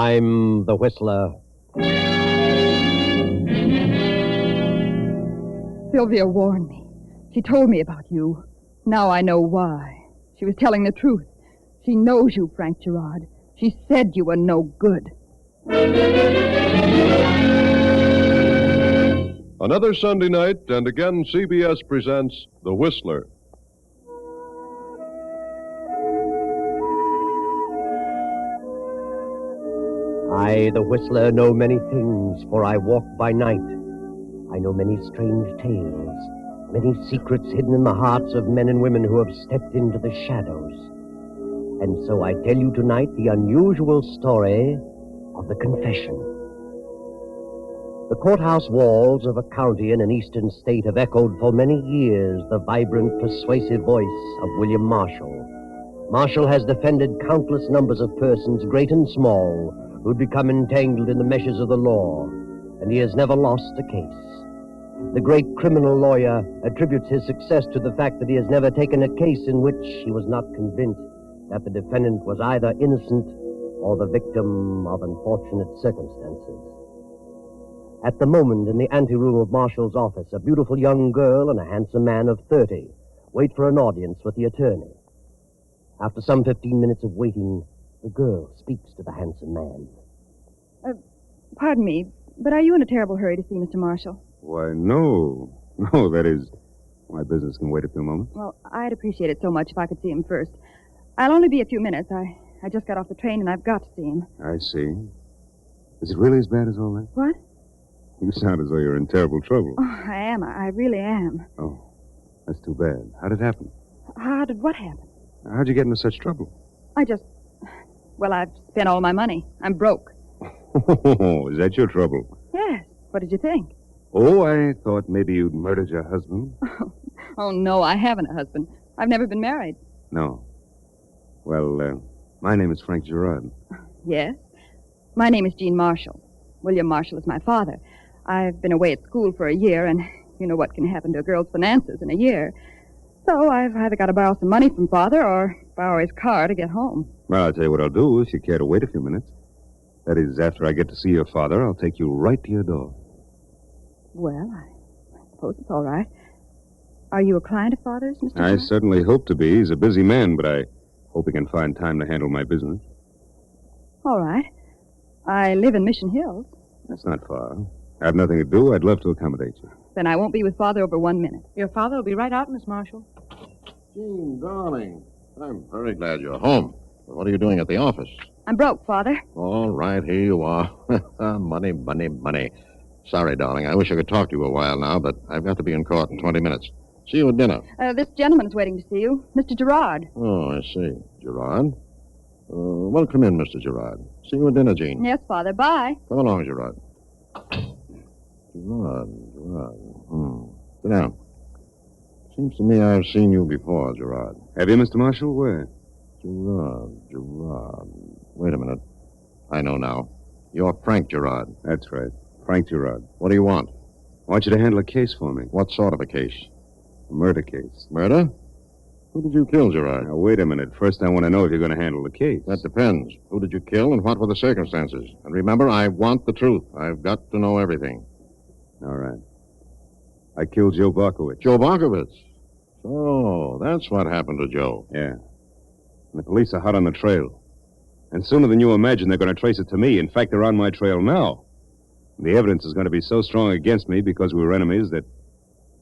I'm the Whistler. Sylvia warned me. She told me about you. Now I know why. She was telling the truth. She knows you, Frank Gerard. She said you were no good. Another Sunday night, and again CBS presents The Whistler. I, the Whistler, know many things, for I walk by night. I know many strange tales, many secrets hidden in the hearts of men and women who have stepped into the shadows. And so I tell you tonight the unusual story of the confession. The courthouse walls of a county in an eastern state have echoed for many years the vibrant, persuasive voice of William Marshall. Marshall has defended countless numbers of persons, great and small, who'd become entangled in the meshes of the law, and he has never lost a case. The great criminal lawyer attributes his success to the fact that he has never taken a case in which he was not convinced that the defendant was either innocent or the victim of unfortunate circumstances. At the moment, in the anteroom of Marshall's office, a beautiful young girl and a handsome man of 30 wait for an audience with the attorney. After some 15 minutes of waiting, the girl speaks to the handsome man. Pardon me, but are you in a terrible hurry to see Mr. Marshall? Why, no. No, that is, my business can wait a few moments. Well, I'd appreciate it so much if I could see him first. I'll only be a few minutes. I just got off the train and I've got to see him. I see. Is it really as bad as all that? What? You sound as though you're in terrible trouble. Oh, I am. I really am. Oh, that's too bad. How did it happen? How did what happen? How'd you get into such trouble? Well, I've spent all my money. I'm broke. Oh, is that your trouble? Yes. What did you think? Oh, I thought maybe you'd murdered your husband. Oh, no, I haven't a husband. I've never been married. No. Well, my name is Frank Gerard. Yes? My name is Jean Marshall. William Marshall is my father. I've been away at school for a year, and you know what can happen to a girl's finances in a year. So I've either got to borrow some money from Father or borrow his car to get home. Well, I'll tell you what I'll do if you care to wait a few minutes. That is, after I get to see your father, I'll take you right to your door. Well, I suppose it's all right. Are you a client of Father's, Mr. I John? certainly hope to be. He's a busy man, but I hope he can find time to handle my business. All right. I live in Mission Hills. That's not far. I have nothing to do. I'd love to accommodate you. Then I won't be with Father over 1 minute. Your father will be right out, Miss Marshall. Jean, darling, I'm very glad you're home. But what are you doing at the office? I'm broke, Father. All right, here you are. Money, money, money. Sorry, darling. I wish I could talk to you a while now, but I've got to be in court in 20 minutes. See you at dinner. This gentleman is waiting to see you. Mr. Gerard. Oh, I see. Gerard? Well, come in, Mr. Gerard. See you at dinner, Jean. Yes, Father. Bye. Come along, Gerard. Gerard. Sit down. Seems to me I've seen you before, Gerard. Have you, Mr. Marshall? Where? Gerard. Wait a minute. I know now. You're Frank Gerard. That's right. Frank Gerard. What do you want? I want you to handle a case for me. What sort of a case? A murder case. Murder? Who did you kill, Gerard? Now, wait a minute. First, I want to know if you're going to handle the case. That depends. Who did you kill and what were the circumstances? And remember, I want the truth. I've got to know everything. All right. I killed Joe Barkowitz. Joe Barkowitz? So, that's what happened to Joe. Yeah. And the police are hot on the trail. And sooner than you imagine, they're going to trace it to me. In fact, they're on my trail now. And the evidence is going to be so strong against me because we were enemies that,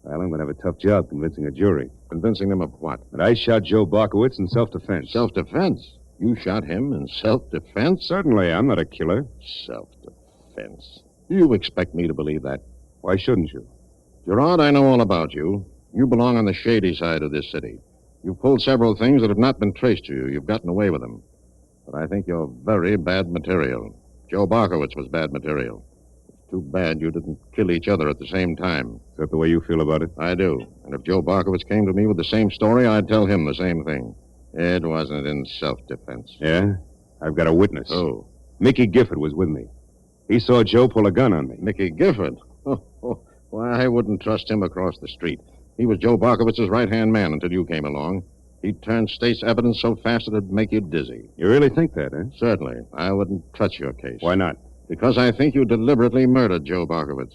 well, I'm going to have a tough job convincing a jury. Convincing them of what? That I shot Joe Barkowitz in self-defense. Self-defense? You shot him in self-defense? Certainly, I'm not a killer. Self-defense. You expect me to believe that? Why shouldn't you? Gerard, I know all about you. You belong on the shady side of this city. You've pulled several things that have not been traced to you. You've gotten away with them. But I think you're very bad material. Joe Barkowitz was bad material. It's too bad you didn't kill each other at the same time. Is that the way you feel about it? I do. And if Joe Barkowitz came to me with the same story, I'd tell him the same thing. It wasn't in self-defense. Yeah? I've got a witness. Who? Mickey Gifford was with me. He saw Joe pull a gun on me. Mickey Gifford? Why, I wouldn't trust him across the street. He was Joe Barkowitz's right-hand man until you came along. He'd turn state's evidence so fast it'd make you dizzy. You really think that, eh? Certainly. I wouldn't touch your case. Why not? Because I think you deliberately murdered Joe Barkovitz.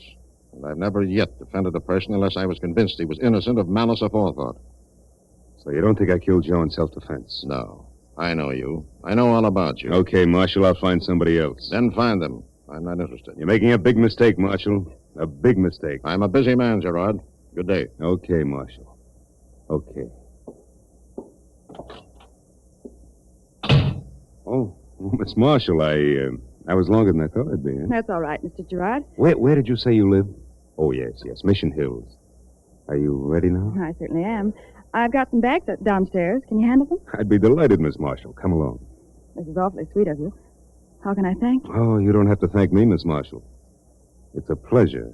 And I've never yet defended a person unless I was convinced he was innocent of malice aforethought. So you don't think I killed Joe in self-defense? No. I know you. I know all about you. Okay, Marshal, I'll find somebody else. Then find them. I'm not interested. You're making a big mistake, Marshal. A big mistake. I'm a busy man, Gerard. Good day. Okay, Marshal. Okay. Oh, Miss Marshall, I was longer than I thought I'd be. Eh? That's all right, Mr. Gerard. Where did you say you live? Oh, yes, Mission Hills. Are you ready now? I certainly am. I've got some bags downstairs. Can you handle them? I'd be delighted, Miss Marshall. Come along. This is awfully sweet of you. How can I thank you? Oh, you don't have to thank me, Miss Marshall. It's a pleasure.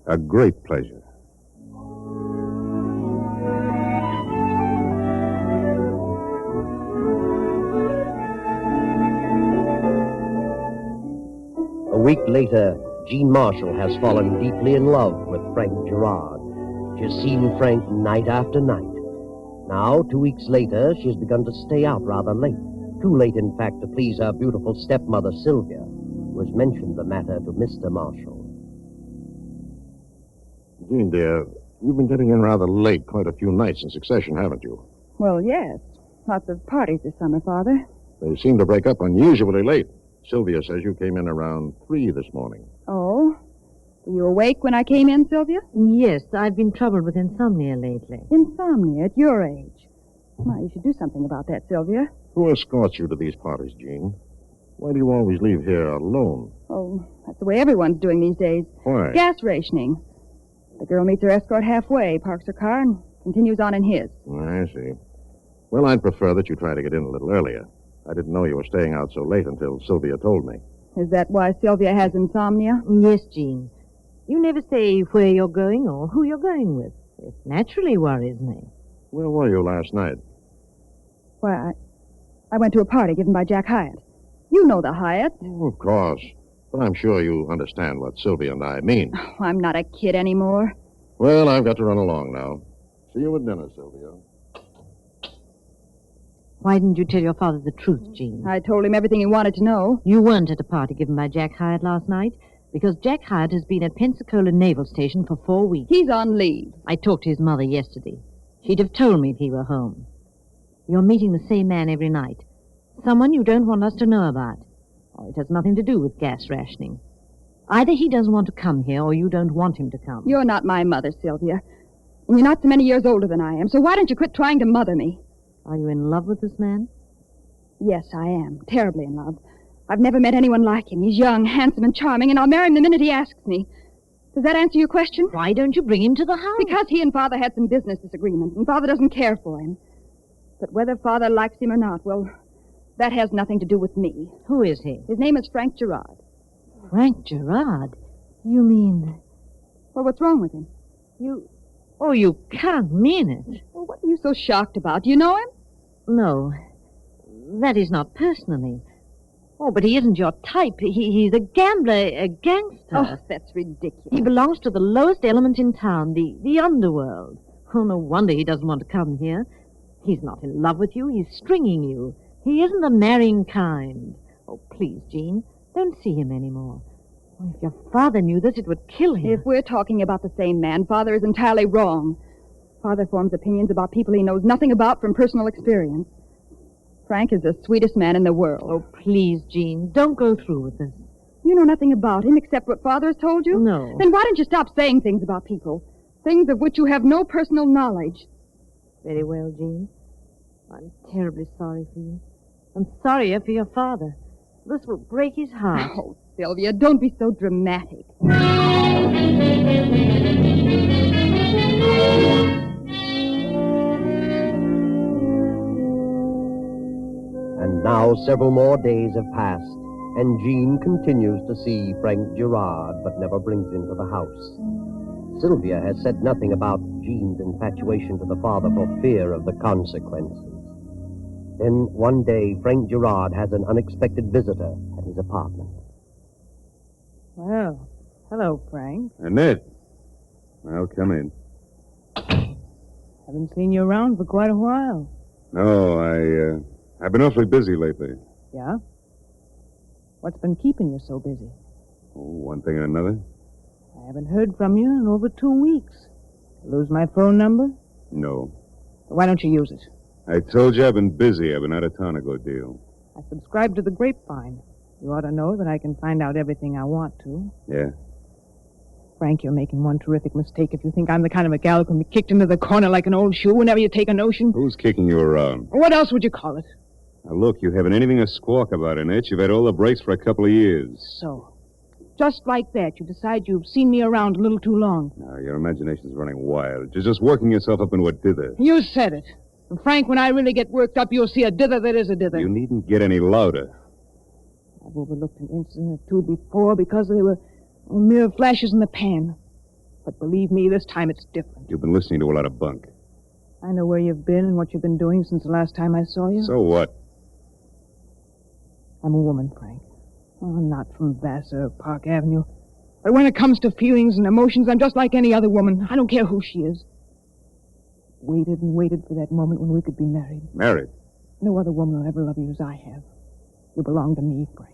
A great pleasure. A week later, Jean Marshall has fallen deeply in love with Frank Gerard. She has seen Frank night after night. Now, 2 weeks later, she has begun to stay out rather late. Too late, in fact, to please her beautiful stepmother, Sylvia, who has mentioned the matter to Mr. Marshall. Jean, dear, you've been getting in rather late quite a few nights in succession, haven't you? Well, yes. Lots of parties this summer, Father. They seem to break up unusually late. Sylvia says you came in around 3 this morning. Oh? Were you awake when I came in, Sylvia? Yes, I've been troubled with insomnia lately. Insomnia at your age. Well, you should do something about that, Sylvia. Who escorts you to these parties, Jean? Why do you always leave here alone? Oh, that's the way everyone's doing these days. Why? Gas rationing. The girl meets her escort halfway, parks her car, and continues on in his. I see. Well, I'd prefer that you try to get in a little earlier. I didn't know you were staying out so late until Sylvia told me. Is that why Sylvia has insomnia? Yes, Jean. You never say where you're going or who you're going with. It naturally worries me. Where were you last night? Why, I went to a party given by Jack Hyatt. You know the Hyatt. Oh, of course. But I'm sure you understand what Sylvia and I mean. Oh, I'm not a kid anymore. Well, I've got to run along now. See you at dinner, Sylvia. Why didn't you tell your father the truth, Jean? I told him everything he wanted to know. You weren't at a party given by Jack Hyatt last night because Jack Hyatt has been at Pensacola Naval Station for 4 weeks. He's on leave. I talked to his mother yesterday. She'd have told me if he were home. You're meeting the same man every night. Someone you don't want us to know about. Oh, it has nothing to do with gas rationing. Either he doesn't want to come here or you don't want him to come. You're not my mother, Sylvia. And you're not so many years older than I am, so why don't you quit trying to mother me? Are you in love with this man? Yes, I am. Terribly in love. I've never met anyone like him. He's young, handsome, and charming, and I'll marry him the minute he asks me. Does that answer your question? Why don't you bring him to the house? Because he and Father had some business disagreements, and Father doesn't care for him. But whether Father likes him or not, well, that has nothing to do with me. Who is he? His name is Frank Gerard. Frank Gerard? You mean... Well, what's wrong with him? Oh, you can't mean it. Well, what are you so shocked about? Do you know him? No. That is not personally. Oh, but he isn't your type. He's a gambler, a gangster. Oh, that's ridiculous. He belongs to the lowest element in town, the underworld. Oh, no wonder he doesn't want to come here. He's not in love with you. He's stringing you. He isn't the marrying kind. Oh, please, Jean, don't see him anymore. Oh, if your father knew this, it would kill him. If we're talking about the same man, Father is entirely wrong. Father forms opinions about people he knows nothing about from personal experience. Frank is the sweetest man in the world. Oh, please, Jean, don't go through with this. You know nothing about him except what Father has told you? No. Then why don't you stop saying things about people? Things of which you have no personal knowledge. Very well, Jean. I'm terribly sorry for you. I'm sorrier for your father. This will break his heart. Oh, Sylvia, don't be so dramatic. And now several more days have passed, and Jean continues to see Frank Gerard, but never brings him to the house. Sylvia has said nothing about Jean's infatuation to the father for fear of the consequences. Then one day, Frank Gerard has an unexpected visitor at his apartment. Well, hello, Frank. Annette. Well, come in. Haven't seen you around for quite a while. No, I've been awfully busy lately. Yeah? What's been keeping you so busy? Oh, one thing and another? I haven't heard from you in over 2 weeks. Lose my phone number? No. Why don't you use it? I told you I've been busy. I've been out of town a good deal. I subscribe to the Grapevine. You ought to know that I can find out everything I want to. Yeah? Frank, you're making one terrific mistake if you think I'm the kind of a gal who can be kicked into the corner like an old shoe whenever you take a notion. Who's kicking you around? What else would you call it? Now, look, you haven't anything to squawk about in it. You've had all the breaks for a couple of years. So, just like that, you decide you've seen me around a little too long. Now, your imagination's running wild. You're just working yourself up into a dither. You said it. And Frank, when I really get worked up, you'll see a dither that is a dither. You needn't get any louder. I've overlooked an incident or two before because they were mere flashes in the pan. But believe me, this time it's different. You've been listening to a lot of bunk. I know where you've been and what you've been doing since the last time I saw you. So what? I'm a woman, Frank. Oh, not from Vassar or Park Avenue. But when it comes to feelings and emotions, I'm just like any other woman. I don't care who she is. Waited and waited for that moment when we could be married. Married? No other woman will ever love you as I have. You belong to me, Frank.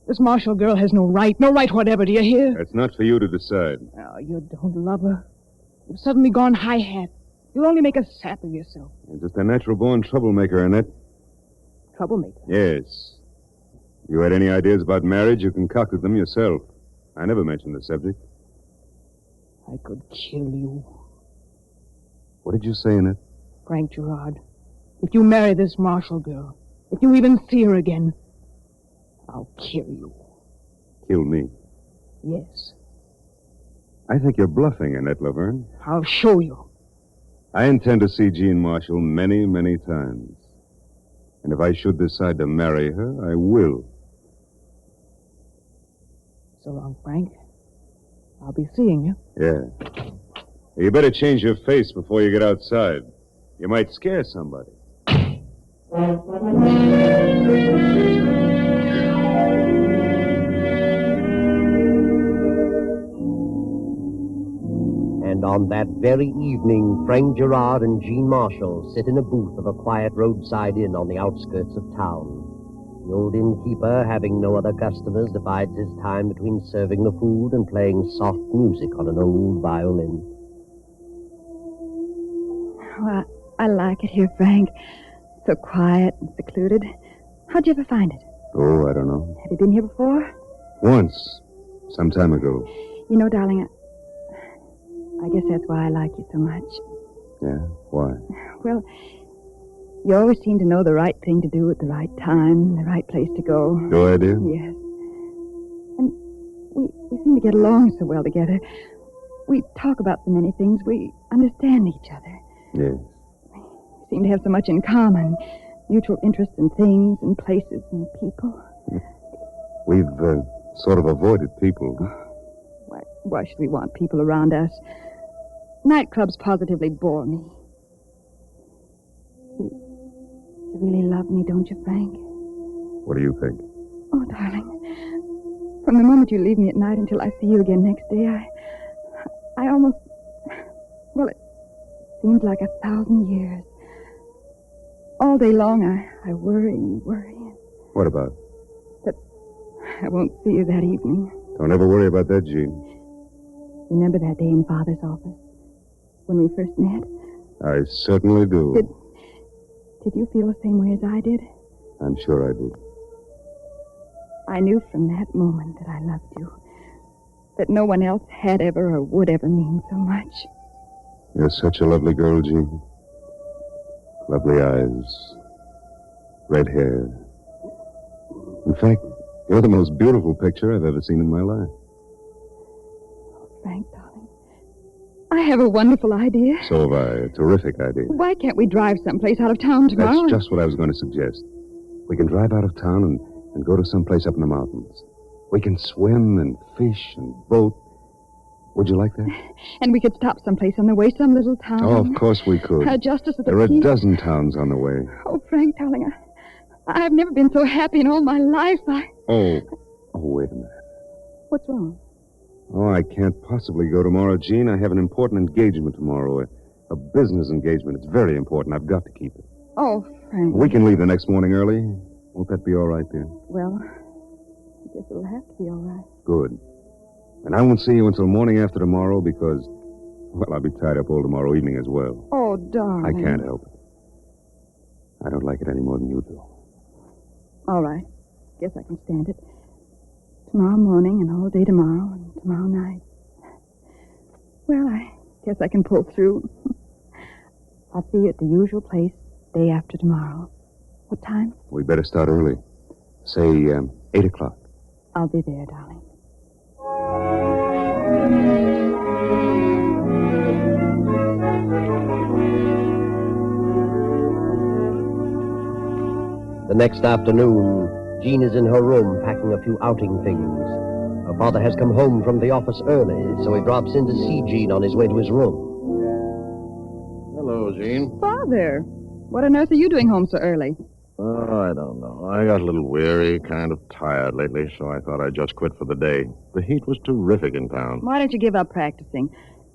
This Marshall girl has no right whatever, do you hear? That's not for you to decide. Oh, you don't love her. You've suddenly gone high-hat. You'll only make a sap of yourself. You're just a natural-born troublemaker, Annette. Troublemaker? Yes. You had any ideas about marriage, you concocted them yourself. I never mentioned the subject. I could kill you. What did you say, Annette? Frank Gerard, if you marry this Marshall girl, if you even see her again, I'll kill you. Kill me? Yes. I think you're bluffing, Annette Laverne. I'll show you. I intend to see Jean Marshall many, many times. And if I should decide to marry her, I will. So long, Frank. I'll be seeing you. Yeah. You better change your face before you get outside. You might scare somebody. And on that very evening, Frank Gerard and Jean Marshall sit in a booth of a quiet roadside inn on the outskirts of town. The old innkeeper, having no other customers, divides his time between serving the food and playing soft music on an old violin. Oh, I like it here, Frank. So quiet and secluded. How'd you ever find it? Oh, I don't know. Have you been here before? Once. Some time ago. You know, darling, I guess that's why I like you so much. Yeah? Why? Well, you always seem to know the right thing to do at the right time, the right place to go. Do I, dear? Yes. And we seem to get along so well together. We talk about so many things. We understand each other. Yes. We seem to have so much in common. Mutual interest in things and places and people. We've sort of avoided people. Why should we want people around us? Nightclubs positively bore me. You really love me, don't you, Frank? What do you think? Oh, darling. From the moment you leave me at night until I see you again next day, I almost... Well, it seems like 1,000 years. All day long, I worry and worry. What about? That I won't see you that evening. Don't ever worry about that, Jean. Remember that day in Father's office? When we first met? I certainly do. Did you feel the same way as I did? I'm sure I did. I knew from that moment that I loved you. That no one else had ever or would ever mean so much. You're such a lovely girl, Jean. Lovely eyes. Red hair. In fact, you're the most beautiful picture I've ever seen in my life. Frank, darling, I have a wonderful idea. So have I. A terrific idea. Why can't we drive someplace out of town tomorrow? That's just what I was going to suggest. We can drive out of town and go to someplace up in the mountains. We can swim and fish and boat. Would you like that? And we could stop someplace on the way, some little town. Oh, of course we could. Just as at the There are a peak. dozen towns on the way. Oh, Frank, darling, I've never been so happy in all my life. Oh, wait a minute. What's wrong? Oh, I can't possibly go tomorrow, Jean. I have an important engagement tomorrow. A business engagement. It's very important. I've got to keep it. Oh, Frank. We can leave the next morning early. Won't that be all right, dear? Well, I guess it'll have to be all right. Good. And I won't see you until morning after tomorrow because, well, I'll be tied up all tomorrow evening as well. Oh, darling. I can't help it. I don't like it any more than you do. All right. Guess I can stand it. Tomorrow morning and all day tomorrow and tomorrow night. Well, I guess I can pull through. I'll see you at the usual place day after tomorrow. What time? We better start early. Say, 8 o'clock. I'll be there, darling. The next afternoon, Jean is in her room packing a few outing things. Her father has come home from the office early, so he drops in to see Jean on his way to his room. Hello, Jean. Father, what on earth are you doing home so early? Oh, I don't know. I got a little weary, kind of tired lately, so I thought I'd just quit for the day. The heat was terrific in town. Why don't you give up practicing?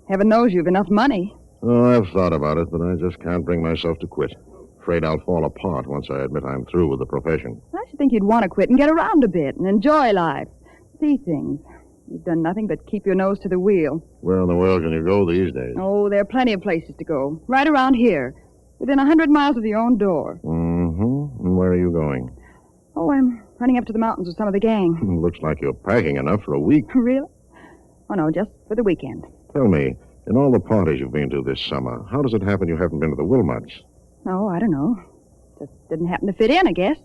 Heaven knows you've enough money. Oh, I've thought about it, but I just can't bring myself to quit. Afraid I'll fall apart once I admit I'm through with the profession. I should think you'd want to quit and get around a bit and enjoy life. See things. You've done nothing but keep your nose to the wheel. Where in the world can you go these days? Oh, there are plenty of places to go. Right around here. Within 100 miles of your own door. Mm-hmm. And where are you going? Oh, I'm running up to the mountains with some of the gang. Looks like you're packing enough for a week. Really? Oh, no, just for the weekend. Tell me, in all the parties you've been to this summer, how does it happen you haven't been to the Wilmots? Oh, I don't know. Just didn't happen to fit in, I guess.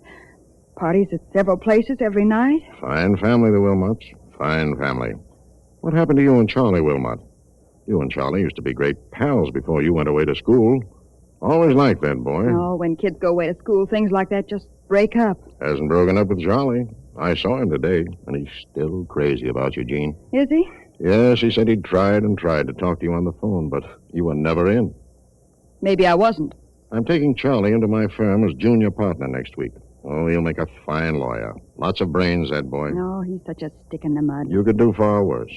Parties at several places every night. Fine family, the Wilmots. Fine family. What happened to you and Charlie Wilmot? You and Charlie used to be great pals before you went away to school. Always liked that boy. Oh, when kids go away to school, things like that just break up. Hasn't broken up with Charlie. I saw him today, and he's still crazy about you, Jean. Is he? Yes, he said he'd tried and tried to talk to you on the phone, but you were never in. Maybe I wasn't. I'm taking Charlie into my firm as junior partner next week. Oh, he'll make a fine lawyer. Lots of brains, that boy. No, he's such a stick in the mud. You could do far worse.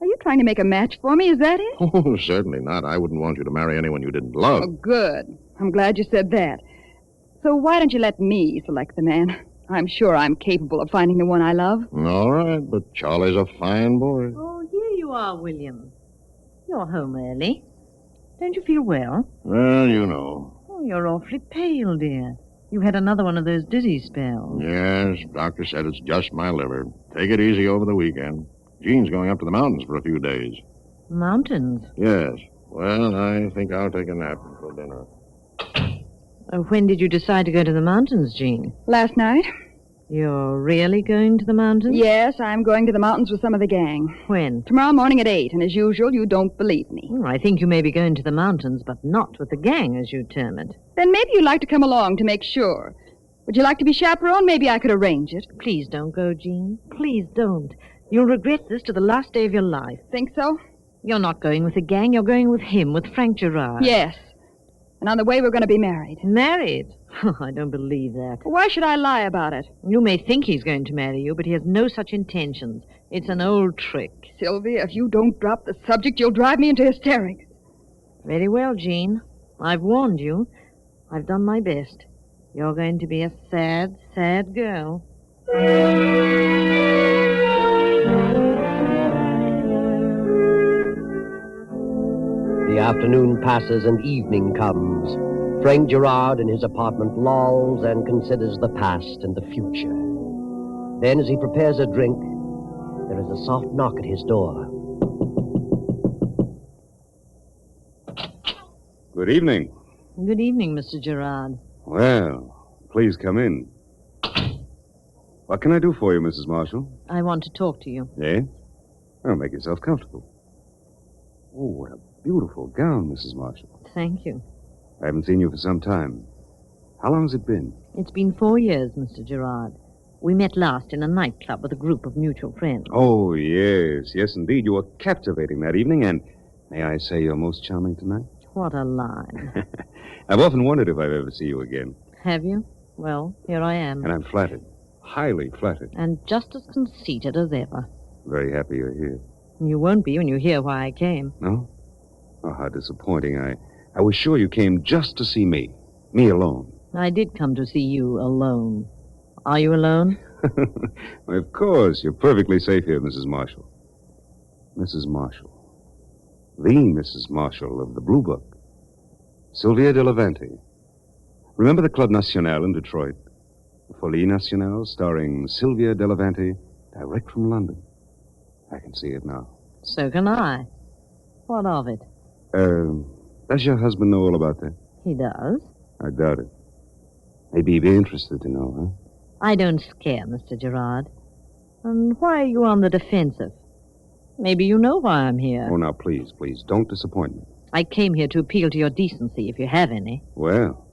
Are you trying to make a match for me? Is that it? Oh, certainly not. I wouldn't want you to marry anyone you didn't love. Oh, good. I'm glad you said that. So why don't you let me select the man? I'm sure I'm capable of finding the one I love. All right, but Charlie's a fine boy. Oh, here you are, William. You're home early. Don't you feel well? Well, you know. Oh, you're awfully pale, dear. You had another one of those dizzy spells. Yes, doctor said it's just my liver. Take it easy over the weekend. Jean's going up to the mountains for a few days. Mountains? Yes. Well, I think I'll take a nap before dinner. When did you decide to go to the mountains, Jean? Last night? You're really going to the mountains? Yes, I'm going to the mountains with some of the gang. When? Tomorrow morning at 8, and as usual, you don't believe me. Well, I think you may be going to the mountains, but not with the gang, as you term it. Then maybe you'd like to come along to make sure. Would you like to be chaperone? Maybe I could arrange it. Please don't go, Jean. Please don't. You'll regret this to the last day of your life. Think so? You're not going with the gang. You're going with him, with Frank Gerard. Yes. And on the way, we're going to be married. Married? I don't believe that. Why should I lie about it? You may think he's going to marry you, but he has no such intentions. It's an old trick. Sylvia, if you don't drop the subject, you'll drive me into hysterics. Very well, Jean. I've warned you. I've done my best. You're going to be a sad, sad girl. The afternoon passes and evening comes. Frank Gerard in his apartment lolls and considers the past and the future. Then, as he prepares a drink, there is a soft knock at his door. Good evening. Good evening, Mr. Gerard. Well, please come in. What can I do for you, Mrs. Marshall? I want to talk to you. Yes? Well, make yourself comfortable. Oh, what a beautiful gown, Mrs. Marshall. Thank you. I haven't seen you for some time. How long has it been? It's been 4 years, Mr. Gerard. We met last in a nightclub with a group of mutual friends. Oh, yes. Yes, indeed. You were captivating that evening, and may I say you're most charming tonight? What a line. I've often wondered if I'd ever see you again. Have you? Well, here I am. And I'm flattered. Highly flattered. And just as conceited as ever. Very happy you're here. You won't be when you hear why I came. No? Oh, how disappointing. I was sure you came just to see me. Me alone. I did come to see you alone. Are you alone? Of course. You're perfectly safe here, Mrs. Marshall. Mrs. Marshall. The Mrs. Marshall of the Blue Book. Sylvia de Levante. Remember the Club National in Detroit? The Folie Nationale, starring Sylvia de Levante, direct from London. I can see it now. So can I. What of it? Does your husband know all about that? He does. I doubt it. Maybe he'd be interested to know, huh? I don't scare, Mr. Gerard. And why are you on the defensive? Maybe you know why I'm here. Oh, now, please, don't disappoint me. I came here to appeal to your decency, if you have any. Well,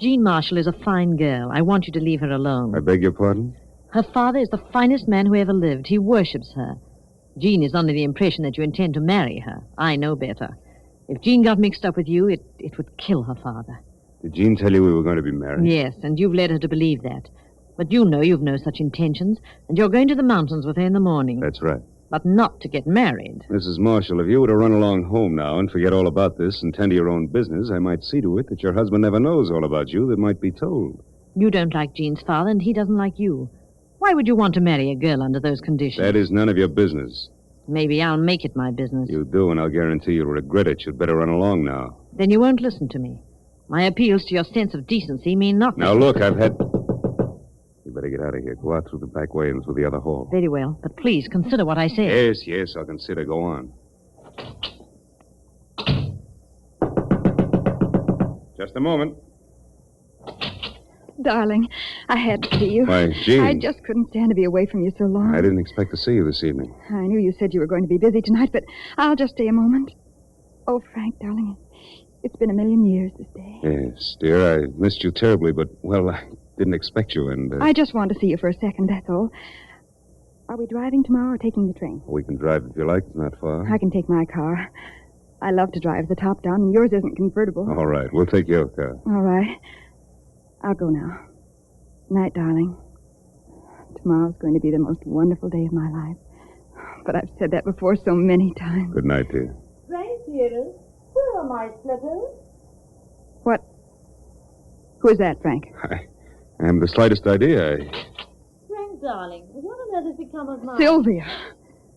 Jean Marshall is a fine girl. I want you to leave her alone. I beg your pardon? Her father is the finest man who ever lived. He worships her. Jean is under the impression that you intend to marry her. I know better. If Jean got mixed up with you, it would kill her father. Did Jean tell you we were going to be married? Yes, and you've led her to believe that. But you know you've no such intentions, and you're going to the mountains with her in the morning. That's right. But not to get married. Mrs. Marshall, if you were to run along home now and forget all about this and tend to your own business, I might see to it that your husband never knows all about you that might be told. You don't like Jean's father, and he doesn't like you. Why would you want to marry a girl under those conditions? That is none of your business. Maybe I'll make it my business. You do, and I'll guarantee you'll regret it. You'd better run along now. Then you won't listen to me. My appeals to your sense of decency mean nothing. Now, look, I've had... You better get out of here. Go out through the back way and through the other hall. Very well, but please consider what I say. Yes, I'll consider. Go on. Just a moment. Darling, I had to see you. Why, Jean. I just couldn't stand to be away from you so long. I didn't expect to see you this evening. I knew you said you were going to be busy tonight, but I'll just stay a moment. Oh, Frank, darling, it's been a million years this day. Yes, dear, I missed you terribly, but, well, I didn't expect you, and... I just wanted to see you for a second, that's all. Are we driving tomorrow or taking the train? We can drive if you like. It's not far. I can take my car. I love to drive the top down, and yours isn't convertible. All right, we'll take your car. All right. I'll go now. Night, darling. Tomorrow's going to be the most wonderful day of my life. But I've said that before so many times. Good night, dear. Frank, dear, where are my slippers? What? Who is that, Frank? I haven't the slightest idea. Frank, darling, what on earth has become of my... Sylvia!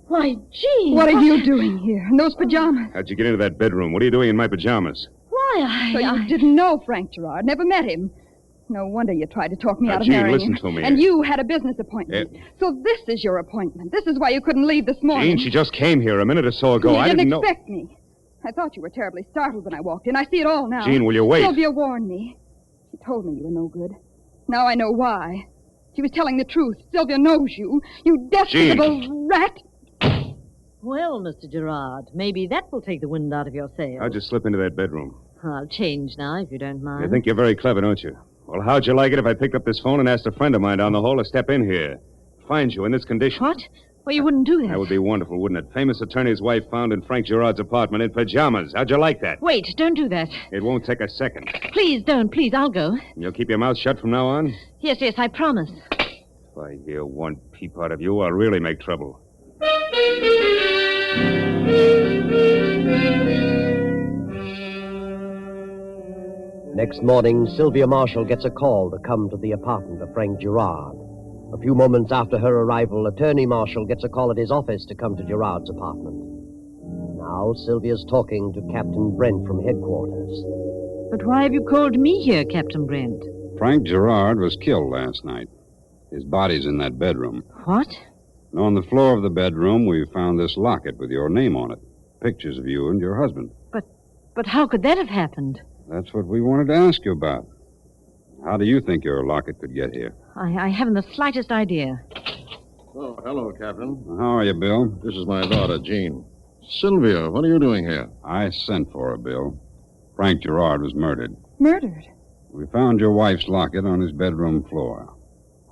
Why, Jean! What are you doing here in those pajamas? How'd you get into that bedroom? What are you doing in my pajamas? Why, So you didn't know Frank Gerard, never met him. No wonder you tried to talk me out of Jean, marrying listen him. to me. And you had a business appointment. So this is your appointment. This is why you couldn't leave this morning. Jean, she just came here a minute or so ago. You I didn't know... expect me. I thought you were terribly startled when I walked in. I see it all now. Jean, will you wait? Sylvia warned me. She told me you were no good. Now I know why. She was telling the truth. Sylvia knows you. You despicable rat. Well, Mr. Gerard, maybe that will take the wind out of your sails. How'd you slip into that bedroom? I'll change now, if you don't mind. You think you're very clever, don't you? Well, how'd you like it if I picked up this phone and asked a friend of mine down the hall to step in here? Find you in this condition. What? Well, you wouldn't do that. That would be wonderful, wouldn't it? Famous attorney's wife found in Frank Gerard's apartment in pajamas. How'd you like that? Wait, don't do that. It won't take a second. Please don't. Please, I'll go. You'll keep your mouth shut from now on? Yes, I promise. If I hear one peep out of you, I'll really make trouble. Next morning, Sylvia Marshall gets a call to come to the apartment of Frank Gerard. A few moments after her arrival, Attorney Marshall gets a call at his office to come to Gerard's apartment. Now, Sylvia's talking to Captain Brent from headquarters. But why have you called me here, Captain Brent? Frank Gerard was killed last night. His body's in that bedroom. What? And on the floor of the bedroom, we found this locket with your name on it. Pictures of you and your husband. But how could that have happened? That's what we wanted to ask you about. How do you think your locket could get here? I haven't the slightest idea. Oh, hello, Captain. How are you, Bill? This is my daughter, Jean. Sylvia, what are you doing here? I sent for her, Bill. Frank Gerard was murdered. Murdered? We found your wife's locket on his bedroom floor.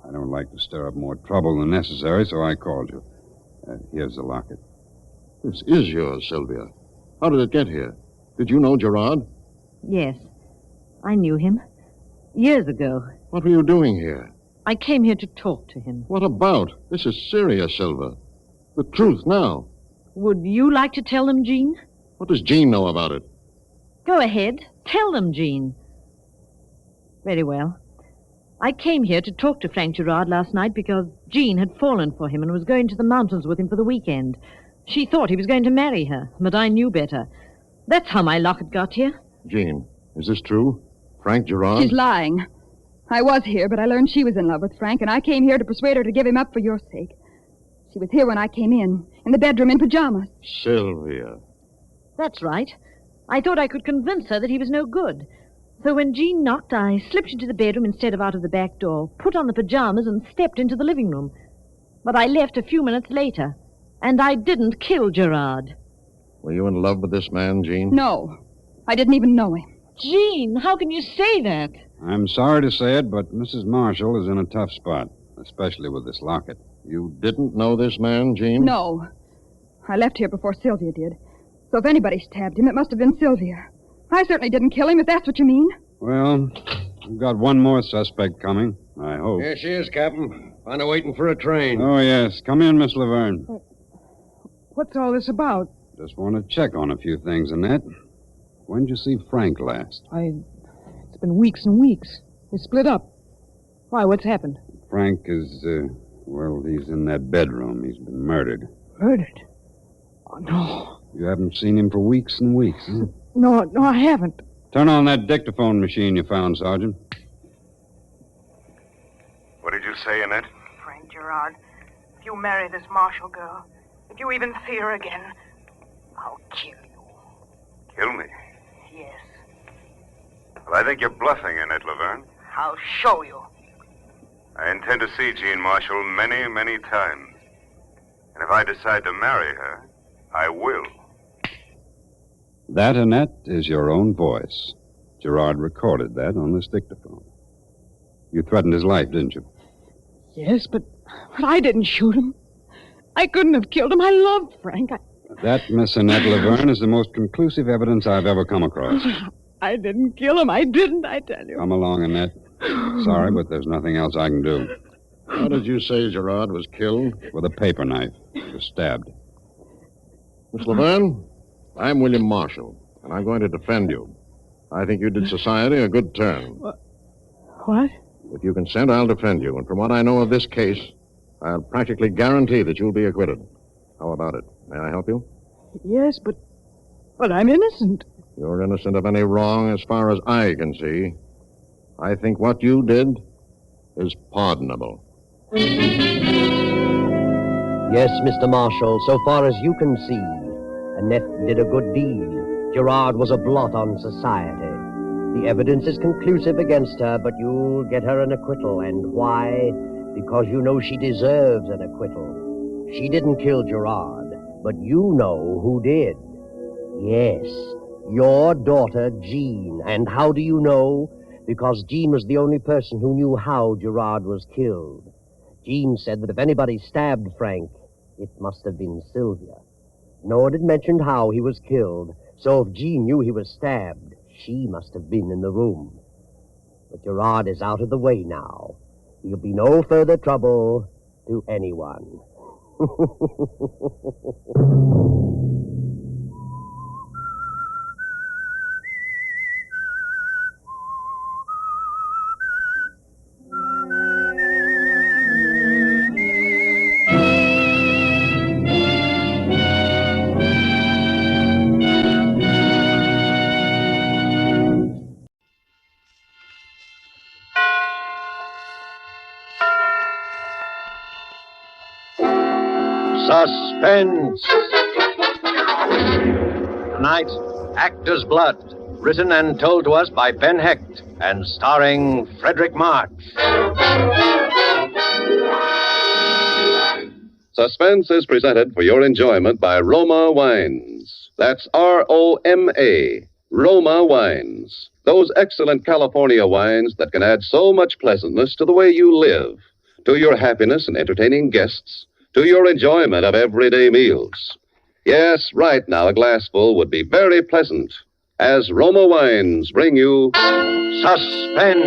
I don't like to stir up more trouble than necessary, so I called you. Here's the locket. This is yours, Sylvia. How did it get here? Did you know Gerard? Yes. I knew him. Years ago. What were you doing here? I came here to talk to him. What about? This is serious, Sylvia. The truth now. Would you like to tell them, Jean? What does Jean know about it? Go ahead. Tell them, Jean. Very well. I came here to talk to Frank Gerard last night because Jean had fallen for him and was going to the mountains with him for the weekend. She thought he was going to marry her, but I knew better. That's how my locket got here. Jean, is this true? Frank Gerard? She's lying. I was here, but I learned she was in love with Frank, and I came here to persuade her to give him up for your sake. She was here when I came in the bedroom in pajamas. Sylvia. That's right. I thought I could convince her that he was no good. So when Jean knocked, I slipped into the bedroom instead of out of the back door, put on the pajamas, and stepped into the living room. But I left a few minutes later, and I didn't kill Gerard. Were you in love with this man, Jean? No. I didn't even know him. Jean, how can you say that? I'm sorry to say it, but Mrs. Marshall is in a tough spot, especially with this locket. You didn't know this man, Jean? No. I left here before Sylvia did. So if anybody stabbed him, it must have been Sylvia. I certainly didn't kill him, if that's what you mean. Well, we've got one more suspect coming, I hope. Here she is, Captain. Find her waiting for a train. Oh, yes. Come in, Miss Laverne. What's all this about? Just want to check on a few things, Annette. When did you see Frank last? It's been weeks and weeks. We split up. Why, what's happened? Frank is, well, he's in that bedroom. He's been murdered. Murdered? Oh, no. You haven't seen him for weeks and weeks, huh? No, I haven't. Turn on that dictaphone machine you found, Sergeant. What did you say, Annette? Frank Gerard, if you marry this Marshall girl, if you even see her again, I'll kill you. Kill me? Yes. Well, I think you're bluffing, Annette Laverne. I'll show you. I intend to see Jean Marshall many, many times. And if I decide to marry her, I will. That, Annette, is your own voice. Gerard recorded that on this dictaphone. You threatened his life, didn't you? Yes, but I didn't shoot him. I couldn't have killed him. I loved Frank. That, Miss Annette Laverne, is the most conclusive evidence I've ever come across. I didn't kill him. I didn't, I tell you. Come along, Annette. Sorry, but there's nothing else I can do. How did you say Gerard was killed? With a paper knife. He was stabbed. Miss Laverne, I'm William Marshall, and I'm going to defend you. I think you did society a good turn. What? If you consent, I'll defend you. And from what I know of this case, I'll practically guarantee that you'll be acquitted. How about it? May I help you? Yes, but I'm innocent. You're innocent of any wrong as far as I can see. I think what you did is pardonable. Yes, Mr. Marshall, so far as you can see, Annette did a good deed. Gerard was a blot on society. The evidence is conclusive against her, but you'll get her an acquittal. And why? Because you know she deserves an acquittal. She didn't kill Gerard, but you know who did. Yes, your daughter, Jean. And how do you know? Because Jean was the only person who knew how Gerard was killed. Jean said that if anybody stabbed Frank, it must have been Sylvia. No one had mentioned how he was killed, so if Jean knew he was stabbed, she must have been in the room. But Gerard is out of the way now. He'll be no further trouble to anyone. Suspense! Tonight, Actor's Blood, written and told to us by Ben Hecht, and starring Frederick March. Suspense is presented for your enjoyment by Roma Wines. That's R-O-M-A, Roma Wines. Those excellent California wines that can add so much pleasantness to the way you live, to your happiness in entertaining guests, to your enjoyment of everyday meals. Yes, right now a glassful would be very pleasant, as Roma Wines bring you Suspense!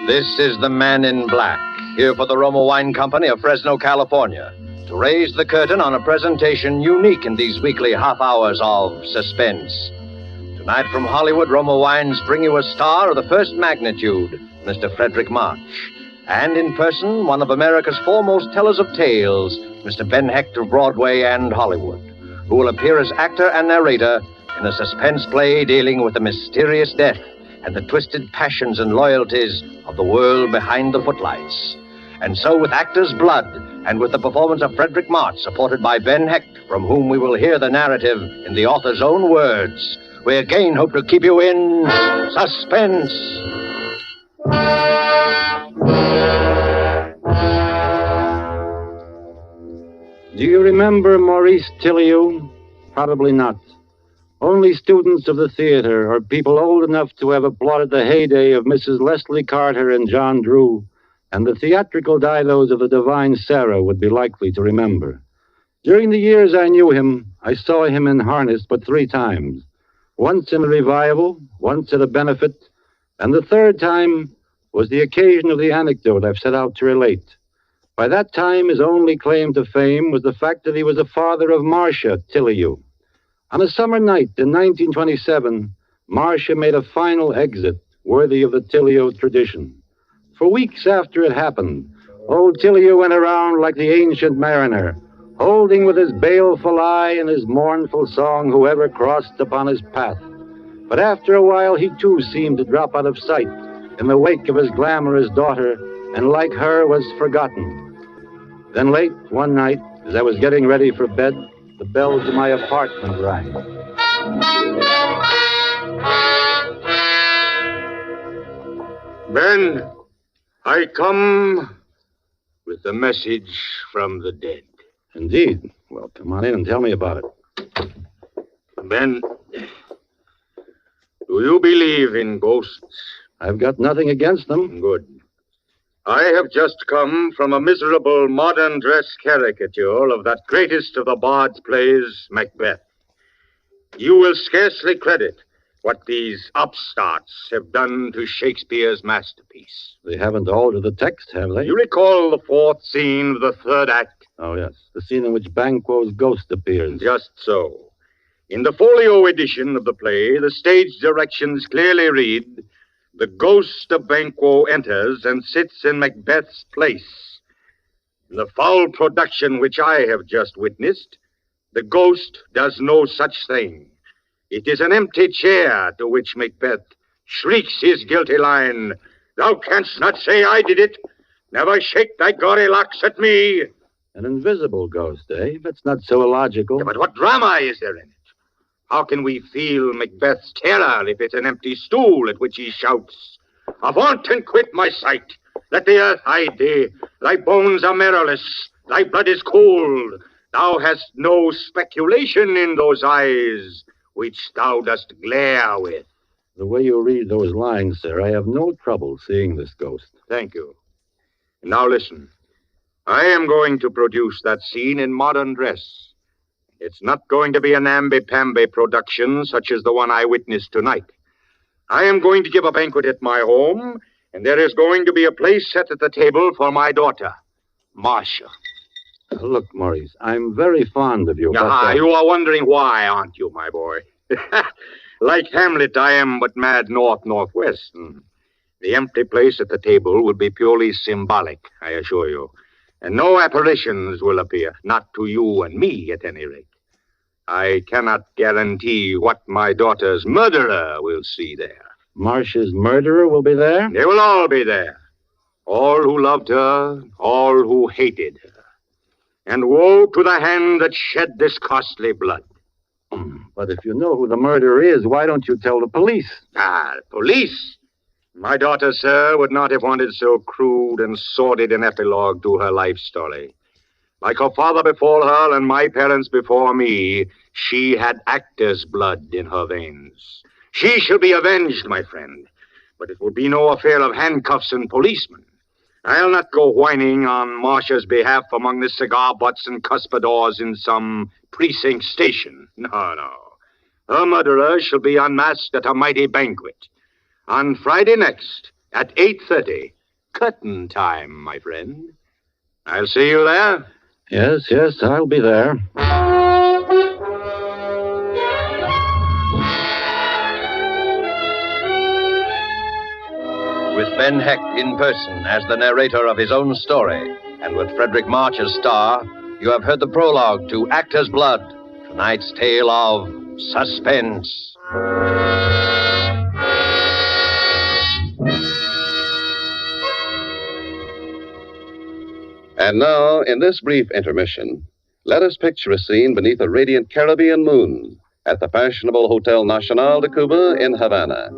This is the Man in Black, here for the Roma Wine Company of Fresno, California, to raise the curtain on a presentation unique in these weekly half hours of suspense. Tonight from Hollywood, Roma Wines bring you a star of the first magnitude, Mr. Frederick March. And in person, one of America's foremost tellers of tales, Mr. Ben Hecht of Broadway and Hollywood, who will appear as actor and narrator in a suspense play dealing with the mysterious death and the twisted passions and loyalties of the world behind the footlights. And so with actor's blood and with the performance of Frederick March, supported by Ben Hecht, from whom we will hear the narrative in the author's own words, we again hope to keep you in suspense. Do you remember Maurice Tilliou? Probably not. Only students of the theater or people old enough to have applauded the heyday of Mrs. Leslie Carter and John Drew and the theatrical didos of the Divine Sarah would be likely to remember. During the years I knew him, I saw him in harness but 3 times. Once in a revival, once at a benefit, and the 3rd time was the occasion of the anecdote I've set out to relate. By that time, his only claim to fame was the fact that he was the father of Marcia Tilliou. On a summer night in 1927, Marcia made a final exit worthy of the Tilliou tradition. For weeks after it happened, old Tilliou went around like the ancient mariner, holding with his baleful eye and his mournful song whoever crossed upon his path. But after a while, he too seemed to drop out of sight in the wake of his glamorous daughter, and like her was forgotten. Then late one night, as I was getting ready for bed, the bells of my apartment rang. Ben, I come with a message from the dead. Indeed. Well, come on in and tell me about it. Ben, do you believe in ghosts? I've got nothing against them. Good. I have just come from a miserable modern dress caricature of that greatest of the bard's plays, Macbeth. You will scarcely credit what these upstarts have done to Shakespeare's masterpiece. They haven't altered the text, have they? You recall the 4th scene of the 3rd act? Oh, yes. The scene in which Banquo's ghost appears. Just so. In the folio edition of the play, the stage directions clearly read, "The ghost of Banquo enters and sits in Macbeth's place." In the foul production which I have just witnessed, the ghost does no such thing. It is an empty chair to which Macbeth shrieks his guilty line, "Thou canst not say I did it. Never shake thy gory locks at me." An invisible ghost, eh? That's not so illogical. Yeah, but what drama is there in it? How can we feel Macbeth's terror if it's an empty stool at which he shouts, "Avaunt and quit my sight! Let the earth hide thee! Thy bones are marrowless, thy blood is cold. Thou hast no speculation in those eyes which thou dost glare with." The way you read those lines, sir, I have no trouble seeing this ghost. Thank you. Now listen. I am going to produce that scene in modern dress. It's not going to be a namby-pamby production such as the one I witnessed tonight. I am going to give a banquet at my home, and there is going to be a place set at the table for my daughter, Marcia. Look, Maurice, I'm very fond of you. You are wondering why, aren't you, my boy? Like Hamlet, I am but mad north-northwest. The empty place at the table will be purely symbolic, I assure you. And no apparitions will appear, not to you and me, at any rate. I cannot guarantee what my daughter's murderer will see there. Marcia's murderer will be there? They will all be there. All who loved her, all who hated her. And woe to the hand that shed this costly blood. But if you know who the murderer is, why don't you tell the police? Police? My daughter, sir, would not have wanted so crude and sordid an epilogue to her life story. Like her father before her and my parents before me, she had actor's blood in her veins. She shall be avenged, my friend. But it will be no affair of handcuffs and policemen. I'll not go whining on Marcia's behalf among the cigar butts and cuspidors in some precinct station. No. Her murderer shall be unmasked at a mighty banquet. On Friday next, at 8:30. Curtain time, my friend. I'll see you there. Yes, I'll be there. Ben Hecht in person as the narrator of his own story. And with Frederick March as star, you have heard the prologue to Actor's Blood, tonight's tale of Suspense. And now, in this brief intermission, let us picture a scene beneath a radiant Caribbean moon at the fashionable Hotel Nacional de Cuba in Havana.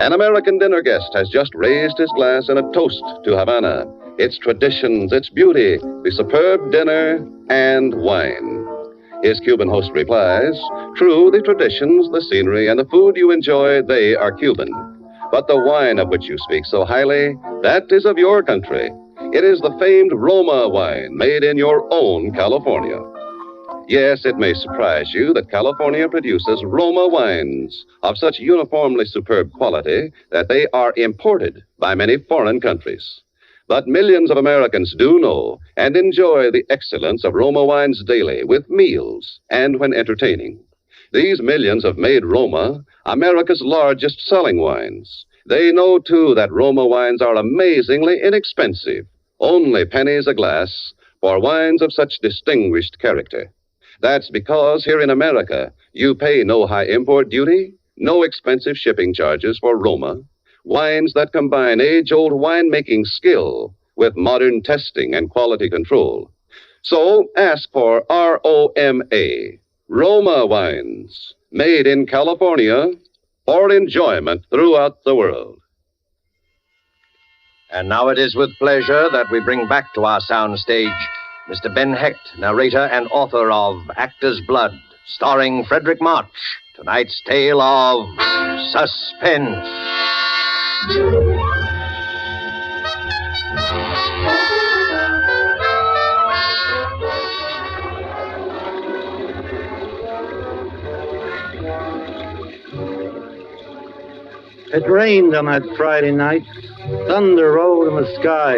An American dinner guest has just raised his glass in a toast to Havana, its traditions, its beauty, the superb dinner, and wine. His Cuban host replies, true, the traditions, the scenery, and the food you enjoy, they are Cuban. But the wine of which you speak so highly, that is of your country. It is the famed Roma wine made in your own California. Yes, it may surprise you that California produces Roma wines of such uniformly superb quality that they are imported by many foreign countries. But millions of Americans do know and enjoy the excellence of Roma wines daily with meals and when entertaining. These millions have made Roma America's largest selling wines. They know, too, that Roma wines are amazingly inexpensive, only pennies a glass, for wines of such distinguished character. That's because here in America, you pay no high import duty, no expensive shipping charges for Roma, wines that combine age-old winemaking skill with modern testing and quality control. So ask for ROMA, Roma wines, made in California for enjoyment throughout the world. And now it is with pleasure that we bring back to our soundstage Mr. Ben Hecht, narrator and author of Actor's Blood, starring Frederick March, tonight's tale of Suspense. It rained on that Friday night. Thunder rolled in the sky.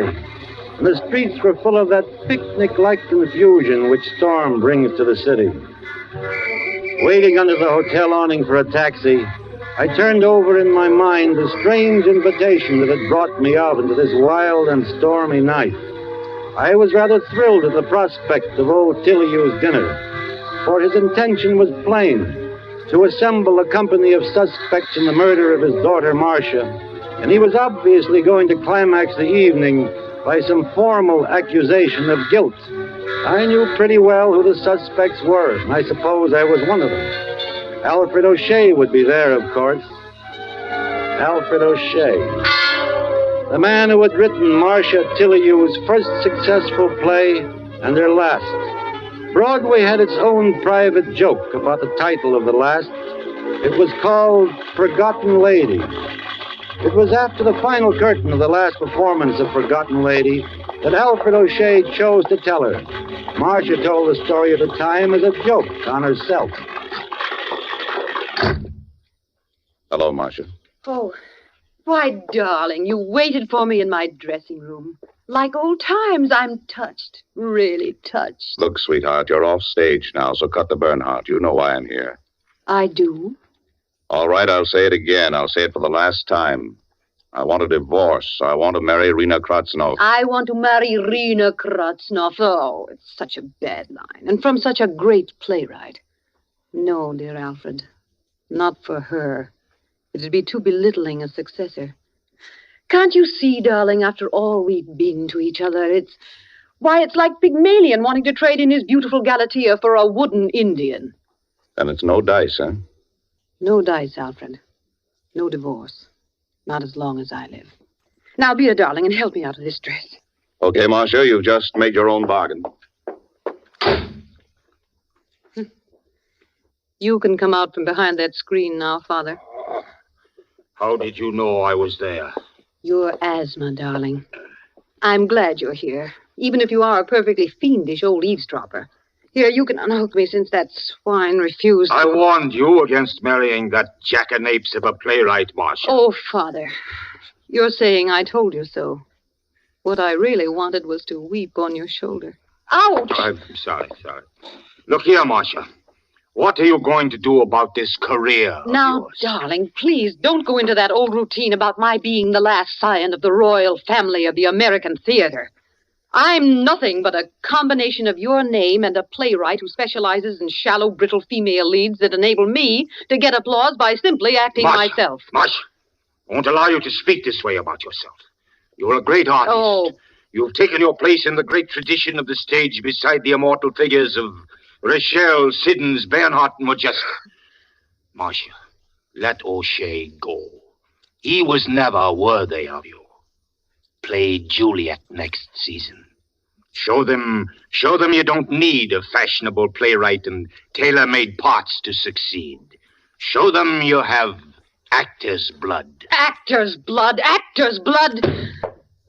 And the streets were full of that picnic-like confusion which storm brings to the city. Waiting under the hotel awning for a taxi, I turned over in my mind the strange invitation that had brought me out into this wild and stormy night. I was rather thrilled at the prospect of old Tilleyou's dinner, for his intention was plain, to assemble a company of suspects in the murder of his daughter Marcia, and he was obviously going to climax the evening by some formal accusation of guilt. I knew pretty well who the suspects were, and I suppose I was one of them. Alfred O'Shea would be there, of course. Alfred O'Shea, the man who had written Marcia Tilleyou's first successful play and their last. Broadway had its own private joke about the title of the last. It was called Forgotten Lady. It was after the final curtain of the last performance of Forgotten Lady that Alfred O'Shea chose to tell her. Marcia told the story at the time as a joke on herself. Hello, Marcia. Oh, why, darling, you waited for me in my dressing room. Like old times, I'm touched, really touched. Look, sweetheart, you're off stage now, so cut the Bernhardt. You know why I'm here. I do? All right, I'll say it again. I'll say it for the last time. I want a divorce. I want to marry Rena Kratsnov. I want to marry Rena Kratsnov. Oh, it's such a bad line. And from such a great playwright. No, dear Alfred. Not for her. It'd be too belittling a successor. Can't you see, darling, after all we've been to each other, it's like Pygmalion wanting to trade in his beautiful Galatea for a wooden Indian. And it's no dice, huh? No dice, Alfred. No divorce. Not as long as I live. Now, be a darling and help me out of this dress. Okay, Marcia, you've just made your own bargain. You can come out from behind that screen now, Father. How did you know I was there? Your asthma, darling. I'm glad you're here, even if you are a perfectly fiendish old eavesdropper. Here, you can unhook me since that swine refused. I warned you against marrying that jackanapes of a playwright, Marcia. Oh, Father, you're saying I told you so. What I really wanted was to weep on your shoulder. Ouch! I'm sorry. Look here, Marcia. What are you going to do about this career of Now, yours? darling, please don't go into that old routine about my being the last scion of the royal family of the American theater. I'm nothing but a combination of your name and a playwright who specializes in shallow, brittle female leads that enable me to get applause by simply acting myself. Marcia, I won't allow you to speak this way about yourself. You're a great artist. Oh. You've taken your place in the great tradition of the stage beside the immortal figures of Rachel, Siddons, Bernhardt, and Modjeska. Marcia, let O'Shea go. He was never worthy of you. Play Juliet next season. Show them you don't need a fashionable playwright and tailor-made parts to succeed. Show them you have actor's blood. Actor's blood! Actor's blood!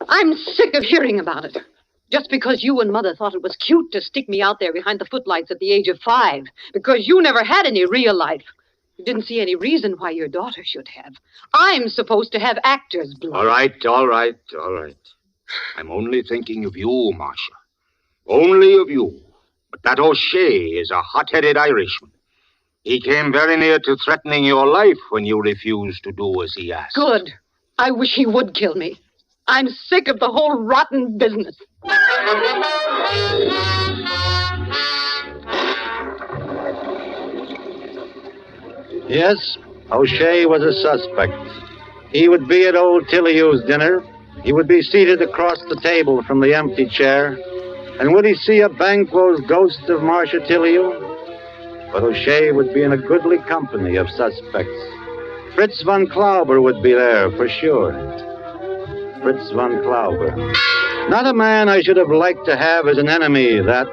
I'm sick of hearing about it. Just because you and Mother thought it was cute to stick me out there behind the footlights at the age of 5. Because you never had any real life. You didn't see any reason why your daughter should have. I'm supposed to have actor's blood. All right. I'm only thinking of you, Marcia. Only of you. But that O'Shea is a hot-headed Irishman. He came very near to threatening your life when you refused to do as he asked. Good. I wish he would kill me. I'm sick of the whole rotten business. Yes, O'Shea was a suspect. He would be at old Tilliou's dinner. He would be seated across the table from the empty chair. And would he see a Banquo's ghost of Marcia Tilliou? But O'Shea would be in a goodly company of suspects. Fritz von Klauber would be there, for sure. Fritz von Klauber. Not a man I should have liked to have as an enemy, that.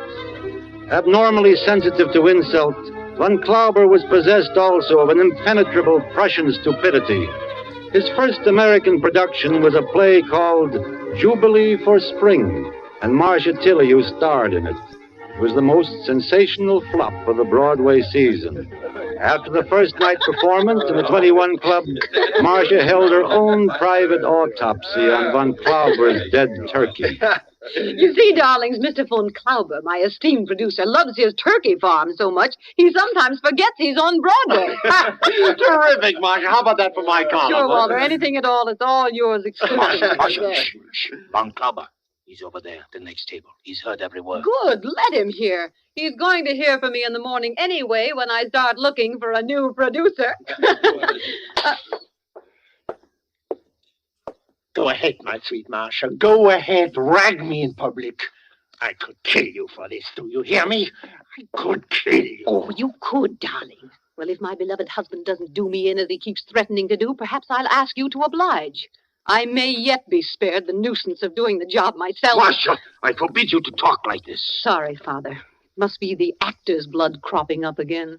Abnormally sensitive to insult, von Klauber was possessed also of an impenetrable Prussian stupidity. His first American production was a play called Jubilee for Spring, and Marcia Tilliou starred in it. It was the most sensational flop of the Broadway season. After the first night performance in the 21 Club, Marcia held her own private autopsy on von Klauber's dead turkey. You see, darlings, Mr. von Klauber, my esteemed producer, loves his turkey farm so much, he sometimes forgets he's on Broadway. Terrific, Marcia. How about that for my column? Sure, Walter. Anything at all. It's all yours exclusively. Marcia, shh. Von Klauber. He's over there, at the next table. He's heard every word. Good. Let him hear. He's going to hear from me in the morning anyway when I start looking for a new producer. Go ahead, my sweet Marcia. Go ahead. Rag me in public. I could kill you for this. Do you hear me? I could kill you. Oh, you could, darling. Well, if my beloved husband doesn't do me in as he keeps threatening to do, perhaps I'll ask you to oblige. I may yet be spared the nuisance of doing the job myself. Marcia, I forbid you to talk like this. Sorry, Father. Must be the actor's blood cropping up again.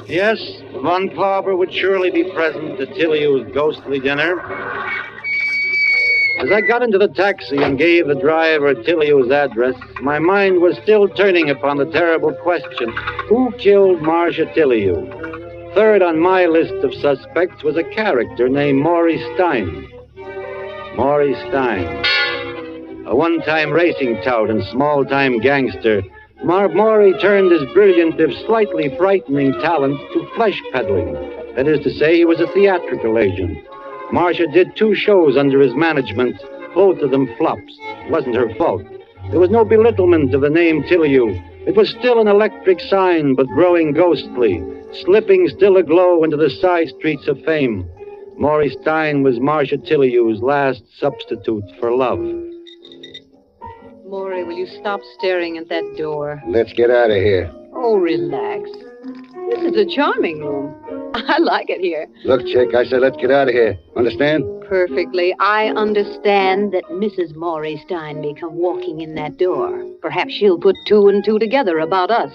Yes, von Klauber would surely be present at Tilliou's ghostly dinner. As I got into the taxi and gave the driver Tilliou's address, my mind was still turning upon the terrible question, who killed Marcia Tilliou? Third on my list of suspects was a character named Maury Stein. Maury Stein. A one-time racing tout and small-time gangster, Maury turned his brilliant, if slightly frightening talent to flesh peddling. That is to say, he was a theatrical agent. Marcia did 2 shows under his management, both of them flops. It wasn't her fault. There was no belittlement of the name Tilliou. It was still an electric sign, but growing ghostly, slipping still aglow into the side streets of fame. Maury Stein was Marcia Tilliou's last substitute for love. Maury, will you stop staring at that door? Let's get out of here. Oh, relax. This is a charming room. I like it here. Look, Chick, I said let's get out of here. Understand? Perfectly. I understand that Mrs. Maury Stein may come walking in that door. Perhaps she'll put 2 and 2 together about us.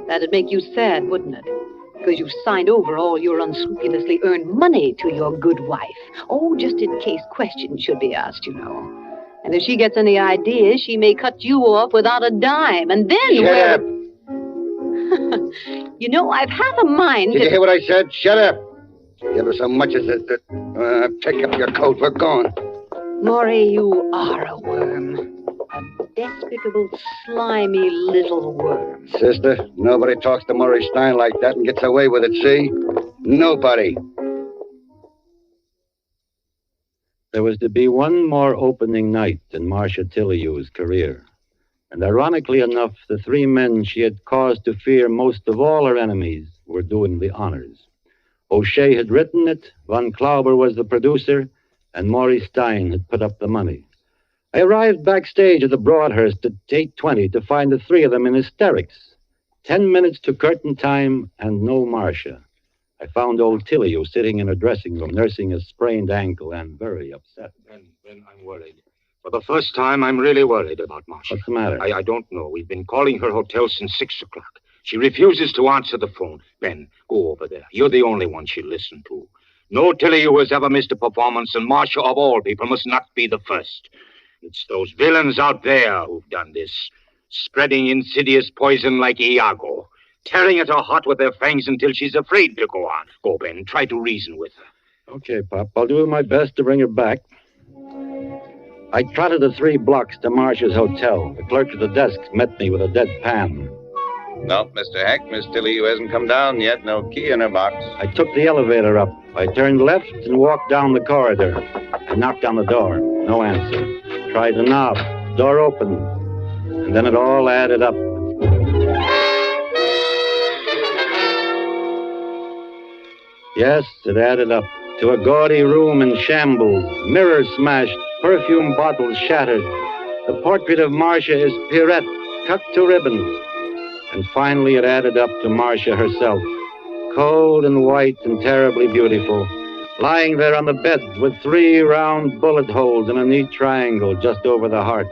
That'd make you sad, wouldn't it? Because you've signed over all your unscrupulously earned money to your good wife. Oh, just in case questions should be asked, you know. And if she gets any ideas, she may cut you off without a dime. And then Shut up. You know, I've half a mind Did you hear what I said? Shut up. You ever so much as pick up your coat. We're going. Maury, you are a worm. A despicable, slimy little worm. Sister, nobody talks to Murray Stein like that and gets away with it, see? Nobody. There was to be one more opening night in Marcia Tilley's career. And ironically enough, the three men she had cause to fear most of all her enemies were doing the honors. O'Shea had written it, Von Klauber was the producer, and Maury Stein had put up the money. I arrived backstage at the Broadhurst at 8:20 to find the three of them in hysterics. 10 minutes to curtain time and no Marcia. I found old Tilley sitting in her dressing room, nursing a sprained ankle and very upset. Ben, I'm worried. For the first time, I'm really worried about Marcia. What's the matter? I don't know. We've been calling her hotel since 6 o'clock. She refuses to answer the phone. Ben, go over there. You're the only one she'll listen to. No Tilley has ever missed a performance, and Marcia, of all people, must not be the first. It's those villains out there who've done this, spreading insidious poison like Iago, tearing at her heart with their fangs until she's afraid to go on. Go, Ben, try to reason with her. Okay, Pop, I'll do my best to bring her back. I trotted the 3 blocks to Marcia's hotel. The clerk at the desk met me with a deadpan. No, Mr. Heck, Miss Tilley hasn't come down yet. No key in her box. I took the elevator up. I turned left and walked down the corridor. I knocked on the door. No answer. Tried the knob. Door opened. And then it all added up. Yes, it added up to a gaudy room in shambles, mirrors smashed, perfume bottles shattered. The portrait of Marcia is Pierrette, cut to ribbons. And finally it added up to Marcia herself, cold and white and terribly beautiful, lying there on the bed with 3 round bullet holes in a neat triangle just over the heart.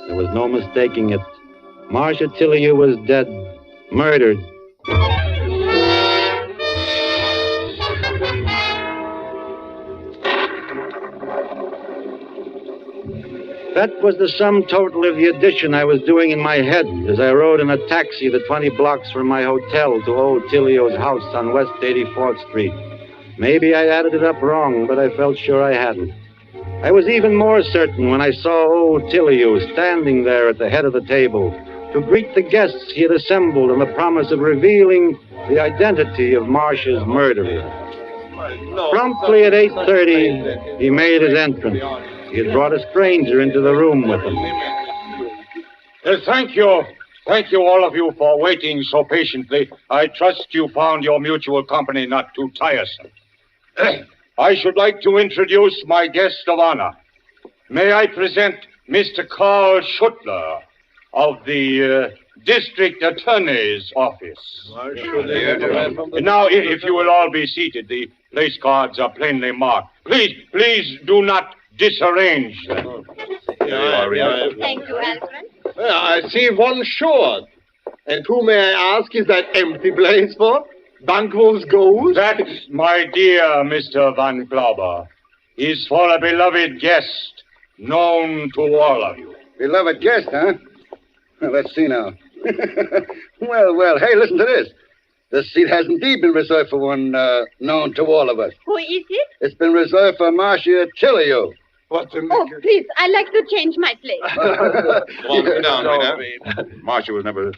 There was no mistaking it. Marcia Tilley was dead, murdered. That was the sum total of the addition I was doing in my head as I rode in a taxi the 20 blocks from my hotel to old Tilley's house on West 84th Street. Maybe I added it up wrong, but I felt sure I hadn't. I was even more certain when I saw old Tilley standing there at the head of the table to greet the guests he had assembled on the promise of revealing the identity of Marcia's murderer. Promptly at 8:30, he made his entrance. He had brought a stranger into the room with him. Thank you. Thank you, all of you, for waiting so patiently. I trust you found your mutual company not too tiresome. I should like to introduce my guest of honor. May I present Mr. Carl Schuttler of the District Attorney's Office. Now, if you will all be seated, the place cards are plainly marked. Please do not disarrange them. Thank you, Alfred. I see one short. And who, may I ask, is that empty place for? Banquo's ghost? That, my dear Mr. Von Klauber, is for a beloved guest known to all of you. Beloved guest, huh? Well, let's see now. Well, hey, listen to this. This seat has indeed been reserved for one known to all of us. Who is it? It's been reserved for Marcia Tilley. What the... Oh, please, I'd like to change my place. Calm down, Rita. Marcia was never...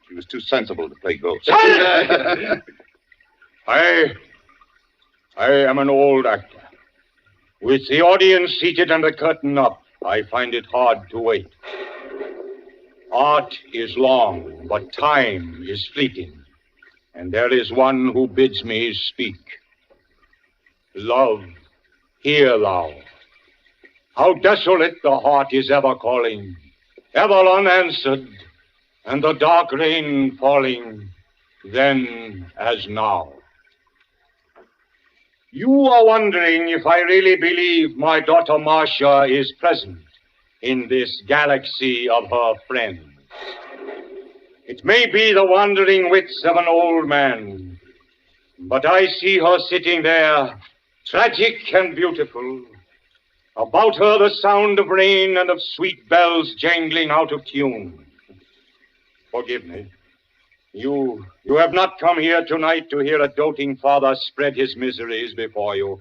She was too sensible to play ghost. I am an old actor. With the audience seated and the curtain up, I find it hard to wait. Art is long, but time is fleeting. And there is one who bids me speak. Love, hear thou. How desolate the heart is ever calling, ever unanswered, and the dark rain falling, then as now. You are wondering if I really believe my daughter Marcia is present in this galaxy of her friends. It may be the wandering wits of an old man, but I see her sitting there, tragic and beautiful. About her the sound of rain and of sweet bells jangling out of tune. Forgive me. You have not come here tonight to hear a doting father spread his miseries before you,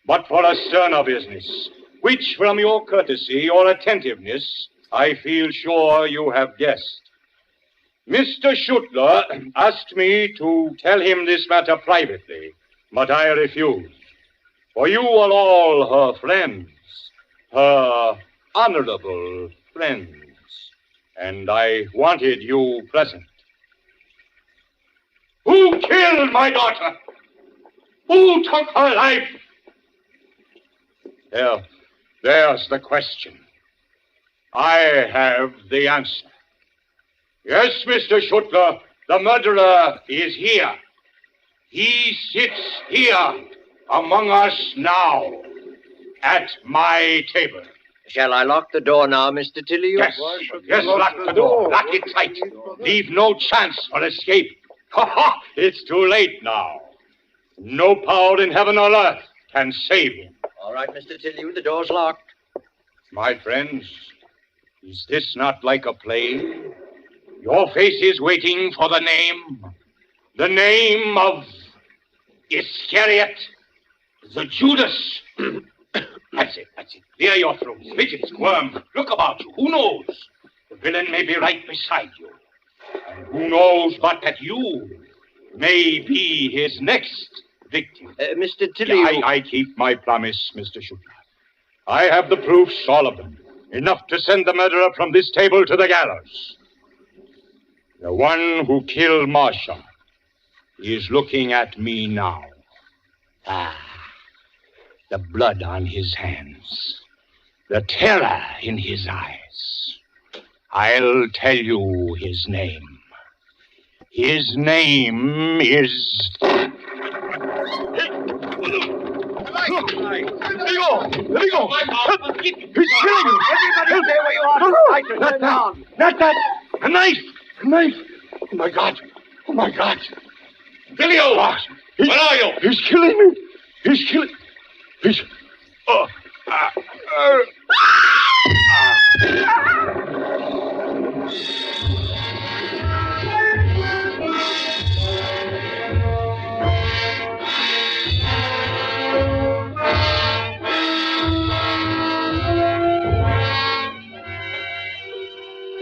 but for a sterner business. which from your courtesy or attentiveness, I feel sure you have guessed. Mr. Schuttler asked me to tell him this matter privately, but I refused. For you are all her friends, her honorable friends, and I wanted you present. Who killed my daughter? Who took her life? There's the question. I have the answer. Yes, Mr. Schuttler, the murderer is here. He sits here among us now, at my table. Shall I lock the door now, Mr. Tilly? Yes, lock the door. Lock it tight. Leave no chance for escape. Ha! It's too late now. No power in heaven or earth can save him. All right, Mr. Tilly, the door's locked. My friends, is this not like a play? Your face is waiting for the name of Iscariot, the Judas. That's it. Clear your throats. Fidget, squirm. Look about you. Who knows? The villain may be right beside you. And who knows but that you may be his next victim. Mr. Tilly... I keep my promise, Mr. Schuttler. I have the proofs, all of them. Enough to send the murderer from this table to the gallows. The one who killed Marcia is looking at me now. The blood on his hands. The terror in his eyes. I'll tell you his name. His name is... Let me go! He's killing you! Everybody stay where you are! Not down! Not that! A knife! Oh, my God! Billy-o! Where are you? He's killing me! He's...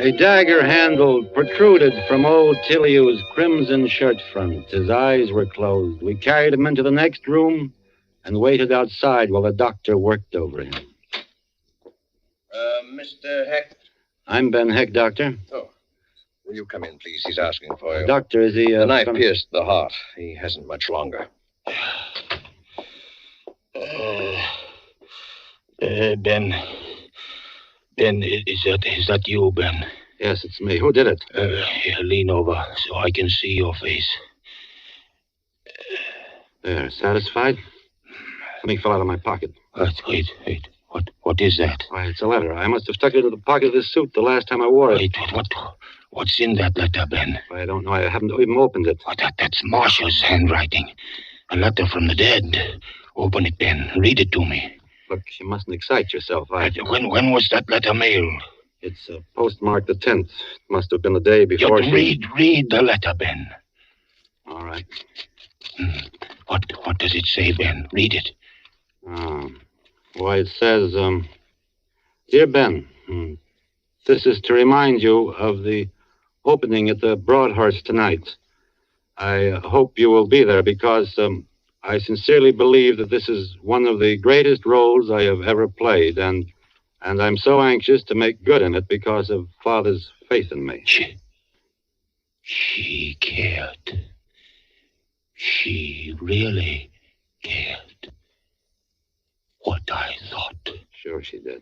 A dagger handle protruded from old Tiliu's crimson shirt front. His eyes were closed. We carried him into the next room and waited outside while the doctor worked over him. Mr. Heck? I'm Ben Heck, Doctor. Oh. Will you come in, please? He's asking for you. Doctor, is he... The knife pierced the heart. He hasn't much longer. Ben, is that you, Ben? Yes, it's me. Who did it? Here, lean over so I can see your face. There, satisfied? Something fell out of my pocket. Wait. What is that? Why, it's a letter. I must have stuck it into the pocket of this suit the last time I wore it. Wait, what's in that letter, Ben? I don't know. I haven't even opened it. Oh, that's Marcia's handwriting. A letter from the dead. Open it, Ben. Read it to me. Look, you mustn't excite yourself. When was that letter mailed? It's postmarked the 10th. It must have been the day before. Read the letter, Ben. All right. What does it say, Ben? Read it. Why, it says, Dear Ben, this is to remind you of the opening at the Broadhurst tonight. I hope you will be there because I sincerely believe that this is one of the greatest roles I have ever played, and I'm so anxious to make good in it because of Father's faith in me. She cared. She really cared. What I thought. Sure she did.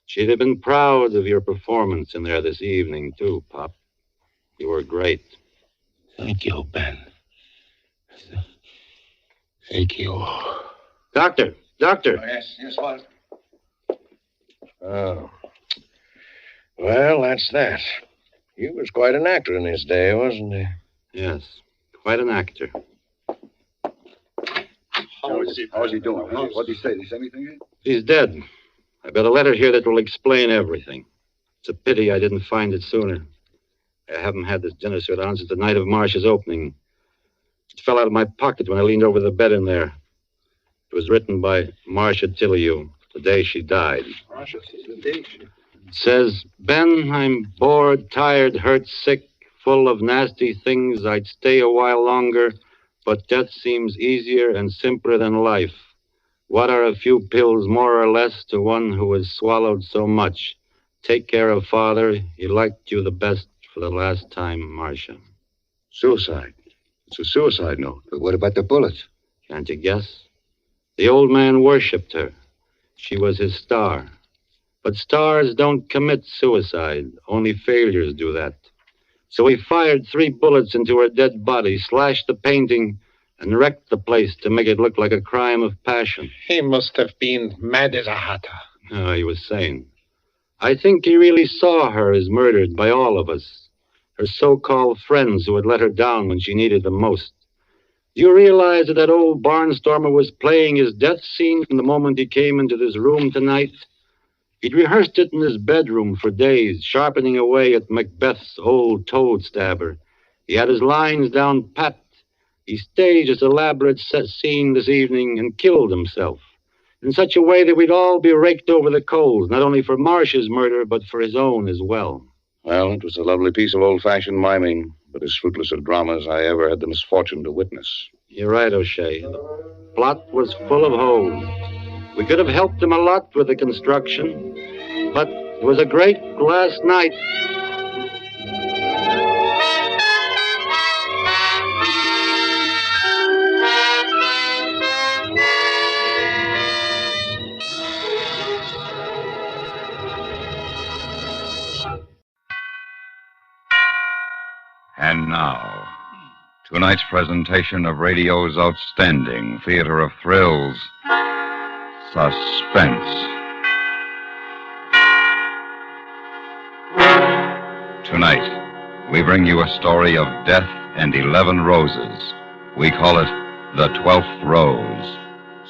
She'd have been proud of your performance in there this evening, too, Pop. You were great. Thank you, Ben. Thank you. Doctor! Yes, what? Oh. Well, that's that. He was quite an actor in his day, wasn't he? Yes, quite an actor. How's he doing? What did he say? Did he say anything? He's dead. I've got a letter here that will explain everything. It's a pity I didn't find it sooner. I haven't had this dinner suit on since the night of Marcia's opening. It fell out of my pocket when I leaned over the bed in there. It was written by Marcia Tiliu. the day she died. It says, Ben, I'm bored, tired, hurt, sick, full of nasty things. I'd stay a while longer, but death seems easier and simpler than life. What are a few pills more or less to one who has swallowed so much? Take care of Father. He liked you the best for the last time, Marcia. Suicide. It's a suicide note. But what about the bullets? Can't you guess? The old man worshipped her. She was his star. But stars don't commit suicide. Only failures do that. So he fired 3 bullets into her dead body, slashed the painting, and wrecked the place to make it look like a crime of passion. He must have been mad as a hatter. No, he was sane. I think he really saw her as murdered by all of us, her so-called friends who had let her down when she needed them most. Do you realize that old barnstormer was playing his death scene from the moment he came into this room tonight? He'd rehearsed it in his bedroom for days, sharpening away at Macbeth's old toad stabber. He had his lines down pat. He staged his elaborate scene this evening and killed himself in such a way that we'd all be raked over the coals, not only for Marcia's murder, but for his own as well. Well, it was a lovely piece of old-fashioned miming, but as fruitless a drama as I ever had the misfortune to witness. You're right, O'Shea. The plot was full of holes. We could have helped him a lot with the construction, but it was a great last night. And now, tonight's presentation of radio's outstanding theater of thrills, Suspense. Tonight, we bring you a story of death and 11 roses. We call it The 12th Rose.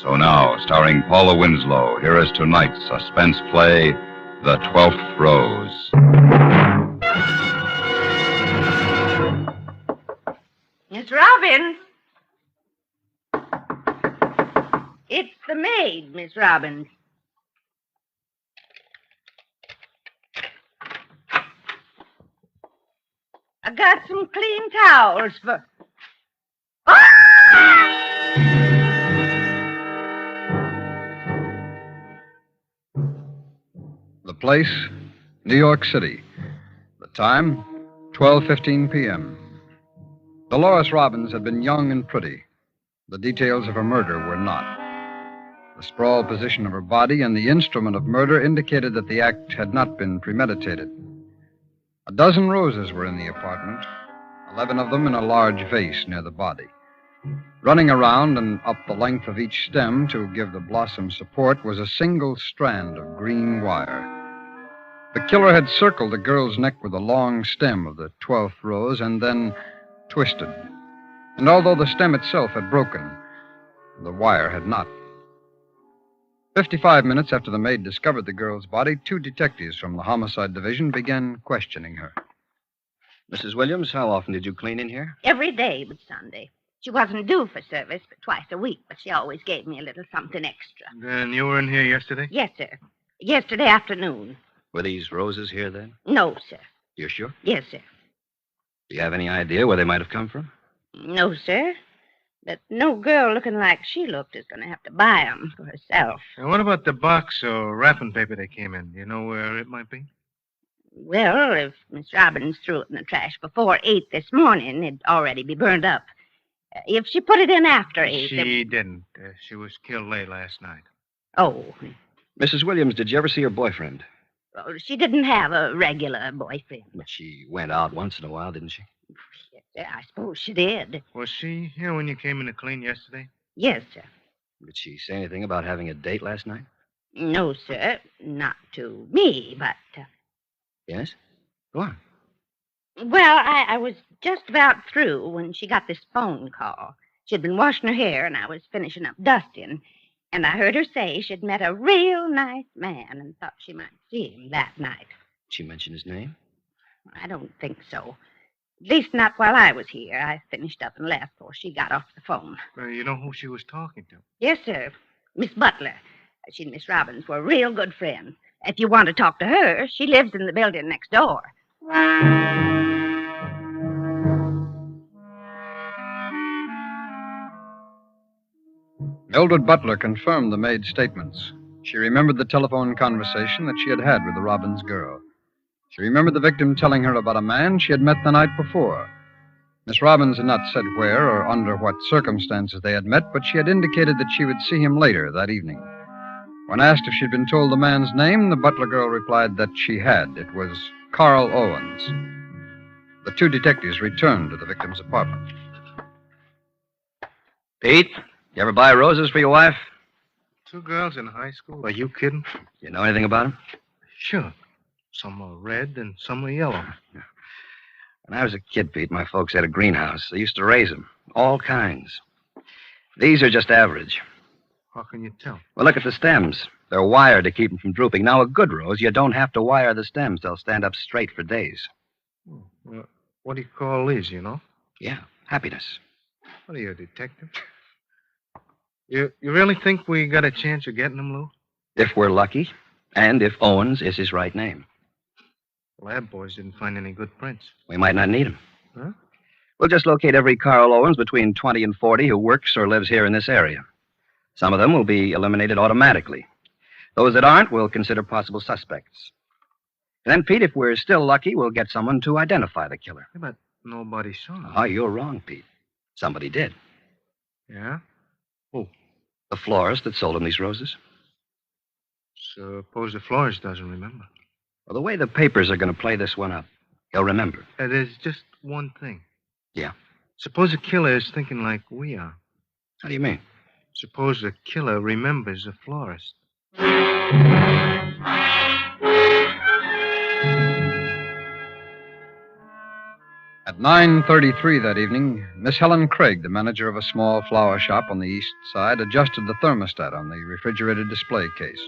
So now, starring Paula Winslow, here is tonight's suspense play, The 12th Rose. Miss Robbins. It's the maid, Miss Robbins. I got some clean towels for... The place, New York City. The time, 12:15 p.m. Dolores Robbins had been young and pretty. The details of her murder were not. The sprawled position of her body and the instrument of murder indicated that the act had not been premeditated. A dozen roses were in the apartment, 11 of them in a large vase near the body. Running around and up the length of each stem to give the blossom support was a single strand of green wire. The killer had circled the girl's neck with a long stem of the 12th rose and then twisted. And although the stem itself had broken, the wire had not. 55 minutes after the maid discovered the girl's body, 2 detectives from the homicide division began questioning her. Mrs. Williams, how often did you clean in here? Every day but Sunday. She wasn't due for service but twice a week, but she always gave me a little something extra. Then you were in here yesterday? Yes, sir. Yesterday afternoon. Were these roses here then? No, sir. You're sure? Yes, sir. Do you have any idea where they might have come from? No, sir. But no girl looking like she looked is going to have to buy 'em for herself. And what about the box or wrapping paper they came in? Do you know where it might be? Well, if Miss Robbins threw it in the trash before 8 this morning, it'd already be burned up. If she put it in after 8... She didn't. She was killed late last night. Oh. Mrs. Williams, did you ever see her boyfriend? Well, she didn't have a regular boyfriend. But she went out once in a while, didn't she? Yes, I suppose she did. Was she here when you came in to clean yesterday? Yes, sir. Did she say anything about having a date last night? No, sir. Not to me, but... Yes? Go on. Well, I was just about through when she got this phone call. She'd been washing her hair, and I was finishing up dusting. And I heard her say she'd met a real nice man and thought she might see him that night. Did she mention his name? I don't think so. At least not while I was here. I finished up and left before she got off the phone. You know who she was talking to? Yes, sir. Miss Butler. She and Miss Robbins were real good friends. If you want to talk to her, she lives in the building next door. Mildred Butler confirmed the maid's statements. She remembered the telephone conversation that she had had with the Robbins girl. She remembered the victim telling her about a man she had met the night before. Miss Robbins had not said where or under what circumstances they had met, but she had indicated that she would see him later that evening. When asked if she'd been told the man's name, the Butler girl replied that she had. It was Carl Owens. The two detectives returned to the victim's apartment. Pete, you ever buy roses for your wife? 2 girls in high school? Are you kidding? You know anything about them? Sure. Some are red and some are yellow. When I was a kid, Pete, my folks had a greenhouse. They used to raise them, all kinds. These are just average. How can you tell? Well, look at the stems. They're wired to keep them from drooping. Now, a good rose, you don't have to wire the stems. They'll stand up straight for days. Well, what do you call these, you know? Yeah, happiness. What are you, a detective? You really think we got a chance of getting them, Lou? If we're lucky, and if Owens is his right name. Lab boys didn't find any good prints. We might not need them. Huh? We'll just locate every Carl Owens between 20 and 40 who works or lives here in this area. Some of them will be eliminated automatically. Those that aren't, we'll consider possible suspects. And then, Pete, if we're still lucky, we'll get someone to identify the killer. Yeah, but nobody saw him. Oh, you're wrong, Pete. Somebody did. Yeah? Who? The florist that sold him these roses. Suppose the florist doesn't remember. Well, the way the papers are going to play this one up, he'll remember. There's just one thing. Yeah? Suppose the killer is thinking like we are. How do you mean? Suppose the killer remembers the florist. At 9:33 that evening, Miss Helen Craig, the manager of a small flower shop on the east side, adjusted the thermostat on the refrigerated display case.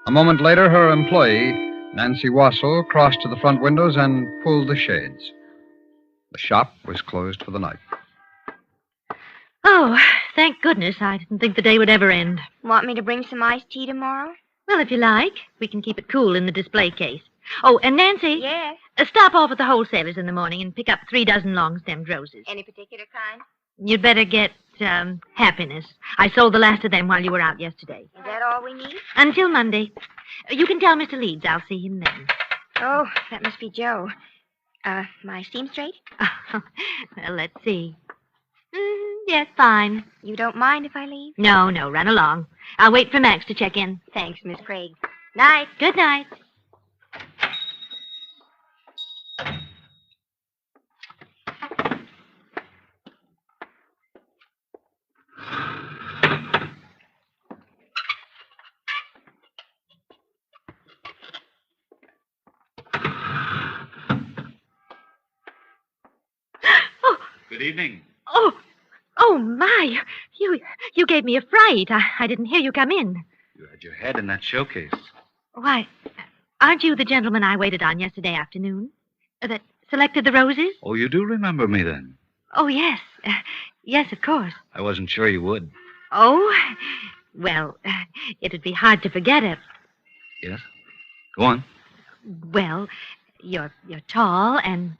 A moment later, her employee, Nancy Wassel, crossed to the front windows and pulled the shades. The shop was closed for the night. Oh, thank goodness. I didn't think the day would ever end. Want me to bring some iced tea tomorrow? Well, if you like. We can keep it cool in the display case. Oh, and Nancy. Yes? Stop off at the wholesalers in the morning and pick up 3 dozen long-stemmed roses. Any particular kind? You'd better get, happiness. I sold the last of them while you were out yesterday. Is that all we need? Until Monday. You can tell Mr. Leeds I'll see him then. Oh, that must be Joe. My seam straight? Well, let's see. Yes, fine. You don't mind if I leave? No, run along. I'll wait for Max to check in. Thanks, Miss Craig. Night. Good night. Good evening. Oh, my. You gave me a fright. I didn't hear you come in. You had your head in that showcase. Why, aren't you the gentleman I waited on yesterday afternoon? That selected the roses? Oh, you do remember me then? Oh, yes. Yes, of course. I wasn't sure you would. Oh, well, it'd be hard to forget it. Yes? Go on. Well, you're tall and...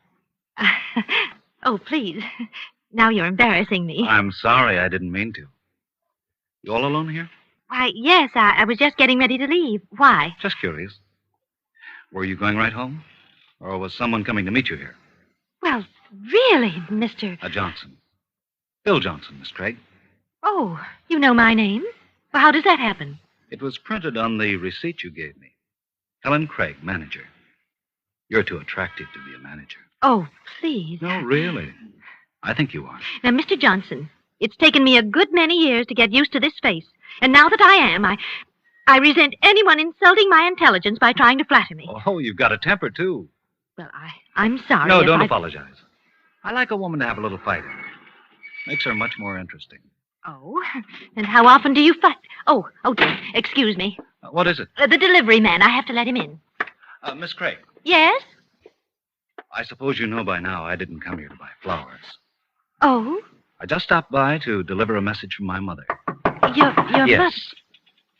Oh, please. Now you're embarrassing me. I'm sorry. I didn't mean to. You all alone here? Why, yes, I was just getting ready to leave. Why? Just curious. Were you going right home? Or was someone coming to meet you here? Well, really, Mr. Johnson. Bill Johnson, Miss Craig. Oh, you know my name? Well, how does that happen? It was printed on the receipt you gave me. Helen Craig, manager. You're too attractive to be a manager. Oh, please. No, really. I think you are. Now, Mr. Johnson, it's taken me a good many years to get used to this face. And now that I am, I resent anyone insulting my intelligence by trying to flatter me. Oh, you've got a temper, too. Well, I'm sorry. No, don't apologize. I like a woman to have a little fight in her. Makes her much more interesting. Oh, and how often do you fight? Oh, dear. Excuse me. What is it? The delivery man. I have to let him in. Miss Craig. Yes? I suppose you know by now I didn't come here to buy flowers. Oh? I just stopped by to deliver a message from my mother. Your yes. mother?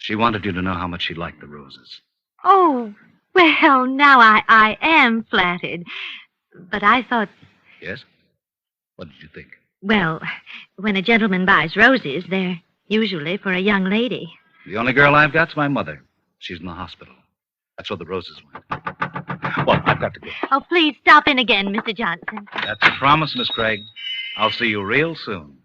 She wanted you to know how much she liked the roses. Oh, well, now I am flattered. But I thought, Yes? What did you think? well, when a gentleman buys roses, they're usually for a young lady. The only girl I've got's my mother. She's in the hospital. That's where the roses went. Well, I've got to go. Oh, please stop in again, Mr. Johnson. That's a promise, Miss Craig. I'll see you real soon.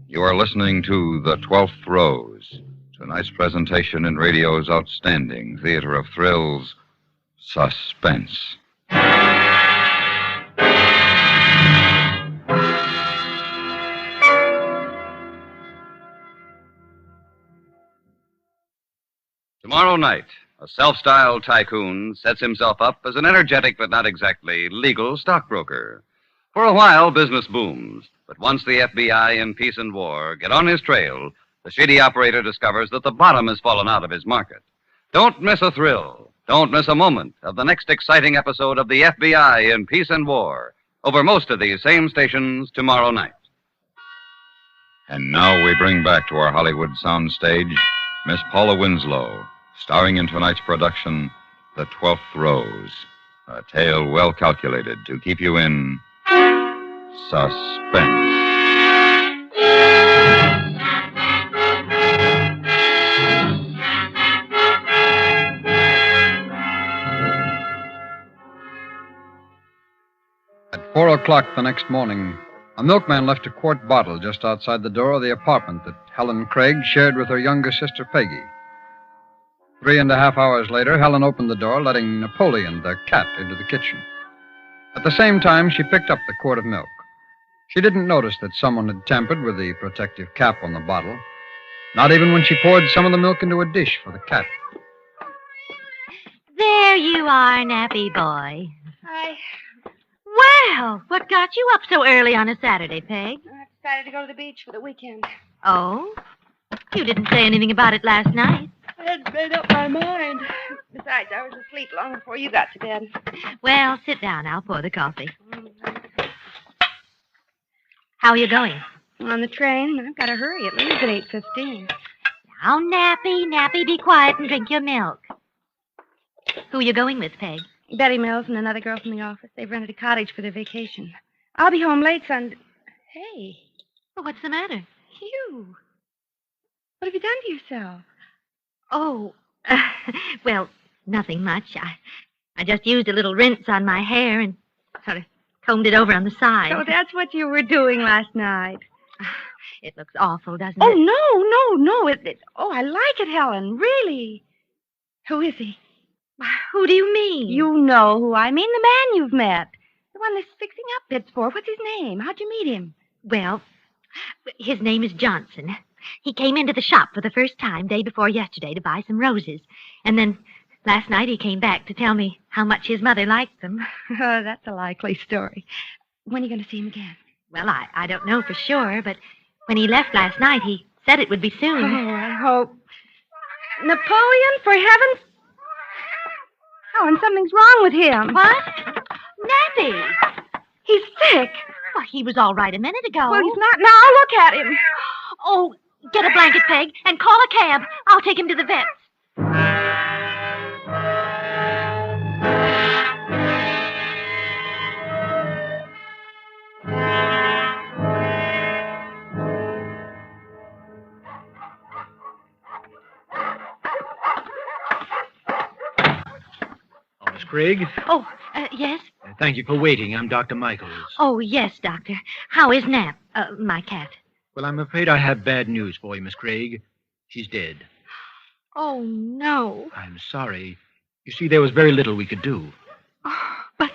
You are listening to The 12th Rose, tonight's presentation in radio's outstanding theater of thrills, Suspense. Tomorrow night, a self-styled tycoon sets himself up as an energetic but not exactly legal stockbroker. For a while, business booms. But once the FBI in peace and war get on his trail, the shady operator discovers that the bottom has fallen out of his market. Don't miss a thrill. Don't miss a moment of the next exciting episode of the FBI in peace and war over most of these same stations tomorrow night. And now we bring back to our Hollywood soundstage Miss Paula Winslow, starring in tonight's production, The 12th Rose, a tale well calculated to keep you in suspense. At 4 o'clock the next morning, a milkman left a quart bottle just outside the door of the apartment that Helen Craig shared with her younger sister Peggy. 3.5 hours later, Helen opened the door, letting Napoleon, their cat, into the kitchen. At the same time, she picked up the quart of milk. She didn't notice that someone had tampered with the protective cap on the bottle, not even when she poured some of the milk into a dish for the cat. There you are, nappy boy. Hi. Well, what got you up so early on a Saturday, Peg? I decided to go to the beach for the weekend. Oh? You didn't say anything about it last night. I had made up my mind. Besides, I was asleep long before you got to bed. Well, sit down. I'll pour the coffee. How are you going? On the train. I've got to hurry. It leaves at 8:15. Now, Nappy, be quiet and drink your milk. Who are you going with, Peg? Betty Mills and another girl from the office. They've rented a cottage for their vacation. I'll be home late Sunday. Hey. Well, what's the matter? You. What have you done to yourself? Oh, well, nothing much. I just used a little rinse on my hair and sort of combed it over on the side. So that's what you were doing last night. It looks awful, doesn't Oh, it? no. I like it, Helen. Really. Who is he? Who do you mean? You know who I mean. The man you've met. The one that's fixing up bits for. What's his name? How'd you meet him? Well, his name is Johnson. He came into the shop for the first time day before yesterday to buy some roses. And then last night he came back to tell me how much his mother liked them. Oh, that's a likely story. When are you going to see him again? Well, I don't know for sure, but when he left last night, he said it would be soon. Oh, I hope. Napoleon, for heaven's... Oh, and something's wrong with him. What? Nappy! He's sick. Well, he was all right a minute ago. Well, he's not now. Look at him. Oh, get a blanket, Peg, and call a cab. I'll take him to the vet's. Miss Craig? Oh, yes? Thank you for waiting. I'm Dr. Michaels. Oh, yes, Doctor. How is Nap, my cat? Well, I'm afraid I have bad news for you, Miss Craig. She's dead. Oh, no. I'm sorry. You see, there was very little we could do. Oh, but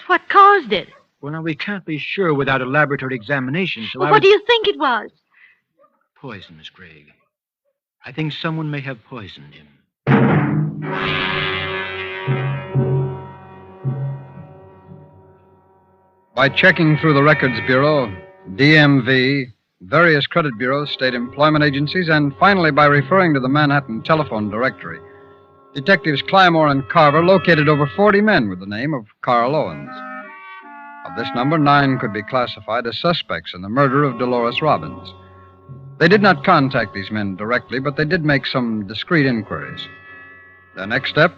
what caused it? Well, now, we can't be sure without a laboratory examination, so What do you think it was? Poison, Miss Craig. I think someone may have poisoned him. By checking through the Records Bureau, DMV, various credit bureaus, state employment agencies, and finally by referring to the Manhattan telephone directory, Detectives Clymore and Carver located over 40 men with the name of Carl Owens. Of this number, 9 could be classified as suspects in the murder of Dolores Robbins. They did not contact these men directly, but they did make some discreet inquiries. Their next step,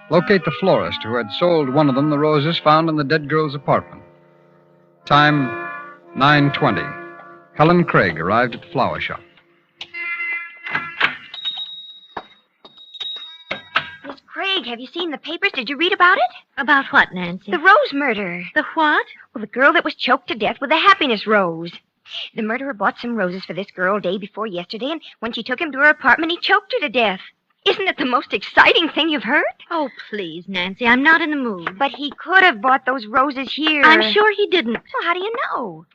locate the florist who had sold one of them the roses found in the dead girl's apartment. Time, 9:20. Helen Craig arrived at the flower shop. Miss Craig, have you seen the papers? Did you read about it? About what, Nancy? The rose murder. The what? Well, the girl that was choked to death with a happiness rose. The murderer bought some roses for this girl day before yesterday, and when she took him to her apartment, he choked her to death. Isn't it the most exciting thing you've heard? Oh, please, Nancy, I'm not in the mood. But he could have bought those roses here. I'm sure he didn't. So how do you know?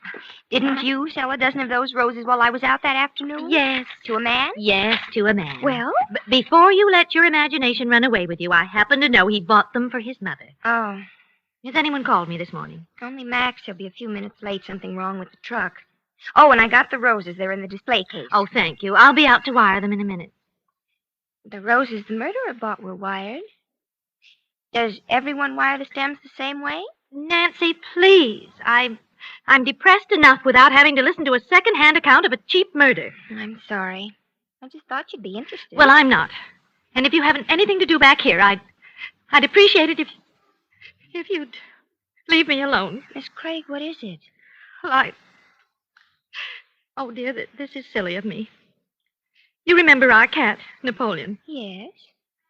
Didn't you sell a dozen of those roses while I was out that afternoon? Yes. To a man? Yes, to a man. Well? Before you let your imagination run away with you, I happen to know he bought them for his mother. Oh. Has anyone called me this morning? Only Max. He'll be a few minutes late. Something wrong with the truck. Oh, and I got the roses. They're in the display case. Oh, thank you. I'll be out to wire them in a minute. The roses the murderer bought were wired. Does everyone wire the stems the same way? Nancy, please. I'm depressed enough without having to listen to a second-hand account of a cheap murder. I'm sorry. I just thought you'd be interested. Well, I'm not. And if you haven't anything to do back here, I'd appreciate it if you'd leave me alone. Miss Craig, what is it? Well, Oh, dear, this is silly of me. You remember our cat, Napoleon? Yes.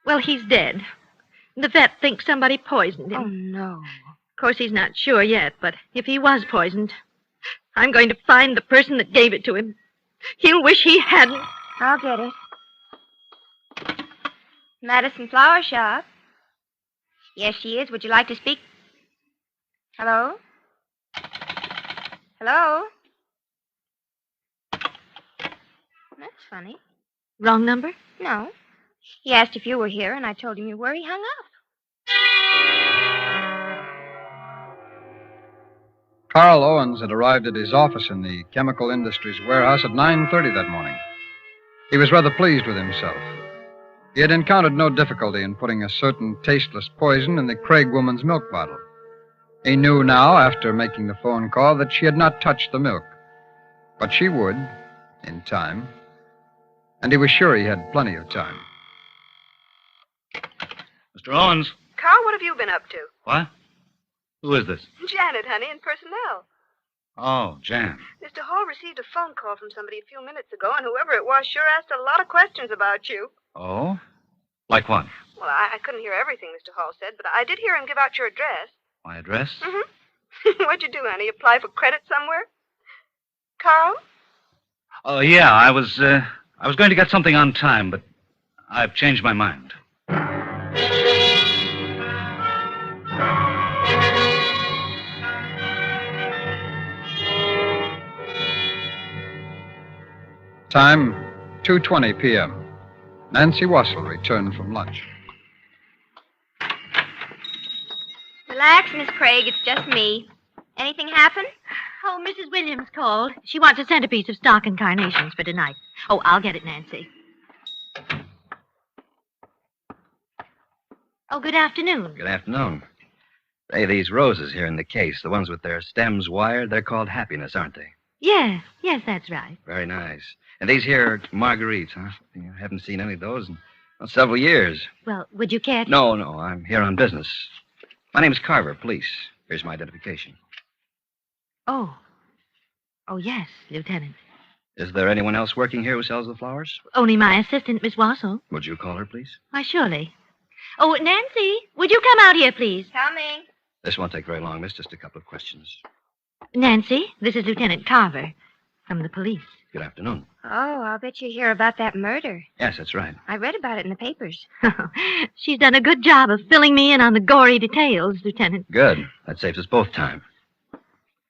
Well, he's dead. The vet thinks somebody poisoned him. Oh, no. Of course, he's not sure yet, but if he was poisoned, I'm going to find the person that gave it to him. He'll wish he hadn't. I'll get it. Madison Flower Shop. Yes, she is. Would you like to speak? Hello? Hello? That's funny. Wrong number? No. He asked if you were here, and I told him you were. He hung up. Carl Owens had arrived at his office in the chemical industries warehouse at 9:30 that morning. He was rather pleased with himself. He had encountered no difficulty in putting a certain tasteless poison in the Craig woman's milk bottle. He knew now, after making the phone call, that she had not touched the milk. But she would, in time. And he was sure he had plenty of time. Mr. Owens. Carl, what have you been up to? What? Who is this? Janet, honey, in personnel. Oh, Jan. Mr. Hall received a phone call from somebody a few minutes ago, and whoever it was sure asked a lot of questions about you. Oh? Like what? Well, I couldn't hear everything Mr. Hall said, but I did hear him give out your address. My address? Mm-hmm. What'd you do, honey? Apply for credit somewhere? Carl? Oh, yeah, I was going to get something on time, but I've changed my mind. Time, 2:20 p.m. Nancy Wassell returned from lunch. Relax, Miss Craig. It's just me. Anything happen? Oh, Mrs. Williams called. She wants a centerpiece of stock and carnations for tonight. Oh, I'll get it, Nancy. Oh, good afternoon. Good afternoon. Say, these roses here in the case, the ones with their stems wired, they're called happiness, aren't they? Yes, that's right. Very nice. And these here are marguerites, huh? I haven't seen any of those in several years. Well, would you care to... No, I'm here on business. My name's Carver, police. Here's my identification. Oh, yes, Lieutenant. Is there anyone else working here who sells the flowers? Only my assistant, Miss Wassell. Would you call her, please? Why, surely. Oh, Nancy, would you come out here, please? Coming. This won't take very long, miss. Just a couple of questions. Nancy, this is Lieutenant Carver from the police. Good afternoon. Oh, I'll bet you hear about that murder. Yes, that's right. I read about it in the papers. She's done a good job of filling me in on the gory details, Lieutenant. Good. That saves us both time.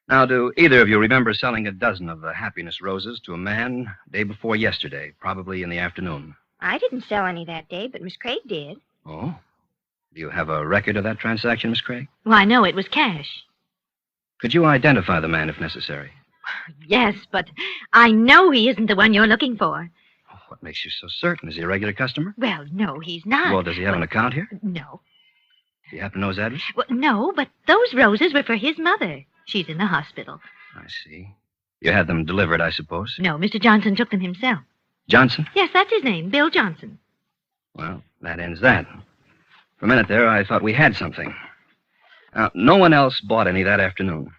Now, do either of you remember selling a dozen of the happiness roses to a man day before yesterday, probably in the afternoon? I didn't sell any that day, but Miss Craig did. Oh? Do you have a record of that transaction, Miss Craig? Why, no, it was cash. Could you identify the man if necessary? Yes, but I know he isn't the one you're looking for. What makes you so certain? Is he a regular customer? Well, no, he's not. Well, does he have an account here? No. Do you happen to know his address? Well, no, but those roses were for his mother. She's in the hospital. I see. You had them delivered, I suppose. No, Mr. Johnson took them himself. Johnson? Yes, that's his name, Bill Johnson. Well, that ends that. For a minute there, I thought we had something. No one else bought any that afternoon.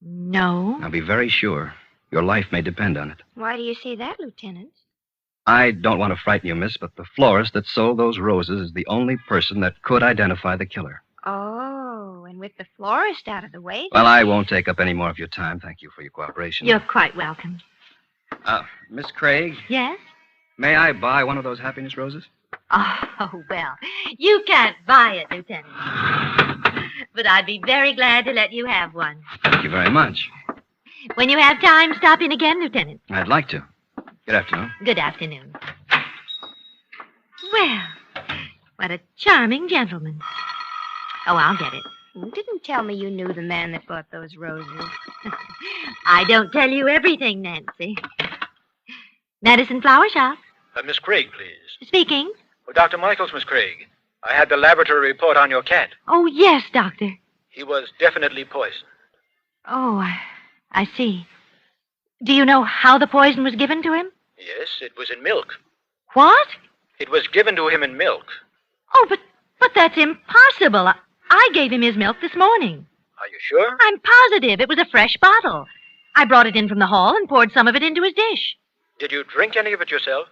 No. Now, be very sure. Your life may depend on it. Why do you say that, Lieutenant? I don't want to frighten you, miss, but the florist that sold those roses is the only person that could identify the killer. Oh, and with the florist out of the way... Well, I won't take up any more of your time. Thank you for your cooperation. You're quite welcome. Miss Craig? Yes? May I buy one of those happiness roses? Oh, well, you can't buy it, Lieutenant. But I'd be very glad to let you have one. Thank you very much. When you have time, stop in again, Lieutenant. I'd like to. Good afternoon. Good afternoon. Well, what a charming gentleman. Oh, I'll get it. You didn't tell me you knew the man that bought those roses. I don't tell you everything, Nancy. Medicine Flower Shop. Miss Craig, please. Speaking. Well, Dr. Michaels, Miss Craig. I had the laboratory report on your cat. Oh, yes, Doctor. He was definitely poisoned. Oh, I see. Do you know how the poison was given to him? Yes, it was in milk. What? It was given to him in milk. Oh, but that's impossible. I gave him his milk this morning. Are you sure? I'm positive. It was a fresh bottle. I brought it in from the hall and poured some of it into his dish. Did you drink any of it yourself?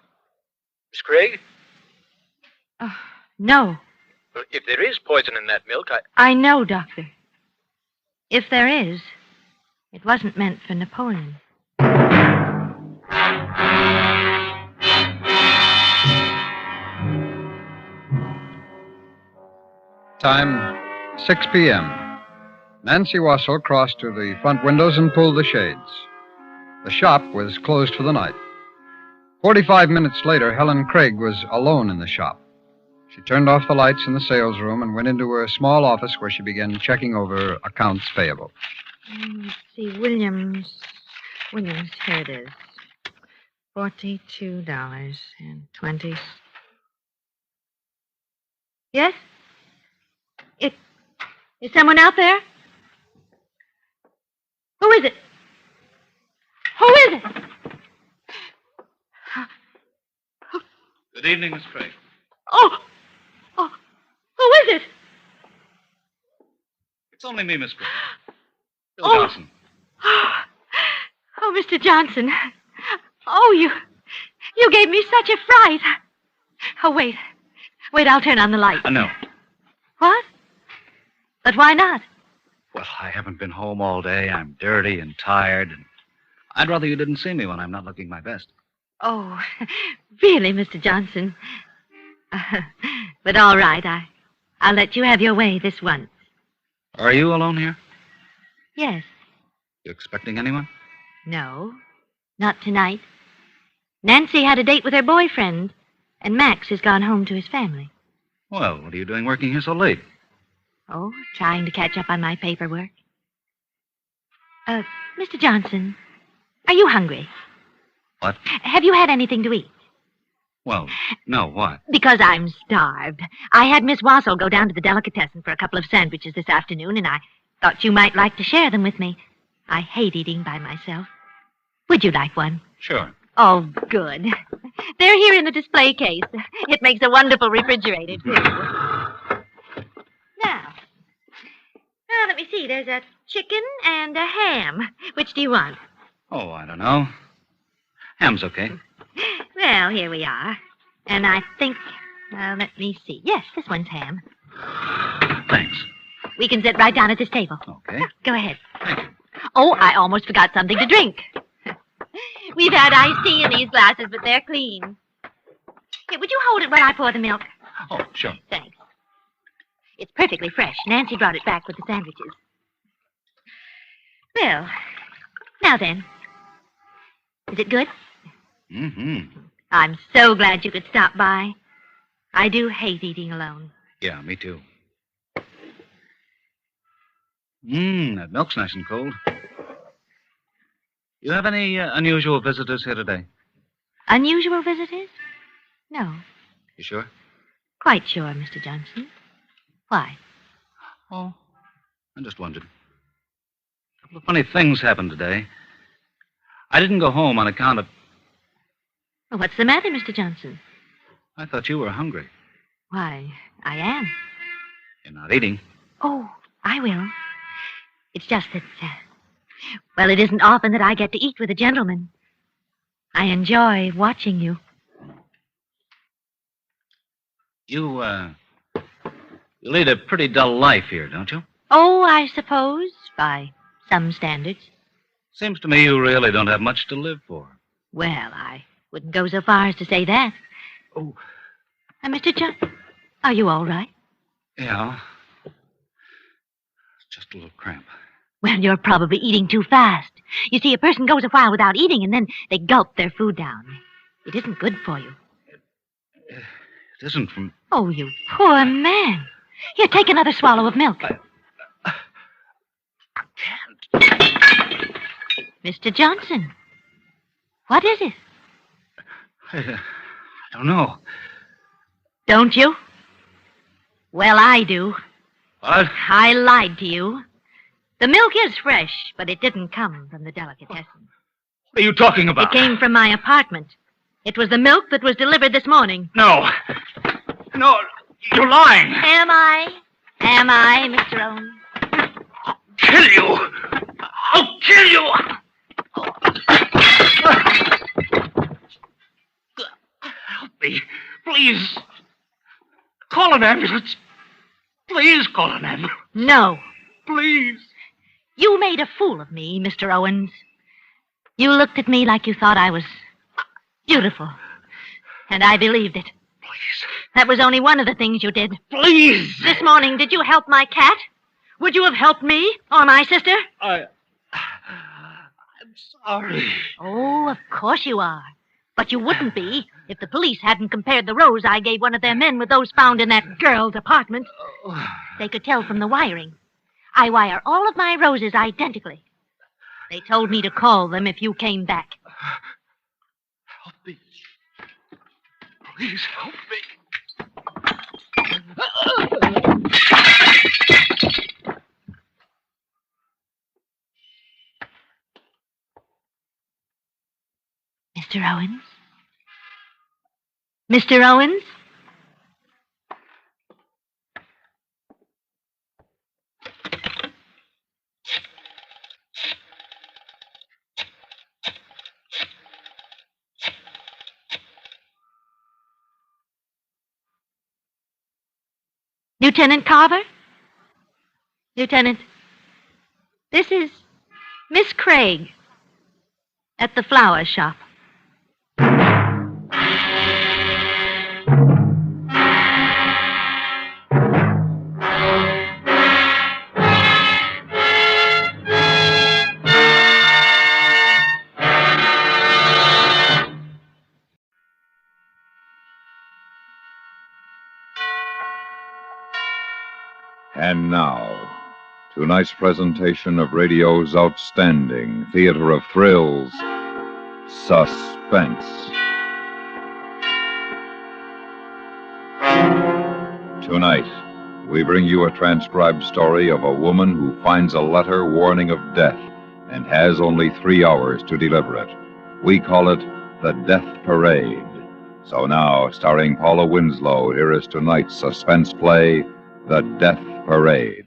Miss Craig? No. Well, if there is poison in that milk, I know, Doctor. If there is, it wasn't meant for Napoleon. Time, 6 p.m. Nancy Wassell crossed to the front windows and pulled the shades. The shop was closed for the night. 45 minutes later, Helen Craig was alone in the shop. She turned off the lights in the sales room and went into her small office where she began checking over accounts payable. Let's see, Williams, here it is. $42.20. Yes? Is someone out there? Who is it? Who is it? Good evening, Miss Craig. Oh, who is it? It's only me, Miss Craig. Bill Oh. Johnson. Oh, Mr. Johnson. Oh, you gave me such a fright. Oh, wait, I'll turn on the light. No. What? But why not? Well, I haven't been home all day. I'm dirty and tired, and I'd rather you didn't see me when I'm not looking my best. Oh, really, Mr. Johnson. But all right, I'll let you have your way this once. Are you alone here? Yes. You expecting anyone? No, not tonight. Nancy had a date with her boyfriend, and Max has gone home to his family. Well, what are you doing working here so late? Oh, trying to catch up on my paperwork. Mr. Johnson, are you hungry? What? Have you had anything to eat? Well, no, what? Because I'm starved. I had Miss Wassell go down to the delicatessen for a couple of sandwiches this afternoon, and I thought you might like to share them with me. I hate eating by myself. Would you like one? Sure. Oh, good. They're here in the display case. It makes a wonderful refrigerator, too. Now, let me see. There's a chicken and a ham. Which do you want? Oh, I don't know. Ham's okay. Well, here we are. And I think, let me see. Yes, this one's ham. Thanks. We can sit right down at this table. Okay. Go ahead. Oh, I almost forgot something to drink. We've had iced tea in these glasses, but they're clean. Here, would you hold it while I pour the milk? Oh, sure. Thanks. It's perfectly fresh. Nancy brought it back with the sandwiches. Well, now then. Is it good? Mm-hmm. I'm so glad you could stop by. I do hate eating alone. Yeah, me too. That milk's nice and cold. You have any unusual visitors here today? Unusual visitors? No. You sure? Quite sure, Mr. Johnson. Why? Oh, I just wondered. A couple of funny things happened today. I didn't go home on account of... Well, what's the matter, Mr. Johnson? I thought you were hungry. Why, I am. You're not eating. Oh, I will. It's just that, well, it isn't often that I get to eat with a gentleman. I enjoy watching you. You lead a pretty dull life here, don't you? Oh, I suppose, by some standards. Seems to me you really don't have much to live for. Well, I wouldn't go so far as to say that. Oh. Mr. Johnson, are you all right? Yeah. Just a little cramp. Well, you're probably eating too fast. You see, a person goes a while without eating, and then they gulp their food down. It isn't good for you. It isn't from... Oh, you poor man. Here, take another swallow of milk. I can't. Mr. Johnson, what is it? I don't know. Don't you? Well, I do. What? I lied to you. The milk is fresh, but it didn't come from the delicatessen. What are you talking about? It came from my apartment. It was the milk that was delivered this morning. No. No, you're lying. Am I? Am I, Mr. Owen? I'll kill you. I'll kill you. Help me, please. Call an ambulance. Please call an ambulance. No. Please. You made a fool of me, Mr. Owens. You looked at me like you thought I was beautiful. And I believed it. Please. That was only one of the things you did. Please. This morning, did you help my cat? Would you have helped me or my sister? I'm sorry. Oh, of course you are. But you wouldn't be if the police hadn't compared the rose I gave one of their men with those found in that girl's apartment. They could tell from the wiring. I wire all of my roses identically. They told me to call them if you came back. Help me. Please help me. Mr. Owens? Mr. Owens? Lieutenant Carver? Lieutenant, this is Miss Craig at the flower shop. And now, tonight's presentation of radio's outstanding theater of thrills, Suspense. Tonight, we bring you a transcribed story of a woman who finds a letter warning of death and has only 3 hours to deliver it. We call it The Death Parade. So now, starring Paula Winslow, here is tonight's suspense play, The Death Parade.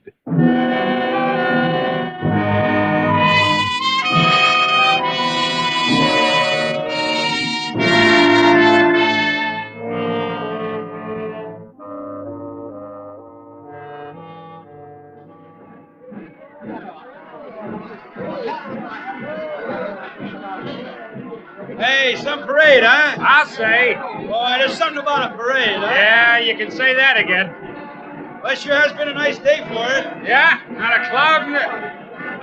Hey, some parade, huh? I'll say. Boy, there's something about a parade, huh? Yeah, you can say that again. Well, it sure has been a nice day for it. Yeah? Not a cloud in the...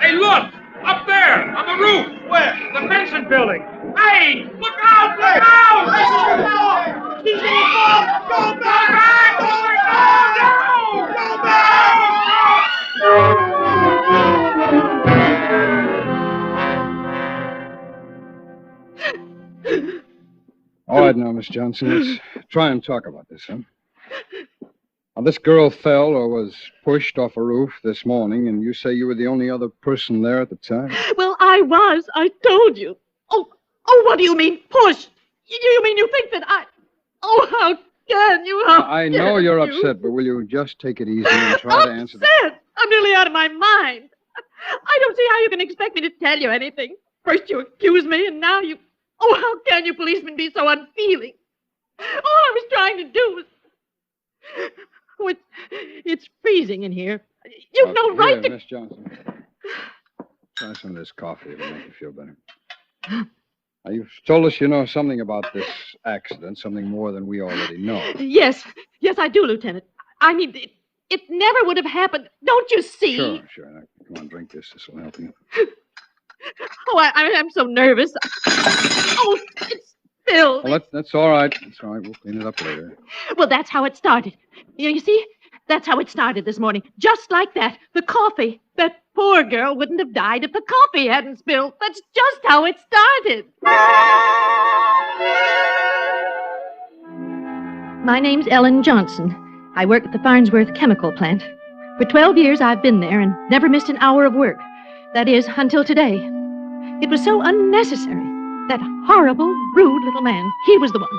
Hey, look! Up there! On the roof! Where? The Benson building! Hey! Look out! Look out! She's gonna fall! Go back! Go back! All right now, Miss Johnson, let's try and talk about this, huh? Now, this girl fell or was pushed off a roof this morning, and you say you were the only other person there at the time? Well, I was. I told you. Oh, what do you mean, push? You mean you think that I... Oh, how can you? I know you're upset, but will you just take it easy and try to answer the... Upset? I'm nearly out of my mind. I don't see how you can expect me to tell you anything. First you accuse me, and now you... Oh, how can you policemen be so unfeeling? All I was trying to do was... Oh, it's freezing in here. You've no right to... Miss Johnson. Try some of this coffee. It'll make you feel better. Now, you've told us you know something about this accident, something more than we already know. Yes, I do, Lieutenant. I mean, it never would have happened. Don't you see? Sure. Now, come on, drink this. This will help you. Oh, I'm so nervous. Oh, it's spilled. Well, that's all right. That's all right. We'll clean it up later. Well, that's how it started. You see? That's how it started this morning. Just like that. The coffee. That poor girl wouldn't have died if the coffee hadn't spilled. That's just how it started. My name's Ellen Johnson. I work at the Farnsworth Chemical Plant. For 12 years, I've been there and never missed an hour of work. That is, until today. It was so unnecessary. That horrible, rude little man. He was the one.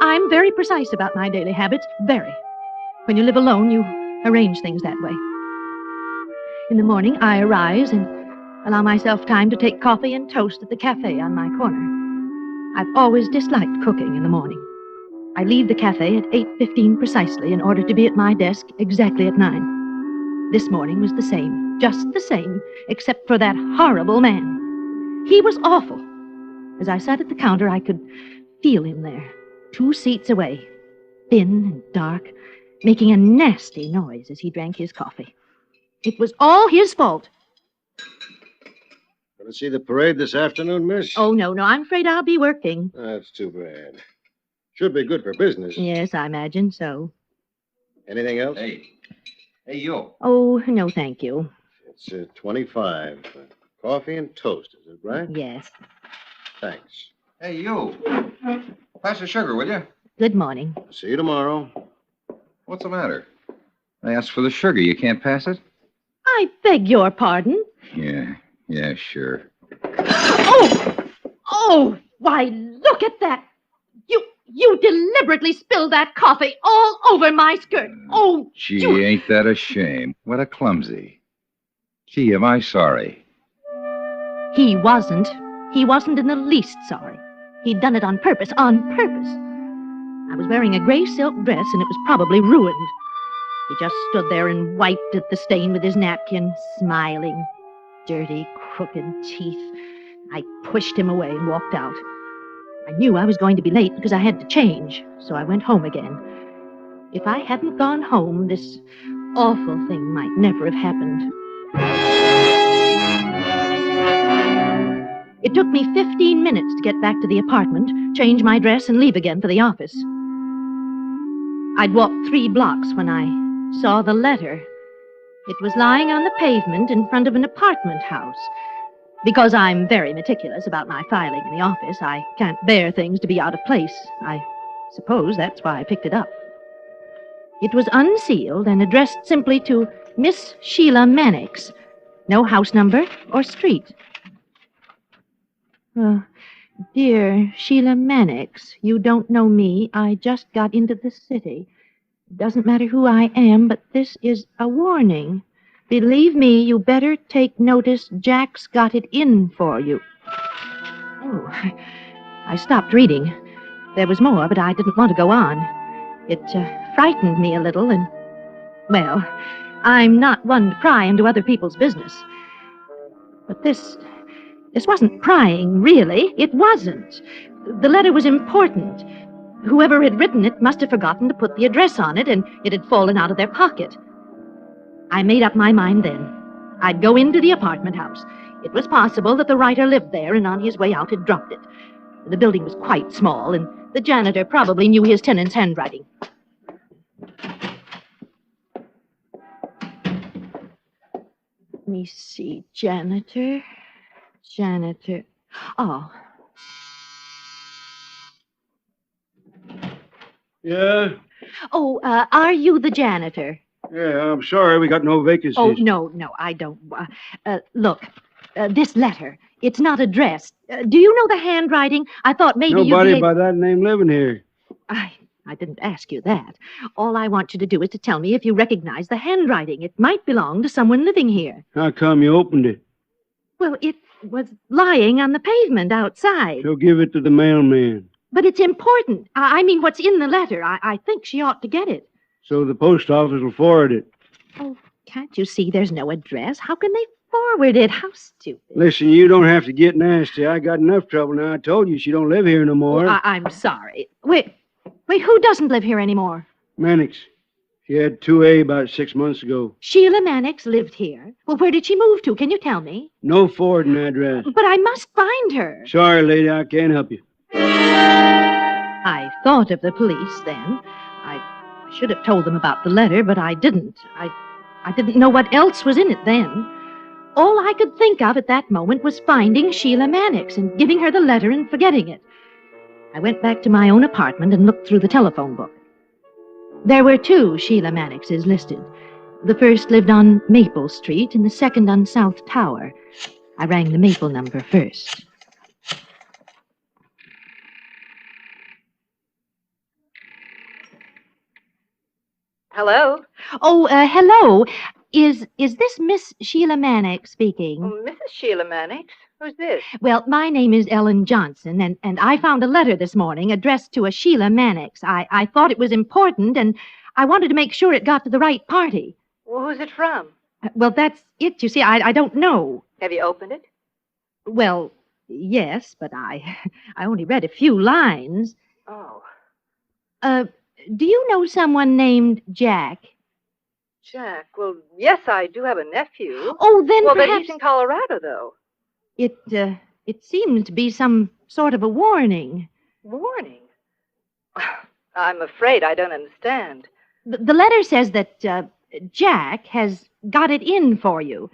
I'm very precise about my daily habits. Very. When you live alone, you arrange things that way. In the morning, I arise and allow myself time to take coffee and toast at the cafe on my corner. I've always disliked cooking in the morning. I leave the cafe at 8:15 precisely in order to be at my desk exactly at 9. This morning was the same, just the same, except for that horrible man. He was awful. As I sat at the counter, I could feel him there, 2 seats away, thin and dark, making a nasty noise as he drank his coffee. It was all his fault. Going to see the parade this afternoon, miss? Oh, no, I'm afraid I'll be working. That's too bad. Should be good for business. Yes, I imagine so. Anything else? Hey, you. Oh, no, thank you. It's 25. Coffee and toast, is it right? Yes. Thanks. Hey, you. Pass the sugar, will you? Good morning. See you tomorrow. What's the matter? I asked for the sugar. You can't pass it? I beg your pardon? Yeah, sure. Oh, why, look at that. You deliberately spilled that coffee all over my skirt. Oh, Gee, ain't that a shame? What a clumsy. Gee, am I sorry? He wasn't. He wasn't in the least sorry. He'd done it on purpose, I was wearing a gray silk dress, and it was probably ruined. He just stood there and wiped at the stain with his napkin, smiling. Dirty, crooked teeth. I pushed him away and walked out. I knew I was going to be late because I had to change, so I went home again. If I hadn't gone home, this awful thing might never have happened. It took me 15 minutes to get back to the apartment, change my dress, and leave again for the office. I'd walked 3 blocks when I saw the letter. It was lying on the pavement in front of an apartment house. Because I'm very meticulous about my filing in the office, I can't bear things to be out of place. I suppose that's why I picked it up. It was unsealed and addressed simply to Miss Sheila Mannix. No house number or street. Dear Sheila Mannix, you don't know me. I just got into the city. It doesn't matter who I am, but this is a warning. Believe me, you better take notice. Jack's got it in for you. Oh, I stopped reading. There was more, but I didn't want to go on. It frightened me a little, and, well, I'm not one to pry into other people's business. But this wasn't prying, really. It wasn't. The letter was important. Whoever had written it must have forgotten to put the address on it, and it had fallen out of their pocket. I made up my mind then. I'd go into the apartment house. It was possible that the writer lived there, and on his way out had dropped it. The building was quite small, and the janitor probably knew his tenant's handwriting. Let me see. Janitor. Oh. Yeah? Oh, are you the janitor? Yeah, I'm sorry we got no vacancies. Oh, no, I don't. Look, this letter, it's not addressed. Do you know the handwriting? I thought maybe Nobody you'd be by that name living here. I didn't ask you that. All I want you to do is to tell me if you recognize the handwriting. It might belong to someone living here. How come you opened it? Well, it was lying on the pavement outside. She'll give it to the mailman. But it's important. I mean, what's in the letter. I think she ought to get it. So the post office will forward it. Oh, can't you see there's no address? How can they forward it? How stupid. Listen, you don't have to get nasty. I got enough trouble now. I told you she don't live here no more. I'm sorry. Wait, who doesn't live here anymore? Mannix. She had 2A about 6 months ago. Sheila Mannix lived here. Well, where did she move to? Can you tell me? No forwarding address. But I must find her. Sorry, lady, I can't help you. I thought of the police then. I should have told them about the letter, but I didn't. I didn't know what else was in it then. All I could think of at that moment was finding Sheila Mannix and giving her the letter and forgetting it. I went back to my own apartment and looked through the telephone book. There were 2 Sheila Mannixes listed. The first lived on Maple Street and the second on South Tower. I rang the Maple number first. Hello? Oh, hello. Is this Miss Sheila Mannix speaking? Oh, Mrs. Sheila Mannix? Who's this? Well, my name is Ellen Johnson, and I found a letter this morning addressed to a Sheila Mannix. I thought it was important, and I wanted to make sure it got to the right party. Well, who's it from? Well, that's it. You see, I don't know. Have you opened it? Well, yes, but I only read a few lines. Oh. Do you know someone named Jack? Jack? Well, yes, I do have a nephew. Oh, then well, perhaps... but he's in Colorado, though. It seems to be some sort of a warning. Warning? I'm afraid I don't understand. The letter says that Jack has got it in for you.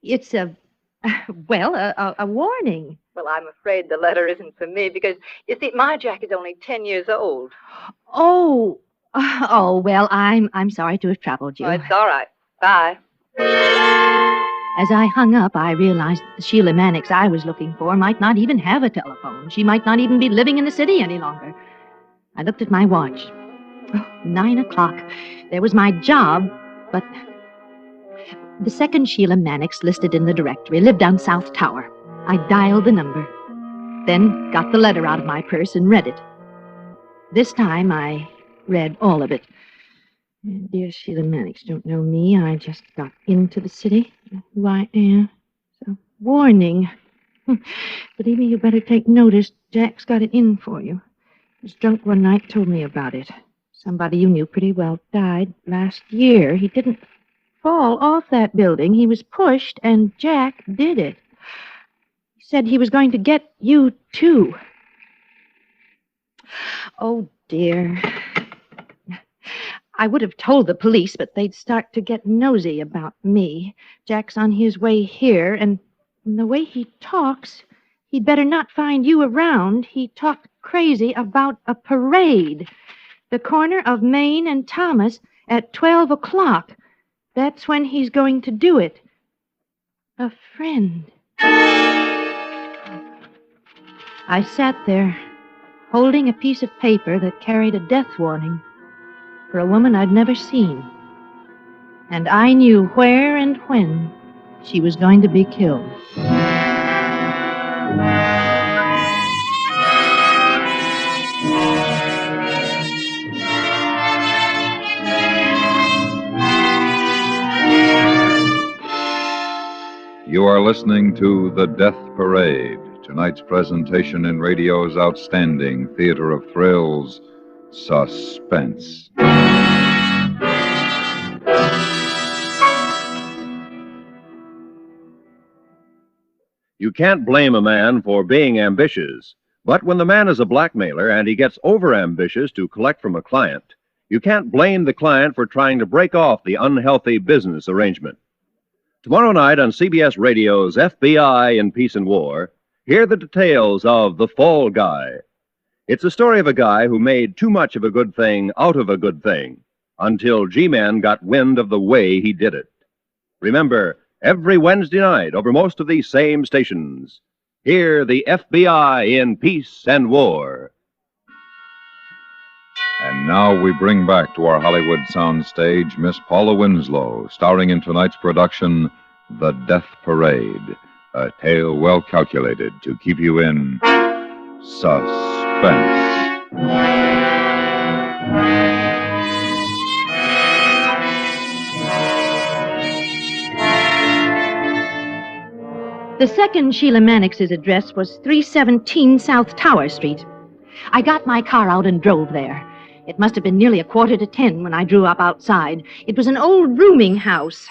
It's a warning. Well, I'm afraid the letter isn't for me because, you see, my Jack is only 10 years old. Oh, well, I'm sorry to have troubled you. Oh, it's all right. Bye. As I hung up, I realized the Sheila Mannix I was looking for might not even have a telephone. She might not even be living in the city any longer. I looked at my watch. 9 o'clock. There was my job, but the second Sheila Mannix listed in the directory lived on South Tower. I dialed the number, then got the letter out of my purse and read it. This time I read all of it. Dear Sheila Mannix, don't know me. I just got into the city. Who I am. So, warning. Believe me, you better take notice. Jack's got it in for you. He was drunk one night, told me about it. Somebody you knew pretty well died last year. He didn't fall off that building. He was pushed, and Jack did it. He said he was going to get you, too. Oh, dear. I would have told the police, but they'd start to get nosy about me. Jack's on his way here, and the way he talks, he'd better not find you around. He talked crazy about a parade. The corner of Main and Thomas at 12 o'clock. That's when he's going to do it. A friend. I sat there, holding a piece of paper that carried a death warning for a woman I'd never seen. And I knew where and when she was going to be killed. You are listening to The Death Parade, tonight's presentation in radio's outstanding theater of thrills, Suspense. You can't blame a man for being ambitious, but when the man is a blackmailer and he gets over-ambitious to collect from a client, you can't blame the client for trying to break off the unhealthy business arrangement. Tomorrow night on CBS Radio's FBI in Peace and War, hear the details of The Fall Guy. It's a story of a guy who made too much of a good thing out of a good thing until G-Men got wind of the way he did it. Remember, every Wednesday night over most of these same stations, hear the FBI in Peace and War. And now we bring back to our Hollywood soundstage Miss Paula Winslow, starring in tonight's production, The Death Parade, a tale well calculated to keep you in suspense. The second Sheila Mannix's address was 317 South Tower Street. I got my car out and drove there. It must have been nearly 9:45 when I drew up outside. It was an old rooming house.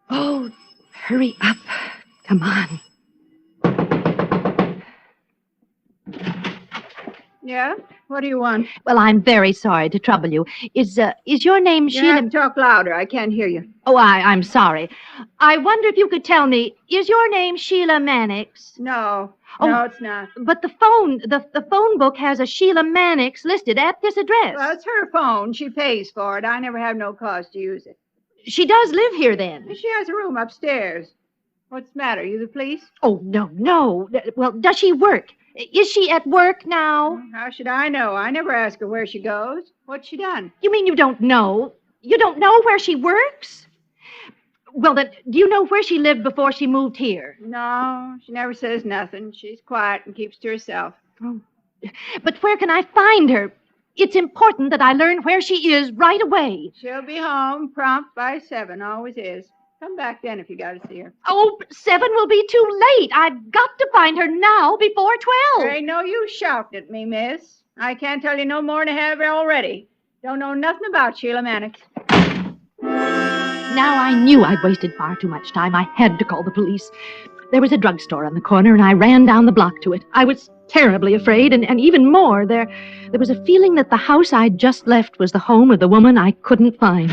Oh, hurry up. Come on. Yeah? What do you want? Well, I'm very sorry to trouble you. Is your name You Sheila? have to talk louder. I can't hear you. Oh, I'm sorry. I wonder if you could tell me, is your name Sheila Mannix? No. Oh, No, it's not. But the phone book has a Sheila Mannix listed at this address. Well, it's her phone. She pays for it. I never have no cause to use it. She does live here, then? She has a room upstairs. What's the matter? You the police? Oh, no. Well, does she work? Is she at work now? How should I know? I never ask her where she goes. What's she done? You mean you don't know? You don't know where she works? Well, then, do you know where she lived before she moved here? No, she never says nothing. She's quiet and keeps to herself. Oh. But where can I find her? It's important that I learn where she is right away. She'll be home prompt by 7, always is. Come back then if you got to see her. Oh, 7 will be too late. I've got to find her now before 12. There ain't no use shouting at me, miss. I can't tell you no more than I have already. Don't know nothing about Sheila Mannix. Now I knew I'd wasted far too much time. I had to call the police. There was a drugstore on the corner, and I ran down the block to it. I was terribly afraid, and even more, there was a feeling that the house I'd just left was the home of the woman I couldn't find.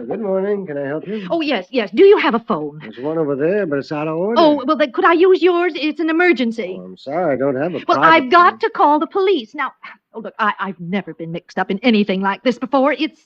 Good morning. Can I help you? Oh, yes. Do you have a phone? There's one over there, but it's out of order. Oh, well, then could I use yours? It's an emergency. Oh, I'm sorry, I don't have a Well, private I've got to call the police. Now, look, I've never been mixed up in anything like this before. It's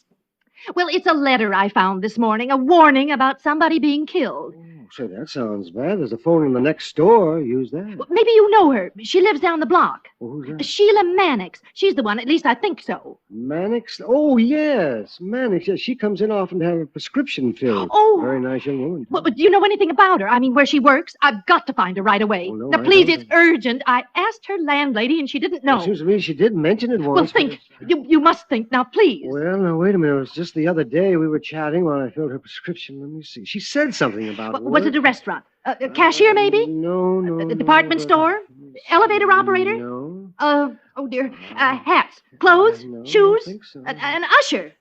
a letter I found this morning, a warning about somebody being killed. Oh, say, that sounds bad. There's a phone in the next store. Use that. Well, maybe you know her. She lives down the block. Well, who's that? Sheila Mannix. She's the one, at least I think so. Mannix? Oh, yes. Mannix. Yes, she comes in often to have a prescription filled. Oh. Very nice young woman. Well, but do you know anything about her? I mean, where she works? I've got to find her right away. Oh, no, now, I please, don't. it's urgent. I asked her landlady, and she didn't know. It seems to me she did mention it once. Well, think. You must think. Now, please. Well, now, wait a minute. It was just the other day we were chatting while I filled her prescription. Let me see. She said something about Was it a restaurant? A cashier, maybe? No. A department store? Elevator operator? No. Oh, dear. Hats, clothes, shoes, so. An usher,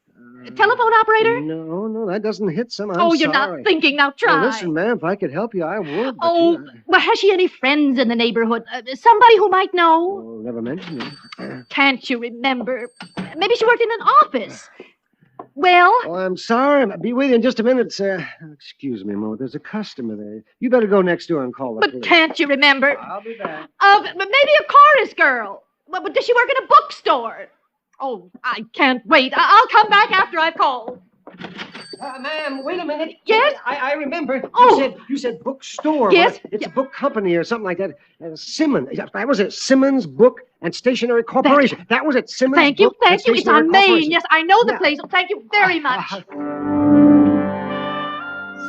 a telephone operator? No, that doesn't hit some. I'm you're sorry. not thinking. Now try. Well, listen, ma'am, if I could help you, I would. Oh, well, has she any friends in the neighborhood? Somebody who might know? Oh, never mentioned it. Can't you remember? Maybe she worked in an office. Well? Oh, I'm sorry. I'll be with you in just a minute, sir. Excuse me a moment. There's a customer there. You better go next door and call the police. But can't you remember? I'll be back. Maybe a chorus girl. But does she work in a bookstore? Oh, I can't wait. I'll come back after I've called. Ma'am, wait a minute. Yes? I remember. Oh. You said bookstore. Yes? Well, it's a book company or something like that. Simmons. That was it. Simmons Book and Stationery Corporation. That was it. Simmons Thank you. Book and It's on Stationery Main. Corporation. Yes, I know the place. Thank you very much.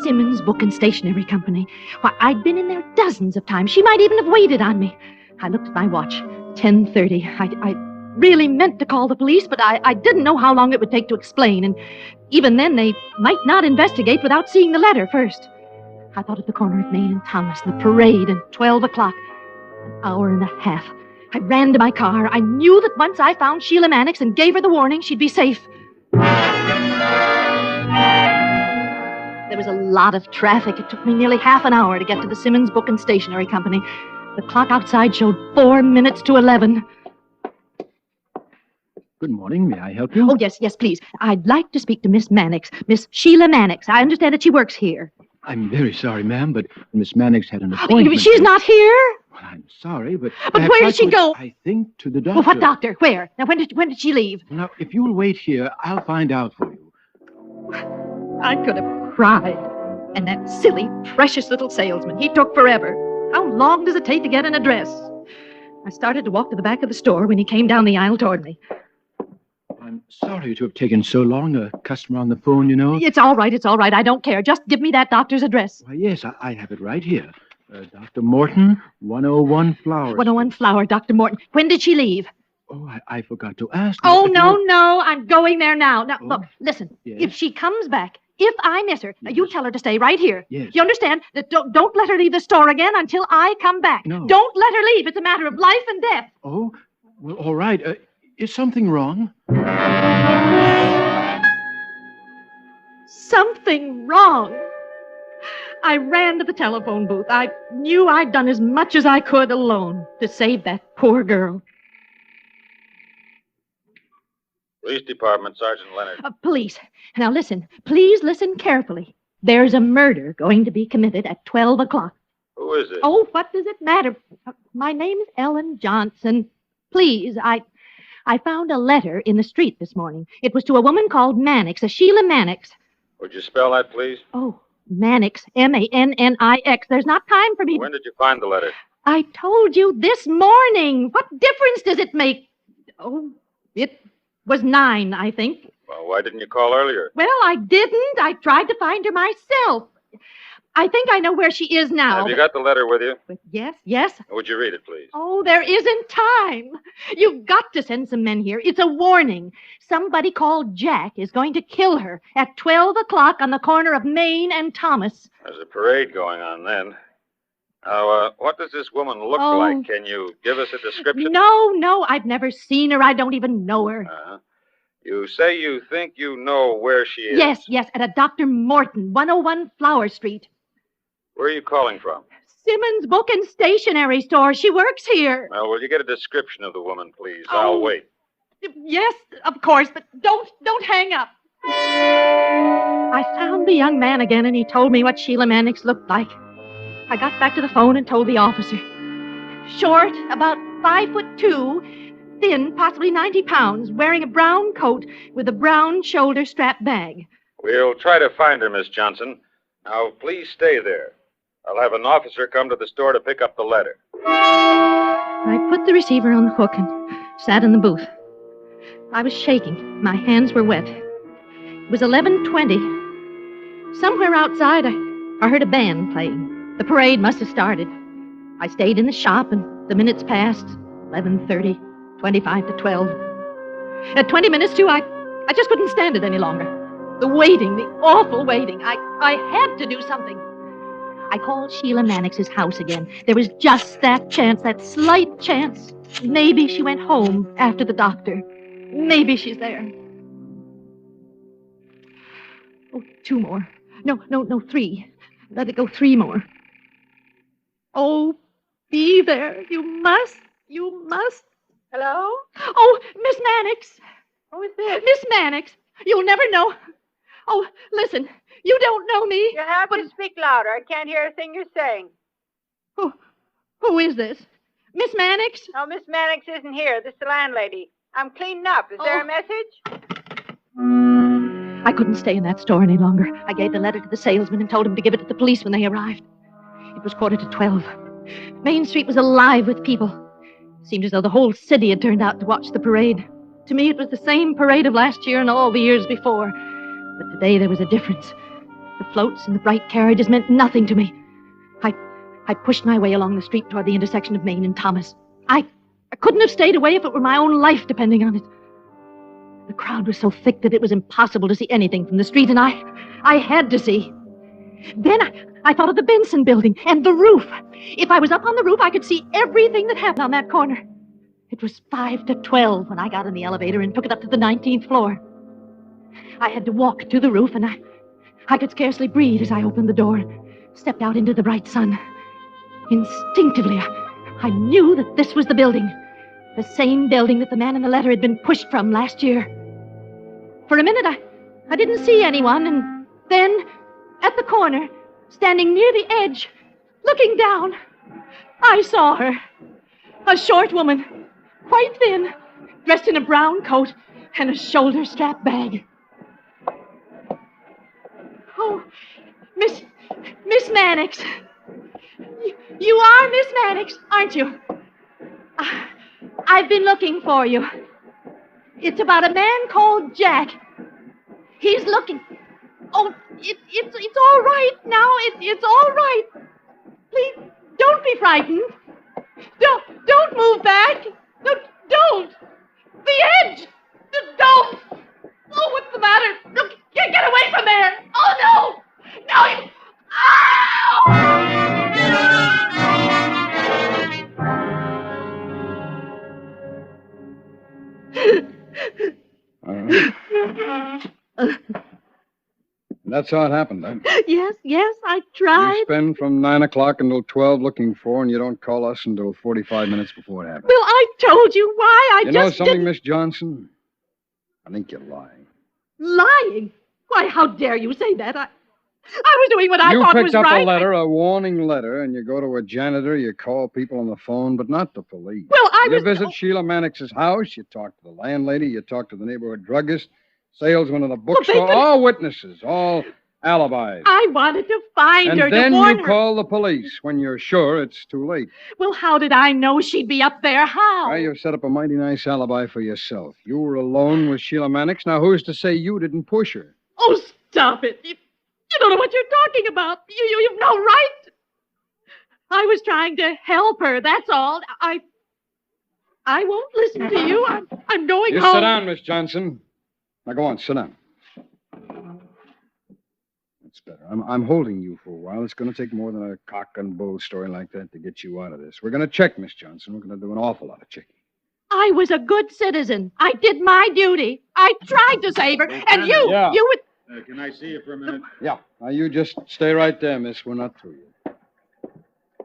Simmons Book and Stationery Company. Why, I'd been in there dozens of times. She might even have waited on me. I looked at my watch. 10:30. I really meant to call the police, but I didn't know how long it would take to explain, and even then they might not investigate without seeing the letter first. I thought of the corner of Main and Thomas, and the parade, and 12 o'clock. An hour and a half. I ran to my car. I knew that once I found Sheila Mannix and gave her the warning, she'd be safe. There was a lot of traffic. It took me nearly half an hour to get to the Simmons Book and Stationery Company. The clock outside showed 4 minutes to 11. Good morning. May I help you? Oh, yes, please. I'd like to speak to Miss Mannix. Miss Sheila Mannix. I understand that she works here. I'm very sorry, ma'am, but Miss Mannix had an appointment. She's not here? Well, I'm sorry, but... But where did she go? I think to the doctor. Well, what doctor? Where? Now, when did she leave? Now, if you'll wait here, I'll find out for you. I could have cried. And that silly, precious little salesman, he took forever. How long does it take to get an address? I started to walk to the back of the store when he came down the aisle toward me. I'm sorry to have taken so long. A customer on the phone, you know. It's all right, it's all right. I don't care. Just give me that doctor's address. Why, yes, I have it right here. Dr. Morton, 101 Flower. 101 Flower, Dr. Morton. When did she leave? Oh, I forgot to ask. Oh, no, I'm going there now. Now, look, listen. Yes? If she comes back, if I miss her, you tell her to stay right here. Yes. You understand? That don't let her leave the store again until I come back. No. Don't let her leave. It's a matter of life and death. Oh, well, all right. Is something wrong? Something wrong. I ran to the telephone booth. I knew I'd done as much as I could alone to save that poor girl. Police Department, Sergeant Leonard. Police. Now listen. Please listen carefully. There's a murder going to be committed at 12 o'clock. Who is it? Oh, what does it matter? My name's Ellen Johnson. Please, I found a letter in the street this morning. It was to a woman called Mannix, a Sheila Mannix. Would you spell that, please? Oh, Mannix, Mannix. There's not time for me. When did you find the letter? I told you this morning. What difference does it make? Oh, it was 9, I think. Well, why didn't you call earlier? Well, I didn't. I tried to find her myself. I think I know where she is now. Have you got the letter with you? Yes. Would you read it, please? Oh, there isn't time. You've got to send some men here. It's a warning. Somebody called Jack is going to kill her at 12 o'clock on the corner of Main and Thomas. There's a parade going on then. Now, what does this woman look like? Can you give us a description? No, I've never seen her. I don't even know her. You say you think you know where she is? Yes, at a Dr. Morton, 101 Flower Street. Where are you calling from? Simmons Book and Stationery Store. She works here. Now, will you get a description of the woman, please? I'll wait. Yes, of course, but don't hang up. I found the young man again, and he told me what Sheila Mannix looked like. I got back to the phone and told the officer. Short, about 5'2", thin, possibly 90 pounds, wearing a brown coat with a brown shoulder strap bag. We'll try to find her, Miss Johnson. Now, please stay there. I'll have an officer come to the store to pick up the letter. I put the receiver on the hook and sat in the booth. I was shaking. My hands were wet. It was 11:20. Somewhere outside, I heard a band playing. The parade must have started. I stayed in the shop, and the minutes passed. 11:30, 25 to 12. At 20 minutes to, I just couldn't stand it any longer. The waiting, the awful waiting. I had to do something. I called Sheila Mannix's house again. There was just that chance, that slight chance. Maybe she went home after the doctor. Maybe she's there. Oh, 2 more. No, 3. Let it go 3 more. Oh, be there. You must. Hello? Oh, Miss Mannix. Who is this? Miss Mannix. You'll never know. Oh, listen. You don't know me. You have to speak louder. I can't hear a thing you're saying. Who is this? Miss Mannix? No, Miss Mannix isn't here. This is the landlady. I'm cleaning up. Is there a message? I couldn't stay in that store any longer. I gave the letter to the salesman and told him to give it to the police when they arrived. It was 11:45. Main Street was alive with people. It seemed as though the whole city had turned out to watch the parade. To me, it was the same parade of last year and all the years before. But today there was a difference. The floats and the bright carriages meant nothing to me. I pushed my way along the street toward the intersection of Main and Thomas. I couldn't have stayed away if it were my own life depending on it. The crowd was so thick that it was impossible to see anything from the street, and I had to see. Then I thought of the Benson building and the roof. If I was up on the roof, I could see everything that happened on that corner. It was 5 to 12 when I got in the elevator and took it up to the 19th floor. I had to walk to the roof, and I could scarcely breathe as I opened the door and stepped out into the bright sun. Instinctively, I knew that this was the building. The same building that the man in the letter had been pushed from last year. For a minute, I didn't see anyone, and then, at the corner, standing near the edge, looking down. I saw her. A short woman, quite thin, dressed in a brown coat and a shoulder-strap bag. Oh, Miss Mannix. You are Miss Mannix, aren't you? I've been looking for you. It's about a man called Jack. He's looking... Oh, it's all right now. It's all right. Please, don't be frightened. Don't move back. Don't. The edge. Don't. Oh, what's the matter? Look, get away from there. Oh, no. No, you... That's how it happened, huh? Yes, I tried. You spend from 9 o'clock until 12 looking for, and you don't call us until 45 minutes before it happens. Well, I told you why. You know something, Miss Johnson? I think you're lying. Lying? Why, how dare you say that? I was doing what I thought was right. You picked up a letter, a warning letter, and you go to a janitor, you call people on the phone, but not the police. Well, You visit Sheila Mannix's house, you talk to the landlady, you talk to the neighborhood druggist, salesman in the bookstore, all witnesses, all alibis. I wanted to find her, And then to warn you her. call the police when you're sure it's too late. Well, how did I know she'd be up there? How? Well, you've set up a mighty nice alibi for yourself. You were alone with Sheila Mannix. Now, who's to say you didn't push her? Oh, stop it. You don't know what you're talking about. You've no right. I was trying to help her, that's all. I won't listen to you. I'm going You home. sit down, Miss Johnson. Now, go on, sit down. That's better. I'm holding you for a while. It's going to take more than a cock and bull story like that to get you out of this. We're going to check, Miss Johnson. We're going to do an awful lot of checking. I was a good citizen. I did my duty. I tried to save her. And you would... Can I see you for a minute? Yeah. Now, you just stay right there, miss. We're not through yet.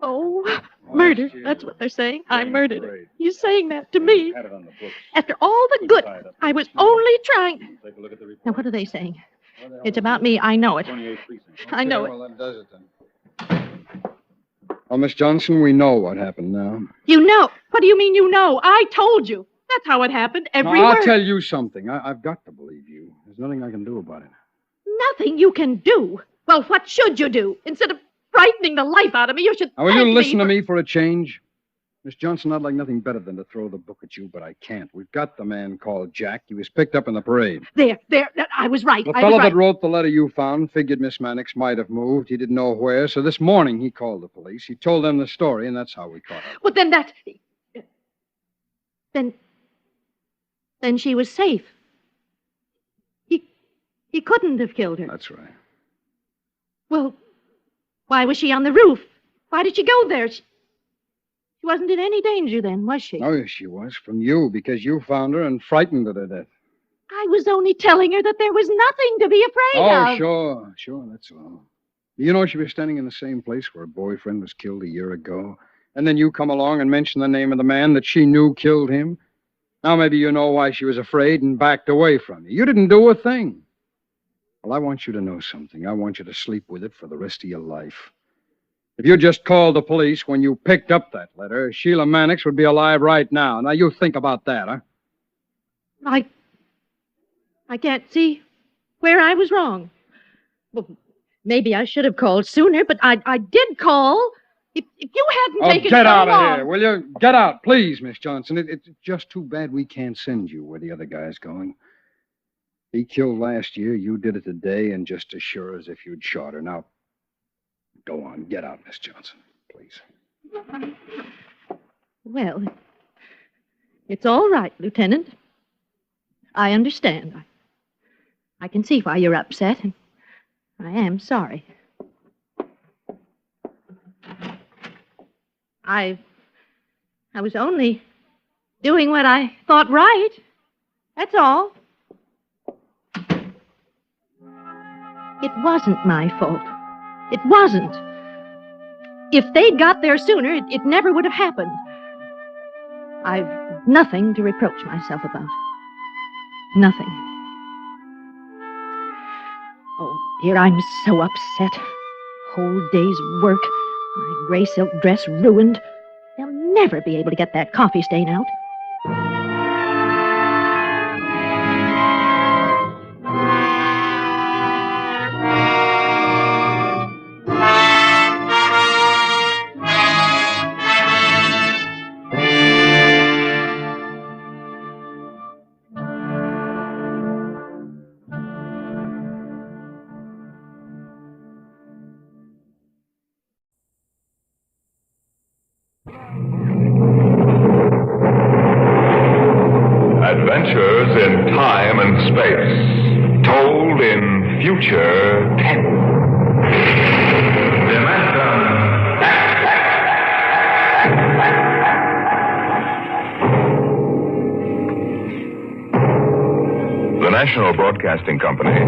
Oh, murder. That's what they're saying. I murdered her. You saying that to me? After all the good, I was only trying... Now, what are they saying? It's about me. I know it. I know it. Well, that does it then. Oh, Miss Johnson, we know what happened now. You know? What do you mean you know? I told you. That's how it happened. Every Now, I'll word. tell you something. I've got to believe you. There's nothing I can do about it. Nothing you can do. Well, what should you do? Instead of frightening the life out of me, you should Now, will thank you listen to for... me for a change? Miss Johnson, I'd like nothing better than to throw the book at you, but I can't. We've got the man called Jack. He was picked up in the parade. There, I was right. The I fellow was right. that wrote the letter you found figured Miss Mannix might have moved. He didn't know where, so this morning he called the police. He told them the story, and that's how we caught her. But then that... Then she was safe. He couldn't have killed her. That's right. Well, why was she on the roof? Why did she go there? She wasn't in any danger then, was she? Oh, yes, she was. From you, because you found her and frightened her to death. I was only telling her that there was nothing to be afraid of. Oh, sure, that's all. You know, she was standing in the same place where her boyfriend was killed a year ago. And then you come along and mention the name of the man that she knew killed him. Now maybe you know why she was afraid and backed away from you. You didn't do a thing. Well, I want you to know something. I want you to sleep with it for the rest of your life. If you just called the police when you picked up that letter, Sheila Mannix would be alive right now. Now, you think about that, huh? I can't see where I was wrong. Well, maybe I should have called sooner, but I did call. If you hadn't taken get so out of long... here, will you? Get out, please, Miss Johnson. It's just too bad we can't send you where the other guy's going. He killed last year, you did it today, and just as sure as if you'd shot her. Now, go on, get out, Miss Johnson, please. Well, it's all right, Lieutenant. I understand. I can see why you're upset, and I am sorry. I was only doing what I thought right. That's all. It wasn't my fault. It wasn't. If they'd got there sooner, it never would have happened. I've nothing to reproach myself about. Nothing. Oh, dear, I'm so upset. Whole day's work. My gray silk dress ruined. They'll never be able to get that coffee stain out. Adventures in time and space, told in future tense. The National Broadcasting Company,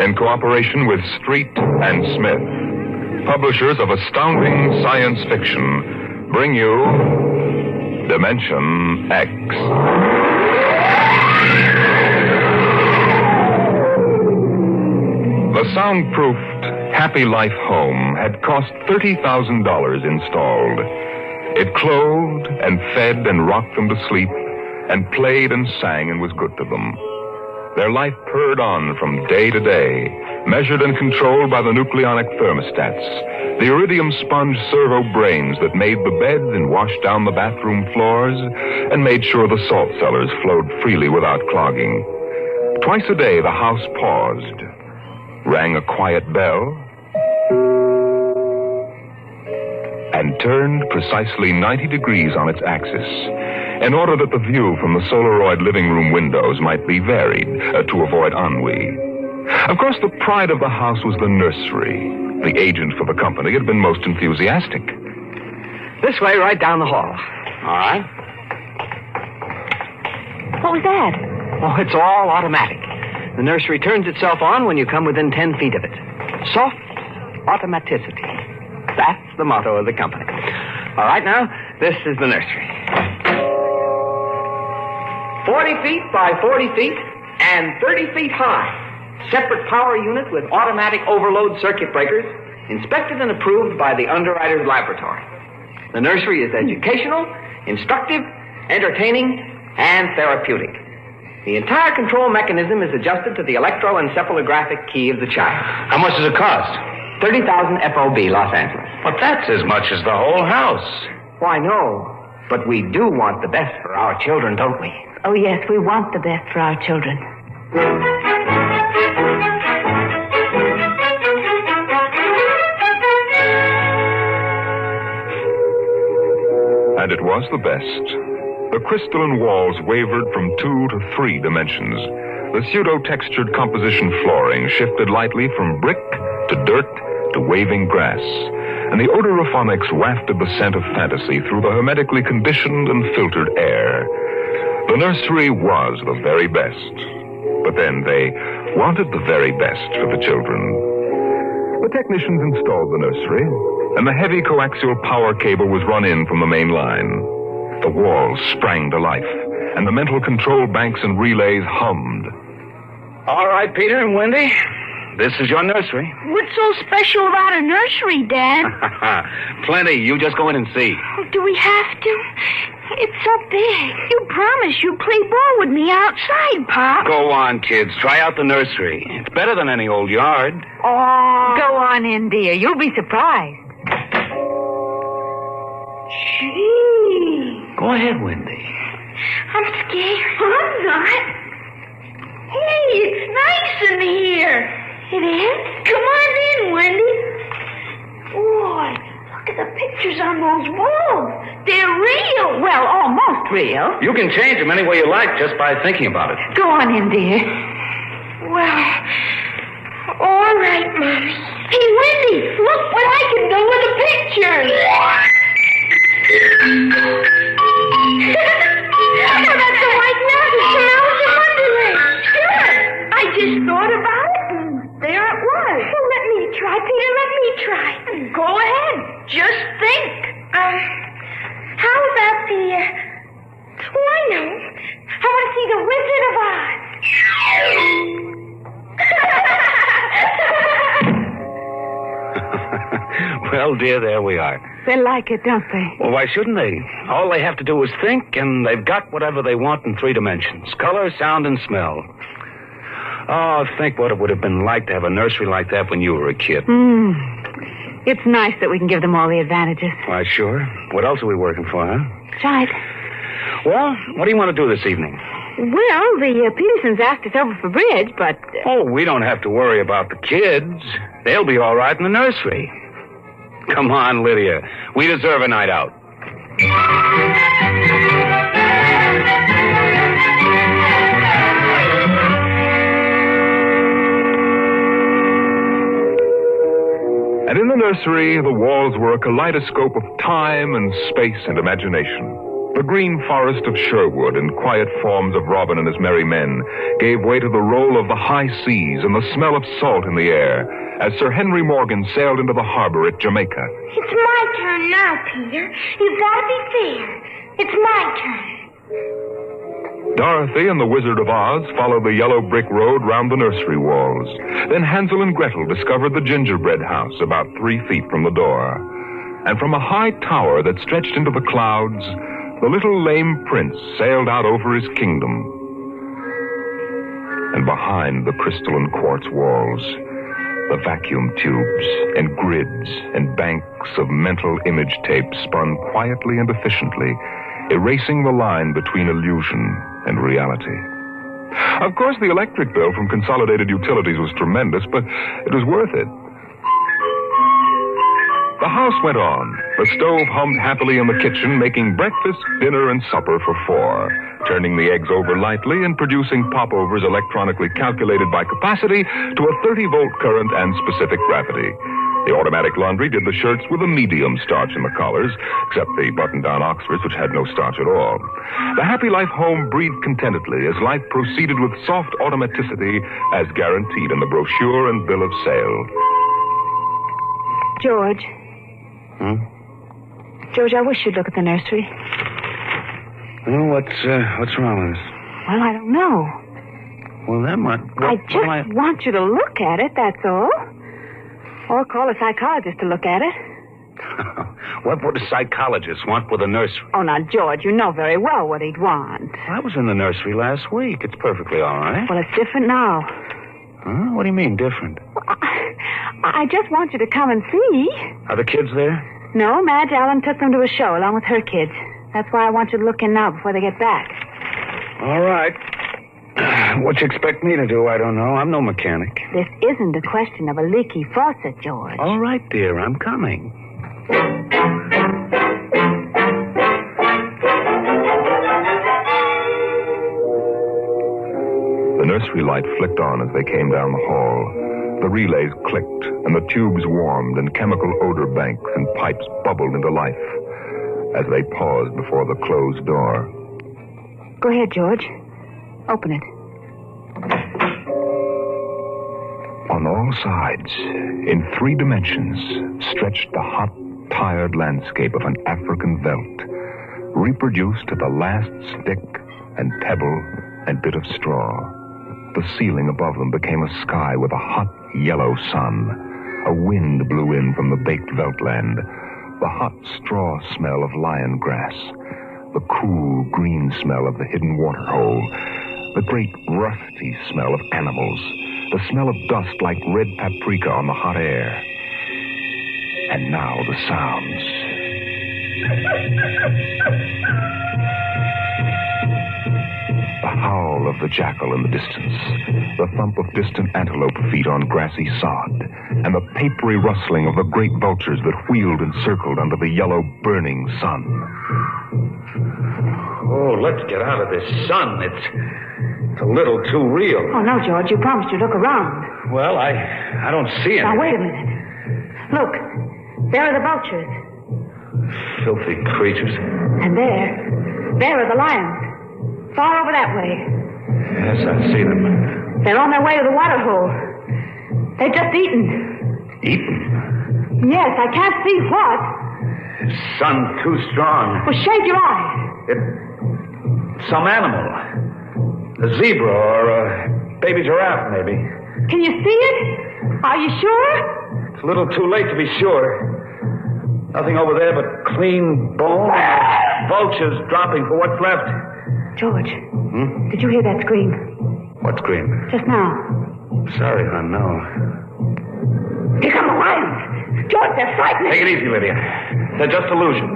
in cooperation with Street and Smith, publishers of astounding science fiction, bring you Dimension X. The soundproofed Happy Life home had cost $30,000 installed. It clothed and fed and rocked them to sleep and played and sang and was good to them. Their life purred on from day to day, measured and controlled by the nucleonic thermostats, the iridium sponge servo brains that made the beds and washed down the bathroom floors and made sure the salt cellars flowed freely without clogging. Twice a day, the house paused, rang a quiet bell, and turned precisely 90 degrees on its axis in order that the view from the Solaroid living room windows might be varied to avoid ennui. Of course, the pride of the house was the nursery. The agent for the company had been most enthusiastic. This way, right down the hall. All right. What was that? Oh, it's all automatic. The nursery turns itself on when you come within 10 feet of it. Soft automaticity. That's the motto of the company. All right, now, this is the nursery. 40 feet by 40 feet and 30 feet high. Separate power unit with automatic overload circuit breakers, inspected and approved by the underwriter's laboratory. The nursery is educational, instructive, entertaining, and therapeutic. The entire control mechanism is adjusted to the electroencephalographic key of the child. How much does it cost? 30,000 FOB, Los Angeles. But that's as much as the whole house. Why, no. But we do want the best for our children, don't we? Oh, yes, we want the best for our children. And it was the best. The crystalline walls wavered from 2 to 3 dimensions. The pseudo-textured composition flooring shifted lightly from brick to dirt to waving grass. And the odorophonics wafted the scent of fantasy through the hermetically conditioned and filtered air. The nursery was the very best. But then they wanted the very best for the children. The technicians installed the nursery, and the heavy coaxial power cable was run in from the main line. The walls sprang to life, and the mental control banks and relays hummed. All right, Peter and Wendy, this is your nursery. What's so special about a nursery, Dad? Plenty. You just go in and see. Oh, do we have to? It's so big. You promised you'd play ball with me outside, Pop. Go on, kids. Try out the nursery. It's better than any old yard. Oh. Go on in, dear. You'll be surprised. Gee. Go ahead, Wendy. I'm scared. I'm not. Hey, it's nice in here. It is? Come on in, Wendy. Boy, look at the pictures on those walls. They're real. Well, almost real. You can change them any way you like just by thinking about it. Go on in, dear. Well, all right, Mommy. Hey, Wendy, look what I can do with the pictures. Oh, that's the white mountain from Alice in Wonderland. Sure. I just thought about it, and there it was. Well, let me try, Peter. Let me try. Go ahead. Just think. How about the... Oh, I know. I want to see the Wizard of Oz. Well, dear, there we are. They like it, don't they? Well, why shouldn't they? All they have to do is think, and they've got whatever they want in 3 dimensions. Color, sound, and smell. Oh, think what it would have been like to have a nursery like that when you were a kid. It's nice that we can give them all the advantages. Why, sure. What else are we working for, huh? That's right. Well, what do you want to do this evening? Well, the Petersons asked us over for bridge, but... Oh, we don't have to worry about the kids. They'll be all right in the nursery. Come on, Lydia. We deserve a night out. And in the nursery, the walls were a kaleidoscope of time and space and imagination. The green forest of Sherwood and quiet forms of Robin and his merry men gave way to the roll of the high seas and the smell of salt in the air as Sir Henry Morgan sailed into the harbor at Jamaica. It's my turn now, Peter. You've got to be fair. It's my turn. Dorothy and the Wizard of Oz followed the yellow brick road round the nursery walls. Then Hansel and Gretel discovered the gingerbread house about 3 feet from the door. And from a high tower that stretched into the clouds, the little lame prince sailed out over his kingdom. And behind the crystal and quartz walls, the vacuum tubes and grids and banks of mental image tape spun quietly and efficiently, erasing the line between illusion and reality. Of course, the electric bill from Consolidated Utilities was tremendous, but it was worth it. The house went on. The stove hummed happily in the kitchen, making breakfast, dinner, and supper for 4, turning the eggs over lightly and producing popovers electronically calculated by capacity to a 30-volt current and specific gravity. The automatic laundry did the shirts with a medium starch in the collars, except the button-down Oxfords, which had no starch at all. The Happy Life home breathed contentedly as life proceeded with soft automaticity as guaranteed in the brochure and bill of sale. George. George, I wish you'd look at the nursery. Well, what's wrong with this? Well, I don't know. Well, that might... I just want you to look at it, that's all. Or call a psychologist to look at it. What would a psychologist want with a nursery? Oh, now, George, you know very well what he'd want. I was in the nursery last week. It's perfectly all right. Well, it's different now. Huh? What do you mean, different? Well, I just want you to come and see. Are the kids there? No, Madge Allen took them to a show along with her kids. That's why I want you to look in now before they get back. All right. What you expect me to do, I don't know. I'm no mechanic. This isn't a question of a leaky faucet, George. All right, dear, I'm coming. The nursery light flicked on as they came down the hall. The relays clicked, and the tubes warmed, and chemical odor banks and pipes bubbled into life as they paused before the closed door. Go ahead, George. Open it. On all sides, in 3 dimensions, stretched the hot, tired landscape of an African veldt, reproduced to the last stick and pebble and bit of straw. The ceiling above them became a sky with a hot, yellow sun. A wind blew in from the baked veldtland, the hot straw smell of lion grass, the cool green smell of the hidden water hole, the great rusty smell of animals, the smell of dust like red paprika on the hot air. And now the sounds. The howl of the jackal in the distance, the thump of distant antelope feet on grassy sod, and the papery rustling of the great vultures that wheeled and circled under the yellow burning sun. Oh, let's get out of this sun. It's a little too real. Oh, no, George. You promised you'd look around. Well, I don't see anything. Now, wait a minute. Look. There are the vultures. Filthy creatures. And there are the lions. Far over that way. Yes, I see them. They're on their way to the water hole. They've just eaten. Eaten? Yes, I can't see what. The sun's too strong. Well, shade your eyes. It's some animal. A zebra or a baby giraffe, maybe. Can you see it? Are you sure? It's a little too late to be sure. Nothing over there but clean bone. Vultures dropping for what's left. George, did you hear that scream? What scream? Just now. Sorry, hon, no. Here come the lions. George, they're frightening. Take it easy, Lydia. They're just illusion.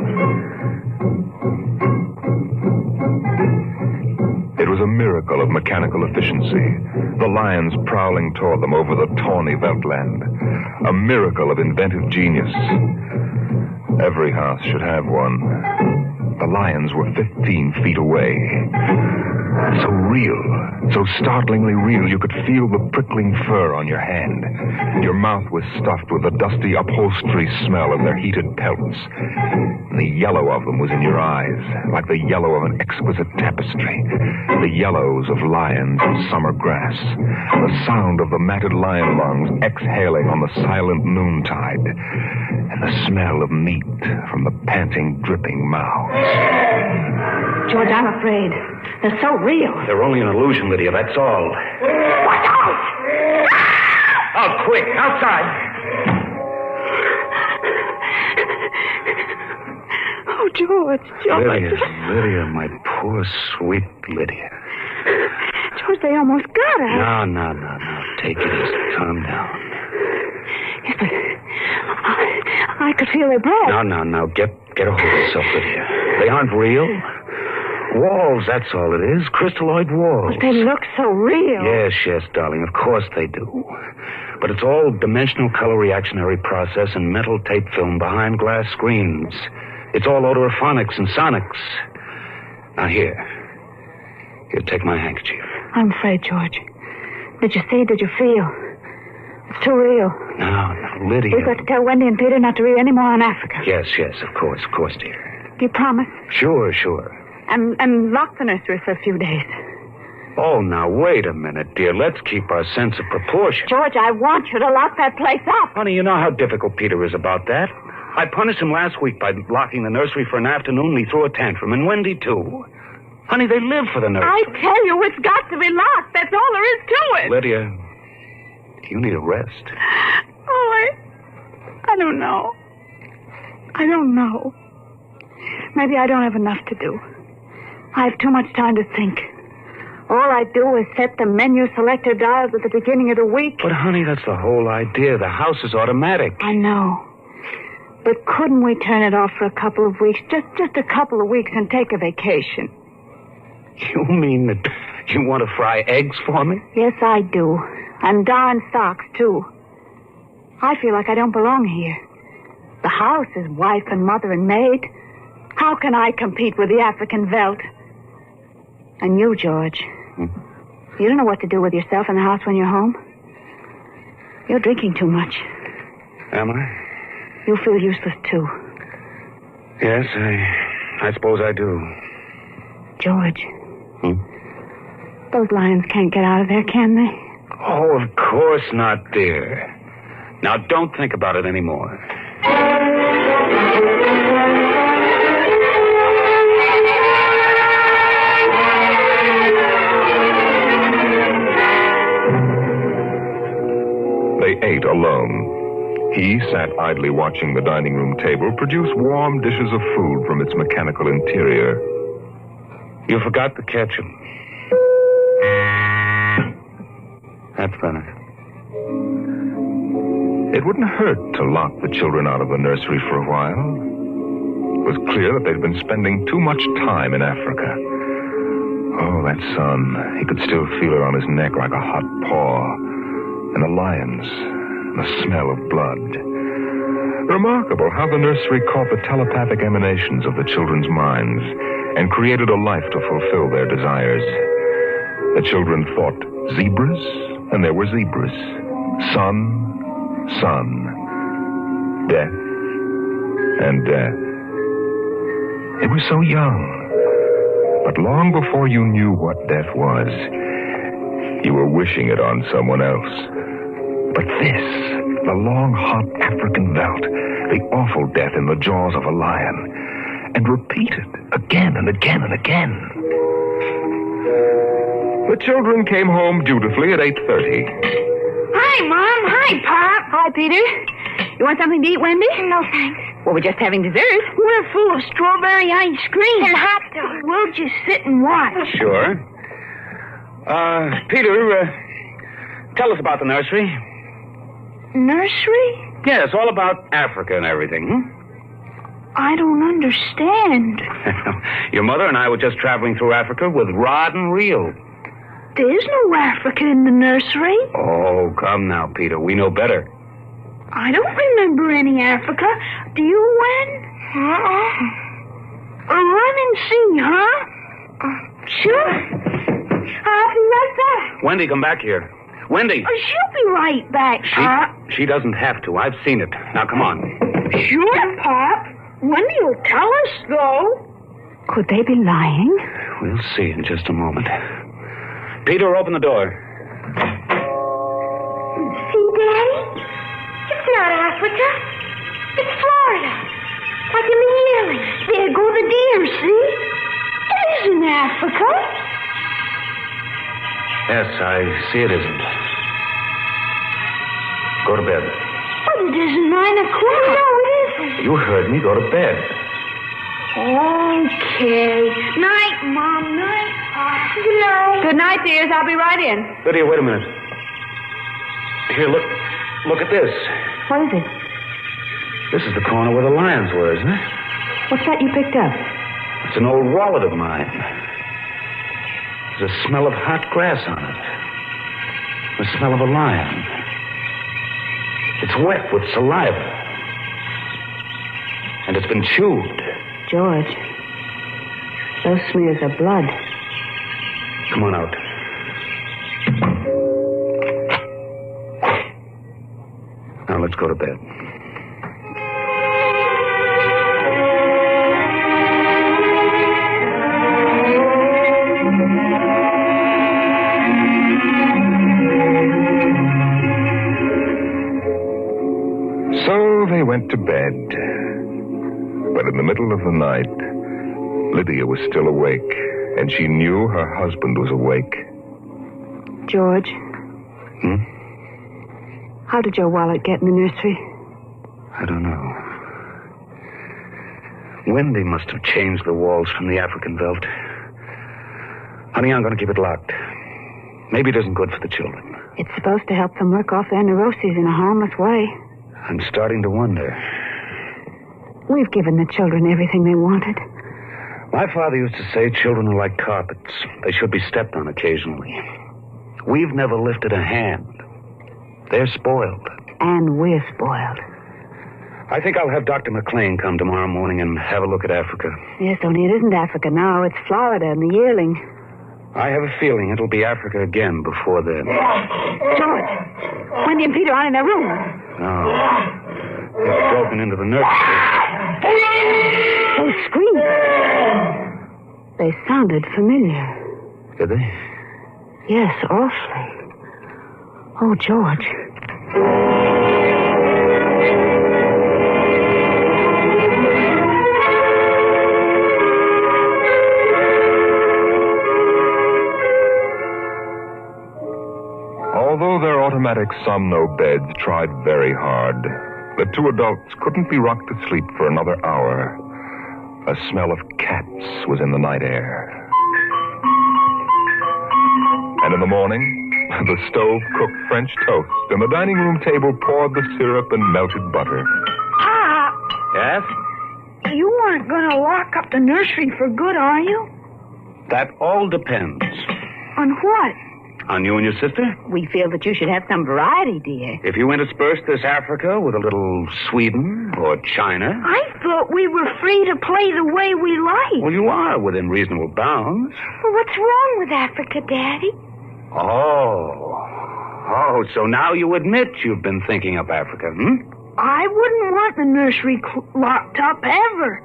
It was a miracle of mechanical efficiency. The lions prowling toward them over the tawny Veldt land. A miracle of inventive genius. Every house should have one. The lions were 15 feet away. So real, so startlingly real, you could feel the prickling fur on your hand. Your mouth was stuffed with the dusty upholstery smell of their heated pelts. And the yellow of them was in your eyes, like the yellow of an exquisite tapestry. The yellows of lions and summer grass. The sound of the matted lion lungs exhaling on the silent noontide. And the smell of meat from the panting, dripping mouths. George, I'm afraid. They're so real. They're only an illusion, Lydia, that's all. Watch out! Out, quick, outside. Oh, George. Lydia, my poor, sweet Lydia. George, they almost got her. No. Take it easy. Calm down. Yes, but I could feel their breath. No. Get a hold of yourself, Lydia. They aren't real. Walls, that's all it is. Crystalloid walls. But they look so real. Yes, darling. Of course they do. But it's all dimensional color reactionary process and metal tape film behind glass screens. It's all odorophonics and sonics. Now here, take my handkerchief. I'm afraid, George. Did you see? Did you feel? It's too real. No, Lydia. We've got to tell Wendy and Peter not to read any more on Africa. Yes, of course, dear. You promise? Sure. And lock the nursery for a few days. Oh, now, wait a minute, dear. Let's keep our sense of proportion. George, I want you to lock that place up. Honey, you know how difficult Peter is about that. I punished him last week by locking the nursery for an afternoon, and he threw a tantrum, and Wendy, too. Honey, they live for the nursery. I tell you, it's got to be locked. That's all there is to it. Lydia, you need a rest. Oh, I don't know. Maybe I don't have enough to do. I have too much time to think. All I do is set the menu selector dials at the beginning of the week. But, honey, that's the whole idea. The house is automatic. I know. But couldn't we turn it off for a couple of weeks? Just a couple of weeks and take a vacation. You mean that you want to fry eggs for me? Yes, I do. And darn socks, too. I feel like I don't belong here. The house is wife and mother and maid. How can I compete with the African Veldt? And you, George. You don't know what to do with yourself in the house when you're home. You're drinking too much. Am I? You feel useless, too. Yes, I suppose I do. George. Those lions can't get out of there, can they? Oh, of course not, dear. Now, don't think about it anymore. They ate alone. He sat idly watching the dining room table produce warm dishes of food from its mechanical interior. You forgot the ketchup. That's better. It wouldn't hurt to lock the children out of the nursery for a while. It was clear that they'd been spending too much time in Africa. Oh, that sun. He could still feel it on his neck like a hot paw. And the lions, the smell of blood. Remarkable how the nursery caught the telepathic emanations of the children's minds and created a life to fulfill their desires. The children thought zebras, and there were zebras. Sun, death, and death. They were so young. But long before you knew what death was, you were wishing it on someone else. But this, the long, hot African Veldt, the awful death in the jaws of a lion, and repeated again and again and again. The children came home dutifully at 8:30. Hi, Mom. Hi, Pop. Hi, Peter. You want something to eat, Wendy? No, thanks. Well, we're just having dessert. We're full of strawberry ice cream. And hot dogs. We'll just sit and watch. Sure. Peter, tell us about the nursery. Nursery? Yes, all about Africa and everything. I don't understand. Your mother and I were just traveling through Africa with rod and reel. There's no Africa in the nursery. Oh, come now, Peter. We know better. I don't remember any Africa. Do you, Wen? Run and see, huh? Sure. I'll be right back. Wendy, come back here. Wendy. She'll be right back, Pop. She doesn't have to. I've seen it. Now, come on. Sure, Pop. Wendy will tell us, though. Could they be lying? We'll see in just a moment. Peter, open the door. See, Daddy? It's not Africa. It's Florida. Like in the yearling. There go the deer, see? It isn't Africa. Yes, I see it isn't. Go to bed. But it isn't 9 o'clock. No, it isn't. You heard me. Go to bed. Okay. Night, Mom. Night. Good night. Good night, dears. I'll be right in. Lydia, wait a minute. Here, look. Look at this. What is it? This is the corner where the lions were, isn't it? What's that you picked up? It's an old wallet of mine. There's a smell of hot grass on it. The smell of a lion. It's wet with saliva. And it's been chewed. George, those smears of blood. Come on out. Now let's go to bed. So they went to bed. But in the middle of the night, Lydia was still awake, and she knew her husband was awake. George. How did your wallet get in the nursery? I don't know. Wendy must have changed the walls from the African Veldt. Honey, I'm going to keep it locked. Maybe it isn't good for the children. It's supposed to help them work off their neuroses in a harmless way. I'm starting to wonder. We've given the children everything they wanted. My father used to say children are like carpets. They should be stepped on occasionally. We've never lifted a hand. They're spoiled. And we're spoiled. I think I'll have Dr. McLean come tomorrow morning and have a look at Africa. Yes, only it isn't Africa now. It's Florida and the yearling. I have a feeling it'll be Africa again before then. George, Wendy and Peter aren't in their room. No. They've broken into the nursery. Those screams. They sounded familiar. Did they? Yes, awfully. Oh, George. Although their automatic somno beds tried very hard, the two adults couldn't be rocked to sleep for another hour. A smell of cats was in the night air. And in the morning, the stove cooked French toast, and the dining room table poured the syrup and melted butter. Pop, Yes? you aren't going to lock up the nursery for good, are you? That all depends. On what? On you and your sister? We feel that you should have some variety, dear. If you intersperse this Africa with a little Sweden or China... I thought we were free to play the way we like. Well, you are within reasonable bounds. Well, what's wrong with Africa, Daddy? Oh, so now you admit you've been thinking up Africa, I wouldn't want the nursery locked up ever.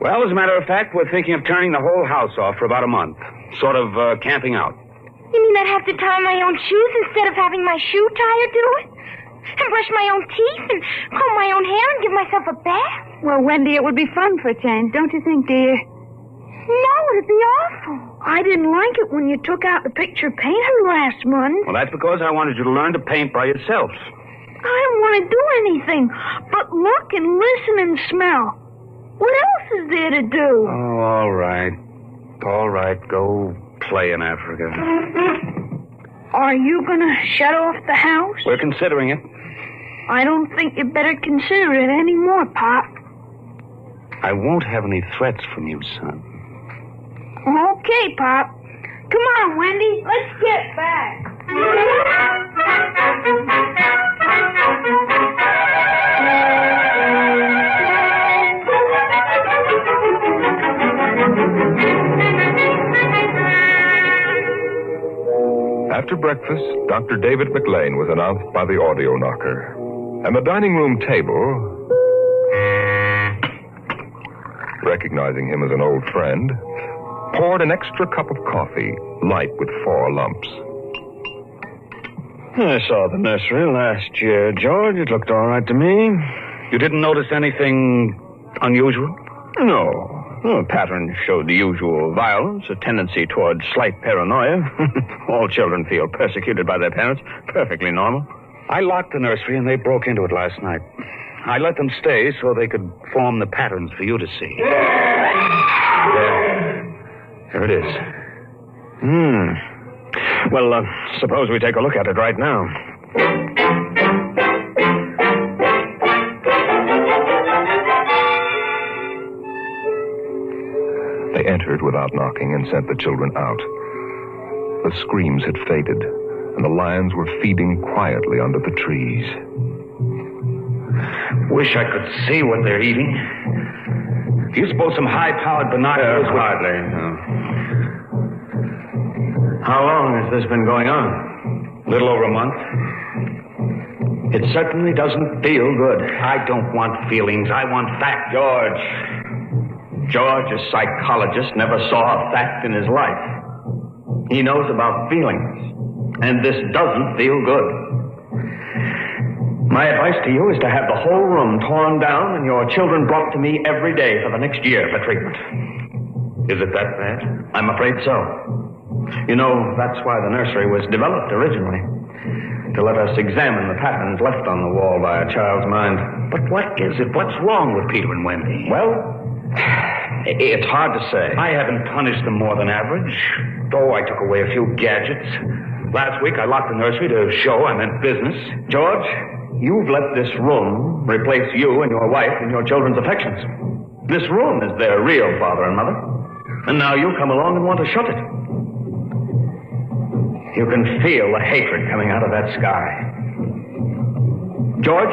Well, as a matter of fact, we're thinking of turning the whole house off for about a month. Sort of camping out. You mean I'd have to tie my own shoes instead of having my shoe tire do it? And brush my own teeth and comb my own hair and give myself a bath? Well, Wendy, it would be fun for a change, don't you think, dear? No, it'd be awful. I didn't like it when you took out the picture painter last month. Well, that's because I wanted you to learn to paint by yourself. I don't want to do anything but look and listen and smell. What else is there to do? Oh, all right. All right, go play in Africa. Are you going to shut off the house? We're considering it. I don't think you better consider it anymore, Pop. I won't have any threats from you, son. Okay, Pop. Come on, Wendy. Let's get back. After breakfast, Dr. David McLean was announced by the audio knocker. And the dining room table, recognizing him as an old friend, poured an extra cup of coffee, light with 4 lumps. I saw the nursery last year, George. It looked all right to me. You didn't notice anything unusual? No. The pattern showed the usual violence, a tendency towards slight paranoia. All children feel persecuted by their parents. Perfectly normal. I locked the nursery and they broke into it last night. I let them stay so they could form the patterns for you to see. There it is. Well, suppose we take a look at it right now. They entered without knocking and sent the children out. The screams had faded, and the lions were feeding quietly under the trees. Wish I could see what they're eating. Do you suppose some high-powered binoculars would... Hardly, no. How long has this been going on? A little over a month. It certainly doesn't feel good. I don't want feelings. I want fact. George, a psychologist, never saw a fact in his life. He knows about feelings. And this doesn't feel good. My advice to you is to have the whole room torn down and your children brought to me every day for the next year for treatment. Is it that bad? I'm afraid so. You know, that's why the nursery was developed originally. To let us examine the patterns left on the wall by a child's mind. But what is it? What's wrong with Peter and Wendy? Well, it's hard to say. I haven't punished them more than average. Though I took away a few gadgets. Last week I locked the nursery to show I meant business. George, you've let this room replace you and your wife and your children's affections. This room is their real father and mother. And now you come along and want to shut it. You can feel the hatred coming out of that sky. George,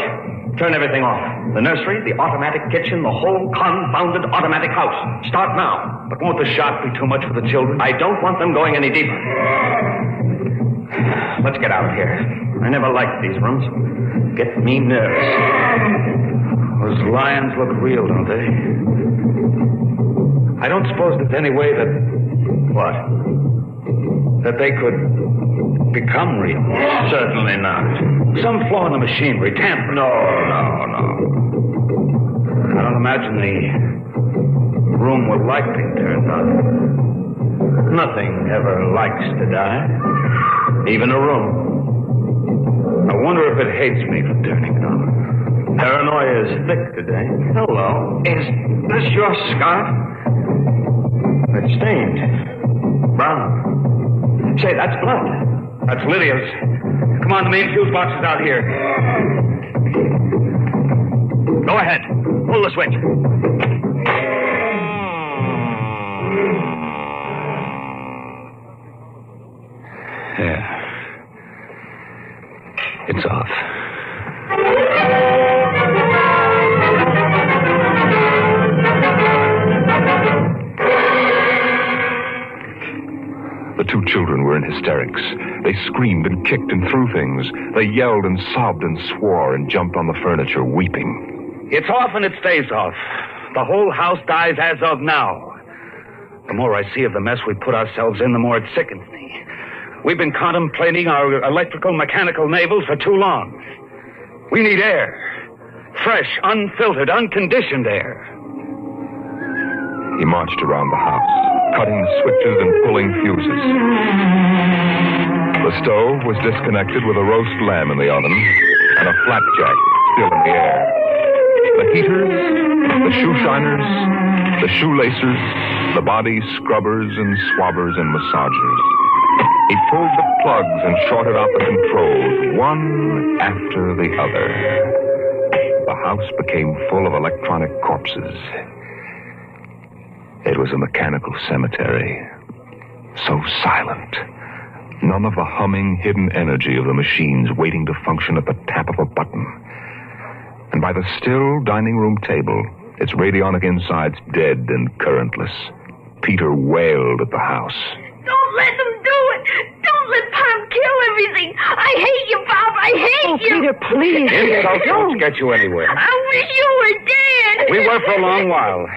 turn everything off. The nursery, the automatic kitchen, the whole confounded automatic house. Start now. But won't the shock be too much for the children? I don't want them going any deeper. Let's get out of here. I never liked these rooms. Get me nervous. Those lions look real, don't they? I don't suppose there's any way that... What? That they could become real? Certainly not. Some flaw in the machinery. Tamper. No. I don't imagine the room will like being turned on. Nothing ever likes to die. Even a room. I wonder if it hates me for turning it on. Paranoia is thick today. Hello. Is this your scarf? It's stained. Brown. Say, that's blood. That's Lydia's. Come on, the main fuse box is out here. Go ahead. Pull the switch. Yeah. It's off. The 2 children were in hysterics. They screamed and kicked and threw things. They yelled and sobbed and swore and jumped on the furniture, weeping. It's off and it stays off. The whole house dies as of now. The more I see of the mess we put ourselves in, the more it sickens me. We've been contemplating our electrical, mechanical navels for too long. We need air. Fresh, unfiltered, unconditioned air. He marched around the house, cutting the switches and pulling fuses. The stove was disconnected with a roast lamb in the oven, and a flapjack still in the air. The heaters, the shoe shiners, the shoelacers, the body scrubbers and swabbers and massagers. He pulled the plugs and shorted out the controls, one after the other. The house became full of electronic corpses. It was a mechanical cemetery. So silent. None of the humming, hidden energy of the machines waiting to function at the tap of a button. And by the still dining room table, its radionic insides dead and currentless, Peter wailed at the house. Don't let them do it! Don't let Pam kill everything! I hate you, Bob! I hate you! Peter, please. Insults won't get you anywhere. I wish you were dead! We were for a long while.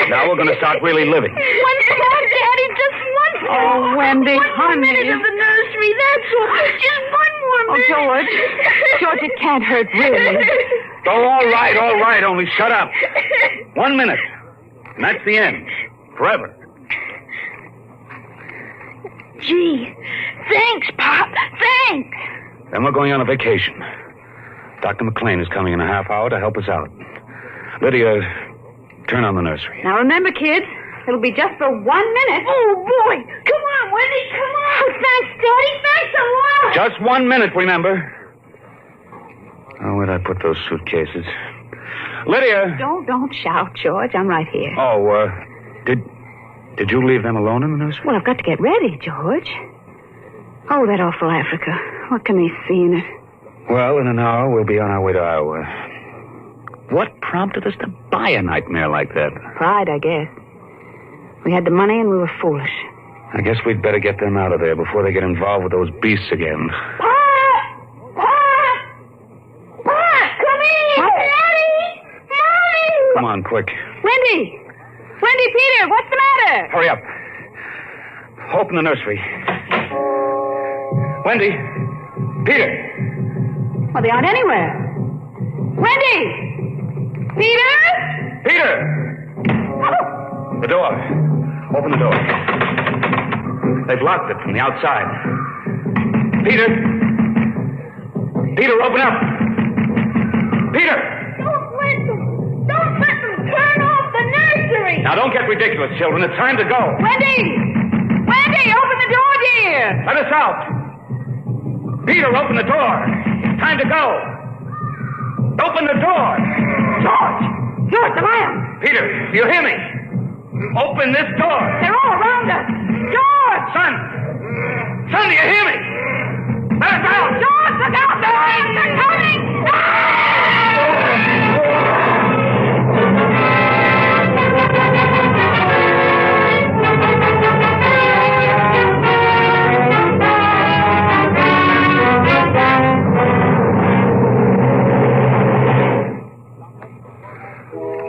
Now we're going to start really living. One more, Daddy, just one more. Oh, Wendy, one honey. One more minute of the nursery, that's all. Just one more minute. George. George, it can't hurt, really. Oh, all right, only shut up. 1 minute. And that's the end. Forever. Gee, thanks, Pop. Thanks. Then we're going on a vacation. Dr. McLean is coming in a half hour to help us out. Lydia, turn on the nursery. Now remember, kids, it'll be just for 1 minute. Oh, boy. Come on, Wendy, come on. Oh, thanks, Daddy. Thanks a lot. Just 1 minute, remember. Oh, where'd I put those suitcases? Lydia! Don't shout, George. I'm right here. Oh, did you leave them alone in the nursery? Well, I've got to get ready, George. Oh, that awful Africa. What can they see in it? Well, in an hour, we'll be on our way to Iowa. What prompted us to buy a nightmare like that? Pride, I guess. We had the money and we were foolish. I guess we'd better get them out of there before they get involved with those beasts again. Come on, quick. Wendy! Wendy, Peter, what's the matter? Hurry up. Open the nursery. Wendy! Peter! Well, they aren't anywhere. Wendy! Peter! Peter! Oh. The door. Open the door. They've locked it from the outside. Peter! Peter, open up! Peter! Don't let them turn off the nursery! Now, don't get ridiculous, children. It's time to go. Wendy! Wendy, open the door, dear! Let us out. Peter, open the door. It's time to go. Open the door. George, the lamp. Peter, do you hear me? Open this door. They're all around us. George! Son, do you hear me? Let us out. George, look out! They're coming!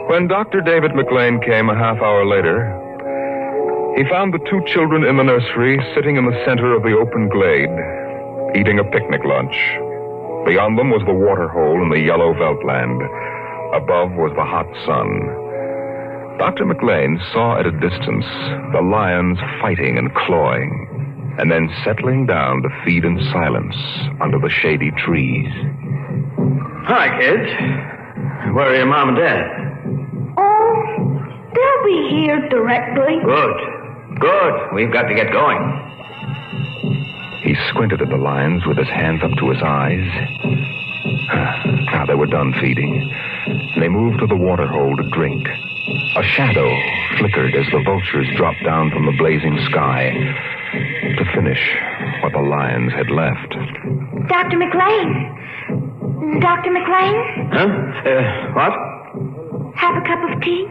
When Dr. David McLean came a half hour later, he found the two children in the nursery sitting in the center of the open glade, eating a picnic lunch. Beyond them was the water hole in the yellow Veldt land. Above was the hot sun. Dr. McLean saw at a distance the lions fighting and clawing, and then settling down to feed in silence under the shady trees. Hi, kids. Where are your mom and dad? Oh, they'll be here directly. Good. We've got to get going. He squinted at the lions with his hands up to his eyes. Now they were done feeding. They moved to the water hole to drink. A shadow flickered as the vultures dropped down from the blazing sky to finish what the lions had left. Dr. McLean. Dr. McLean? Huh? What? Have a cup of tea?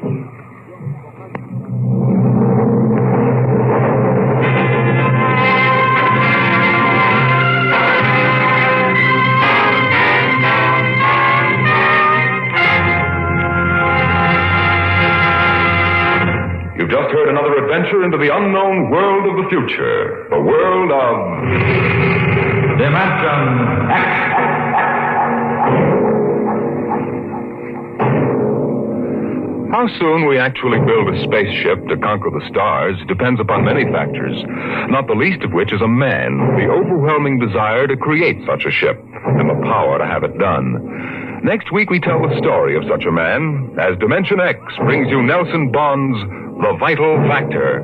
You've just heard another adventure into the unknown world of the future. The world of Dimension X. How soon we actually build a spaceship to conquer the stars depends upon many factors, not the least of which is a man, the overwhelming desire to create such a ship, and the power to have it done. Next week, we tell the story of such a man as Dimension X brings you Nelson Bond's The Vital Factor.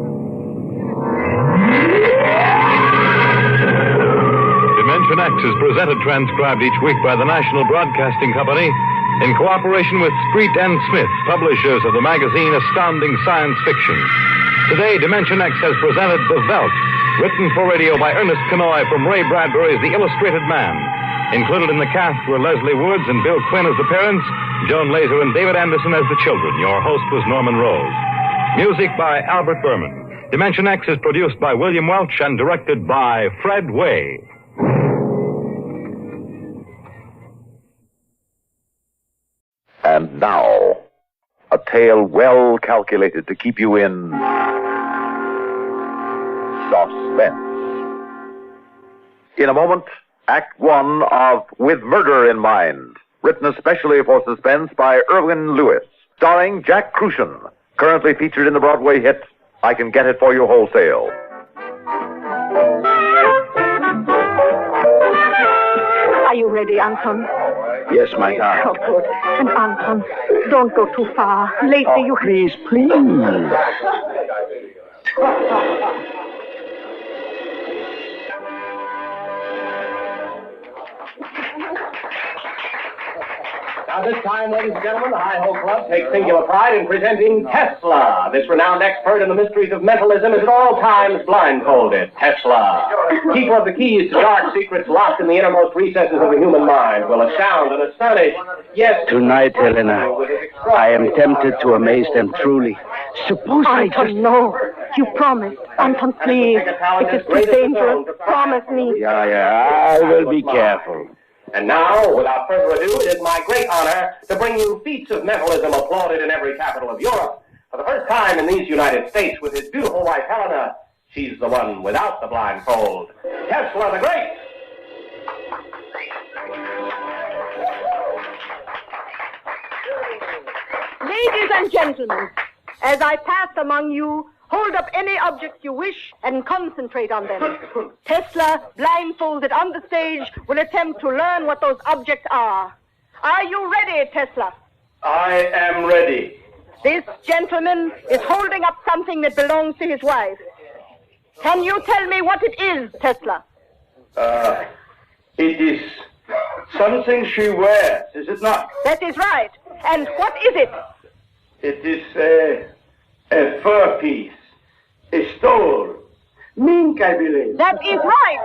Dimension X is presented transcribed each week by the National Broadcasting Company in cooperation with Street and Smith, publishers of the magazine Astounding Science Fiction. Today, Dimension X has presented The Veldt, written for radio by Ernest Kenoy from Ray Bradbury's The Illustrated Man. Included in the cast were Leslie Woods and Bill Quinn as the parents, Joan Laser and David Anderson as the children. Your host was Norman Rose. Music by Albert Berman. Dimension X is produced by William Welch and directed by Fred Way. And now, a tale well calculated to keep you in suspense. In a moment, Act One of With Murder in Mind, written especially for Suspense by Irwin Lewis, starring Jack Crucian, currently featured in the Broadway hit, I Can Get It For You Wholesale. Are you ready, Anton? Yes, my darling. Oh, good. And Anton, don't go too far. Lately you... Please, please. Now, this time, ladies and gentlemen, the Hi-Ho Club takes singular pride in presenting Tesla. This renowned expert in the mysteries of mentalism is at all times blindfolded. Tesla, keeper of the keys to dark secrets locked in the innermost recesses of the human mind, will astound and astonish. Yes. Tonight, Helena, I am tempted to amaze them truly. Suppose Anton, no. You promised. Anton, please. It is too dangerous. Promise me. Yeah, I will be careful. And now, without further ado, it is my great honor to bring you feats of mentalism applauded in every capital of Europe. For the first time in these United States, with his beautiful wife Helena, she's the one without the blindfold. Tesla the Great! Ladies and gentlemen, as I pass among you, hold up any objects you wish and concentrate on them. Tesla, blindfolded on the stage, will attempt to learn what those objects are. Are you ready, Tesla? I am ready. This gentleman is holding up something that belongs to his wife. Can you tell me what it is, Tesla? It is something she wears, is it not? That is right. And what is it? It is a fur piece. A stole. Mink, I believe. That is right.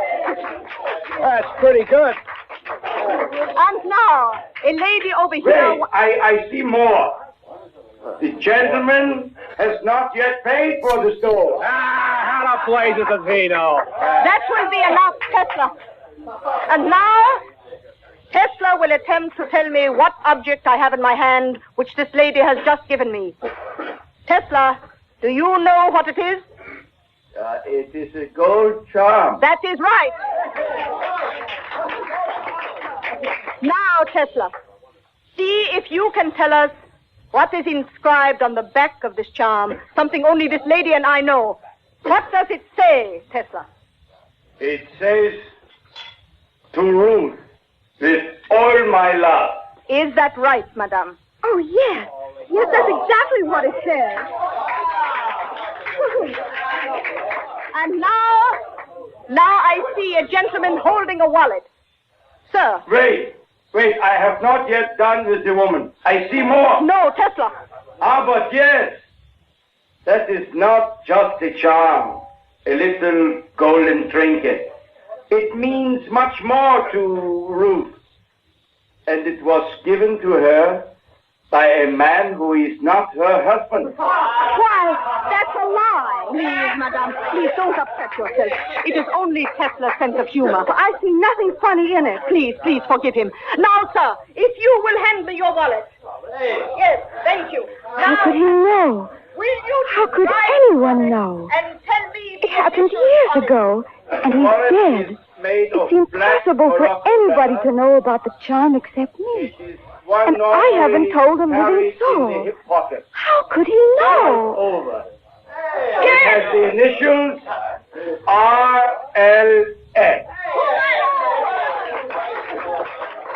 That's pretty good. And now, a lady over here... Wait, I see more. The gentleman has not yet paid for the stole. How the blazes does he know? That will be enough, Tesla. And now, Tesla will attempt to tell me what object I have in my hand, which this lady has just given me. Tesla, do you know what it is? It is a gold charm. That is right. Now, Tesla, see if you can tell us what is inscribed on the back of this charm, something only this lady and I know. What does it say, Tesla? It says, to Ruth, with all my love. Is that right, madame? Oh, yes. Yes, that's exactly what it says. And now I see a gentleman holding a wallet. Sir. Wait, I have not yet done with the woman. I see more. No, Tesla. But yes. That is not just a charm, a little golden trinket. It means much more to Ruth. And it was given to her by a man who is not her husband. Why, that's a lie. Please, madame, please don't upset yourself. It is only Tesla's sense of humor. I see nothing funny in it. Please forgive him. Now, sir, if you will hand me your wallet. Yes, thank you. Now, how could he know? How could anyone know? And tell me... It happened years ago, and he's dead. It's impossible for anybody to know about the charm except me. And I haven't told him living so. How could he know? Over. It has the initials RLS.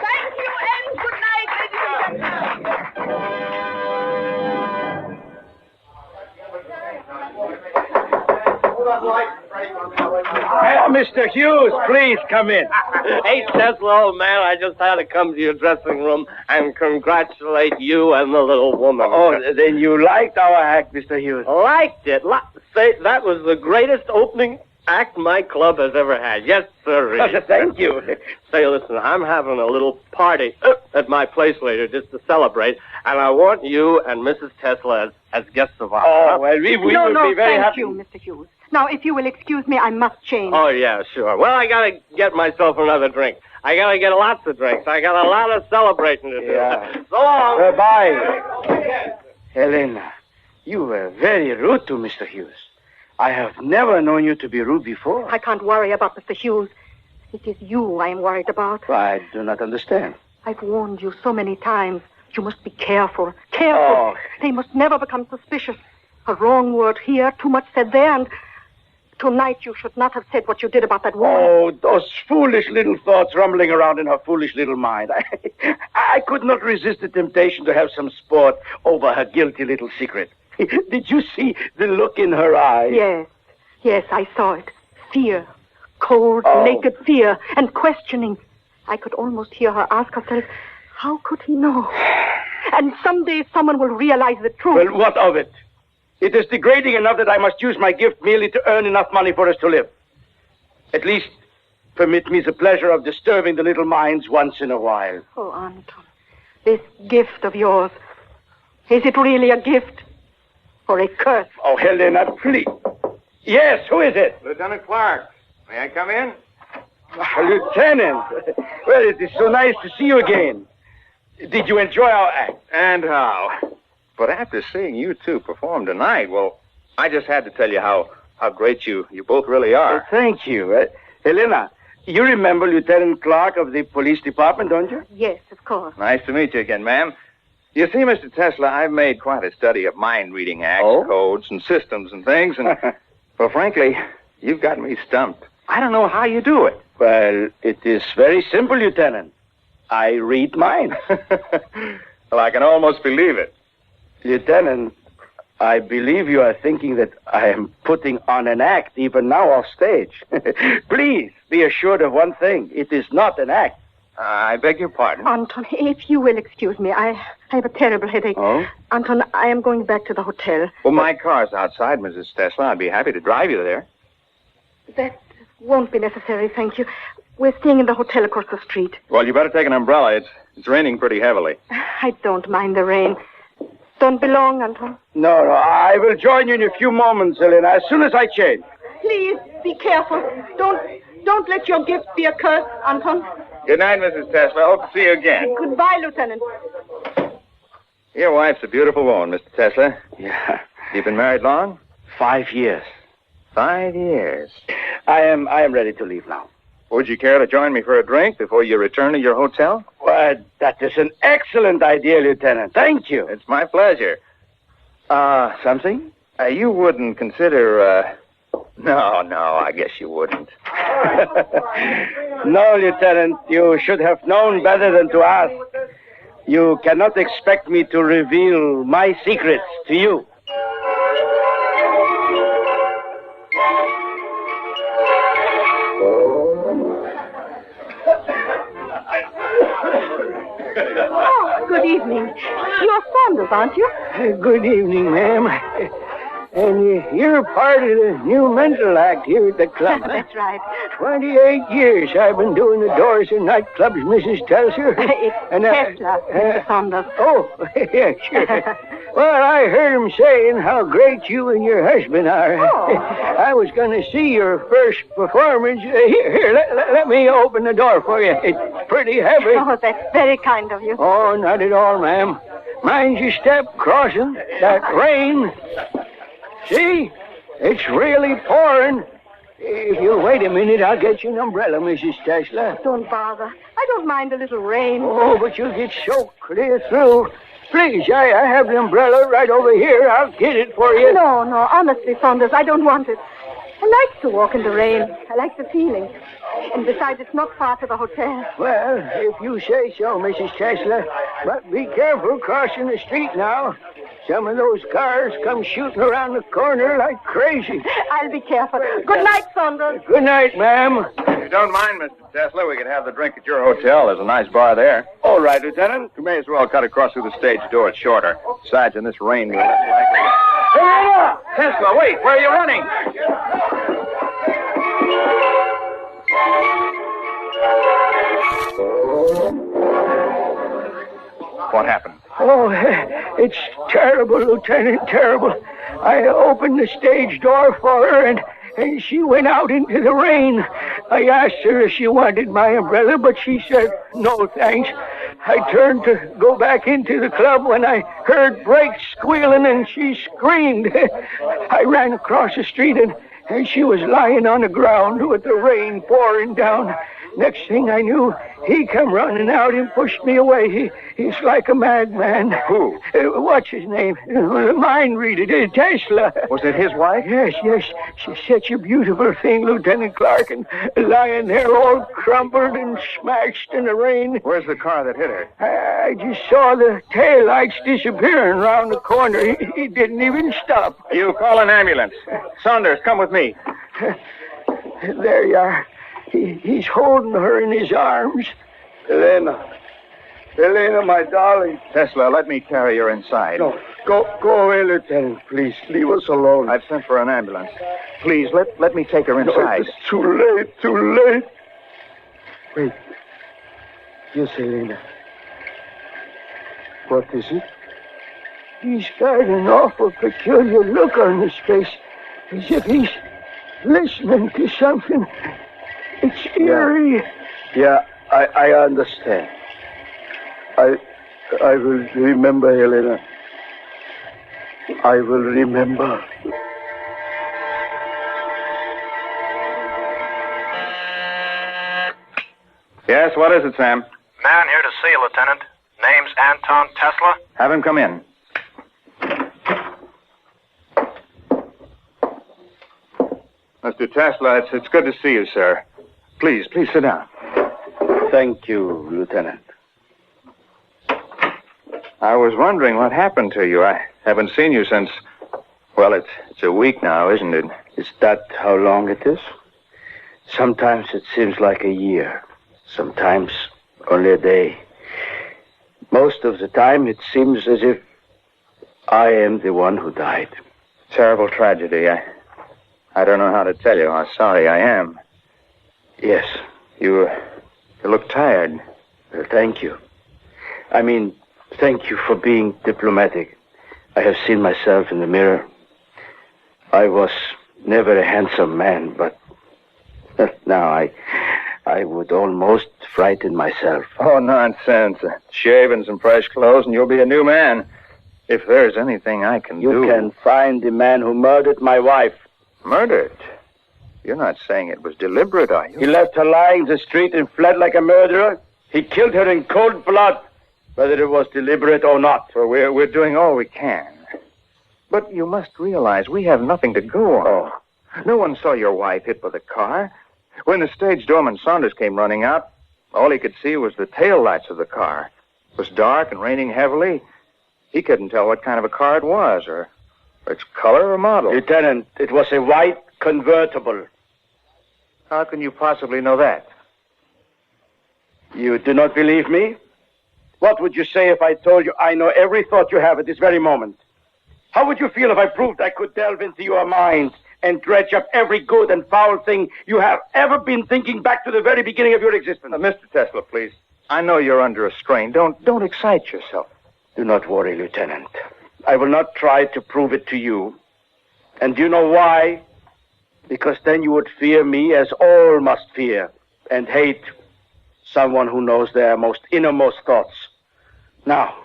Thank you and good night, ladies and Mr. Hughes, please come in. Hey, Tesla, old man, I just had to come to your dressing room and congratulate you and the little woman. Oh, then you liked our act, Mr. Hughes. Liked it. Say, that was the greatest opening act my club has ever had. Yes, sir. Thank you. Say, listen, I'm having a little party at my place later just to celebrate, and I want you and Mrs. Tesla as guests of honor. Oh, well, we will be very thank happy. you, Mr. Hughes. Now, if you will excuse me, I must change. Oh, yeah, sure. Well, I gotta get myself another drink. I gotta get lots of drinks. I got a lot of celebrating to do. Yeah. So long. Bye. Helena, you were very rude to Mr. Hughes. I have never known you to be rude before. I can't worry about Mr. Hughes. It is you I am worried about. I do not understand. I've warned you so many times. You must be careful. Careful. Oh. They must never become suspicious. A wrong word here, too much said there, and tonight you should not have said what you did about that woman. Oh, those foolish little thoughts rumbling around in her foolish little mind. I could not resist the temptation to have some sport over her guilty little secret. Did you see the look in her eyes? Yes, I saw it. Fear. Cold, naked fear, and questioning. I could almost hear her ask herself, how could he know? And someday someone will realize the truth. Well, what of it? It is degrading enough that I must use my gift merely to earn enough money for us to live. At least, permit me the pleasure of disturbing the little minds once in a while. Oh, Anton, this gift of yours, is it really a gift? Or a curse? Oh, Helena, please. Yes, who is it? Lieutenant Clark. May I come in? Lieutenant. Well, it is so nice to see you again. Did you enjoy our act? And how? But after seeing you two perform tonight, well, I just had to tell you how great you both really are. Thank you. Helena, you remember Lieutenant Clark of the police department, don't you? Yes, of course. Nice to meet you again, ma'am. You see, Mr. Tesla, I've made quite a study of mind-reading acts, codes, and systems and things, and, well, frankly, you've got me stumped. I don't know how you do it. Well, it is very simple, Lieutenant. I read minds. Well, I can almost believe it. Lieutenant, I believe you are thinking that I am putting on an act even now off stage. Please, be assured of one thing. It is not an act. I beg your pardon. Anton, if you will excuse me, I have a terrible headache. Oh? Anton, I am going back to the hotel. Well, my car's outside, Mrs. Tesla. I'd be happy to drive you there. That won't be necessary, thank you. We're staying in the hotel across the street. Well, you better take an umbrella. It's raining pretty heavily. I don't mind the rain. Don't be long, Anton. No, I will join you in a few moments, Helena, as soon as I change. Please, be careful. Don't let your gift be a curse, Anton. Good night, Mrs. Tesla. Hope to see you again. Goodbye, Lieutenant. Your wife's a beautiful woman, Mr. Tesla. Yeah. You've been married long? 5 years. 5 years. I am ready to leave now. Would you care to join me for a drink before you return to your hotel? Well, that is an excellent idea, Lieutenant. Thank you. It's my pleasure. Something? You wouldn't consider, No, I guess you wouldn't. No, Lieutenant, you should have known better than to ask. You cannot expect me to reveal my secrets to you. Oh, good evening. You're Saunders, aren't you? Good evening, ma'am. And you're part of the new mental act here at the club. That's right. 28 years I've been doing the doors in nightclubs, Mrs. Telser. It's Tesla, Mr. Saunders. Oh, yeah, sure. Well, I heard him saying how great you and your husband are. Oh. I was going to see your first performance. Here, let me open the door for you. It's pretty heavy. Oh, that's very kind of you. Oh, not at all, ma'am. Mind your step crossing. That rain. See? It's really pouring. If you'll wait a minute, I'll get you an umbrella, Mrs. Tesla. Don't bother. I don't mind a little rain. Oh, but you'll get soaked clear through. Please, I have the umbrella right over here. I'll get it for you. No, honestly, Saunders, I don't want it. I like to walk in the rain. I like the feeling. And besides, it's not far to the hotel. Well, if you say so, Mrs. Tesla. But be careful crossing the street now. Some of those cars come shooting around the corner like crazy. I'll be careful. Good night, Saunders. Good night, ma'am. If you don't mind, Mr. Tesla, we could have the drink at your hotel. There's a nice bar there. All right, Lieutenant. We may as well cut across through the stage door. It's shorter. Besides, in this rain, we're less likely. Hey, Tesla, wait. Where are you running? What happened? Oh, it's terrible, Lieutenant, terrible. I opened the stage door for her, and she went out into the rain. I asked her if she wanted my umbrella, but she said, no, thanks. I turned to go back into the club when I heard brakes squealing, and she screamed. I ran across the street, and she was lying on the ground with the rain pouring down. Next thing I knew, he come running out and pushed me away. He's like a madman. Who? What's his name? Mind reader, Tesla. Was it his wife? Yes. She's such a beautiful thing, Lieutenant Clark, and lying there all crumpled and smashed in the rain. Where's the car that hit her? I just saw the taillights disappearing around the corner. He didn't even stop. You call an ambulance. Saunders, come with me. There you are. He's holding her in his arms. Elena, my darling. Tesla, let me carry her inside. No, go away, Lieutenant. Please, leave us alone. I've sent for an ambulance. Please, let me take her inside. No, it's too late. Wait. Yes, Elena. What is it? He's got an awful peculiar look on his face, as if he's listening to something. It's eerie. Yeah, I understand. I will remember, Helena. I will remember. Yes, what is it, Sam? Man here to see you, Lieutenant. Name's Anton Tesla. Have him come in. Mr. Tesla, it's good to see you, sir. Please sit down. Thank you, Lieutenant. I was wondering what happened to you. I haven't seen you since, well, it's a week now, isn't it? Is that how long it is? Sometimes it seems like a year. Sometimes only a day. Most of the time it seems as if I am the one who died. Terrible tragedy. I don't know how to tell you how sorry I am. Yes. You look tired. Well, thank you. I mean, thank you for being diplomatic. I have seen myself in the mirror. I was never a handsome man, but now I would almost frighten myself. Oh, nonsense. Shave and some fresh clothes and you'll be a new man. If there's anything I can do... You can find the man who murdered my wife. Murdered? You're not saying it was deliberate, are you? He left her lying in the street and fled like a murderer. He killed her in cold blood, whether it was deliberate or not. Well, we're doing all we can. But you must realize we have nothing to go on. Oh. No one saw your wife hit with a car. When the stage doorman Saunders came running out, all he could see was the tail lights of the car. It was dark and raining heavily. He couldn't tell what kind of a car it was, or its color or model. Lieutenant, it was a white convertible. How can you possibly know that? You do not believe me? What would you say if I told you I know every thought you have at this very moment? How would you feel if I proved I could delve into your mind and dredge up every good and foul thing you have ever been thinking back to the very beginning of your existence? Mr. Tesla, please. I know you're under a strain. Don't excite yourself. Do not worry, Lieutenant. I will not try to prove it to you. And do you know why? Because then you would fear me as all must fear and hate someone who knows their most innermost thoughts. Now,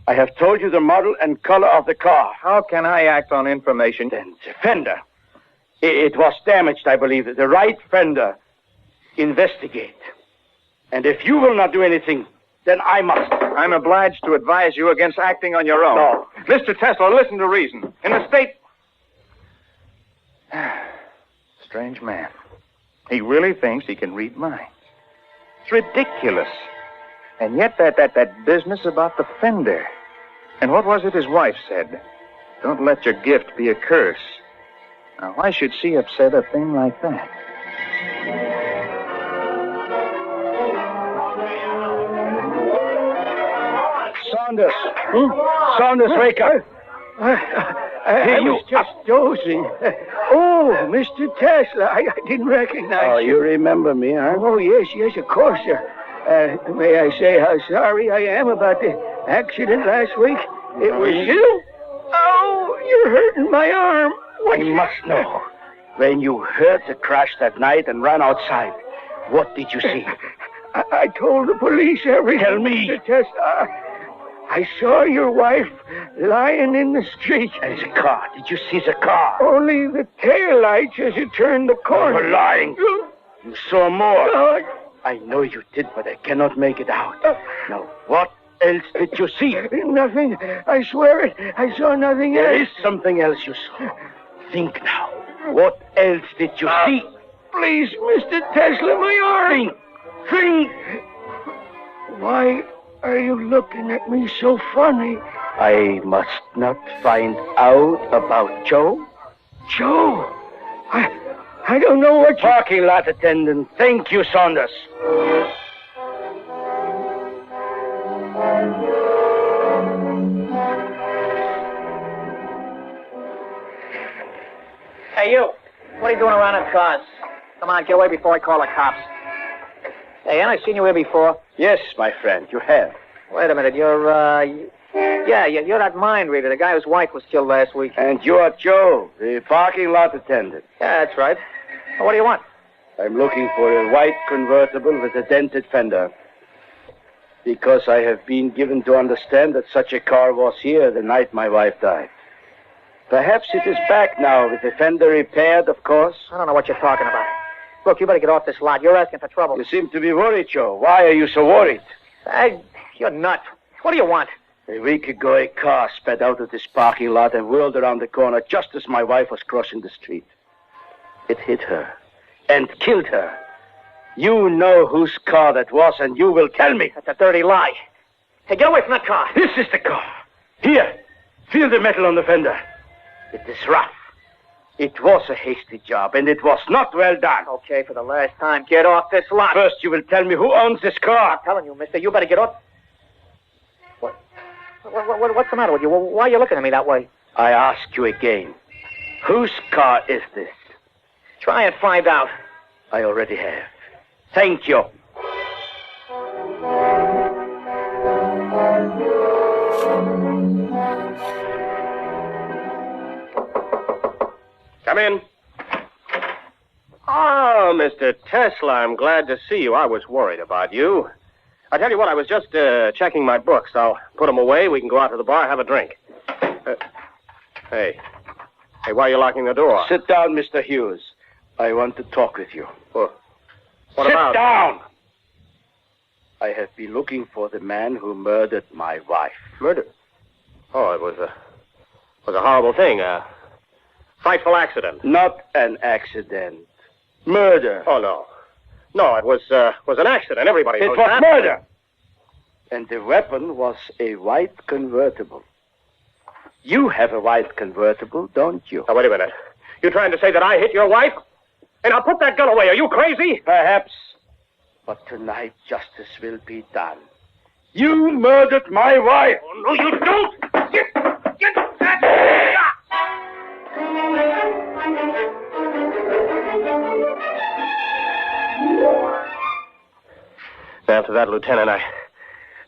I have told you the model and color of the car. How can I act on information? Then the fender. It was damaged, I believe. The right fender. Investigate. And if you will not do anything, then I must. I'm obliged to advise you against acting on your own. No. Mr. Tesla, listen to reason. In the state... Strange man. He really thinks he can read minds. It's ridiculous. And yet that business about the fender. And what was it his wife said? Don't let your gift be a curse. Now, why should she have said a thing like that? Saunders. Saunders, wake up. I was just dozing. Oh, Mr. Tesla, I didn't recognize you. Oh, you remember me, huh? Oh, yes, of course, sir. May I say how sorry I am about the accident last week? It was you? Oh, you're hurting my arm. What? You must know. When you heard the crash that night and ran outside, what did you see? I told the police everything. Tell me. Mr. Tesla. I saw your wife lying in the street. And the car. Did you see the car? Only the tail lights as it turned the corner. You're lying. You saw more. No, I know you did, but I cannot make it out. Now, what else did you see? Nothing. I swear it. I saw nothing else. There is something else you saw. Think now. What else did you see? Please, Mr. Tesla, my arm. Think. Why are you looking at me so funny? I must not find out about Joe. Joe? I don't know what you... Parking lot attendant. Thank you, Saunders. Hey, you. What are you doing around in cars? Come on, get away before I call the cops. Hey, ain't I seen you here before? Yes, my friend, you have. Wait a minute, you're that mind reader, the guy whose wife was killed last week. And you're Joe, the parking lot attendant. Yeah, that's right. Well, what do you want? I'm looking for a white convertible with a dented fender. Because I have been given to understand that such a car was here the night my wife died. Perhaps it is back now with the fender repaired, of course. I don't know what you're talking about. Look, you better get off this lot. You're asking for trouble. You seem to be worried, Joe. Why are you so worried? You're nuts. What do you want? A week ago, a car sped out of this parking lot and whirled around the corner just as my wife was crossing the street. It hit her and killed her. You know whose car that was, and you will tell me. That's a dirty lie. Hey, get away from that car. This is the car. Here, feel the metal on the fender. It is rough. It was a hasty job, and it was not well done. Okay, for the last time, get off this lot. First, you will tell me who owns this car. I'm telling you, mister, you better get off. What's the matter with you? Why are you looking at me that way? I ask you again. Whose car is this? Try and find out. I already have. Thank you. Come in. Oh, Mr. Tesla, I'm glad to see you. I was worried about you. I tell you what, I was just checking my books. I'll put them away. We can go out to the bar, have a drink. Hey, why are you locking the door? Sit down, Mr. Hughes. I want to talk with you. What Sit about? down! I have been looking for the man who murdered my wife. Murder? Oh, it was a horrible thing. A frightful accident. Not an accident. Murder. Oh, no. No, it was an accident. Everybody knows that. It was murder. And the weapon was a white convertible. You have a white convertible, don't you? Now, wait a minute. You trying to say that I hit your wife? And I'll put that gun away. Are you crazy? Perhaps. But tonight, justice will be done. You murdered my wife. Oh, no, you don't. Get that. After that, Lieutenant, I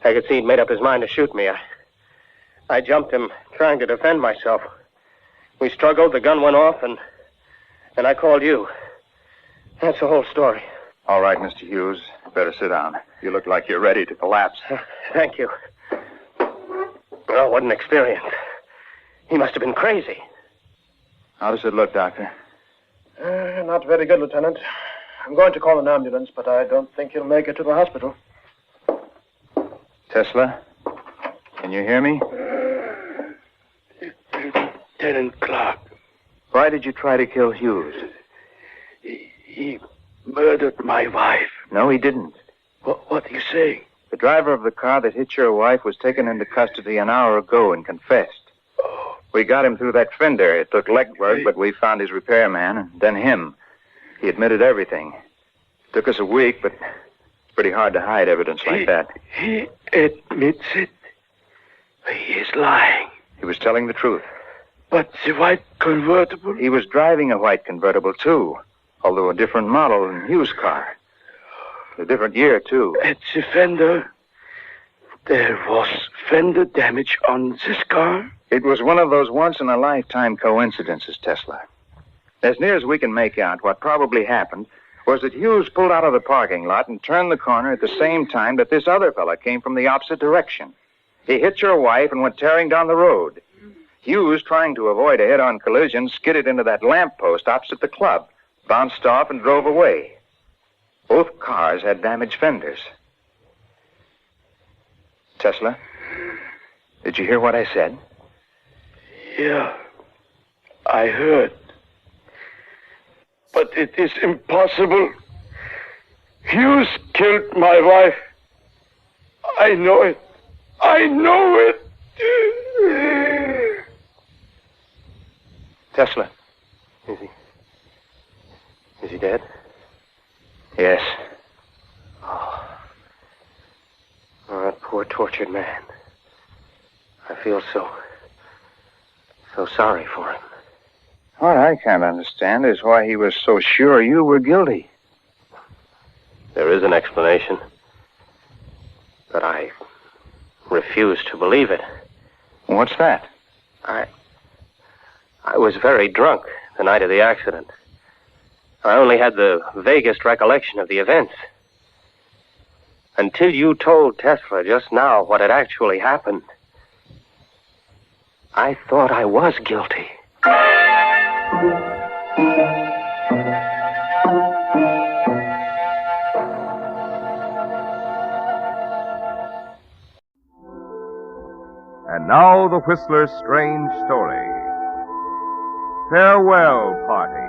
could see he'd made up his mind to shoot me. I jumped him, trying to defend myself. We struggled, the gun went off, and I called you. That's the whole story. All right, Mr. Hughes. Better sit down. You look like you're ready to collapse. Thank you. Oh, what an experience. He must have been crazy. How does it look, Doctor? Not very good, Lieutenant. I'm going to call an ambulance, but I don't think he'll make it to the hospital. Tesla, can you hear me? Lieutenant Clark. Why did you try to kill Hughes? He murdered my wife. No, he didn't. What are you saying? The driver of the car that hit your wife was taken into custody an hour ago and confessed. We got him through that fender. It took legwork, but we found his repairman and then him. He admitted everything. Took us a week, but it's pretty hard to hide evidence like that. He admits it. He is lying. He was telling the truth. But the white convertible? He was driving a white convertible, too, although a different model than Hughes' car. A different year, too. At the fender, there was fender damage on this car? It was one of those once-in-a-lifetime coincidences, Tesla. As near as we can make out, what probably happened was that Hughes pulled out of the parking lot and turned the corner at the same time that this other fella came from the opposite direction. He hit your wife and went tearing down the road. Hughes, trying to avoid a head-on collision, skidded into that lamppost opposite the club, bounced off and drove away. Both cars had damaged fenders. Tesla, did you hear what I said? Yeah, I heard. But it is impossible. Hughes killed my wife. I know it. I know it. Tesla. Is he dead? Yes. Oh, that poor tortured man. I feel so sorry for him. What I can't understand is why he was so sure you were guilty. There is an explanation, but I refuse to believe it. What's that? I was very drunk the night of the accident. I only had the vaguest recollection of the events. Until you told Tesla just now what had actually happened, I thought I was guilty. And now the Whistler's strange story. Farewell Party.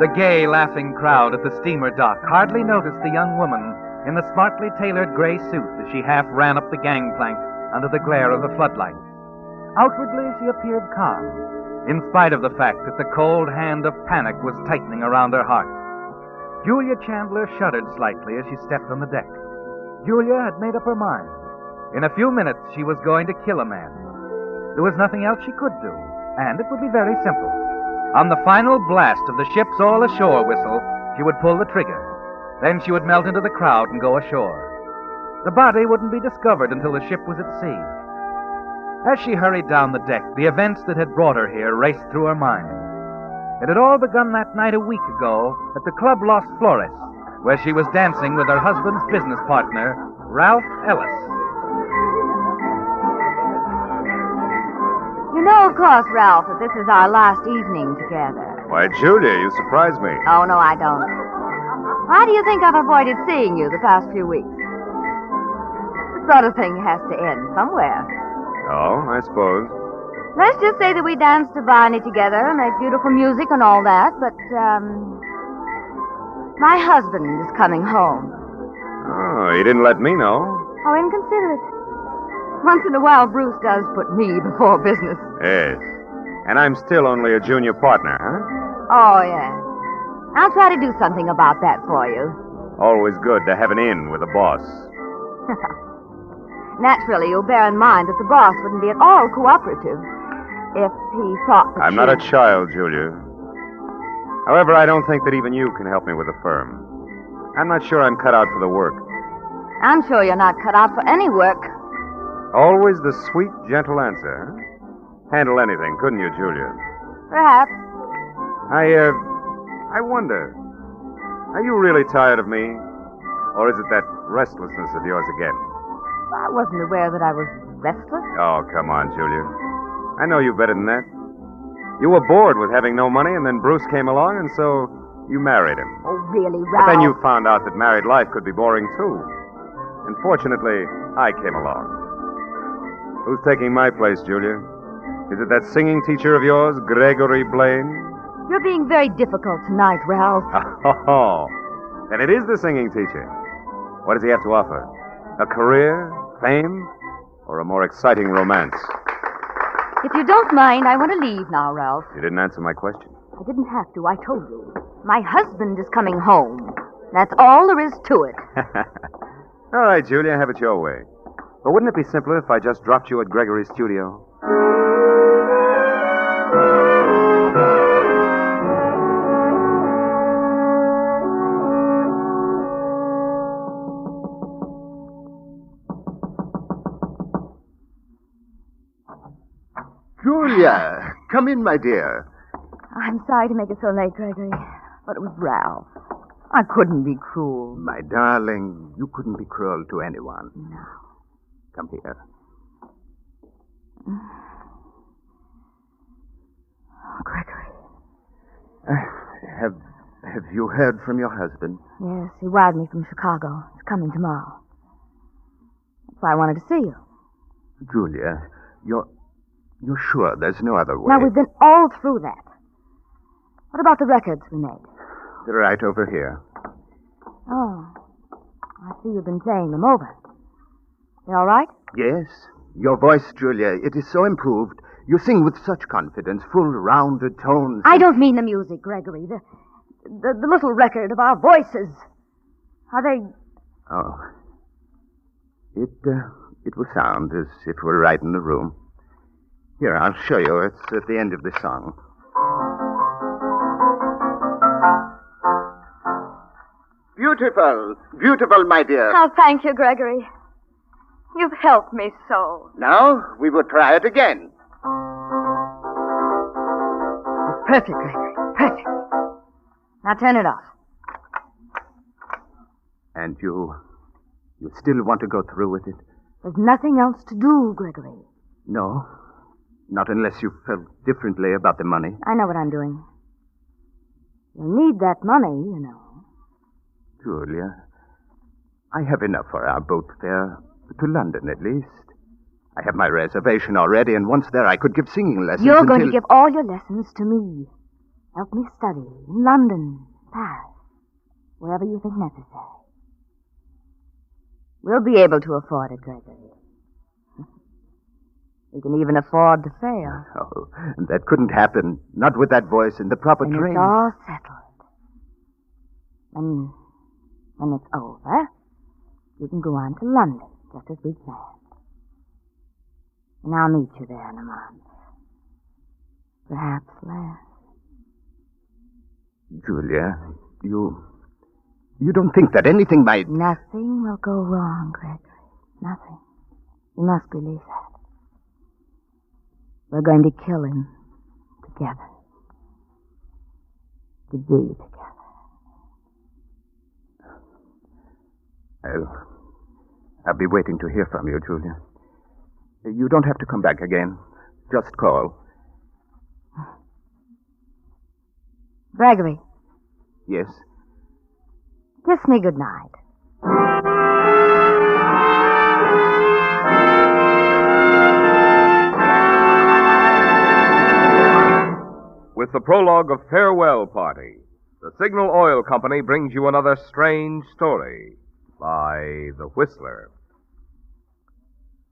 The gay, laughing crowd at the steamer dock hardly noticed the young woman in the smartly tailored gray suit as she half ran up the gangplank under the glare of the floodlights. Outwardly, she appeared calm, in spite of the fact that the cold hand of panic was tightening around her heart. Julia Chandler shuddered slightly as she stepped on the deck. Julia had made up her mind. In a few minutes, she was going to kill a man. There was nothing else she could do, and it would be very simple. On the final blast of the ship's all-ashore whistle, she would pull the trigger. Then she would melt into the crowd and go ashore. The body wouldn't be discovered until the ship was at sea. As she hurried down the deck, the events that had brought her here raced through her mind. It had all begun that night a week ago at the Club Los Flores, where she was dancing with her husband's business partner, Ralph Ellis. You know, of course, Ralph, that this is our last evening together. Why, Julia, you surprised me. Oh, no, I don't. Why do you think I've avoided seeing you the past few weeks? This sort of thing has to end somewhere. Oh, I suppose. Let's just say that we dance divinely together and make beautiful music and all that, but, my husband is coming home. Oh, you didn't let me know. How inconsiderate. Once in a while, Bruce does put me before business. Yes. And I'm still only a junior partner, huh? Oh, yes. I'll try to do something about that for you. Always good to have an in with a boss. Naturally, you'll bear in mind that the boss wouldn't be at all cooperative if he thought that I'm not a child, Julia. However, I don't think that even you can help me with the firm. I'm not sure I'm cut out for the work. I'm sure you're not cut out for any work. Always the sweet, gentle answer. Handle anything, couldn't you, Julia? Perhaps. I wonder, are you really tired of me? Or is it that restlessness of yours again? I wasn't aware that I was restless? Oh, come on, Julia. I know you better than that. You were bored with having no money, and then Bruce came along, and so you married him. Oh, really, But Ralph? then you found out that married life could be boring, too. And fortunately, I came along. Who's taking my place, Julia? Is it that singing teacher of yours, Gregory Blaine? You're being very difficult tonight, Ralph. Oh, and it is the singing teacher. What does he have to offer? A career, fame, or a more exciting romance? If you don't mind, I want to leave now, Ralph. You didn't answer my question. I didn't have to. I told you. My husband is coming home. That's all there is to it. All right, Julia, have it your way. But wouldn't it be simpler if I just dropped you at Gregory's studio? Julia, come in, my dear. I'm sorry to make it so late, Gregory, but it was Ralph. I couldn't be cruel. My darling, you couldn't be cruel to anyone. No. Come here. Oh, Gregory. Have you heard from your husband? Yes, he wired me from Chicago. He's coming tomorrow. That's why I wanted to see you. Julia, you're sure there's no other way? Now, we've been all through that. What about the records we made? They're right over here. Oh, I see you've been playing them over. They all right? Yes. Your voice, Julia, it is so improved. You sing with such confidence, full, rounded tones. I don't mean the music, Gregory. The little record of our voices. Are they... Oh. It will sound as if we're right in the room. Here, I'll show you. It's at the end of the song. Beautiful. Beautiful, my dear. Oh, thank you, Gregory. You've helped me so. Now, we will try it again. Perfect, Gregory. Perfect. Now turn it off. And you still want to go through with it? There's nothing else to do, Gregory. No. Not unless you felt differently about the money. I know what I'm doing. You'll need that money, you know. Julia, I have enough for our boat fare. To London, at least. I have my reservation already, and once there I could give singing lessons You're going to give all your lessons to me. Help me study in London, Paris, wherever you think necessary. We'll be able to afford it, Gregory. We can even afford to fail. Oh, that couldn't happen. Not with that voice in the proper When train. It's all settled. When it's over, you can go on to London, just as we planned. And I'll meet you there in a month. Perhaps less. Julia, you don't think that anything might... Nothing will go wrong, Gregory. Nothing. You must believe that. We're going to kill him together. To be together. I'll be waiting to hear from you, Julia. You don't have to come back again. Just call. Gregory. Yes? Kiss me goodnight. With the prologue of Farewell Party, the Signal Oil Company brings you another strange story by The Whistler.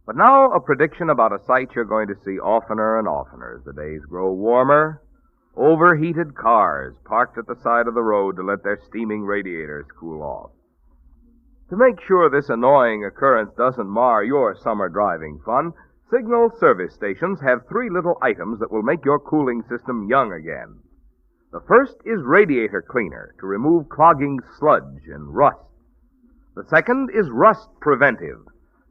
But now a prediction about a sight you're going to see oftener and oftener as the days grow warmer. Overheated cars parked at the side of the road to let their steaming radiators cool off. To make sure this annoying occurrence doesn't mar your summer driving fun, Signal service stations have 3 little items that will make your cooling system young again. The first is radiator cleaner to remove clogging sludge and rust. The second is rust preventive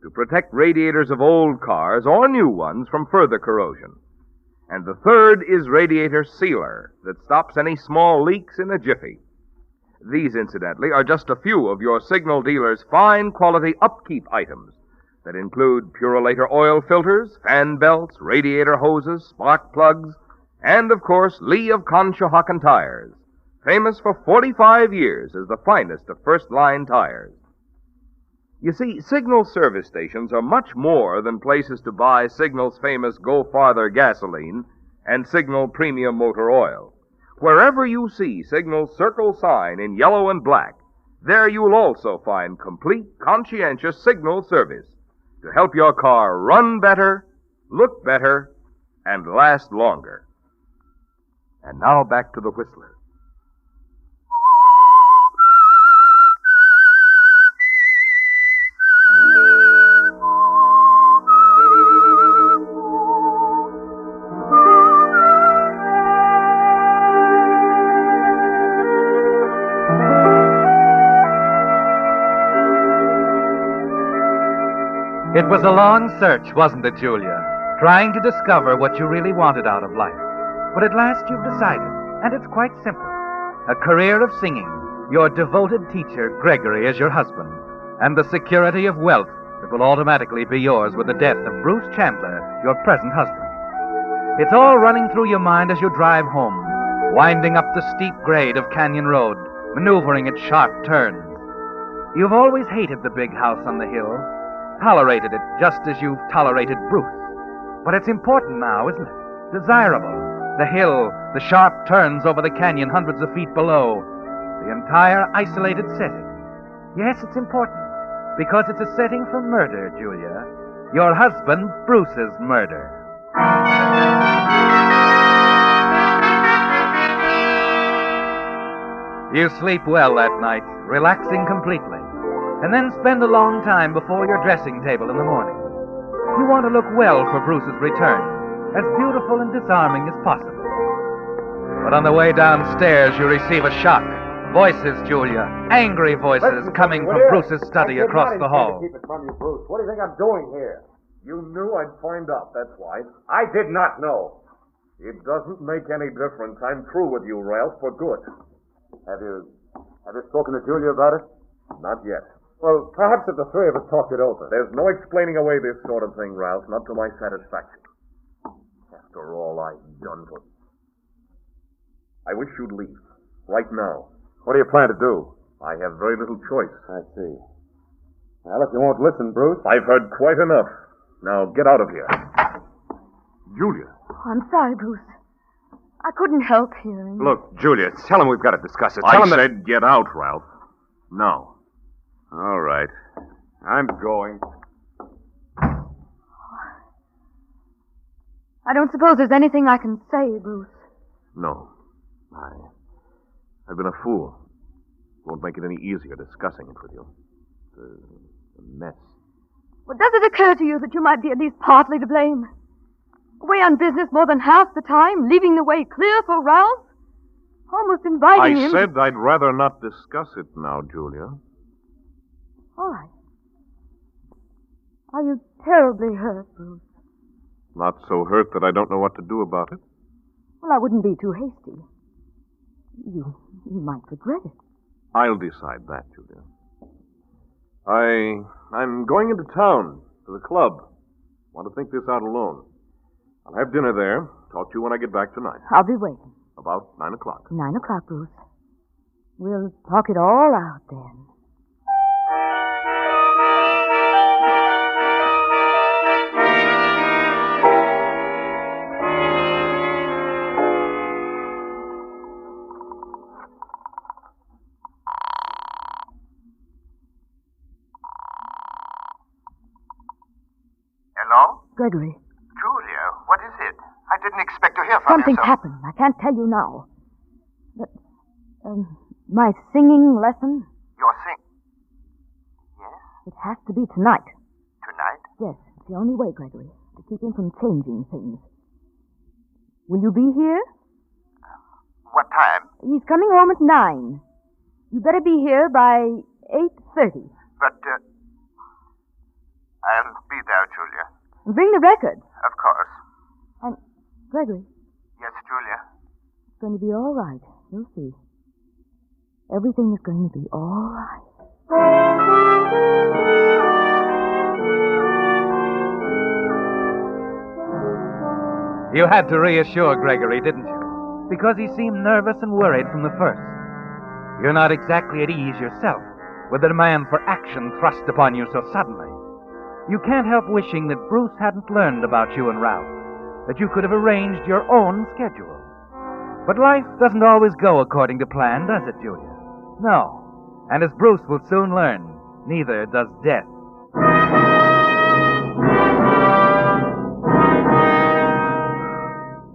to protect radiators of old cars or new ones from further corrosion. And the third is radiator sealer that stops any small leaks in a jiffy. These, incidentally, are just a few of your Signal dealer's fine quality upkeep items that include Purolator oil filters, fan belts, radiator hoses, spark plugs, and, of course, Lee of Conshohocken tires, famous for 45 years as the finest of first-line tires. You see, Signal service stations are much more than places to buy Signal's famous Go Farther gasoline and Signal Premium Motor Oil. Wherever you see Signal's circle sign in yellow and black, there you'll also find complete, conscientious Signal service to help your car run better, look better, and last longer. And now back to the Whistler. It was a long search, wasn't it, Julia? Trying to discover what you really wanted out of life. But at last you've decided, and it's quite simple. A career of singing, your devoted teacher, Gregory, as your husband, and the security of wealth that will automatically be yours with the death of Bruce Chandler, your present husband. It's all running through your mind as you drive home, winding up the steep grade of Canyon Road, maneuvering at sharp turns. You've always hated the big house on the hill, tolerated it just as you've tolerated Bruce. But it's important now, isn't it? Desirable. The hill, the sharp turns over the canyon hundreds of feet below, the entire isolated setting. Yes, it's important, because it's a setting for murder, Julia. Your husband, Bruce's murder. You sleep well that night, relaxing completely, and then spend a long time before your dressing table in the morning. You want to look well for Bruce's return, as beautiful and disarming as possible. But on the way downstairs, you receive a shock. Voices, Julia, angry voices coming from Bruce's study across the hall. Keep it from you, Bruce. What do you think I'm doing here? You knew I'd find out, that's why. I did not know. It doesn't make any difference. I'm through with you, Ralph, for good. Have you spoken to Julia about it? Not yet. Well, perhaps if the three of us talked it over. There's no explaining away this sort of thing, Ralph, not to my satisfaction. After all I've done for... I wish you'd leave. Right now. What do you plan to do? I have very little choice. I see. Well, if you won't listen, Bruce... I've heard quite enough. Now, get out of here. Julia. Oh, I'm sorry, Bruce. I couldn't help hearing. Look, Julia, tell him we've got to discuss it. Tell him said get out, Ralph. No. All right. I'm going. I don't suppose there's anything I can say, Bruce. No. I've been a fool. Won't make it any easier discussing it with you. It's a mess. Well, does it occur to you that you might be at least partly to blame? Away on business more than half the time, leaving the way clear for Ralph? Almost inviting him... I said I'd rather not discuss it now, Julia. All right. Are you terribly hurt, Bruce? Not so hurt that I don't know what to do about it. Well, I wouldn't be too hasty. You might regret it. I'll decide that, Julia. I'm going into town to the club. Want to think this out alone. I'll have dinner there. Talk to you when I get back tonight. I'll be waiting. About 9 o'clock. 9 o'clock, Bruce. We'll talk it all out then. Hello? Gregory. Julia, what is it? I didn't expect to hear from you. Something's happened. I can't tell you now. But, my singing lesson? Your sing? Yes? It has to be tonight. Tonight? Yes, it's the only way, Gregory, to keep him from changing things. Will you be here? What time? He's coming home at 9. You better be here by 8:30. But, I'll be there, Julia. And bring the record. Of course. And, Gregory. Yes, Julia? It's going to be all right. You'll see. Everything is going to be all right. You had to reassure Gregory, didn't you? Because he seemed nervous and worried from the first. You're not exactly at ease yourself, with the demand for action thrust upon you so suddenly. You can't help wishing that Bruce hadn't learned about you and Ralph, that you could have arranged your own schedule. But life doesn't always go according to plan, does it, Julia? No. And as Bruce will soon learn, neither does death.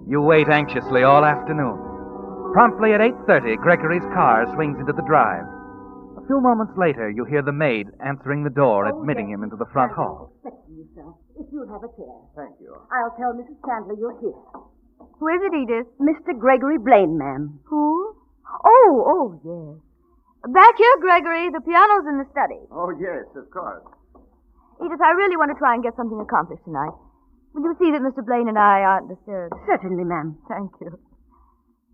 You wait anxiously all afternoon. Promptly at 8:30, Gregory's car swings into the drive. A few moments later, you hear the maid answering the door, admitting him into the front hall. Expecting you, sir. If you'll have a chair. Thank you. I'll tell Mrs. Chandler you're here. Who is it, Edith? Mr. Gregory Blaine, ma'am. Who? Oh, yes. Back here, Gregory. The piano's in the study. Oh, yes, of course. Edith, I really want to try and get something accomplished tonight. Will you see that Mr. Blaine and I aren't disturbed? Certainly, ma'am. Thank you.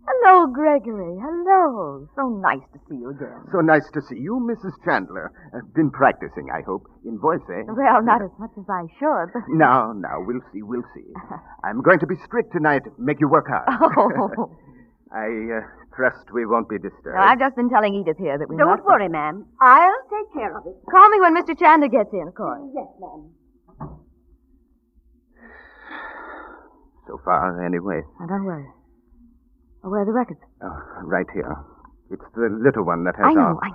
Hello, Gregory. Hello. So nice to see you again. So nice to see you, Mrs. Chandler. Been practicing, I hope, in voice, eh? Well, not as much as I should. No, we'll see. I'm going to be strict tonight, make you work hard. Oh. I trust we won't be disturbed. No, I've just been telling Edith here that we Don't worry, ma'am. I'll take care of it. Call me when Mr. Chandler gets in, of course. Yes, ma'am. So far, anyway. Now, don't worry. Oh, where are the records? Oh, right here. It's the little one that has I know. And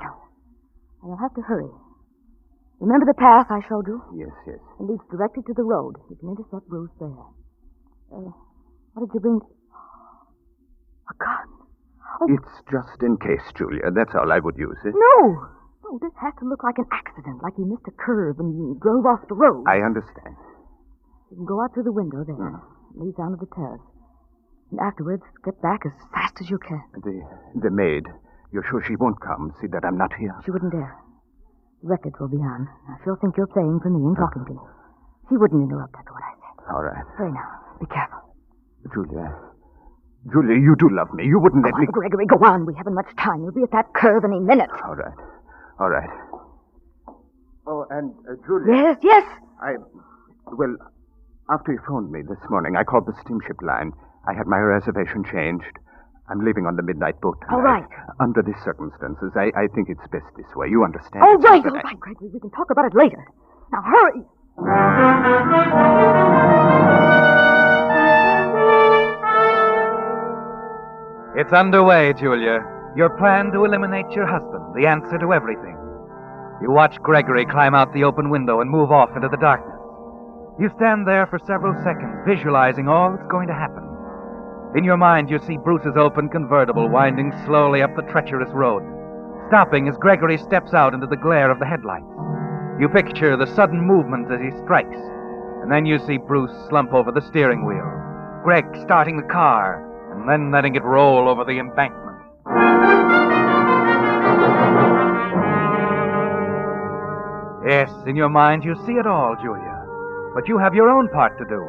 you'll have to hurry. Remember the path I showed you? Yes. It leads directly to the road. You can intercept Bruce there. What did you bring? A gun. Oh. It's just in case, Julia. That's all I would use it. No, this has to look like an accident, like he missed a curve and drove off the road. I understand. You can go out through the window there. Lead down to the terrace. And afterwards, get back as fast as you can. The maid, you're sure she won't come? See that I'm not here? She wouldn't dare. The records will be on. Now, she'll think you're playing for me and talking to me. She wouldn't interrupt after what I said. All right. Hurry now. Be careful. Julia, you do love me. You wouldn't let me... Gregory, go on. We haven't much time. You'll be at that curve any minute. All right. Oh, and Julia... Yes? Well, after you phoned me this morning, I called the steamship line. I had my reservation changed. I'm leaving on the midnight boat tonight. All right. Under these circumstances, I think it's best this way. You understand? All right, Gregory. We can talk about it later. Now, hurry. It's underway, Julia. Your plan to eliminate your husband, the answer to everything. You watch Gregory climb out the open window and move off into the darkness. You stand there for several seconds, visualizing all that's going to happen. In your mind, you see Bruce's open convertible winding slowly up the treacherous road, stopping as Gregory steps out into the glare of the headlights. You picture the sudden movement as he strikes, and then you see Bruce slump over the steering wheel, Greg starting the car, and then letting it roll over the embankment. Yes, in your mind, you see it all, Julia, but you have your own part to do.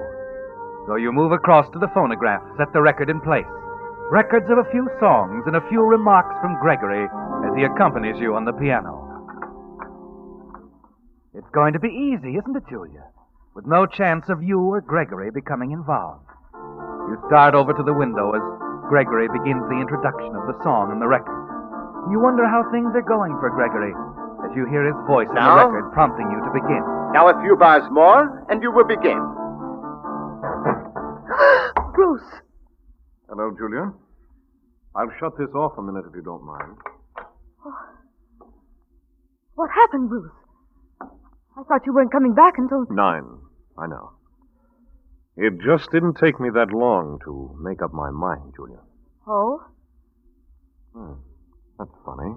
So you move across to the phonograph, set the record in place. Records of a few songs and a few remarks from Gregory as he accompanies you on the piano. It's going to be easy, isn't it, Julia? With no chance of you or Gregory becoming involved. You start over to the window as Gregory begins the introduction of the song and the record. You wonder how things are going for Gregory as you hear his voice on the record prompting you to begin. Now a few bars more, and you will begin. Bruce! Hello, Julia. I'll shut this off a minute if you don't mind. What happened, Bruce? I thought you weren't coming back until... 9. I know. It just didn't take me that long to make up my mind, Julia. Oh? That's funny.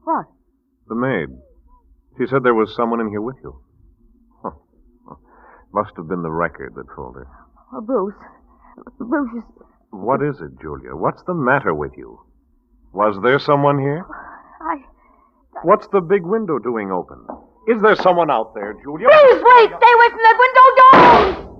What? The maid. She said there was someone in here with you. Must have been the record that fooled her. Oh, Bruce, you... What is it, Julia? What's the matter with you? Was there someone here? What's the big window doing open? Is there someone out there, Julia? Please wait! Stay away from that window! Don't!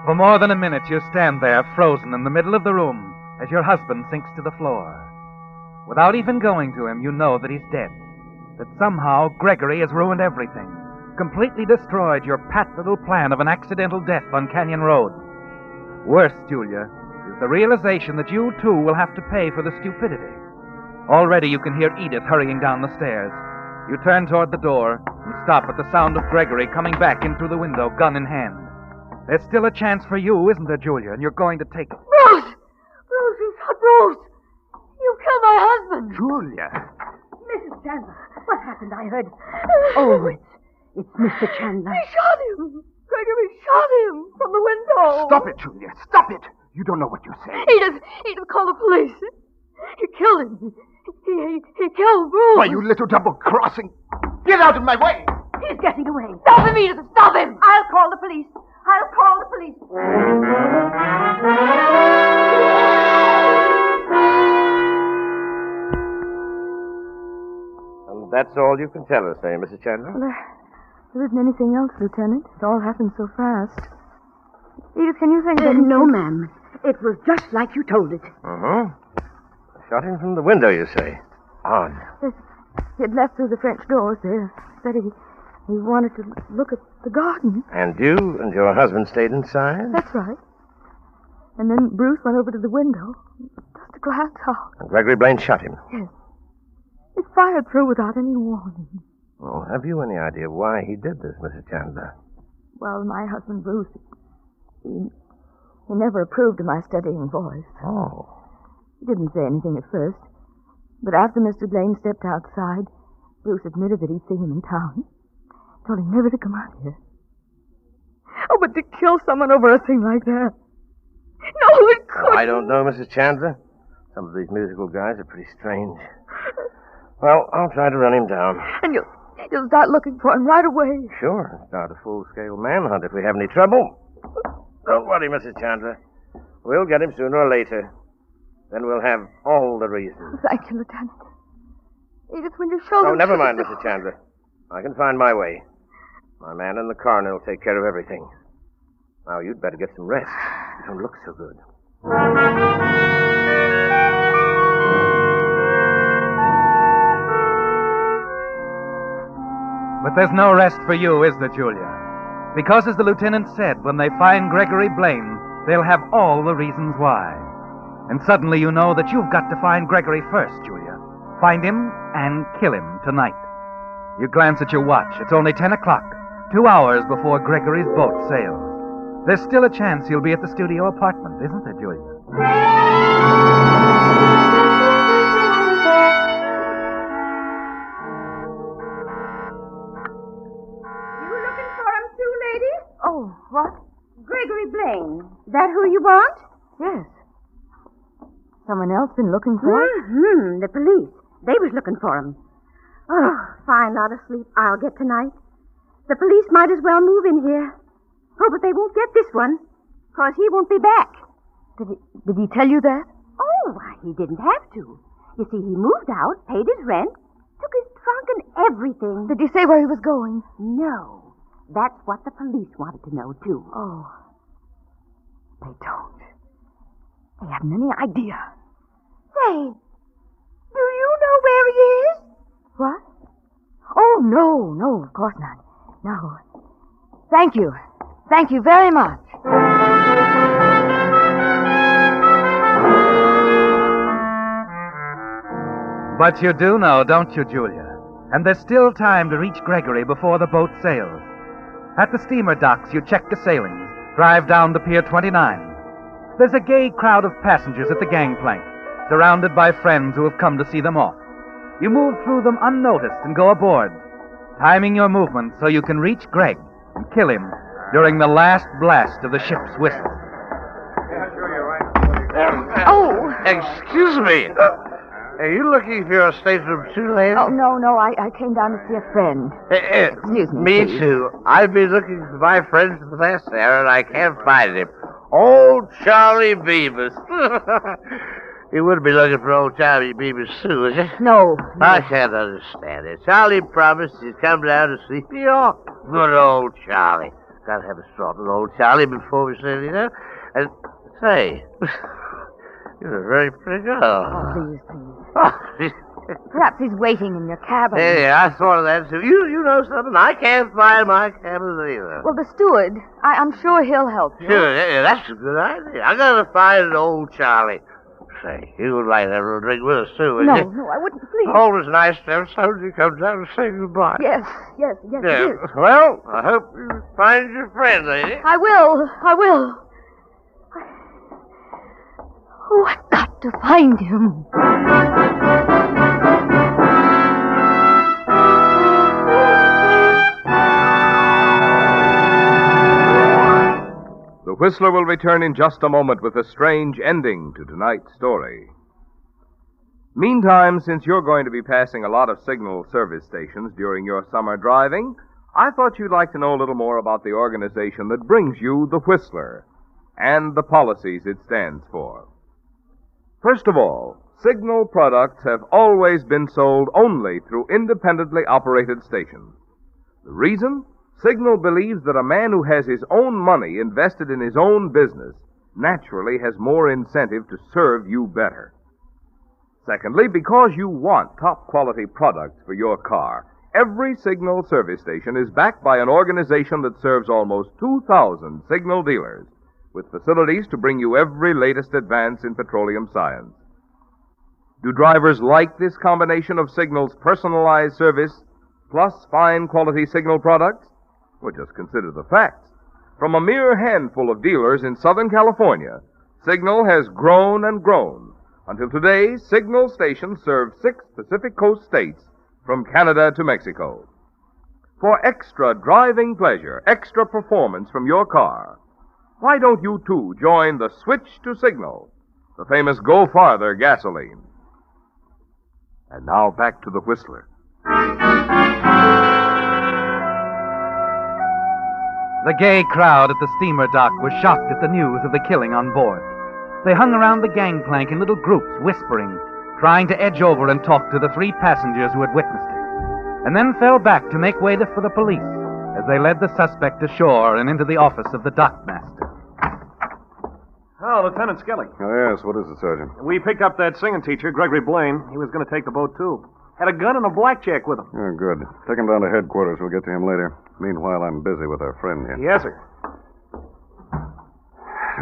For more than a minute, you stand there, frozen in the middle of the room, as your husband sinks to the floor. Without even going to him, you know that he's dead, that somehow Gregory has ruined everything, completely destroyed your pat little plan of an accidental death on Canyon Road. Worse, Julia, is the realization that you, too, will have to pay for the stupidity. Already you can hear Edith hurrying down the stairs. You turn toward the door and stop at the sound of Gregory coming back in through the window, gun in hand. There's still a chance for you, isn't there, Julia? And you're going to take it. Bruce! Bruce, you shot Bruce! You killed my husband! Julia! Mrs. Chandler, what happened? I heard... Oh, it's Mr. Chandler. He shot him! Gregory shot him from the window! Stop it, Julia! Stop it! You don't know what you're saying. Edith, call the police. He killed him. He killed Bruce. Why, you little double-crossing... Get out of my way! He's getting away. Stop him, Edith! Stop him! I'll call the police. I'll call the police. And that's all you can tell us, eh, Mrs. Chandler? Well, there isn't anything else, Lieutenant. It all happened so fast. Edith, can you think of anything? No, ma'am. It was just like you told it. Uh-huh. Shot him from the window, you say? Odd. He had left through the French doors there. Said he wanted to look at the garden. And you and your husband stayed inside? That's right. And then Bruce went over to the window. Just a glance out. And Gregory Blaine shot him? Yes. He fired through without any warning. Well, have you any idea why he did this, Mrs. Chandler? Well, my husband Bruce, he never approved of my studying voice. Oh. He didn't say anything at first. But after Mr. Blaine stepped outside, Bruce admitted that he'd seen him in town. Told him never to come out here. Oh, but to kill someone over a thing like that. No, it couldn't. I don't know, Mrs. Chandler. Some of these musical guys are pretty strange. Well, I'll try to run him down. And you'll start looking for him right away. Sure. Start a full-scale manhunt if we have any trouble. Don't worry, Mrs. Chandler. We'll get him sooner or later. Then we'll have all the reasons. Thank you, Lieutenant. Edith, when you show them... Oh, never mind, Mrs. Chandler. I can find my way. My man in the coroner will take care of everything. Now, you'd better get some rest. You don't look so good. But there's no rest for you, is there, Julia? Because, as the lieutenant said, when they find Gregory Blaine, they'll have all the reasons why. And suddenly you know that you've got to find Gregory first, Julia. Find him and kill him tonight. You glance at your watch. It's only 10 o'clock, 2 hours before Gregory's boat sails. There's still a chance he'll be at the studio apartment, isn't there, Julia? You looking for him too, lady? Oh, what? Gregory Blaine. That who you want? Yes. Someone else been looking for him? Mm-hmm. The police. They was looking for him. Oh, fine lot of sleep I'll get tonight. The police might as well move in here. Oh, but they won't get this one, 'cause he won't be back. Did he tell you that? Oh, why, he didn't have to. You see, he moved out, paid his rent, took his trunk and everything. Did he say where he was going? No. That's what the police wanted to know, too. Oh. They don't. They haven't any idea. Say, do you know where he is? What? Oh, no, of course not. No. Thank you. Thank you very much. But you do know, don't you, Julia? And there's still time to reach Gregory before the boat sails. At the steamer docks, you check the sailings, drive down to Pier 29. There's a gay crowd of passengers at the gangplank, surrounded by friends who have come to see them off. You move through them unnoticed and go aboard, timing your movement so you can reach Greg and kill him during the last blast of the ship's whistle. Oh! Excuse me. Are you looking for your stateroom too, lady? Oh, no, I came down to see a friend. Excuse me, Me please. too. I've been looking for my friend for the last hour, and I can't find him. Old Charlie Beavis. You wouldn't be looking for old Charlie Beavis too, would you? No. I can't understand it. Charlie promised he'd come down to see me off. Good old Charlie. Gotta have a strong with old Charlie before we say anything. And say, you're a very pretty girl. Oh, please. Oh, Perhaps he's waiting in your cabin. Hey, I thought of that, too. You know something? I can't find my cabin either. Well, the steward, I'm sure he'll help you. Sure, yeah, that's a good idea. I gotta find old Charlie. Say, you would like to have a little drink with us, too, wouldn't you? No, I wouldn't, please. Always nice to have somebody come down and say goodbye. Yes, it is. Well, I hope you find your friend, lady. I will. Oh, I've got to find him. The Whistler will return in just a moment with a strange ending to tonight's story. Meantime, since you're going to be passing a lot of signal service stations during your summer driving, I thought you'd like to know a little more about the organization that brings you the Whistler and the policies it stands for. First of all, signal products have always been sold only through independently operated stations. The reason? Signal believes that a man who has his own money invested in his own business naturally has more incentive to serve you better. Secondly, because you want top-quality products for your car, every Signal service station is backed by an organization that serves almost 2,000 Signal dealers, with facilities to bring you every latest advance in petroleum science. Do drivers like this combination of Signal's personalized service plus fine-quality Signal products? Well, just consider the facts. From a mere handful of dealers in Southern California, Signal has grown and grown. Until today, Signal stations serve 6 Pacific Coast states from Canada to Mexico. For extra driving pleasure, extra performance from your car, why don't you too join the Switch to Signal, the famous Go Farther gasoline? And now back to the Whistler. The gay crowd at the steamer dock was shocked at the news of the killing on board. They hung around the gangplank in little groups, whispering, trying to edge over and talk to the 3 passengers who had witnessed it, and then fell back to make way for the police as they led the suspect ashore and into the office of the dockmaster. Oh, Lieutenant Skelly. Oh, yes. What is it, Sergeant? We picked up that singing teacher, Gregory Blaine. He was going to take the boat, too. Had a gun and a blackjack with him. Oh, good. Take him down to headquarters. We'll get to him later. Meanwhile, I'm busy with our friend here. Yes, sir.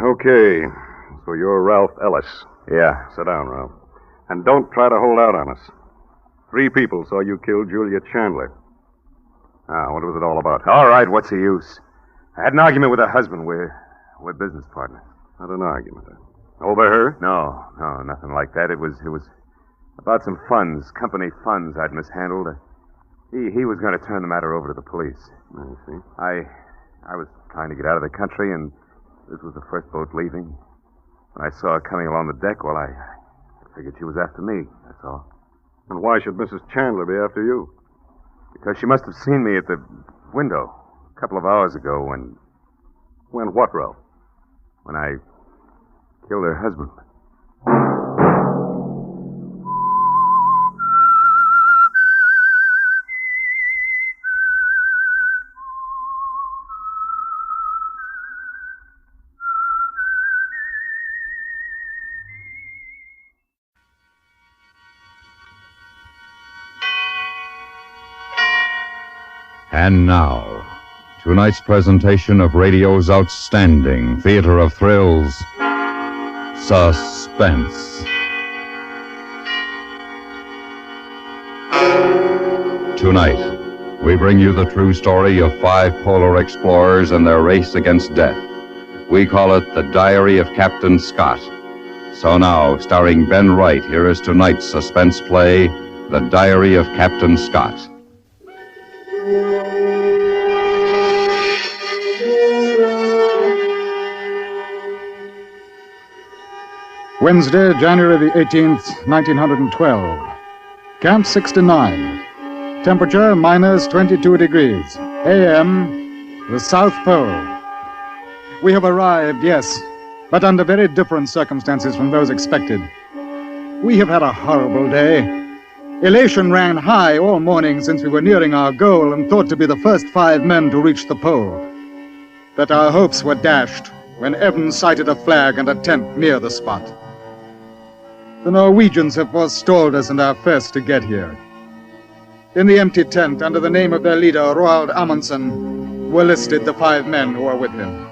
Okay. So you're Ralph Ellis. Yeah. Sit down, Ralph. And don't try to hold out on us. 3 people saw you kill Julia Chandler. Now, what was it all about? All right, what's the use? I had an argument with her husband. We're business partners. Not an argument. Over her? No, nothing like that. It was about some funds, company funds I'd mishandled. He was going to turn the matter over to the police. I see. I was trying to get out of the country, and this was the first boat leaving. When I saw her coming along the deck, well, I figured she was after me, that's all. And why should Mrs. Chandler be after you? Because she must have seen me at the window a couple of hours ago when... When what, Ralph? When I killed her husband. And now, tonight's presentation of radio's outstanding theater of thrills, Suspense. Tonight, we bring you the true story of 5 polar explorers and their race against death. We call it The Diary of Captain Scott. So now, starring Ben Wright, here is tonight's suspense play, The Diary of Captain Scott. Wednesday, January the 18th, 1912. Camp 69. Temperature minus 22 degrees. AM, the South Pole. We have arrived, yes, but under very different circumstances from those expected. We have had a horrible day. Elation ran high all morning since we were nearing our goal and thought to be the first 5 men to reach the pole. But our hopes were dashed when Evans sighted a flag and a tent near the spot. The Norwegians have forestalled us and are first to get here. In the empty tent, under the name of their leader, Roald Amundsen, were listed the 5 men who are with him.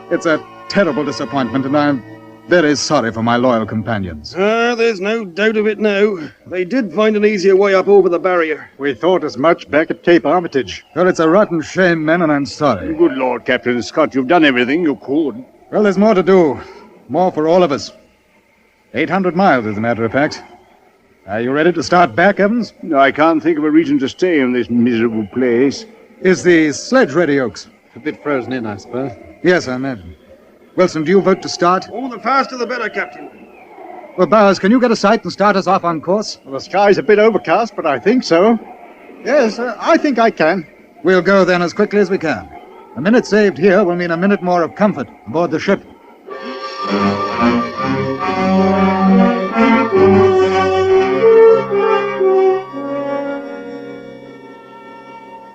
It's a terrible disappointment, and I'm very sorry for my loyal companions. There's no doubt of it now. They did find an easier way up over the barrier. We thought as much back at Cape Armitage. Well, it's a rotten shame, men, and I'm sorry. Good Lord, Captain Scott, you've done everything you could. Well, there's more to do. More for all of us. 800 miles, as a matter of fact. Are you ready to start back, Evans? No, I can't think of a reason to stay in this miserable place. Is the sledge ready, Oakes? A bit frozen in, I suppose. Yes, I imagine. Wilson, do you vote to start? Oh, the faster the better, Captain. Well, Bowers, can you get a sight and start us off on course? Well, the sky's a bit overcast, but I think so. Yes, I think I can. We'll go then as quickly as we can. A minute saved here will mean a minute more of comfort aboard the ship.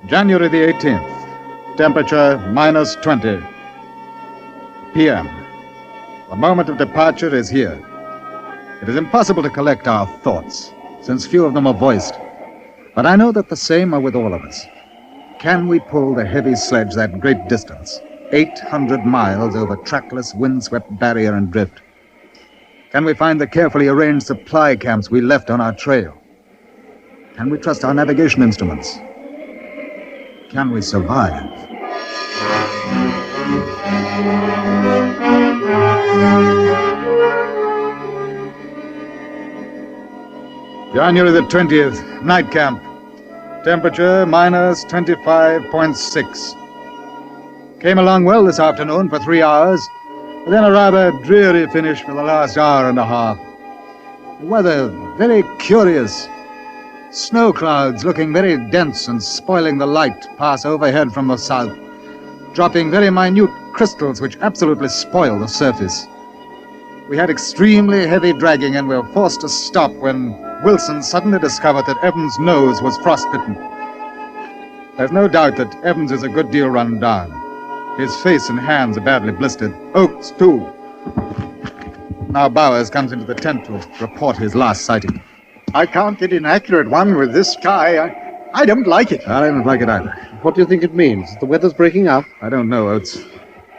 January the 18th. Temperature minus 20. p.m. The moment of departure is here. It is impossible to collect our thoughts, since few of them are voiced. But I know that the same are with all of us. Can we pull the heavy sledge that great distance, 800 miles over trackless, windswept barrier and drift? Can we find the carefully arranged supply camps we left on our trail? Can we trust our navigation instruments? Can we survive? January the 20th, night camp. Temperature minus 25.6. Came along well this afternoon for 3 hours, but then a rather dreary finish for the last hour and a half. The weather very curious. Snow clouds looking very dense and spoiling the light pass overhead from the south, dropping very minute crystals which absolutely spoil the surface. We had extremely heavy dragging and were forced to stop when Wilson suddenly discovered that Evans' nose was frostbitten. There's no doubt that Evans is a good deal run down. His face and hands are badly blistered. Oakes, too. Now Bowers comes into the tent to report his last sighting. I can't get an accurate one with this sky. I don't like it. I don't like it either. What do you think it means? The weather's breaking up? I don't know, Oates.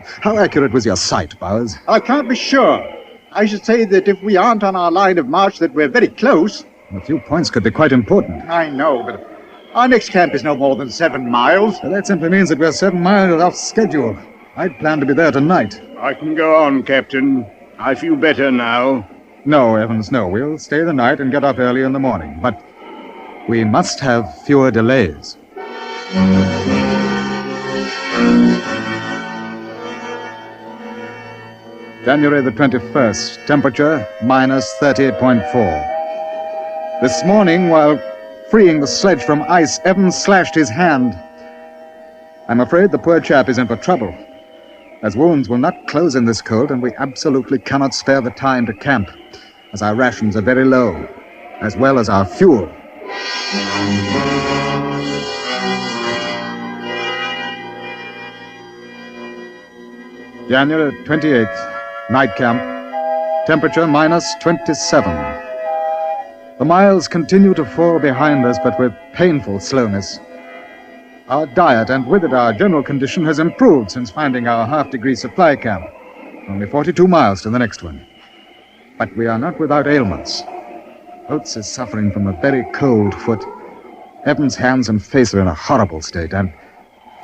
How accurate was your sight, Bowers? I can't be sure. I should say that if we aren't on our line of march, that we're very close. A few points could be quite important. I know, but our next camp is no more than 7 miles. Well, that simply means that we're 7 miles off schedule. I'd planned to be there tonight. I can go on, Captain. I feel better now. No, Evans, no. We'll stay the night and get up early in the morning. But we must have fewer delays. January the 21st. Temperature minus 30.4. This morning, while freeing the sledge from ice, Evans slashed his hand. I'm afraid the poor chap is in for trouble, as wounds will not close in this cold, and we absolutely cannot spare the time to camp, as our rations are very low, as well as our fuel. January 28th, night camp, temperature minus 27. The miles continue to fall behind us, but with painful slowness. Our diet, and with it our general condition, has improved since finding our half-degree supply camp. Only 42 miles to the next one. But we are not without ailments. Oates is suffering from a very cold foot. Evans' hands and face are in a horrible state, and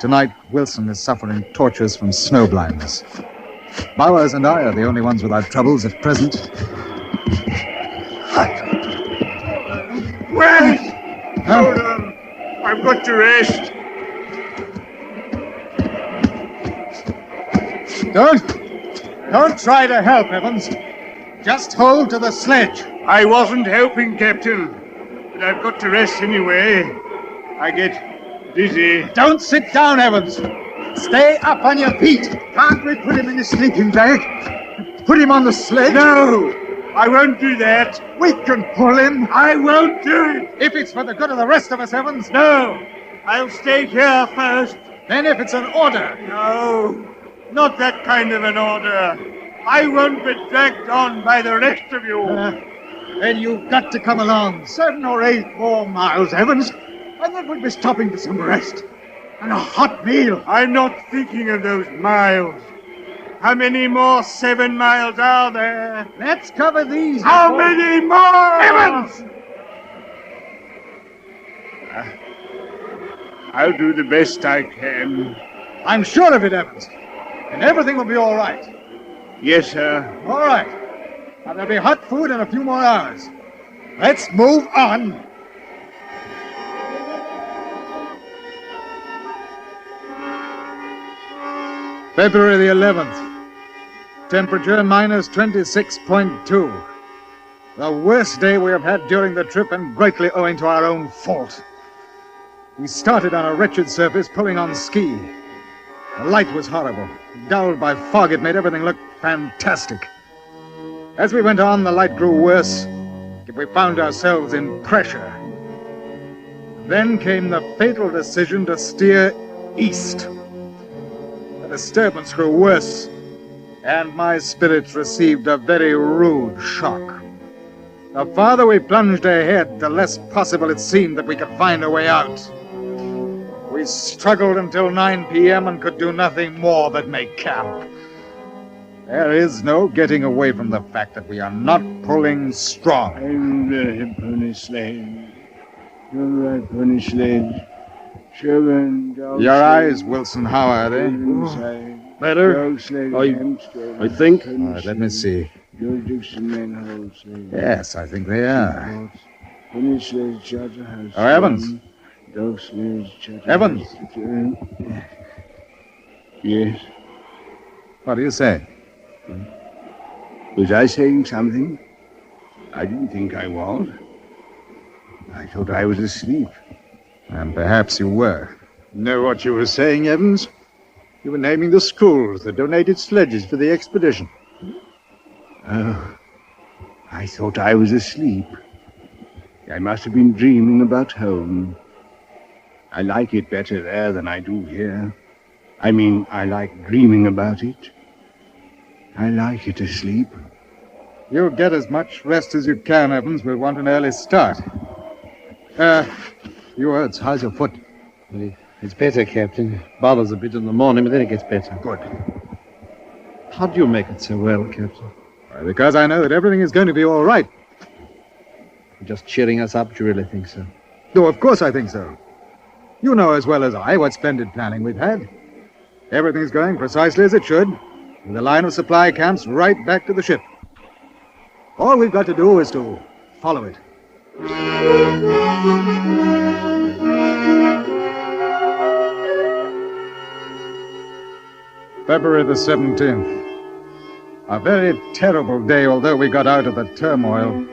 tonight Wilson is suffering tortures from snow blindness. Bowers and I are the only ones without troubles at present. Rest! Hold on. I've got to rest. Don't try to help, Evans. Just hold to the sledge. I wasn't helping, Captain. But I've got to rest anyway. I get dizzy. Don't sit down, Evans. Stay up on your feet. Can't we put him in a sleeping bag? Put him on the sledge? No! I won't do that. We can pull him. I won't do it. If it's for the good of the rest of us, Evans. No. I'll stay here first. Then if it's an order. No. Not that kind of an order. I won't be dragged on by the rest of you. Then you've got to come along. 7 or 8 more miles, Evans. And then we'll be stopping for some rest. And a hot meal. I'm not thinking of those miles. How many more 7 miles are there? Let's cover these. How many more? Evans! I'll do the best I can. I'm sure of it, Evans. And everything will be all right. Yes, sir. All right. Now, there'll be hot food in a few more hours. Let's move on. February the 11th. Temperature minus 26.2. The worst day we have had during the trip, and greatly owing to our own fault. We started on a wretched surface, pulling on ski. The light was horrible. Dulled by fog, it made everything look fantastic. As we went on, the light grew worse. We found ourselves in pressure. Then came the fatal decision to steer east. The disturbance grew worse, and my spirits received a very rude shock. The farther we plunged ahead, the less possible it seemed that we could find a way out. We struggled until 9 p.m. and could do nothing more but make camp. There is no getting away from the fact that we are not pulling strong. I'm the pony sled. You're right, pony sled. Your eyes, Wilson, how are they? Better? I think. All right, let me see. Yes, I think they are. Oh, Evans. Evans. Yes. What do you say? Was I saying something? I didn't think I was. I thought I was asleep. And perhaps you were. Know what you were saying, Evans? You were naming the schools that donated sledges for the expedition. Oh, I thought I was asleep. I must have been dreaming about home. I like it better there than I do here. I mean, I like dreaming about it. I like it asleep. You'll get as much rest as you can, Evans. We'll want an early start. Few words. How's your foot? It's better, Captain. Bothers a bit in the morning, but then it gets better. Good. How do you make it so well, Captain? Well, because I know that everything is going to be all right. You're just cheering us up. Do you really think so? No, of course I think so. You know as well as I what splendid planning we've had. Everything's going precisely as it should, with the line of supply camps right back to the ship. All we've got to do is to follow it. February the 17th. A very terrible day, although we got out of the turmoil.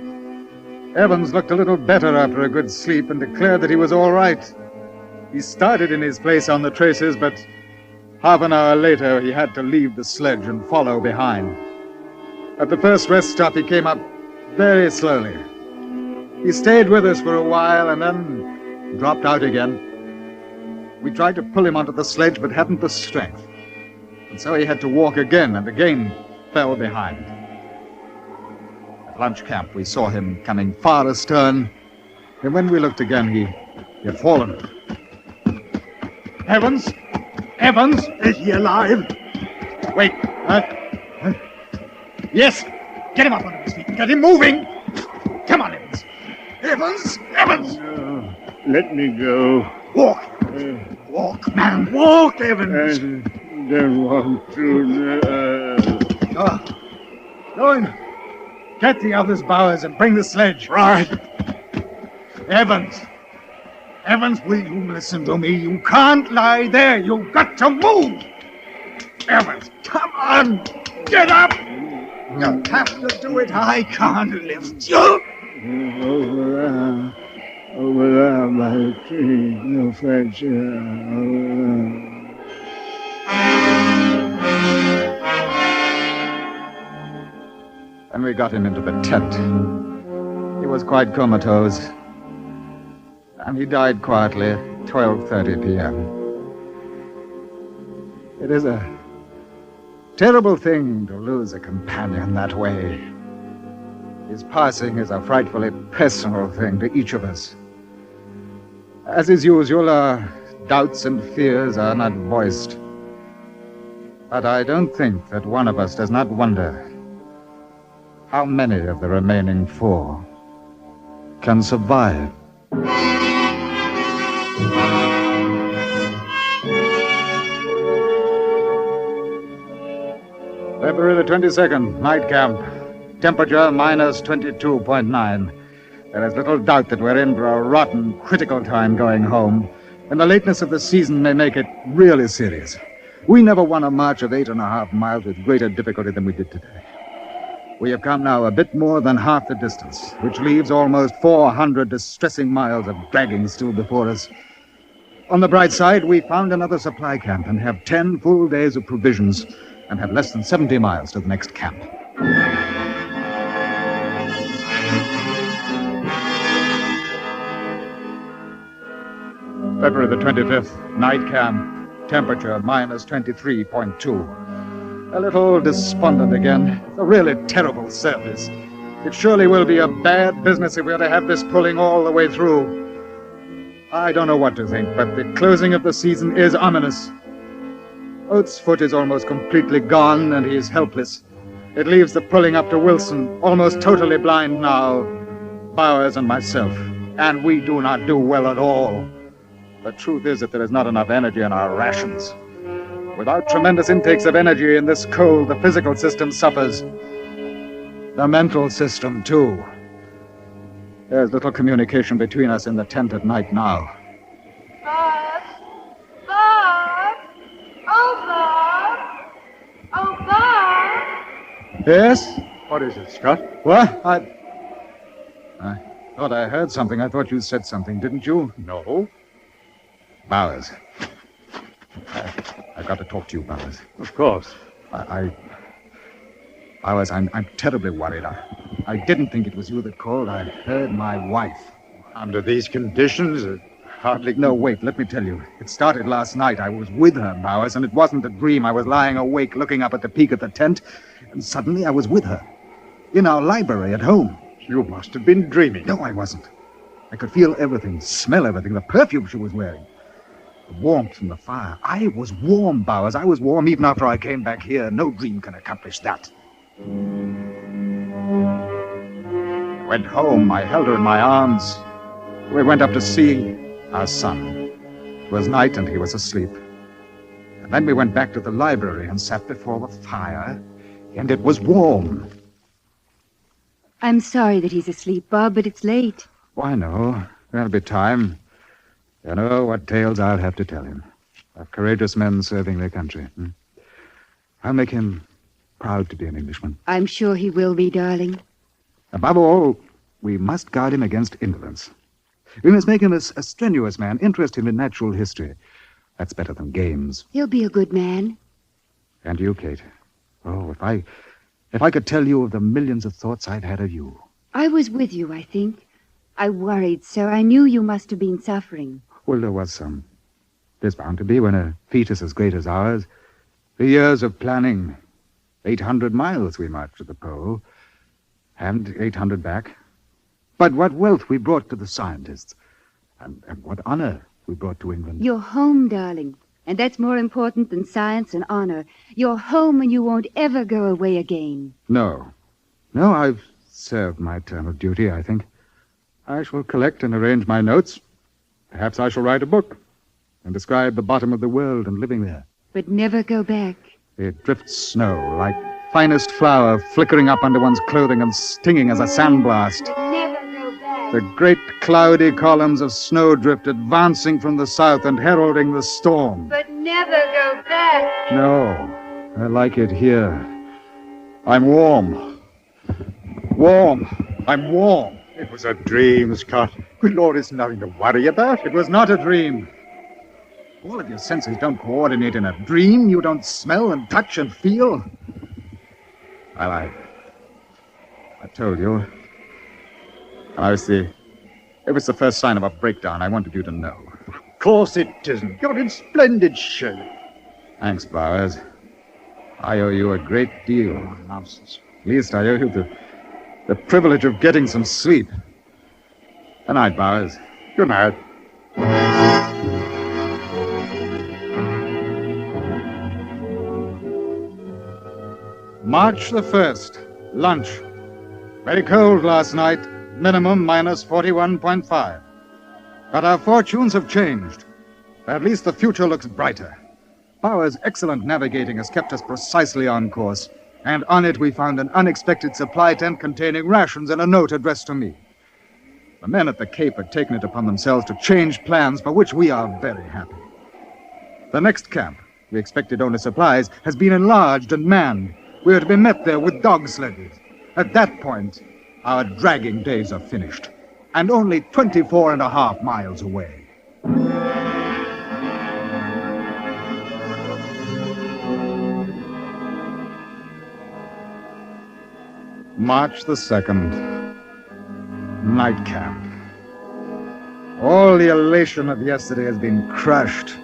Evans looked a little better after a good sleep and declared that he was all right. He started in his place on the traces, but half an hour later he had to leave the sledge and follow behind. At the first rest stop, he came up very slowly. He stayed with us for a while and then dropped out again. We tried to pull him onto the sledge, but hadn't the strength. And so he had to walk again, and again fell behind. At lunch camp, we saw him coming far astern, and when we looked again, he had fallen. Evans? Evans? Is he alive? Wait. Yes. Get him up onto his feet. Get him moving. Come on, Evans. Evans! Evans! No, let me go. Walk. Walk, man. Walk, Evans. I don't want to. Go in. Get the others, Bowers, and bring the sledge. Right. Evans. Evans, will you listen to me? You can't lie there. You've got to move. Evans, come on. Get up. You have to do it. I can't lift you. Over there by the tree. No fracture. Over there. And we got him into the tent. He was quite comatose. And he died quietly at 12:30 p.m. It is a terrible thing to lose a companion that way. His passing is a frightfully personal thing to each of us. As is usual, our doubts and fears are not voiced. But I don't think that one of us does not wonder how many of the remaining 4 can survive. February the 22nd, night camp. Temperature minus 22.9. There is little doubt that we're in for a rotten, critical time going home, and the lateness of the season may make it really serious. We never won a march of 8.5 miles with greater difficulty than we did today. We have come now a bit more than half the distance, which leaves almost 400 distressing miles of dragging still before us. On the bright side, we found another supply camp and have 10 full days of provisions and have less than 70 miles to the next camp. February the 25th, night camp, temperature minus 23.2. A little despondent again. It's a really terrible service. It surely will be a bad business if we are to have this pulling all the way through. I don't know what to think, but the closing of the season is ominous. Oates' foot is almost completely gone, and he is helpless. It leaves the pulling up to Wilson, almost totally blind now, Bowers and myself, and we do not do well at all. The truth is that there is not enough energy in our rations. Without tremendous intakes of energy in this cold, the physical system suffers. The mental system, too. There's little communication between us in the tent at night now. Bob! Bob! Oh, Bob! Oh, Bob! Yes? What is it, Scott? What? I thought I heard something. I thought you said something, didn't you? No. Bowers. I've got to talk to you, Bowers. Of course. Bowers, I'm terribly worried. I didn't think it was you that called. I heard my wife. Under these conditions, hardly... No, wait, let me tell you. It started last night. I was with her, Bowers, and it wasn't a dream. I was lying awake, looking up at the peak of the tent, and suddenly I was with her. In our library at home. You must have been dreaming. No, I wasn't. I could feel everything, smell everything, the perfume she was wearing. The warmth from the fire. I was warm, Bowers. I was warm even after I came back here. No dream can accomplish that. I went home. I held her in my arms. We went up to see our son. It was night and he was asleep. And then we went back to the library and sat before the fire, and it was warm. I'm sorry that he's asleep, Bob, but it's late. Why, no. There'll be time. You know what tales I'll have to tell him. Of courageous men serving their country. I'll make him proud to be an Englishman. I'm sure he will be, darling. Above all, we must guard him against indolence. We must make him a strenuous man, interest him in natural history. That's better than games. He'll be a good man. And you, Kate. Oh, if I could tell you of the millions of thoughts I've had of you. I was with you, I think. I worried so. I knew you must have been suffering. Well, there was some. There's bound to be when a fetus as great as ours. The years of planning. 800 miles we marched to the pole. And 800 back. But what wealth we brought to the scientists. And what honor we brought to England. You're home, darling. And that's more important than science and honor. You're home and you won't ever go away again. No. No, I've served my term of duty, I think. I shall collect and arrange my notes. Perhaps I shall write a book and describe the bottom of the world and living there. But never go back. It drifts snow like finest flour flickering up under one's clothing and stinging as a sandblast. Never go back. The great cloudy columns of snowdrift advancing from the south and heralding the storm. But never go back. No, I like it here. I'm warm. Warm. I'm warm. It was a dream, Scott. Good Lord, it's nothing to worry about. It was not a dream. All of your senses don't coordinate in a dream. You don't smell and touch and feel. Well, I told you. It was the first sign of a breakdown. I wanted you to know. Of course it isn't. You're in splendid shape. Thanks, Bowers. I owe you a great deal. Nonsense. At least I owe you The privilege of getting some sleep. Good night, Bowers. Good night. March the 1st. Lunch. Very cold last night. Minimum minus 41.5. But our fortunes have changed. At least the future looks brighter. Bauer's excellent navigating has kept us precisely on course, and on it we found an unexpected supply tent containing rations and a note addressed to me. The men at the Cape had taken it upon themselves to change plans, for which we are very happy. The next camp, we expected only supplies, has been enlarged and manned. We are to be met there with dog sledges. At that point, our dragging days are finished, and only 24.5 miles away. March the 2nd. Night camp. All the elation of yesterday has been crushed.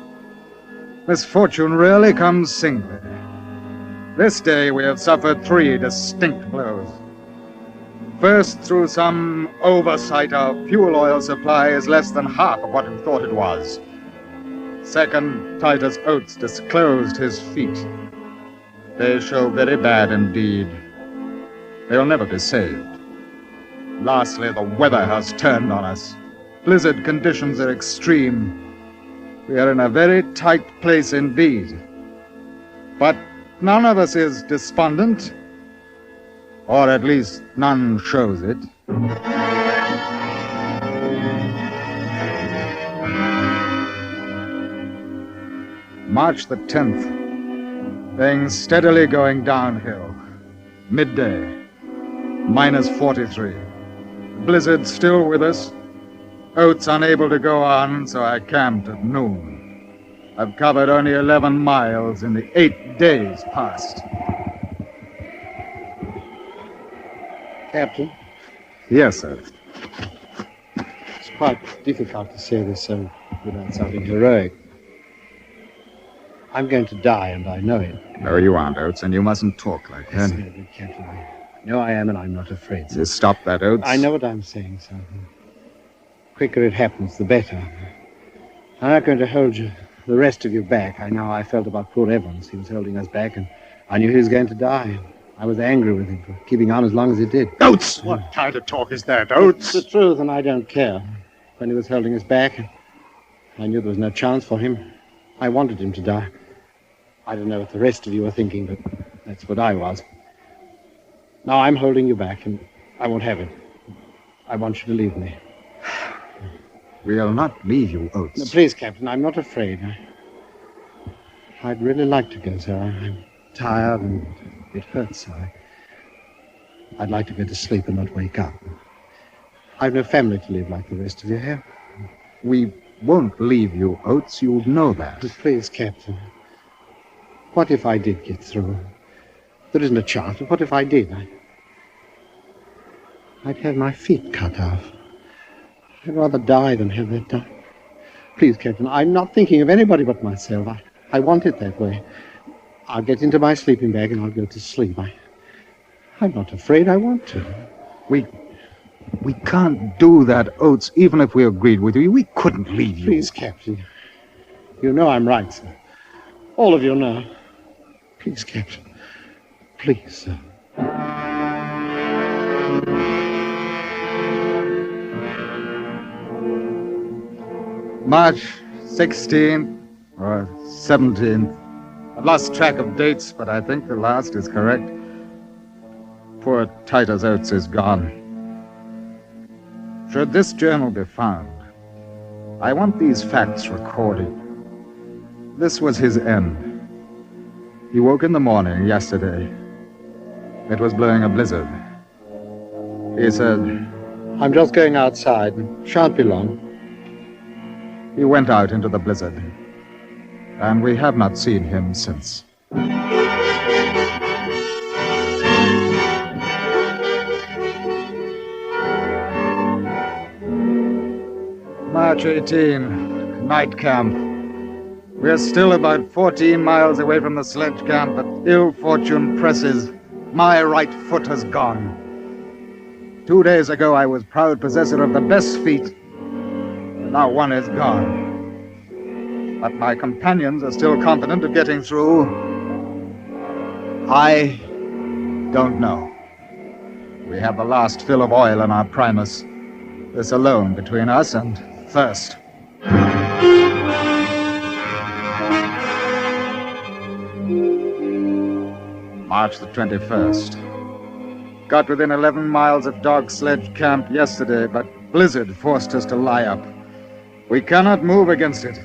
Misfortune rarely comes singly. This day we have suffered 3 distinct blows. First, through some oversight, our fuel oil supply is less than half of what we thought it was. Second, Titus Oates disclosed his feet. They show very bad indeed. They'll never be saved. Lastly, the weather has turned on us. Blizzard conditions are extreme. We are in a very tight place indeed. But none of us is despondent, or at least none shows it. March the 10th. Things steadily going downhill. Midday. Minus 43. Blizzard still with us. Oates unable to go on, so I camped at noon. I've covered only 11 miles in the 8 days past. Captain? Yes, sir. It's quite difficult to say this without sounding heroic. I'm going to die, and I know it. No, you aren't, Oates, and you mustn't talk like that. Yes, no, Captain. I know I am, and I'm not afraid, sir. You stop that, Oates. I know what I'm saying, sir. The quicker it happens, the better. I'm not going to hold you, the rest of you back. I know how I felt about poor Evans. He was holding us back, and I knew he was going to die. I was angry with him for keeping on as long as he did. Oates! What kind of talk is that, Oates? It's the truth, and I don't care. When he was holding us back, I knew there was no chance for him. I wanted him to die. I don't know what the rest of you are thinking, but that's what I was. Now I'm holding you back, and I won't have it. I want you to leave me. We'll not leave you, Oates. No, please, Captain, I'm not afraid. I'd really like to go, sir. I'm tired, and it hurts. I'd like to go to sleep and not wake up. I've no family to live like the rest of you have. We won't leave you, Oates. You'll know that. But please, Captain. What if I did get through? There isn't a chance, but what if I did? I'd have my feet cut off. I'd rather die than have that done. Please, Captain, I'm not thinking of anybody but myself. I want it that way. I'll get into my sleeping bag and I'll go to sleep. I'm not afraid. I want to. We can't do that, Oates, even if we agreed with you. We couldn't leave you. Please, Captain. You know I'm right, sir. All of you know. Please, Captain. Please, sir. March 16th or 17th. I've lost track of dates, but I think the last is correct. Poor Titus Oates is gone. Should this journal be found, I want these facts recorded. This was his end. He woke in the morning yesterday. It was blowing a blizzard. He said, I'm just going outside. Shan't be long. He went out into the blizzard, and we have not seen him since. March 18, night camp. We are still about 14 miles away from the sledge camp, but ill fortune presses. My right foot has gone. 2 days ago, I was proud possessor of the best feet. And now one is gone. But my companions are still confident of getting through. I don't know. We have the last fill of oil in our primus. This alone between us and thirst. March the 21st. Got within 11 miles of Dog Sledge Camp yesterday, but blizzard forced us to lie up. We cannot move against it.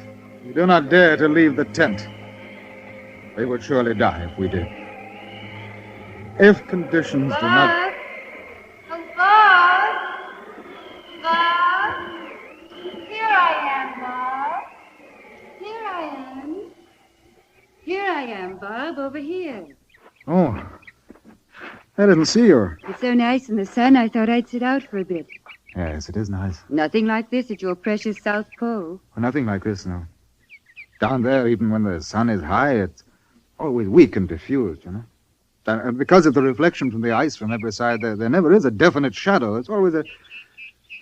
We do not dare to leave the tent. We would surely die if we did. If conditions do not... Bob! Bob! Here I am, Bob. Here I am. Here I am, Bob, over here. Oh, I didn't see you. It's so nice in the sun, I thought I'd sit out for a bit. Yes, it is nice. Nothing like this at your precious South Pole. Well, nothing like this, no. Down there, even when the sun is high, it's always weak and diffused, you know. And because of the reflection from the ice from every side, there never is a definite shadow. It's always a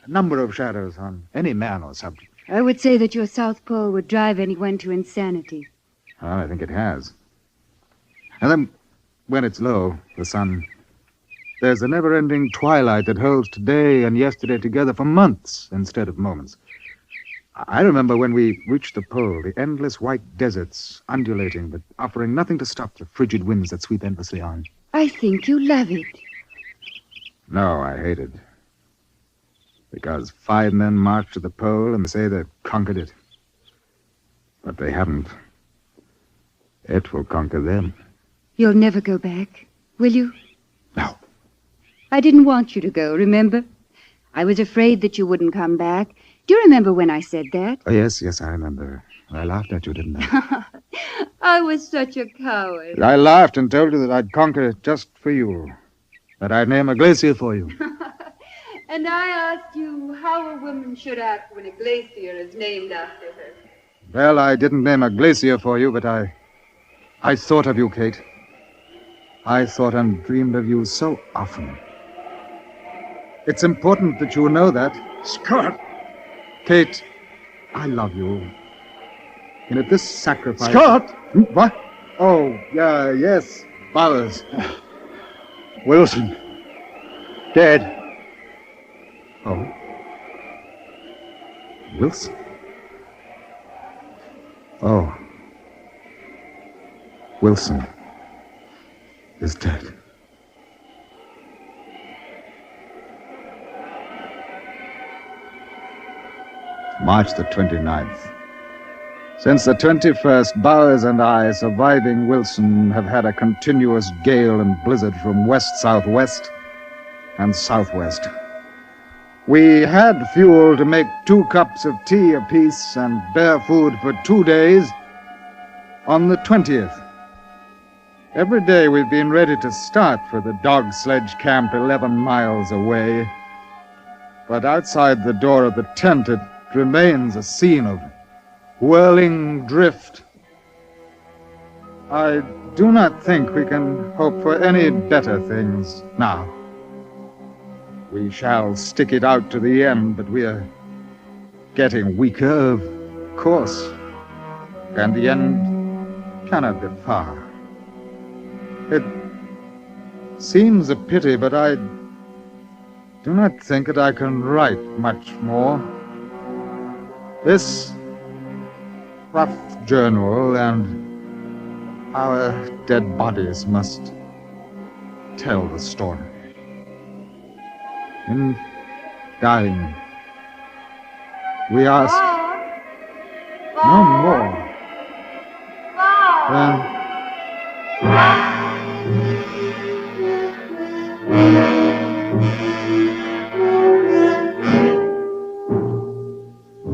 number of shadows on any man or subject. I would say that your South Pole would drive anyone to insanity. Well, I think it has. And then, when it's low, the sun, there's a never-ending twilight that holds today and yesterday together for months instead of moments. I remember when we reached the pole, the endless white deserts undulating, but offering nothing to stop the frigid winds that sweep endlessly on. I think you love it. No, I hate it. Because 5 men marched to the pole and say they've conquered it. But they haven't. It will conquer them. You'll never go back, will you? No. I didn't want you to go, remember? I was afraid that you wouldn't come back. Do you remember when I said that? Oh, yes, I remember. I laughed at you, didn't I? I was such a coward. I laughed and told you that I'd conquer it just for you. That I'd name a glacier for you. And I asked you how a woman should act when a glacier is named after her. Well, I didn't name a glacier for you, but I thought of you, Kate. I thought and dreamed of you so often. It's important that you know that. Scott! Kate, I love you. And if this sacrifice... Scott! What? Oh, yes. Bowers. Wilson. Dead. Oh. Wilson? Oh. Wilson is dead. March the 29th. Since the 21st, Bowers and I, surviving Wilson, have had a continuous gale and blizzard from west-southwest and southwest. We had fuel to make 2 cups of tea apiece and bare food for 2 days on the 20th. Every day we've been ready to start for the dog sledge camp 11 miles away. But outside the door of the tent, it remains a scene of whirling drift. I do not think we can hope for any better things now. We shall stick it out to the end, but we are getting weaker, of course. And the end cannot be far. It seems a pity, but I do not think that I can write much more. This rough journal and our dead bodies must tell the story. In dying, we ask no more than...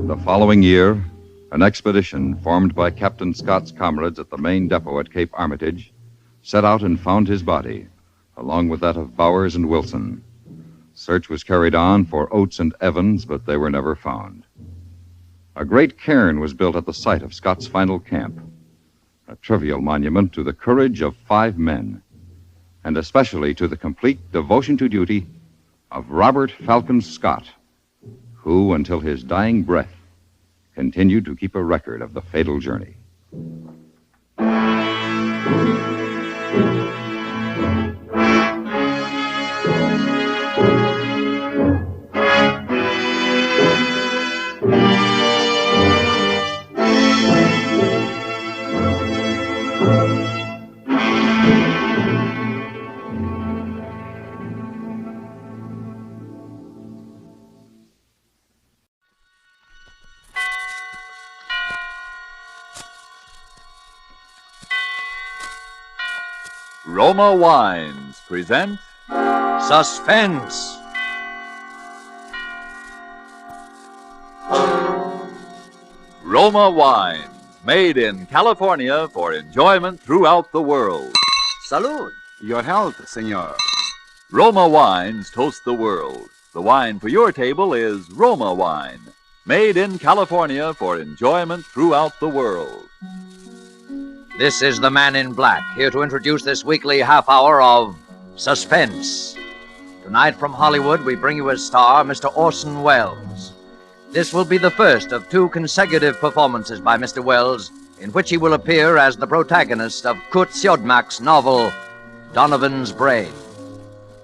The following year, an expedition formed by Captain Scott's comrades at the main depot at Cape Armitage set out and found his body, along with that of Bowers and Wilson. Search was carried on for Oates and Evans, but they were never found. A great cairn was built at the site of Scott's final camp, a trivial monument to the courage of 5 men, and especially to the complete devotion to duty of Robert Falcon Scott, who, until his dying breath, continued to keep a record of the fatal journey. Roma Wines present Suspense. Roma Wines, made in California for enjoyment throughout the world. Salud. Your health, senor. Roma Wines toast the world. The wine for your table is Roma Wine, made in California for enjoyment throughout the world. This is the Man in Black, here to introduce this weekly half hour of Suspense. Tonight from Hollywood, we bring you as star Mr. Orson Welles. This will be the first of 2 consecutive performances by Mr. Welles, in which he will appear as the protagonist of Kurt Siodmak's novel, Donovan's Brain.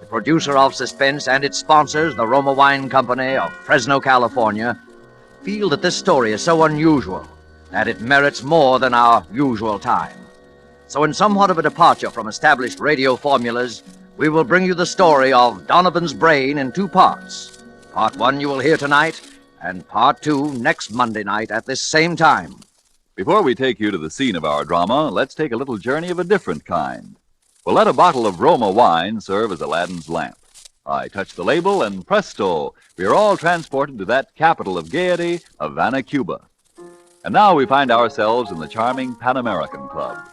The producer of Suspense and its sponsors, the Roma Wine Company of Fresno, California, feel that this story is so unusual that it merits more than our usual time. So in somewhat of a departure from established radio formulas, we will bring you the story of Donovan's Brain in 2 parts. Part 1 you will hear tonight, and Part 2 next Monday night at this same time. Before we take you to the scene of our drama, let's take a little journey of a different kind. We'll let a bottle of Roma wine serve as Aladdin's lamp. I touch the label, and presto, we are all transported to that capital of gaiety, Havana, Cuba. And now we find ourselves in the charming Pan American Club.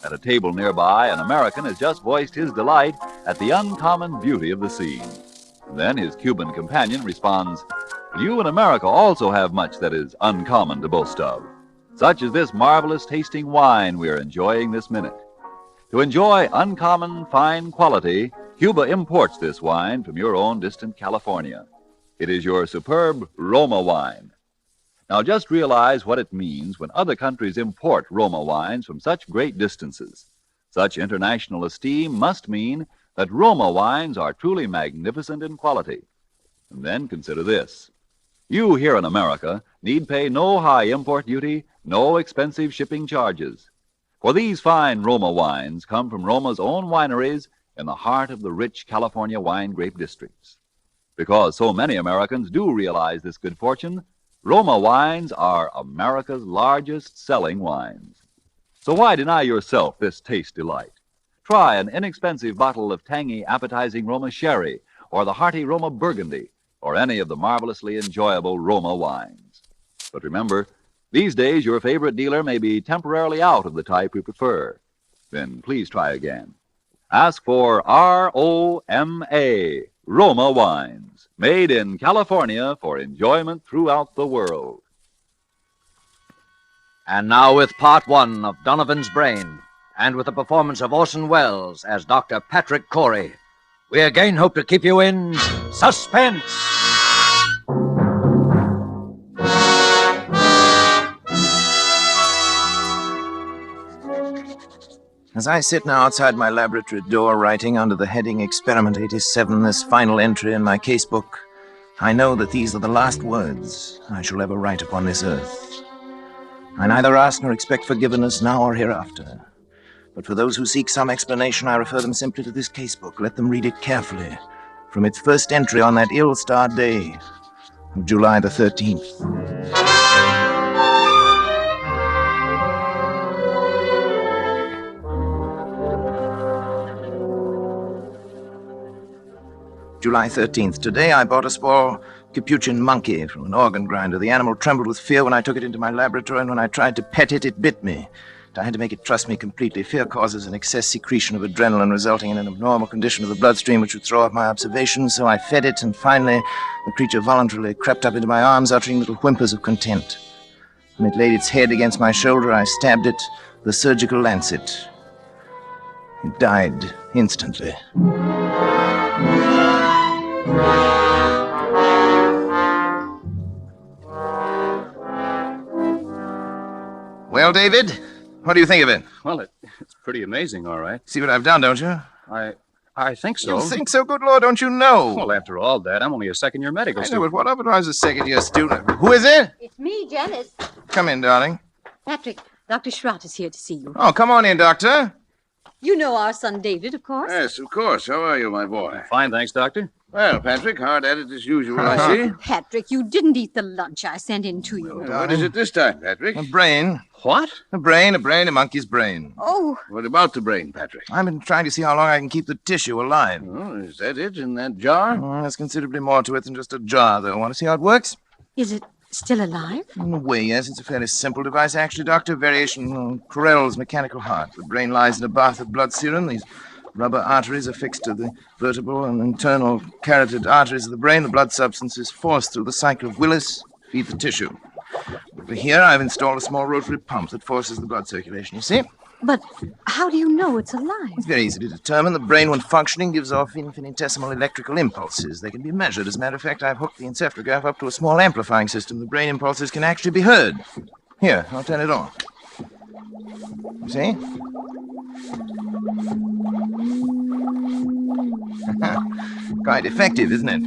At a table nearby, an American has just voiced his delight at the uncommon beauty of the scene. And then his Cuban companion responds, "You in America also have much that is uncommon to boast of, such as this marvelous tasting wine we are enjoying this minute. To enjoy uncommon fine quality, Cuba imports this wine from your own distant California. It is your superb Roma wine. Now just realize what it means when other countries import Roma wines from such great distances. Such international esteem must mean that Roma wines are truly magnificent in quality. And then consider this. You here in America need pay no high import duty, no expensive shipping charges. For these fine Roma wines come from Roma's own wineries in the heart of the rich California wine grape districts. Because so many Americans do realize this good fortune, Roma wines are America's largest selling wines. So why deny yourself this taste delight? Try an inexpensive bottle of tangy, appetizing Roma sherry, or the hearty Roma burgundy, or any of the marvelously enjoyable Roma wines. But remember, these days your favorite dealer may be temporarily out of the type you prefer. Then please try again. Ask for R-O-M-A, Roma wines, made in California for enjoyment throughout the world. And now with Part 1 of Donovan's Brain, and with the performance of Orson Welles as Dr. Patrick Corey, we again hope to keep you in suspense. As I sit now outside my laboratory door writing under the heading Experiment 87 this final entry in my casebook, I know that these are the last words I shall ever write upon this earth. I neither ask nor expect forgiveness now or hereafter. But for those who seek some explanation, I refer them simply to this casebook. Let them read it carefully from its first entry on that ill-starred day of July the 13th. July 13th. Today I bought a small Capuchin monkey from an organ grinder. The animal trembled with fear when I took it into my laboratory, and when I tried to pet it, it bit me. I had to make it trust me completely. Fear causes an excess secretion of adrenaline, resulting in an abnormal condition of the bloodstream which would throw off my observations, so I fed it, and finally the creature voluntarily crept up into my arms, uttering little whimpers of content. When it laid its head against my shoulder, I stabbed it with a surgical lancet. It died instantly. Well, David, what do you think of it? Well, it's pretty amazing, all right. See what I've done, don't you? I think so. You think so? Good Lord, don't you know? Well, after all, Dad, I'm only a second-year medical I know, student. but what of it? I was a second-year student. Who is it? It's me, Janice. Come in, darling. Patrick, Dr. Schrott is here to see you. Oh, come on in, Doctor. You know our son David, of course. Yes, of course. How are you, my boy? Fine, thanks, Doctor. Well, Patrick, hard at it as usual, I see. Patrick, you didn't eat the lunch I sent in to you. What is it this time, Patrick? A brain. What? A brain, a monkey's brain. Oh. What about the brain, Patrick? I've been trying to see how long I can keep the tissue alive. Oh, is that it in that jar? There's considerably more to it than just a jar, though. Want to see how it works? Is it still alive? In a way, yes. It's a fairly simple device, actually, Doctor. Variation on Corell's mechanical heart. The brain lies in a bath of blood serum. These rubber arteries are fixed to the vertebral and internal carotid arteries of the brain. The blood substance is forced through the cycle of Willis to feed the tissue. Over here, I've installed a small rotary pump that forces the blood circulation, you see? But how do you know it's alive? It's very easy to determine. The brain, when functioning, gives off infinitesimal electrical impulses. They can be measured. As a matter of fact, I've hooked the encephalograph up to a small amplifying system. The brain impulses can actually be heard. Here, I'll turn it on. You see? Quite effective, isn't it?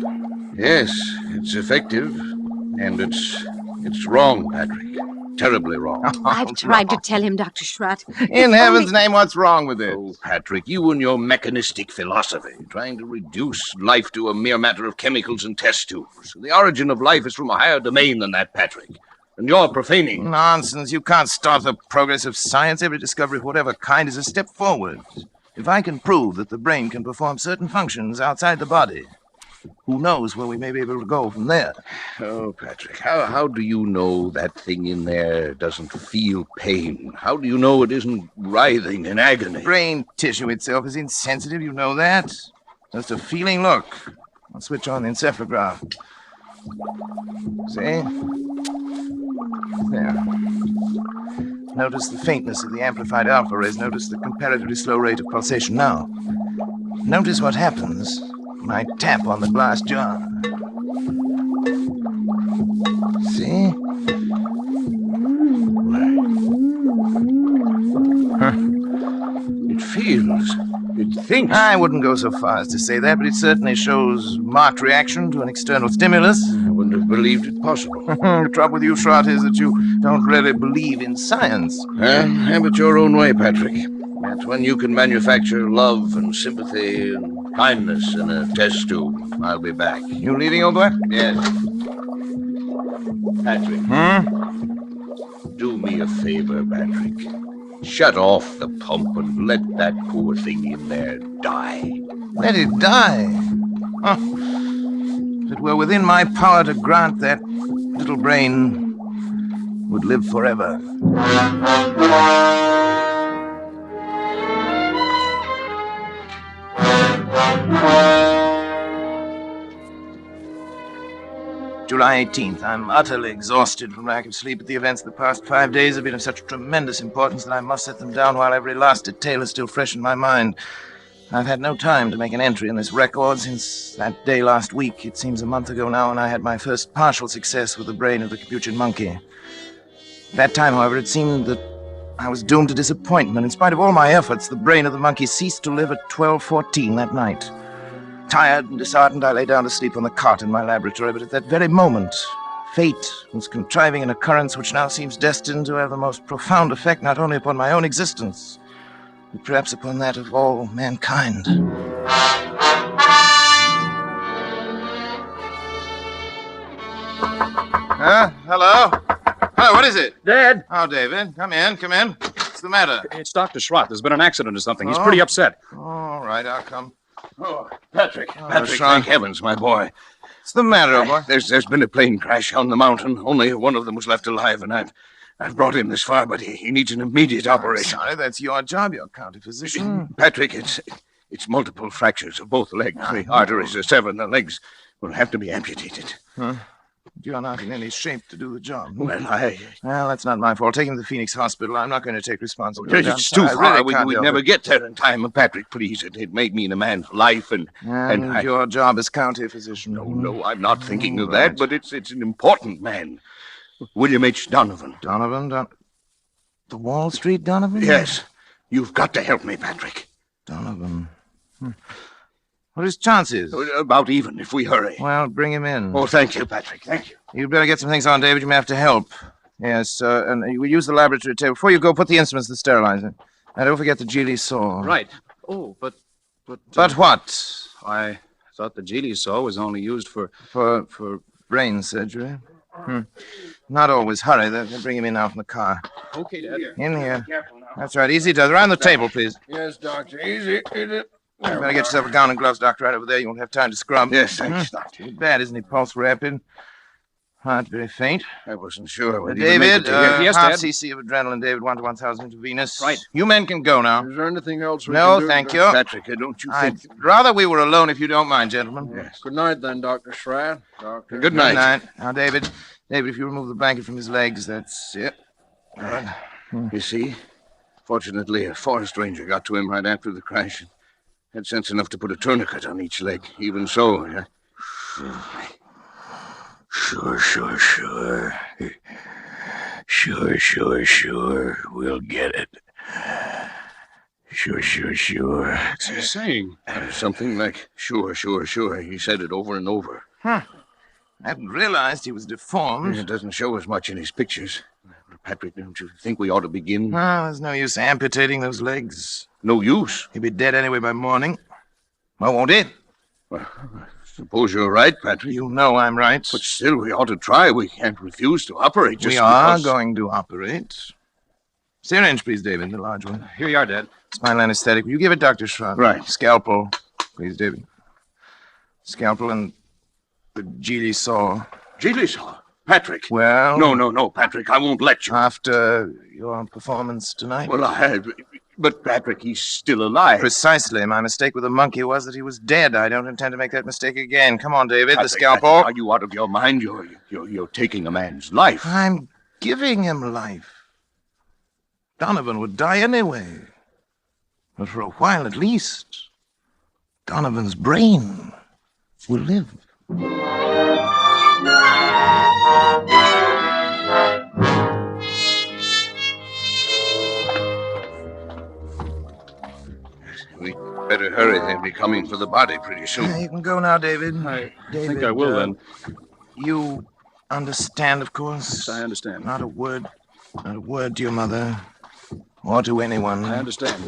Yes, it's effective. And it's wrong, Patrick. Terribly wrong. I've tried to tell him, Dr. Schrott. In heaven's name, what's wrong with it? Oh, Patrick, you and your mechanistic philosophy, trying to reduce life to a mere matter of chemicals and test tubes. The origin of life is from a higher domain than that, Patrick. And you're profaning. Nonsense. You can't stop the progress of science. Every discovery of whatever kind is a step forward. If I can prove that the brain can perform certain functions outside the body, who knows where we may be able to go from there? Oh, Patrick, how do you know that thing in there doesn't feel pain? How do you know it isn't writhing in agony? Brain tissue itself is insensitive, you know that. Just a feeling. Look. I'll switch on the encephalograph. See? There. Notice the faintness of the amplified alpha rays. Notice the comparatively slow rate of pulsation now. Notice what happens when I tap on the glass jar. See? It feels. It thinks. I wouldn't go so far as to say that, but it certainly shows marked reaction to an external stimulus. I wouldn't have believed it possible. The trouble with you, Schrott, is that you don't really believe in science. Have it your own way, Patrick. That's when you can manufacture love and sympathy and kindness in a test tube. I'll be back. You leaving, old boy? Yes. Patrick. Do me a favor, Patrick. Shut off the pump and let that poor thing in there die. Let it die? Oh. If it were within my power to grant, that little brain would live forever. July 18th. I'm utterly exhausted from lack of sleep. At the events of the past 5 days have been of such tremendous importance that I must set them down while every last detail is still fresh in my mind. I've had no time to make an entry in this record since that day last week. It seems a month ago now, and I had my first partial success with the brain of the capuchin monkey. At that time, however, it seemed that I was doomed to disappointment. In spite of all my efforts, the brain of the monkey ceased to live at 12:14 that night. Tired and disheartened, I lay down to sleep on the cot in my laboratory, but at that very moment, fate was contriving an occurrence which now seems destined to have the most profound effect not only upon my own existence, but perhaps upon that of all mankind. Hello? Hello, what is it? Dad! Oh, David, come in. What's the matter? It's Dr. Schrott. There's been an accident or something. He's pretty upset. All right, I'll come. Oh, Patrick, Schrott. thank heavens, my boy. What's the matter, old boy? There's been a plane crash on the mountain. Only one of them was left alive, and I've brought him this far, but he needs an immediate operation. Sorry, that's your job. You're county physician. Patrick, it's multiple fractures of both legs. The arteries are severed, and the legs will have to be amputated. Huh? You're not in any shape to do the job. Well, Well, that's not my fault. Take him to the Phoenix Hospital. I'm not going to take responsibility. It's too I far. really can't We'd help never it. get there in time. Patrick, please. It made me in a man's life, and your job as county physician. No, I'm not thinking of that, but it's an important man. William H. Donovan. Donovan? The Wall Street Donovan? Yes. You've got to help me, Patrick. Donovan. What are his chances? About even, if we hurry. Well, bring him in. Oh, thank you, Patrick. Thank you. You'd better get some things on, David. You may have to help. Yes, and you will use the laboratory table. Before you go, put the instruments in the sterilizer. And don't forget the Geely saw. Right. Oh, but what? I thought the Geely saw was only used for brain surgery. Not always. Hurry. They'll bring him in now from the car. Okay, Dad. In here. That's right. Easy does. Around the table, please. Yes, Doctor. Easy. You better get yourself a gown and gloves, Doctor, right over there. You won't have time to scrub. Yes, thanks, Doctor. Too bad, isn't he? Pulse rapid. Heart very faint. I wasn't sure. David, yes, half Dad. cc of adrenaline, David, 1 to 1,000 intravenous. Right. You men can go now. Is there anything else we No, can do? thank you. Patrick, don't you think... I'd rather we were alone if you don't mind, gentlemen. Yes. Good night, then, Dr. Schrad. Doctor. Good night. Good night. Now, David, if you remove the blanket from his legs, that's it. Good. You see, fortunately, a forest ranger got to him right after the crash and had sense enough to put a tourniquet on each leg. Even so, Sure. We'll get it. Sure. What's he saying? Something like, sure. He said it over and over. I hadn't realized he was deformed. It doesn't show as much in his pictures. Patrick, don't you think we ought to begin? There's no use amputating those legs. No use? He'll be dead anyway by morning. Well, won't it? Well, I suppose you're right, Patrick. You know I'm right. But still, we ought to try. We can't refuse to operate just We are because... going to operate. Syringe, please, David, the large one. Here you are, Dad. Spinal anesthetic. Will you give it, Dr. Schrad? Right. Scalpel, please, David. Scalpel and the Geely saw. Geely saw? Patrick. Well... No, Patrick, I won't let you. After your performance tonight? Well, I had... But, Patrick, he's still alive. Precisely. My mistake with the monkey was that he was dead. I don't intend to make that mistake again. Come on, David, Patrick, the scalpel. Are you out of your mind? You're taking a man's life. I'm giving him life. Donovan would die anyway. But for a while at least, Donovan's brain will live. We'd better hurry. They'll be coming for the body pretty soon. You can go now, David. I think I will, then. You understand, of course? Yes, I understand. Not a word to your mother or to anyone. I understand.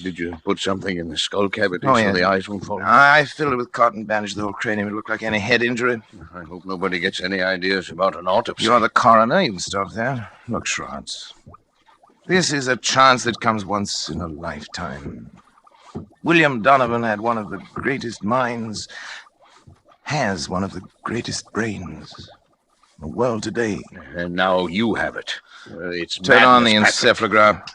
Did you put something in the skull cavity Oh, so yeah. the eyes won't fall? I filled it with cotton, bandaged the whole cranium. It looked like any head injury. I hope nobody gets any ideas about an autopsy. You're the coroner. You can stop that. Look, Schwartz. This is a chance that comes once in a lifetime. William Donovan had one of the greatest minds, has one of the greatest brains in the world today. And now you have it. It's Turn on the madness, Patrick. encephalograph.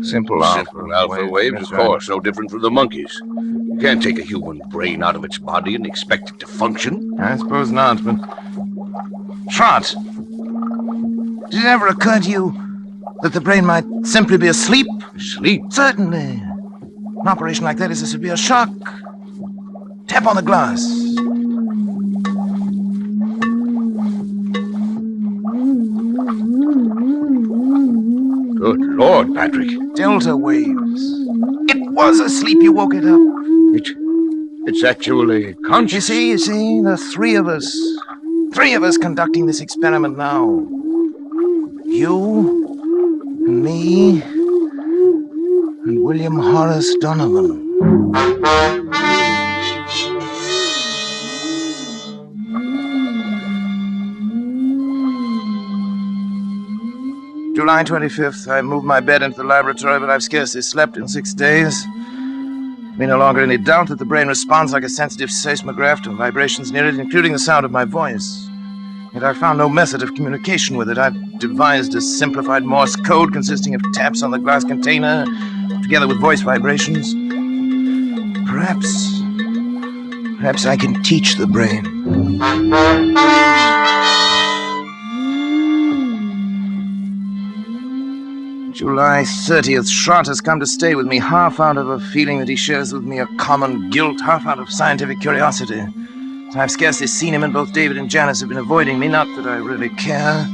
Simple alpha waves, of course, no different from the monkeys. You can't take a human brain out of its body and expect it to function. I suppose not, but... Trot! Did it ever occur to you that the brain might simply be asleep? Sleep? Certainly. An operation like that is a severe shock. Tap on the glass. Good Lord, Patrick. Delta waves. It was asleep. You woke it up. It's actually conscious. You see, the three of us conducting this experiment now. You, and me, and William Horace Donovan. July 25th, I moved my bed into the laboratory, but I've scarcely slept in 6 days. There's no longer any doubt that the brain responds like a sensitive seismograph to vibrations near it, including the sound of my voice. Yet I found no method of communication with it. I've devised a simplified Morse code consisting of taps on the glass container to together with voice vibrations. Perhaps I can teach the brain. July 30th. Schrott has come to stay with me, half out of a feeling that he shares with me a common guilt, half out of scientific curiosity. I've scarcely seen him, and both David and Janice have been avoiding me, not that I really care.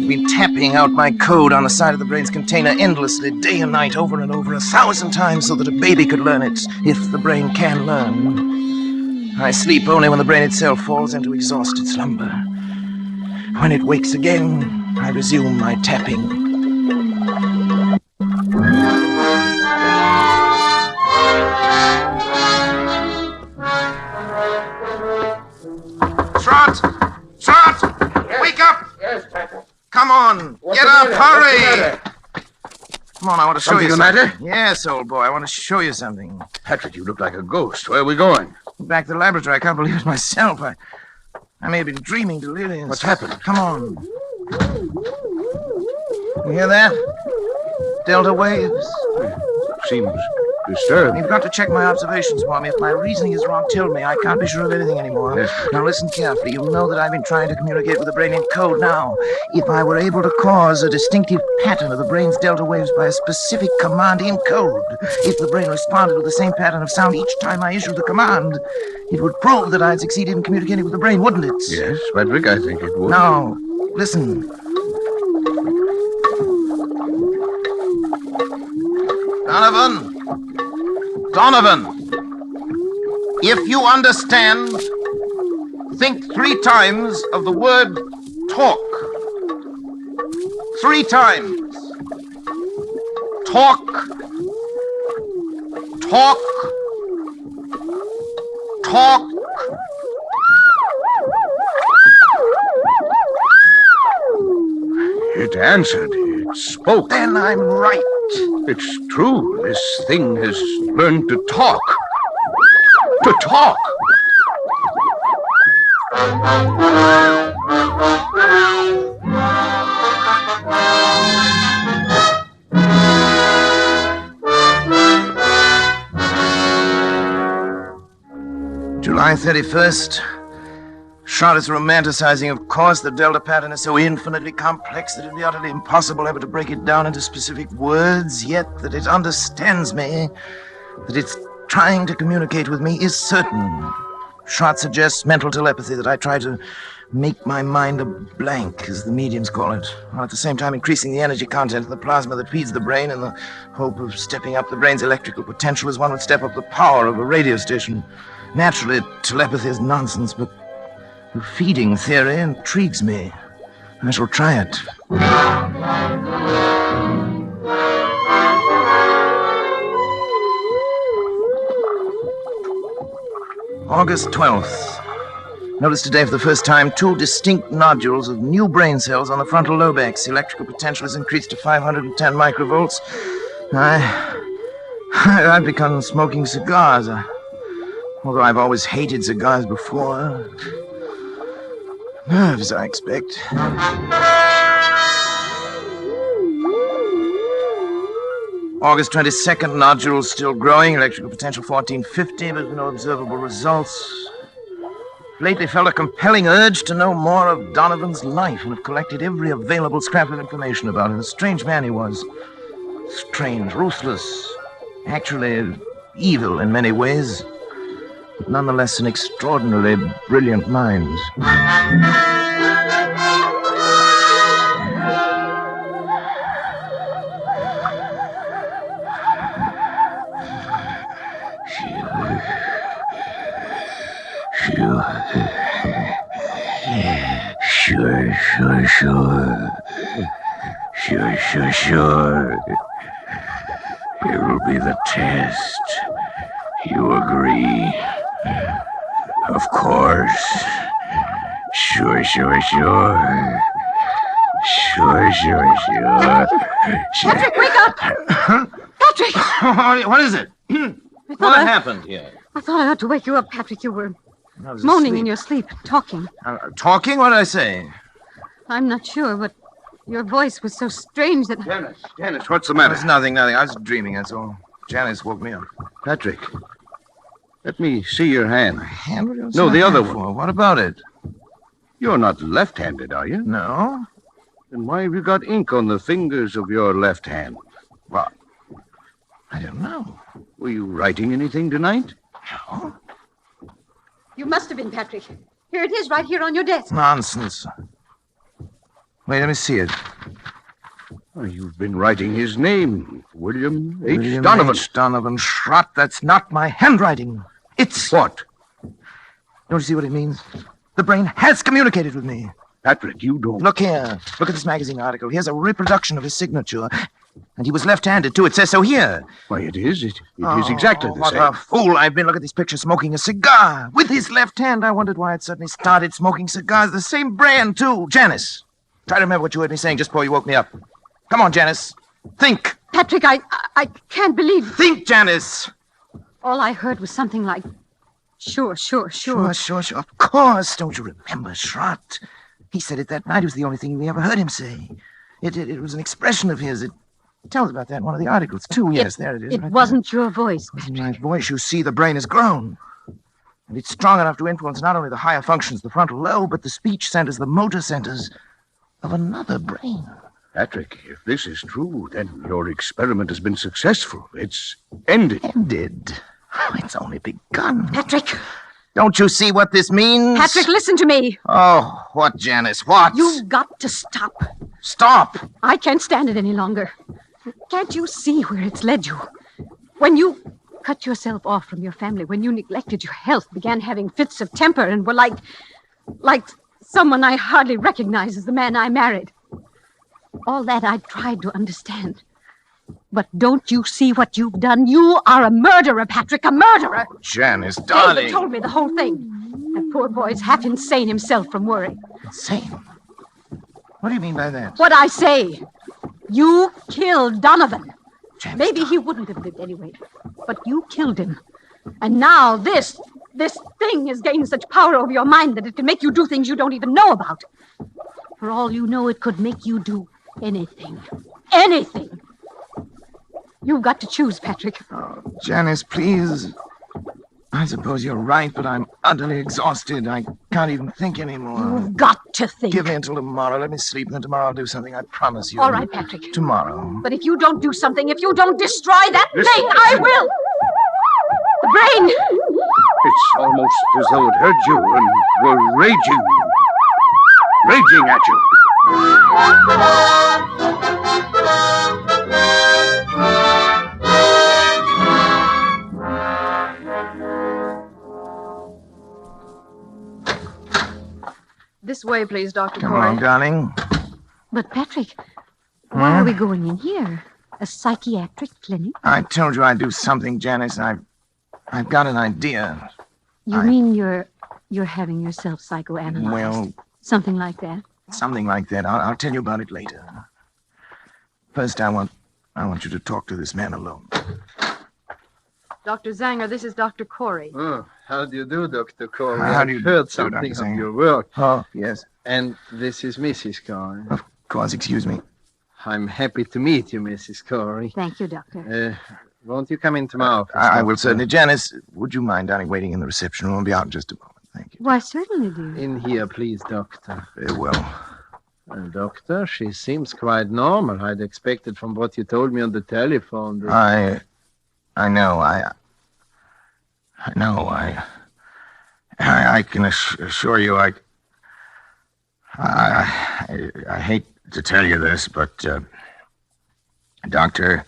I've been tapping out my code on the side of the brain's container endlessly, day and night, over and over, 1,000 times, so that a baby could learn it, if the brain can learn. I sleep only when the brain itself falls into exhausted slumber. When it wakes again, I resume my tapping. Schrott! Wake up! Yes, Patrick. Come on! What's Get the up! matter? Hurry! Come on, I want to show you Something the something. Yes, old boy, I want to show you something. Patrick, you look like a ghost. Where are we going? Back to the laboratory. I can't believe it myself. I may have been dreaming delirious. What's happened? Come on. You hear that? Delta waves. Seems disturbed. You've got to check my observations for me. If my reasoning is wrong, tell me. I can't be sure of anything anymore. Yes. Now listen carefully. You'll know that I've been trying to communicate with the brain in code now. If I were able to cause a distinctive pattern of the brain's delta waves by a specific command in code, if the brain responded with the same pattern of sound each time I issued the command, it would prove that I'd succeeded in communicating with the brain, wouldn't it? Yes, Patrick, I think it would. Now, listen. Donovan, if you understand, think 3 times of the word talk. 3 times. Talk. Talk. Talk. It answered. It spoke. Then I'm right. It's true. This thing has learned to talk. To talk. July 31st. Schrott is romanticizing, of course. The delta pattern is so infinitely complex that it would be utterly impossible ever to break it down into specific words, yet that it understands me, that it's trying to communicate with me, is certain. Schrott suggests mental telepathy, that I try to make my mind a blank, as the mediums call it, while at the same time increasing the energy content of the plasma that feeds the brain in the hope of stepping up the brain's electrical potential as one would step up the power of a radio station. Naturally, telepathy is nonsense, but the feeding theory intrigues me. I shall try it. August 12th. Noticed today for the first time 2 distinct nodules of new brain cells on the frontal lobex. The electrical potential has increased to 510 microvolts. I've begun smoking cigars. Although I've always hated cigars before. Nerves, I expect. August 22nd, nodules still growing, electrical potential 1450, but no observable results. Lately felt a compelling urge to know more of Donovan's life and have collected every available scrap of information about him. A strange man he was. Strange, ruthless, actually evil in many ways, but nonetheless an extraordinarily brilliant mind. Sure. It will be the test. You agree? Of course. Sure. Patrick, wake up! Patrick! What is it? What happened here? I thought I ought to wake you up, Patrick. You were I was moaning asleep. in your sleep, talking. Talking? What did I say? I'm not sure, but Your voice was so strange that... Janice, what's the matter? It's nothing. I was dreaming, that's all. Janice woke me up. Patrick, let me see your hand. Hand? No, the other one. What about it? You're not left-handed, are you? No. Then why have you got ink on the fingers of your left hand? Well, I don't know. Were you writing anything tonight? No. You must have been, Patrick. Here it is, right here on your desk. Nonsense. Wait, let me see it. Oh, you've been writing his name, William H. Donovan. H. Donovan Schrott. That's not my handwriting. It's... What? Don't you see what it means? The brain has communicated with me. Patrick, you don't... Look here. Look at this magazine article. Here's a reproduction of his signature. And he was left-handed, too. It says so here. Why, it is. It is exactly the What same. a fool I've been. Look at this picture, smoking a cigar with his left hand. I wondered why I'd suddenly started smoking cigars. The same brand, too. Janice, try to remember what you heard me saying just before you woke me up. Come on, Janice. Think. Patrick, I can't believe... Think, Janice. All I heard was something like, sure. Sure. Of course. Don't you remember, Schrott? He said it that night. It was the only thing we ever heard him say. It was an expression of his. It tells about that in one of the articles, too. Yes, there it is. It wasn't your voice. It wasn't my voice. You see, the brain has grown. And it's strong enough to influence not only the higher functions, the frontal lobe, but the speech centers, the motor centers of another brain. Patrick, if this is true, then your experiment has been successful. It's ended. Ended? Oh, it's only begun. Patrick! Don't you see what this means? Patrick, listen to me. Oh, what, Janice? What? You've got to stop. Stop! I can't stand it any longer. Can't you see where it's led you? When you cut yourself off from your family, when you neglected your health, began having fits of temper, and were like someone I hardly recognize as the man I married. All that I tried to understand. But don't you see what you've done? You are a murderer, Patrick, a murderer! Janice, darling. David told me the whole thing. That poor boy's half insane himself from worry. Insane? What do you mean by that? What I say. You killed Donovan. Janice, maybe he wouldn't have lived anyway, but you killed him. And now this thing has gained such power over your mind that it can make you do things you don't even know about. For all you know, it could make you do anything. Anything. You've got to choose, Patrick. Oh, Janice, please. I suppose you're right, but I'm utterly exhausted. I can't even think anymore. You've got to think. Give me until tomorrow. Let me sleep, and then tomorrow I'll do something. I promise you. All right, Patrick. Tomorrow. But if you don't do something, if you don't destroy that thing, I will. The brain. It's almost as though it heard you and were raging at you. This way, please, Dr. Come Corey. on, darling. But, Patrick, why are we going in here? A psychiatric clinic? I told you I'd do something, Janice. I've got an idea. You mean you're having yourself psychoanalyzed? Well... Something like that? Something like that. I'll tell you about it later. First, I want you to talk to this man alone. Dr. Zanger, this is Dr. Corey. Oh, how do you do, Dr. Corey? How do you I've heard do, something Dr. of Zanger? your work. Oh, yes. And this is Mrs. Corey. Of course, excuse me. I'm happy to meet you, Mrs. Corey. Thank you, Doctor. Won't you come into my office? I will certainly. Janice, would you mind, darling, waiting in the reception room? I'll be out in just a moment. Thank you. Why, certainly, dear. In here, please, Doctor. Very well. Well, Doctor, she seems quite normal. I'd expected from what you told me on the telephone that... I know. I can assure you, I hate to tell you this, but, Doctor,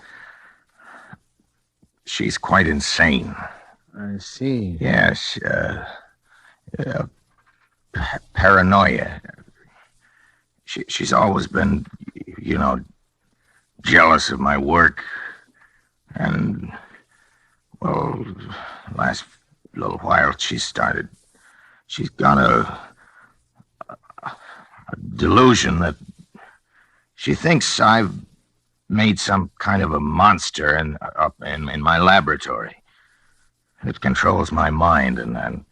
she's quite insane. I see. Yes, paranoia. She's always been, jealous of my work. And, well, last little while she's got a delusion that she thinks I've made some kind of a monster up in my laboratory. It controls my mind and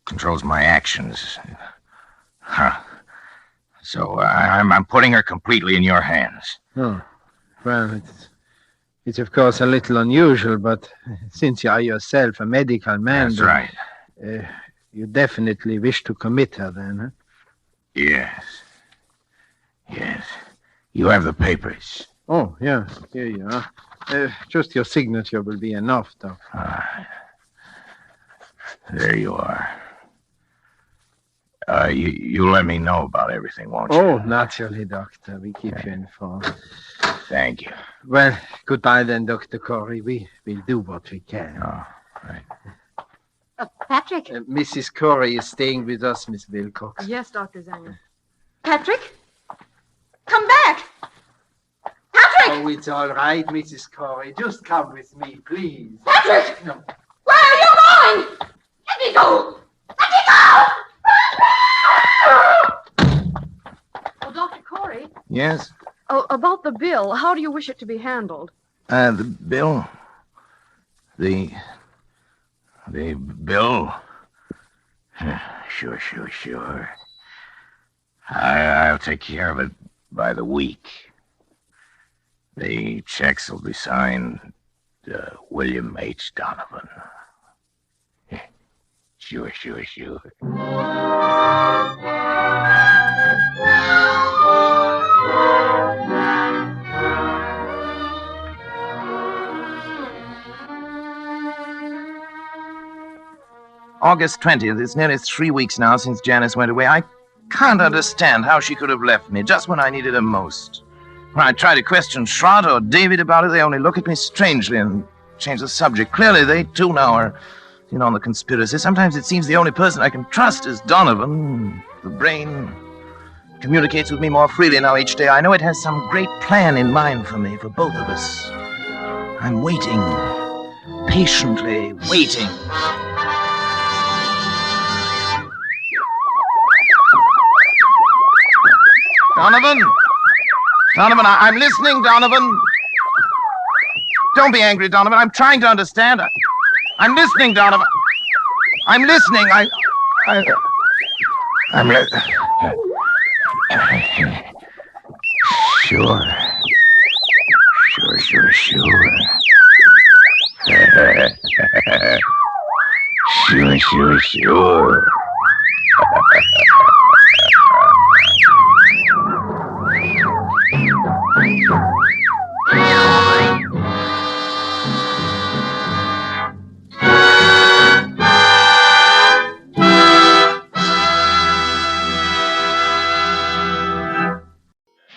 controls my actions. So I'm putting her completely in your hands. Oh, well, it's of course a little unusual, but since you are yourself a medical man... That's right. You definitely wish to commit her then, huh? Yes. Yes. You have the papers. Oh, yes, here you are. Just your signature will be enough, Doctor. There you are. You let me know about everything, won't you? Oh, naturally, Doctor. We keep you informed. Thank you. Well, goodbye then, Dr. Corey. We will do what we can. Oh, right. Patrick? Mrs. Corey is staying with us, Miss Wilcox. Yes, Dr. Zanger. Patrick? Come back! Patrick! Oh, it's all right, Mrs. Corey. Just come with me, please. Patrick! No. Where are you going? Let me go! Let me go! Oh, Dr. Corey? Yes? Oh, about the bill, how do you wish it to be handled? The bill? The bill? Sure. I'll take care of it by the week. The checks will be signed William H. Donovan. Sure. August 20th. It's nearly 3 weeks now since Janice went away. I can't understand how she could have left me just when I needed her most. When I try to question Schrott or David about it, they only look at me strangely and change the subject. Clearly, they too now are in on the conspiracy. Sometimes it seems the only person I can trust is Donovan. The brain communicates with me more freely now each day. I know it has some great plan in mind for me, for both of us. I'm waiting, patiently waiting. Donovan, I'm listening, Donovan. Don't be angry, Donovan. I'm trying to understand. I'm listening, Donovan. I'm listening. I'm listening. Sure. Sure.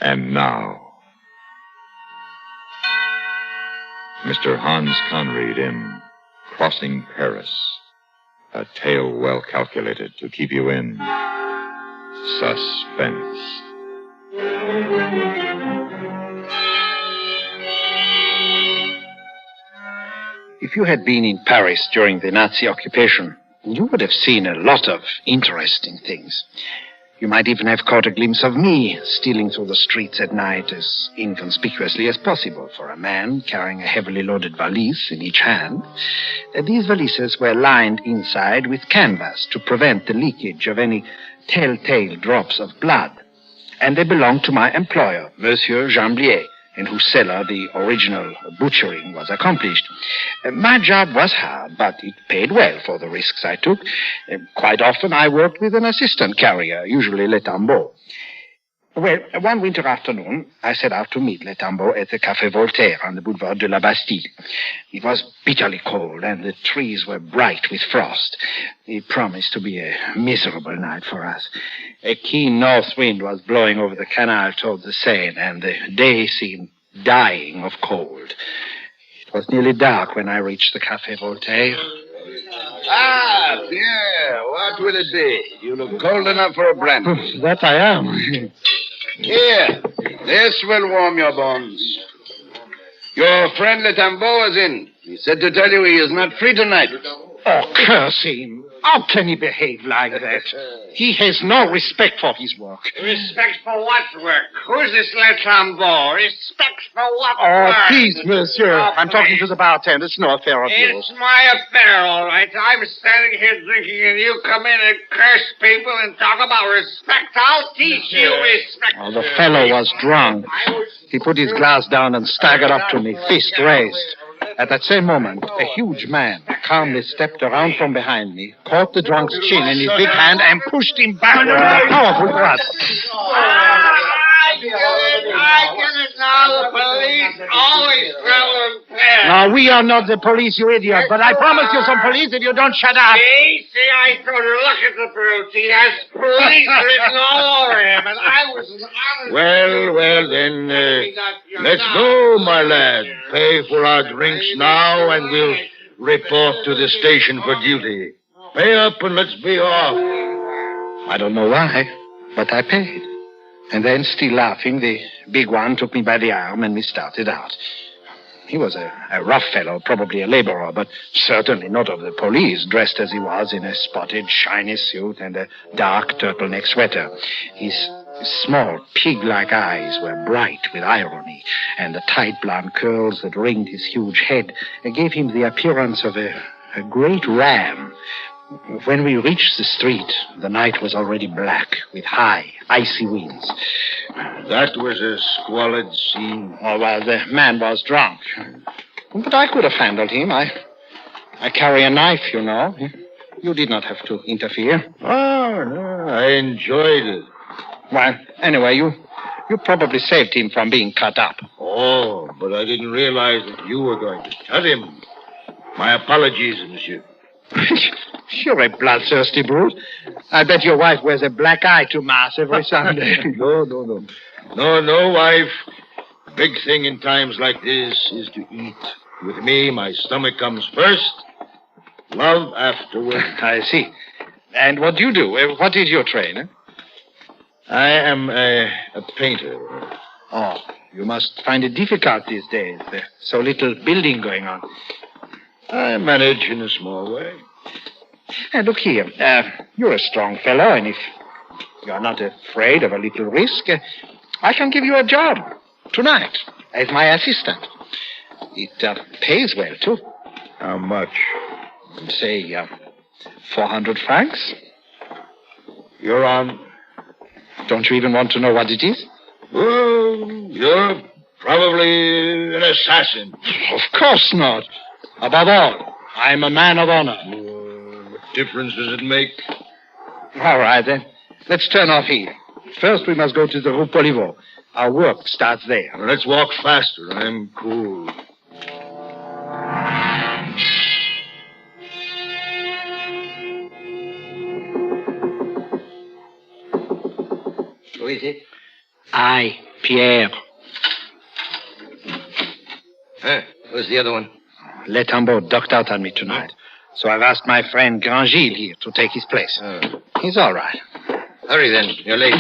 And now, Mr. Hans Conried in Crossing Paris, a tale well calculated to keep you in suspense. If you had been in Paris during the Nazi occupation, you would have seen a lot of interesting things. You might even have caught a glimpse of me stealing through the streets at night as inconspicuously as possible for a man carrying a heavily loaded valise in each hand. These valises were lined inside with canvas to prevent the leakage of any telltale drops of blood. And they belonged to my employer, Monsieur Jamblier, in whose cellar the original butchering was accomplished. My job was hard, but it paid well for the risks I took. Quite often I worked with an assistant carrier, usually Le Tambeau. Well, one winter afternoon, I set out to meet Le Tambeau at the Café Voltaire on the Boulevard de la Bastille. It was bitterly cold, and the trees were bright with frost. It promised to be a miserable night for us. A keen north wind was blowing over the canal toward the Seine, and the day seemed dying of cold. It was nearly dark when I reached the Café Voltaire. Ah, Pierre, what will it be? You look cold enough for a brandy. That I am. Here, this will warm your bones. Your friend Le Tambeau is in. He said to tell you he is not free tonight. Oh, curse him. How can he behave like that? He has no respect for his work. Respect for what work? Who's this Le Tambour? Respect for what Oh, work? please, monsieur. Oh, I'm talking to the bartender. It's no affair of It's yours. my affair, all right. I'm standing here drinking, and you come in and curse people and talk about respect. I'll teach you respect. Oh, the fellow was drunk. He put his glass down and staggered up to me, fist raised. At that same moment, a huge man calmly stepped around from behind me, caught the drunk's chin in his big hand, and pushed him backward with a powerful thrust. I get it now. The police always travel in pairs. Now, we are not the police, you idiot, but I promise you some police if you don't shut up. See, I told her, look at the brute. He has police written all over him, and I was an honest... Well, then, let's go, my lad. Pay for our drinks now, and we'll report to the station for duty. Pay up and let's be off. I don't know why, but I paid. And then, still laughing, the big one took me by the arm and we started out. He was a rough fellow, probably a laborer, but certainly not of the police, dressed as he was in a spotted, shiny suit and a dark turtleneck sweater. His small, pig-like eyes were bright with irony, and the tight blonde curls that ringed his huge head gave him the appearance of a great ram. When we reached the street, the night was already black, with high, icy winds. That was a squalid scene. Oh, well, the man was drunk. But I could have handled him. I carry a knife, you know. You did not have to interfere. Oh, no, I enjoyed it. Well, anyway, you probably saved him from being cut up. Oh, but I didn't realize that you were going to cut him. My apologies, monsieur. You're a bloodthirsty brute. I bet your wife wears a black eye to Mass every Sunday. No, wife. Big thing in times like this is to eat. With me, my stomach comes first, love afterward. I see. And what do you do? What is your trade? I am a painter. Oh, you must find it difficult these days. There's so little building going on. I manage in a small way. Look here, you're a strong fellow, and if you're not afraid of a little risk, I can give you a job tonight as my assistant. It pays well, too. How much? Say, 400 francs. You're on. Don't you even want to know what it is? Well, you're probably an assassin. Of course not. Above all, I'm a man of honor. What difference does it make? All right, then. Let's turn off here. First, we must go to the Rue Poliveau. Our work starts there. Well, let's walk faster. I'm cool. Who is it? I, Pierre. Who's the other one? Le Tambour ducked out on me tonight. So I've asked my friend Grandgilles here to take his place. He's all right. Hurry, then. You're late.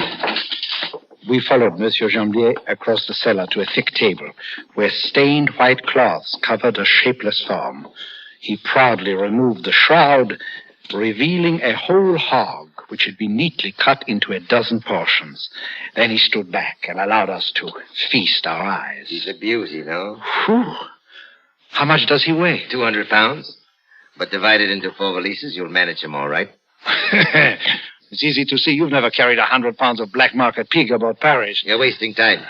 We followed Monsieur Jambier across the cellar to a thick table where stained white cloths covered a shapeless form. He proudly removed the shroud, revealing a whole hog which had been neatly cut into a dozen portions. Then he stood back and allowed us to feast our eyes. He's a beauty, no? Whew. How much does he weigh? 200 pounds. But divided into 4 valises, you'll manage him all right. It's easy to see you've never carried 100 pounds of black market pig about Paris. You're wasting time.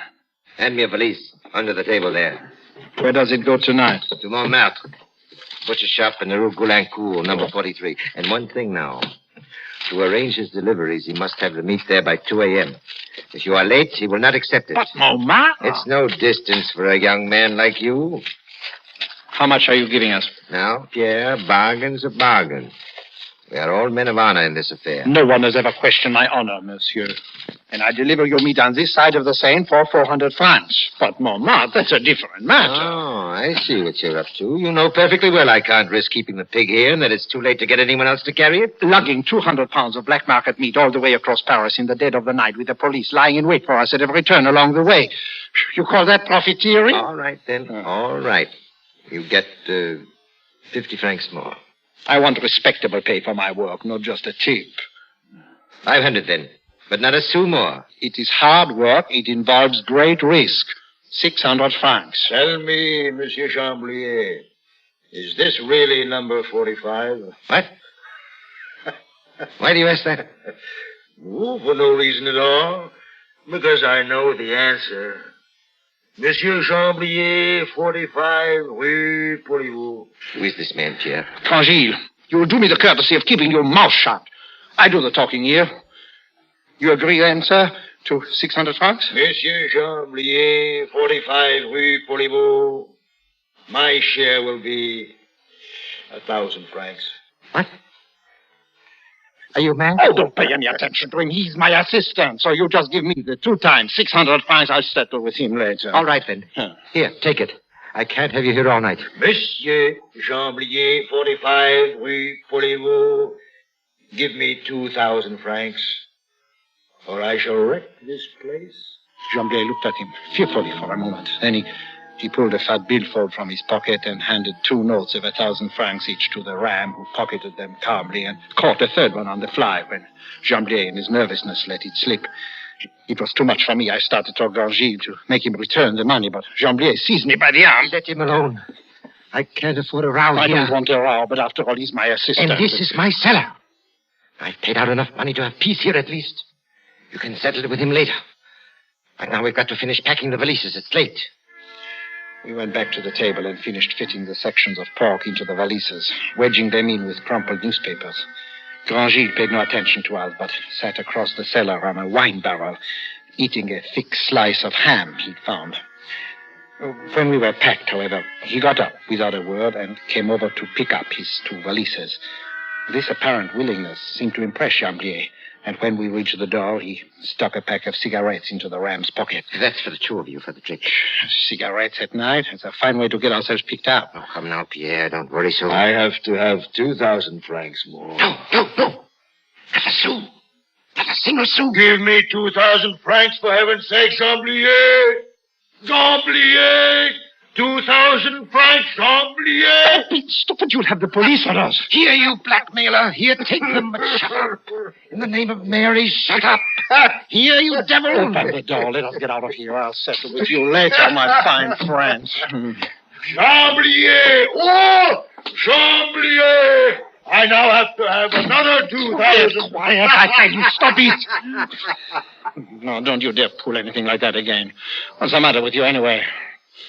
Hand me a valise under the table there. Where does it go tonight? To Montmartre. Butcher shop in the Rue Goulincourt, number 43. And one thing now. To arrange his deliveries, he must have the meat there by 2 a.m. If you are late, he will not accept it. But Montmartre? It's no distance for a young man like you. How much are you giving us? Now, Pierre, bargain's a bargain. We are all men of honor in this affair. No one has ever questioned my honor, monsieur. And I deliver your meat on this side of the Seine for 400 francs. But Montmartre, that's a different matter. Oh, I see what you're up to. You know perfectly well I can't risk keeping the pig here and that it's too late to get anyone else to carry it. Lugging 200 pounds of black market meat all the way across Paris in the dead of the night with the police lying in wait for us at every turn along the way. You call that profiteering? All right, then. All right. You get 50 francs more. I want respectable pay for my work, not just a tip. 500 then, but not a sou more. It is hard work. It involves great risk. 600 francs. Tell me, Monsieur Chamblier, is this really number 45? What? Why do you ask that? Oh, for no reason at all. Because I know the answer. Monsieur Chamblier, 45, oui, pour-vous. Who is this man, Pierre? Frangile, you will do me the courtesy of keeping your mouth shut. I do the talking here. You agree then, sir, to 600 francs? Monsieur Chamblier, 45, oui, pour-vous. My share will be 1,000 francs. What? Are you mad? Oh, don't pay any attention to him. He's my assistant. So you just give me the 2 times 600 francs. I'll settle with him later. All right, then. Here, take it. I can't have you here all night. Monsieur Chamblier, 45, oui, pour-vous. Give me 2,000 francs, or I shall wreck this place. Chamblier looked at him fearfully for a moment. Then he pulled a fat billfold from his pocket and handed 2 notes of 1,000 francs each to the ram, who pocketed them calmly and caught a third one on the fly when Chamblier, in his nervousness, let it slip. It was too much for me. I started to Ordeal to make him return the money, but Chamblier seized me by the arm. Let him alone. I can't afford a row I here. don't want a row, but after all, he's my assistant. And this is my cellar. I've paid out enough money to have peace here at least. You can settle it with him later. Right now we've got to finish packing the valises. It's late. We went back to the table and finished fitting the sections of pork into the valises, wedging them in with crumpled newspapers. Grandgilles paid no attention to us, but sat across the cellar on a wine barrel, eating a thick slice of ham he'd found. When we were packed, however, he got up without a word and came over to pick up his 2 valises. This apparent willingness seemed to impress Chamblier, and when we reached the door, he stuck a pack of cigarettes into the ram's pocket. That's for the 2 of you, for the trick. Cigarettes at night? It's a fine way to get ourselves picked up. Oh, come now, Pierre. Don't worry so. I have to have 2,000 francs more. No. Not a sou. Not a single sou. Give me 2,000 francs, for heaven's sake, Chamblier! Chamblier! 2,000 francs, Chamblier! Stop it, you'll have the police on us. Here, you blackmailer. Here, take them, but shut up. In the name of Mary, shut up. Here, you devil. Open the door. Let us get out of here. I'll settle with you later, my fine friend. Chamblier! Oh! Chamblier! I now have to have another 2,000. Quiet, I tell you. Stop it. No, don't you dare pull anything like that again. What's the matter with you anyway?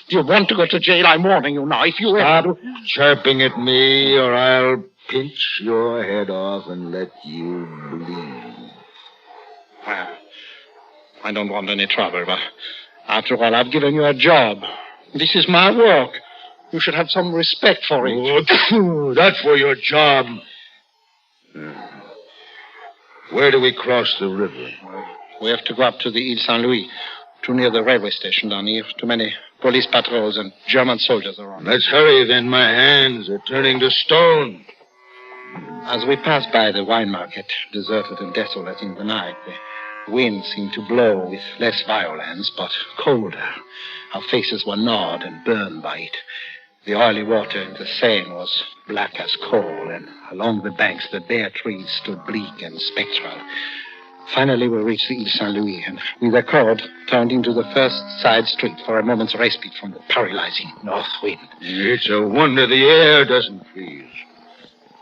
Do you want to go to jail? I'm warning you now. If you ever do... chirping at me, or I'll pinch your head off and let you bleed. Well, I don't want any trouble, but after all, I've given you a job. This is my work. You should have some respect for it. Oh, that's for your job. Where do we cross the river? We have to go up to the Ile Saint-Louis, too near the railway station down here. Too many police patrols and German soldiers around. Let's hurry, then. My hands are turning to stone. As we passed by the wine market, deserted and desolate in the night, the wind seemed to blow with less violence, but colder. Our faces were gnawed and burned by it. The oily water in the Seine was black as coal, and along the banks the bare trees stood bleak and spectral. Finally, we reached the Ile Saint-Louis, and with a cord, turned into the first side street for a moment's respite from the paralyzing north wind. It's a wonder the air doesn't freeze.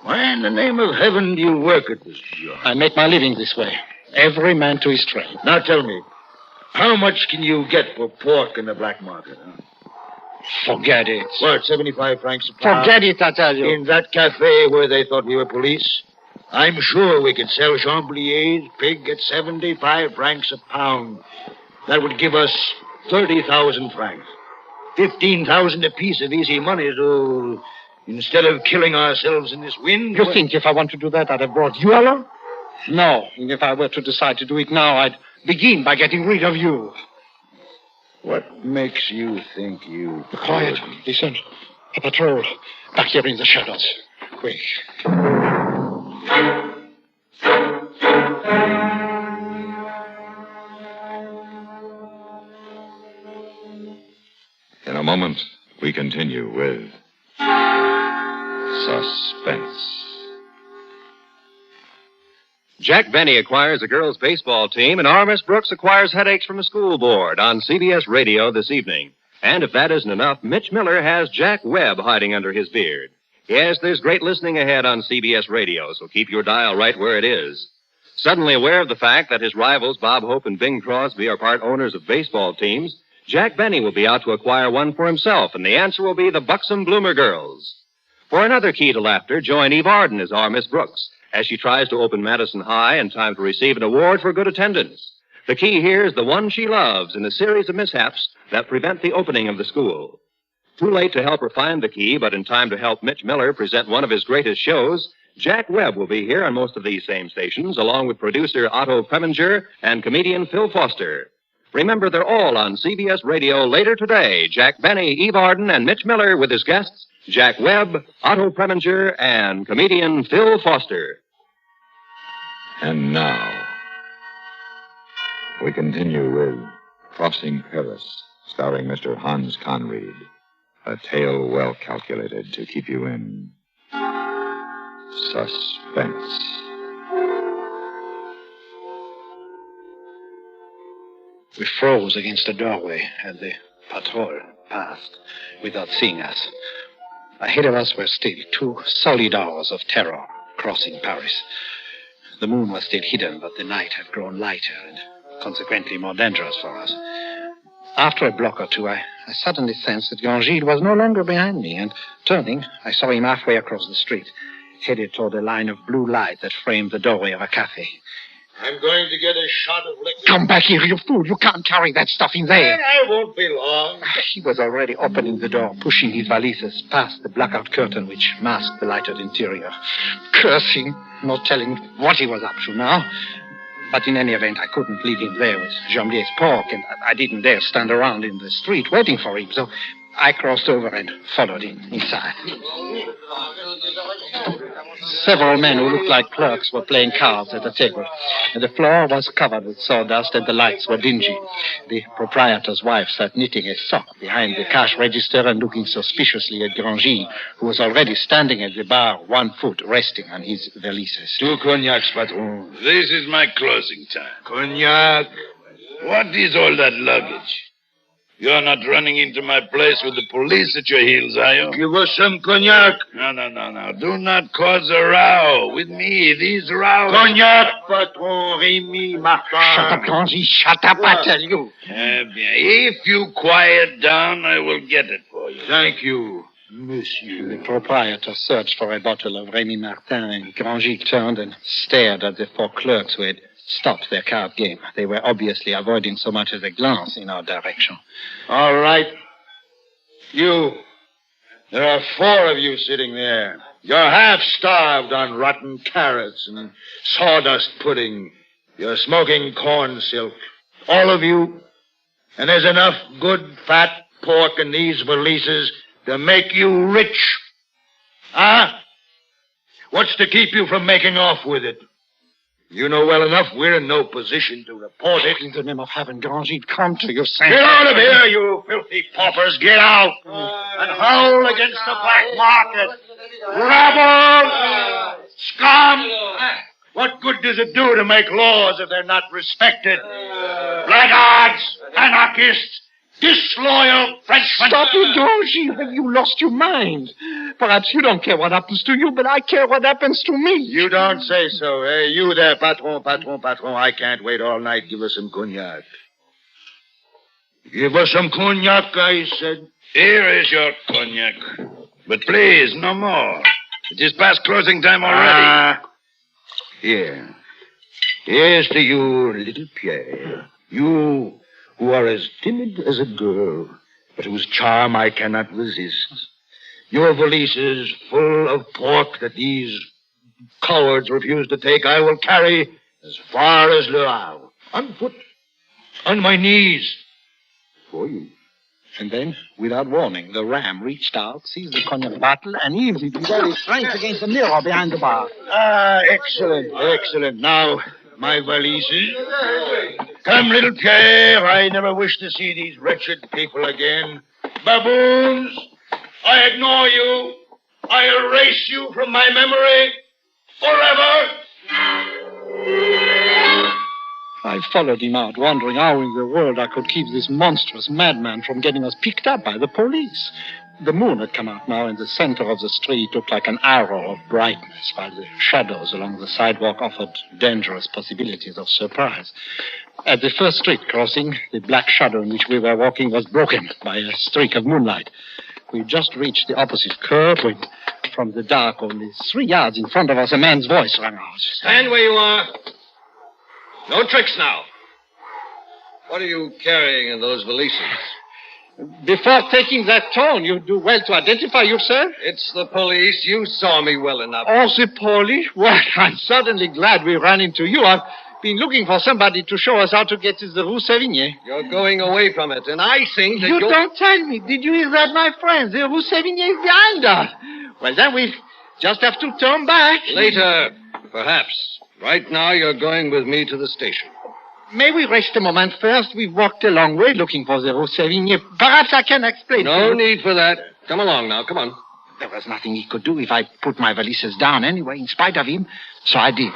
Why in the name of heaven do you work at this job? I make my living this way. Every man to his trade. Now tell me, how much can you get for pork in the black market? Huh? Forget it. What, 75 francs a pound? Forget it, I tell you. In that cafe where they thought we were police? I'm sure we could sell Chamblier's pig at 75 francs a pound. That would give us 30,000 francs. 15,000 apiece of easy money to... Instead of killing ourselves in this wind... You think if I want to do that, I'd have brought you along? No. And if I were to decide to do it now, I'd begin by getting rid of you. What makes you think you... Be quiet. Listen. A patrol. Back here in the shadows. Quick. In a moment, we continue with Suspense. Jack Benny acquires a girls' baseball team, and R.M.S. Brooks acquires headaches from a school board on CBS Radio this evening. And if that isn't enough, Mitch Miller has Jack Webb hiding under his beard. Yes, there's great listening ahead on CBS Radio, so keep your dial right where it is. Suddenly aware of the fact that his rivals Bob Hope and Bing Crosby are part owners of baseball teams, Jack Benny will be out to acquire one for himself, and the answer will be the Buxom Bloomer Girls. For another key to laughter, join Eve Arden as R.M.S. Brooks as she tries to open Madison High in time to receive an award for good attendance. The key here is the one she loves in a series of mishaps that prevent the opening of the school. Too late to help her find the key, but in time to help Mitch Miller present one of his greatest shows, Jack Webb will be here on most of these same stations, along with producer Otto Preminger and comedian Phil Foster. Remember, they're all on CBS Radio later today. Jack Benny, Eve Arden, and Mitch Miller with his guests, Jack Webb, Otto Preminger, and comedian Phil Foster. And now, we continue with Crossing Paris, starring Mr. Hans Conried. A tale well calculated to keep you in suspense. We froze against the doorway as the patrol passed without seeing us. Ahead of us were still 2 solid hours of terror crossing Paris. The moon was still hidden, but the night had grown lighter and consequently more dangerous for us. After a block or two, I suddenly sensed that Grangil was no longer behind me, and turning, I saw him halfway across the street, headed toward a line of blue light that framed the doorway of a cafe. I'm going to get a shot of liquor. Come back here, you fool. You can't carry that stuff in there. I won't be long. He was already opening the door, pushing his valises past the blackout curtain which masked the lighted interior. Cursing, not telling what he was up to now. But in any event, I couldn't leave him there with Jamblier's pork, and I didn't dare stand around in the street waiting for him, so I crossed over and followed him inside. Several men who looked like clerks were playing cards at a table, and the floor was covered with sawdust and the lights were dingy. The proprietor's wife sat knitting a sock behind the cash register and looking suspiciously at Grangil, who was already standing at the bar, 1 foot resting on his valises. 2 cognacs, patron. This is my closing time. Cognac? What is all that luggage? You're not running into my place with the police at your heels, are you? Give us some cognac. No. Do not cause a row. With me, these rows... Cognac, patron, Rémi, Martin. Shut up, Grangil. Shut up, I tell you. If you quiet down, I will get it for you. Thank you, monsieur. The proprietor searched for a bottle of Rémi Martin, and Grangil turned and stared at the 4 clerks who had stopped their card game. They were obviously avoiding so much as a glance in our direction. All right. You. There are 4 of you sitting there. You're half-starved on rotten carrots and sawdust pudding. You're smoking corn silk. All of you. And there's enough good, fat pork in these valises to make you rich. Huh? What's to keep you from making off with it? You know well enough we're in no position to report it. In the name of heaven, Grangil, come to your senses. Get out of here, you filthy paupers. Get out. And howl against the black market. Rabble! Scum! What good does it do to make laws if they're not respected? Blackguards! Anarchists! Disloyal Frenchmen! Stop it, Grangil. Have you lost your mind? Perhaps you don't care what happens to you, but I care what happens to me. You don't say so, eh? You there, patron. I can't wait all night. Give us some cognac. Give us some cognac, I said. Here is your cognac. But please, no more. It is past closing time already. Here. Here's to you, little Pierre. You who are as timid as a girl, but whose charm I cannot resist. Your valises full of pork that these cowards refuse to take, I will carry as far as Le Havre, on foot, on my knees, for you. And then, without warning, the ram reached out, seized the cognac bottle, and heaved it with all his strength against the mirror behind the bar. Excellent. Now, my valises. Come, little Pierre. I never wish to see these wretched people again. Baboons, I ignore you. I erase you from my memory forever. I followed him out, wondering how in the world I could keep this monstrous madman from getting us picked up by the police. The moon had come out now, and the center of the street looked like an arrow of brightness, while the shadows along the sidewalk offered dangerous possibilities of surprise. At the first street crossing, the black shadow in which we were walking was broken by a streak of moonlight. We just reached the opposite curve when, from the dark, only 3 yards in front of us, a man's voice rang out. Stand where you are. No tricks now. What are you carrying in those valises? Before taking that tone, you do well to identify yourself. It's the police. You saw me well enough. Oh, the police? Well, I'm certainly glad we ran into you. I've been looking for somebody to show us how to get to the Rue Sévigné. You're going away from it, and I think that You don't tell me. Did you hear that, my friend? The Rue Sévigné is behind us. Well, then we just have to turn back. Later, perhaps. Right now, you're going with me to the station. May we rest a moment first? We've walked a long way looking for the Rue Sévigné. Perhaps I can explain. No need for that. Come along now. Come on. There was nothing he could do if I put my valises down anyway, in spite of him. So I did,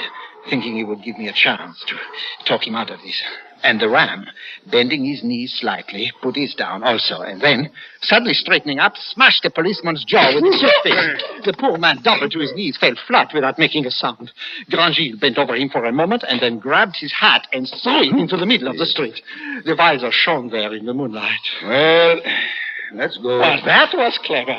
thinking he would give me a chance to talk him out of this. And the ram, bending his knees slightly, put his down also, and then, suddenly straightening up, smashed the policeman's jaw with his fist. The poor man doubled to his knees, fell flat without making a sound. Grandgilles bent over him for a moment and then grabbed his hat and threw it into the middle of the street. The visor shone there in the moonlight. Well, let's go. Well, that was clever.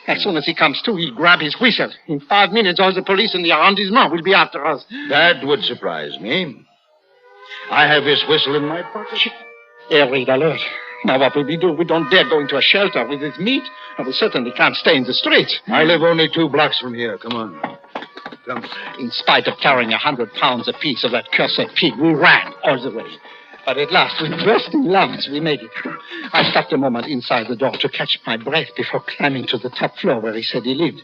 As soon as he comes to, he'll grab his whistle. In 5 minutes, all the police in the arrondissement will be after us. That would surprise me. I have his whistle in my pocket. Air raid alert. Now what will we do? We don't dare go into a shelter with his meat, and we certainly can't stay in the streets. I live only 2 blocks from here. Come on. Come. In spite of carrying 100 pounds apiece of that cursed pig, we ran all the way. But at last, with bursting lungs, we made it. I stopped a moment inside the door to catch my breath before climbing to the top floor where he said he lived.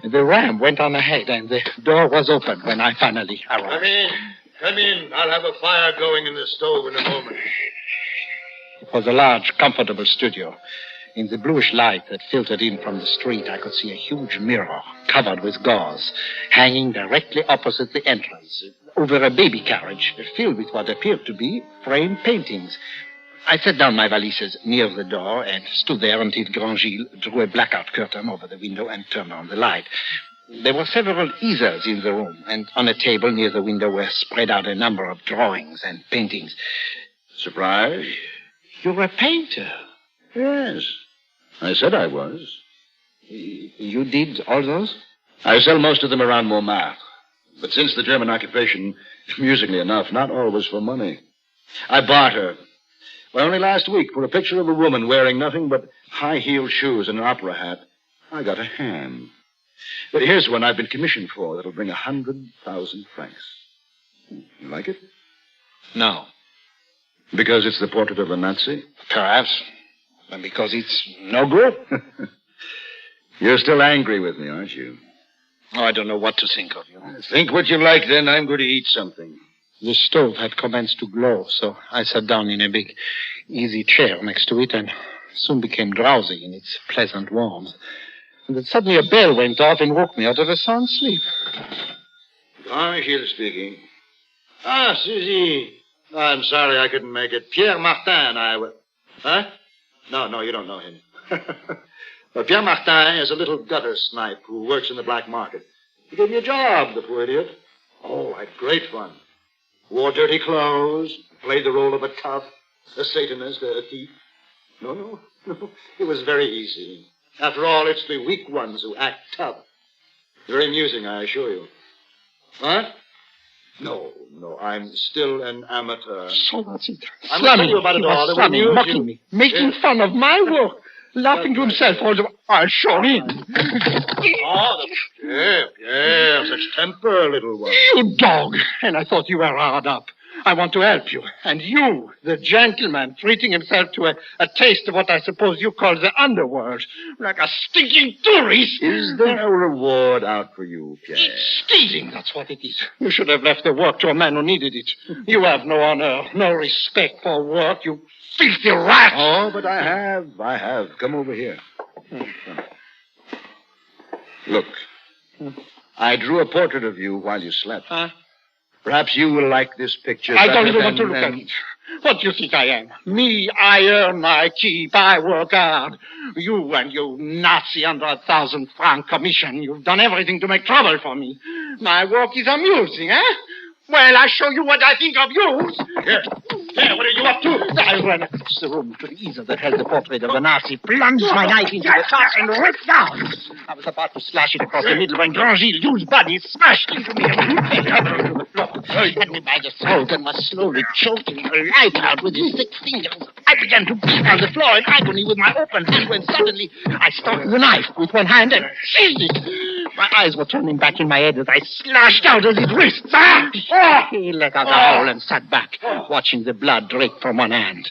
The ram went on ahead, and the door was open when I finally arrived. Come in. Come in. I'll have a fire going in the stove in a moment. It was a large, comfortable studio. In the bluish light that filtered in from the street, I could see a huge mirror covered with gauze, hanging directly opposite the entrance, over a baby carriage filled with what appeared to be framed paintings. I set down my valises near the door and stood there until Grandgilles drew a blackout curtain over the window and turned on the light. There were several easels in the room, and on a table near the window were spread out a number of drawings and paintings. Surprise? You're a painter. Yes. I said I was. You did all those? I sell most of them around Montmartre. But since the German occupation, amusingly enough, not always for money. I barter. Well, only last week, for a picture of a woman wearing nothing but high-heeled shoes and an opera hat, I got a ham. But here's one I've been commissioned for that'll bring 100,000 francs. You like it? No. Because it's the portrait of a Nazi? Perhaps. And because it's no good. You're still angry with me, aren't you? Oh, I don't know what to think of you. Think what you like, then. I'm going to eat something. The stove had commenced to glow, so I sat down in a big, easy chair next to it and soon became drowsy in its pleasant warmth. And then suddenly a bell went off and woke me out of a sound sleep. Grandgilles speaking. Ah, Suzy. I'm sorry I couldn't make it. Pierre Martin, Huh? No, you don't know him. Well, Pierre Martin is a little gutter snipe who works in the black market. He gave me a job, the poor idiot. Oh, I had great fun. Wore dirty clothes, played the role of a tough, a Satanist, a thief. No. It was very easy. After all, it's the weak ones who act tough. Very amusing, I assure you. What? No, I'm still an amateur. So that's it. I'm going to tell you about it all. Slamming, mocking me, making fun of my work, laughing to himself all the while. I'll show him. Pierre, such temper, little one. You dog! And I thought you were hard up. I want to help you. And you, the gentleman, treating himself to a taste of what I suppose you call the underworld, like a stinking tourist. Is there a reward out for you, Pierre? It's stealing, that's what it is. You should have left the work to a man who needed it. You have no honor, no respect for work, you filthy rat. Oh, but I have. Come over here. Look, I drew a portrait of you while you slept. Huh? Perhaps you will like this picture I better don't even than- want to look than- at it. What do you think I am? Me, I earn my keep. I work hard. You and your Nazi under 1,000-franc commission. You've done everything to make trouble for me. My work is amusing, eh? Well, I'll show you what I think of you. Here, what are you up to? I ran across the room to the easel that held the portrait of the Nazi, plunged my knife into the top, and ripped down. I was about to slash it across the middle when Grangil, whose body smashed into me and fell heavily to the floor. He had me by the throat and was slowly choking the life out with his thick fingers. I began to beat on the floor in agony with my open hand when suddenly I stopped the knife with one hand and seized it. My eyes were turning back in my head as I slashed out at his wrists. He let out a howl and sat back, watching the blood drip from one hand.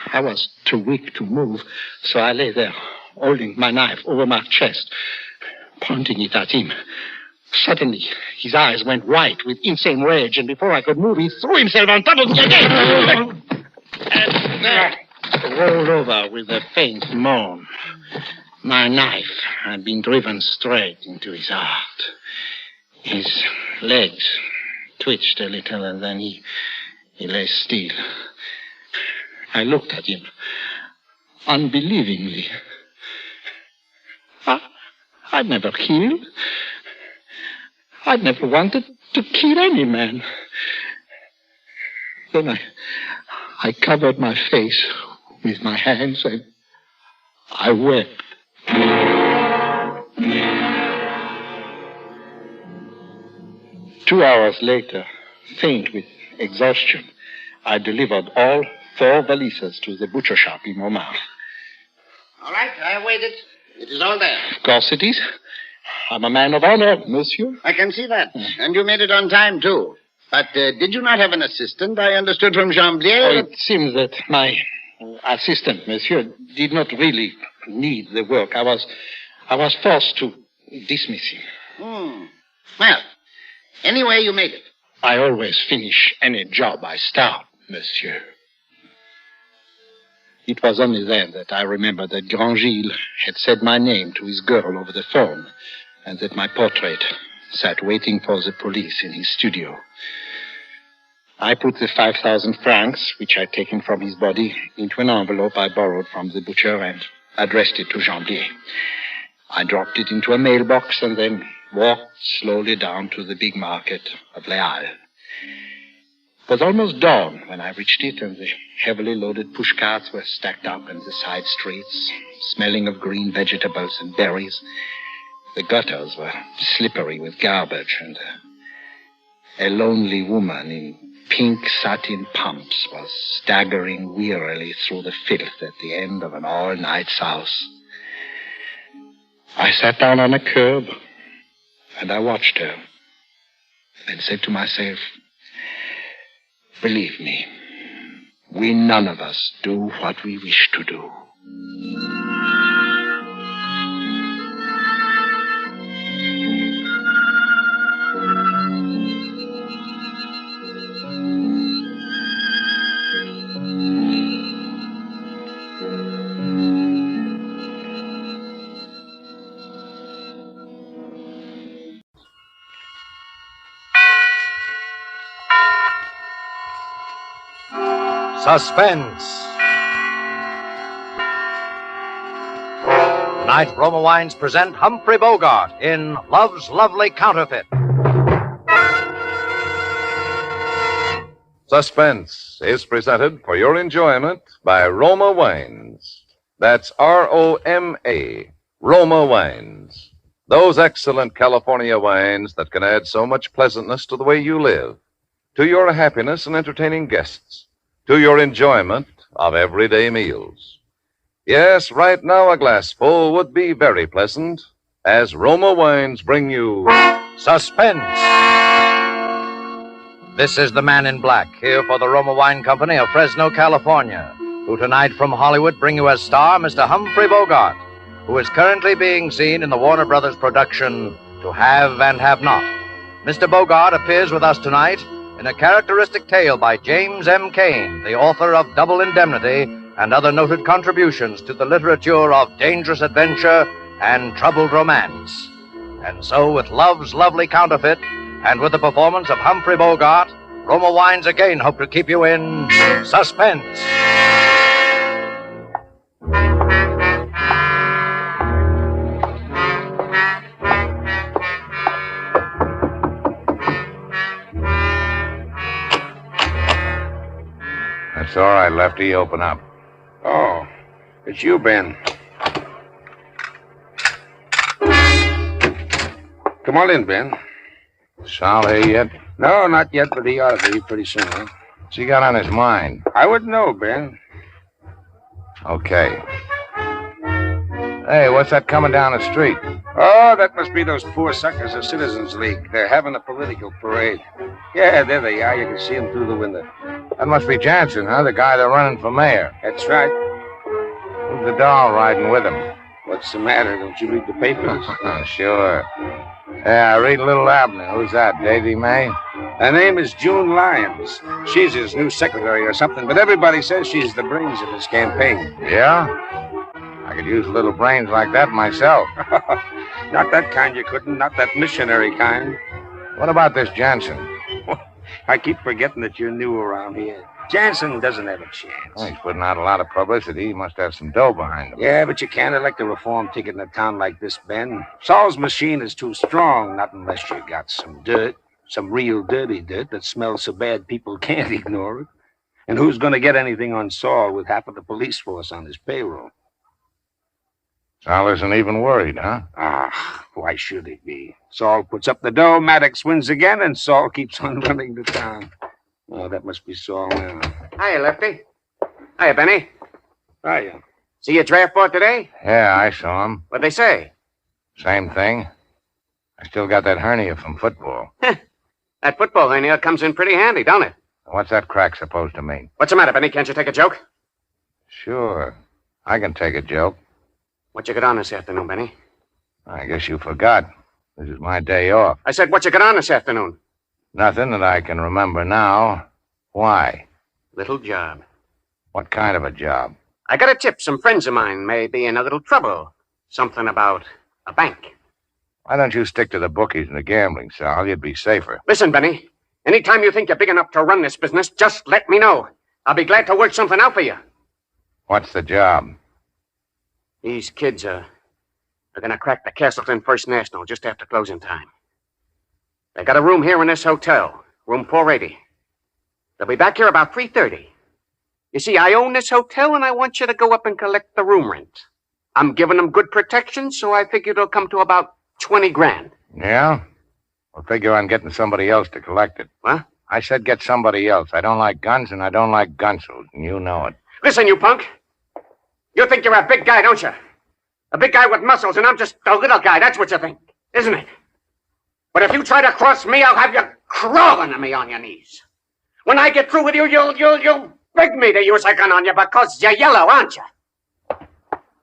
I was too weak to move, so I lay there, holding my knife over my chest, pointing it at him. Suddenly, his eyes went white with insane rage, and before I could move, he threw himself on top of me again. And then rolled over with a faint moan. My knife had been driven straight into his heart. His legs twitched a little, and then he lay still. I looked at him unbelievingly. I'd never killed. I'd never wanted to kill any man. Then I covered my face with my hands and I wept. 2 hours later, faint with exhaustion, I delivered all 4 valises to the butcher shop in Montmartre. All right, I waited. It is all there. Of course it is. I'm a man of honor, monsieur. I can see that. And you made it on time, too. But did you not have an assistant? I understood from Jamblier. Oh, it seems that my assistant, monsieur, did not really need the work. I was forced to dismiss him. Well, anyway, you made it. I always finish any job I start, monsieur. It was only then that I remembered that Grangil had said my name to his girl over the phone, and that my portrait sat waiting for the police in his studio. I put the 5,000 francs, which I'd taken from his body, into an envelope I borrowed from the butcher and addressed it to Jamblier. I dropped it into a mailbox and then walked slowly down to the big market of Les Halles. It was almost dawn when I reached it, and the heavily loaded pushcarts were stacked up in the side streets, smelling of green vegetables and berries. The gutters were slippery with garbage, and a lonely woman in pink satin pumps was staggering wearily through the filth at the end of an all-night souse. I sat down on a curb, and I watched her, and said to myself, believe me, we none of us do what we wish to do. Suspense. Tonight, Roma Wines present Humphrey Bogart in Love's Lovely Counterfeit. Suspense is presented for your enjoyment by Roma Wines. That's R-O-M-A, Roma Wines. Those excellent California wines that can add so much pleasantness to the way you live, to your happiness in entertaining guests, to your enjoyment of everyday meals. Yes, right now a glassful would be very pleasant, as Roma Wines bring you Suspense. This is the Man in Black, here for the Roma Wine Company of Fresno, California, who tonight from Hollywood bring you as star Mr. Humphrey Bogart, who is currently being seen in the Warner Brothers production To Have and Have Not. Mr. Bogart appears with us tonight in a characteristic tale by James M. Cain, the author of Double Indemnity and other noted contributions to the literature of dangerous adventure and troubled romance. And so, with Love's Lovely Counterfeit, and with the performance of Humphrey Bogart, Roma Wines again hope to keep you in suspense. That's all right, Lefty. Open up. Oh, it's you, Ben. Come on in, Ben. Sal here yet? No, not yet, but he ought to be pretty soon. Huh? What's he got on his mind? I wouldn't know, Ben. Okay. Hey, what's that coming down the street? Oh, that must be those poor suckers of Citizens League. They're having a political parade. Yeah, there they are. You can see them through the window. That must be Jansen, huh? The guy they're running for mayor. That's right. Who's the doll riding with him? What's the matter? Don't you read the papers? Sure. Yeah, I read Little Abner. Who's that, Davy May? Her name is June Lyons. She's his new secretary or something, but everybody says she's the brains of his campaign. Yeah? I could use little brains like that myself. Not that kind you couldn't, not that missionary kind. What about this Jansen? I keep forgetting that you're new around here. Jansen doesn't have a chance. Well, he's putting out a lot of publicity. He must have some dough behind him. Yeah, but you can't elect a reform ticket in a town like this, Ben. Saul's machine is too strong, not unless you got some dirt, some real dirty dirt that smells so bad people can't ignore it. And who's going to get anything on Saul with half of the police force on his payroll? Saul isn't even worried, huh? Ah, why should he be? Saul puts up the dough, Maddox wins again, and Saul keeps on running the town. Oh, that must be Saul now. Hiya, Lefty. Hiya, Benny. Hiya. See your draft board today? Yeah, I saw him. What'd they say? Same thing. I still got that hernia from football. That football hernia comes in pretty handy, don't it? What's that crack supposed to mean? What's the matter, Benny? Can't you take a joke? Sure. I can take a joke. What you got on this afternoon, Benny? I guess you forgot. This is my day off. I said, what you got on this afternoon? Nothing that I can remember now. Why? Little job. What kind of a job? I got a tip. Some friends of mine may be in a little trouble. Something about a bank. Why don't you stick to the bookies and the gambling, Sal? You'd be safer. Listen, Benny. Anytime you think you're big enough to run this business, just let me know. I'll be glad to work something out for you. What's the job? These kids are going to crack the Castleton First National just after closing time. They got a room here in this hotel, room 480. They'll be back here about 3:30. You see, I own this hotel, and I want you to go up and collect the room rent. I'm giving them good protection, so I figure it'll come to about 20 grand. Yeah? We'll figure on getting somebody else to collect it. What? I said get somebody else. I don't like guns, and I don't like gunsos, and you know it. Listen, you punk. You think you're a big guy, don't you? A big guy with muscles, and I'm just a little guy. That's what you think, isn't it? But if you try to cross me, I'll have you crawling to me on your knees. When I get through with you, you'll beg me to use a gun on you because you're yellow, aren't you?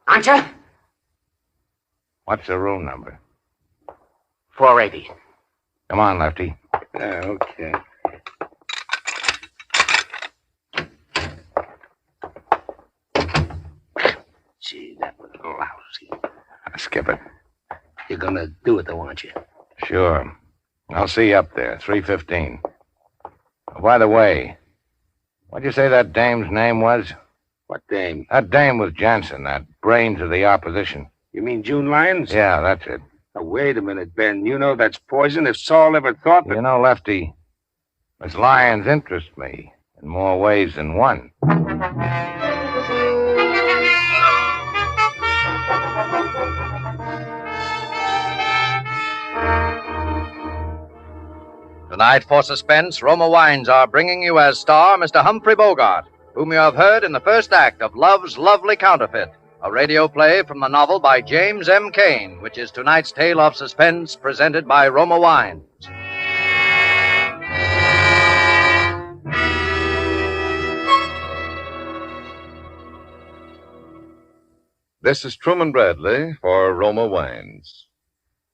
Aren't you? What's the room number? 480. Come on, Lefty. Okay. Gee, that was lousy. Skip it. You're gonna do it, though, aren't you? Sure. I'll see you up there, 3:15. Oh, by the way, what'd you say that dame's name was? What dame? That dame was Jansen, that brains of the opposition. You mean June Lyons? Yeah, that's it. Now, wait a minute, Ben. You know that's poison. If Saul ever thought that... You know, Lefty, Miss Lyons interests me in more ways than one. Tonight for Suspense, Roma Wines are bringing you as star Mr. Humphrey Bogart, whom you have heard in the first act of Love's Lovely Counterfeit, a radio play from the novel by James M. Cain, which is tonight's tale of suspense presented by Roma Wines. This is Truman Bradley for Roma Wines.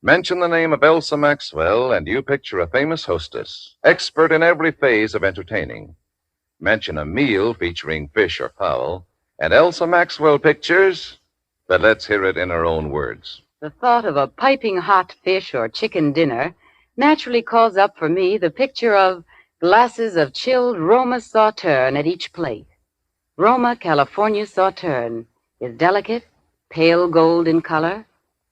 Mention the name of Elsa Maxwell, and you picture a famous hostess, expert in every phase of entertaining. Mention a meal featuring fish or fowl, and Elsa Maxwell pictures, but let's hear it in her own words. The thought of a piping hot fish or chicken dinner naturally calls up for me the picture of glasses of chilled Roma Sauterne at each plate. Roma California Sauterne is delicate, pale gold in color,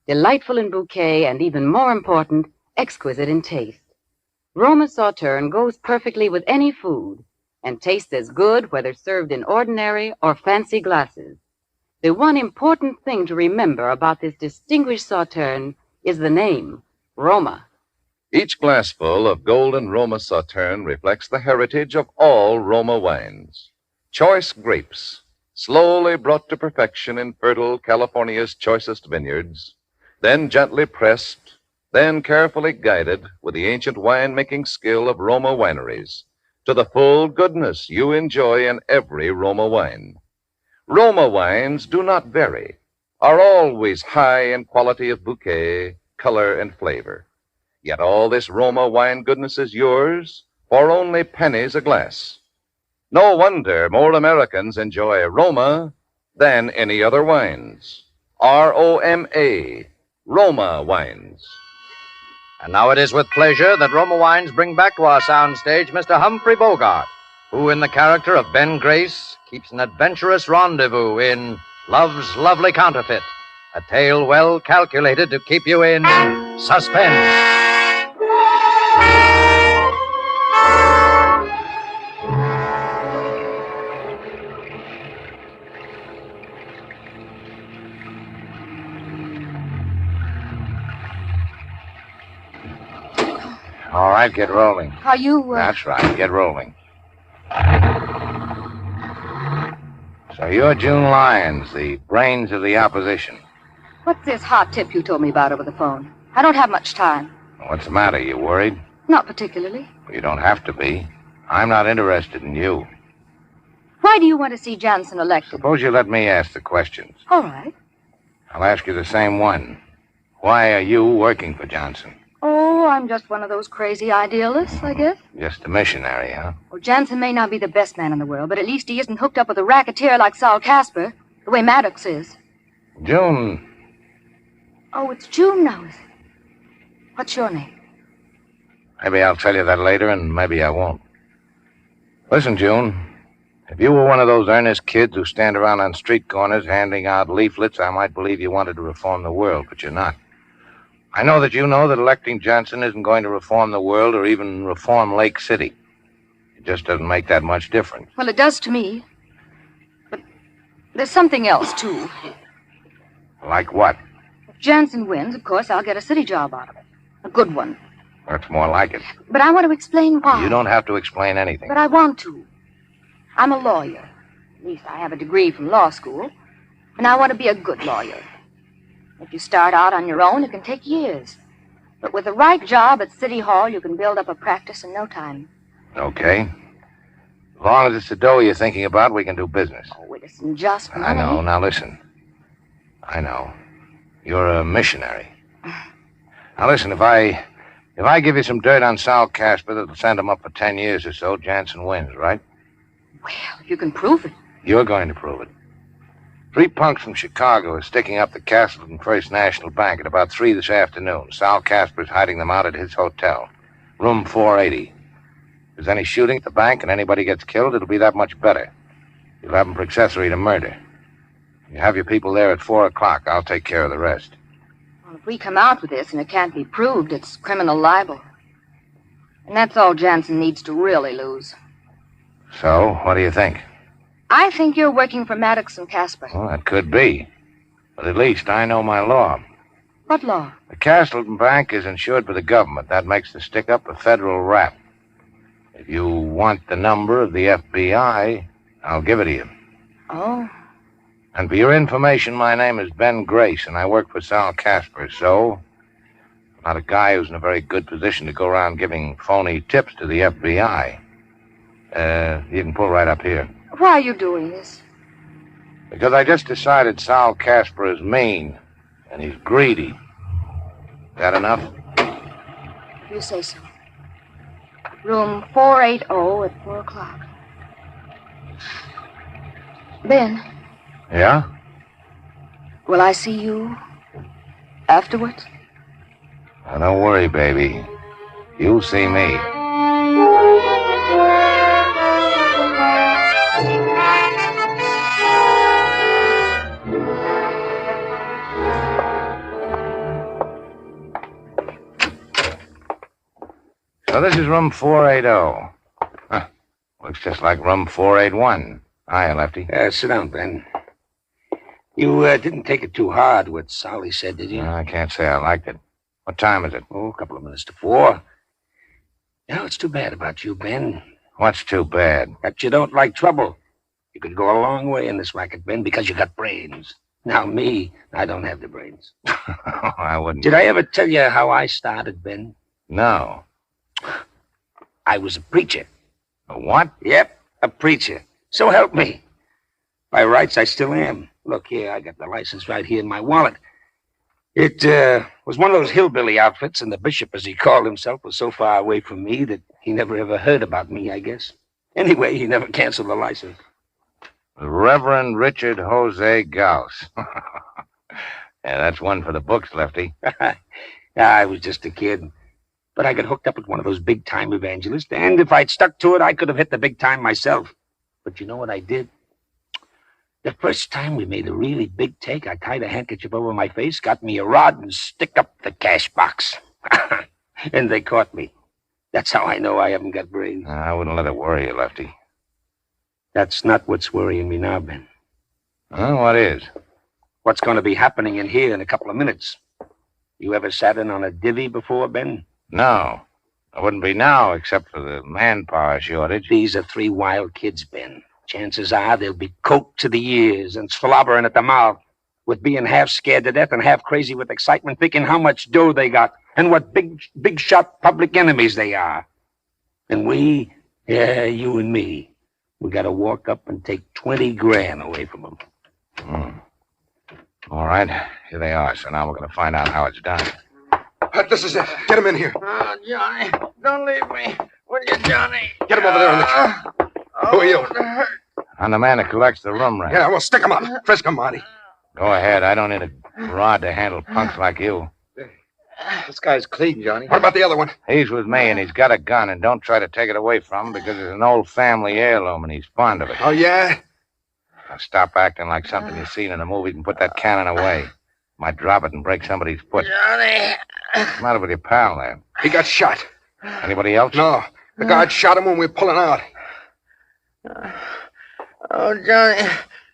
delightful in bouquet, and even more important, exquisite in taste. Roma Sauterne goes perfectly with any food and tastes as good whether served in ordinary or fancy glasses. The one important thing to remember about this distinguished Sauterne is the name, Roma. Each glassful of golden Roma Sauterne reflects the heritage of all Roma wines. Choice grapes, slowly brought to perfection in fertile California's choicest vineyards, then gently pressed, then carefully guided with the ancient wine-making skill of Roma wineries to the full goodness you enjoy in every Roma wine. Roma wines do not vary, are always high in quality of bouquet, color, and flavor. Yet all this Roma wine goodness is yours for only pennies a glass. No wonder more Americans enjoy Roma than any other wines. R-O-M-A, Roma wines. And now it is with pleasure that Roma Wines bring back to our soundstage Mr. Humphrey Bogart, who, in the character of Ben Grace, keeps an adventurous rendezvous in Love's Lovely Counterfeit, a tale well calculated to keep you in suspense. All right, get rolling. Are you, That's right, get rolling. So you're June Lyons, the brains of the opposition. What's this hot tip you told me about over the phone? I don't have much time. What's the matter? You worried? Not particularly. Well, you don't have to be. I'm not interested in you. Why do you want to see Jansen elected? Suppose you let me ask the questions. All right. I'll ask you the same one. Why are you working for Johnson? Oh, I'm just one of those crazy idealists, I guess. Just a missionary, huh? Well, Jansen may not be the best man in the world, but at least he isn't hooked up with a racketeer like Saul Casper, the way Maddox is. June. Oh, it's June now, is it? What's your name? Maybe I'll tell you that later, and maybe I won't. Listen, June. If you were one of those earnest kids who stand around on street corners handing out leaflets, I might believe you wanted to reform the world, but you're not. I know that you know that electing Johnson isn't going to reform the world or even reform Lake City. It just doesn't make that much difference. Well, it does to me. But there's something else, too. Like what? If Jansen wins, of course, I'll get a city job out of it. A good one. That's more like it. But I want to explain why. You don't have to explain anything. But I want to. I'm a lawyer. At least I have a degree from law school. And I want to be a good lawyer. If you start out on your own, it can take years. But with the right job at City Hall, you can build up a practice in no time. Okay. As long as it's the dough you're thinking about, we can do business. Oh, it isn't just money. I know. Now listen. I know. You're a missionary. Now listen, if I give you some dirt on Sal Casper that'll send him up for 10 years or so, Jansen wins, right? Well, you can prove it. You're going to prove it. 3 punks from Chicago are sticking up the Castleton First National Bank at about 3 this afternoon. Sal Casper's hiding them out at his hotel, room 480. If there's any shooting at the bank and anybody gets killed, it'll be that much better. You'll have them for accessory to murder. You have your people there at 4 o'clock. I'll take care of the rest. Well, if we come out with this and it can't be proved, it's criminal libel. And that's all Jansen needs to really lose. So, what do you think? I think you're working for Maddox and Casper. Well, that could be. But at least I know my law. What law? The Castleton Bank is insured by the government. That makes the stick-up a federal rap. If you want the number of the FBI, I'll give it to you. Oh. And for your information, my name is Ben Grace, and I work for Sal Casper, so I'm not a guy who's in a very good position to go around giving phony tips to the FBI. You can pull right up here. Why are you doing this? Because I just decided Sal Casper is mean, and he's greedy. That enough? You say so. Room 480 at 4 o'clock. Ben. Yeah? Will I see you Afterwards? Now, don't worry, baby. You'll see me. So this is room 480. Huh. Looks just like room 481. Hiya, Lefty. Sit down, Ben. You didn't take it too hard, what Solly said, did you? I can't say I liked it. What time is it? Oh, a couple of minutes to 4. Now, it's too bad about you, Ben. What's too bad? That you don't like trouble. You could go a long way in this racket, Ben, because you got brains. Now, me, I don't have the brains. I wouldn't. Did I ever tell you how I started, Ben? No. I was a preacher. A what? Yep, a preacher. So help me. By rights, I still am. Look here, I got the license right here in my wallet. It was one of those hillbilly outfits, and the bishop, as he called himself, was so far away from me that he never ever heard about me, I guess. Anyway, he never canceled the license. The Reverend Richard Jose Gauss. Yeah, that's one for the books, Lefty. I was just a kid. But I got hooked up with one of those big-time evangelists, and if I'd stuck to it, I could have hit the big time myself. But you know what I did? The first time we made a really big take, I tied a handkerchief over my face, got me a rod, and stick up the cash box. And they caught me. That's how I know I haven't got brains. I wouldn't let it worry you, Lefty. That's not what's worrying me now, Ben. What is? What's going to be happening in here in a couple of minutes. You ever sat in on a divvy before, Ben? No. I wouldn't be now, except for the manpower shortage. These are 3 wild kids, Ben. Chances are they'll be coked to the ears and slobbering at the mouth, with being half scared to death and half crazy with excitement, thinking how much dough they got and what big shot public enemies they are. And we, you and me, we got to walk up and take 20 grand away from them. All right, here they are. So now we're going to find out how it's done. This is it. Get him in here. Oh, Johnny, don't leave me. Will you, Johnny? Get him over there in the chair. Who are you? I'm the man that collects the room rent. Yeah, well, stick him up. Frisk him, Marty. Go ahead. I don't need a rod to handle punks like you. This guy's clean, Johnny. What about the other one? He's with me, and he's got a gun, and don't try to take it away from him because it's an old family heirloom, and he's fond of it. Oh, yeah? Now stop acting like something you've seen in a movie and put that cannon away. Might drop it and break somebody's foot. Johnny. What's the matter with your pal there? He got shot. Anybody else? No. The guard shot him when we were pulling out. Oh, Johnny.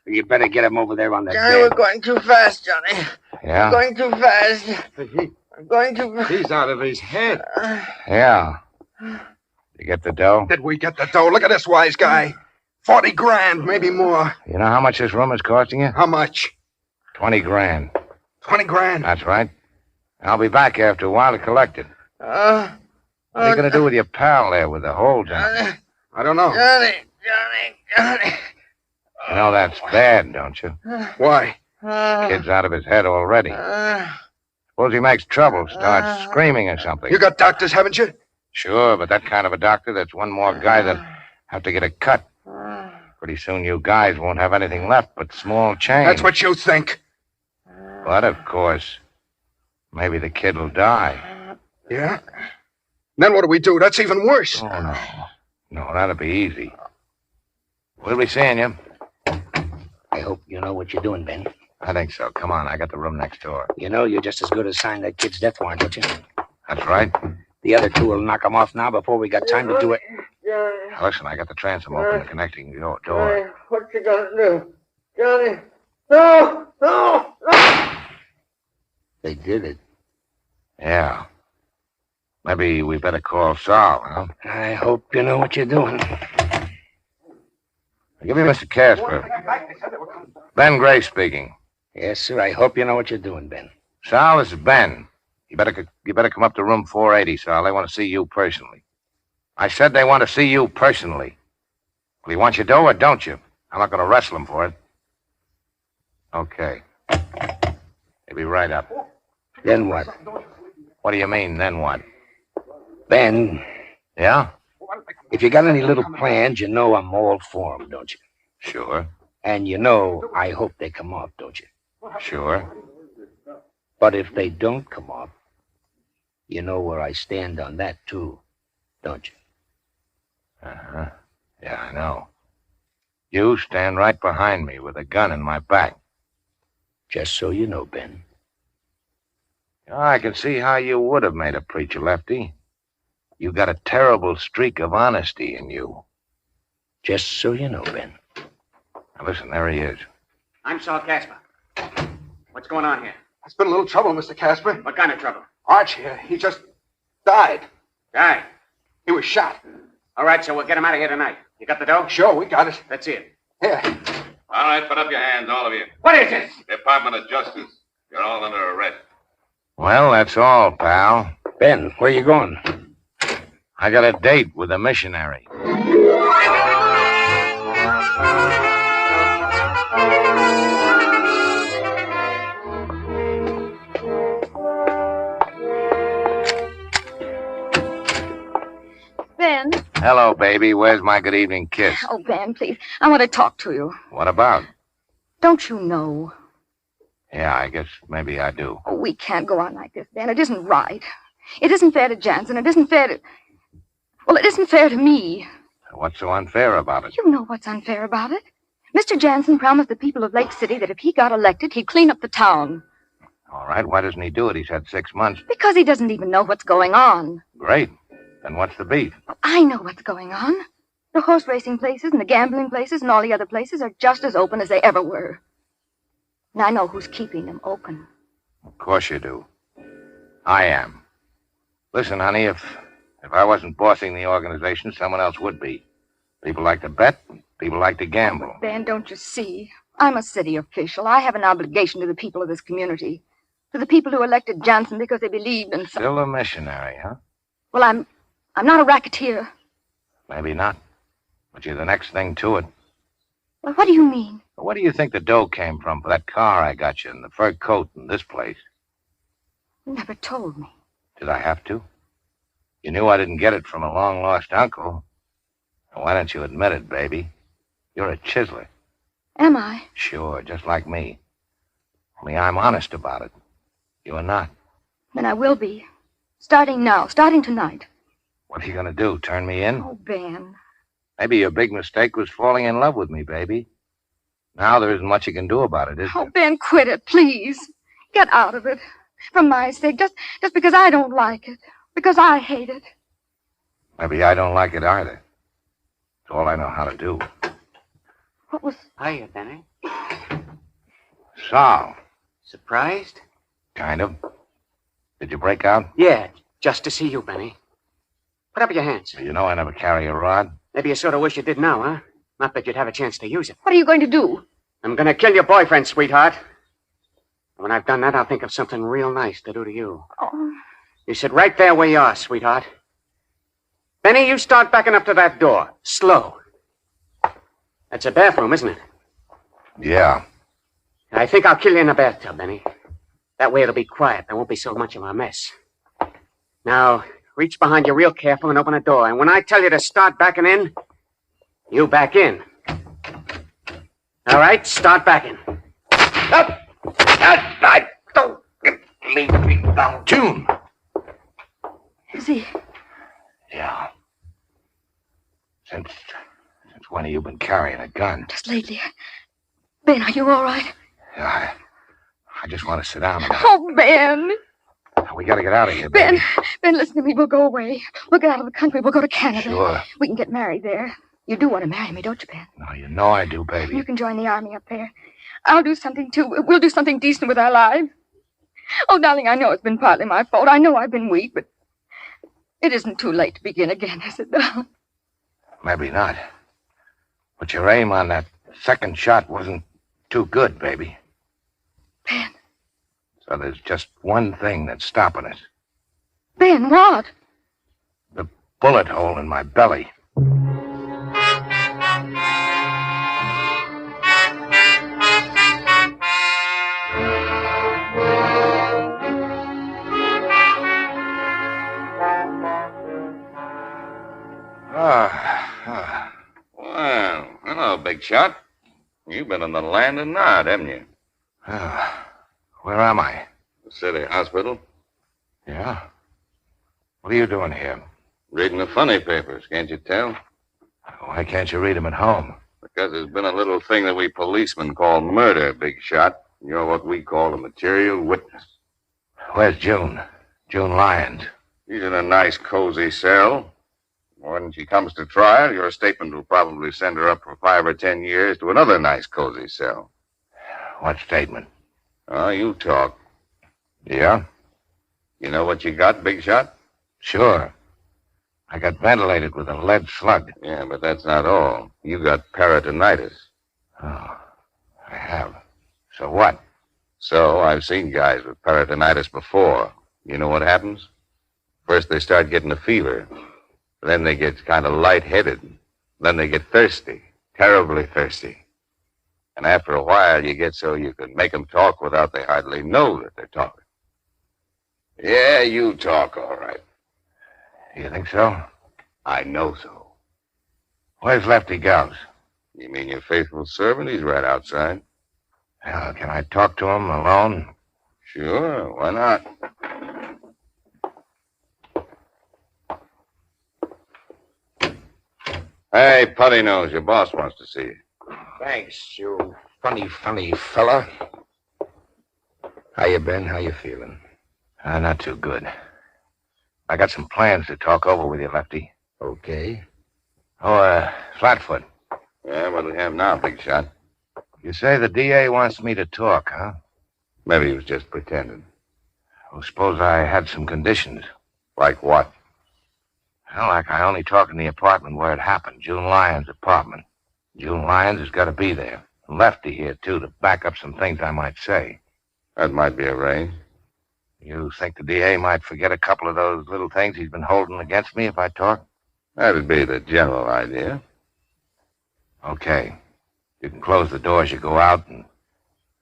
You better get him over there on that Johnny, bed. we're going too fast, Johnny. Yeah? We're going too fast. I'm going too fast. He's out of his head. Yeah. You get the dough? Did we get the dough? Look at this wise guy. 40 grand, maybe more. You know how much this room is costing you? How much? 20 grand. 20 grand? That's right. I'll be back after a while to collect it. What are you going to do with your pal there with the holes in it? I don't know. Johnny. You know that's bad, don't you? Why? Kid's out of his head already. Suppose he makes trouble, starts screaming or something. You got doctors, haven't you? Sure, but that kind of a doctor, that's one more guy that'll have to get a cut. Pretty soon you guys won't have anything left but small change. That's what you think. But, of course, maybe the kid will die. Yeah? Then what do we do? That's even worse. Oh, no. No, that'll be easy. We'll be seeing you. I hope you know what you're doing, Ben. I think so. Come on, I got the room next door. You know you're just as good as signing that kid's death warrant, don't you? That's right. The other 2 will knock him off now before we got time to do it. Now, listen, I got the transom open and connecting your door. What you gonna do? Johnny. No! They did it. Yeah. Maybe we better call Saul, huh? I hope you know what you're doing. Give me Mr. Casper. Ben Gray speaking. Yes, sir. I hope you know what you're doing, Ben. Sal, this is Ben. You better come up to room 480, Sal. They want to see you personally. I said they want to see you personally. Will you want your dough or don't you? I'm not going to wrestle him for it. Okay. He'll be right up. Then what? What do you mean, then what? Ben. Yeah? If you got any little plans, you know I'm all for them, don't you? Sure. And you know I hope they come off, don't you? Sure. But if they don't come off, you know where I stand on that, too, don't you? Uh-huh. Yeah, I know. You stand right behind me with a gun in my back. Just so you know, Ben. Oh, I can see how you would have made a preacher, Lefty. You got a terrible streak of honesty in you. Just so you know, Ben. Now, listen, there he is. I'm Saul Casper. What's going on here? It's been a little trouble, Mr. Casper. What kind of trouble? Arch here, he just died. Died? He was shot. All right, so we'll get him out of here tonight. You got the dough? Sure, we got it. Let's see it. Here. All right, put up your hands, all of you. What is this? Department of Justice. You're all under arrest. Well, that's all, pal. Ben, where you going? I got a date with a missionary. Ben. Hello, baby. Where's my good evening kiss? Oh, Ben, please. I want to talk to you. What about? Don't you know? Yeah, I guess maybe I do. Oh, we can't go on like this, Ben. It isn't right. It isn't fair to Jansen. It isn't fair to... Well, it isn't fair to me. What's so unfair about it? You know what's unfair about it. Mr. Jansen promised the people of Lake City that if he got elected, he'd clean up the town. All right, why doesn't he do it? He's had 6 months. Because he doesn't even know what's going on. Great. Then what's the beef? I know what's going on. The horse racing places and the gambling places and all the other places are just as open as they ever were. And I know who's keeping them open. Of course you do. I am. Listen, honey, if I wasn't bossing the organization, someone else would be. People like to bet, people like to gamble. Ben, don't you see? I'm a city official. I have an obligation to the people of this community. To the people who elected Johnson because they believed in Still a missionary, huh? Well, I'm not a racketeer. Maybe not. But you're the next thing to it. Well, what do you mean? Where do you think the dough came from for that car I got you and the fur coat and this place? You never told me. Did I have to? You knew I didn't get it from a long-lost uncle. Why don't you admit it, baby? You're a chiseler. Am I? Sure, just like me. Only I'm honest about it. You are not. Then I will be. Starting now. Starting tonight. What are you going to do, turn me in? Oh, Ben. Maybe your big mistake was falling in love with me, baby. Now there isn't much you can do about it, is there? Oh, Ben, quit it, please. Get out of it. For my sake, just because I don't like it. Because I hate it. Maybe I don't like it either. It's all I know how to do. What was... Hiya, Benny. Sal. Surprised? Kind of. Did you break out? Yeah, just to see you, Benny. Put up your hands. You know I never carry a rod. Maybe you sort of wish you did now, huh? Not that you'd have a chance to use it. What are you going to do? I'm going to kill your boyfriend, sweetheart. When I've done that, I'll think of something real nice to do to you. Oh. You sit right there where you are, sweetheart. Benny, you start backing up to that door. Slow. That's a bathroom, isn't it? Yeah. I think I'll kill you in the bathtub, Benny. That way it'll be quiet. There won't be so much of a mess. Now, reach behind you real careful and open the door. And when I tell you to start backing in, you back in. All right, start backing. Up! I don't leave me down. June! Is he? Yeah. Since when have you been carrying a gun? Just lately. Ben, are you all right? Yeah, I just want to sit down. Oh, Ben. We got to get out of here, Ben, baby. Ben, listen to me. We'll go away. We'll get out of the country. We'll go to Canada. Sure. We can get married there. You do want to marry me, don't you, Ben? No, you know I do, baby. You can join the army up there. I'll do something, too. We'll do something decent with our lives. Oh, darling, I know it's been partly my fault. I know I've been weak, but it isn't too late to begin again, is it, darling? Maybe not. But your aim on that second shot wasn't too good, baby. Ben. So there's just one thing that's stopping it. Ben, what? The bullet hole in my belly. Well, hello, big shot. You've been in the land of Nod, haven't you? Where am I? The City Hospital. Yeah? What are you doing here? Reading the funny papers, can't you tell? Why can't you read them at home? Because there's been a little thing that we policemen call murder, Big Shot. You're what we call a material witness. Where's June? June Lyons. She's in a nice, cozy cell. When she comes to trial, your statement will probably send her up for 5 or 10 years to another nice, cozy cell. What statement? Oh, you talk. Yeah? You know what you got, Big Shot? Sure. I got ventilated with a lead slug. Yeah, but that's not all. You got peritonitis. Oh, I have. So what? So, I've seen guys with peritonitis before. You know what happens? First, they start getting a fever. Then they get kind of lightheaded. Then they get thirsty. Terribly thirsty. And after a while, you get so you can make them talk without they hardly know that they're talking. Yeah, you talk, all right. You think so? I know so. Where's Lefty Gauss? You mean your faithful servant? He's right outside. Well, can I talk to him alone? Sure, why not? Hey, Putty Nose, your boss wants to see you. Thanks, you funny fella. How you been? How you feeling? Not too good. I got some plans to talk over with you, Lefty. Okay. Oh, Flatfoot. Yeah, what do we have now, Big Shot? You say the DA wants me to talk, huh? Maybe he was just pretending. Well, suppose I had some conditions. Like what? Well, like I only talk in the apartment where it happened, June Lyons' apartment. June Lyons has got to be there. Lefty here, too, to back up some things I might say. That might be arranged. You think the DA might forget a couple of those little things he's been holding against me if I talk? That'd be the general idea. Okay. You can close the door as you go out and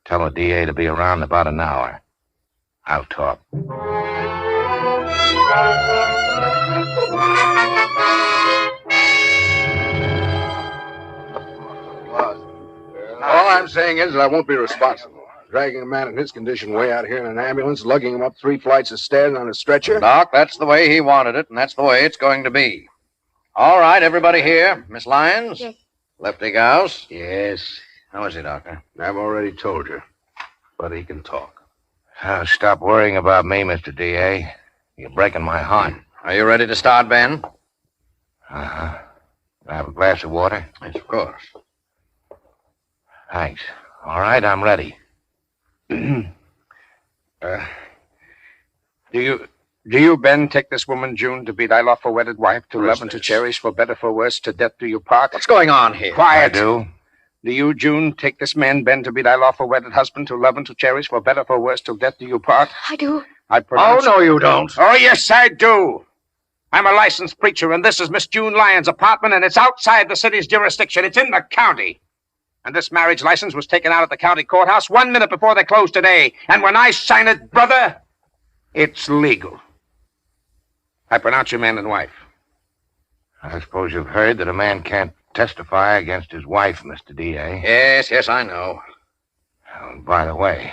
tell the DA to be around in about an hour. I'll talk. All I'm saying is that I won't be responsible. Dragging a man in his condition way out here in an ambulance, lugging him up 3 flights of stairs on a stretcher. Doc, that's the way he wanted it, and that's the way it's going to be. All right, everybody here. Miss Lyons? Yes. Lefty Gauss? Yes. How is he, Doctor? I've already told you. But he can talk. Stop worrying about me, Mr. DA. You're breaking my heart. Are you ready to start, Ben? Uh-huh. Can I have a glass of water? Yes, of course. Thanks. All right, I'm ready. Do you, Ben, take this woman, June, to be thy lawful wedded wife, to love and to cherish, for better, for worse, to death do you part? What's going on here? Quiet. I do. Do you, June, take this man, Ben, to be thy lawful wedded husband, to love and to cherish, for better, for worse, till death do you part? I do. I pronounce... Oh, no, you don't. Oh, yes, I do. I'm a licensed preacher, and this is Miss June Lyons' apartment, and it's outside the city's jurisdiction. It's in the county. And this marriage license was taken out at the county courthouse 1 minute before they closed today. And when I sign it, brother, it's legal. I pronounce you man and wife. I suppose you've heard that a man can't testify against his wife, Mr. DA. Yes, I know. Oh, by the way,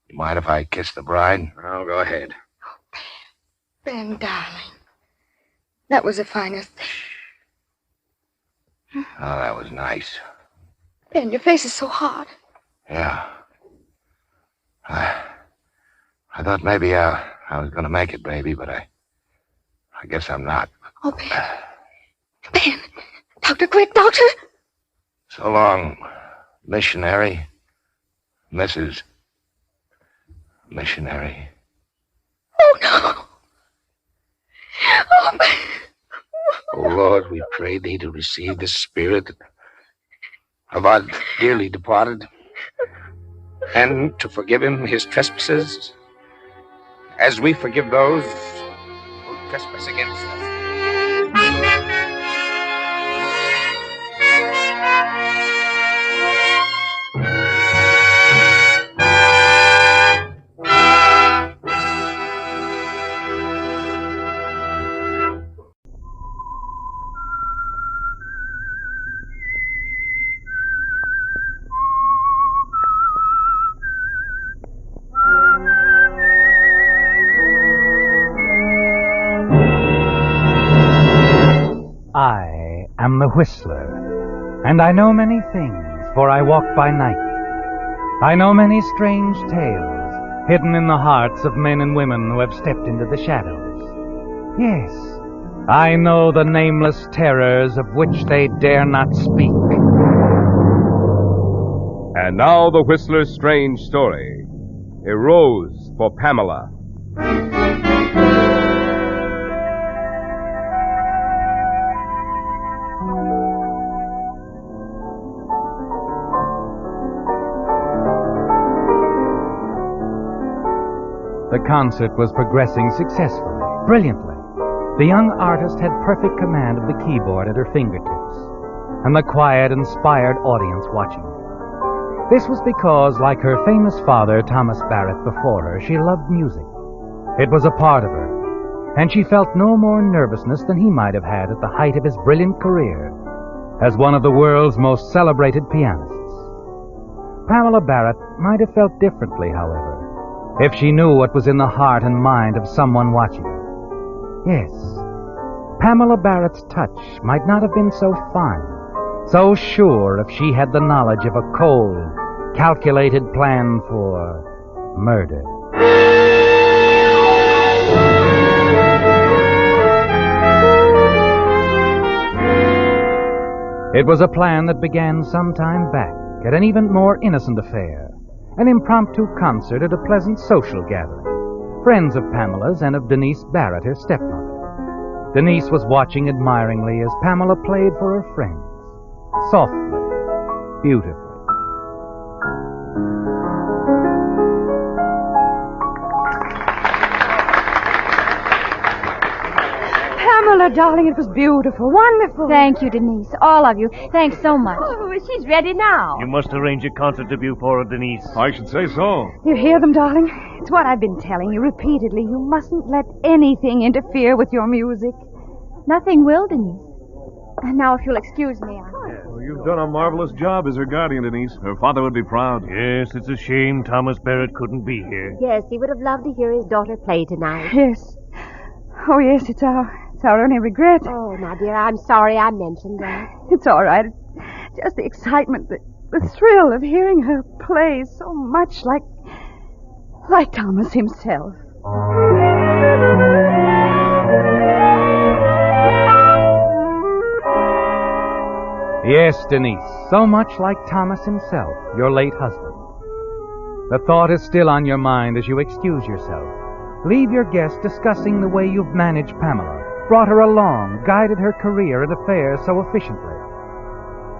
you mind if I kiss the bride? Oh, go ahead. Ben, darling. That was the finest thing. Oh, that was nice. Ben, your face is so hard. Yeah. I thought maybe I was going to make it, baby, but I guess I'm not. Oh, Ben. Ben! Doctor, quick, doctor! So long, missionary. Mrs. Missionary. Oh, no! Oh, Ben! O Lord, we pray thee to receive the spirit of our dearly departed, and to forgive him his trespasses, as we forgive those who trespass against us. the Whistler, and I know many things, for I walk by night. I know many strange tales, hidden in the hearts of men and women who have stepped into the shadows. Yes, I know the nameless terrors of which they dare not speak. And now the Whistler's strange story. A Rose for Pamela. The concert was progressing successfully, brilliantly. The young artist had perfect command of the keyboard at her fingertips, and the quiet, inspired audience watching her. This was because, like her famous father, Thomas Barrett, before her, she loved music. It was a part of her, and she felt no more nervousness than he might have had at the height of his brilliant career as one of the world's most celebrated pianists. Pamela Barrett might have felt differently, however, if she knew what was in the heart and mind of someone watching her. Yes, Pamela Barrett's touch might not have been so fine, so sure if she had the knowledge of a cold, calculated plan for murder. It was a plan that began some time back at an even more innocent affair, an impromptu concert at a pleasant social gathering. Friends of Pamela's and of Denise Barrett, her stepmother. Denise was watching admiringly as Pamela played for her friends. Softly, beautifully. Pamela, darling, it was beautiful, wonderful. Thank you, Denise. All of you. Thanks so much. Oh, she's ready now. You must arrange a concert debut for her, Denise. I should say so. You hear them, darling? It's what I've been telling you repeatedly. You mustn't let anything interfere with your music. Nothing will, Denise. And now, if you'll excuse me, Well, you've done a marvelous job as her guardian, Denise. Her father would be proud. Yes, it's a shame Thomas Barrett couldn't be here. Yes, he would have loved to hear his daughter play tonight. Yes. Oh, yes, it's our only regret. Oh, now, dear, I'm sorry I mentioned that. It's all right. Just the excitement, the thrill of hearing her play so much like Thomas himself. Yes, Denise, so much like Thomas himself, your late husband. The thought is still on your mind as you excuse yourself. Leave your guest discussing the way you've managed Pamela, brought her along, guided her career and affairs so efficiently.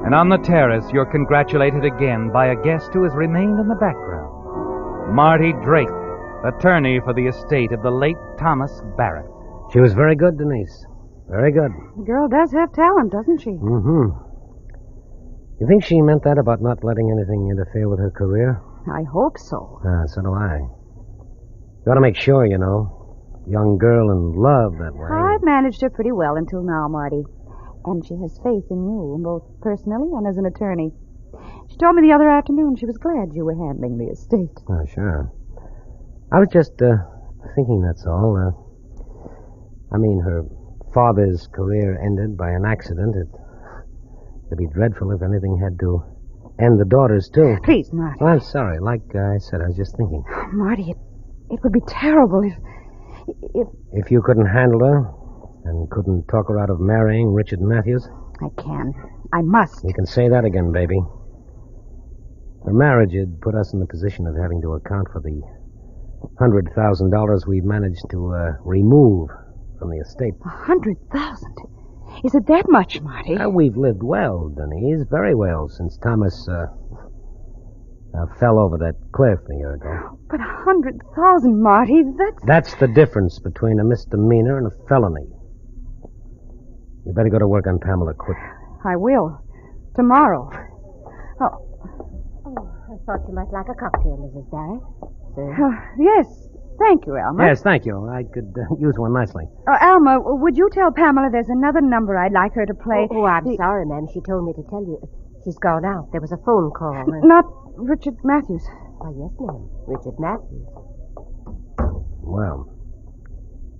And on the terrace, you're congratulated again by a guest who has remained in the background. Marty Drake, attorney for the estate of the late Thomas Barrett. She was very good, Denise. Very good. The girl does have talent, doesn't she? Mm-hmm. You think she meant that about not letting anything interfere with her career? I hope so. So do I. You ought to make sure, you know. Young girl in love that way. I've managed her pretty well until now, Marty. And she has faith in you, both personally and as an attorney. She told me the other afternoon she was glad you were handling the estate. Oh, sure. I was just thinking, that's all. I mean, her father's career ended by an accident. It'd be dreadful if anything had to end the daughter's, too. Please, Marty. Well, I'm sorry. Like I said, I was just thinking. Marty, it would be terrible if you couldn't handle her and couldn't talk her out of marrying Richard Matthews. I can. I must. You can say that again, baby. Her marriage had put us in the position of having to account for the $100,000 we've managed to remove from the estate. $100,000? Is it that much, Marty? We've lived well, Denise, very well, since Thomas fell over that cliff a year ago. But $100,000, Marty, That's the difference between a misdemeanor and a felony. You better go to work on Pamela quick. I will. Tomorrow. Oh, I thought you might like a cocktail, Mrs. Barrett. Yes. Thank you, Alma. Yes, thank you. I could use one nicely. Alma, would you tell Pamela there's another number I'd like her to play? Oh, I'm sorry, ma'am. She told me to tell you. She's gone out. There was a phone call. Not Richard Matthews. Why, yes, ma'am. Richard Matthews. Well,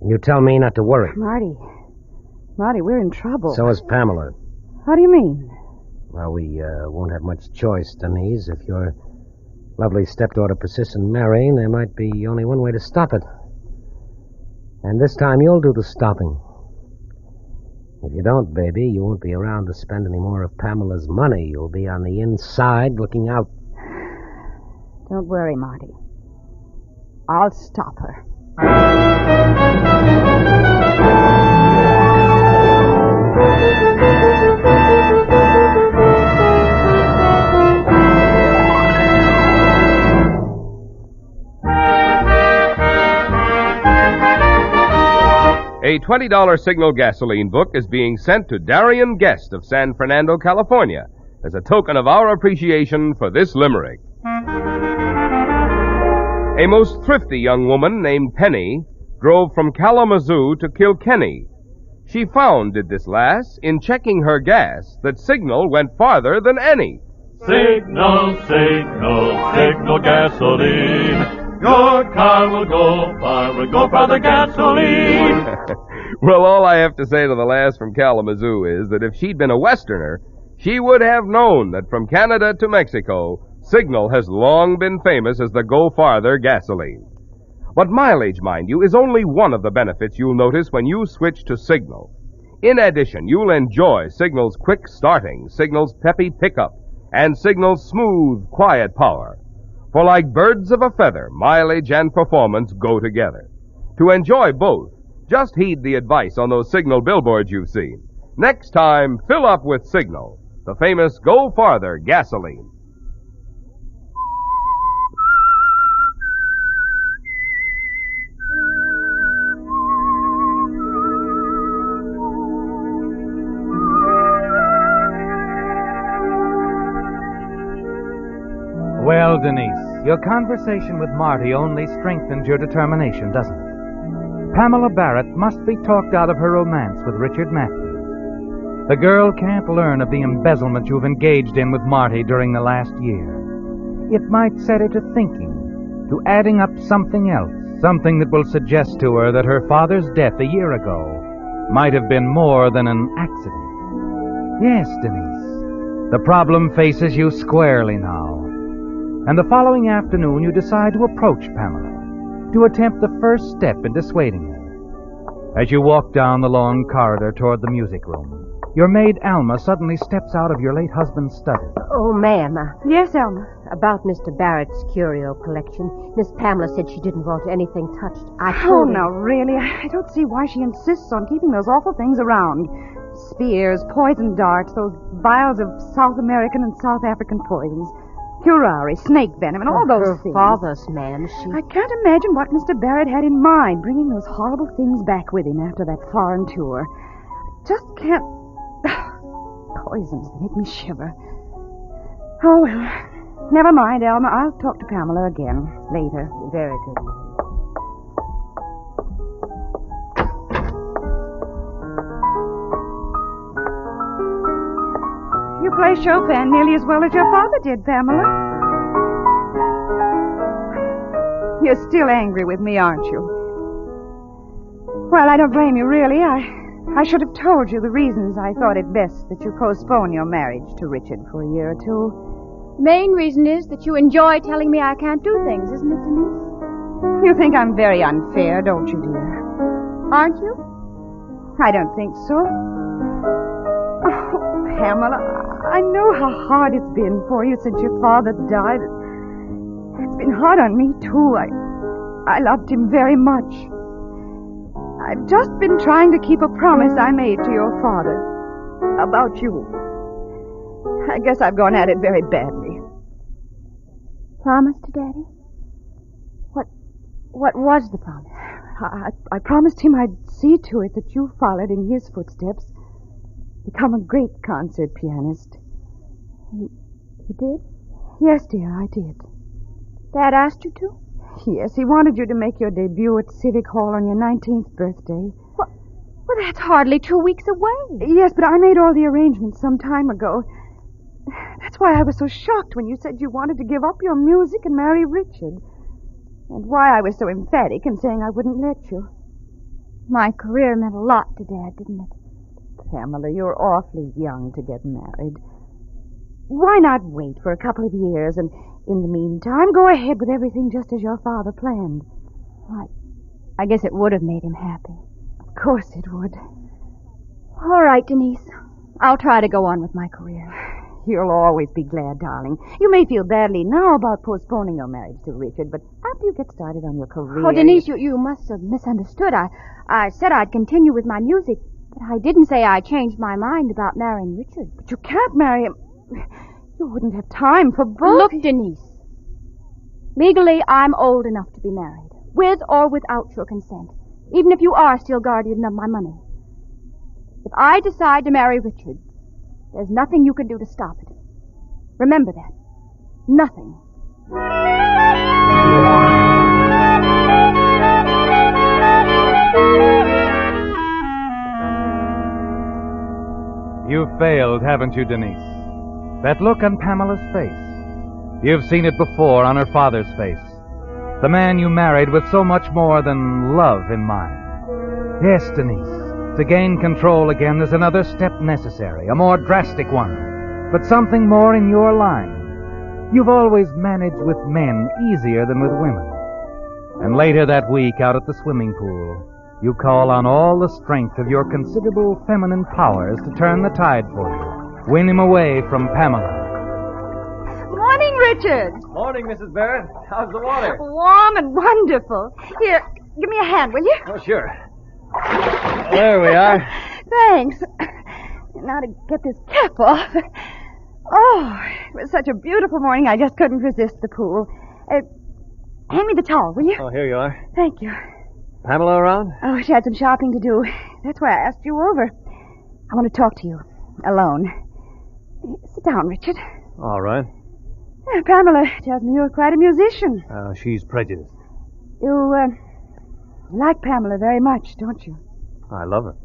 you tell me not to worry. Marty, we're in trouble. So is Pamela. How do you mean? Well, we won't have much choice, Denise. If your lovely stepdaughter persists in marrying, there might be only one way to stop it. And this time you'll do the stopping. If you don't, baby, you won't be around to spend any more of Pamela's money. You'll be on the inside looking out. Don't worry, Marty. I'll stop her. A $20 Signal gasoline book is being sent to Darian Guest of San Fernando, California, as a token of our appreciation for this limerick. A most thrifty young woman named Penny drove from Kalamazoo to Kilkenny. She found, did this lass, in checking her gas, that Signal went farther than any. Signal, signal, signal gasoline. Your car will go far the gasoline. Well, all I have to say to the lass from Kalamazoo is that if she'd been a Westerner, she would have known that from Canada to Mexico, Signal has long been famous as the Go Farther gasoline. But mileage, mind you, is only one of the benefits you'll notice when you switch to Signal. In addition, you'll enjoy Signal's quick starting, Signal's peppy pickup, and Signal's smooth, quiet power. For like birds of a feather, mileage and performance go together. To enjoy both, just heed the advice on those Signal billboards you've seen. Next time, fill up with Signal, the famous Go Farther gasoline. Well, Denise, your conversation with Marty only strengthens your determination, doesn't it? Pamela Barrett must be talked out of her romance with Richard Matthews. The girl can't learn of the embezzlement you've engaged in with Marty during the last year. It might set her to thinking, to adding up something else, something that will suggest to her that her father's death a year ago might have been more than an accident. Yes, Denise, the problem faces you squarely now. And the following afternoon you decide to approach Pamela, to attempt the first step in dissuading her. As you walk down the long corridor toward the music room, your maid Alma suddenly steps out of your late husband's study. Oh, ma'am. Yes, Alma. About Mr. Barrett's curio collection, Miss Pamela said she didn't want anything touched. Oh, now, really? I don't see why she insists on keeping those awful things around. Spears, poison darts, those vials of South American and South African poisons. Curare, snake venom, and all those things. Her father's, ma'am, I can't imagine what Mr. Barrett had in mind, bringing those horrible things back with him after that foreign tour. Just can't... Poisons, they make me shiver. Oh, well, never mind, Alma. I'll talk to Pamela again later. Very good. You play Chopin nearly as well as your father did, Pamela. You're still angry with me, aren't you? Well, I don't blame you, really. I should have told you the reasons I thought it best that you postpone your marriage to Richard for a year or two. The main reason is that you enjoy telling me I can't do things, isn't it, Denise? You think I'm very unfair, don't you, dear? Aren't you? I don't think so. Oh, Pamela, I know how hard it's been for you since your father died. It's been hard on me, too. I loved him very much. I've just been trying to keep a promise I made to your father about you. I guess I've gone at it very badly. Promise to Daddy? What was the promise? I promised him I'd see to it that you followed in his footsteps. Become a great concert pianist. You did? Yes, dear, I did. Dad asked you to? Yes, he wanted you to make your debut at Civic Hall on your 19th birthday. Well, that's hardly 2 weeks away. Yes, but I made all the arrangements some time ago. That's why I was so shocked when you said you wanted to give up your music and marry Richard. And why I was so emphatic in saying I wouldn't let you. My career meant a lot to Dad, didn't it? Pamela. You're awfully young to get married. Why not wait for a couple of years and, in the meantime, go ahead with everything just as your father planned? I guess it would have made him happy. Of course it would. All right, Denise. I'll try to go on with my career. You'll always be glad, darling. You may feel badly now about postponing your marriage to Richard, but after you get started on your career... Oh, Denise, you must have misunderstood. I said I'd continue with my music, but I didn't say I changed my mind about marrying Richard. But you can't marry him. You wouldn't have time for both. Look, Denise. Legally, I'm old enough to be married, with or without your consent, even if you are still guardian of my money. If I decide to marry Richard, there's nothing you can do to stop it. Remember that. Nothing. You've failed, haven't you, Denise? That look on Pamela's face. You've seen it before on her father's face. The man you married with so much more than love in mind. Yes, Denise. To gain control again, there's another step necessary, a more drastic one, but something more in your line. You've always managed with men easier than with women. And later that week, out at the swimming pool, you call on all the strength of your considerable feminine powers to turn the tide for you, win him away from Pamela. Morning, Richard. Morning, Mrs. Barrett. How's the water? Warm and wonderful. Here, give me a hand, will you? Oh, sure. There we are. Thanks. Now to get this cap off. Oh, it was such a beautiful morning, I just couldn't resist the pool. Hand me the towel, will you? Oh, here you are. Thank you. Pamela around? Oh, she had some shopping to do. That's why I asked you over. I want to talk to you. Alone. Sit down, Richard. All right. Pamela tells me you're quite a musician. She's prejudiced. You like Pamela very much, don't you? I love her.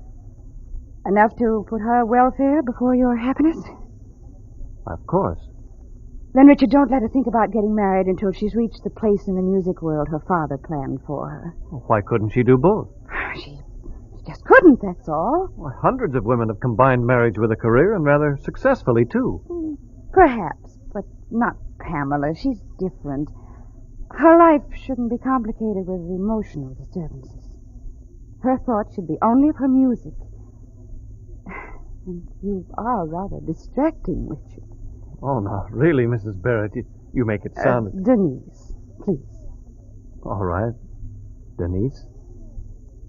Enough to put her welfare before your happiness? Of course. Then, Richard, don't let her think about getting married until she's reached the place in the music world her father planned for her. Why couldn't she do both? She just couldn't, that's all. Well, hundreds of women have combined marriage with a career, and rather successfully, too. Perhaps, but not Pamela. She's different. Her life shouldn't be complicated with emotional disturbances. Her thoughts should be only of her music. And you are rather distracting, Richard. Oh, no, really, Mrs. Barrett, you make it sound... Denise, please. All right. Denise?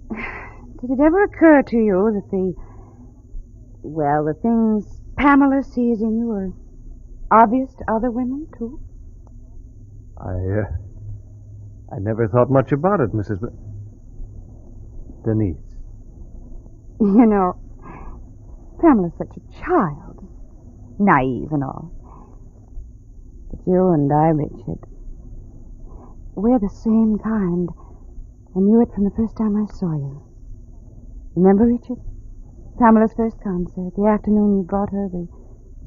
Did it ever occur to you that the things Pamela sees in you are obvious to other women, too? I never thought much about it, Mrs. Denise. You know, Pamela's such a child. Naive and all. But you and I, Richard, we're the same kind. I knew it from the first time I saw you. Remember, Richard? Pamela's first concert, the afternoon you brought her the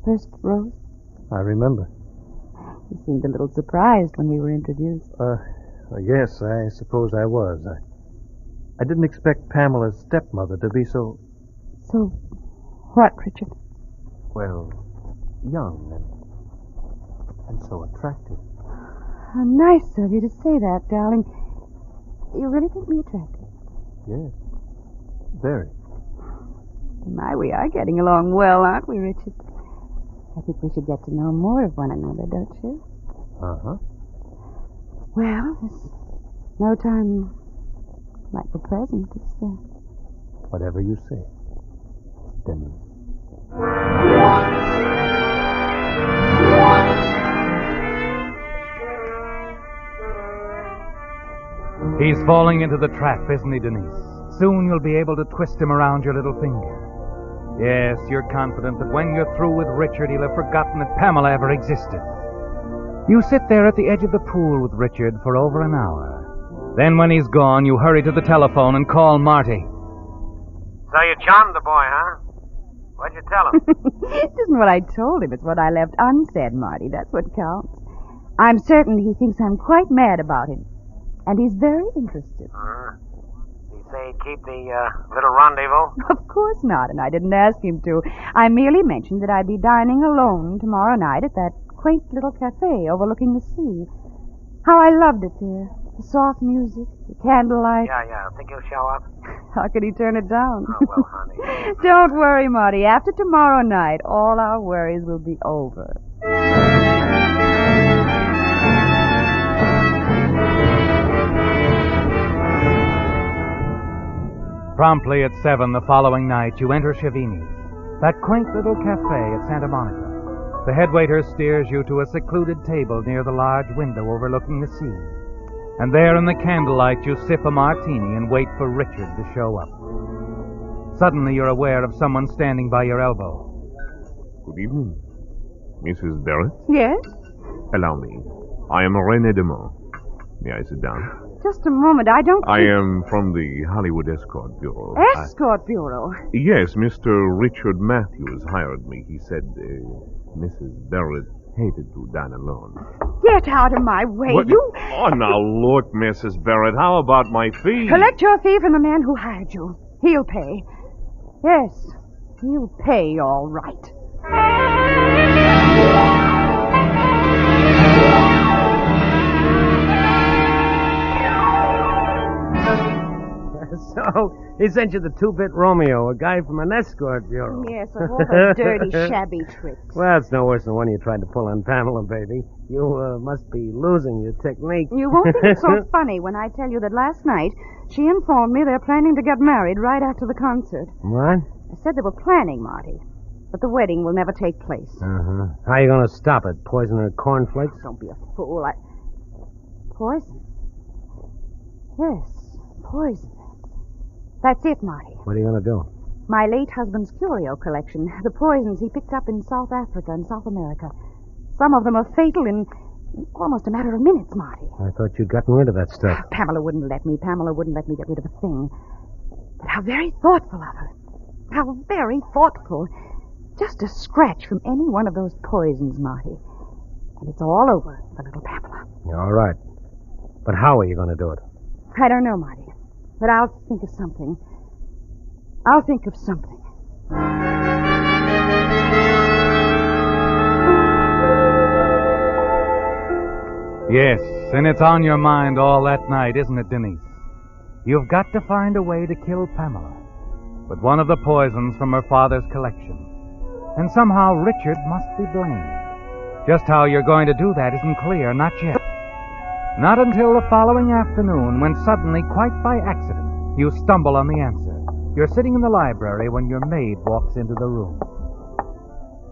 first rose? I remember. You seemed a little surprised when we were introduced. Yes, I suppose I was. I didn't expect Pamela's stepmother to be so... So, what, Richard? Well, young and so attractive. How nice of you to say that, darling. You really think me attractive? Yes, very. My, we are getting along well, aren't we, Richard? I think we should get to know more of one another, don't you? Uh-huh. Well, there's no time like the present, is there? Whatever you say, Denise. He's falling into the trap, isn't he, Denise? Soon you'll be able to twist him around your little finger. Yes, you're confident that when you're through with Richard, he'll have forgotten that Pamela ever existed. You sit there at the edge of the pool with Richard for over an hour. Then when he's gone, you hurry to the telephone and call Marty. So you charmed the boy, huh? What'd you tell him? It isn't what I told him. It's what I left unsaid, Marty. That's what counts. I'm certain he thinks I'm quite mad about him. And he's very interested. He say keep the little rendezvous? Of course not, and I didn't ask him to. I merely mentioned that I'd be dining alone tomorrow night at that quaint little cafe overlooking the sea. How I loved it there. The soft music, the candlelight. Yeah. Think he'll show up? How could he turn it down? Oh, well, honey. Don't worry, Marty. After tomorrow night, all our worries will be over. Promptly at 7 the following night, you enter Chivini's, that quaint little cafe at Santa Monica. The head waiter steers you to a secluded table near the large window overlooking the sea. And there in the candlelight, you sip a martini and wait for Richard to show up. Suddenly, you're aware of someone standing by your elbow. Good evening. Mrs. Barrett? Yes? Allow me. I am René Demont. May I sit down? Just a moment. I don't... I am from the Hollywood Escort Bureau. Escort Bureau? Yes, Mr. Richard Matthews hired me. He said Mrs. Barrett hated to dine alone. Get out of my way, What? you... Oh, now look, Mrs. Barrett, how about my fee? Collect your fee from the man who hired you. He'll pay. Yes, he'll pay all right. So, he sent you the two-bit Romeo, a guy from an escort bureau. Yes, of all the dirty, shabby tricks. Well, it's no worse than one you tried to pull on Pamela, baby. You must be losing your technique. You won't think it's so funny when I tell you that last night she informed me they're planning to get married right after the concert. What? I said they were planning, Marty, but the wedding will never take place. Uh-huh. How are you going to stop it? Poison her cornflakes? Don't be a fool. Poison? Yes, poison. That's it, Marty. What are you going to do? My late husband's curio collection. The poisons he picked up in South Africa and South America. Some of them are fatal in almost a matter of minutes, Marty. I thought you'd gotten rid of that stuff. Pamela wouldn't let me. Pamela wouldn't let me get rid of a thing. But how very thoughtful of her. How very thoughtful. Just a scratch from any one of those poisons, Marty. And it's all over for little Pamela. All right. But how are you going to do it? I don't know, Marty. But I'll think of something. I'll think of something. Yes, and it's on your mind all that night, isn't it, Denise? You've got to find a way to kill Pamela with one of the poisons from her father's collection. And somehow Richard must be blamed. Just how you're going to do that isn't clear, not yet. Not until the following afternoon, when suddenly, quite by accident, you stumble on the answer. You're sitting in the library when your maid walks into the room.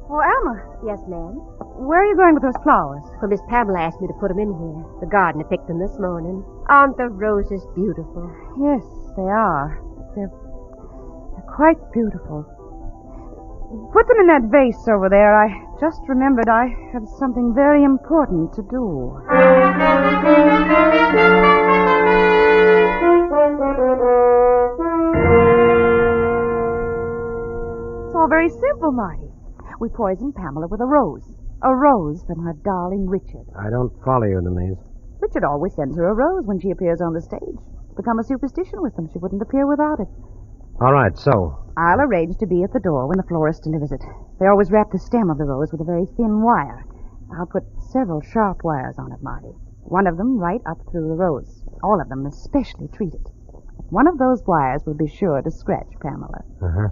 Oh, Alma. Yes, ma'am? Where are you going with those flowers? Well, Miss Pamela asked me to put them in here. The gardener picked them this morning. Aren't the roses beautiful? Yes, they are. They're quite beautiful. Put them in that vase over there. I just remembered I have something very important to do. It's all very simple, Marty. We poisoned Pamela with a rose. A rose from her darling Richard. I don't follow you, Denise. Richard always sends her a rose when she appears on the stage. It's become a superstition with them. She wouldn't appear without it. All right, so? I'll arrange to be at the door when the florist delivers it. They always wrap the stem of the rose with a very thin wire. I'll put several sharp wires on it, Marty. One of them right up through the rose. All of them especially treated. One of those wires will be sure to scratch Pamela. Uh-huh.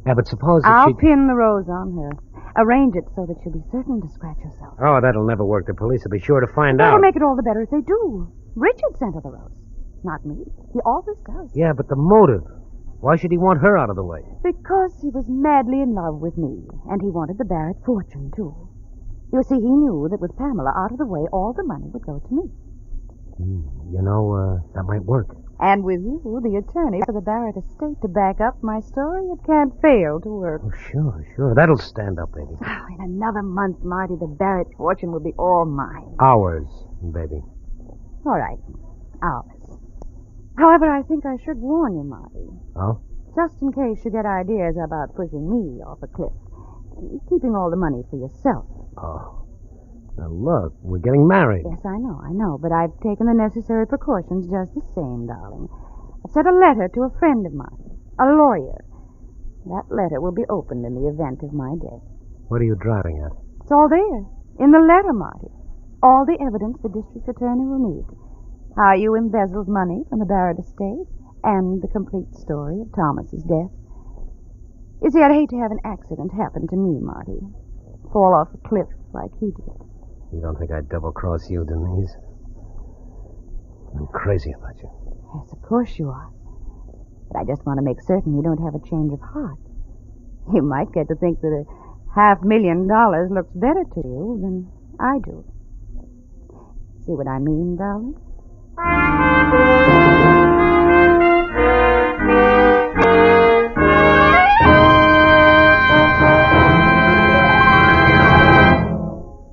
Yeah, but suppose that I'll pin the rose on her. Arrange it so that she'll be certain to scratch herself. Oh, that'll never work. The police will be sure to find out. That'll make it all the better if they do. Richard sent her the rose. Not me. He always does. Yeah, but the motive. Why should he want her out of the way? Because he was madly in love with me, and he wanted the Barrett fortune, too. You see, he knew that with Pamela out of the way, all the money would go to me. You know, that might work. And with you, the attorney for the Barrett estate, to back up my story, it can't fail to work. Oh, sure. That'll stand up, baby. Oh, in another month, Marty, the Barrett fortune will be all mine. Ours, baby. All right. Ours. However, I think I should warn you, Marty. Oh? Just in case you get ideas about pushing me off a cliff. Keeping all the money for yourself. Oh. Now, look, we're getting married. Yes, I know. But I've taken the necessary precautions just the same, darling. I've sent a letter to a friend of mine, a lawyer. That letter will be opened in the event of my death. What are you driving at? It's all there, in the letter, Marty. All the evidence the district attorney will need. How you embezzled money from the Barrett estate, and the complete story of Thomas's death. You see, I'd hate to have an accident happen to me, Marty. Fall off a cliff like he did. You don't think I'd double-cross you, Denise? I'm crazy about you. Yes, of course you are. But I just want to make certain you don't have a change of heart. You might get to think that $500,000 looks better to you than I do. See what I mean, darling?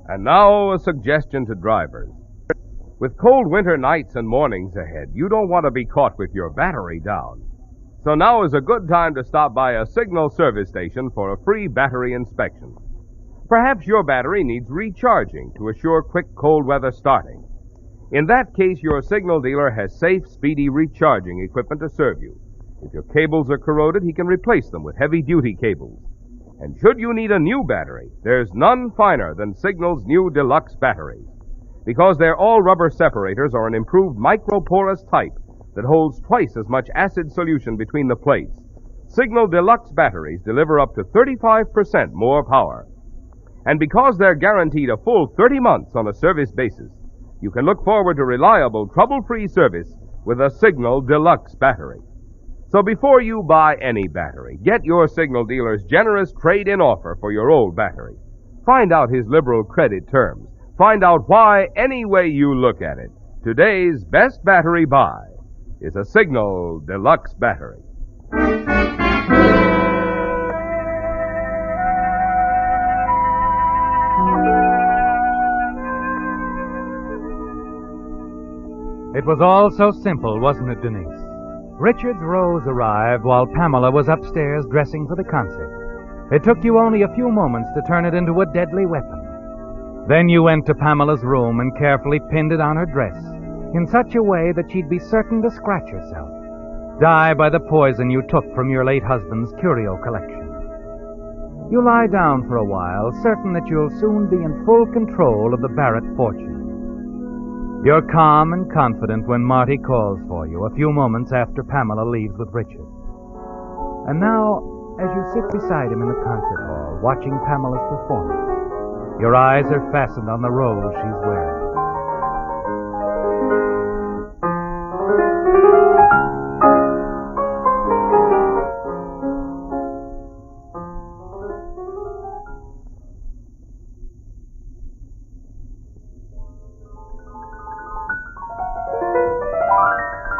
And now a suggestion to drivers. With cold winter nights and mornings ahead, you don't want to be caught with your battery down. So now is a good time to stop by a Signal service station for a free battery inspection. Perhaps your battery needs recharging to assure quick cold weather starting. In that case, your Signal dealer has safe, speedy recharging equipment to serve you. If your cables are corroded, he can replace them with heavy-duty cables. And should you need a new battery, there's none finer than Signal's new deluxe batteries. Because their all-rubber separators are an improved microporous type that holds twice as much acid solution between the plates. Signal Deluxe batteries deliver up to 35% more power. And because they're guaranteed a full 30 months on a service basis, you can look forward to reliable, trouble-free service with a Signal Deluxe battery. So before you buy any battery, get your Signal dealer's generous trade-in offer for your old battery. Find out his liberal credit terms. Find out why, any way you look at it, today's best battery buy is a Signal Deluxe battery. It was all so simple, wasn't it, Denise? Richard's rose arrived while Pamela was upstairs dressing for the concert. It took you only a few moments to turn it into a deadly weapon. Then you went to Pamela's room and carefully pinned it on her dress in such a way that she'd be certain to scratch herself, die by the poison you took from your late husband's curio collection. You lie down for a while, certain that you'll soon be in full control of the Barrett fortune. You're calm and confident when Marty calls for you a few moments after Pamela leaves with Richard. And now, as you sit beside him in the concert hall, watching Pamela's performance, your eyes are fastened on the rose she's wearing.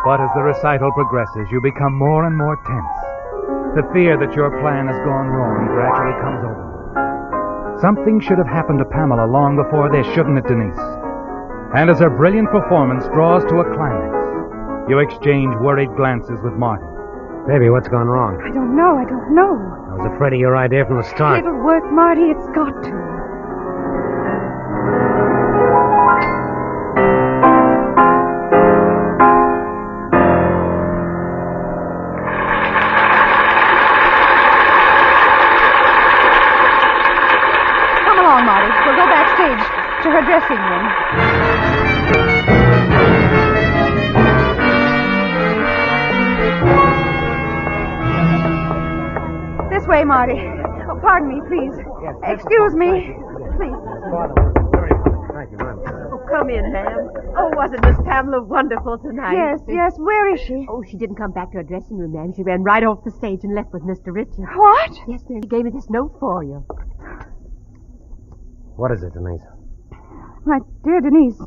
But as the recital progresses, you become more and more tense. The fear that your plan has gone wrong gradually comes over you. Something should have happened to Pamela long before this, shouldn't it, Denise? And as her brilliant performance draws to a climax, you exchange worried glances with Marty. Baby, what's gone wrong? I don't know. I was afraid of your idea from the start. It'll work, Marty. It's got to. To her dressing room. This way, Marty. Oh, pardon me, please. Yes, excuse me. Please. Thank you, ma'am. Oh, come in, ma'am. Oh, wasn't Miss Pamela wonderful tonight? Yes. Where is she? Oh, she didn't come back to her dressing room, ma'am. She ran right off the stage and left with Mr. Richard. What? Yes, ma'am. She gave me this note for you. What is it, Denise? My dear Denise,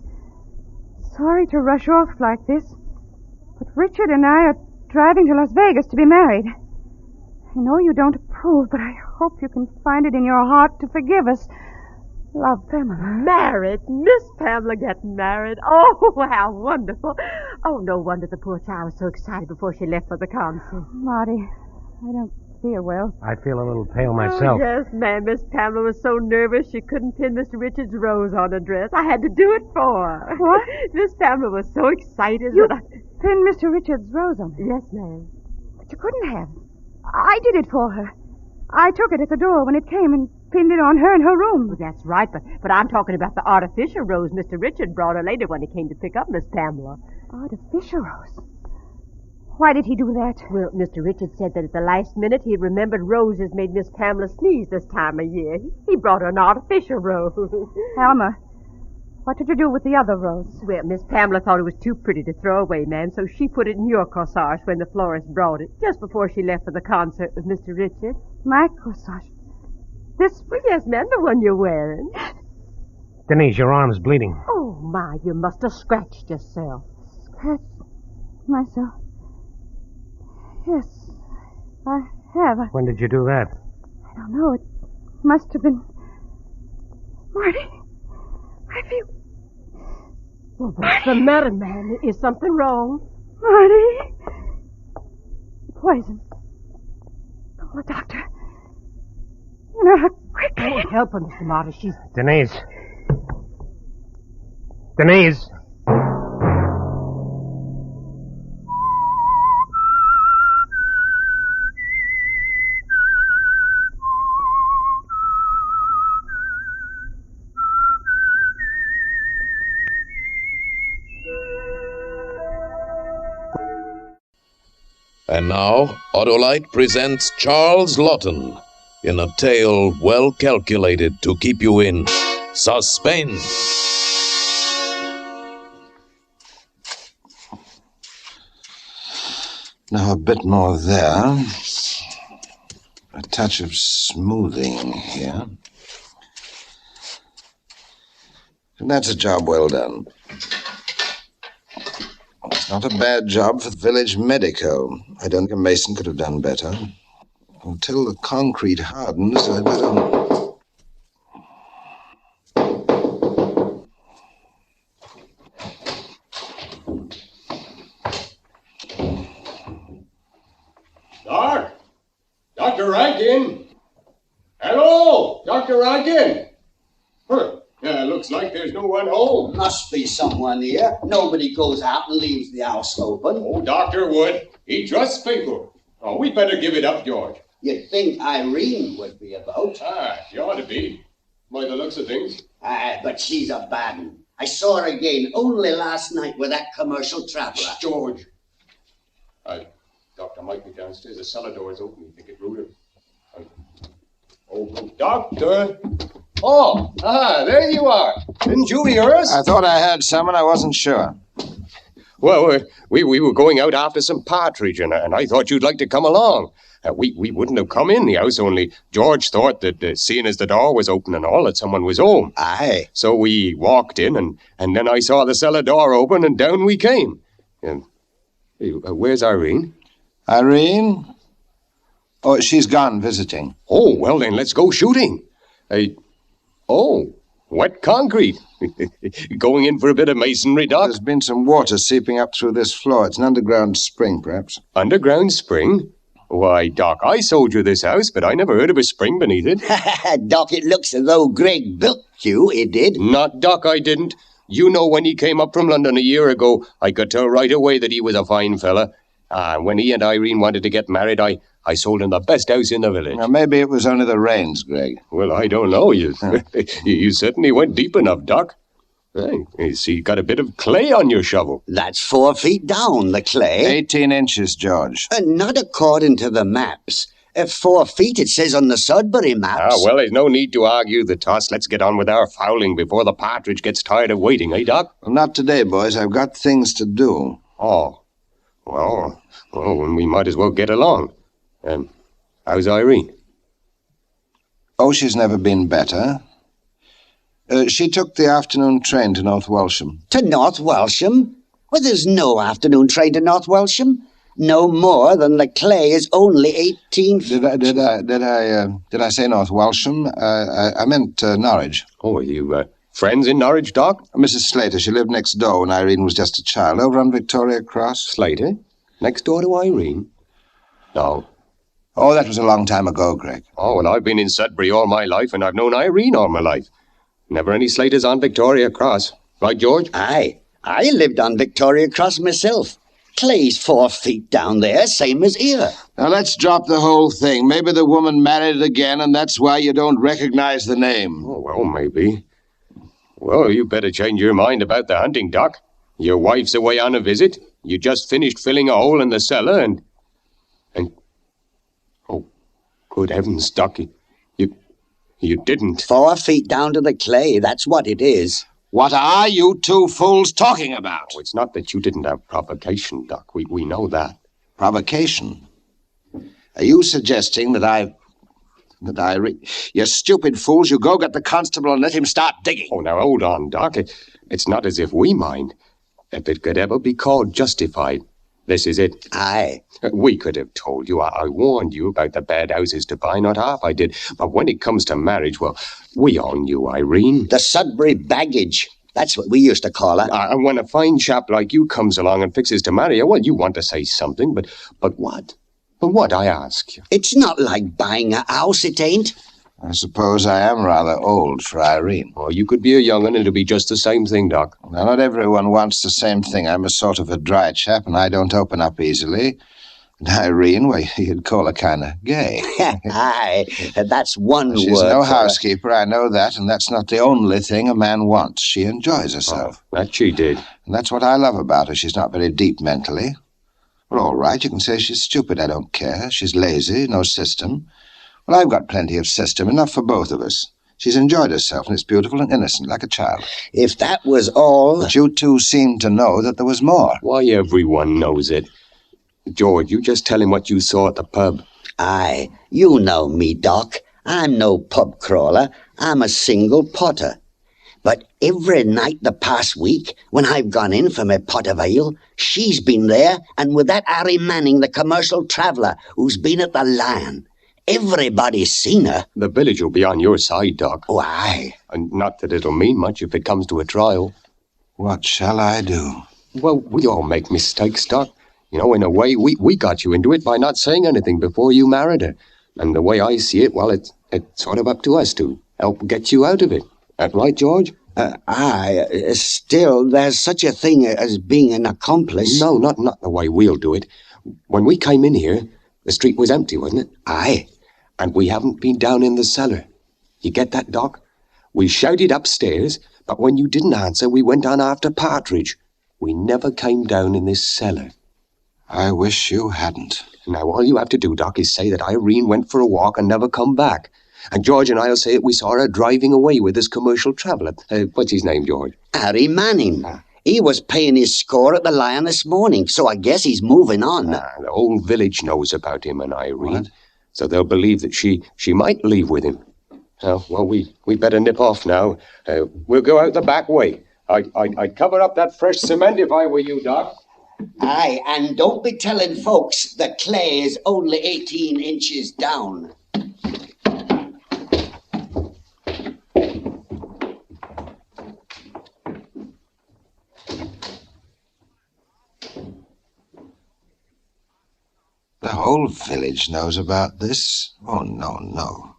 sorry to rush off like this, but Richard and I are driving to Las Vegas to be married. I know you don't approve, but I hope you can find it in your heart to forgive us. Love, Pamela. Married? Miss Pamela getting married? Oh, how wonderful. Oh, no wonder the poor child was so excited before she left for the concert. Marty, I don't feel well. I feel a little pale myself. Oh, yes, ma'am. Miss Pamela was so nervous she couldn't pin Mr. Richard's rose on her dress. I had to do it for her. What? Miss Pamela was so excited You that pinned Mr. Richards' rose on it. Yes, ma'am. But you couldn't have. I did it for her. I took it at the door when it came and pinned it on her in her room. Well, that's right, but I'm talking about the artificial rose Mr. Richard brought her later when he came to pick up Miss Pamela. Artificial rose? Why did he do that? Well, Mr. Richard said that at the last minute he remembered roses made Miss Pamela sneeze this time of year. He brought her an artificial rose. Alma, what did you do with the other rose? Well, Miss Pamela thought it was too pretty to throw away, ma'am, so she put it in your corsage when the florist brought it, just before she left for the concert with Mr. Richard. My corsage? This? Well, yes, ma'am, the one you're wearing. Denise, your arm's bleeding. Oh, my, you must have scratched yourself. Scratched myself? Yes, I have. When did you do that? I don't know. It must have been... Marty, I feel... Well, what's the matter, man? Is something wrong? Marty! Poison. Call a doctor. You know how quickly... Oh, help her, Mr. Marty. She's... Denise. Denise! And now, Autolite presents Charles Lawton in a tale well calculated to keep you in suspense. Now a bit more there. A touch of smoothing here. And that's a job well done. It's not a bad job for the village medico. I don't think a mason could have done better. Until the concrete hardens, I'd better... Doc? Dr. Rankin? Hello? Dr. Rankin? Huh. Yeah, looks like there's no one home. Must be someone here. Nobody goes out and leaves the house open. Oh, Doctor would. He trusts people. Oh, we'd better give it up, George. You'd think Irene would be about. She ought to be, by the looks of things. But she's a bad one. I saw her again only last night with that commercial traveler. George. Doctor might be downstairs. The cellar door is open. You think it rude him? Oh, Doctor. Oh, there you are. Didn't you hear us? I thought I heard someone. I wasn't sure. Well, we were going out after some partridge, and I thought you'd like to come along. We wouldn't have come in the house, only George thought that, seeing as the door was open and all, that someone was home. Aye. So we walked in, and then I saw the cellar door open, and down we came. And where's Irene? Irene? Oh, she's gone visiting. Oh, well then, let's go shooting. Oh, wet concrete. Going in for a bit of masonry, Doc? There's been some water seeping up through this floor. It's an underground spring, perhaps. Underground spring? Why, Doc, I sold you this house, but I never heard of a spring beneath it. Doc, it looks as though Greg built you, it did. Not Doc, I didn't. You know, when he came up from London a year ago, I could tell right away that he was a fine fella. When he and Irene wanted to get married, I sold him the best house in the village. Now, maybe it was only the rains, Greg. Well, I don't know. You certainly went deep enough, Doc. Hey, you see, you got a bit of clay on your shovel. That's 4 feet down, the clay. 18 inches, George. Not according to the maps. 4 feet, it says on the Sudbury maps. Well, there's no need to argue the toss. Let's get on with our fowling before the partridge gets tired of waiting, eh, Doc? Well, not today, boys. I've got things to do. Oh. Well, we might as well get along. How's Irene? Oh, she's never been better. She took the afternoon train to North Welsham. To North Welsham? Well, there's no afternoon train to North Welsham. No more than the clay is only 18 feet. Did I say North Welsham? I meant Norwich. Oh, are you friends in Norwich, Doc? Mrs. Slater. She lived next door when Irene was just a child, over on Victoria Cross. Slater? Next door to Irene? No. Oh, that was a long time ago, Greg. Oh, well, I've been in Sudbury all my life, and I've known Irene all my life. Never any Slaters on Victoria Cross. Right, George? Aye. I lived on Victoria Cross myself. Clay's 4 feet down there, same as here. Now let's drop the whole thing. Maybe the woman married again, and that's why you don't recognize the name. Oh, well, maybe. Well, you better change your mind about the hunting, Doc. Your wife's away on a visit. You just finished filling a hole in the cellar, and... Oh, good heavens, Doc. You didn't. 4 feet down to the clay, that's what it is. What are you two fools talking about? Oh, it's not that you didn't have provocation, Doc. We know that. Provocation? Are you suggesting that You stupid fools, you go get the constable and let him start digging. Oh, now hold on, Doc. It's not as if we mind. If it could ever be called justified, this is it. Aye. We could have told you. I warned you about the bad houses to buy, not half I did. But when it comes to marriage, well, we all knew, Irene. The Sudbury baggage. That's what we used to call her. And when a fine chap like you comes along and fixes to marry her, well, you want to say something, but what? But what, I ask you? It's not like buying a house, it ain't. I suppose I am rather old for Irene. Oh, you could be a young un and it'll be just the same thing, Doc. Now, not everyone wants the same thing. I'm a sort of a dry chap, and I don't open up easily. And Irene, well, you'd call her kind of gay. Aye, that's one She's word. She's no housekeeper, I know that, and that's not the only thing a man wants. She enjoys herself. Oh, that she did. And that's what I love about her. She's not very deep mentally. Well, all right, you can say she's stupid. I don't care. She's lazy, no system. Well, I've got plenty of system, enough for both of us. She's enjoyed herself, and it's beautiful and innocent, like a child. If that was all... But you two seem to know that there was more. Why, everyone knows it. George, you just tell him what you saw at the pub. Aye, you know me, Doc. I'm no pub crawler. I'm a single potter. But every night the past week, when I've gone in for my pot of ale, she's been there, and with that Harry Manning, the commercial traveller, who's been at the Lion. Everybody's seen her. The village will be on your side, Doc. Oh, aye. And not that it'll mean much if it comes to a trial. What shall I do? Well, we all make mistakes, Doc. You know, in a way, we got you into it by not saying anything before you married her. And the way I see it, well, it's sort of up to us to help get you out of it. That right, George? Aye. Still, there's such a thing as being an accomplice. No, not the way we'll do it. When we came in here, the street was empty, wasn't it? Aye. And we haven't been down in the cellar. You get that, Doc? We shouted upstairs, but when you didn't answer, we went on after Partridge. We never came down in this cellar. I wish you hadn't. Now, all you have to do, Doc, is say that Irene went for a walk and never come back. And George and I'll say that we saw her driving away with this commercial traveller. What's his name, George? Harry Manning. He was paying his score at the Lion this morning, so I guess he's moving on. The whole village knows about him and Irene. What? So they'll believe that she might leave with him. So, well, we better nip off now. We'll go out the back way. I'd cover up that fresh cement if I were you, Doc. Aye, and don't be telling folks the clay is only 18 inches down. The whole village knows about this? Oh, no.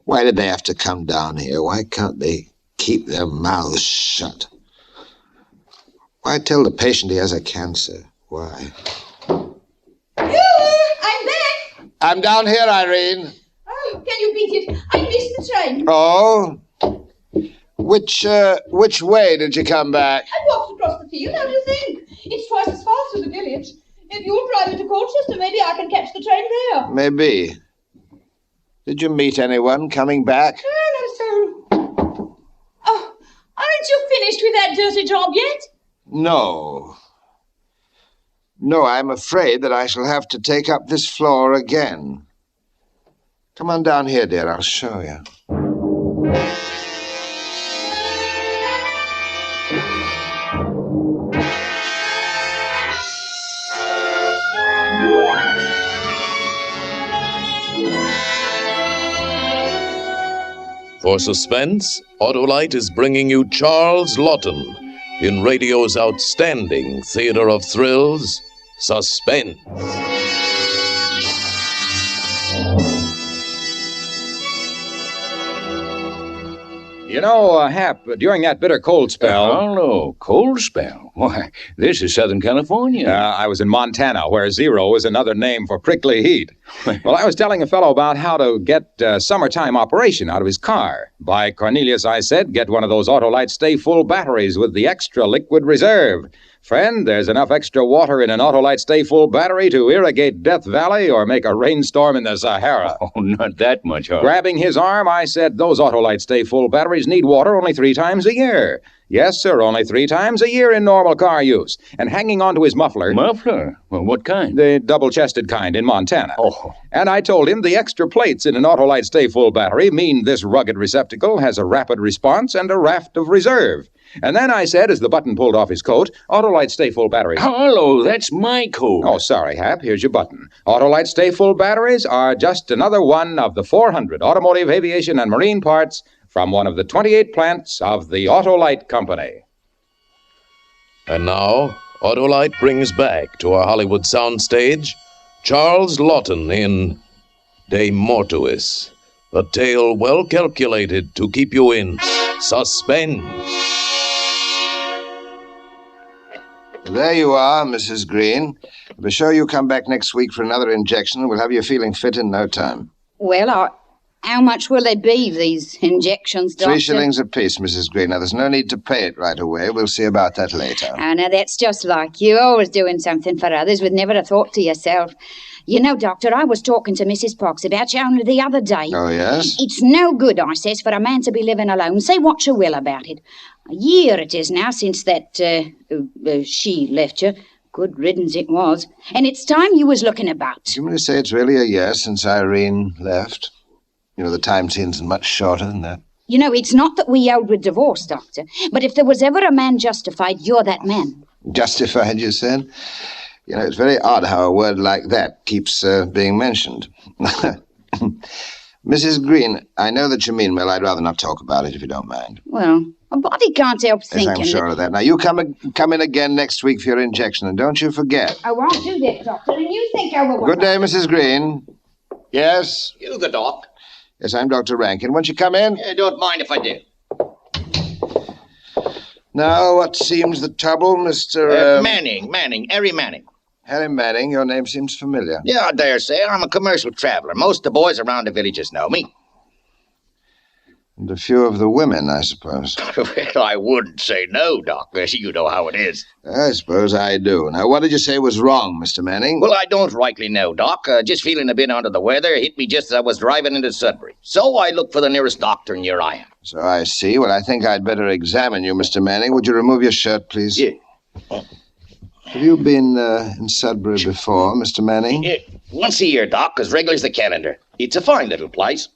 Why did they have to come down here? Why can't they keep their mouths shut? Why tell the patient he has a cancer? Why? I'm back! I'm down here, Irene. Oh, can you beat it? I missed the train. Oh? Which way did you come back? I walked across the field. How do you think? It's twice as far through the village. If you'll drive into Colchester, maybe I can catch the train there. Maybe. Did you meet anyone coming back? No, sir. Oh, aren't you finished with that dirty job yet? No. No, I'm afraid that I shall have to take up this floor again. Come on down here, dear. I'll show you. For Suspense, Autolite is bringing you Charles Lawton in radio's outstanding theater of thrills, Suspense. You know, Hap, during that bitter cold spell... Oh, no. Cold spell? Why, this is Southern California. I was in Montana, where zero is another name for prickly heat. Well, I was telling a fellow about how to get summertime operation out of his car. By Cornelius, I said, get one of those Autolite Stay Full batteries with the extra liquid reserve. Friend, there's enough extra water in an Autolite Stay Full battery to irrigate Death Valley or make a rainstorm in the Sahara. Oh, not that much, huh? Grabbing his arm, I said, those Autolite Stay Full batteries need water only 3 times a year. Yes, sir, only 3 times a year in normal car use. And hanging onto his muffler... Muffler? Well, what kind? The double-chested kind in Montana. Oh. And I told him the extra plates in an Autolite Stay Full battery mean this rugged receptacle has a rapid response and a raft of reserve. And then I said, as the button pulled off his coat, Autolite Stay Full batteries. Hello, that's my coat. Oh, sorry, Hap. Here's your button. Autolite Stay Full batteries are just another one of the 400 automotive, aviation, and marine parts from one of the 28 plants of the Autolite Company. And now, Autolite brings back to our Hollywood soundstage Charles Lawton in De Mortuis, a tale well calculated to keep you in suspense. There you are, Mrs. Green. Be sure you come back next week for another injection, and we'll have you feeling fit in no time. Well, how much will they be, these injections, Doctor? 3 shillings apiece, Mrs. Green. Now, there's no need to pay it right away. We'll see about that later. Oh, now, that's just like you, always doing something for others with never a thought to yourself. You know, Doctor, I was talking to Mrs. Pox about you only the other day. Oh, yes? It's no good, I says, for a man to be living alone. Say what you will about it. A year it is now since that, she left you. Good riddance it was. And it's time you was looking about. Do you mean to say it's really a year since Irene left? You know, the time seems much shorter than that. You know, it's not that we held with divorce, Doctor, but if there was ever a man justified, you're that man. Justified, you said? You know, it's very odd how a word like that keeps being mentioned. Mrs. Green, I know that you mean well. I'd rather not talk about it if you don't mind. Well, a body can't help thinking. Yes, I'm sure of that. Now, you come in again next week for your injection, and don't you forget. I won't do that, Doctor, and you think I will... Good day, Mrs. Green. Yes? You the doc. Yes, I'm Dr. Rankin. Won't you come in? Don't mind if I do. Now, what seems the trouble, Mr. Manning, Harry Manning. Harry Manning, your name seems familiar. Yeah, I dare say. I'm a commercial traveler. Most of the boys around the villages know me. And a few of the women, I suppose. Well, I wouldn't say no, Doc. You know how it is. I suppose I do. Now, what did you say was wrong, Mr. Manning? Well, I don't rightly know, Doc. Just feeling a bit under the weather hit me just as I was driving into Sudbury. So I looked for the nearest doctor, and here I am. So I see. Well, I think I'd better examine you, Mr. Manning. Would you remove your shirt, please? Yeah. Have you been in Sudbury before, Mr. Manning? Yeah, once a year, Doc, as regular as the calendar. It's a fine little place.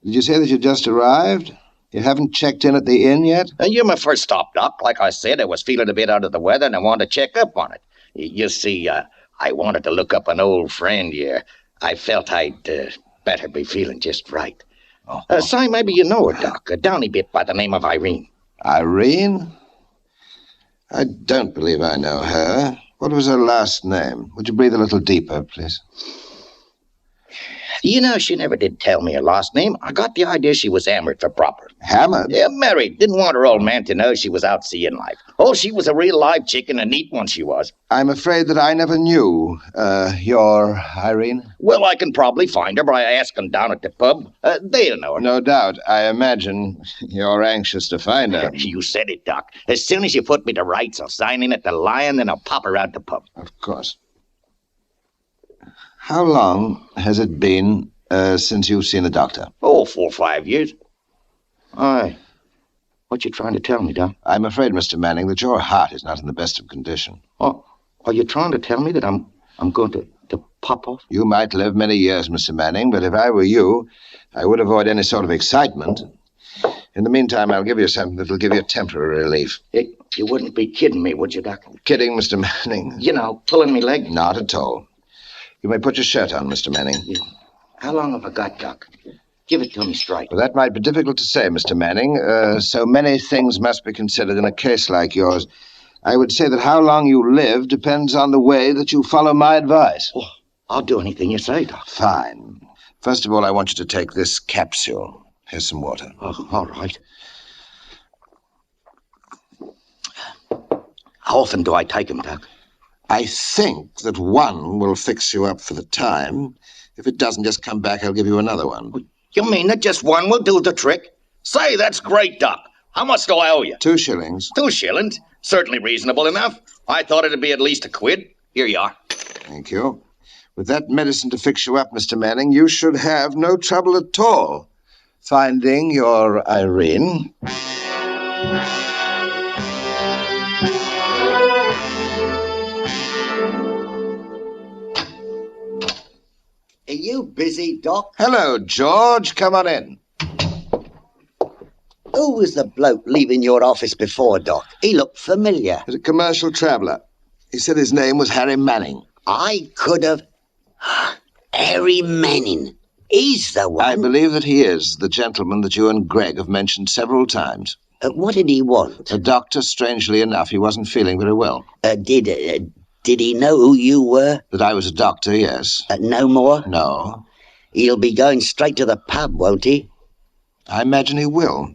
Did you say that you just arrived? You haven't checked in at the inn yet? You're my first stop, Doc. Like I said, I was feeling a bit under the weather, and I wanted to check up on it. You see, I wanted to look up an old friend here. I felt I'd better be feeling just right. Si, maybe you know her, Doc. A downy bit by the name of Irene. Irene? I don't believe I know her. What was her last name? Would you breathe a little deeper, please? You know, she never did tell me her last name. I got the idea she was hammered for proper. Hammered? Yeah, married. Didn't want her old man to know she was out seeing life. Oh, she was a real live chicken, a neat one she was. I'm afraid that I never knew your Irene. Well, I can probably find her by asking down at the pub. They'll know her. No doubt. I imagine you're anxious to find her. You said it, Doc. As soon as you put me to rights, I'll sign in at the Lion, then I'll pop her out the pub. Of course. How long has it been since you've seen a doctor? Oh, 4 or 5 years. Aye. What you trying to tell me, Doc? I'm afraid, Mr. Manning, that your heart is not in the best of condition. Oh, are you trying to tell me that I'm going to pop off? You might live many years, Mr. Manning, but if I were you, I would avoid any sort of excitement. In the meantime, I'll give you something that'll give you temporary relief. You wouldn't be kidding me, would you, Doc? Kidding, Mr. Manning? You know, pulling me leg? Not at all. You may put your shirt on, Mr. Manning. How long have I got, Doc? Give it to me straight. Well, that might be difficult to say, Mr. Manning. So many things must be considered in a case like yours. I would say that how long you live depends on the way that you follow my advice. Oh, I'll do anything you say, Doc. Fine. First of all, I want you to take this capsule. Here's some water. Oh, all right. How often do I take him, Doc? I think that one will fix you up for the time. If it doesn't, just come back. I'll give you another one. You mean that just one will do the trick? Say, that's great, Doc. How much do I owe you? 2 shillings. 2 shillings? Certainly reasonable enough. I thought it'd be at least a quid. Here you are. Thank you. With that medicine to fix you up, Mr. Manning, you should have no trouble at all finding your Irene. Are you busy, Doc? Hello, George. Come on in. Who was the bloke leaving your office before, Doc? He looked familiar. He's a commercial traveller. He said his name was Harry Manning. I could have... Harry Manning. He's the one. I believe that he is the gentleman that you and Greg have mentioned several times. What did he want? The doctor, strangely enough, he wasn't feeling very well. Did he know who you were? That I was a doctor, yes. No more? No. He'll be going straight to the pub, won't he? I imagine he will.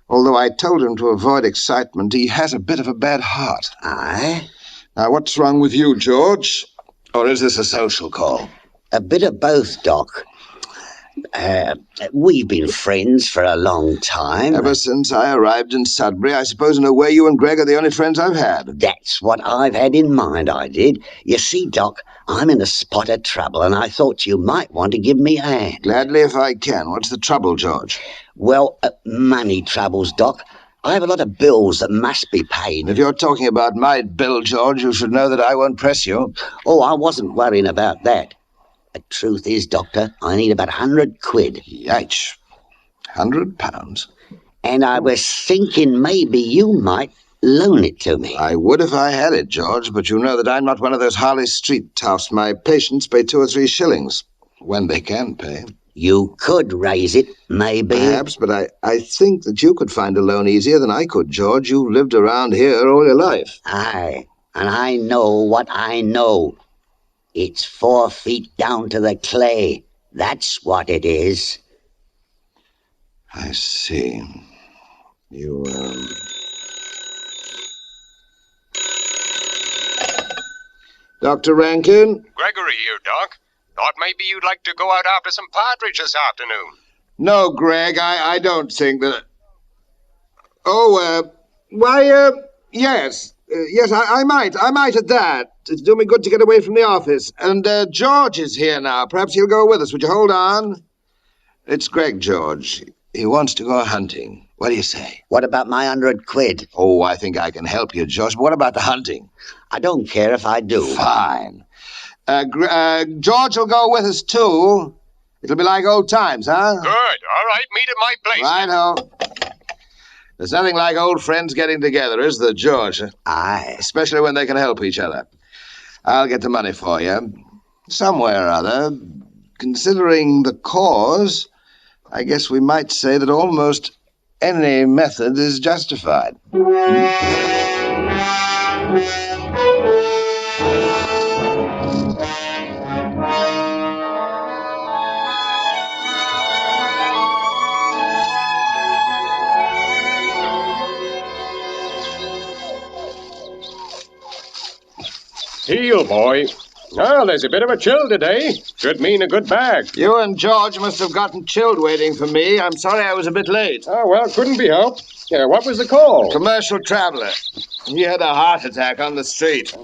Although I told him to avoid excitement, he has a bit of a bad heart. Aye? Now, what's wrong with you, George? Or is this a social call? A bit of both, Doc. We've been friends for a long time. Ever since I arrived in Sudbury, I suppose in a way you and Greg are the only friends I've had. That's what I've had in mind, I did. You see, Doc, I'm in a spot of trouble, and I thought you might want to give me a hand. Gladly if I can. What's the trouble, George? Well, money troubles, Doc. I have a lot of bills that must be paid. If you're talking about my bill, George, you should know that I won't press you. Oh, I wasn't worrying about that. The truth is, Doctor, I need about 100 quid. Yikes. £100? And I was thinking maybe you might loan it to me. I would if I had it, George, but you know that I'm not one of those Harley Street toughs. My patients pay 2 or 3 shillings, when they can pay. You could raise it, maybe. Perhaps, but I think that you could find a loan easier than I could, George. You've lived around here all your life. Aye, and I know what I know. It's 4 feet down to the clay. That's what it is. I see. You, Dr. Rankin? Gregory here, Doc. Thought maybe you'd like to go out after some partridge this afternoon. No, Greg, I don't think that... Yes. Yes, I might at that. It's doing me good to get away from the office. And George is here now. Perhaps he'll go with us. Would you hold on? It's Greg, George. He wants to go hunting. What do you say? What about my 100 quid? Oh, I think I can help you, George. But what about the hunting? I don't care if I do. Fine. George will go with us, too. It'll be like old times, huh? Good. All right, meet at my place. Right-ho. There's nothing like old friends getting together, is there, George? Aye. Especially when they can help each other. I'll get the money for you. Some way or other. Considering the cause, I guess we might say that almost any method is justified. Heel, boy. Well, there's a bit of a chill today. Should mean a good bag. You and George must have gotten chilled waiting for me. I'm sorry I was a bit late. Oh, well, couldn't be helped. Yeah, what was the call? Commercial traveler. He had a heart attack on the street.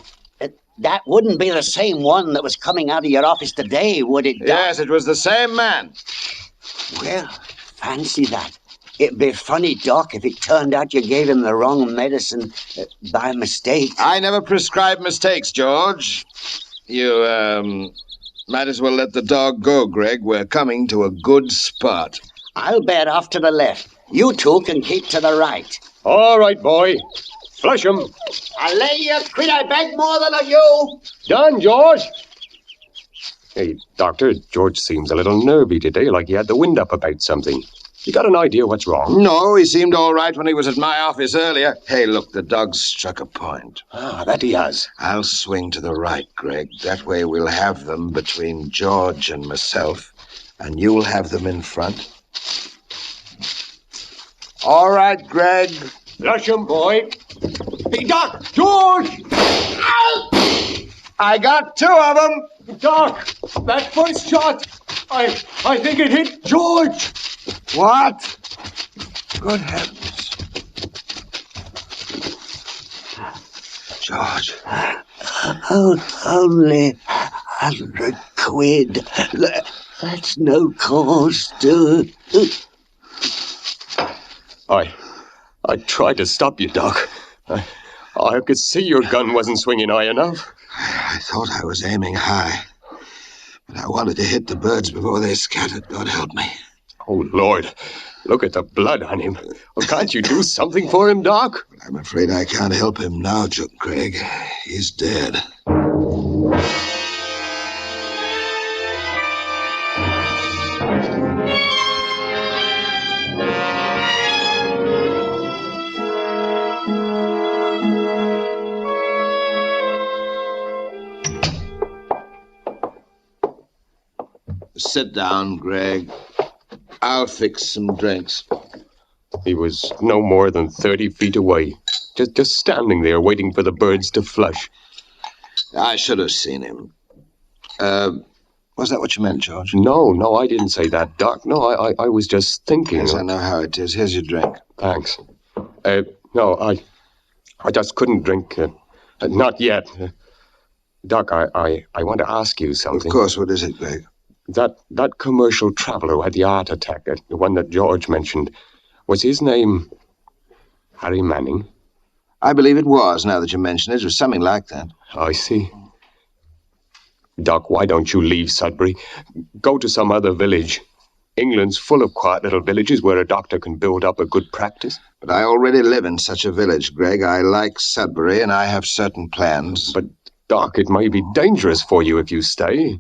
That wouldn't be the same one that was coming out of your office today, would it, Doc? Yes, it was the same man. Well, fancy that. It'd be funny, Doc, if it turned out you gave him the wrong medicine by mistake. I never prescribe mistakes, George. You, might as well let the dog go, Greg. We're coming to a good spot. I'll bear off to the left. You two can keep to the right. All right, boy. Flush 'em. I'll lay you a quid, I beg more than of you. Done, George. Hey, Doctor, George seems a little nervy today, like he had the wind up about something. You got an idea what's wrong? No, he seemed all right when he was at my office earlier. Hey, look, the dog's struck a point. Ah, that he has. I'll swing to the right, Greg. That way we'll have them between George and myself, and you'll have them in front. All right, Greg. Flush him, boy. Hey, Doc! George! I got 2 of them. Doc, that first shot, I think it hit George. What? Good heavens. George. Only 100 quid. That's no cause to... I tried to stop you, Doc. I could see your gun wasn't swinging high enough. I thought I was aiming high, but I wanted to hit the birds before they scattered. God help me. Oh, Lord. Look at the blood on him. Well, can't you do something for him, Doc? I'm afraid I can't help him now, Craig. He's dead. Sit down, Greg. I'll fix some drinks. He was no more than 30 feet away, just standing there waiting for the birds to flush. I should have seen him. Was that what you meant, George? No, I didn't say that, Doc. No, I was just thinking. Yes, I know how it is. Here's your drink. Thanks. No, I just couldn't drink. Not yet. Doc, I want to ask you something. Of course. What is it, Greg? That commercial traveler who had the heart attack, the one that George mentioned, was his name Harry Manning? I believe it was, now that you mention it. It was something like that. I see. Doc, why don't you leave Sudbury? Go to some other village. England's full of quiet little villages where a doctor can build up a good practice. But I already live in such a village, Greg. I like Sudbury, and I have certain plans. But, Doc, it may be dangerous for you if you stay.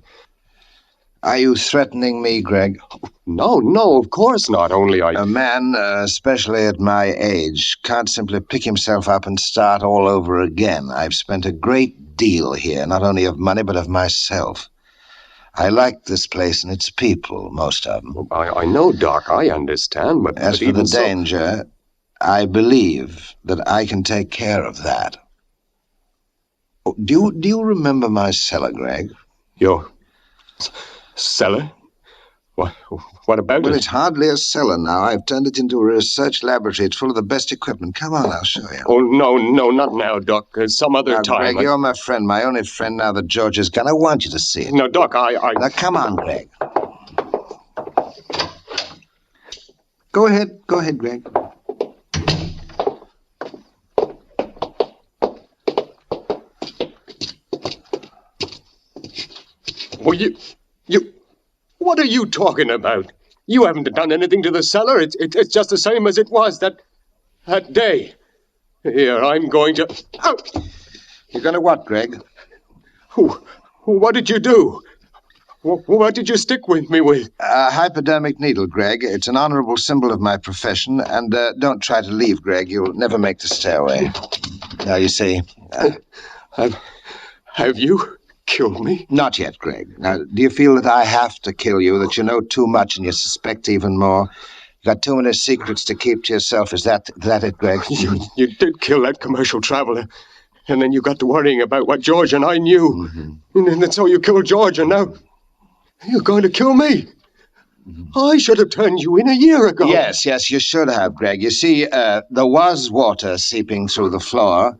Are you threatening me, Greg? No, of course not. Only A man, especially at my age, can't simply pick himself up and start all over again. I've spent a great deal here, not only of money, but of myself. I like this place and its people, most of them. I know, Doc, I understand, but... As for the danger, I believe that I can take care of that. Do you remember my cellar, Greg? Your cellar? What about it? Well, it's hardly a cellar now. I've turned it into a research laboratory. It's full of the best equipment. Come on, I'll show you. Oh, no, not now, Doc. Some other time. Greg, you're my friend, my only friend now that George is gone. I want you to see it. No, Doc, Now, come on, Greg. Go ahead, Greg. Well, you... What are you talking about? You haven't done anything to the cellar. It's just the same as it was that day. Here, I'm going to... Oh! You're going to what, Greg? What did you do? What did you stick with me with? A hypodermic needle, Greg. It's an honorable symbol of my profession, and don't try to leave, Greg. You'll never make the stairway. Now, you see... Have you... kill me? Not yet, Greg. Now, do you feel that I have to kill you, that you know too much and you suspect even more? You got too many secrets to keep to yourself. Is that it, Greg? You did kill that commercial traveler, and then you got to worrying about what George and I knew. Mm-hmm. And so you killed George, and now you're going to kill me. I should have turned you in a year ago. Yes, you should have, Greg. You see, there was water seeping through the floor.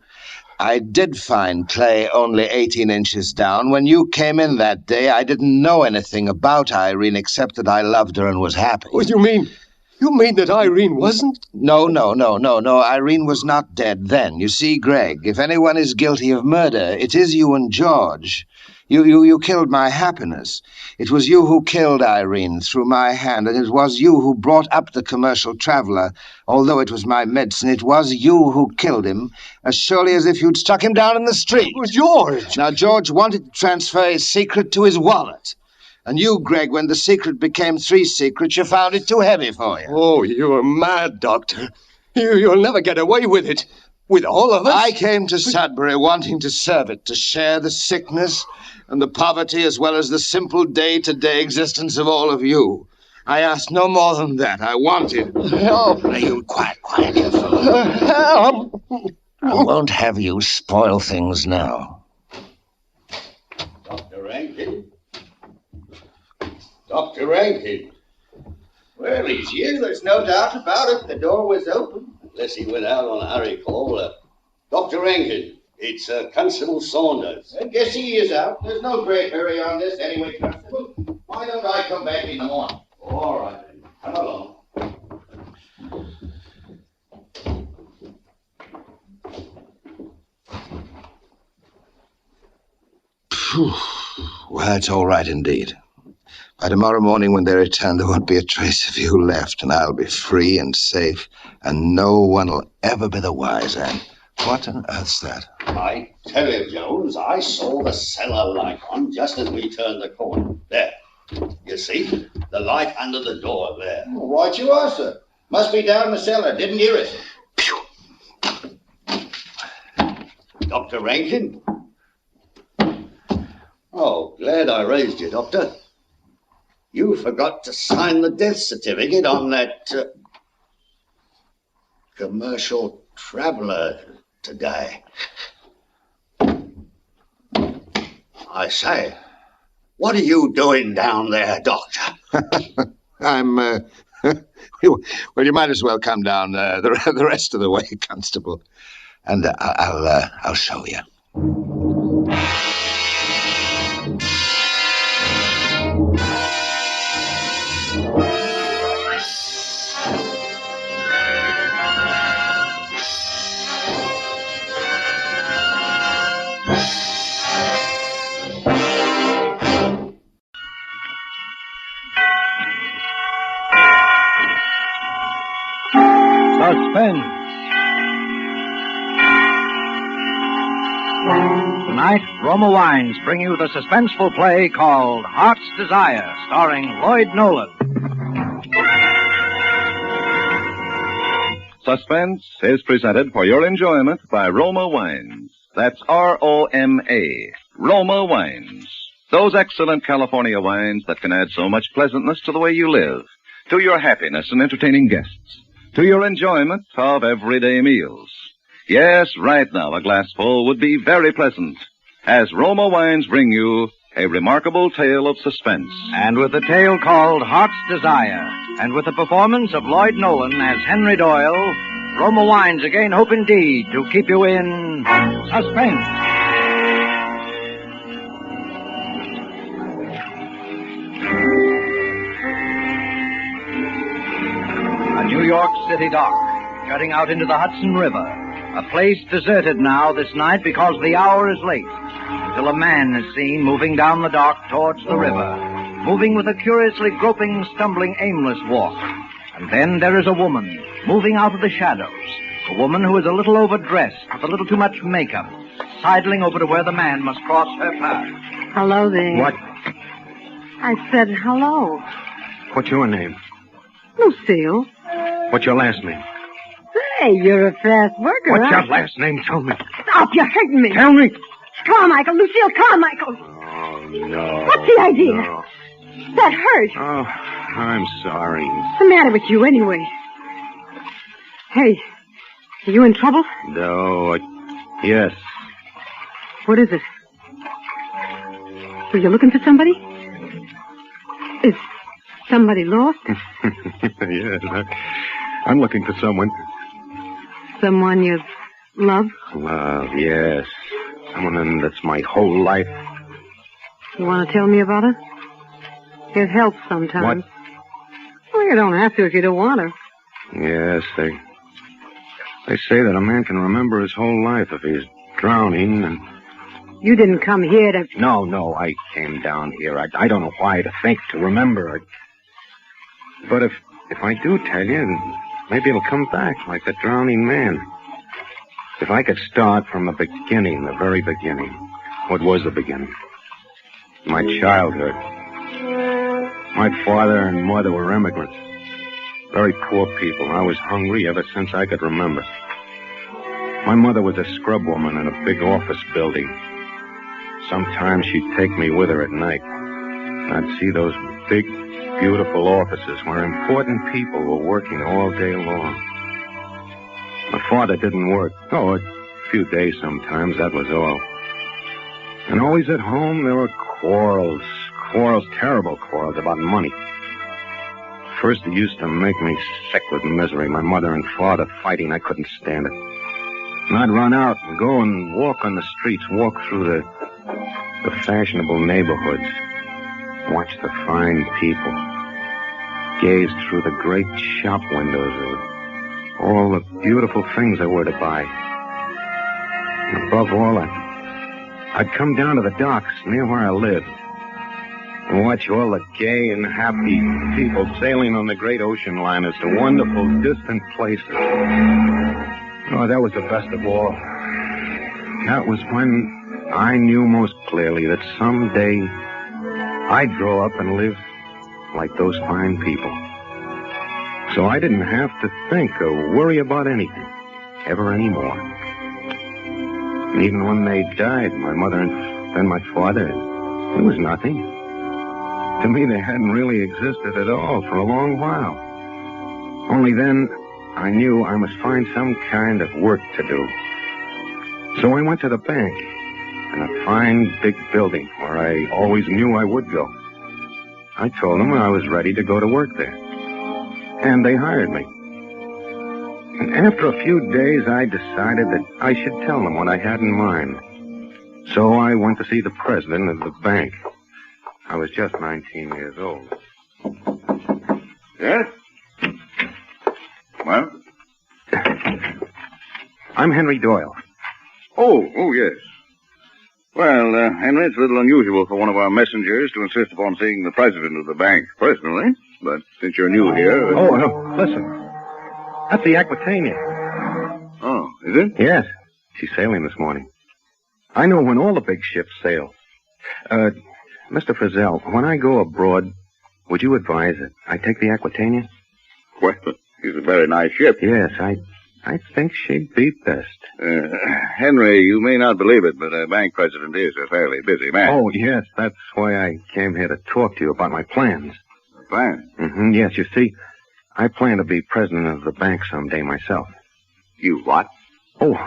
I did find clay only 18 inches down. When you came in that day, I didn't know anything about Irene except that I loved her and was happy. What do you mean? You mean that Irene wasn't? No. Irene was not dead then. You see, Greg, if anyone is guilty of murder, it is you and George. You killed my happiness. It was you who killed Irene through my hand, and it was you who brought up the commercial traveler. Although it was my medicine, it was you who killed him, as surely as if you'd struck him down in the street. It was George. Now, George wanted to transfer his secret to his wallet. And you, Greg, when the secret became 3 secrets, you found it too heavy for you. Oh, you're mad, Doctor. You'll never get away with it. With all of us? I came to Sudbury wanting to serve it, to share the sickness and the poverty as well as the simple day-to-day existence of all of you. I asked no more than that. I wanted. Help! Now, you quiet, you fellow. Help! I won't have you spoil things now. Dr. Rankin? Dr. Rankin? Well, he's here. There's no doubt about it. The door was open. Unless he went out on a hurry call. Dr. Rankin, it's Constable Saunders. I guess he is out. There's no great hurry on this anyway, Constable. Why don't I come back in the morning? All right, then. Come along. Well, it's all right indeed. By tomorrow morning when they return, there won't be a trace of you left, and I'll be free and safe, and no one will ever be the wiser. What on earth's that? I tell you, Jones, I saw the cellar light on just as we turned the corner. There. You see? The light under the door there. Well, why'd you ask, sir? Must be down the cellar. Didn't hear it. Dr. Rankin? Oh, glad I raised you, Doctor. You forgot to sign the death certificate on that commercial traveler today. I say, what are you doing down there, Doctor? I'm, well, you might as well come down the rest of the way, Constable, and I'll show you. Suspense. Tonight, Roma Wines bring you the suspenseful play called Heart's Desire, starring Lloyd Nolan. Suspense is presented for your enjoyment by Roma Wines. That's R-O-M-A. Roma Wines. Those excellent California wines that can add so much pleasantness to the way you live, to your happiness in entertaining guests, to your enjoyment of everyday meals. Yes, right now a glassful would be very pleasant, as Roma Wines bring you a remarkable tale of suspense. And with the tale called Heart's Desire, and with the performance of Lloyd Nolan as Henry Doyle, Roma Wines again hope indeed to keep you in suspense. A New York City dock, jutting out into the Hudson River. A place deserted now this night because the hour is late. Until a man is seen moving down the dock towards the river. Moving with a curiously groping, stumbling, aimless walk. And then there is a woman, moving out of the shadows. A woman who is a little overdressed, with a little too much makeup, sidling over to where the man must cross her path. Hello there. What? I said hello. What's your name? Lucille. What's your last name? Hey, you're a fast worker, What's huh? your last name? Tell me. Stop, you're hurting me. Tell me. Carmichael, Lucille, Carmichael. Oh, no. What's the idea? No. That hurt. Oh, I'm sorry. What's the matter with you, anyway? Hey, are you in trouble? No, yes. What is it? Were you looking for somebody? Is somebody lost? Yes, I'm looking for someone. Someone you love? Love, yes. Someone that's my whole life. You want to tell me about her? It helps sometimes. What? Well, you don't have to if you don't want to. Yes, they say that a man can remember his whole life if he's drowning and... You didn't come here to... No, I came down here. I don't know why to think, to remember. But if I do tell you, maybe it'll come back like that drowning man. If I could start from the beginning, the very beginning. What was the beginning? My childhood. My father and mother were immigrants. Very poor people. I was hungry ever since I could remember. My mother was a scrub woman in a big office building. Sometimes she'd take me with her at night. I'd see those big, beautiful offices where important people were working all day long. My father didn't work. Oh, a few days sometimes, that was all. And always at home, there were quarrels, terrible quarrels about money. First, it used to make me sick with misery. My mother and father fighting, I couldn't stand it. And I'd run out and go and walk on the streets, walk through the fashionable neighborhoods, watch the fine people, gaze through the great shop windows of all the beautiful things there were to buy. And above all, I'd come down to the docks near where I lived and watch all the gay and happy people sailing on the great ocean liners to wonderful, distant places. Oh, that was the best of all. That was when I knew most clearly that someday I'd grow up and live like those fine people. So I didn't have to think or worry about anything, ever anymore. And even when they died, my mother and then my father, it was nothing. To me, they hadn't really existed at all for a long while. Only then, I knew I must find some kind of work to do. So I went to the bank in a fine big building where I always knew I would go. I told them I was ready to go to work there. And they hired me. And after a few days, I decided that I should tell them what I had in mind. So I went to see the president of the bank. I was just 19 years old. Yes? Well? I'm Henry Doyle. Oh, yes. Well, Henry, it's a little unusual for one of our messengers to insist upon seeing the president of the bank personally. But since you're new here... Oh, no, listen. That's the Aquitania. Oh, is it? Yes. She's sailing this morning. I know when all the big ships sail. Mr. Frizzell, when I go abroad, would you advise that I take the Aquitania? Well, she's a very nice ship. Yes, I think she'd be best. Henry, you may not believe it, but a bank president is a fairly busy man. Oh, yes, that's why I came here to talk to you about my plans. Plans? Mm-hmm, yes, you see, I plan to be president of the bank someday myself. You what? Oh,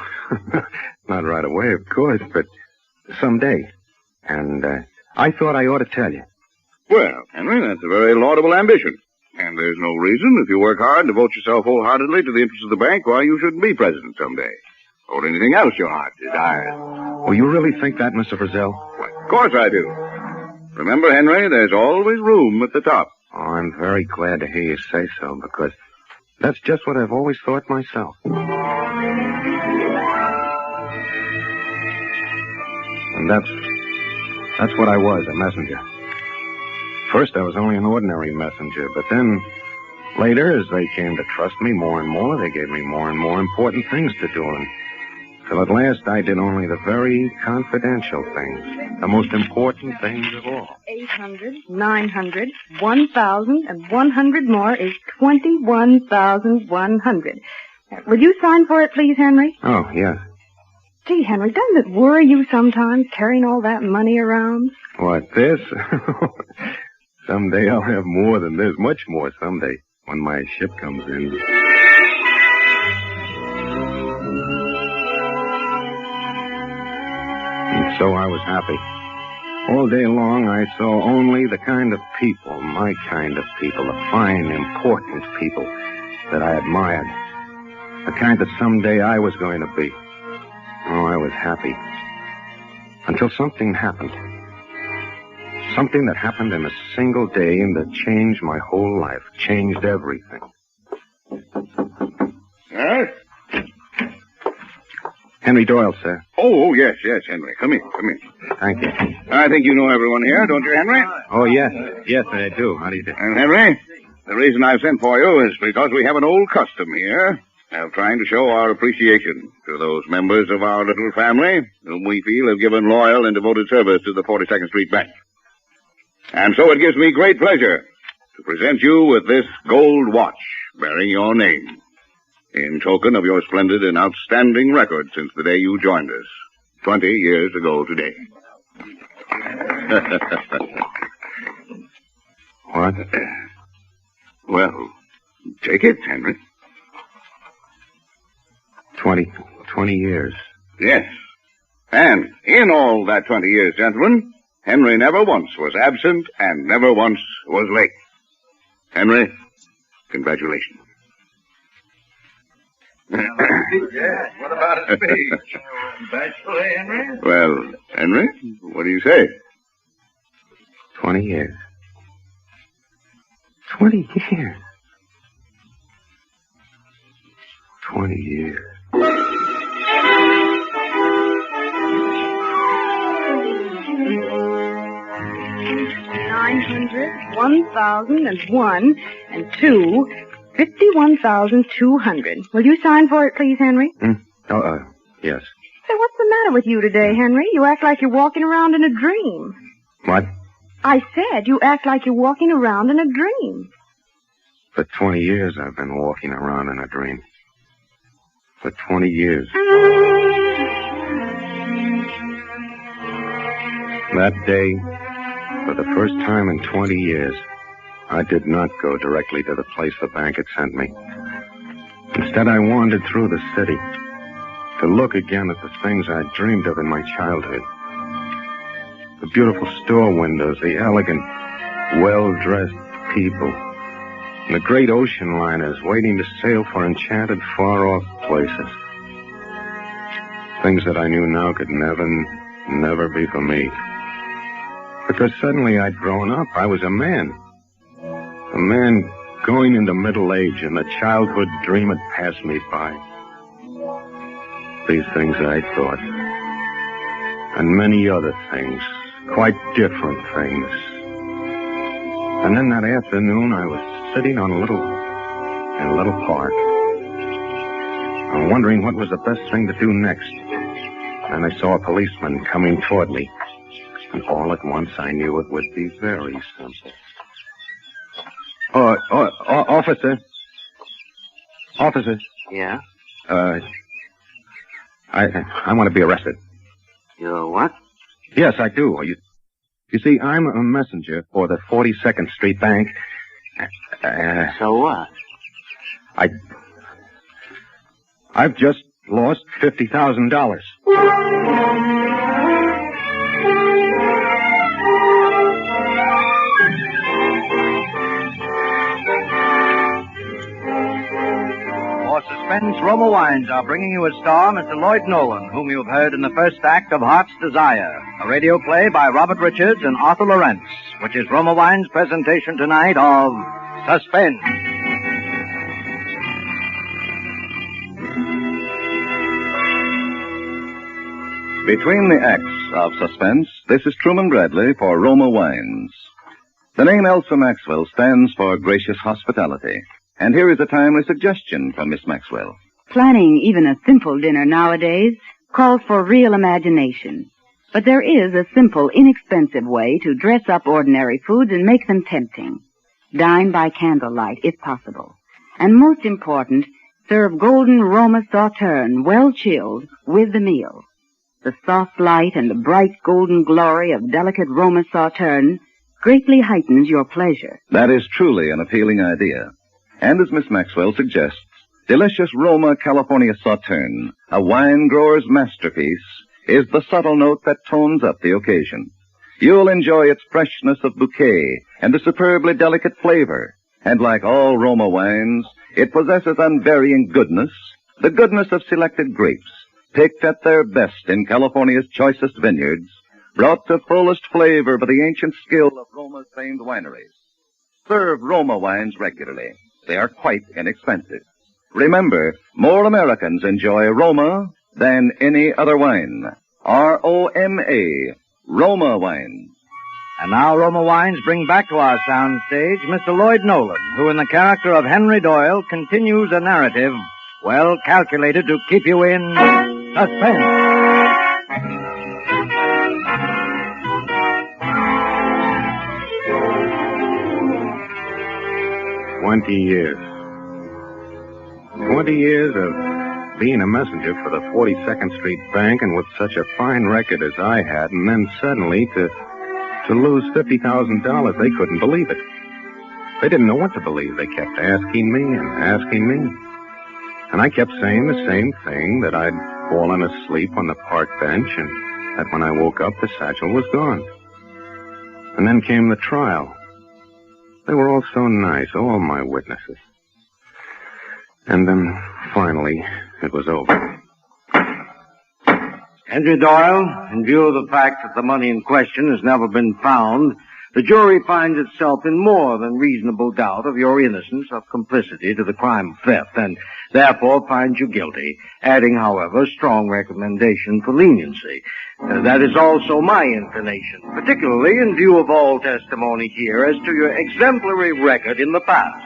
not right away, of course, but someday. And I thought I ought to tell you. Well, Henry, that's a very laudable ambition. And there's no reason, if you work hard and devote yourself wholeheartedly to the interests of the bank, why you shouldn't be president someday. Or anything else your heart desires. Oh, you really think that, Mr. Frizzell? Well, of course I do. Remember, Henry, there's always room at the top. Oh, I'm very glad to hear you say so, because that's just what I've always thought myself. And that's what I was, a messenger. First, I was only an ordinary messenger, but then, later, as they came to trust me more and more, they gave me more and more important things to do, until at last I did only the very confidential things, the most important things of all. 800, 900, 1,000, and 100 more is 21,100. Will you sign for it, please, Henry? Oh, yes. Gee, Henry, doesn't it worry you sometimes, carrying all that money around? What, this? Someday I'll have more than this, much more someday, when my ship comes in. And so I was happy. All day long I saw only the kind of people, my kind of people, the fine, important people that I admired. The kind that someday I was going to be. Oh, I was happy. Until something happened. Something that happened in a single day and that changed my whole life, changed everything. Yes? Henry Doyle, sir. Oh, yes, Henry. Come in. Thank you. I think you know everyone here, don't you, Henry? Oh, yes. Yes, I do. How do you do? And, Henry, the reason I've sent for you is because we have an old custom here of trying to show our appreciation to those members of our little family whom we feel have given loyal and devoted service to the 42nd Street Bank. And so it gives me great pleasure to present you with this gold watch bearing your name, in token of your splendid and outstanding record since the day you joined us, 20 years ago today. What? Well, take it, Henry. 20 years. Yes. And in all that 20 years, gentlemen, Henry never once was absent and never once was late. Henry, congratulations. What about a speech? Bachelor, Henry? Well, Henry, what do you say? 20 years. 20 years. 20 years. $900, 1,001, and 2, 51,200. Will you sign for it, please, Henry? Yes. Say, what's the matter with you today, Henry? You act like you're walking around in a dream. What? I said you act like you're walking around in a dream. For 20 years I've been walking around in a dream. For 20 years. That day, for the first time in 20 years, I did not go directly to the place the bank had sent me. Instead, I wandered through the city to look again at the things I dreamed of in my childhood. The beautiful store windows, the elegant, well-dressed people, and the great ocean liners waiting to sail for enchanted, far-off places. Things that I knew now could never be for me. Because suddenly I'd grown up. I was a man. A man going into middle age, and the childhood dream had passed me by. These things I thought. And many other things. Quite different things. And then that afternoon, I was sitting in a little park. Wondering what was the best thing to do next. And I saw a policeman coming toward me. And all at once, I knew it would be very simple. Officer. Officer. Yeah? I want to be arrested. You're what? Yes, I do. You see, I'm a messenger for the 42nd Street Bank. So what? I've just lost $50,000. For Suspense, Roma Wines are bringing you as star Mr. Lloyd Nolan, whom you've heard in the first act of Heart's Desire, a radio play by Robert Richards and Arthur Lawrence, which is Roma Wines' presentation tonight of Suspense. Between the acts of Suspense, this is Truman Bradley for Roma Wines. The name Elsa Maxwell stands for gracious hospitality. And here is a timely suggestion from Miss Maxwell. Planning even a simple dinner nowadays calls for real imagination. But there is a simple, inexpensive way to dress up ordinary foods and make them tempting. Dine by candlelight, if possible. And most important, serve golden Roma Sauterne, well chilled, with the meal. The soft light and the bright golden glory of delicate Roma Sauterne greatly heightens your pleasure. That is truly an appealing idea. And as Miss Maxwell suggests, delicious Roma California Sauterne, a wine grower's masterpiece, is the subtle note that tones up the occasion. You'll enjoy its freshness of bouquet and the superbly delicate flavor. And like all Roma wines, it possesses unvarying goodness, the goodness of selected grapes, picked at their best in California's choicest vineyards, brought to fullest flavor by the ancient skill of Roma's famed wineries. Serve Roma wines regularly. They are quite inexpensive. Remember, more Americans enjoy Roma than any other wine. R-O-M-A, Roma wines. And now Roma Wines bring back to our sound stage Mr. Lloyd Nolan, who in the character of Henry Doyle continues a narrative well calculated to keep you in suspense. 20 years. 20 years of being a messenger for the 42nd Street Bank, and with such a fine record as I had, and then suddenly to lose $50,000. They couldn't believe it. They didn't know what to believe. They kept asking me and asking me. And I kept saying the same thing, that I'd fallen asleep on the park bench and that when I woke up, the satchel was gone. And then came the trial. They were all so nice, all my witnesses. And then, finally, it was over. Henry Doyle, in view of the fact that the money in question has never been found, the jury finds itself in more than reasonable doubt of your innocence of complicity to the crime of theft, and therefore finds you guilty, adding, however, strong recommendation for leniency. That is also my inclination, particularly in view of all testimony here as to your exemplary record in the past.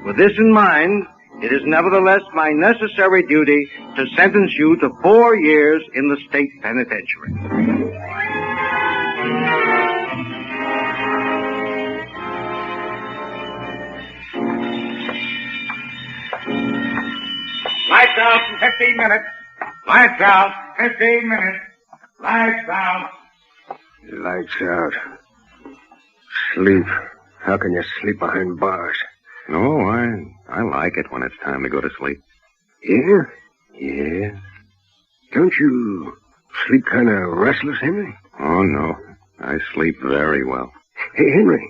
With this in mind, it is nevertheless my necessary duty to sentence you to 4 years in the state penitentiary. Lights out in 15 minutes. Lights out. 15 minutes. Lights out. Lights out. Sleep. How can you sleep behind bars? No, I like it when it's time to go to sleep. Yeah? Yeah. Don't you sleep kind of restless, Henry? Oh, no. I sleep very well. Hey, Henry,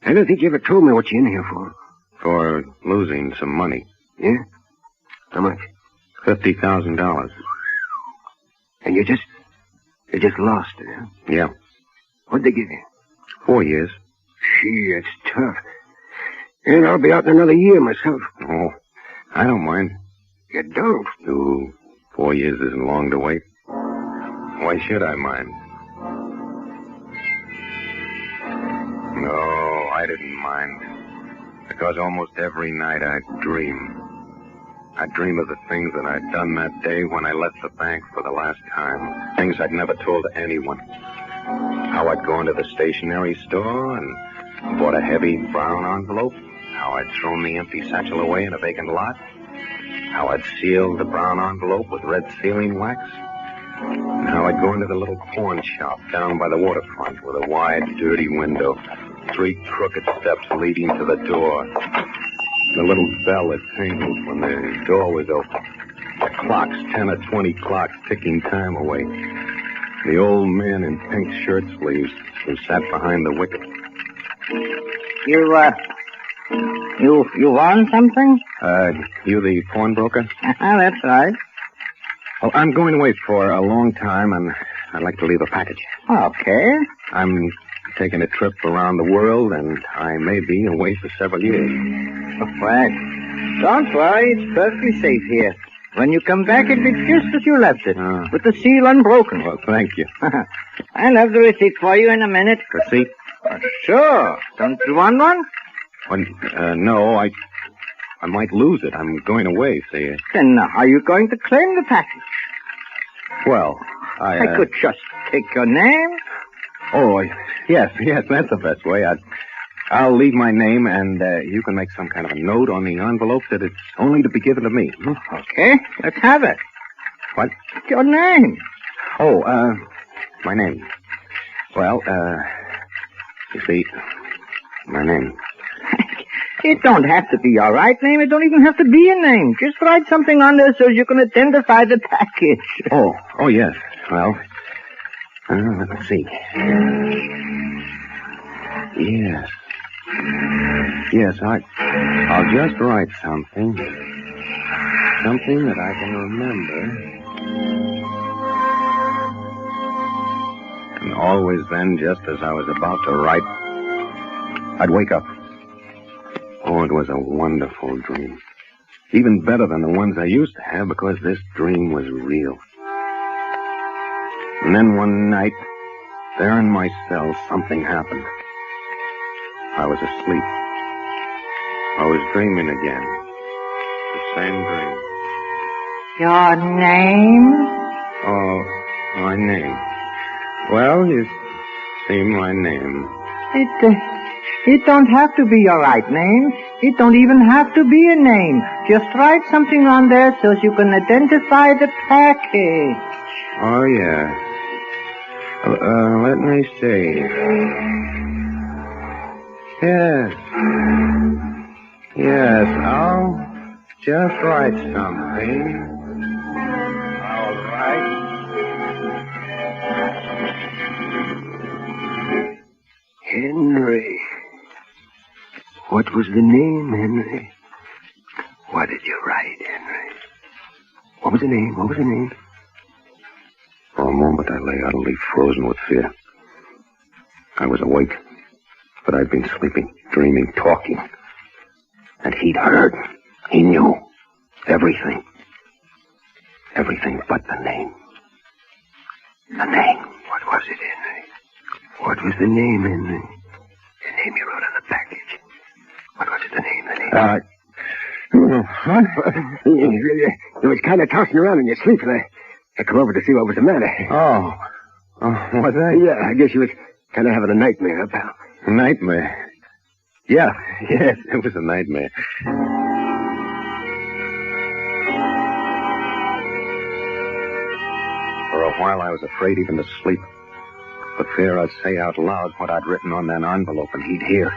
I don't think you ever told me what you're in here for. For losing some money. Yeah? How much? $50,000. And you just lost it, huh? Yeah. What'd they give you? 4 years. Gee, it's tough. And I'll be out in another year myself. Oh, I don't mind. You don't? No, 4 years isn't long to wait. Why should I mind? No, I didn't mind. Because almost every night I'd dream. I'd dream of the things that I'd done that day when I left the bank for the last time. Things I'd never told anyone. How I'd gone to the stationery store and bought a heavy brown envelope. How I'd thrown the empty satchel away in a vacant lot. How I'd sealed the brown envelope with red sealing wax. And how I'd go into the little pawn shop down by the waterfront with a wide, dirty window. 3 crooked steps leading to the door. The little bell that tingled when the door was open. The clocks, 10 or 20 clocks, ticking time away. The old man in pink shirt sleeves who sat behind the wicket. You want something? You the pawnbroker? That's right. Well, I'm going away for a long time, and I'd like to leave a package. Okay. I'm taking a trip around the world, and I may be away for several years. Well, don't worry. It's perfectly safe here. When you come back, it'll be just as you left it, with the seal unbroken. Well, thank you. I'll have the receipt for you in a minute. Receipt? Sure. Don't you want one? Well, no, I might lose it. I'm going away, see. Then how are you going to claim the package? Well, I could just take your name. Oh, yes, that's the best way. I'll leave my name, and you can make some kind of a note on the envelope that it's only to be given to me. Okay, let's have it. What? Your name. Oh, my name. Well, you see, my name. It don't have to be your right name. It don't even have to be a name. Just write something on there so you can identify the package. Oh, yes. Well, let's see. Yes, I'll just write something. Something that I can remember. And always then, just as I was about to write, I'd wake up. Oh, it was a wonderful dream. Even better than the ones I used to have, because this dream was real. And then one night, there in my cell, something happened. I was asleep. I was dreaming again. The same dream. Your name? Oh, my name. Well, you see my name. It don't have to be your right name. It don't even have to be a name. Just write something on there so you can identify the package. Oh, yeah. Let me see. Yes. Yes, I'll just write something. All right. Henry. What was the name, Henry? What did you write, Henry? What was the name? What was the name? For a moment, I lay utterly frozen with fear. I was awake, but I'd been sleeping, dreaming, talking. And he'd heard. He knew. Everything. Everything but the name. The name. What was it, Henry? What was the name, Henry? The name you wrote on the package. What was it, the name? You was kind of tossing around in your sleep, and I come over to see what was the matter. Oh, was I? Yeah, I guess you was kind of having a nightmare, huh, pal? Nightmare? Yeah, yes, it was a nightmare. For a while, I was afraid even to sleep. For fear I'd say out loud what I'd written on that envelope, and he'd hear.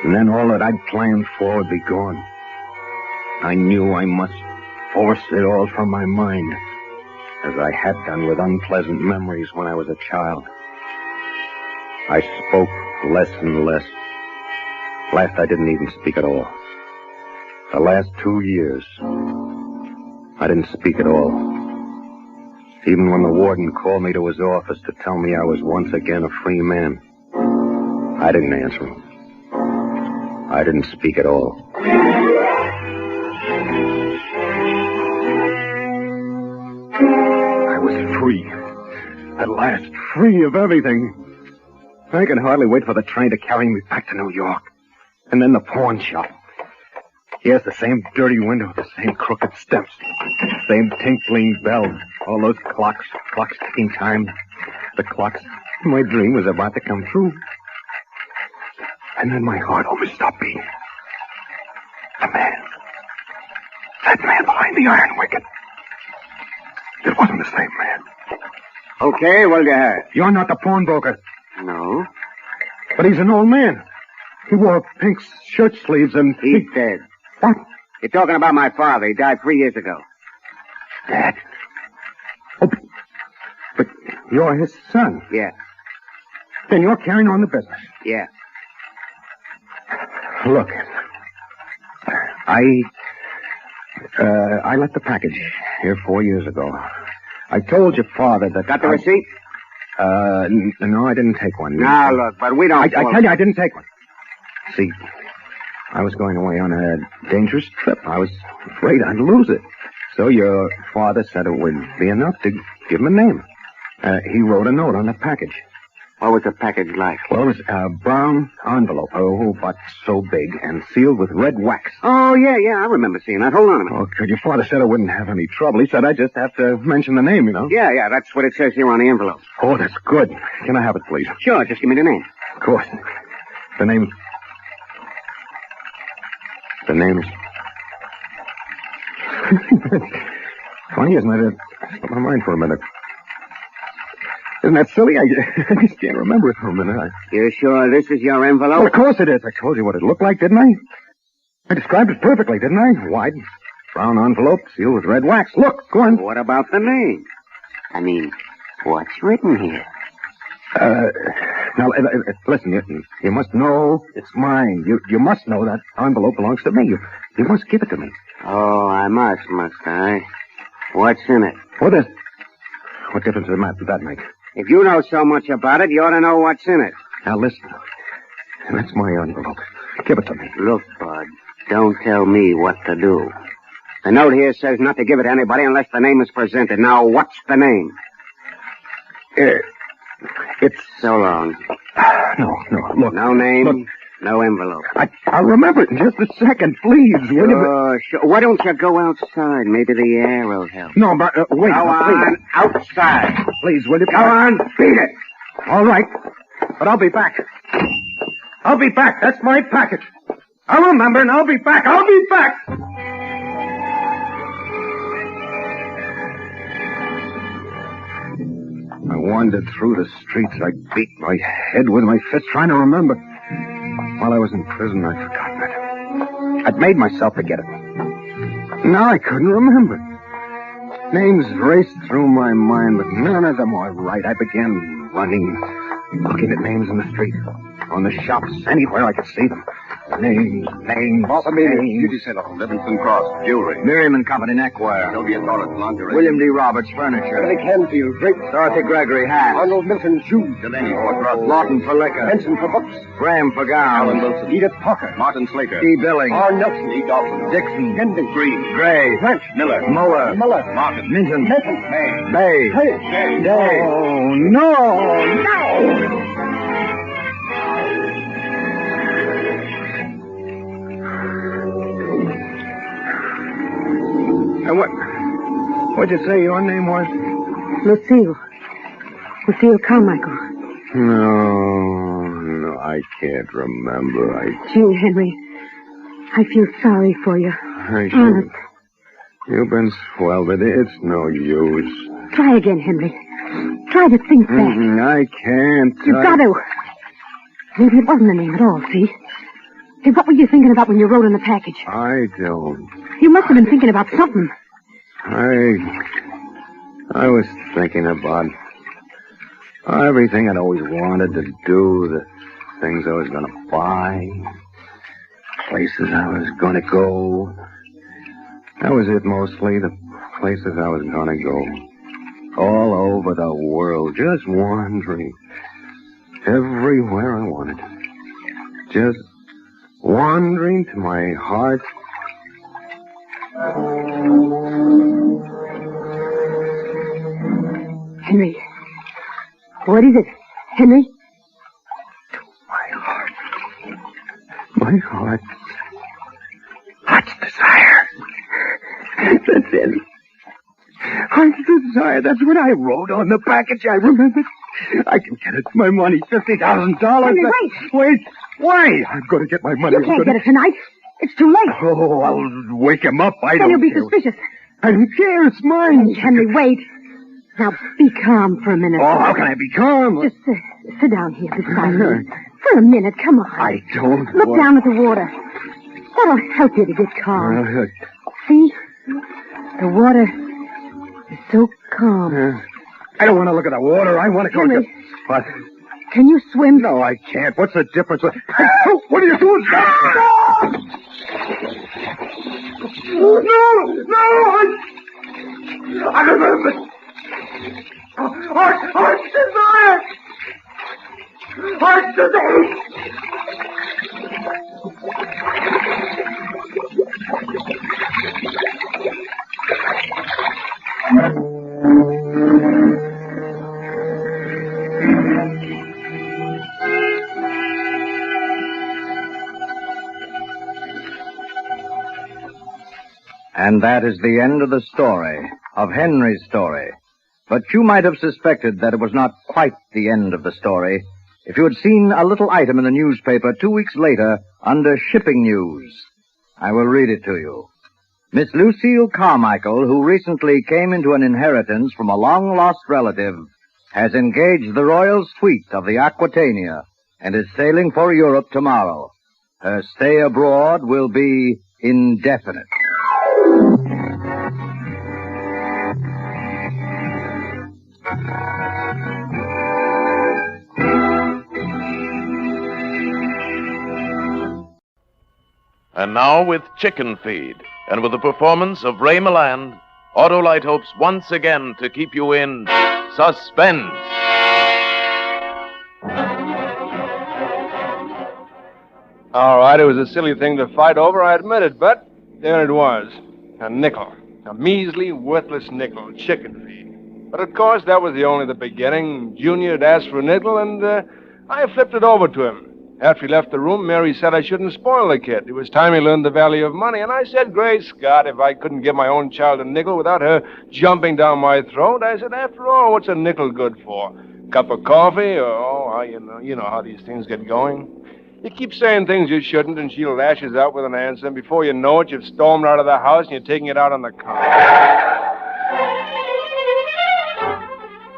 And then all that I'd planned for would be gone. I knew I must force it all from my mind, as I had done with unpleasant memories when I was a child. I spoke less and less. Last, I didn't even speak at all. The last 2 years, I didn't speak at all. Even when the warden called me to his office to tell me I was once again a free man, I didn't answer him. I didn't speak at all. I was free. At last, free of everything. I could hardly wait for the train to carry me back to New York. And then the pawn shop. Yes, the same dirty window, the same crooked steps, same tinkling bells, all those clocks ticking time. The clocks. My dream was about to come true. And then my heart almost stopped beating. The man. That man behind the iron wicket. It wasn't the same man. Okay, what'll you have? You're not the pawnbroker. No. But he's an old man. He wore pink shirt sleeves and... He's dead. What? You're talking about my father. He died 3 years ago. Dad? Oh, but you're his son. Yeah. Then you're carrying on the business. Yeah. Look, I left the package here 4 years ago. I told your father that... Got the receipt? No, I didn't take one. Now, look, but we don't... I tell you, I didn't take one. See, I was going away on a dangerous trip. I was afraid I'd lose it. So your father said it would be enough to give him a name. He wrote a note on the package. What was the package like? Well, it was a brown envelope, but so big, and sealed with red wax. Oh, yeah, I remember seeing that. Hold on a minute. Oh, good. Your father said I wouldn't have any trouble. He said I just have to mention the name, you know. Yeah, that's what it says here on the envelope. Oh, that's good. Can I have it, please? Sure, just give me the name. Of course. The name's... Funny, isn't it? It slipped my mind for a minute. Isn't that silly? I just can't remember it for a minute. You sure this is your envelope? Well, of course it is. I told you what it looked like, didn't I? I described it perfectly, didn't I? Wide, brown envelope, sealed with red wax. Look, go on. What about the name? I mean, what's written here? Now, listen, you must know it's mine. You must know that envelope belongs to me. You must give it to me. Oh, I must I? What's in it? What difference does that make? If you know so much about it, you ought to know what's in it. Now, listen. That's my envelope. Give it to me. Look, Bud, don't tell me what to do. The note here says not to give it to anybody unless the name is presented. Now, what's the name? It's... So long. No, look. No name, look. No envelope. I'll remember it in just a second, please. Sure. Why don't you go outside? Maybe the air will help. No, but wait. Go on, outside. Please, will you? Go on, beat it. All right, but I'll be back. I'll be back. That's my package. I'll remember, and I'll be back. I'll be back. I wandered through the streets. I beat my head with my fist, trying to remember. While I was in prison, I'd forgotten it. I'd made myself forget it. Now I couldn't remember. Names raced through my mind, but none of them were right. I began running, looking at names in the street, on the shops, anywhere I could see them. Names. Beauty Center, Livingston Cross, jewelry. Miriam and Company neckwear. Sylvia Torrance, lingerie. William D. Roberts, furniture. Billy Canfield, drapes. Dorothy Gregory, hat. Arnold Milton, shoes. Delaney for drugs. Lawton for liquor. Benson for books. Graham for Alan gowns. Wilson. Edith Parker. Martin Slater. E. Billings. R. Nelson. E. Dawson. Dixon. Hendon. Green. Gray. French. Miller. Muller. Martin. Minton. Minton. May. Bay. Day. Oh, no! And what'd you say your name was? Lucille. Lucille Carmichael. No, I can't remember. Gee, Henry, I feel sorry for you. Honest. You've been swell, but it's no use. Try again, Henry. Try to think back. I can't. You've got to. Maybe it wasn't a name at all, see? Hey, what were you thinking about when you wrote in the package? I don't. You must have been thinking about something. I was thinking about everything I'd always wanted to do, the things I was going to buy, places I was going to go. That was it mostly, the places I was going to go. All over the world, just wandering. Everywhere I wanted. Just wandering to my heart. Henry. What is it? Henry? My heart. Heart's desire. That's it. Heart's desire. That's what I wrote on the package. I remember. I can get it. My money, $50,000. Henry, wait. Why? I'm going to get my money. You can't get it tonight. It's too late. Oh, I'll wake him up. I Then don't he'll be care. suspicious. I don't care. It's mine. Henry, wait. Now, be calm for a minute. Oh, how can I be calm? Just sit down here beside me. For a minute, come on. I don't Look want... down at the water. That'll help you to get calm. See? The water is so calm. I don't want to look at the water. I want to go Henry. to... What? Can you swim? No, I can't. What's the difference? What are you doing? No! I remember. Heart desire! Heart desire! And that is the end of the story, of Henry's story. But you might have suspected that it was not quite the end of the story if you had seen a little item in the newspaper 2 weeks later under shipping news. I will read it to you. Miss Lucille Carmichael, who recently came into an inheritance from a long-lost relative, has engaged the royal suite of the Aquitania and is sailing for Europe tomorrow. Her stay abroad will be indefinite. And now with Chicken Feed, and with the performance of Ray Milland, Autolite hopes once again to keep you in suspense. All right, it was a silly thing to fight over, I admit it, but there it was. A nickel. A measly, worthless nickel, chicken feed. But of course, that was only the beginning. Junior had asked for a nickel, and I flipped it over to him. After he left the room, Mary said I shouldn't spoil the kid. It was time he learned the value of money, and I said, Great Scott, if I couldn't give my own child a nickel without her jumping down my throat, I said, after all, what's a nickel good for? Cup of coffee? Or, you know how these things get going. You keep saying things you shouldn't, and she lashes out with an answer, and before you know it, you've stormed out of the house, and you're taking it out on the car.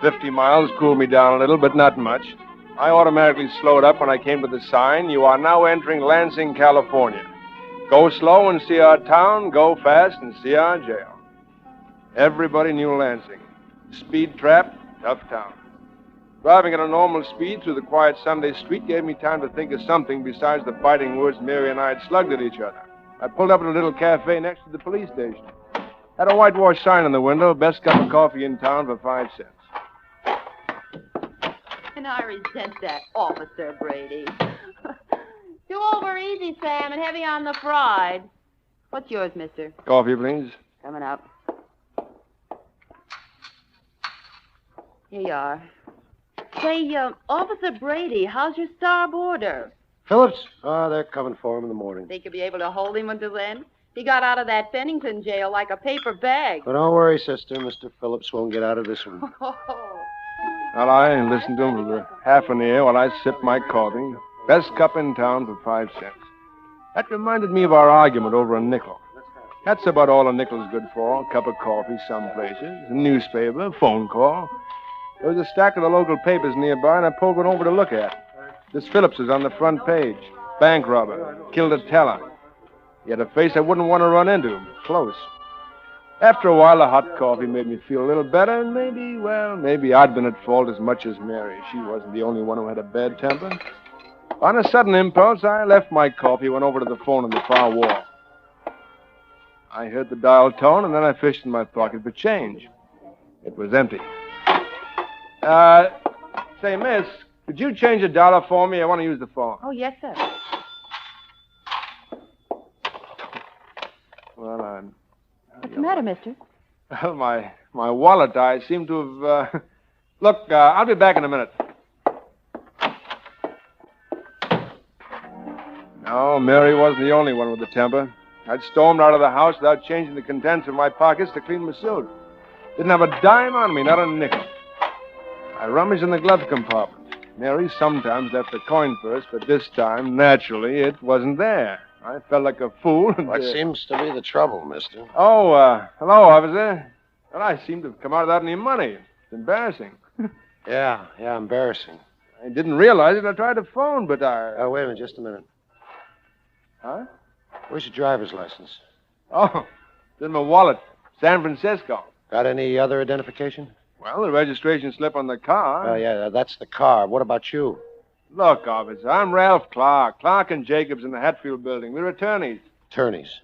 50 miles cooled me down a little, but not much. I automatically slowed up when I came to the sign, "You are now entering Lansing, California. Go slow and see our town, go fast and see our jail." Everybody knew Lansing. Speed trap, tough town. Driving at a normal speed through the quiet Sunday street gave me time to think of something besides the fighting words Mary and I had slugged at each other. I pulled up at a little cafe next to the police station. Had a whitewash sign in the window, best cup of coffee in town for 5 cents. And I resent that, Officer Brady. Too over easy, Sam, and heavy on the fried. What's yours, mister? Coffee, please. Coming up. Here you are. Say, Officer Brady, how's your star boarder? Phillips? They're coming for him in the morning. Think you'll be able to hold him until then? He got out of that Bennington jail like a paper bag. But don't worry, sister. Mr. Phillips won't get out of this one. Well, I listened to him for half an ear while I sipped my coffee. Best cup in town for 5 cents. That reminded me of our argument over a nickel. That's about all a nickel's good for. A cup of coffee some places, a newspaper, a phone call. There was a stack of the local papers nearby, and I pulled one over to look at. This Phillips is on the front page. Bank robber. Killed a teller. He had a face I wouldn't want to run into. Close. After a while, the hot coffee made me feel a little better, and maybe I'd been at fault as much as Mary. She wasn't the only one who had a bad temper. On a sudden impulse, I left my coffee, went over to the phone on the far wall. I heard the dial tone, and then I fished in my pocket for change. It was empty. Say, miss, could you change $1 for me? I want to use the phone. Oh, yes, sir. Well, What's the matter, mister? Well, my wallet, I seem to have, Look, I'll be back in a minute. No, Mary wasn't the only one with a temper. I'd stormed out of the house without changing the contents of my pockets to clean my suit. Didn't have a dime on me, not a nickel. I rummaged in the glove compartment. Mary sometimes left a coin first, but this time, naturally, it wasn't there. I felt like a fool. What seems to be the trouble, mister? Oh, hello, officer. Well, I seem to have come out without any money. It's embarrassing. Yeah, embarrassing. I didn't realize it. I tried to phone, but Oh, wait a minute, just a minute. Huh? Where's your driver's license? Oh, it's in my wallet. San Francisco. Got any other identification? Well, the registration slip on the car. Oh, yeah, that's the car. What about you? Look, officer, I'm Ralph Clark. Clark and Jacobs in the Hatfield building. We're attorneys. Attorneys?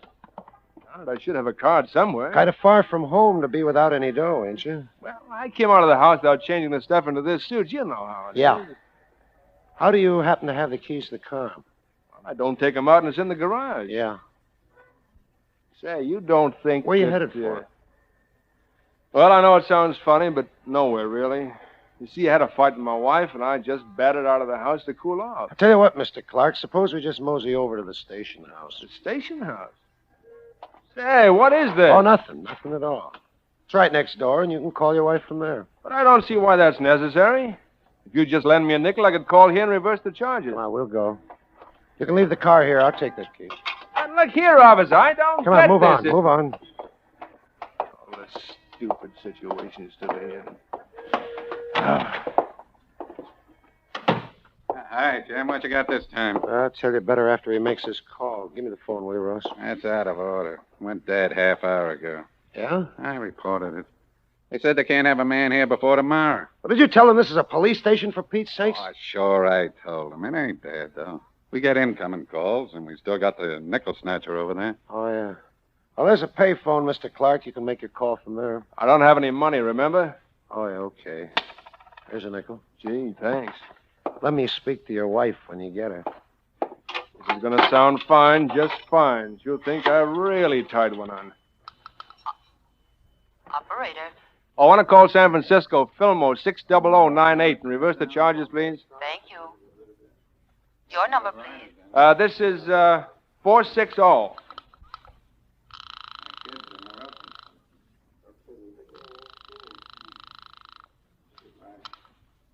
I should have a card somewhere. Kind of far from home to be without any dough, ain't you? Well, I came out of the house without changing the stuff into this suit. You know how it is. Yeah. How do you happen to have the keys to the car? Well, I don't take them out and it's in the garage. Yeah. Say, you don't think... Where you headed for? Well, I know it sounds funny, but nowhere, really. You see, I had a fight with my wife, and I just batted out of the house to cool off. I'll tell you what, Mr. Clark, suppose we just mosey over to the station house. The station house? Say, what is this? Oh, nothing at all. It's right next door, and you can call your wife from there. But I don't see why that's necessary. If you'd just lend me a nickel, I could call here and reverse the charges. Well, we'll go. You can leave the car here. I'll take this key. And look here, officer, I don't Come get on, this. move on. All this stupid situations today. Hi, Jim. What you got this time? I'll tell you better after he makes his call. Give me the phone, will you, Ross? That's out of order. Went dead half hour ago. Yeah? I reported it. They said they can't have a man here before tomorrow. Well, did you tell him this is a police station, for Pete's sakes? Oh, sure I told them. It ain't dead, though. We get incoming calls, and we still got the nickel snatcher over there. Oh, yeah. Well, there's a payphone, Mr. Clark. You can make your call from there. I don't have any money, remember? Oh, yeah, okay. Here's a nickel. Gee, thanks. Let me speak to your wife when you get her. This is going to sound fine, just fine. She'll think I really tied one on. Operator. I want to call San Francisco, Fillmore, 60098, and reverse the charges, please. Thank you. Your number, please. This is 460.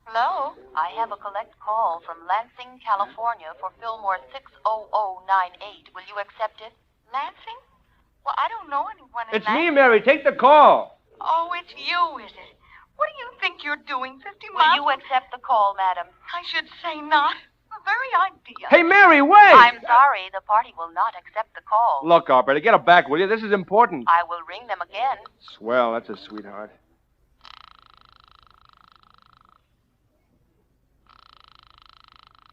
Hello? I have a collect call from Lansing, California for Fillmore 60098. Will you accept it? Lansing? Well, I don't know anyone in It's Lansing. me, Mary. Take the call. Oh, it's you, is it? What do you think you're doing, 50 Will miles? you accept the call, madam? I should say not. The very idea. Hey, Mary, wait! I'm sorry, the party will not accept the call. Look, operator, get her back, will you? This is important. I will ring them again. Swell, that's a sweetheart.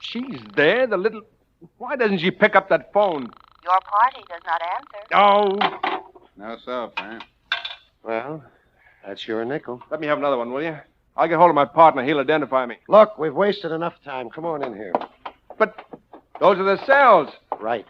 She's there, the little... Why doesn't she pick up that phone? Your party does not answer. Oh. No, so, Sam. Well, that's your nickel. Let me have another one, will you? I'll get hold of my partner. He'll identify me. Look, we've wasted enough time. Come on in here. But those are the cells. Right.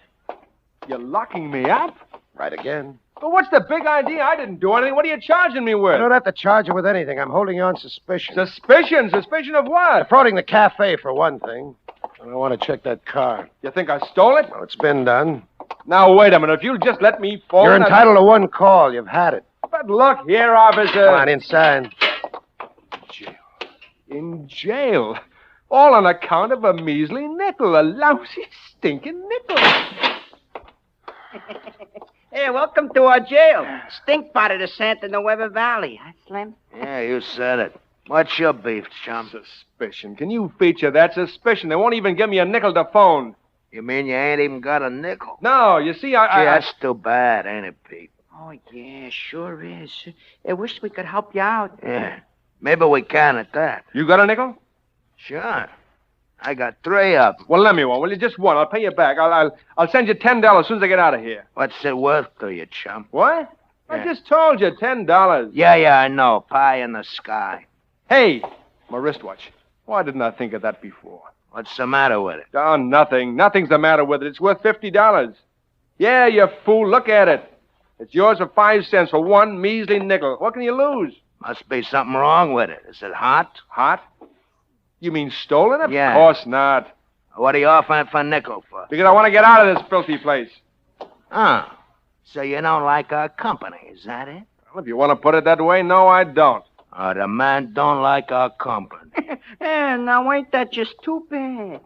You're locking me up? Right again. But what's the big idea? I didn't do anything. What are you charging me with? I don't have to charge you with anything. I'm holding you on suspicion. Suspicion? Suspicion of what? Defrauding the cafe, for one thing. And I want to check that car. You think I stole it? Well, it's been done. Now, wait a minute. If you'll just let me phone... You're entitled to one call. You've had it. But look here, officer. Come on, inside. In jail. All on account of a measly nickel. A lousy, stinking nickel. Hey, welcome to our jail. Stink pot of the Santa Nueva Valley. Huh, Slim? Yeah, you said it. What's your beef, chum? Suspicion. Can you feature that suspicion? They won't even give me a nickel to phone. You mean you ain't even got a nickel? No, you see, Gee, that's too bad, ain't it, Pete? Oh, yeah, sure is. I wish we could help you out. Yeah. Maybe we can at that. You got a nickel? Sure. I got 3 of them. Well, lend me one. Will you? Just one. I'll pay you back. I'll send you $10 as soon as I get out of here. What's it worth to you, chum? What? Yeah. I just told you, $10. Yeah, I know. Pie in the sky. Hey, my wristwatch. Why didn't I think of that before? What's the matter with it? Oh, nothing. Nothing's the matter with it. It's worth $50. Yeah, you fool. Look at it. It's yours for 5 cents for one measly nickel. What can you lose? Must be something wrong with it. Is it hot? Hot? You mean stolen? Of Yeah. course not. What are you offering for a nickel for? Because I want to get out of this filthy place. Oh. So you don't like our company, is that it? Well, if you want to put it that way, no, I don't. Oh, the man don't like our company. Now, ain't that just too bad?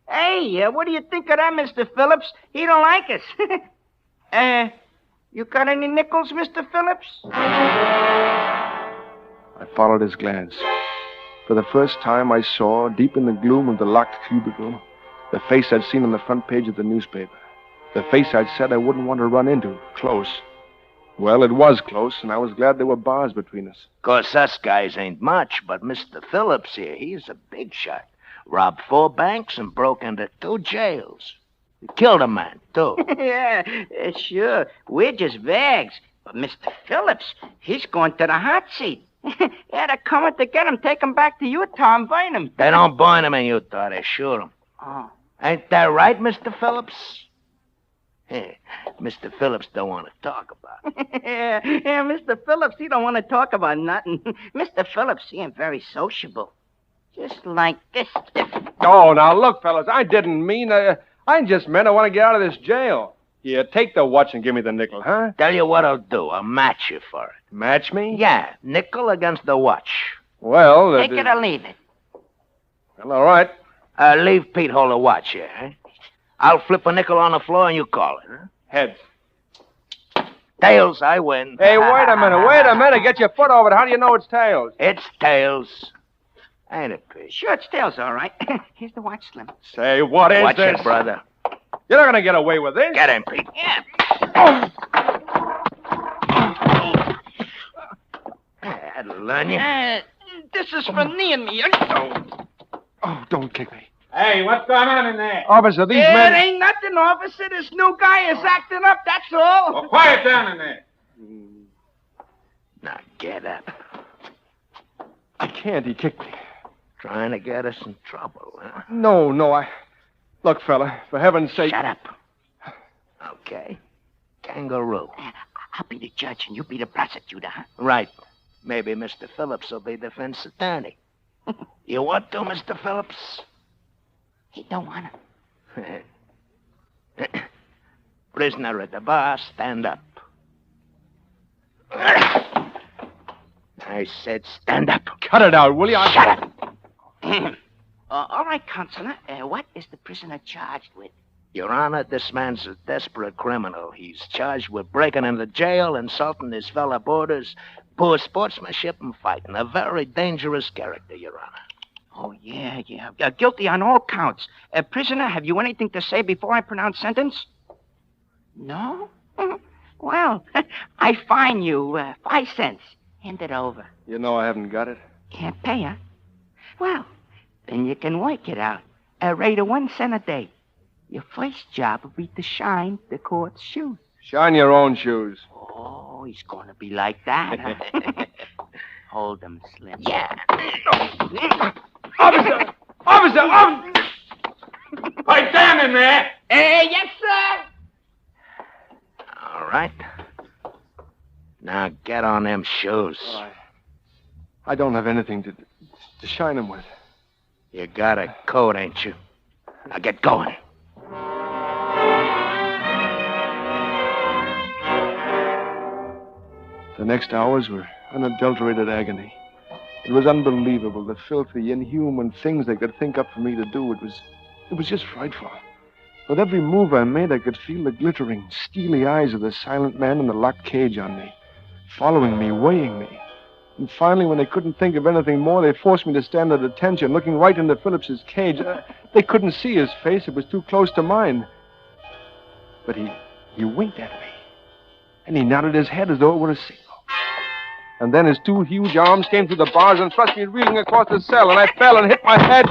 Hey, what do you think of that, Mr. Phillips? He don't like us. You got any nickels, Mr. Phillips? I followed his glance. For the first time, I saw, deep in the gloom of the locked cubicle, the face I'd seen on the front page of the newspaper. The face I'd said I wouldn't want to run into, close. Well, it was close, and I was glad there were bars between us. Of course, us guys ain't much, but Mr. Phillips here, he's a big shot. Robbed 4 banks and broke into 2 jails. He killed a man, too. Yeah, sure. We're just vags. But Mr. Phillips, he's going to the hot seat. Yeah, they're coming to get him, take him back to Utah and burn him. They don't burn him in Utah, they shoot him. Oh. Ain't that right, Mr. Phillips? Hey, Mr. Phillips don't want to talk about it. Yeah, Mr. Phillips, he don't want to talk about nothing. Mr. Phillips, he ain't very sociable. Just like this. Oh, now, look, fellas, I didn't mean... I just meant I want to get out of this jail. Here, take the watch and give me the nickel, huh? Tell you what I'll do. I'll match you for it. Match me? Yeah, nickel against the watch. Well... Take it or leave it. Well, all right. Leave Pete hold the watch here, huh? I'll flip a nickel on the floor and you call it, huh? Heads. Tails, I win. Hey, wait a minute. Get your foot over it. How do you know it's tails? It's tails. Ain't it, Pete? Sure, it's tails, all right. Here's the watch, Slim. Say, what is Watch this? it, brother. You're not going to get away with this. Get him, Pete. Yeah. That'll learn you. This is for me and me. Oh, don't kick me. Hey, what's going on in there? Officer, these It men... ain't nothing, officer. This new guy is acting up, that's all. Well, quiet down in there. Now, get up. I can't. He kicked me. Trying to get us in trouble, huh? No, I... Look, fella, for heaven's sake... Shut up. Okay. Kangaroo. I'll be the judge and you be the prosecutor, huh? Right. Maybe Mr. Phillips will be defense attorney. You want to, Mr. Phillips? He don't want to. Prisoner at the bar, stand up. I said stand up. Cut it out, will you? Shut up. All right, Counselor. What is the prisoner charged with? Your Honor, this man's a desperate criminal. He's charged with breaking into jail, insulting his fellow boarders, Poor sportsmanship and fighting. A very dangerous character, Your Honor. Oh, yeah. Guilty on all counts. Prisoner, have you anything to say before I pronounce sentence? No? Well, I fine you 5 cents. Hand it over. You know I haven't got it. Can't pay, huh? Well, then you can work it out. A rate of 1 cent a day. Your first job will be to shine the court's shoes. Shine your own shoes. Oh, he's going to be like that, huh? Hold them, Slim. Yeah. Officer! Pipe down in there! Yes, sir. All right. Now get on them shoes. Oh, I don't have anything to shine them with. You got a coat, ain't you? Now get going. The next hours were unadulterated agony. It was unbelievable, the filthy, inhuman things they could think up for me to do. It was just frightful. With every move I made, I could feel the glittering, steely eyes of the silent man in the locked cage on me, following me, weighing me. And finally, when they couldn't think of anything more, they forced me to stand at attention, looking right into Phillips's cage. They couldn't see his face. It was too close to mine. But he winked at me, and he nodded his head as though it were a signal. And then his 2 huge arms came through the bars and thrust me reeling across the cell, and I fell and hit my head.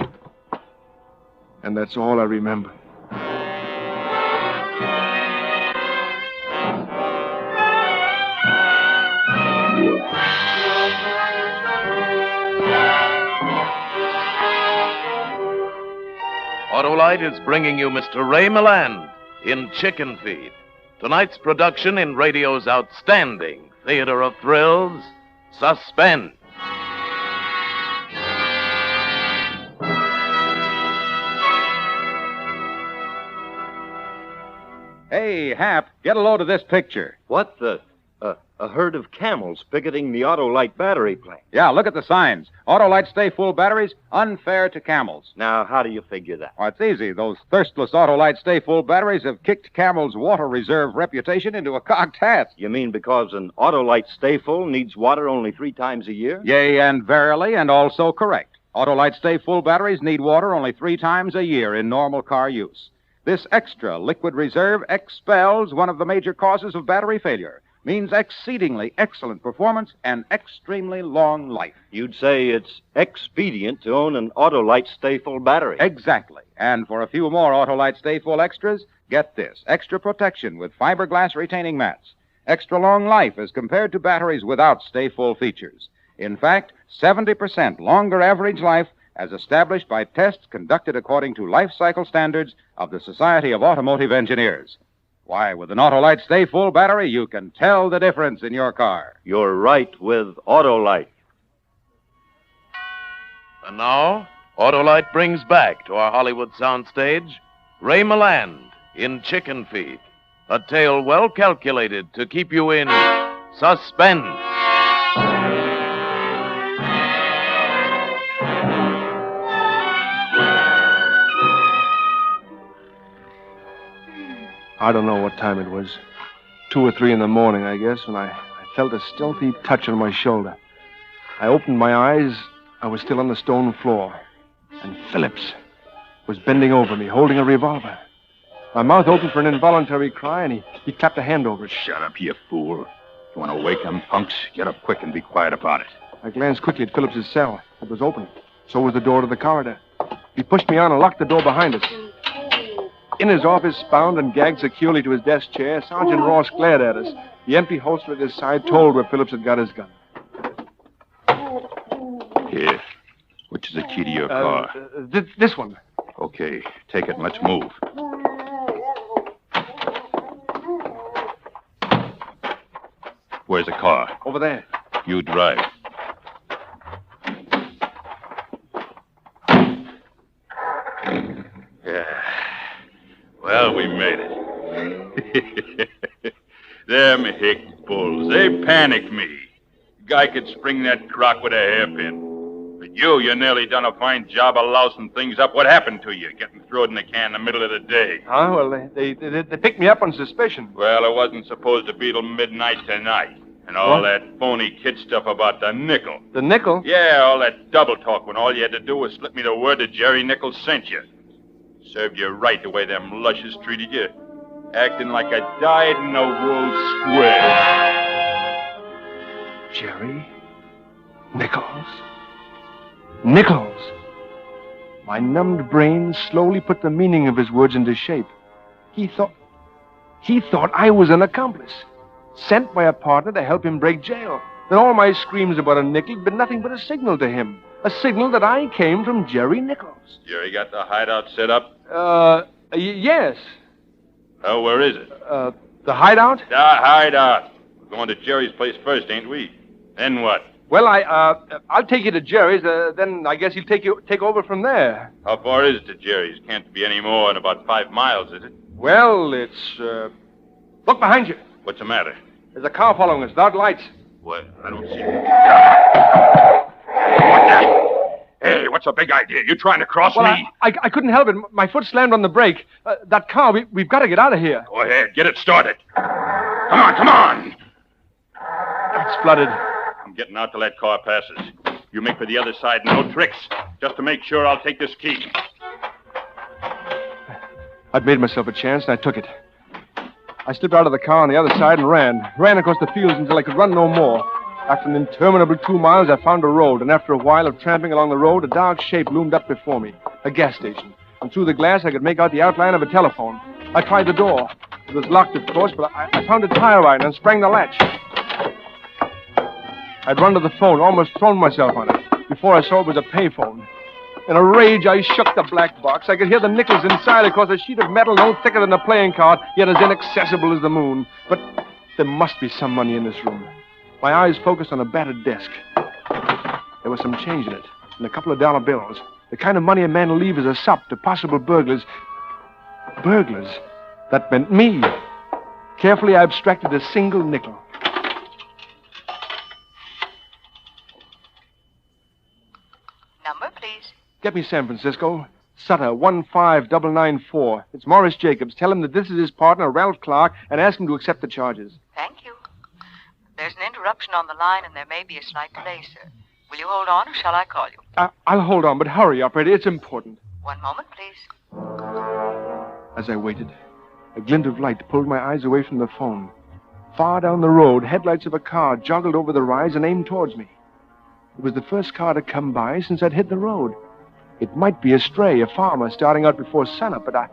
And that's all I remember. Autolite is bringing you Mr. Ray Milland in Chicken Feed. Tonight's production in radio's outstanding theater of thrills, Suspense. Hey, Hap, get a load of this picture. What the? A herd of camels picketing the Autolite battery plant. Yeah, look at the signs. Autolite Stay Full batteries, unfair to camels. Now, how do you figure that? Oh, it's easy. Those thirstless Autolite Stay Full batteries have kicked Camel's water reserve reputation into a cocked hat. You mean because an Autolite Stay Full needs water only 3 times a year? Yea, and verily, and also correct. Autolite Stay Full batteries need water only 3 times a year in normal car use. This extra liquid reserve expels one of the major causes of battery failure. Means exceedingly excellent performance and extremely long life. You'd say it's expedient to own an Autolite Stay Full battery. Exactly. And for a few more Autolite Stay Full extras, get this. Extra protection with fiberglass retaining mats. Extra long life as compared to batteries without Stay Full features. In fact, 70% longer average life as established by tests conducted according to life cycle standards of the Society of Automotive Engineers. Why, with an Autolite Stay Full battery, you can tell the difference in your car. You're right with Autolite. And now, Autolite brings back to our Hollywood soundstage Ray Milland in Chicken Feed, a tale well calculated to keep you in suspense. I don't know what time it was. 2 or 3 in the morning, I guess, when I felt a stealthy touch on my shoulder. I opened my eyes. I was still on the stone floor. And Phillips was bending over me, holding a revolver. My mouth opened for an involuntary cry, and he clapped a hand over it. Shut up, you fool. You want to wake them punks? Get up quick and be quiet about it. I glanced quickly at Phillips's cell. It was open. So was the door to the corridor. He pushed me on and locked the door behind us. In his office, bound and gagged securely to his desk chair, Sergeant Ross glared at us. The empty holster at his side told where Phillips had got his gun. Here. Which is the key to your car? This one. Okay, take it and let's move. Where's the car? Over there. You drive. Yeah. Well, we made it. Them hick bulls, they panicked me. Guy could spring that crock with a hairpin. But you nearly done a fine job of lousing things up. What happened to you, getting thrown in the can in the middle of the day? Well, they picked me up on suspicion. Well, it wasn't supposed to be till midnight tonight. And all What? that phony kid stuff about the nickel. The nickel? Yeah, all that double talk when all you had to do was slip me the word that Jerry Nichols sent you. Served you right the way them lushes treated you. Acting like a dyed-in-the-wool squid. Jerry Nichols. Nichols! My numbed brain slowly put the meaning of his words into shape. He thought I was an accomplice, sent by a partner to help him break jail. That all my screams about a nickel had been nothing but a signal to him. A signal that I came from Jerry Nichols. Jerry got the hideout set up? Yes. Oh, where is it? The hideout? The hideout. We're going to Jerry's place first, ain't we? Then what? Well, I'll take you to Jerry's, then I guess he'll take over from there. How far is it to Jerry's? Can't be any more than about 5 miles, is it? Well, it's, look behind you. What's the matter? There's a car following us, without lights. What? I don't see it. What the? Hey, what's the big idea? You trying to cross me? I couldn't help it. My foot slammed on the brake. That car, we've got to get out of here. Go ahead, get it started. Come on, come on. It's flooded. I'm getting out till that car passes. You make for the other side, no tricks. Just to make sure, I'll take this key. I'd made myself a chance, and I took it. I slipped out of the car on the other side and ran across the fields until I could run no more. After an interminable 2 miles, I found a road, and after a while of tramping along the road, a dark shape loomed up before me, a gas station. And through the glass, I could make out the outline of a telephone. I tried the door. It was locked, of course, but I found a tire iron and sprang the latch. I'd run to the phone, almost thrown myself on it. Before I saw it was a payphone. In a rage, I shook the black box. I could hear the nickels inside across a sheet of metal no thicker than a playing card, yet as inaccessible as the moon. But there must be some money in this room. My eyes focused on a battered desk. There was some change in it, and a couple of dollar bills. The kind of money a man will leave as a sop to possible burglars. Burglars? That meant me. Carefully, I abstracted a single nickel. Number, please. Get me San Francisco. Sutter, 15994. It's Morris Jacobs. Tell him that this is his partner, Ralph Clark, and ask him to accept the charges. Thank you. There's an interruption on the line, and there may be a slight delay, sir. Will you hold on, or shall I call you? I'll hold on, but hurry, operator. It's important. One moment, please. As I waited, a glint of light pulled my eyes away from the phone. Far down the road, headlights of a car joggled over the rise and aimed towards me. It was the first car to come by since I'd hit the road. It might be a stray, a farmer starting out before sunup, but I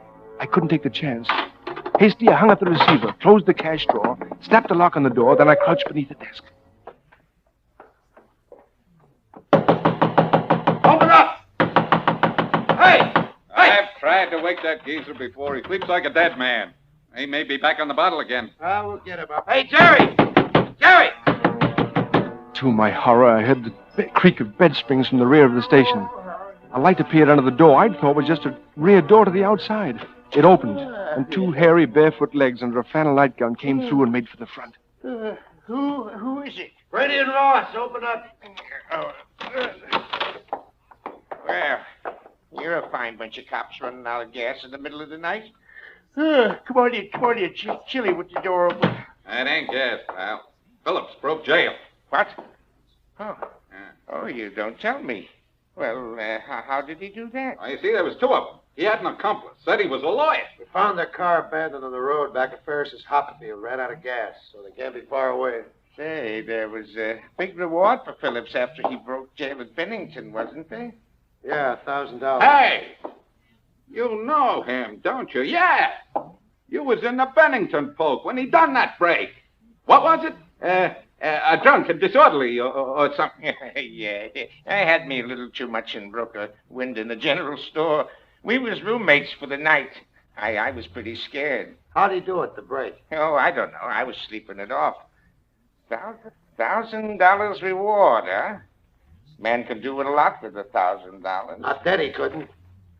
couldn't take the chance. Hastily, I hung up the receiver, closed the cash drawer, snapped the lock on the door, then I crouched beneath the desk. Open up! Hey! I've tried to wake that geezer before. He sleeps like a dead man. He may be back on the bottle again. We'll get him up. Hey, Jerry! Jerry! To my horror, I heard the creak of bed springs from the rear of the station. A light appeared under the door I'd thought was just a rear door to the outside. It opened, and two hairy, barefoot legs under a flannel nightgown came through and made for the front. Who is it? Brady and Ross, open up. Well, you're a fine bunch of cops running out of gas in the middle of the night. Come on in. It's chilly with the door open. That ain't gas, pal. Phillips broke jail. What? Oh, you don't tell me. Well, how did he do that? You see, there was two of them. He had an accomplice. Said he was a lawyer. We found their car abandoned on the road back of Ferris's hop field. Ran out of gas, so they can't be far away. Say, there was a big reward for Phillips after he broke jail at Bennington, wasn't there? Yeah, $1,000. Hey! You know him, don't you? Yeah! You was in the Bennington folk when he done that break. What was it? A drunk and disorderly or something. Yeah, I had me a little too much and broke a window in the general store. We was roommates for the night. I was pretty scared. How'd he do it, the break? Oh, I don't know. I was sleeping it off. $1,000 reward, huh? Man could do it a lot with $1,000. Not that he couldn't.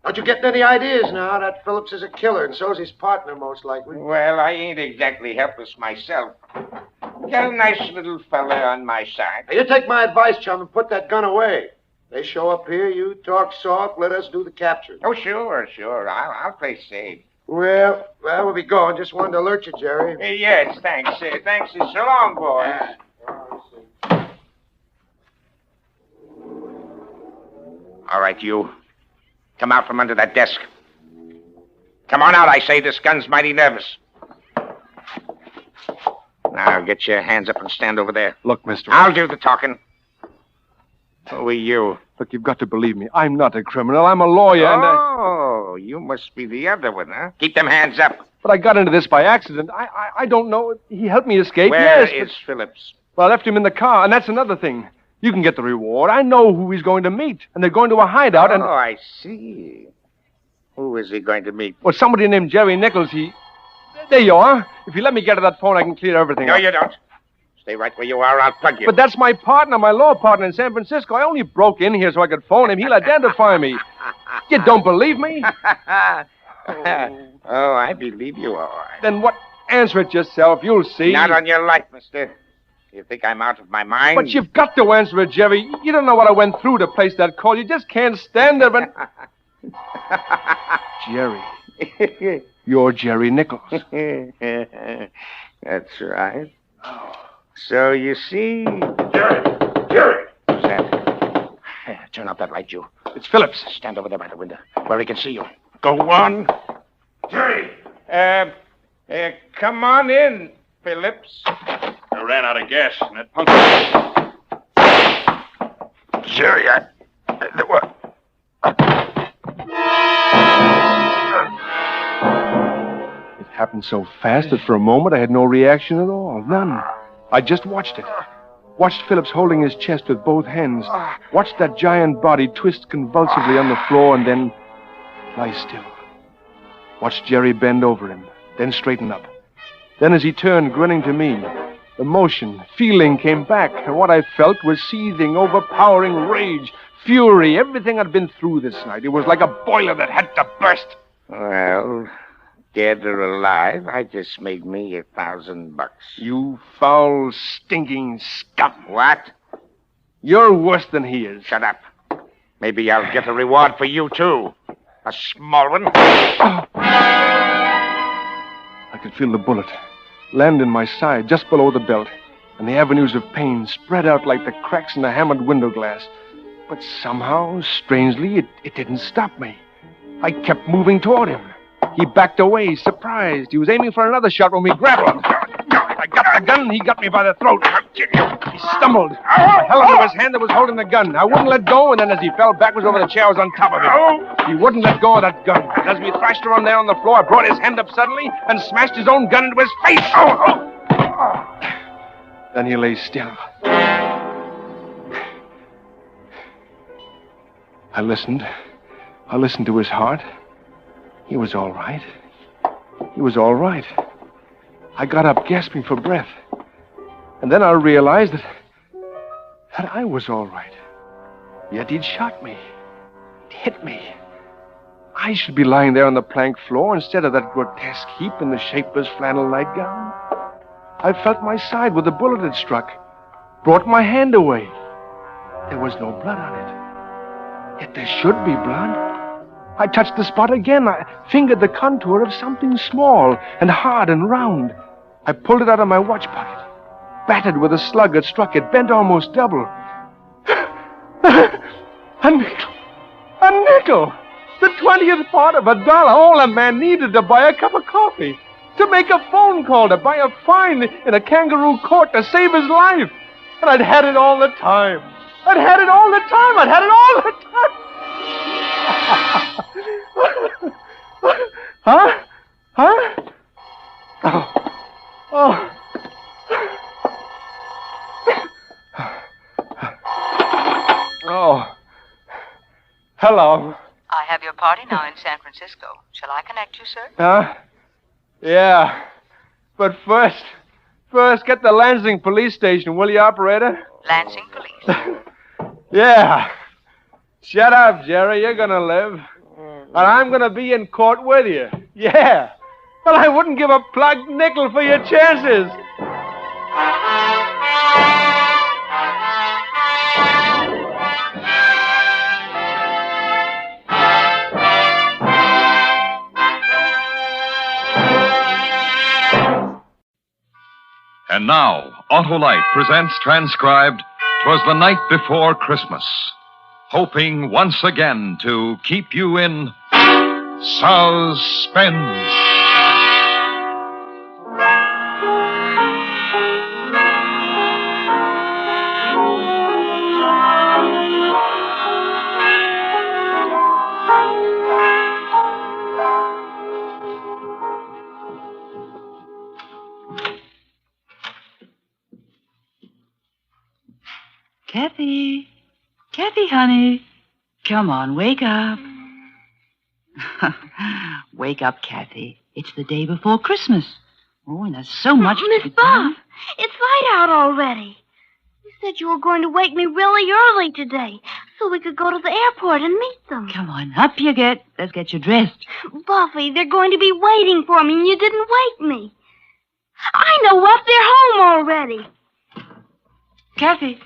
Don't you get any ideas now? That Phillips is a killer, and so's his partner, most likely. Well, I ain't exactly helpless myself. Got a nice little fella on my side. Now, you take my advice, chum, and put that gun away. They show up here, you talk soft, let us do the capture. Oh, sure. I'll play safe. Well, we'll be going. Just wanted to alert you, Jerry. Yes, thanks. Thanks. So long, boys. All right, you. Come out from under that desk. Come on out, I say. This gun's mighty nervous. Now, get your hands up and stand over there. Look, mister. I'll do the talking. Who are you? Look, you've got to believe me. I'm not a criminal. I'm a lawyer, and Oh, you must be the other one, huh? Keep them hands up. But I got into this by accident. I don't know. He helped me escape. Where yes, is Phillips? Well, I left him in the car, and that's another thing. You can get the reward. I know who he's going to meet, and they're going to a hideout, and... Oh, I see. Who is he going to meet? Well, somebody named Jerry Nichols. There you are. If you let me get to that phone, I can clear everything No, up. you don't. Stay right where you are. I'll plug you. But that's my partner, my law partner in San Francisco. I only broke in here so I could phone him. He'll identify me. You don't believe me? Oh, I believe you all right. Then what? Answer it yourself. You'll see. Not on your life, mister. You think I'm out of my mind? But you've got to answer it, Jerry. You don't know what I went through to place that call. You just can't stand there and... Jerry. You're Jerry Nichols. That's right. So you see... Jerry! Who's that? Turn out that light, you. It's Phillips. Stand over there by the window, where he can see you. Go on. Jerry! Come on in, Phillips. I ran out of gas, and that punk... Jerry, what? It happened so fast that for a moment I had no reaction at all. None. I just watched it. Watched Phillips holding his chest with both hands. Watched that giant body twist convulsively on the floor and then lie still. Watched Jerry bend over him, then straighten up. Then as he turned, grinning to me, emotion, feeling came back, and what I felt was seething, overpowering rage, fury, everything I'd been through this night. It was like a boiler that had to burst. Well, dead or alive, I just made me $1,000. You foul, stinking scum. What? You're worse than he is. Shut up. Maybe I'll get a reward for you, too. A small one. I could feel the bullet land in my side just below the belt, and the avenues of pain spread out like the cracks in a hammered window glass. But somehow, strangely, it didn't stop me. I kept moving toward him. He backed away, surprised. He was aiming for another shot when we grappled. I got the gun, and he got me by the throat. He stumbled. I held onto his hand that was holding the gun. I wouldn't let go, and then as he fell backwards over the chair, I was on top of him. He wouldn't let go of that gun. And as we thrashed around there on the floor, I brought his hand up suddenly and smashed his own gun into his face. Then he lay still. I listened. I listened to his heart. He was all right. He was all right. I got up gasping for breath. And then I realized that I was all right. Yet he'd shot me. He'd hit me. I should be lying there on the plank floor instead of that grotesque heap in the shapeless flannel nightgown. I felt my side where the bullet had struck. Brought my hand away. There was no blood on it. Yet there should be blood. I touched the spot again. I fingered the contour of something small and hard and round. I pulled it out of my watch pocket. Battered with a slug that struck it, bent almost double. A nickel. A nickel! The 20th part of $1. All a man needed to buy a cup of coffee. To make a phone call, to buy a fine in a kangaroo court, to save his life. And I'd had it all the time. I'd had it all the time. I'd had it all the time. Huh? Huh? Oh. Oh. Hello. I have your party now in San Francisco. Shall I connect you, sir? Yeah. But first, get the Lansing police station, will you, operator? Lansing police. Yeah. Shut up, Jerry. You're gonna live. And I'm gonna be in court with you. Yeah. But I wouldn't give a plugged nickel for your chances. And now, Autolite presents transcribed "'Twas the Night Before Christmas." hoping once again to keep you in suspense. Kathy. Kathy, honey. Come on, wake up. Wake up, Kathy. It's the day before Christmas. Oh, and there's so much to Miss be done. Buff, it's light out already. You said you were going to wake me really early today so we could go to the airport and meet them. Come on, up you get. Let's get you dressed. Buffy, they're going to be waiting for me and you didn't wake me. I know what, they're home already. Kathy.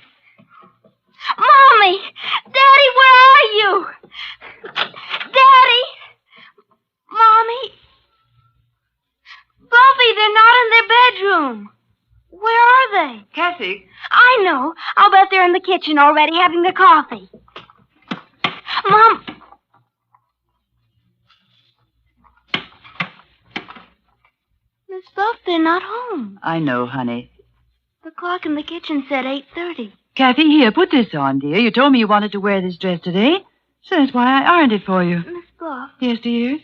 Mommy! Daddy, where are you? Daddy! Mommy? Buffy, they're not in their bedroom. Where are they? Kathy. I know. I'll bet they're in the kitchen already having their coffee. Mom. Miss Buff, they're not home. I know, honey. The clock in the kitchen said 8:30. Kathy, here, put this on, dear. You told me you wanted to wear this dress today, so that's why I ironed it for you. Miss Buff. Yes, dear?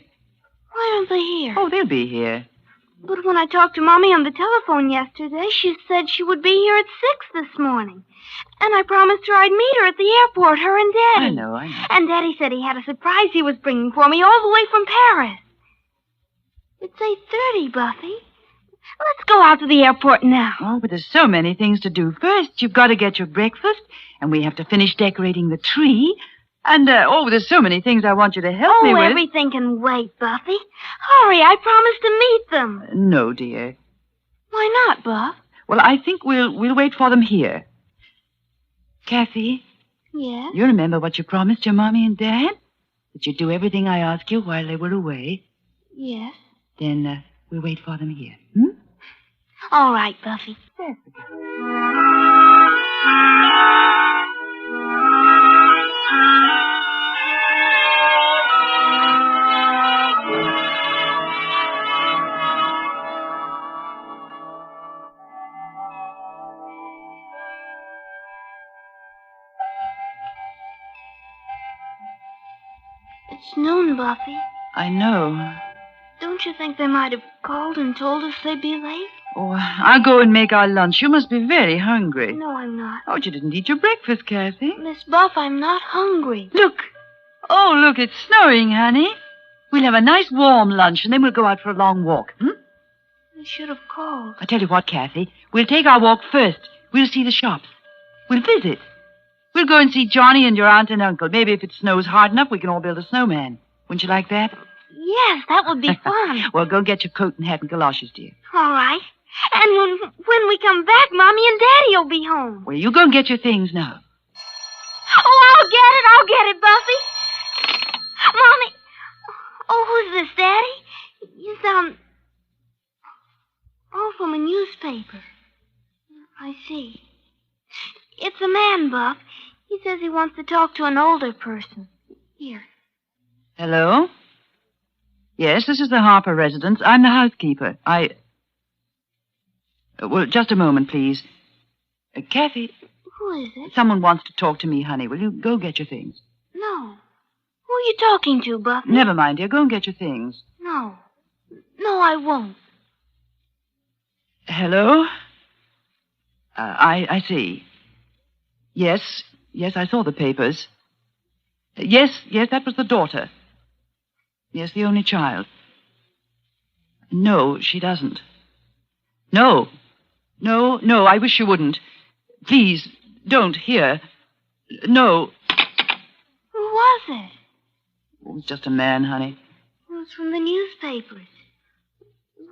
Why aren't they here? Oh, they'll be here. But when I talked to Mommy on the telephone yesterday, she said she would be here at 6 this morning. And I promised her I'd meet her at the airport, her and Daddy. I know. And Daddy said he had a surprise he was bringing for me all the way from Paris. It's 8:30, Buffy. Let's go out to the airport now. Oh, but there's so many things to do. First, you've got to get your breakfast, and we have to finish decorating the tree. And, there's so many things I want you to help me with. Oh, everything can wait, Buffy. Hurry, I promised to meet them. No, dear. Why not, Buff? Well, I think we'll wait for them here. Kathy? Yes? You remember what you promised your Mommy and Dad? That you'd do everything I asked you while they were away? Yes. Then, we'll wait for them here. All right, Buffy. It's noon, Buffy. I know. Don't you think they might have called and told us they'd be late? Oh, I'll go and make our lunch. You must be very hungry. No, I'm not. Oh, you didn't eat your breakfast, Kathy. Miss Buff, I'm not hungry. Look. Oh, look, it's snowing, honey. We'll have a nice warm lunch, and then we'll go out for a long walk. They should have called. I tell you what, Kathy. We'll take our walk first. We'll see the shops. We'll visit. We'll go and see Johnny and your aunt and uncle. Maybe if it snows hard enough, we can all build a snowman. Wouldn't you like that? Yes, that would be fun. Well, go get your coat and hat and galoshes, dear. All right. And when we come back, Mommy and Daddy will be home. Well, you go and get your things now. Oh, I'll get it, Buffy. Mommy. Oh, who's this, Daddy? You sound... Oh, from a newspaper. I see. It's a man, Buff. He says he wants to talk to an older person. Here. Hello? Yes, this is the Harper residence. I'm the housekeeper. Well, just a moment, please. Kathy. Who is it? Someone wants to talk to me, honey. Will you go get your things? No. Who are you talking to, Buffy? Never mind, dear. Go and get your things. No. No, I won't. Hello? I see. Yes, I saw the papers. Yes, that was the daughter. Yes, the only child. No, she doesn't. No, I wish you wouldn't. Please, don't, here. No. Who was it? It was just a man, honey. It was from the newspapers.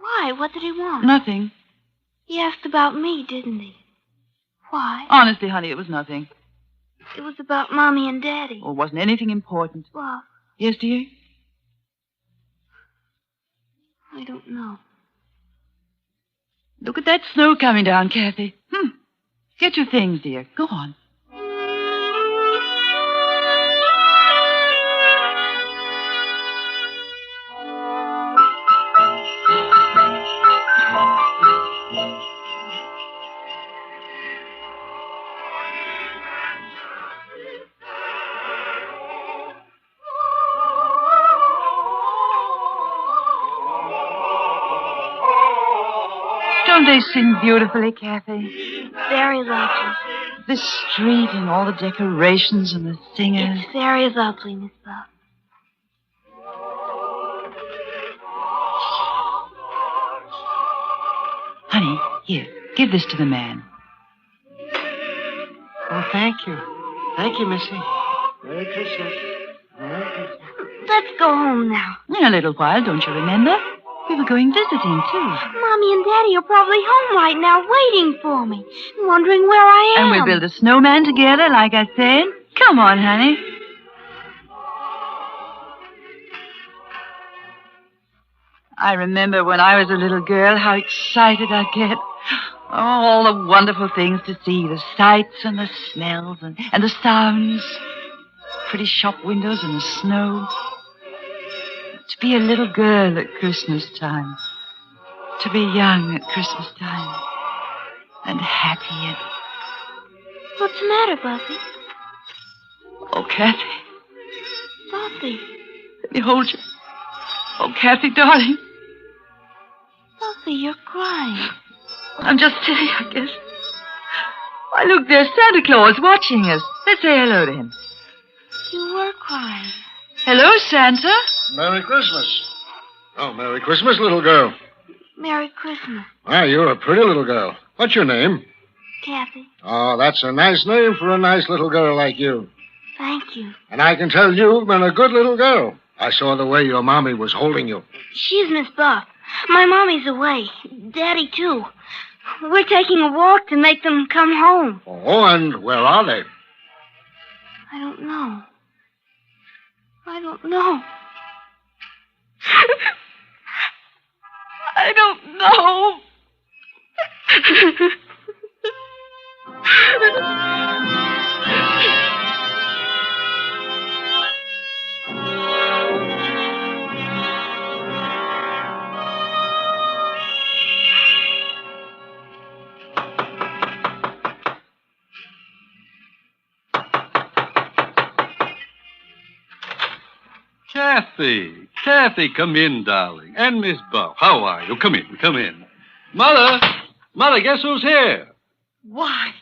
Why? What did he want? Nothing. He asked about me, didn't he? Why? Honestly, honey, it was nothing. It was about Mommy and Daddy. Oh, it wasn't anything important. Well... Yes, dear? I don't know. Look at that snow coming down, Kathy. Get your things, dear. Go on. they sing beautifully, Kathy? Very lovely. This street and all the decorations and the singers. It's very lovely, Miss Buff. Honey, here, give this to the man. Oh, thank you. Thank you, Missy. Merry Christmas. Merry Christmas. Let's go home now. In a little while, don't you remember? We were going visiting, too. Mommy and Daddy are probably home right now waiting for me, wondering where I am. And we'll build a snowman together, like I said. Come on, honey. I remember when I was a little girl how excited I'd get. Oh, all the wonderful things to see, the sights and the smells and the sounds. Pretty shop windows and the snow. To be a little girl at Christmas time. To be young at Christmas time. And happy at... What's the matter, Buffy? Oh, Kathy. Buffy. Let me hold you. Oh, Kathy, darling. Buffy, you're crying. I'm just silly, I guess. Why, look, there's Santa Claus watching us. Let's say hello to him. You were crying. Hello, Santa. Merry Christmas. Oh, Merry Christmas, little girl. Merry Christmas, Ah, you're a pretty little girl. What's your name? Kathy. Oh, that's a nice name for a nice little girl like you. Thank you. And I can tell you've been a good little girl. I saw the way your mommy was holding you. She's Miss Buff. My mommy's away. Daddy, too. We're taking a walk to make them come home. Oh, and where are they? I don't know. I don't know. I don't know. Kathy, come in, darling. And Miss Buff, how are you? Come in. Mother, guess who's here? Why,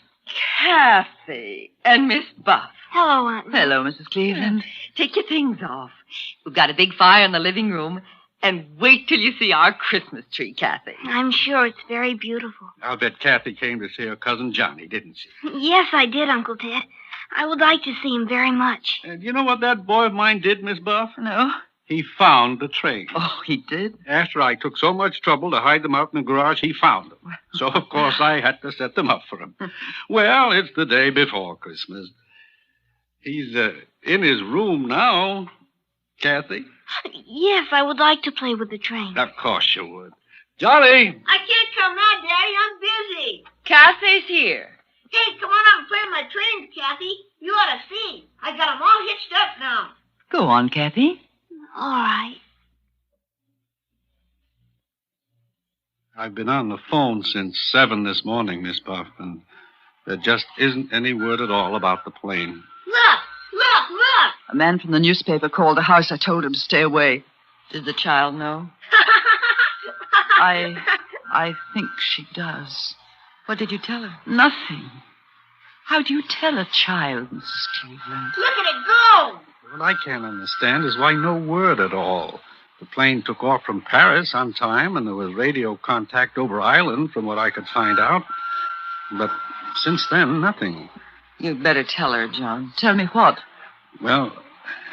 Kathy and Miss Buff. Hello, Aunt. Hello, Mrs. Cleveland. Take your things off. We've got a big fire in the living room. And wait till you see our Christmas tree, Kathy. I'm sure it's very beautiful. I'll bet Kathy came to see her cousin Johnny, didn't she? Yes, I did, Uncle Ted. I would like to see him very much. And you know what that boy of mine did, Miss Buff? No. He found the train. Oh, he did? After I took so much trouble to hide them out in the garage, he found them. So, of course, I had to set them up for him. Well, it's the day before Christmas. He's in his room now, Kathy. Yes, I would like to play with the train. Of course you would. Johnny! I can't come now, Daddy. I'm busy. Kathy's here. Hey, come on out and play with my trains, Kathy. You ought to see. I got them all hitched up now. Go on, Kathy. All right. I've been on the phone since 7 this morning, Miss Buff, and there just isn't any word at all about the plane. Look! A man from the newspaper called the house. I told him to stay away. Did the child know? I think she does. What did you tell her? Nothing. How do you tell a child, Mrs. Cleveland? Look at it go! What I can't understand is why no word at all. The plane took off from Paris on time, and there was radio contact over island, from what I could find out. But since then, nothing. You'd better tell her, John. Tell me what? Well,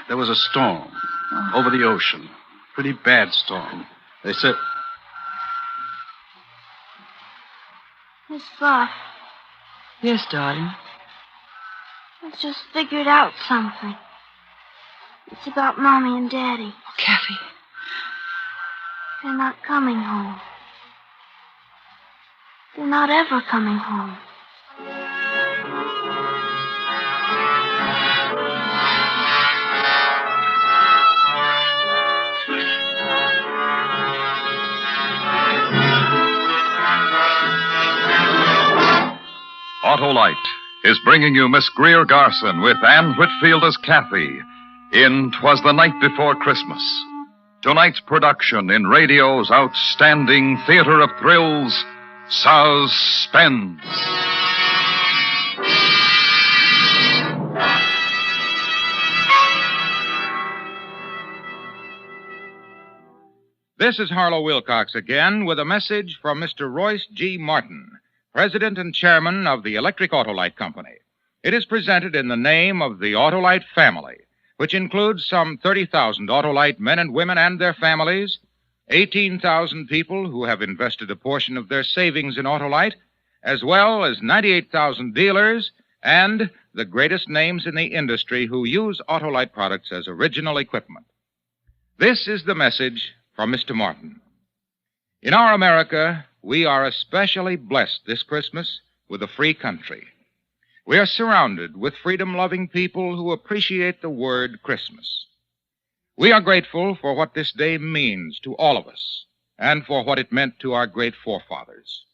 there was a storm over the ocean. Pretty bad storm. They said... Miss Buff, Yes, darling. I just figured out something. It's about Mommy and Daddy. Oh, Kathy. They're not coming home. They're not ever coming home. Autolite is bringing you Miss Greer Garson with Anne Whitfield as Kathy in 'Twas the Night Before Christmas. Tonight's production in radio's outstanding theater of thrills, Suspense. This is Harlow Wilcox again with a message from Mr. Royce G. Martin, President and Chairman of the Electric Autolite Company. It is presented in the name of the Autolite family, which includes some 30,000 Autolite men and women and their families, 18,000 people who have invested a portion of their savings in Autolite, as well as 98,000 dealers and the greatest names in the industry who use Autolite products as original equipment. This is the message from Mr. Martin. In our America, we are especially blessed this Christmas with a free country. We are surrounded with freedom-loving people who appreciate the word Christmas. We are grateful for what this day means to all of us and for what it meant to our great forefathers.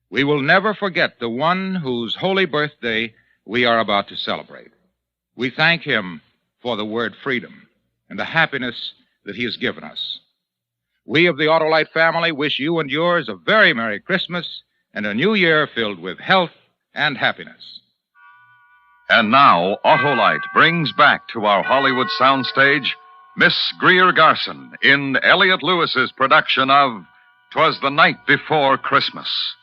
We will never forget the one whose holy birthday we are about to celebrate. We thank him for the word freedom and the happiness that he has given us. We of the Autolite family wish you and yours a very Merry Christmas and a new year filled with health and happiness. And now, Autolite brings back to our Hollywood soundstage Miss Greer Garson in Elliot Lewis's production of 'Twas the Night Before Christmas.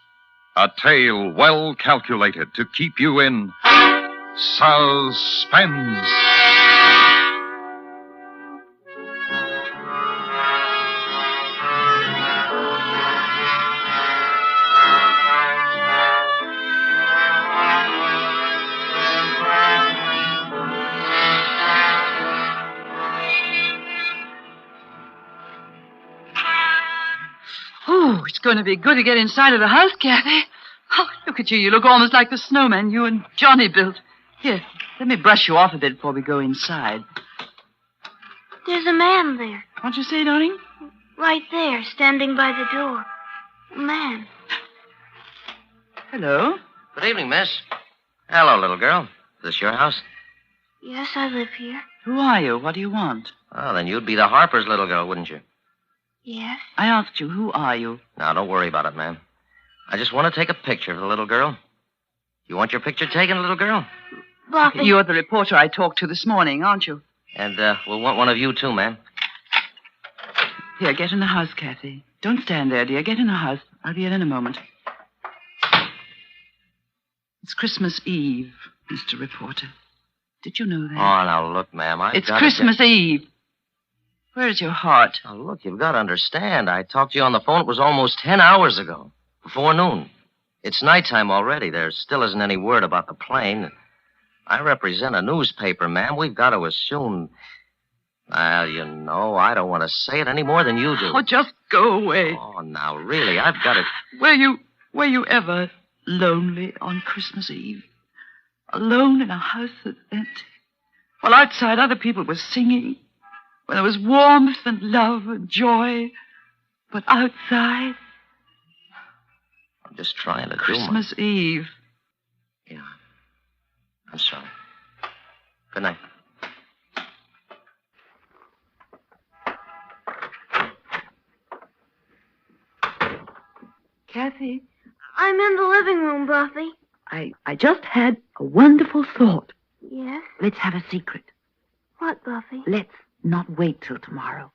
A tale well calculated to keep you in suspense. Oh, it's going to be good to get inside of the house, Kathy. Oh, look at you. You look almost like the snowman you and Johnny built. Here, let me brush you off a bit before we go inside. There's a man there. What'd you say, darling? Right there, standing by the door. A man. Hello? Good evening, miss. Hello, little girl. Is this your house? Yes, I live here. Who are you? What do you want? Oh, then you'd be the Harper's little girl, wouldn't you? Yes. I asked you, who are you? Now, don't worry about it, ma'am. I just want to take a picture of the little girl. You want your picture taken, little girl? Buffy. You're the reporter I talked to this morning, aren't you? And we'll want one of you, too, ma'am. Here, get in the house, Kathy. Don't stand there, dear. Get in the house. I'll be in a moment. It's Christmas Eve, Mr. Reporter. Did you know that? Oh, now, look, ma'am, It's Christmas Eve. Where's your heart? Now, look, you've got to understand. I talked to you on the phone. It was almost 10 hours ago, before noon. It's nighttime already. There still isn't any word about the plane. I represent a newspaper, ma'am. We've got to assume... Well, you know, I don't want to say it any more than you do. Oh, just go away. Oh, now, really, I've got to... Were you ever lonely on Christmas Eve? Alone in a house that's empty? While outside other people were singing? When there was warmth and love and joy? But outside... I'm just trying to Christmas Eve. Yeah. I'm sorry. Good night. Kathy? I'm in the living room, Buffy. I just had a wonderful thought. Yes? Let's have a secret. What, Buffy? Let's not wait till tomorrow.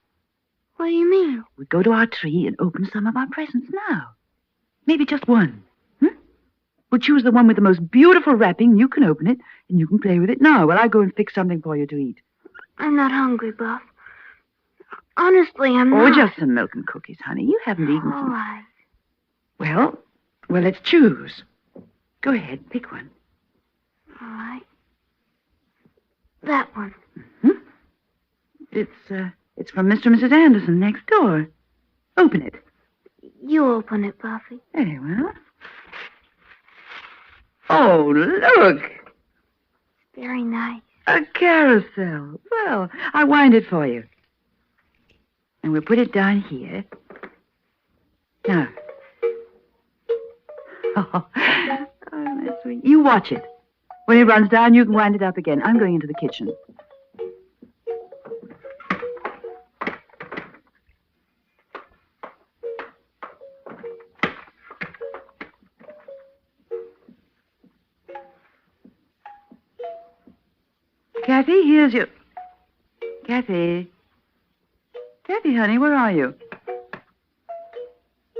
What do you mean? We go to our tree and open some of our presents now. Maybe just one. We'll choose the one with the most beautiful wrapping. You can open it, and you can play with it now while I go and fix something for you to eat. I'm not hungry, Buff. Honestly, I'm not. Or just some milk and cookies, honey. You haven't eaten All some. right. Well, let's choose. Go ahead, pick one. All right. That one. It's from Mr. and Mrs. Anderson next door. Open it. You open it, Buffy. Very well. Oh, look. Very nice. A carousel. Well, I'll wind it for you. And we'll put it down here. Now. Oh, that's sweet. You watch it. When it runs down, you can wind it up again. I'm going into the kitchen. Kathy, here's your... Kathy. Kathy, honey, where are you?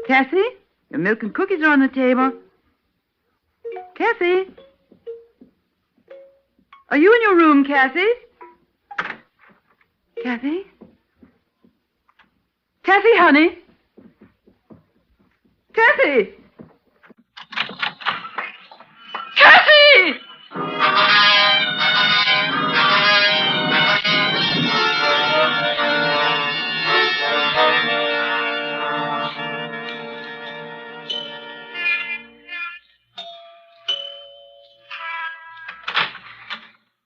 Kathy? Your milk and cookies are on the table. Kathy? Are you in your room, Kathy? Kathy? Kathy, honey? Kathy! Kathy!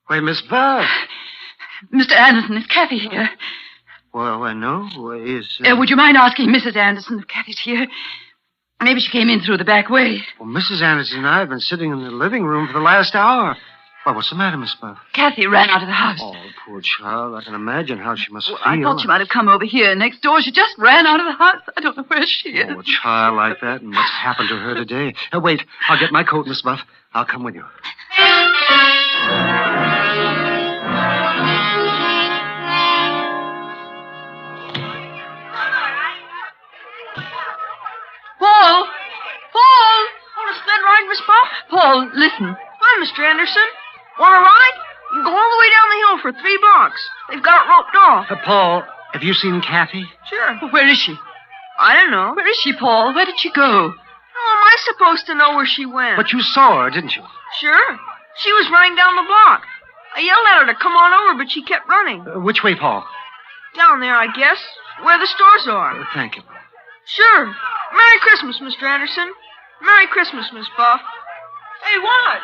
Why, Miss Buff. Mr. Anderson, is Kathy here? Well, no. Would you mind asking Mrs. Anderson if Kathy's here? Maybe she came in through the back way. Well, Mrs. Anderson and I have been sitting in the living room for the last hour. Well, what's the matter, Miss Buff? Kathy ran out of the house. Oh, poor child. I can imagine how she must feel. I thought she might have come over here next door. She just ran out of the house. I don't know where she is. Oh, a child like that, and what's happened to her today? Wait, I'll get my coat, Miss Buff. I'll come with you. Paul! Paul! Want to spin ride, Miss Buff? Paul, listen. Hi, Mr. Anderson. Want to ride? You can go all the way down the hill for 3 blocks. They've got it roped off. Paul, have you seen Kathy? Sure. Where is she? I don't know. Where is she, Paul? Where did she go? How am I supposed to know where she went? But you saw her, didn't you? Sure. She was running down the block. I yelled at her to come on over, but she kept running. Which way, Paul? Down there, I guess, where the stores are. Thank you. Sure. Merry Christmas, Mr. Anderson. Merry Christmas, Miss Buff. Hey, what?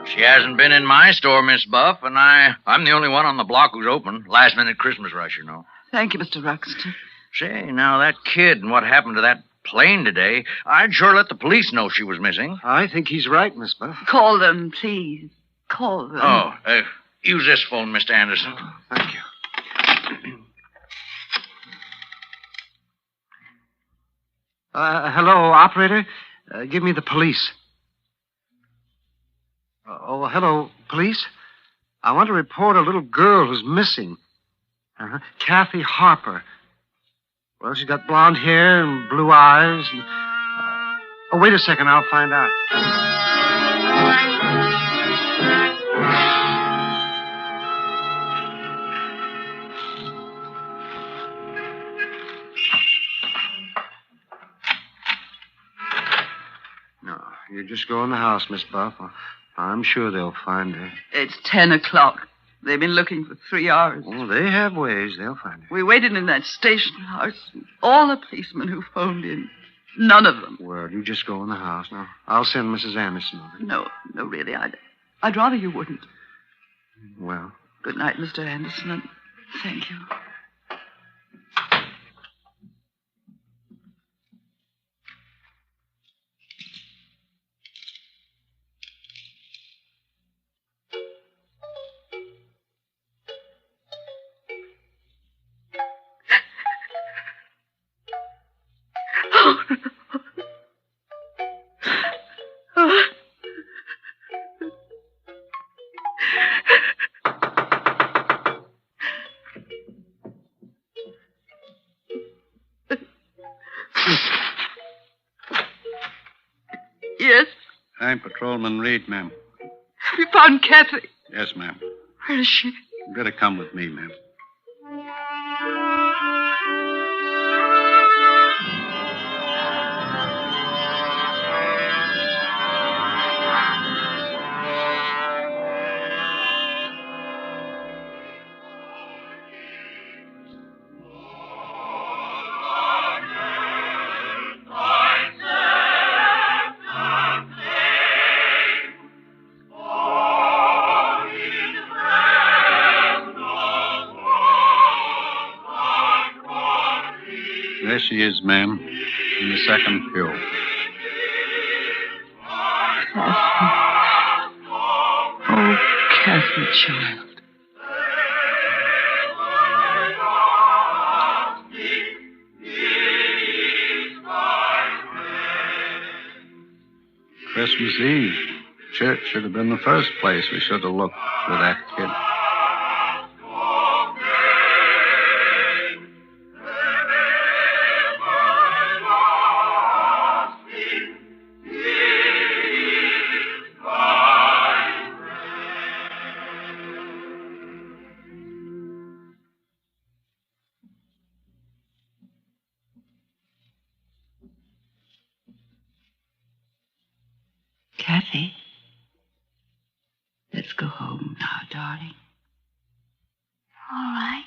She hasn't been in my store, Miss Buff, and I'm the only one on the block who's open. Last-minute Christmas rush, you know. Thank you, Mr. Ruxton. Say, now, that kid and what happened to that plane today, I'd sure let the police know she was missing. I think he's right, Miss Buff. Call them, please. Call them. Oh, use this phone, Mr. Anderson. Oh, thank you. Hello, operator. Give me the police. Hello, police. I want to report a little girl who's missing. Kathy Harper. Well, she's got blonde hair and blue eyes. And... wait a second. I'll find out. No, you just go in the house, Miss Buff. I'm sure they'll find her. It's 10 o'clock. They've been looking for 3 hours. Oh, they have ways. They'll find her. We waited in that station house. All the policemen who phoned in. None of them. Well, you just go in the house. Now, I'll send Mrs. Anderson over. No, really. I'd rather you wouldn't. Well. Good night, Mr. Anderson, and thank you. Yes? I'm Patrolman Reed, ma'am. Have you found Kathy? Yes, ma'am. Where is she? You better come with me, ma'am. There she is, ma'am, in the second pew. Kathy. Oh, Kathy, child. Christmas Eve. Church should have been the first place we should have looked for that kid. Kathy, let's go home now, darling. All right.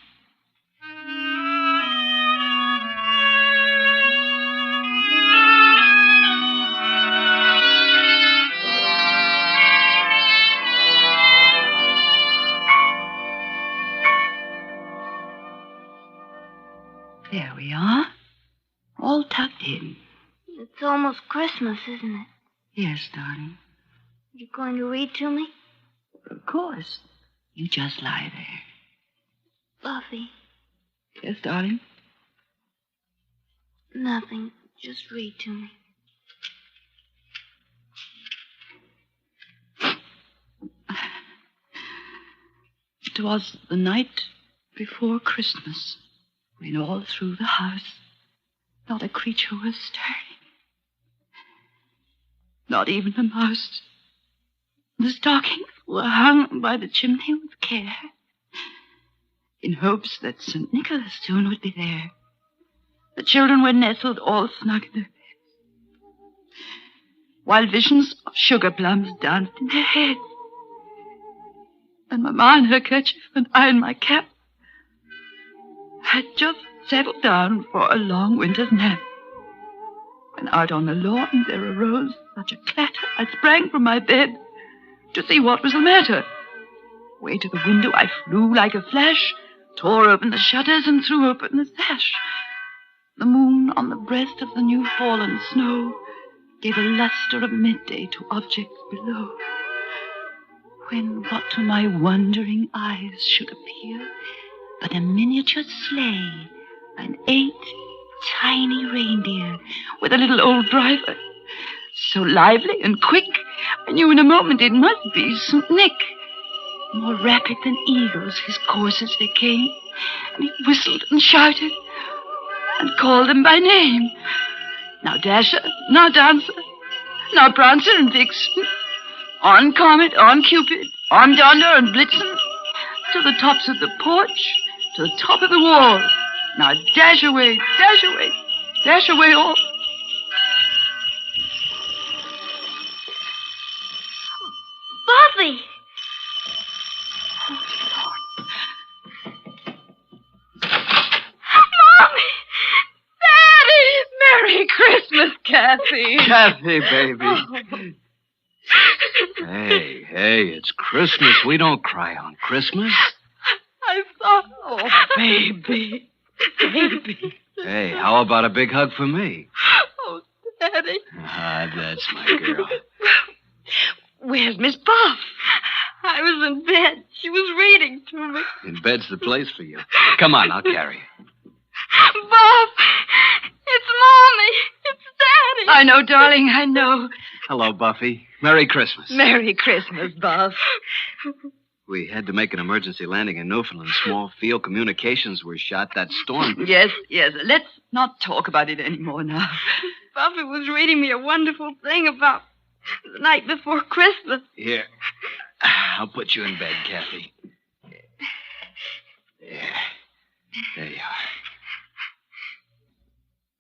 There we are. All tucked in. It's almost Christmas, isn't it? Yes, darling. You going to read to me? Of course. You just lie there. Buffy, Yes, darling? nothing. Just read to me. It was the night before Christmas, when all through the house not a creature was stirring. Not even a mouse. The stockings were hung by the chimney with care, in hopes that St. Nicholas soon would be there. The children were nestled all snug in their beds, while visions of sugar plums danced in their heads. And Mamma in her kerchief and I in my cap had just settled down for a long winter's nap, when out on the lawn there arose such a clatter I sprang from my bed to see what was the matter. Way to the window I flew like a flash, tore open the shutters and threw open the sash. The moon on the breast of the new fallen snow gave a luster of midday to objects below, when what to my wondering eyes should appear but a miniature sleigh and 8 tiny reindeer with a little old driver, so lively and quick I knew in a moment it must be St. Nick. More rapid than eagles his coursers they came, and he whistled and shouted and called them by name. Now Dasher, now Dancer, now Prancer and Vixen, on Comet, on Cupid, on Donder and Blitzen, to the tops of the porch, to the top of the wall. Now dash away, dash away, dash away all. Buffy! Mommy! Daddy! Merry Christmas, Kathy. Kathy, baby. Hey, it's Christmas. We don't cry on Christmas. I thought, oh, baby. Baby. Hey, how about a big hug for me? Oh, Daddy. Ah, that's my girl. Where's Miss Buff? I was in bed. She was reading to me. In bed's the place for you. Come on, I'll carry you. Buff! It's Mommy! It's Daddy! I know, darling, I know. Hello, Buffy. Merry Christmas. Merry Christmas, Buff. We had to make an emergency landing in Newfoundland. Small field communications were shot. That storm... Yes. Let's not talk about it anymore now. Buffy was reading me a wonderful thing about the night before Christmas. Here. I'll put you in bed, Kathy. There. There you are.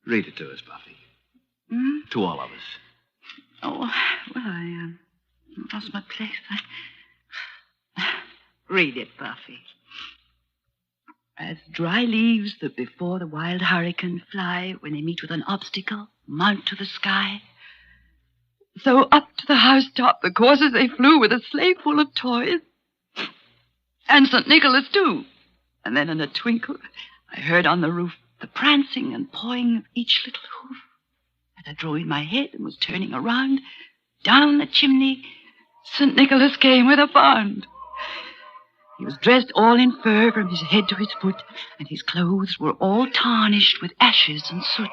Read it to us, Buffy. Hmm? To all of us. Oh, well, I lost my place. Read it, Buffy. As dry leaves that before the wild hurricane fly when they meet with an obstacle, mount to the sky, so up to the housetop the coursers they flew with a sleigh full of toys. And St. Nicholas, too. And then in a twinkle, I heard on the roof the prancing and pawing of each little hoof. As I drew in my head and was turning around, down the chimney, St. Nicholas came with a bound. He was dressed all in fur from his head to his foot, and his clothes were all tarnished with ashes and soot.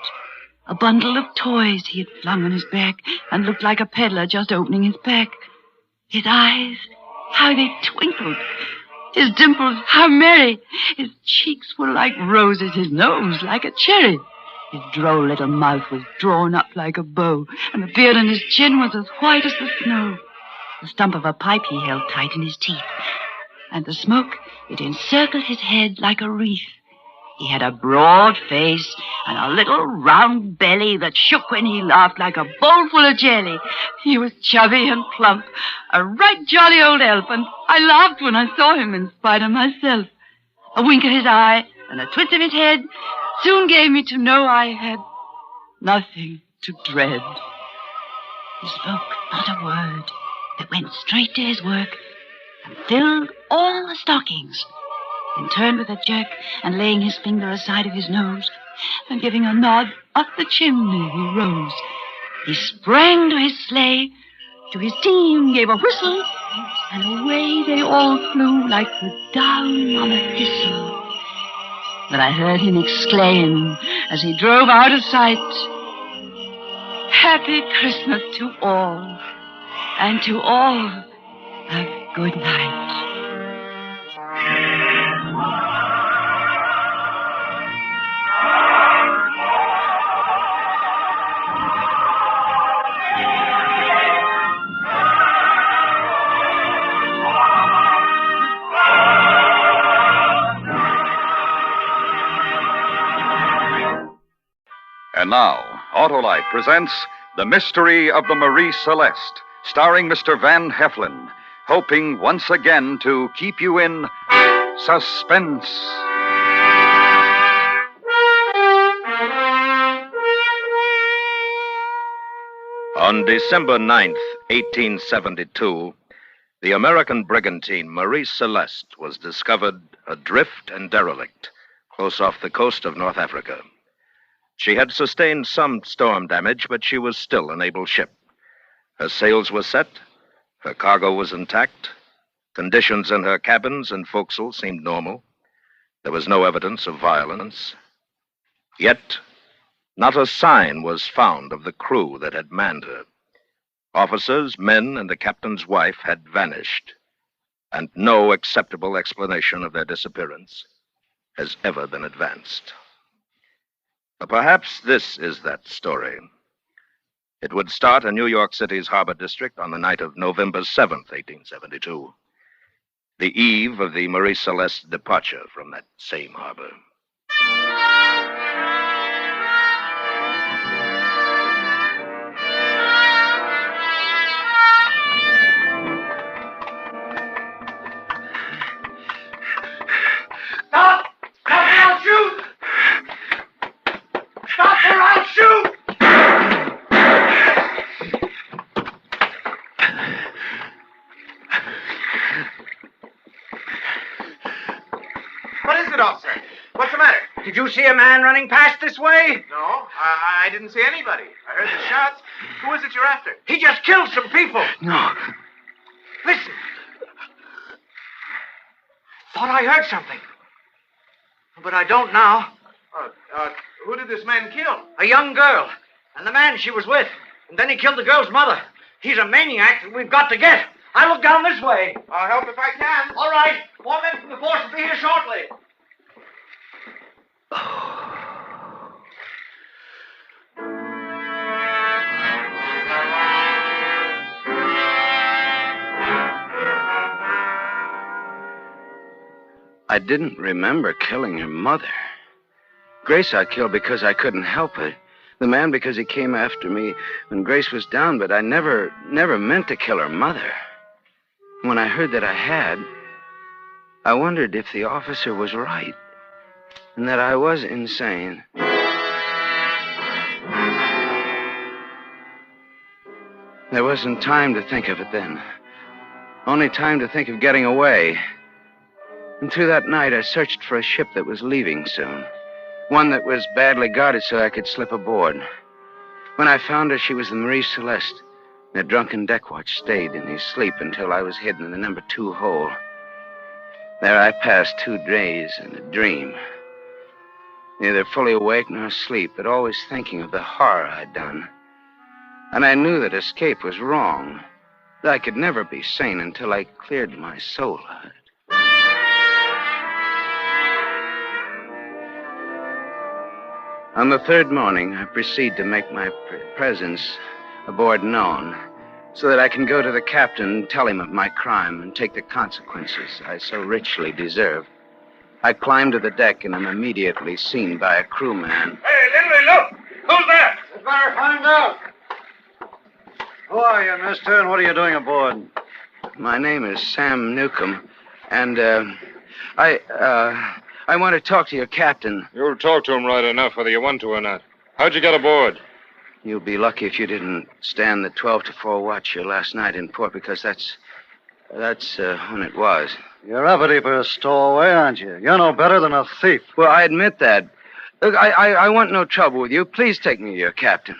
a bundle of toys he had flung on his back and looked like a peddler just opening his pack. His eyes, how they twinkled. His dimples, how merry. His cheeks were like roses, his nose like a cherry. His droll little mouth was drawn up like a bow, and the beard on his chin was as white as the snow. The stump of a pipe he held tight in his teeth, and the smoke, it encircled his head like a wreath. He had a broad face and a little round belly that shook when he laughed like a bowl full of jelly. He was chubby and plump, a right jolly old elf, and I laughed when I saw him in spite of myself. A wink of his eye and a twist of his head soon gave me to know I had nothing to dread. He spoke not a word, but went straight to his work and filled all the stockings, then turned with a jerk and laying his finger aside of his nose and giving a nod up the chimney he rose. He sprang to his sleigh, to his team gave a whistle, and away they all flew like the down on a thistle. But I heard him exclaim as he drove out of sight, "Happy Christmas to all, and to all a good night." And now, Autolite presents The Mystery of the Marie Celeste, starring Mr. Van Heflin, hoping once again to keep you in suspense. On December 9th, 1872, the American brigantine Marie Celeste was discovered adrift and derelict close off the coast of North Africa. She had sustained some storm damage, but she was still an able ship. Her sails were set, her cargo was intact, conditions in her cabins and forecastle seemed normal. There was no evidence of violence. Yet, not a sign was found of the crew that had manned her. Officers, men, and the captain's wife had vanished, and no acceptable explanation of their disappearance has ever been advanced. Perhaps this is that story. It would start in New York City's Harbor District on the night of November 7th, 1872, the eve of the Marie Celeste's departure from that same harbor. Stop! Stop or I'll shoot! Stop or I'll shoot! What is it, officer? What's the matter? Did you see a man running past this way? No, I didn't see anybody. I heard the shots. Who is it you're after? He just killed some people. No. Listen. Thought I heard something. But I don't now. Who did this man kill? A young girl. And the man she was with. And then he killed the girl's mother. He's a maniac that we've got to get. I look down this way. I'll help if I can. All right. More men from the force will be here shortly. I didn't remember killing her mother. Grace I killed because I couldn't help it. The man because he came after me when Grace was down, but I never meant to kill her mother. When I heard that I had, I wondered if the officer was right and that I was insane. There wasn't time to think of it then. Only time to think of getting away. And through that night, I searched for a ship that was leaving soon. One that was badly guarded so I could slip aboard. When I found her, she was the Marie Celeste. The drunken deck watch stayed in his sleep until I was hidden in the number 2 hole. There I passed 2 days in a dream. neither fully awake nor asleep, but always thinking of the horror I'd done. And I knew that escape was wrong, that I could never be sane until I cleared my soul of it. On the third morning, I proceed to make my presence aboard known, so that I can go to the captain and tell him of my crime and take the consequences I so richly deserve. I climb to the deck and am immediately seen by a crewman. Hey, Lindley, look! Who's that? We'd better find out. Who are you, mister, and what are you doing aboard? My name is Sam Newcomb, and I want to talk to your captain. You'll talk to him right enough, whether you want to or not. How'd you get aboard? You'll be lucky if you didn't stand the 12 to 4 watch here last night in port, because that's when it was. You're uppity for a stowaway, aren't you? You're no better than a thief. Well, I admit that. Look, I want no trouble with you. Please take me to your captain.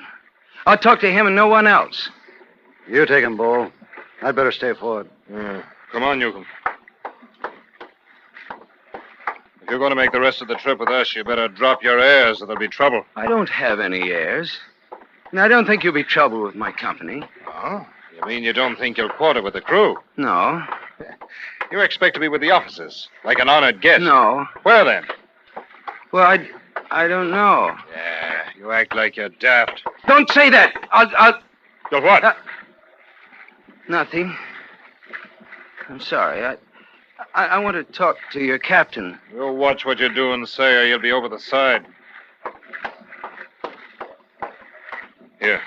I'll talk to him and no one else. You take him, Bull. I'd better stay forward. Come on, Newcomb. If you're going to make the rest of the trip with us, you better drop your airs or there'll be trouble. I don't have any airs. And I don't think you'll be trouble with my company. Oh? You mean you don't think you'll quarter with the crew? No. You expect to be with the officers, like an honored guest? No. Where then? Well, I don't know. Yeah, you act like you're daft. Don't say that. I'll... You'll what? Nothing. I'm sorry. I want to talk to your captain. You'll watch what you do and say, or you'll be over the side. Here.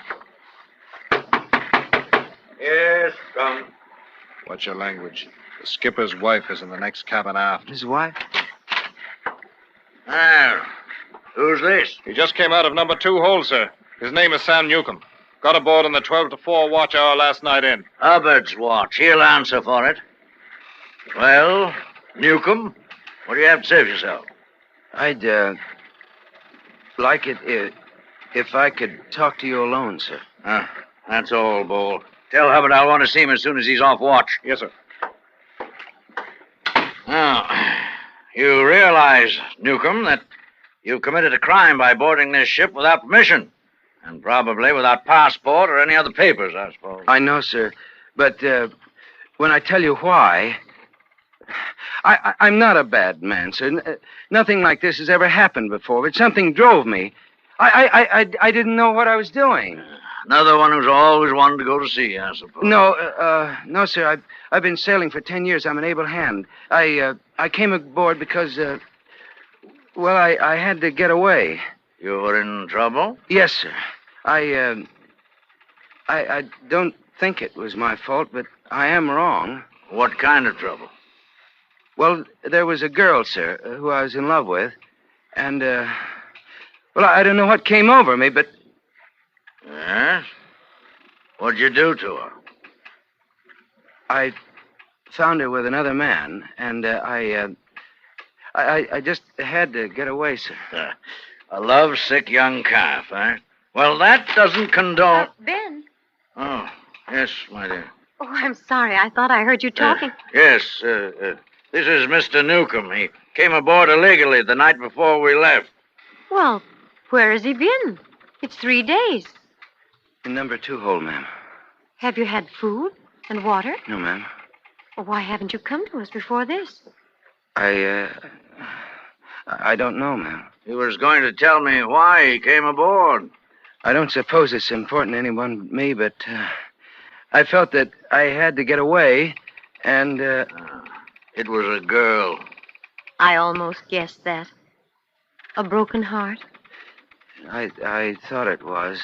Yes, come. Watch your language. The skipper's wife is in the next cabin aft. His wife? Well, who's this? He just came out of number 2 hold, sir. His name is Sam Newcomb. Got aboard on the 12 to 4 watch hour last night in. Hubbard's watch. He'll answer for it. Well, Newcomb, what do you have to say for yourself? I'd, like it if I could talk to you alone, sir. That's all, Bull. Tell Hubbard I'll want to see him as soon as he's off watch. Yes, sir. Now, you realize, Newcomb, that you've committed a crime by boarding this ship without permission. And probably without passport or any other papers, I suppose. I know, sir. But when I tell you why, I'm not a bad man, sir. Nothing like this has ever happened before, but something drove me. I didn't know what I was doing. Another one who's always wanted to go to sea, I suppose. No, sir. I've been sailing for 10 years. I'm an able hand. I came aboard because, I had to get away. You were in trouble? Yes, sir. I don't think it was my fault, but I am wrong. What kind of trouble? Well, there was a girl, sir, who I was in love with. And, I don't know what came over me, but... Yes? What'd you do to her? I found her with another man, and I just had to get away, sir. A lovesick young calf, eh? Well, that doesn't condone... Ben. Oh, yes, my dear. Oh, I'm sorry. I thought I heard you talking. Yes, this is Mr. Newcomb. He came aboard illegally the night before we left. Well, where has he been? It's 3 days. In number 2 hold, ma'am. Have you had food and water? No, ma'am. Well, why haven't you come to us before this? I don't know, ma'am. He was going to tell me why he came aboard. I don't suppose it's important to anyone but me, but I felt that I had to get away, and... It was a girl. I almost guessed that. A broken heart? I thought it was.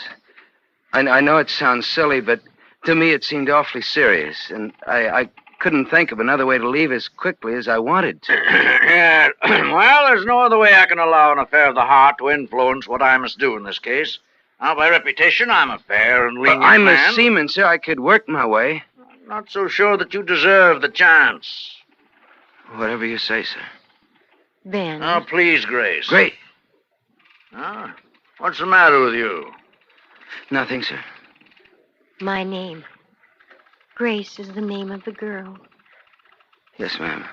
I know it sounds silly, but to me it seemed awfully serious, and I couldn't think of another way to leave as quickly as I wanted to. Yeah. Well, there's no other way I can allow an affair of the heart to influence what I must do in this case. Now, by reputation, I'm a fair and lenient I'm man. a seaman, sir. I could work my way. I'm not so sure that you deserve the chance. Whatever you say, sir. Ben. Oh, please, Grace. Great. What's the matter with you? Nothing, sir. My name. Grace is the name of the girl. Yes, ma'am.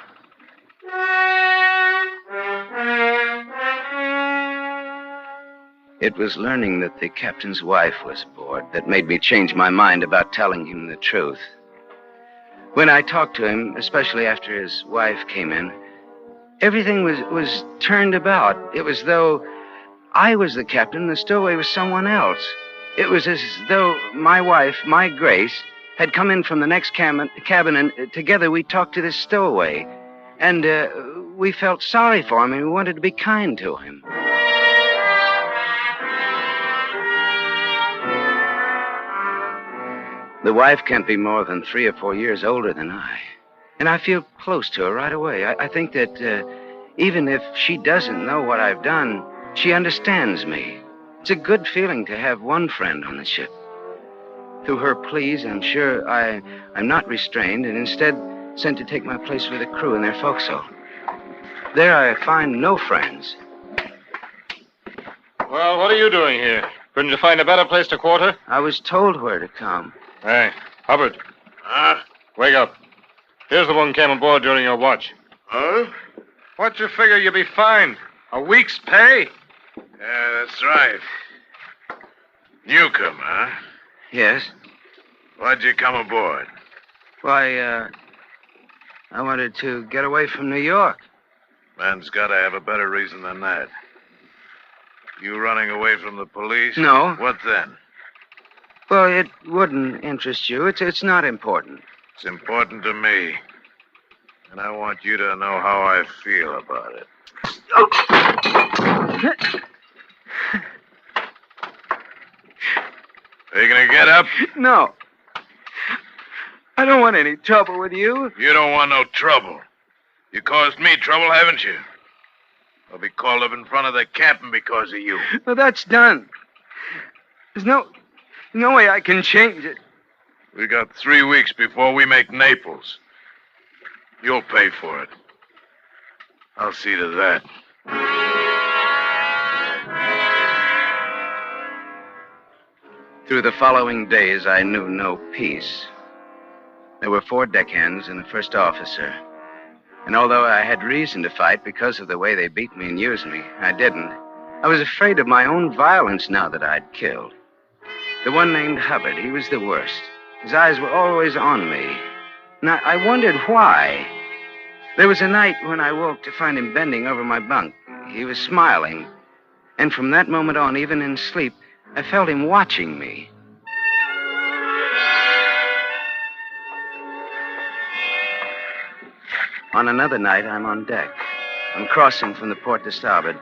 It was learning that the captain's wife was aboard that made me change my mind about telling him the truth. When I talked to him, especially after his wife came in, everything was turned about. It was though I was the captain and the stowaway was someone else. It was as though my wife, my Grace, had come in from the next cabin and together we talked to this stowaway. And we felt sorry for him and we wanted to be kind to him. The wife can't be more than 3 or 4 years older than I. And I feel close to her right away. I think that even if she doesn't know what I've done, she understands me. It's a good feeling to have one friend on the ship. Through her pleas, I'm sure I'm not restrained and instead sent to take my place with the crew in their forecastle. There I find no friends. Well, what are you doing here? Couldn't you find a better place to quarter? I was told where to come. Hey, Hubbard. Huh? Wake up. Here's the one came aboard during your watch. Huh? What'd you figure you'd be fined? A week's pay? Yeah, that's right. Newcomb, huh? Yes? Why'd you come aboard? Why, I wanted to get away from New York. Man's got to have a better reason than that. You running away from the police? No. What then? Well, it wouldn't interest you. It's not important. It's important to me. And I want you to know how I feel about it. Are you going to get up? No. I don't want any trouble with you. You don't want no trouble. You caused me trouble, haven't you? I'll be called up in front of the captain because of you. Well, that's done. There's no way I can change it. We got 3 weeks before we make Naples. You'll pay for it. I'll see to that. Through the following days, I knew no peace. There were 4 deckhands and a first officer. And although I had reason to fight because of the way they beat me and used me, I didn't. I was afraid of my own violence now that I'd killed. The one named Hubbard, he was the worst. His eyes were always on me. And I wondered why. There was a night when I woke to find him bending over my bunk. He was smiling. And from that moment on, even in sleep, I felt him watching me. On another night, I'm on deck. I'm crossing from the port to starboard.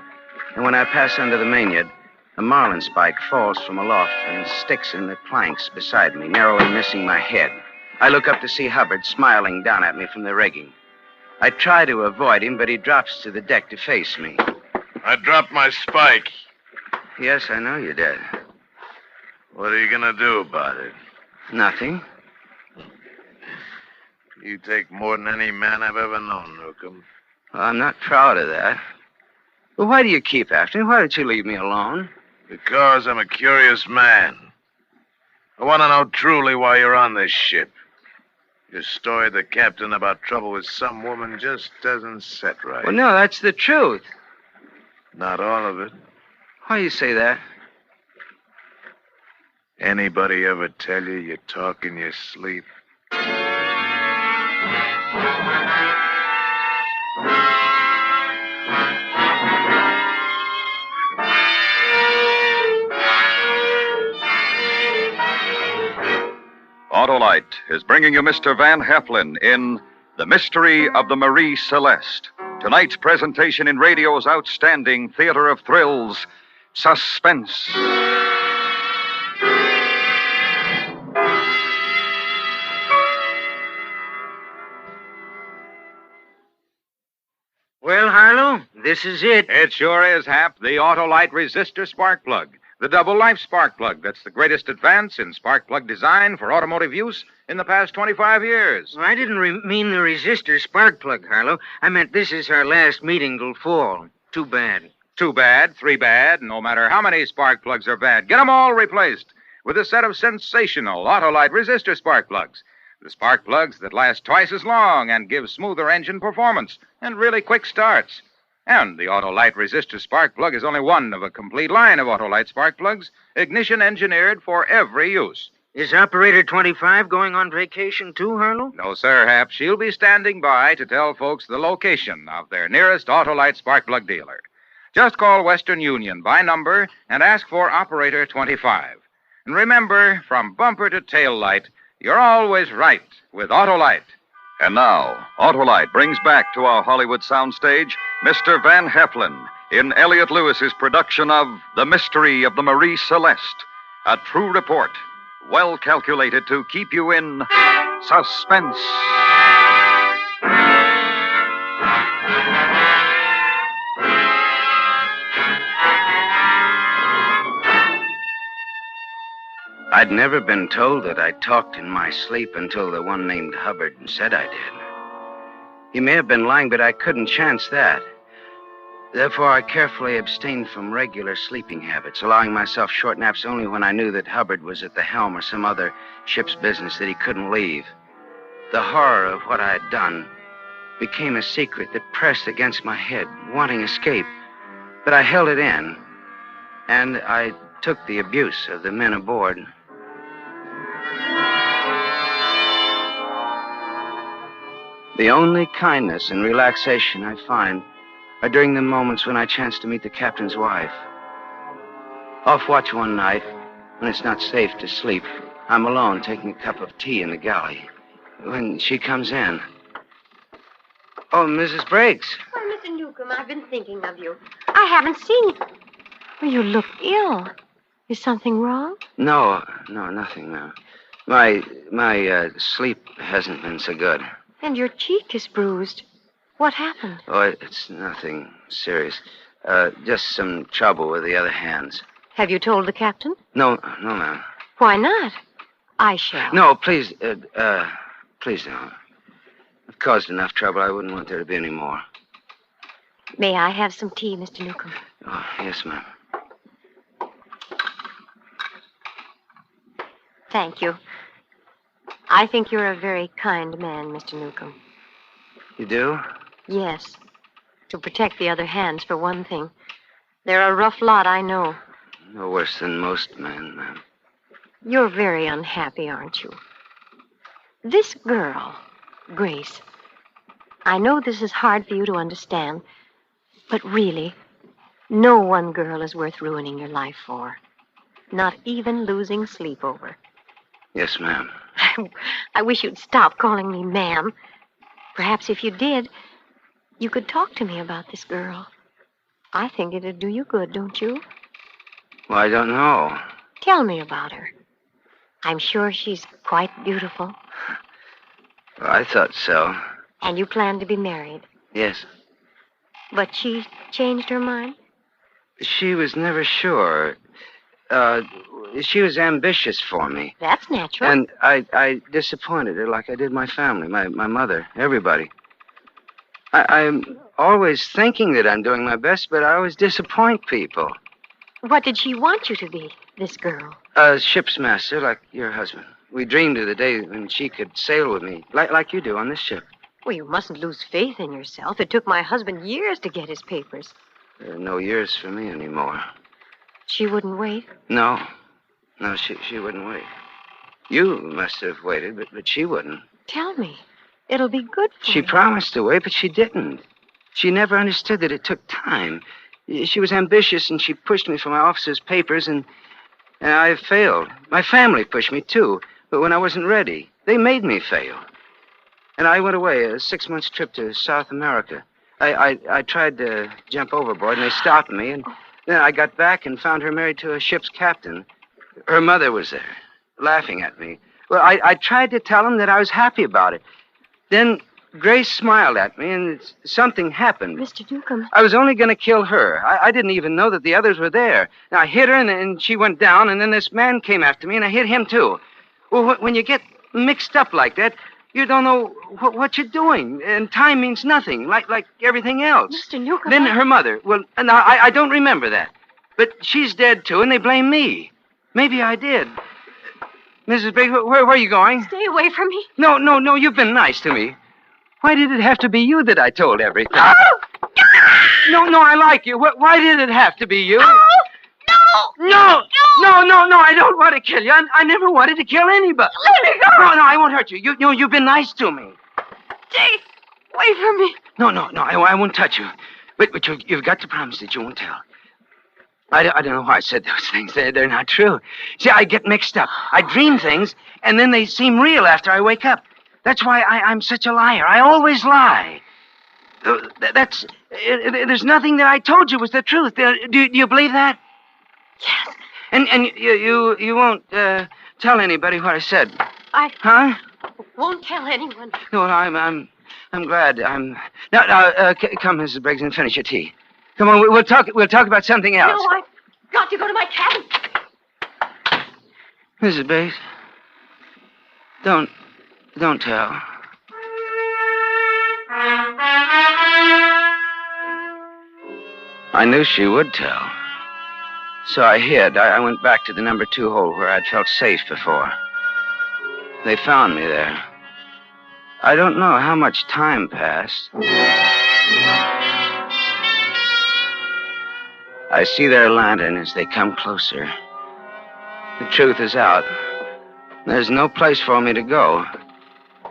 And when I pass under the mainyard, a marlin spike falls from aloft and sticks in the planks beside me, narrowly missing my head. I look up to see Hubbard smiling down at me from the rigging. I try to avoid him, but he drops to the deck to face me. I dropped my spike. Yes, I know you did. What are you going to do about it? Nothing. You take more than any man I've ever known, Newcomb. Well, I'm not proud of that. But why do you keep after me? Why don't you leave me alone? Because I'm a curious man. I want to know truly why you're on this ship. Your story to the captain about trouble with some woman just doesn't set right. Well, no, that's the truth. Not all of it. Why do you say that? Anybody ever tell you you talk in your sleep? Autolite is bringing you Mr. Van Heflin in The Mystery of the Marie Celeste. Tonight's presentation in radio's outstanding theater of thrills, Suspense. Well, Harlow, this is it. It sure is, Hap. The Autolite resistor spark plug. The double life spark plug. That's the greatest advance in spark plug design for automotive use in the past 25 years. I didn't mean the resistor spark plug, Harlow. I meant this is our last meeting till fall. Too bad. 2 bad, 3 bad, no matter how many spark plugs are bad. Get them all replaced with a set of sensational Autolite resistor spark plugs. The spark plugs that last twice as long and give smoother engine performance and really quick starts. And the Autolite resistor spark plug is only one of a complete line of Autolite spark plugs, ignition engineered for every use. Is Operator 25 going on vacation too, Harlow? No, sir, Hap. She'll be standing by to tell folks the location of their nearest Autolite spark plug dealer. Just call Western Union by number and ask for Operator 25. And remember, from bumper to tail light, you're always right with Autolite. And now, Autolite brings back to our Hollywood soundstage Mr. Van Heflin in Elliot Lewis's production of The Mystery of the Marie Celeste, a true report, well calculated to keep you in suspense. I'd never been told that I talked in my sleep until the one named Hubbard said I did. He may have been lying, but I couldn't chance that. Therefore, I carefully abstained from regular sleeping habits, allowing myself short naps only when I knew that Hubbard was at the helm or some other ship's business that he couldn't leave. The horror of what I had done became a secret that pressed against my head, wanting escape. But I held it in, and I took the abuse of the men aboard. The only kindness and relaxation I find are during the moments when I chance to meet the captain's wife. Off watch one night, when it's not safe to sleep, I'm alone taking a cup of tea in the galley. When she comes in... Oh, Mrs. Briggs. Why, Mr. Newcomb, I've been thinking of you. I haven't seen you. Well, you look ill. Is something wrong? No, nothing, no. My sleep hasn't been so good. And your cheek is bruised. What happened? Oh, it's nothing serious. Just some trouble with the other hands. Have you told the captain? No, ma'am. Why not? I shall. No, please, please don't. I've caused enough trouble. I wouldn't want there to be any more. May I have some tea, Mr. Newcomb? Oh, yes, ma'am. Thank you. I think you're a very kind man, Mr. Newcomb. You do? Yes. To protect the other hands, for one thing. They're a rough lot, I know. No worse than most men, ma'am. You're very unhappy, aren't you? This girl, Grace, I know this is hard for you to understand, but really, no one girl is worth ruining your life for. Not even losing sleep over. Yes, ma'am. I wish you'd stop calling me ma'am. Perhaps if you did, you could talk to me about this girl. I think it'd do you good, don't you? Well, I don't know. Tell me about her. I'm sure she's quite beautiful. Well, I thought so. And you plan to be married. Yes. But she changed her mind? She was never sure. She was ambitious for me. That's natural. And I disappointed her like I did my family, my mother, everybody. I'm always thinking that I'm doing my best, but I always disappoint people. What did she want you to be, this girl? A ship's master, like your husband. We dreamed of the day when she could sail with me, like you do on this ship. Well, you mustn't lose faith in yourself. It took my husband years to get his papers. There are no years for me anymore. She wouldn't wait? No, she wouldn't wait. You must have waited, but she wouldn't. Tell me. It'll be good for She you. promised to wait, but she didn't. She never understood that it took time. She was ambitious, and she pushed me for my officer's papers, and I failed. My family pushed me, too, but when I wasn't ready, they made me fail. And I went away, a 6-month trip to South America. I tried to jump overboard, and they stopped me, and then I got back and found her married to a ship's captain. Her mother was there, laughing at me. Well, I tried to tell him that I was happy about it. Then Grace smiled at me, and something happened. Mr. Newcomb. I was only going to kill her. I didn't even know that the others were there. And I hit her, and she went down, and then this man came after me, and I hit him, too. Well, when you get mixed up like that, you don't know what you're doing, and time means nothing, like everything else. Mr. Newcomb. Then her mother, well, I don't remember that. But she's dead, too, and they blame me. Maybe I did. Mrs. Briggs, where are you going? Stay away from me. No, you've been nice to me. Why did it have to be you that I told everything? Oh! No, I like you. Why did it have to be you? No! No, I don't want to kill you. I never wanted to kill anybody. Let me go! No, I won't hurt you. You've been nice to me. Stay away from me. No, I won't touch you. But you've got to promise that you won't tell. I don't know why I said those things. They're not true. See, I get mixed up. I dream things, and then they seem real after I wake up. That's why I'm such a liar. I always lie. There's nothing that I told you was the truth. Do you believe that? Yes. And you won't tell anybody what I said. I won't tell anyone. No, I'm glad. Now, come, Mrs. Briggs, and finish your tea. Come on, we'll talk about something else. No, I've got to go to my cabin. Mrs. Briggs, don't tell. I knew she would tell. So I hid. I went back to the number 2 hole where I'd felt safe before. They found me there. I don't know how much time passed. I see their lantern as they come closer. The truth is out. There's no place for me to go.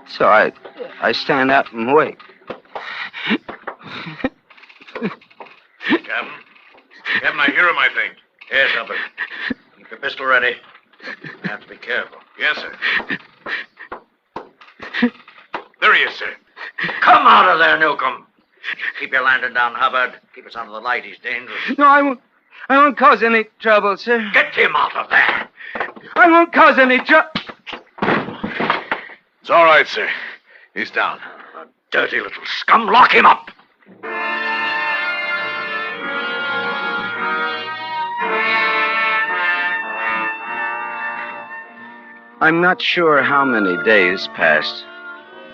So I stand up and wait. Captain, I hear him, I think. Yes, Hubbard. Keep your pistol ready. You have to be careful. Yes, sir. There he is, sir. Come out of there, Newcomb. Keep your lantern down, Hubbard. Keep us under the light. He's dangerous. No, I won't cause any trouble, sir. Get him out of there. I won't cause any trouble. It's all right, sir. He's down. Dirty little scum. Lock him up. I'm not sure how many days passed,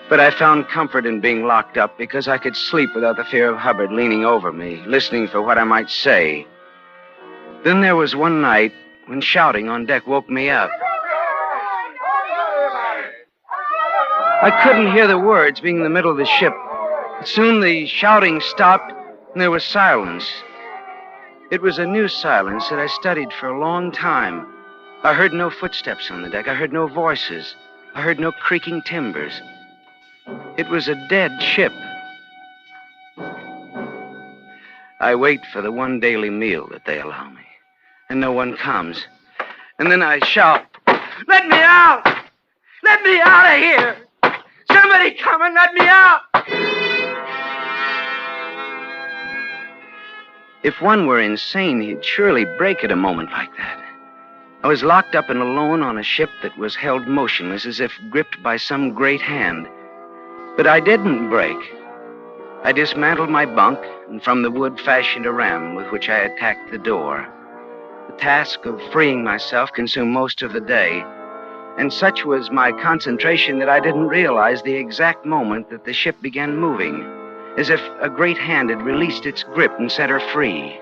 but I found comfort in being locked up because I could sleep without the fear of Hubbard leaning over me, listening for what I might say. Then there was one night when shouting on deck woke me up. I couldn't hear the words being in the middle of the ship. Soon the shouting stopped and there was silence. It was a new silence that I studied for a long time. I heard no footsteps on the deck. I heard no voices. I heard no creaking timbers. It was a dead ship. I wait for the one daily meal that they allow me, and no one comes. And then I shout, "Let me out! Let me out of here! Somebody come and let me out!" If one were insane, he'd surely break at a moment like that. I was locked up and alone on a ship that was held motionless as if gripped by some great hand. But I didn't break. I dismantled my bunk and from the wood fashioned a ram with which I attacked the door. The task of freeing myself consumed most of the day, and such was my concentration that I didn't realize the exact moment that the ship began moving, as if a great hand had released its grip and set her free.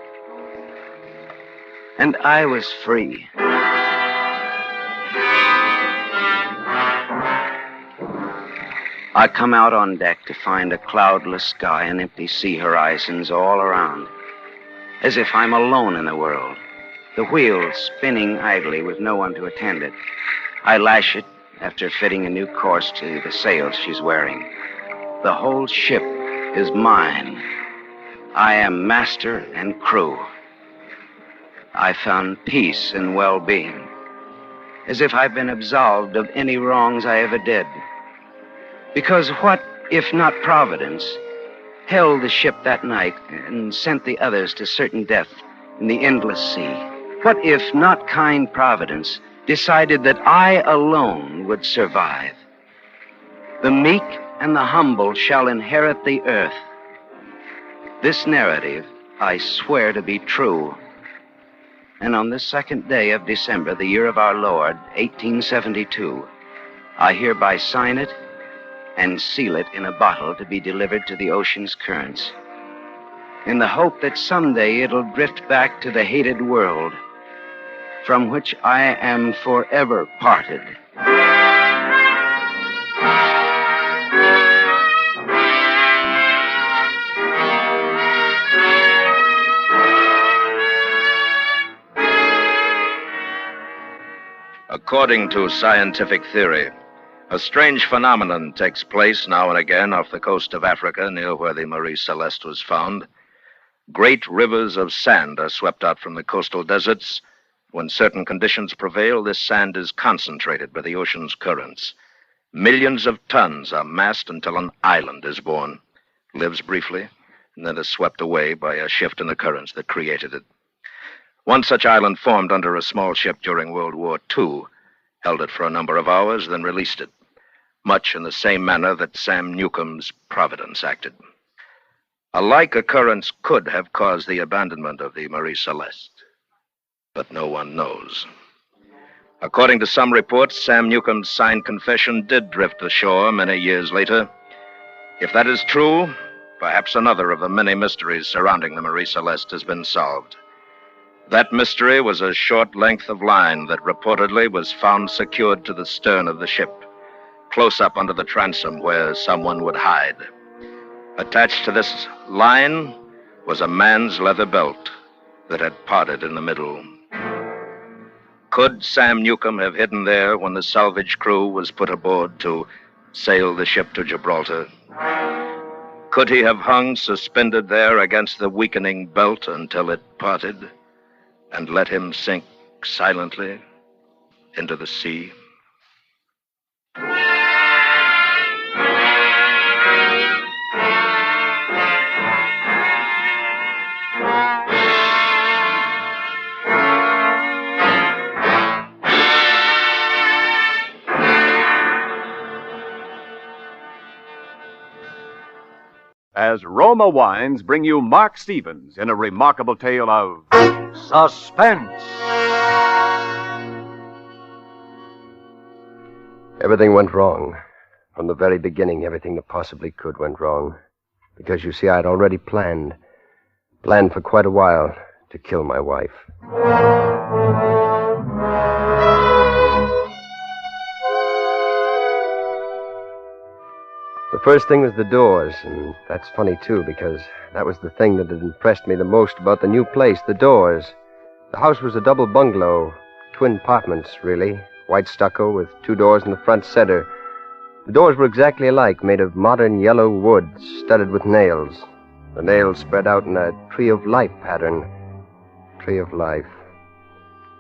And I was free. I come out on deck to find a cloudless sky and empty sea horizons all around, as if I'm alone in the world, the wheel spinning idly with no one to attend it. I lash it after fitting a new course to the sails she's wearing. The whole ship is mine. I am master and crew. I found peace and well-being, as if I've been absolved of any wrongs I ever did. Because what, if not Providence, held the ship that night and sent the others to certain death in the endless sea? What, if not kind Providence, decided that I alone would survive? The meek and the humble shall inherit the earth. This narrative I swear to be true. And on this 2nd day of December, the year of our Lord, 1872, I hereby sign it and seal it in a bottle to be delivered to the ocean's currents, in the hope that someday it'll drift back to the hated world from which I am forever parted. According to scientific theory, a strange phenomenon takes place now and again off the coast of Africa, near where the Marie Celeste was found. Great rivers of sand are swept out from the coastal deserts. When certain conditions prevail, this sand is concentrated by the ocean's currents. Millions of tons are massed until an island is born, lives briefly, and then is swept away by a shift in the currents that created it. One such island formed under a small ship during World War II, held it for a number of hours, then released it, much in the same manner that Sam Newcomb's Providence acted. A like occurrence could have caused the abandonment of the Marie Celeste, but no one knows. According to some reports, Sam Newcomb's signed confession did drift ashore many years later. If that is true, perhaps another of the many mysteries surrounding the Marie Celeste has been solved. That mystery was a short length of line that reportedly was found secured to the stern of the ship, close up under the transom where someone would hide. Attached to this line was a man's leather belt that had parted in the middle. Could Sam Newcomb have hidden there when the salvage crew was put aboard to sail the ship to Gibraltar? Could he have hung suspended there against the weakening belt until it parted and let him sink silently into the sea? As Roma Wines bring you Mark Stevens in a remarkable tale of suspense. Everything went wrong. From the very beginning, everything that possibly could went wrong. Because, you see, I'd already planned for quite a while to kill my wife. The first thing was the doors, and that's funny, too, because that was the thing that had impressed me the most about the new place, the doors. The house was a double bungalow, twin apartments, really, white stucco with 2 doors in the front center. The doors were exactly alike, made of modern yellow wood, studded with nails. The nails spread out in a tree of life pattern. Tree of life.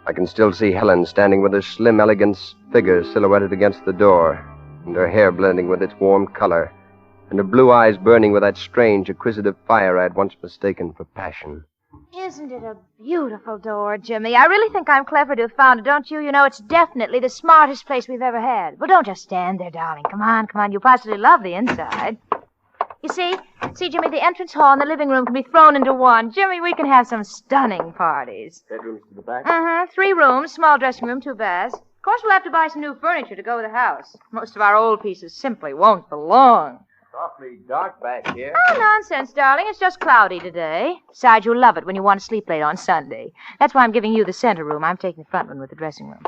I can still see Helen standing with her slim, elegant figure silhouetted against the door, and her hair blending with its warm color, and her blue eyes burning with that strange, acquisitive fire I had once mistaken for passion. Isn't it a beautiful door, Jimmy? I really think I'm clever to have found it, don't you? You know, it's definitely the smartest place we've ever had. Well, don't just stand there, darling. Come on. You'll positively love the inside. You see, Jimmy, the entrance hall and the living room can be thrown into one. Jimmy, we can have some stunning parties. Bedrooms to the back? 3 rooms, small dressing room, 2 baths. Of course, we'll have to buy some new furniture to go with the house. Most of our old pieces simply won't belong. It's awfully dark back here. Oh, nonsense, darling. It's just cloudy today. Besides, you'll love it when you want to sleep late on Sunday. That's why I'm giving you the center room. I'm taking the front one with the dressing room.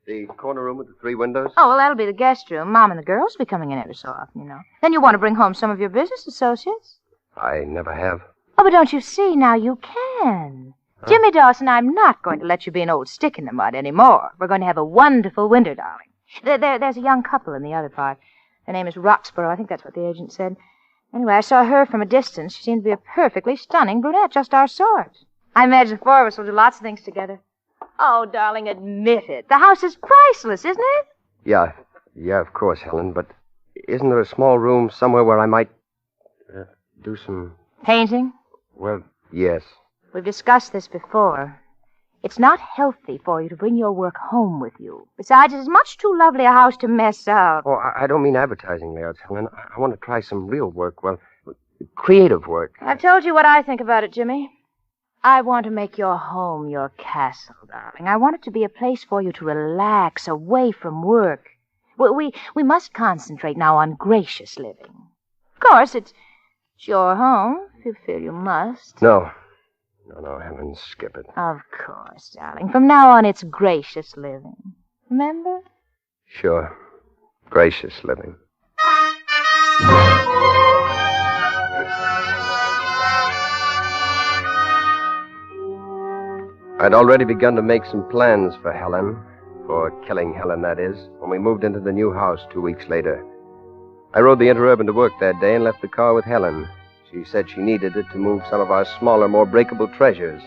The corner room with the 3 windows? Oh, well, that'll be the guest room. Mom and the girls will be coming in every so often, you know. Then you'll want to bring home some of your business associates. I never have. Oh, but don't you see? Now you can. Jimmy Dawson, I'm not going to let you be an old stick in the mud anymore. We're going to have a wonderful winter, darling. There's a young couple in the other part. Her name is Roxborough. I think that's what the agent said. Anyway, I saw her from a distance. She seemed to be a perfectly stunning brunette, just our sort. I imagine the 4 of us will do lots of things together. Oh, darling, admit it. The house is priceless, isn't it? Yeah, of course, Helen, but isn't there a small room somewhere where I might do some... Painting? Well, yes. We've discussed this before. It's not healthy for you to bring your work home with you. Besides, it's much too lovely a house to mess up. Oh, I don't mean advertising layouts, Helen. I want to try some real work, well, creative work. I've told you what I think about it, Jimmy. I want to make your home your castle, darling. I want it to be a place for you to relax away from work. We must concentrate now on gracious living. Of course, it's your home, if you feel you must. No, Helen, skip it. Of course, darling. From now on, it's gracious living. Remember? Sure. Gracious living. I'd already begun to make some plans for Helen before killing Helen, that is, when we moved into the new house 2 weeks later. I rode the Interurban to work that day and left the car with Helen. She said she needed it to move some of our smaller, more breakable treasures.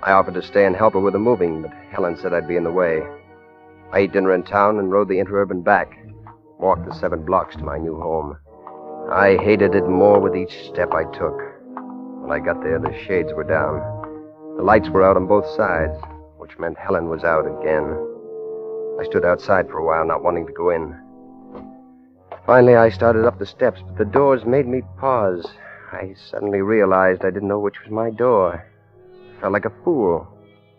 I offered to stay and help her with the moving, but Helen said I'd be in the way. I ate dinner in town and rode the Interurban back. Walked the 7 blocks to my new home. I hated it more with each step I took. When I got there, the shades were down. The lights were out on both sides, which meant Helen was out again. I stood outside for a while, not wanting to go in. Finally, I started up the steps, but the doors made me pause. I suddenly realized I didn't know which was my door. I felt like a fool.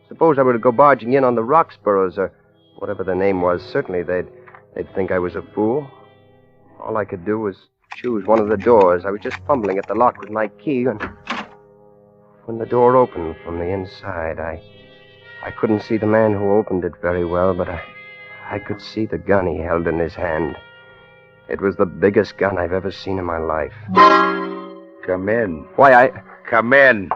Suppose I were to go barging in on the Roxboroughs or whatever their name was. Certainly, they'd think I was a fool. All I could do was choose one of the doors. I was just fumbling at the lock with my key when the door opened from the inside. I couldn't see the man who opened it very well, but I could see the gun he held in his hand. It was the biggest gun I've ever seen in my life. Come in. Why, Come in.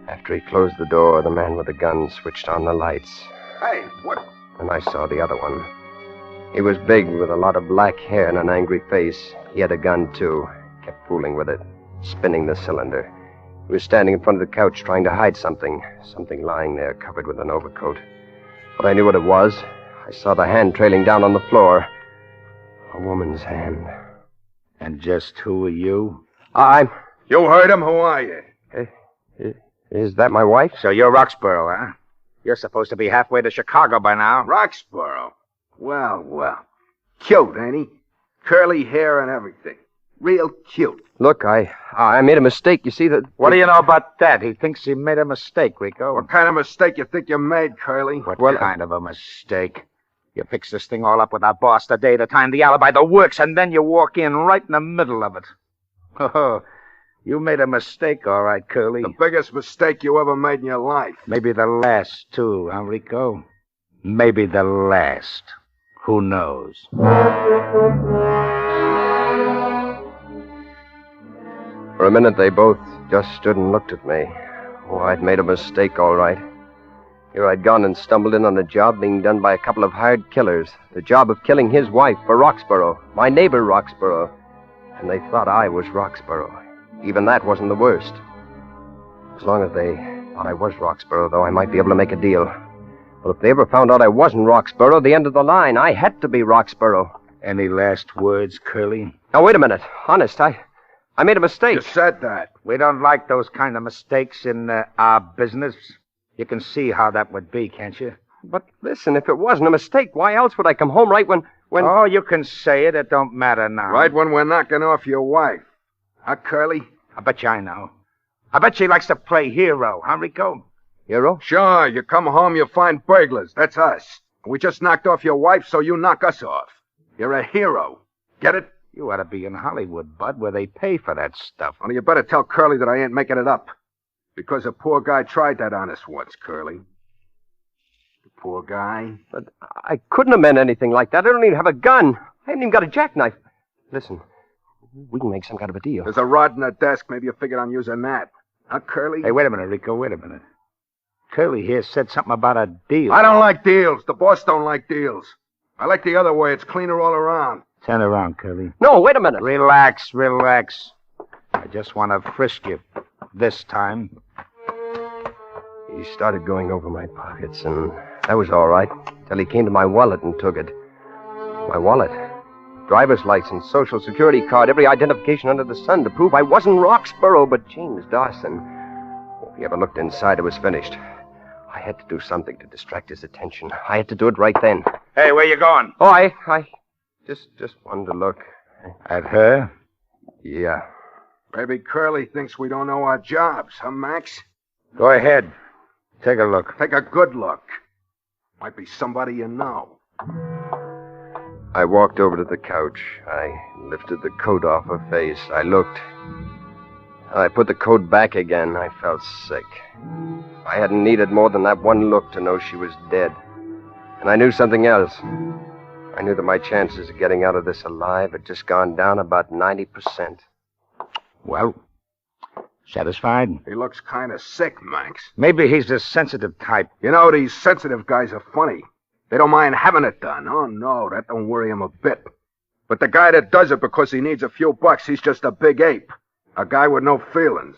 After he closed the door, the man with the gun switched on the lights. Hey, what? And I saw the other one. He was big, with a lot of black hair and an angry face. He had a gun, too. Kept fooling with it, spinning the cylinder. He was standing in front of the couch trying to hide something lying there covered with an overcoat. But I knew what it was. I saw the hand trailing down on the floor. A woman's hand. And just who are you? You heard him. Who are you? Is that my wife? So you're Roxborough, huh? You're supposed to be halfway to Chicago by now. Roxborough. Well. Cute, ain't he? Curly hair and everything. Real cute. Look, I made a mistake. You see that... What do you know about that? He thinks he made a mistake, Rico. What kind of mistake you think you made, Curly? What kind of a mistake? You fix this thing all up with our boss the day, the time, the alibi, the works, and then you walk in right in the middle of it. Oh, you made a mistake, all right, Curly. The biggest mistake you ever made in your life. Maybe the last, too, huh, Rico? Maybe the last. Who knows? For a minute, they both just stood and looked at me. Oh, I'd made a mistake, all right. Here I'd gone and stumbled in on a job being done by a couple of hired killers. The job of killing his wife for Roxborough, my neighbor Roxborough. And they thought I was Roxborough. Even that wasn't the worst. As long as they thought I was Roxborough, though, I might be able to make a deal. But if they ever found out I wasn't Roxborough, the end of the line. I had to be Roxborough. Any last words, Curly? Now, wait a minute. Honest, I made a mistake. You said that. We don't like those kind of mistakes in our business. You can see how that would be, can't you? But listen, if it wasn't a mistake, why else would I come home right when... Oh, you can say it. It don't matter now. Right when we're knocking off your wife. Huh, Curly? I bet you I know. I bet she likes to play hero, huh, Rico? Hero? Sure. You come home, you find burglars. That's us. We just knocked off your wife, so you knock us off. You're a hero. Get it? You ought to be in Hollywood, Bud, where they pay for that stuff. Only you better tell Curly that I ain't making it up. Because a poor guy tried that on us once, Curly. The poor guy. But I couldn't have meant anything like that. I don't even have a gun. I haven't even got a jackknife. Listen, we can make some kind of a deal. There's a rod in the desk. Maybe you figured on using that. Huh, Curly? Hey, wait a minute, Rico. Wait a minute. Curly here said something about a deal. I don't like deals. The boss don't like deals. I like the other way. It's cleaner all around. Turn around, Curly. No, wait a minute. Relax. I just want to frisk you. This time. He started going over my pockets, and that was all right, till he came to my wallet and took it. My wallet? Driver's license, social security card, every identification under the sun to prove I wasn't Roxborough, but James Dawson. If he ever looked inside, it was finished. I had to do something to distract his attention. I had to do it right then. Hey, where you going? Oh, I just wanted to look. At her? Yeah. Maybe Curly thinks we don't know our jobs, huh, Max? Go ahead. Take a look. Take a good look. Might be somebody you know. I walked over to the couch. I lifted the coat off her face. I looked. I put the coat back again. I felt sick. I hadn't needed more than that one look to know she was dead. And I knew something else. I knew that my chances of getting out of this alive had just gone down about 90%. Well, Satisfied? He looks kind of sick, Max. Maybe he's the sensitive type. You know, these sensitive guys are funny. They don't mind having it done. Oh, no, that don't worry him a bit. But the guy that does it because he needs a few bucks, he's just a big ape. A guy with no feelings.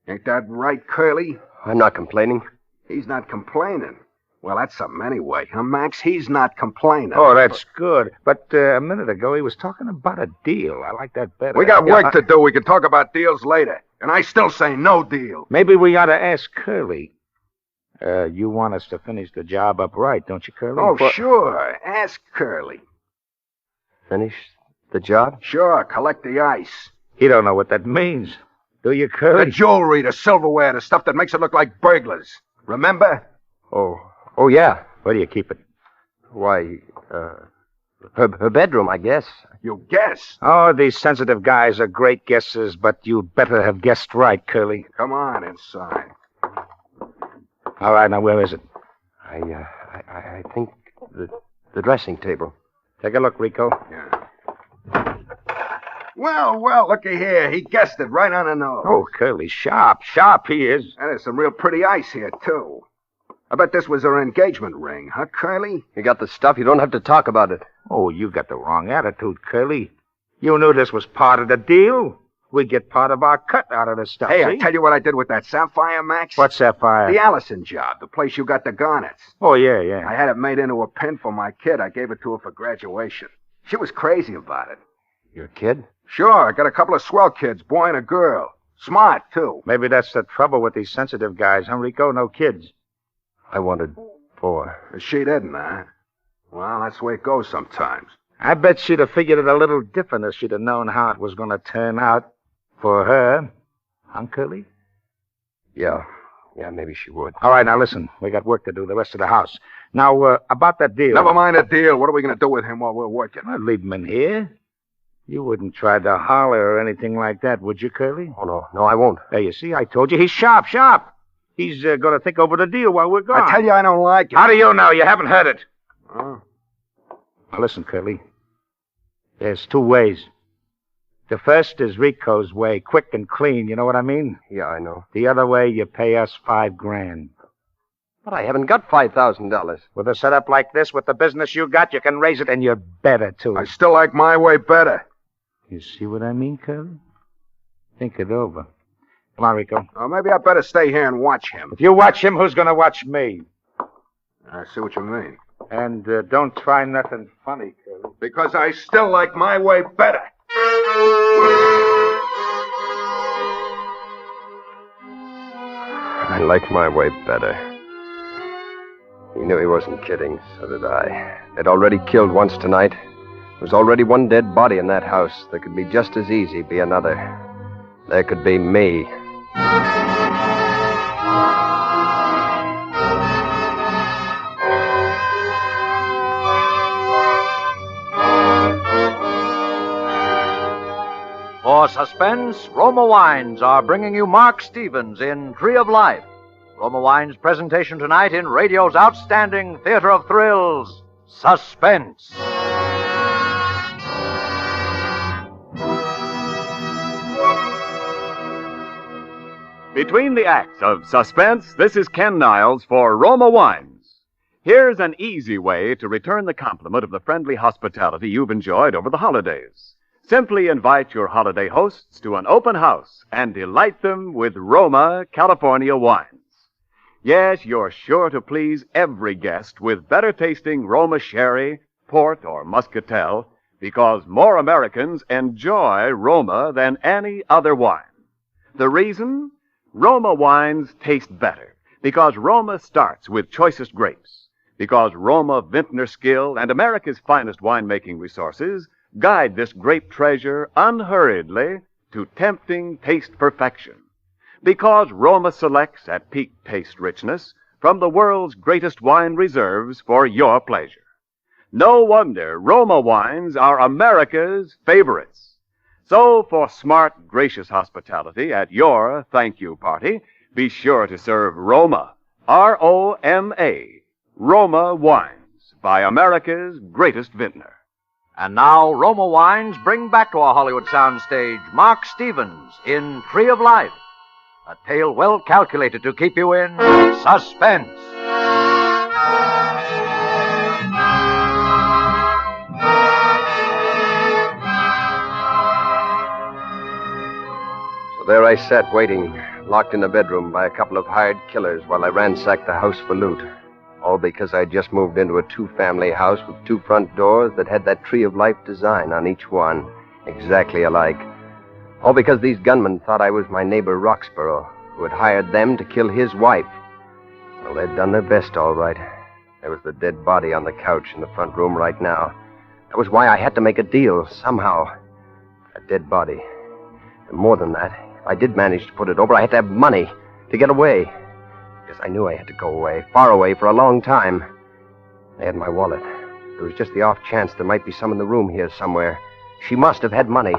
Ain't that right, Curly? I'm not complaining. He's not complaining. Well, that's something anyway, huh, Max? He's not complaining. Oh, that's good. But a minute ago, he was talking about a deal. I like that better. We got work to do. We can talk about deals later. And I still say no deal. Maybe we ought to ask Curly. You want us to finish the job up right, don't you, Curly? Oh, sure. Ask Curly. Finish the job? Sure. Collect the ice. He don't know what that means. Do you, Curly? The jewelry, the silverware, the stuff that makes it look like burglars. Remember? Oh, yeah. Where do you keep it? Why, her bedroom, I guess. You guess? Oh, these sensitive guys are great guessers, but you'd better have guessed right, Curly. Come on inside. All right, now where is it? I think the dressing table. Take a look, Rico. Yeah. Well, looky here. He guessed it right on the nose. Oh, Curly, sharp he is. And there's some real pretty ice here, too. I bet this was her engagement ring, huh, Curly? You got the stuff. You don't have to talk about it. Oh, you got the wrong attitude, Curly. You knew this was part of the deal. We'd get part of our cut out of this stuff. Hey, see? I tell you what I did with that sapphire, Max. What sapphire? The Allison job, the place you got the garnets. Oh, yeah. I had it made into a pin for my kid. I gave it to her for graduation. She was crazy about it. Your kid? Sure, I got a couple of swell kids, boy and a girl. Smart, too. Maybe that's the trouble with these sensitive guys, huh, Rico? No kids. I wanted 4. She didn't, huh? Well, that's the way it goes sometimes. I bet she'd have figured it a little different if she'd have known how it was going to turn out for her. Huh, Curly? Yeah, maybe she would. All right, now listen. We got work to do, the rest of the house. Now, about that deal. Never mind the deal. What are we going to do with him while we're working? I'd leave him in here. You wouldn't try to holler or anything like that, would you, Curly? Oh, no, I won't. There, you see, I told you. He's sharp. He's going to think over the deal while we're gone. I tell you I don't like it. How do you know? You haven't heard it. Oh. Now, listen, Curly. There's 2 ways. The first is Rico's way, quick and clean, you know what I mean? Yeah, I know. The other way, you pay us $5,000. But I haven't got $5,000. With a setup like this, with the business you got, you can raise it, and you're better, too. I still like my way better. You see what I mean, Curly? Think it over. Come on, Rico. Oh, maybe I better stay here and watch him. If you watch him, who's going to watch me? I see what you mean. And don't try nothing funny, Curly. Because I still like my way better. I like my way better. He knew he wasn't kidding, so did I. They'd already killed once tonight. There was already one dead body in that house. There could be just as easy be another. There could be me. For Suspense, Roma Wines are bringing you Mark Stevens in Tree of Life. Roma Wines' presentation tonight in radio's outstanding theater of thrills, Suspense. Between the acts of Suspense, this is Ken Niles for Roma Wines. Here's an easy way to return the compliment of the friendly hospitality you've enjoyed over the holidays. Simply invite your holiday hosts to an open house and delight them with Roma, California wines. Yes, you're sure to please every guest with better-tasting Roma sherry, port, or muscatel, because more Americans enjoy Roma than any other wine. The reason? Roma wines taste better because Roma starts with choicest grapes, because Roma vintner skill and America's finest winemaking resources guide this grape treasure unhurriedly to tempting taste perfection, because Roma selects at peak taste richness from the world's greatest wine reserves for your pleasure. No wonder Roma wines are America's favorites. So, for smart, gracious hospitality at your thank you party, be sure to serve Roma, R-O-M-A, Roma wines, by America's greatest vintner. And now, Roma Wines bring back to our Hollywood soundstage Mark Stevens in Tree of Life. A tale well calculated to keep you in suspense. So there I sat, waiting, locked in a bedroom by a couple of hired killers while I ransacked the house for loot. All because I'd just moved into a two-family house with two front doors that had that Tree of Life design on each one, exactly alike. All because these gunmen thought I was my neighbor Roxborough, who had hired them to kill his wife. Well, they'd done their best, all right. There was the dead body on the couch in the front room right now. That was why I had to make a deal, somehow. A dead body. And more than that, if I did manage to put it over, I had to have money to get away. Because I knew I had to go away, far away, for a long time. They had my wallet. There was just the off chance there might be some in the room here somewhere. She must have had money.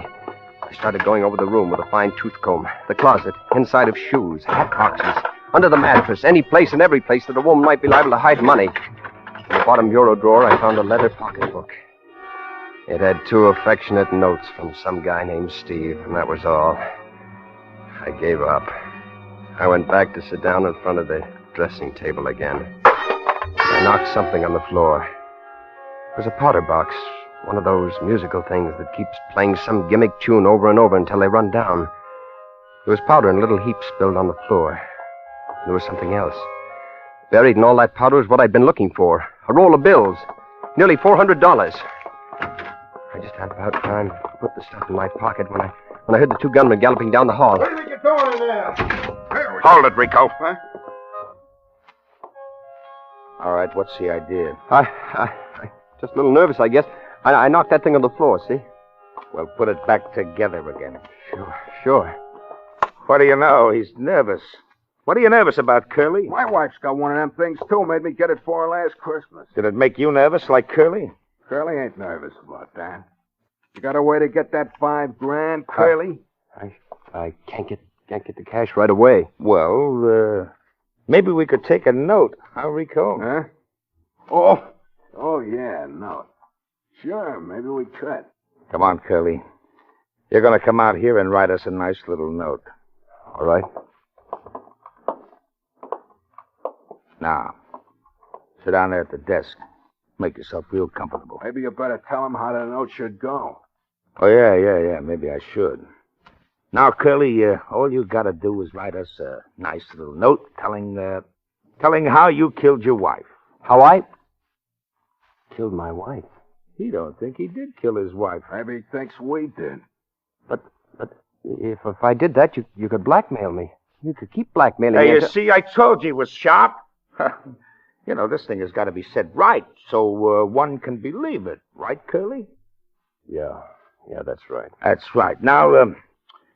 I started going over the room with a fine tooth comb, the closet, inside of shoes, hat boxes, under the mattress, any place and every place that a woman might be liable to hide money. In the bottom bureau drawer, I found a leather pocketbook. It had 2 affectionate notes from some guy named Steve, and that was all. I gave up. I went back to sit down in front of the dressing table again. I knocked something on the floor. It was a powder box. One of those musical things that keeps playing some gimmick tune over and over until they run down. There was powder in little heaps spilled on the floor. There was something else. Buried in all that powder was what I'd been looking for. A roll of bills. Nearly $400. I just had about time to put the stuff in my pocket when I heard the 2 gunmen galloping down the hall. What do you think you're doing in there? Hold it, Rico. Huh? All right, what's the idea? I just a little nervous, I guess. I knocked that thing on the floor, see? Well, put it back together again. Sure. What do you know? He's nervous. What are you nervous about, Curly? My wife's got one of them things, too. Made me get it for her last Christmas. Did it make you nervous like Curly? Curly ain't nervous about that. You got a way to get that $5,000, Curly? I can't get the cash right away. Well, maybe we could take a note. Huh, Rico? Huh? Oh, yeah, note. Sure, maybe we could. Come on, Curly. You're going to come out here and write us a nice little note. All right. Now, sit down there at the desk. Make yourself real comfortable. Maybe you better tell him how the note should go. Oh, yeah. Maybe I should. Now, Curly, all you got to do is write us a nice little note telling how you killed your wife. How I killed my wife? He don't think he did kill his wife. Maybe he thinks we did. But if I did that, you could blackmail me. You could keep blackmailing me. You see, I told you it was sharp. You know, this thing has got to be said right, so one can believe it. Right, Curly? Yeah, that's right. That's right. Now,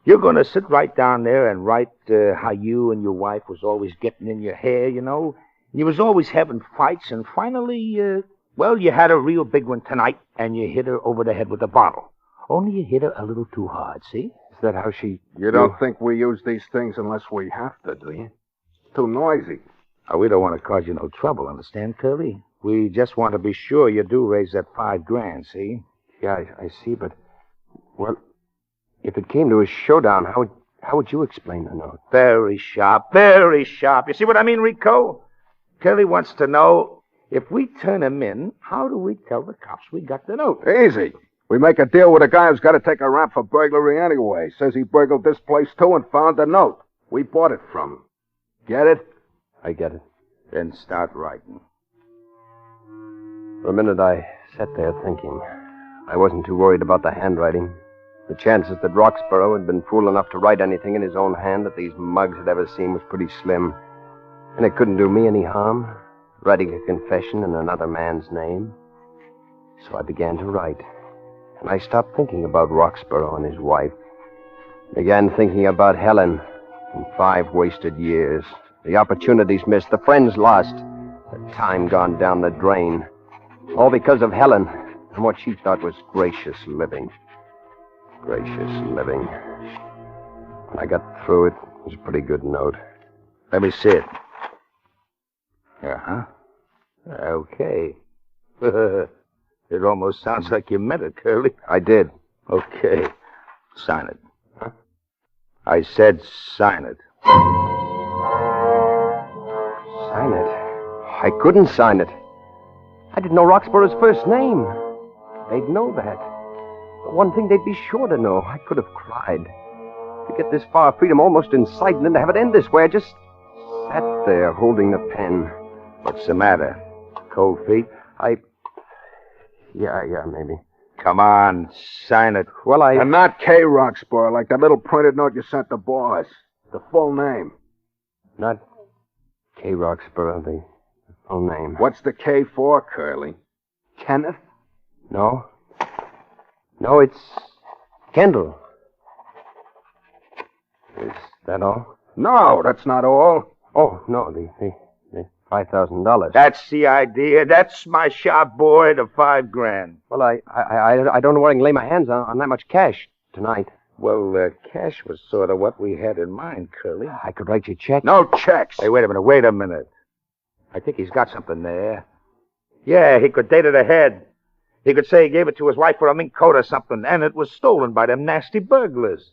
you're going to sit right down there and write how you and your wife was always getting in your hair, you know. You was always having fights, and finally, you had a real big one tonight, and you hit her over the head with a bottle. Only you hit her a little too hard, see? Is that how she... You don't think we use these things unless we have to, do you? It's too noisy. We don't want to cause you no trouble, understand, Curly? We just want to be sure you do raise that $5,000, see? Yeah, I see, but... Well, if it came to a showdown, how would you explain the note? Very sharp, very sharp. You see what I mean, Rico? Curly wants to know, if we turn him in, how do we tell the cops we got the note? Easy. We make a deal with a guy who's got to take a rap for burglary anyway. Says he burgled this place, too, and found the note. We bought it from him. Get it? I get it. Then start writing. For a minute, I sat there thinking. I wasn't too worried about the handwriting. The chances that Roxborough had been fool enough to write anything in his own hand that these mugs had ever seen was pretty slim. And it couldn't do me any harm, writing a confession in another man's name. So I began to write. And I stopped thinking about Roxborough and his wife. Began thinking about Helen and 5 wasted years. The opportunities missed, the friends lost, the time gone down the drain. All because of Helen and what she thought was gracious living. Gracious living. When I got through it, it was a pretty good note. Let me see it. Uh-huh. Okay. It almost sounds like you meant it, Curly. I did. Okay. Sign it. Huh? I said sign it. Sign it? I couldn't sign it. I didn't know Roxborough's first name. They'd know that. The one thing they'd be sure to know. I could have cried. To get this far, freedom almost in sight, and then to have it end this way, I just sat there holding the pen. What's the matter? Cold feet? Yeah, maybe. Come on, sign it. Well, And not K. Roxborough, like that little printed note you sent the boss. The full name. Not K. Roxborough, the full name. What's the K for, Curly? Kenneth? No. No, it's Kendall. Is that all? No, that's not all. Oh, no, the $5,000. That's the idea. That's my shop, boy, the $5,000. Well, I don't know where I can lay my hands on that much cash tonight. Well, cash was sort of what we had in mind, Curly. I could write you a check. No checks. Hey, wait a minute. I think he's got something there. Yeah, he could date it ahead. He could say he gave it to his wife for a mink coat or something, and it was stolen by them nasty burglars.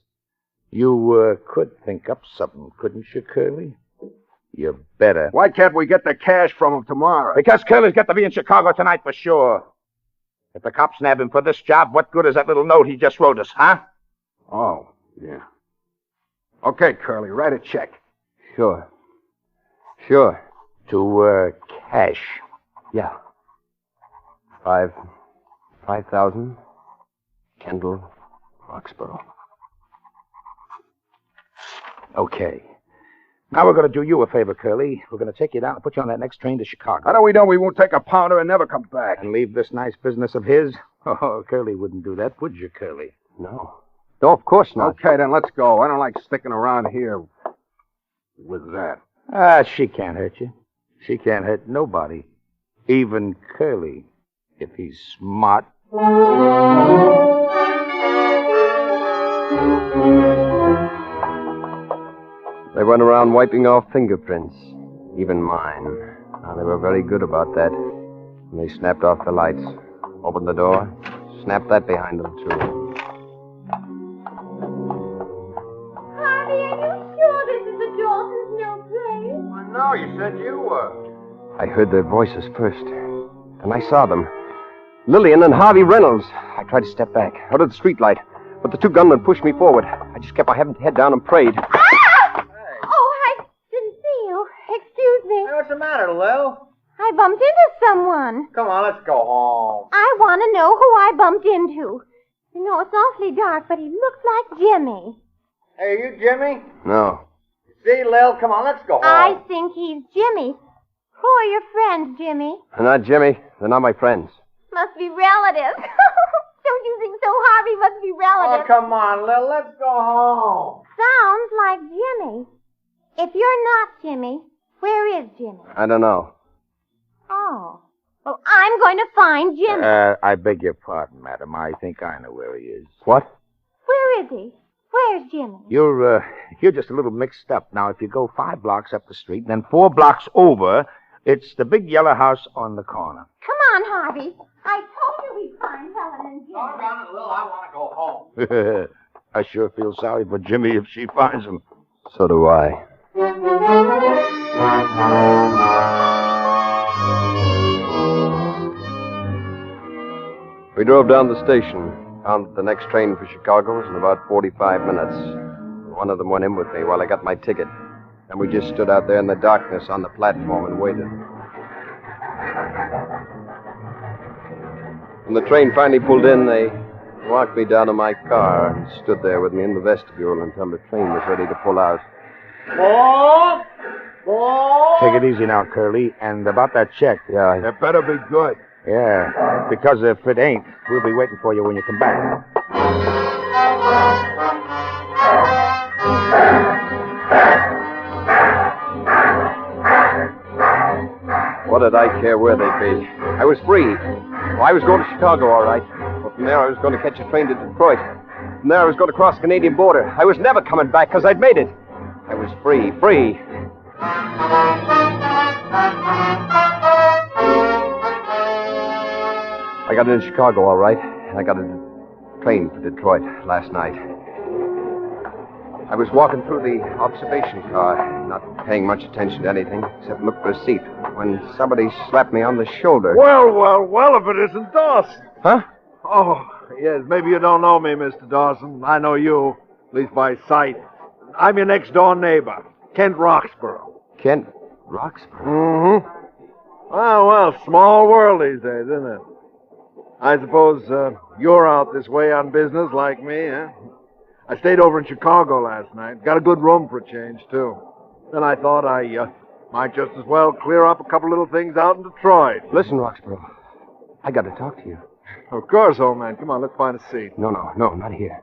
You could think up something, couldn't you, Curly? You better. Why can't we get the cash from him tomorrow? Because Curly's got to be in Chicago tonight for sure. If the cops nab him for this job, what good is that little note he just wrote us, huh? Oh, yeah. Okay, Curly, write a check. Sure. To, cash. Yeah. 5,000. Kendall, Roxborough. Okay. Now we're going to do you a favor, Curly. We're going to take you down and put you on that next train to Chicago. How do we know we won't take a pounder and never come back? And leave this nice business of his? Oh, Curly wouldn't do that, would you, Curly? No, of course not. Okay, then let's go. I don't like sticking around here with that. She can't hurt you. She can't hurt nobody. Even Curly, if he's smart. They went around wiping off fingerprints, even mine. Now, they were very good about that. And they snapped off the lights, opened the door, snapped that behind them, too. Harvey, are you sure this is the Dawson's new place? No, you said you were. I heard their voices first. Then I saw them. Lillian and Harvey Reynolds. I tried to step back, out of the streetlight, but the two gunmen pushed me forward. I just kept my head down and prayed. Excuse me. Hey, what's the matter, Lil? I bumped into someone. Come on, let's go home. I want to know who I bumped into. You know, it's awfully dark, but he looks like Jimmy. Hey, are you Jimmy? No. See, Lil, come on, let's go home. I think he's Jimmy. Who are your friends, Jimmy? They're not Jimmy. They're not my friends. Must be relatives. Don't you think so, Harvey? Must be Oh, relatives. come on, Lil, let's go home. Sounds like Jimmy. If you're not Jimmy, where is Jimmy? I don't know. Oh. Well, I'm going to find Jimmy. I beg your pardon, madam. I think I know where he is. What? Where is he? Where's Jimmy? You're just a little mixed up. Now, if you go 5 blocks up the street, and then 4 blocks over, it's the big yellow house on the corner. Come on, Harvey. I told you we'd find Helen and Jimmy. Doggone it, Lil, I want to go home. I sure feel sorry for Jimmy if she finds him. So do I. We drove down the station, found that the next train for Chicago was in about 45 minutes. One of them went in with me while I got my ticket. And we just stood out there in the darkness on the platform and waited. When the train finally pulled in, they walked me down to my car and stood there with me in the vestibule until the train was ready to pull out. Bob! Bob! Take it easy now, Curly. And about that check. Yeah. It better be good. Yeah, because if it ain't, we'll be waiting for you when you come back. What did I care where they'd be? I was free. Well, I was going to Chicago, all right. But from there, I was going to catch a train to Detroit. From there, I was going to cross the Canadian border. I was never coming back because I'd made it. I was free. I got into Chicago, all right. And I got a train for Detroit last night. I was walking through the observation car, not paying much attention to anything except look for a seat, when somebody slapped me on the shoulder. Well, if it isn't Dawson. Huh? Oh, yes, maybe you don't know me, Mr. Dawson. I know you, at least by sight. I'm your next-door neighbor, Kent Roxborough. Kent Roxborough? Mm-hmm. Well, small world these days, isn't it? I suppose you're out this way on business like me, huh? I stayed over in Chicago last night. Got a good room for a change, too. Then I thought I might just as well clear up a couple little things out in Detroit. Listen, Roxborough, I got to talk to you. Of course, old man. Come on, let's find a seat. No, not here.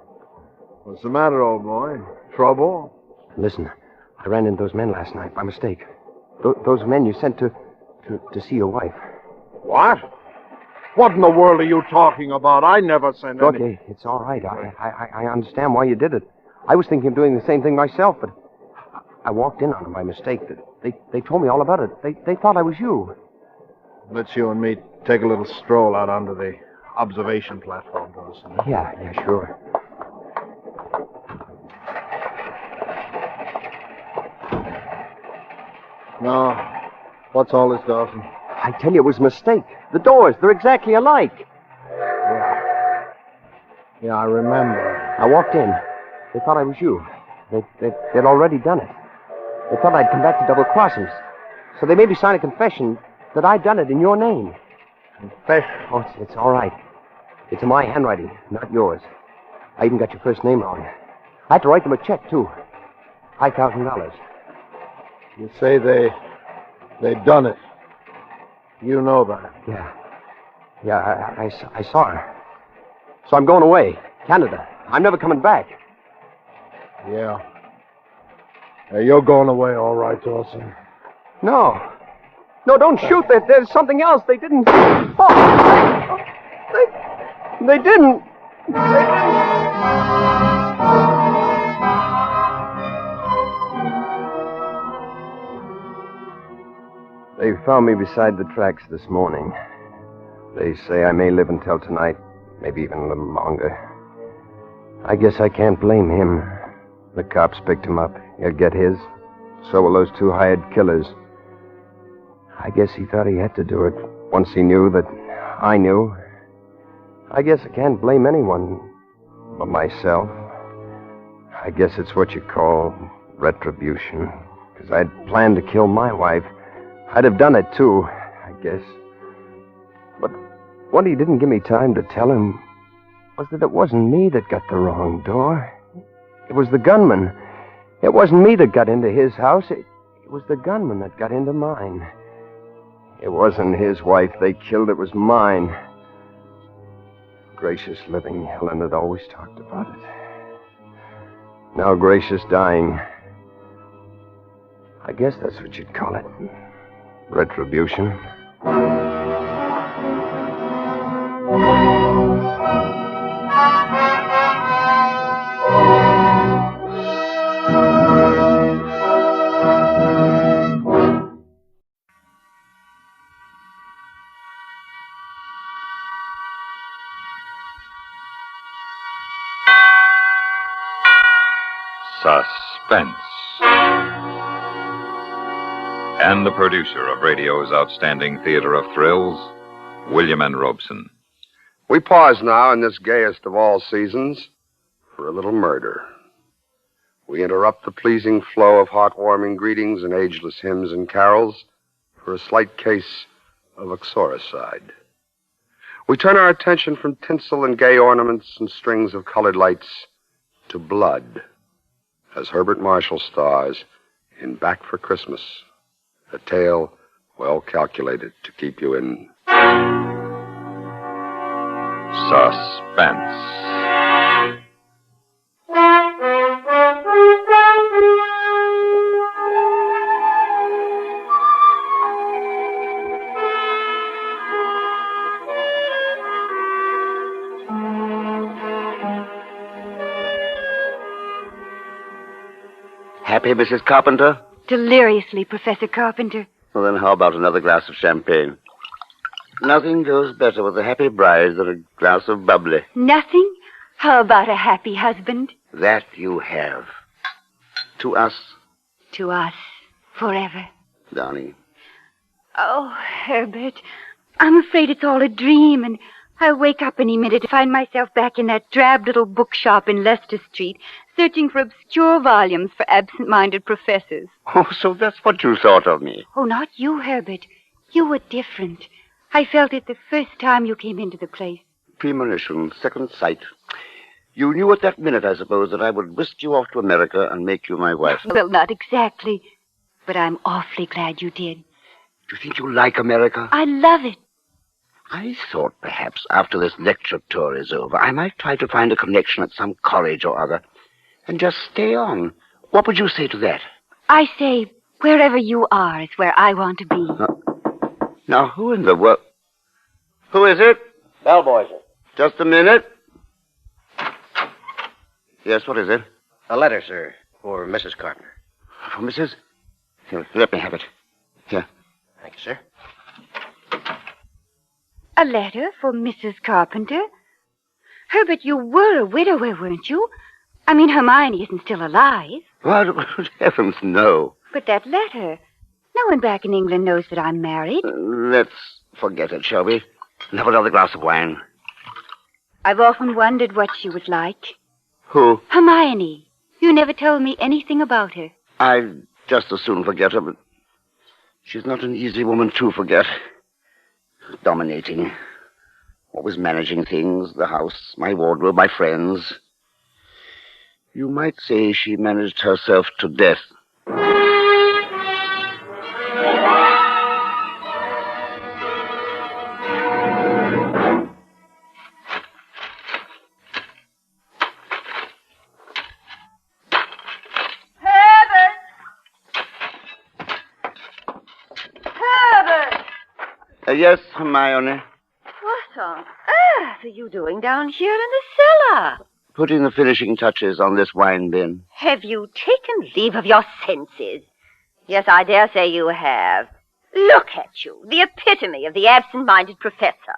What's the matter, old boy? Trouble? Listen, I ran into those men last night by mistake. Those men you sent to see your wife. What? What in the world are you talking about? I never sent any... Okay, it's all right. I understand why you did it. I was thinking of doing the same thing myself, but I walked in on them by mistake. They told me all about it. They thought I was you. Let's you and me take a little stroll out onto the observation platform, Dawson. Yeah, sure. Now, what's all this, Dawson? I tell you, it was a mistake. The doors, they're exactly alike. Yeah, I remember. I walked in. They thought I was you. They'd already done it. They thought I'd come back to double-cross them. So they made me sign a confession that I'd done it in your name. Confession? Oh, it's all right. It's in my handwriting, not yours. I even got your first name wrong. I had to write them a check, too. $5,000. You say they'd done it. You know that. Yeah, I saw her. So I'm going away. Canada. I'm never coming back. Yeah. You're going away, all right, Dawson. No, don't shoot. There's something else. They didn't... Oh! They didn't. They found me beside the tracks this morning. They say I may live until tonight, maybe even a little longer. I guess I can't blame him. The cops picked him up. He'll get his. So will those two hired killers. I guess he thought he had to do it once he knew that I knew. I guess I can't blame anyone but myself. I guess it's what you call retribution. Because I'd planned to kill my wife. I'd have done it, too, I guess. But what he didn't give me time to tell him was that it wasn't me that got the wrong door. It was the gunman. It wasn't me that got into his house. It was the gunman that got into mine. It wasn't his wife they killed. It was mine. Gracious living, Helen had always talked about it. Now Gracious dying. I guess that's what you'd call it. Retribution. Suspense. And the producer of radio's outstanding theater of thrills, William N. Robeson. We pause now in this gayest of all seasons for a little murder. We interrupt the pleasing flow of heartwarming greetings and ageless hymns and carols for a slight case of uxoricide. We turn our attention from tinsel and gay ornaments and strings of colored lights to blood, as Herbert Marshall stars in Back for Christmas, a tale well calculated to keep you in suspense. Happy, Mrs. Carpenter? Deliriously, Professor Carpenter. Well, then how about another glass of champagne? Nothing goes better with a happy bride than a glass of bubbly. Nothing? How about a happy husband? That you have. To us, To us, forever. darling. Oh, Herbert, I'm afraid it's all a dream, and I'll wake up any minute to find myself back in that drab little bookshop in Leicester Street, searching for obscure volumes for absent-minded professors. Oh, so that's what you thought of me. Oh, not you, Herbert. You were different. I felt it the first time you came into the place. Premonition, second sight. You knew at that minute, I suppose, that I would whisk you off to America and make you my wife. Well, not exactly, but I'm awfully glad you did. Do you think you like America? I love it. I thought perhaps after this lecture tour is over, I might try to find a connection at some college or other and just stay on. What would you say to that? I say, wherever you are is where I want to be. Now, who in the world? Who is it? Bellboy, sir. Just a minute. Yes, what is it? A letter, sir, for Mrs. Carpenter. For Mrs.? Here, let me have it. Here. Thank you, sir. A letter for Mrs. Carpenter? Herbert, you were a widower, weren't you? I mean, Hermione isn't still alive. What? Heavens, no. But that letter. No one back in England knows that I'm married. Let's forget it, shall we? And have another glass of wine. I've often wondered what she was like. Who? Hermione. You never told me anything about her. I'd just as soon forget her, but she's not an easy woman to forget. Dominating. Always managing things, the house, my wardrobe, my friends. You might say she managed herself to death. Yes, Hermione. What on earth are you doing down here in the cellar? Putting the finishing touches on this wine bin. Have you taken leave of your senses? Yes, I dare say you have. Look at you, the epitome of the absent-minded professor.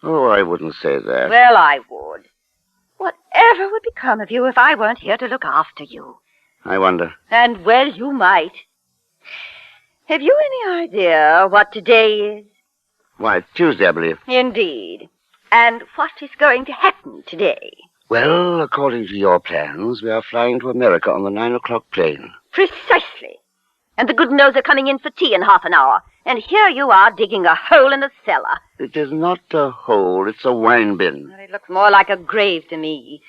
Oh, I wouldn't say that. Well, I would. Whatever would become of you if I weren't here to look after you? I wonder. And, well, you might. Have you any idea what today is? Why, Tuesday, I believe. Indeed. And what is going to happen today? Well, according to your plans, we are flying to America on the 9 o'clock plane. Precisely. And the Goodenows are coming in for tea in half an hour. And here you are digging a hole in the cellar. It is not a hole, it's a wine bin. Well, it looks more like a grave to me.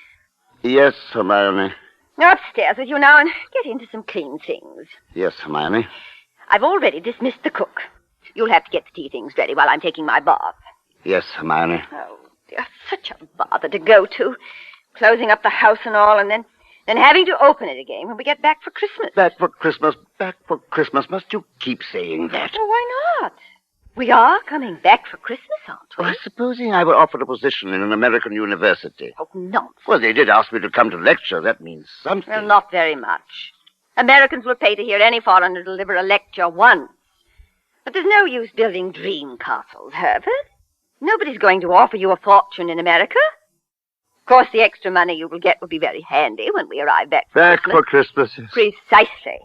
Yes, Hermione. Upstairs with you now and get into some clean things. Yes, Hermione. I've already dismissed the cook. You'll have to get the tea things ready while I'm taking my bath. Yes, Hermione. Oh, dear, such a bother to go to. Closing up the house and all, and then having to open it again when we get back for Christmas. Back for Christmas, back for Christmas. Must you keep saying that? Well, why not? We are coming back for Christmas, aren't we? Well, supposing I were offered a position in an American university. Oh, nonsense. Well, they did ask me to come to lecture. That means something. Well, not very much. Americans will pay to hear any foreigner deliver a lecture once. But there's no use building dream castles, Herbert. Nobody's going to offer you a fortune in America. Of course, the extra money you will get will be very handy when we arrive back for Back Christmas. for Christmas. Yes. Precisely.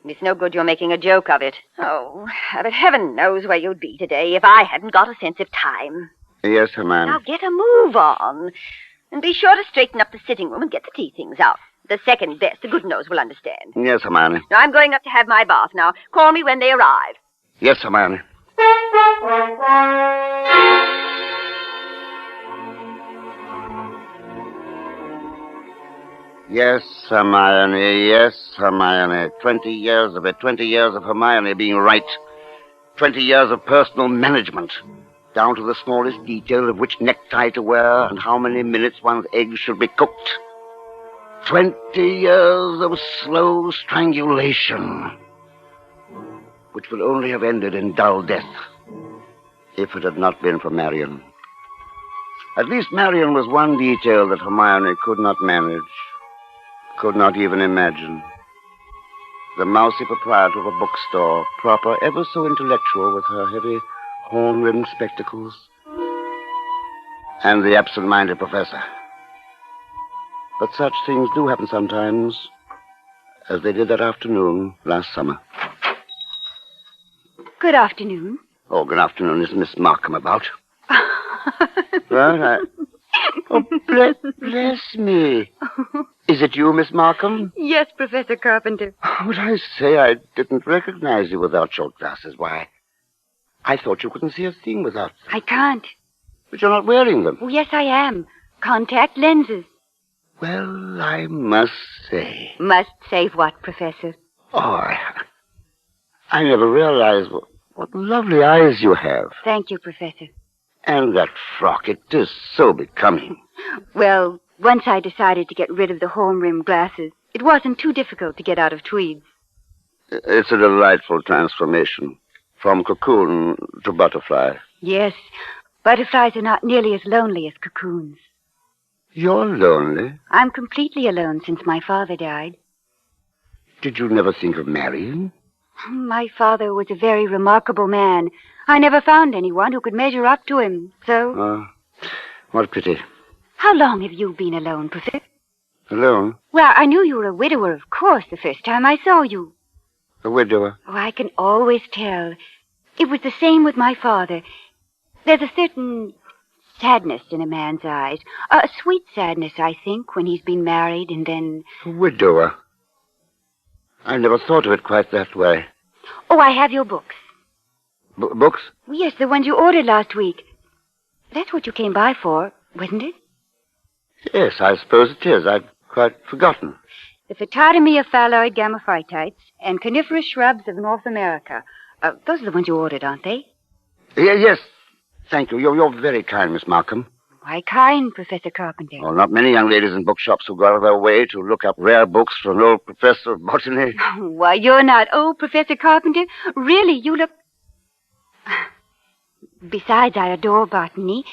It's no good you're making a joke of it. Oh, but heaven knows where you'd be today if I hadn't got a sense of time. Yes, Hermione. Now get a move on. And be sure to straighten up the sitting room and get the tea things out. The second best, the Goodenows will understand. Yes, Hermione. Now, I'm going up to have my bath now. Call me when they arrive. Yes, Hermione. Yes, Hermione. Yes, Hermione. 20 years of it. 20 years of Hermione being right. 20 years of personal management. Down to the smallest detail of which necktie to wear and how many minutes one's eggs should be cooked. 20 years of slow strangulation, which would only have ended in dull death if it had not been for Marion. At least Marion was one detail that Hermione could not manage, could not even imagine. The mousy proprietor of a bookstore, proper, ever so intellectual with her heavy horn-rimmed spectacles, and the absent-minded professor. But such things do happen sometimes, as they did that afternoon last summer. Good afternoon. Oh, good afternoon. Is Miss Markham about? Well, Oh, bless me. Is it you, Miss Markham? Yes, Professor Carpenter. But I say I didn't recognize you without your glasses. Why, I thought you couldn't see a thing without them. I can't. But you're not wearing them. Oh, yes, I am. Contact lenses. Well, I must say. Must say what, Professor? Oh, I never realized what lovely eyes you have. Thank you, Professor. And that frock, it is so becoming. Well, once I decided to get rid of the horn-rimmed glasses, it wasn't too difficult to get out of tweeds. It's a delightful transformation. From cocoon to butterfly. Yes, butterflies are not nearly as lonely as cocoons. You're lonely? I'm completely alone since my father died. Did you never think of marrying? My father was a very remarkable man. I never found anyone who could measure up to him, so... Oh, what a pity. How long have you been alone, Professor? Alone? Well, I knew you were a widower, of course, the first time I saw you. A widower? Oh, I can always tell. It was the same with my father. There's a certain sadness in a man's eyes. A sweet sadness, I think, when he's been married and then... A widower? I never thought of it quite that way. Oh, I have your books. Books? Yes, the ones you ordered last week. That's what you came by for, wasn't it? Yes, I suppose it is. I'd quite forgotten. The Phytotomy of Phalloid Gamophytites and Coniferous Shrubs of North America. Those are the ones you ordered, aren't they? Yes. Thank you. You're very kind, Miss Markham. Why kind, Professor Carpenter? Oh, not many young ladies in bookshops who go out of their way to look up rare books for an old professor of botany. Why, you're not old, Professor Carpenter. Really, you look... Besides, I adore botany.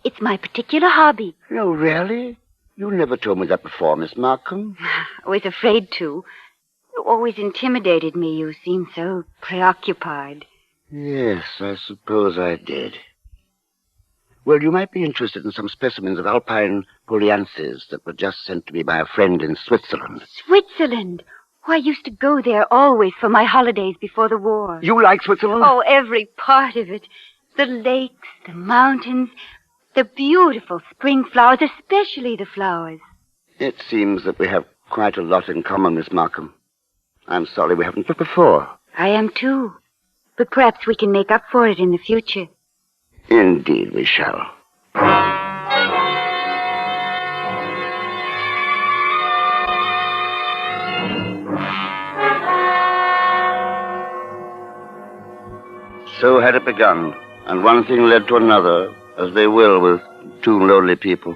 It's my particular hobby. No, really? You never told me that before, Miss Markham. I was afraid to. You always intimidated me. You seemed so preoccupied. Yes, I suppose I did. Well, you might be interested in some specimens of alpine Polianthes that were just sent to me by a friend in Switzerland. Switzerland? Oh, I used to go there always for my holidays before the war. You like Switzerland? Oh, every part of it. The lakes, the mountains, the beautiful spring flowers, especially the flowers. It seems that we have quite a lot in common, Miss Markham. I'm sorry we haven't met before. I am too. But perhaps we can make up for it in the future. Indeed we shall. So had it begun, and one thing led to another, as they will with two lonely people.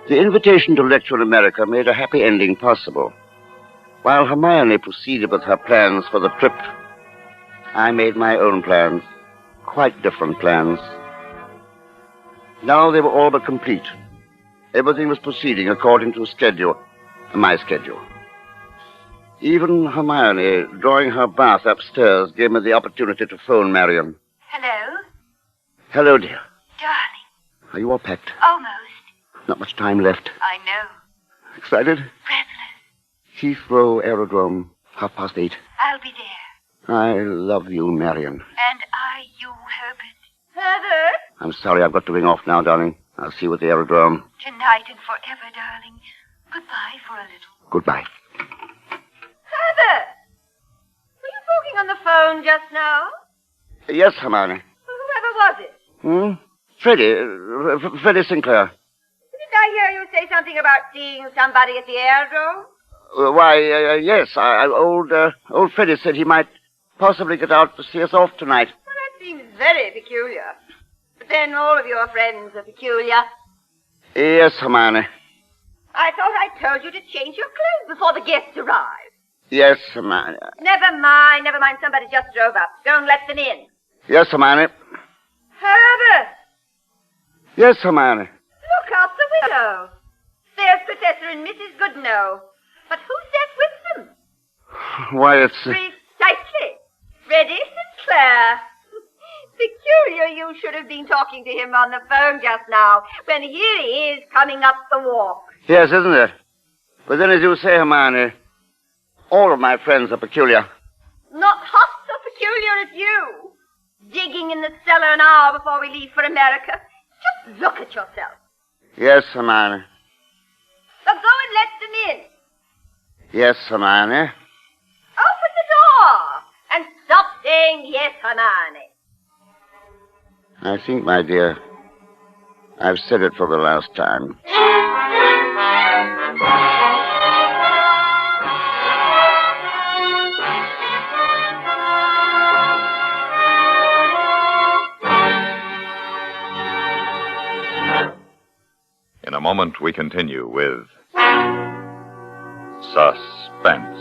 The invitation to lecture in America made a happy ending possible. While Hermione proceeded with her plans for the trip, I made my own plans. Quite different plans. Now they were all but complete. Everything was proceeding according to my schedule. Even Hermione, drawing her bath upstairs, gave me the opportunity to phone Marion. Hello? Hello, dear. Darling. Are you all packed? Almost. Not much time left. I know. Excited? Breathless. Heathrow Aerodrome, 8:30. I'll be there. I love you, Marion. And I you, Herbert. Herbert? I'm sorry I've got to ring off now, darling. I'll see you at the aerodrome. Tonight and forever, darling. Goodbye for a little. Goodbye. Herbert! Were you talking on the phone just now? Yes, Hermione. Whoever was it? Freddie Sinclair. Didn't I hear you say something about seeing somebody at the aerodrome? Yes. Old Freddie said he might possibly get out to see us off tonight. Well, that seems very peculiar. But then all of your friends are peculiar. Yes, Hermione. I thought I told you to change your clothes before the guests arrive. Yes, Hermione. Never mind. Somebody just drove up. Don't let them in. Yes, Hermione. Herbert! Yes, Hermione. Look out the window. There's Professor and Mrs. Goodenough. But who's that with them? Why, it's... Precisely. Freddie Sinclair. Peculiar you should have been talking to him on the phone just now, when here he is coming up the walk. Yes, isn't it? But then, as you say, Hermione, All of my friends are peculiar. Not half so peculiar as you. Digging in the cellar an hour before we leave for America. Just look at yourself. Yes, Hermione. So go and let them in. Yes, Hermione. Open the door. And stop saying yes, Hermione. I think, my dear, I've said it for the last time. In a moment, we continue with Suspense.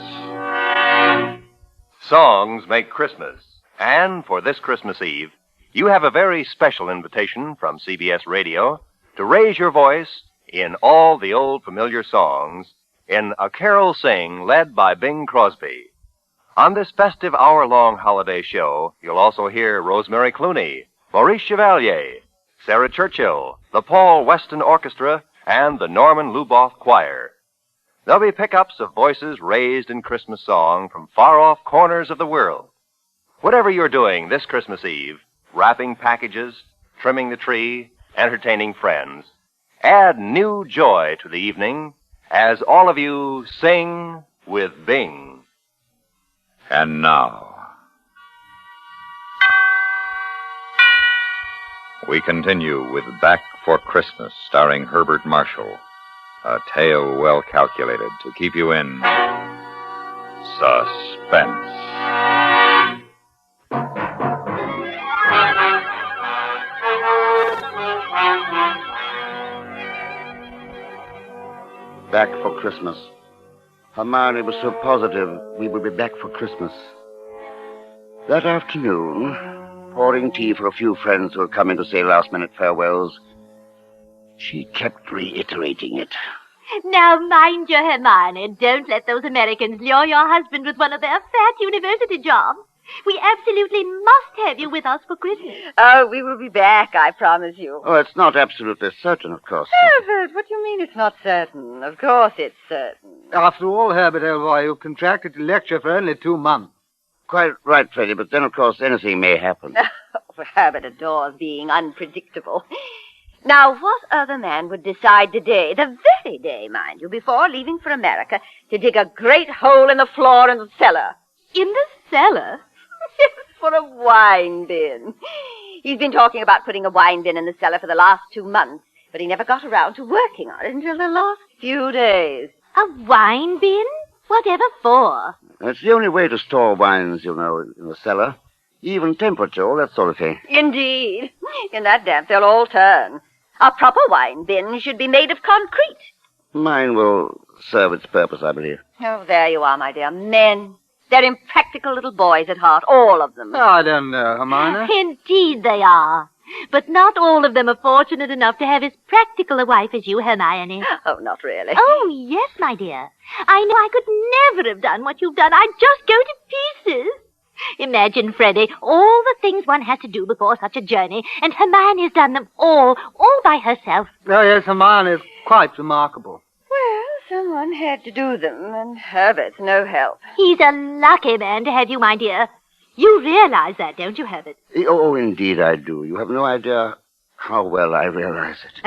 Songs make Christmas. And for this Christmas Eve, you have a very special invitation from CBS Radio to raise your voice in all the old familiar songs in A Carol Sing led by Bing Crosby. On this festive hour-long holiday show, you'll also hear Rosemary Clooney, Maurice Chevalier, Sarah Churchill, the Paul Weston Orchestra, and the Norman Luboff Choir. There'll be pickups of voices raised in Christmas song from far-off corners of the world. Whatever you're doing this Christmas Eve, wrapping packages, trimming the tree, entertaining friends, add new joy to the evening as all of you sing with Bing. And now, we continue with Back for Christmas, starring Herbert Marshall. A tale well calculated to keep you in suspense. Back for Christmas. Hermione was so positive we would be back for Christmas. That afternoon, pouring tea for a few friends who had come in to say last-minute farewells, she kept reiterating it. Now, mind your Hermione. Don't let those Americans lure your husband with one of their fat university jobs. We absolutely must have you with us for Christmas. Oh, we will be back, I promise you. Oh, it's not absolutely certain, of course. Herbert, what do you mean it's not certain? Of course it's certain. After all, Herbert, old boy, you've contracted to lecture for only 2 months. Quite right, Freddie, but then, of course, anything may happen. Herbert adores being unpredictable. Now, what other man would decide today, the very day, mind you, before leaving for America, to dig a great hole in the floor in the cellar? In the cellar? Yes, for a wine bin. He's been talking about putting a wine bin in the cellar for the last 2 months, but he never got around to working on it until the last few days. A wine bin? Whatever for? It's the only way to store wines, you know, in the cellar. Even temperature, all that sort of thing. Indeed. In that damp, they'll all turn. A proper wine bin should be made of concrete. Mine will serve its purpose, I believe. Oh, there you are, my dear. Men. They're impractical little boys at heart, all of them. I don't know, Hermione. Indeed they are. But not all of them are fortunate enough to have as practical a wife as you, Hermione. Oh, not really. Oh, yes, my dear. I know I could never have done what you've done. I'd just go to pieces. Imagine, Freddie, all the things one has to do before such a journey, and Hermione's done them all by herself. Oh, yes, Hermione is quite remarkable. Well, someone had to do them, and Herbert's no help. He's a lucky man to have you, my dear. You realize that, don't you, Herbert? Oh, indeed I do. You have no idea how well I realize it.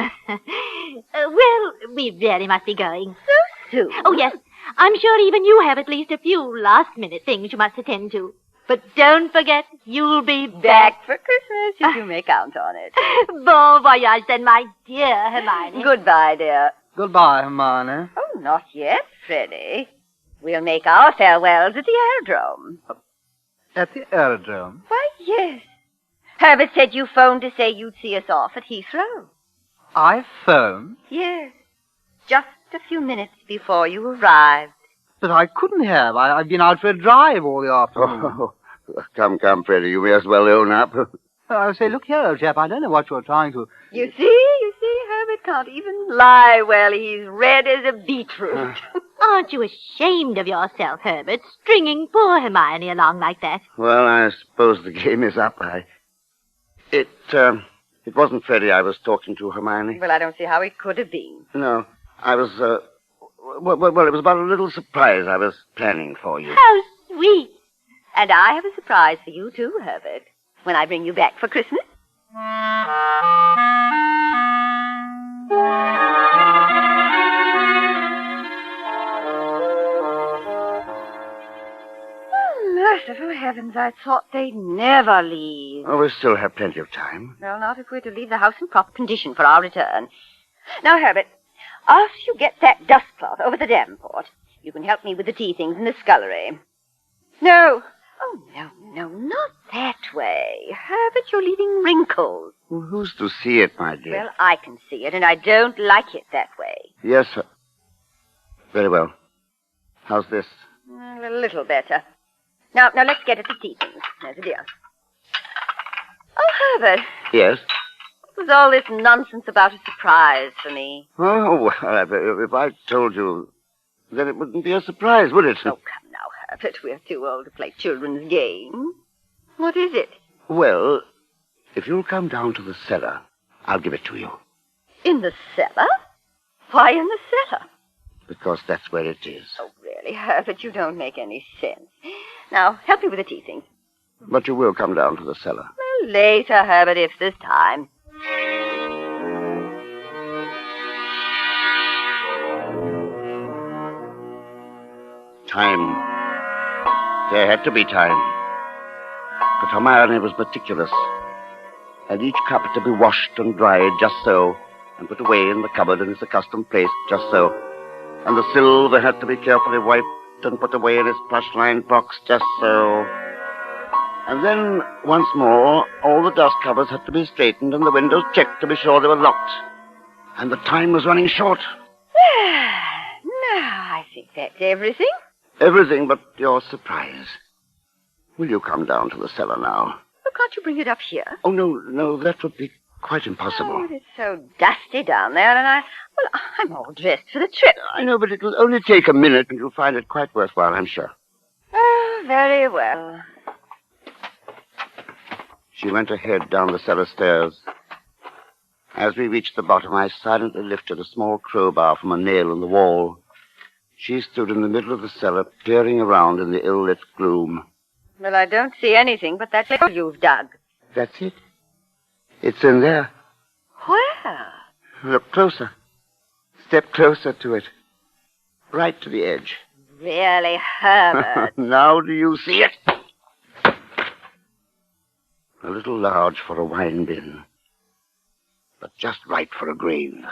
Well, we really must be going. So soon? Oh, yes. I'm sure even you have at least a few last-minute things you must attend to. But don't forget, you'll be back for Christmas, if you may count on it. Bon voyage, then, my dear Hermione. Goodbye, dear. Goodbye, Hermione. Oh, not yet, Freddie. We'll make our farewells at the aerodrome. At the aerodrome? Why, yes. Herbert said you phoned to say you'd see us off at Heathrow. I phoned? Yes. Just a few minutes before you arrived. But I couldn't have. I've been out for a drive all the afternoon. Oh, come, Freddie. You may as well own up. I say, look here, old chap, I don't know what you're trying to... You see, Herbert can't even lie well. He's red as a beetroot. Aren't you ashamed of yourself, Herbert, stringing poor Hermione along like that? Well, I suppose the game is up. It wasn't Freddie I was talking to, Hermione. Well, I don't see how it could have been. No, I was, Well, it was about a little surprise I was planning for you. How sweet. And I have a surprise for you, too, Herbert, when I bring you back for Christmas. Merciful heavens, I thought they'd never leave. Oh, we still have plenty of time. Well, not if we're to leave the house in proper condition for our return. Now, Herbert, after you get that dust cloth over the davenport, you can help me with the tea things in the scullery. No. Oh, no, not that way. Herbert, you're leaving wrinkles. Well, who's to see it, my dear? Well, I can see it, and I don't like it that way. Yes, sir. Very well. How's this? A little better. Now, let's get at the tea things. There's a dear. Oh, Herbert, Yes? what was all this nonsense about a surprise for me? Oh, well, if I told you, then it wouldn't be a surprise, would it? Oh, come now, Herbert. We're too old to play children's games. What is it? Well, if you'll come down to the cellar, I'll give it to you. In the cellar? Why in the cellar? Because that's where it is. Oh, really, Herbert, you don't make any sense. Now, help me with the tea things. But you will come down to the cellar. Well, later, Herbert, if there's time. Time. There had to be time. But Hermione was meticulous. And each cup had to be washed and dried just so, and put away in the cupboard in its accustomed place just so. And the silver had to be carefully wiped and put away in its plush-lined box just so. And then, once more, all the dust covers had to be straightened and the windows checked to be sure they were locked. And the time was running short. Now, I think that's everything. Everything but your surprise. Will you come down to the cellar now? Oh, can't you bring it up here? Oh, no, that would be quite impossible. Oh, it's so dusty down there, and I'm all dressed for the trip. I know, but it'll only take a minute, and you'll find it quite worthwhile, I'm sure. Oh, very well. She went ahead down the cellar stairs. As we reached the bottom, I silently lifted a small crowbar from a nail in the wall. She stood in the middle of the cellar, peering around in the ill-lit gloom. Well, I don't see anything but that hole you've dug. That's it. It's in there. Where? Look closer. Step closer to it. Right to the edge. Really, Herbert? Now do you see it? A little large for a wine bin, but just right for a grave.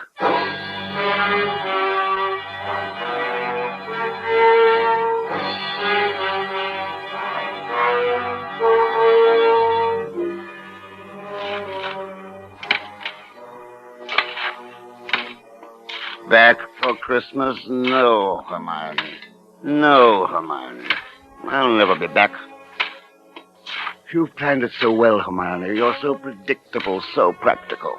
Back for Christmas? No, Hermione. No, Hermione. I'll never be back. You've planned it so well, Hermione. You're so predictable, so practical.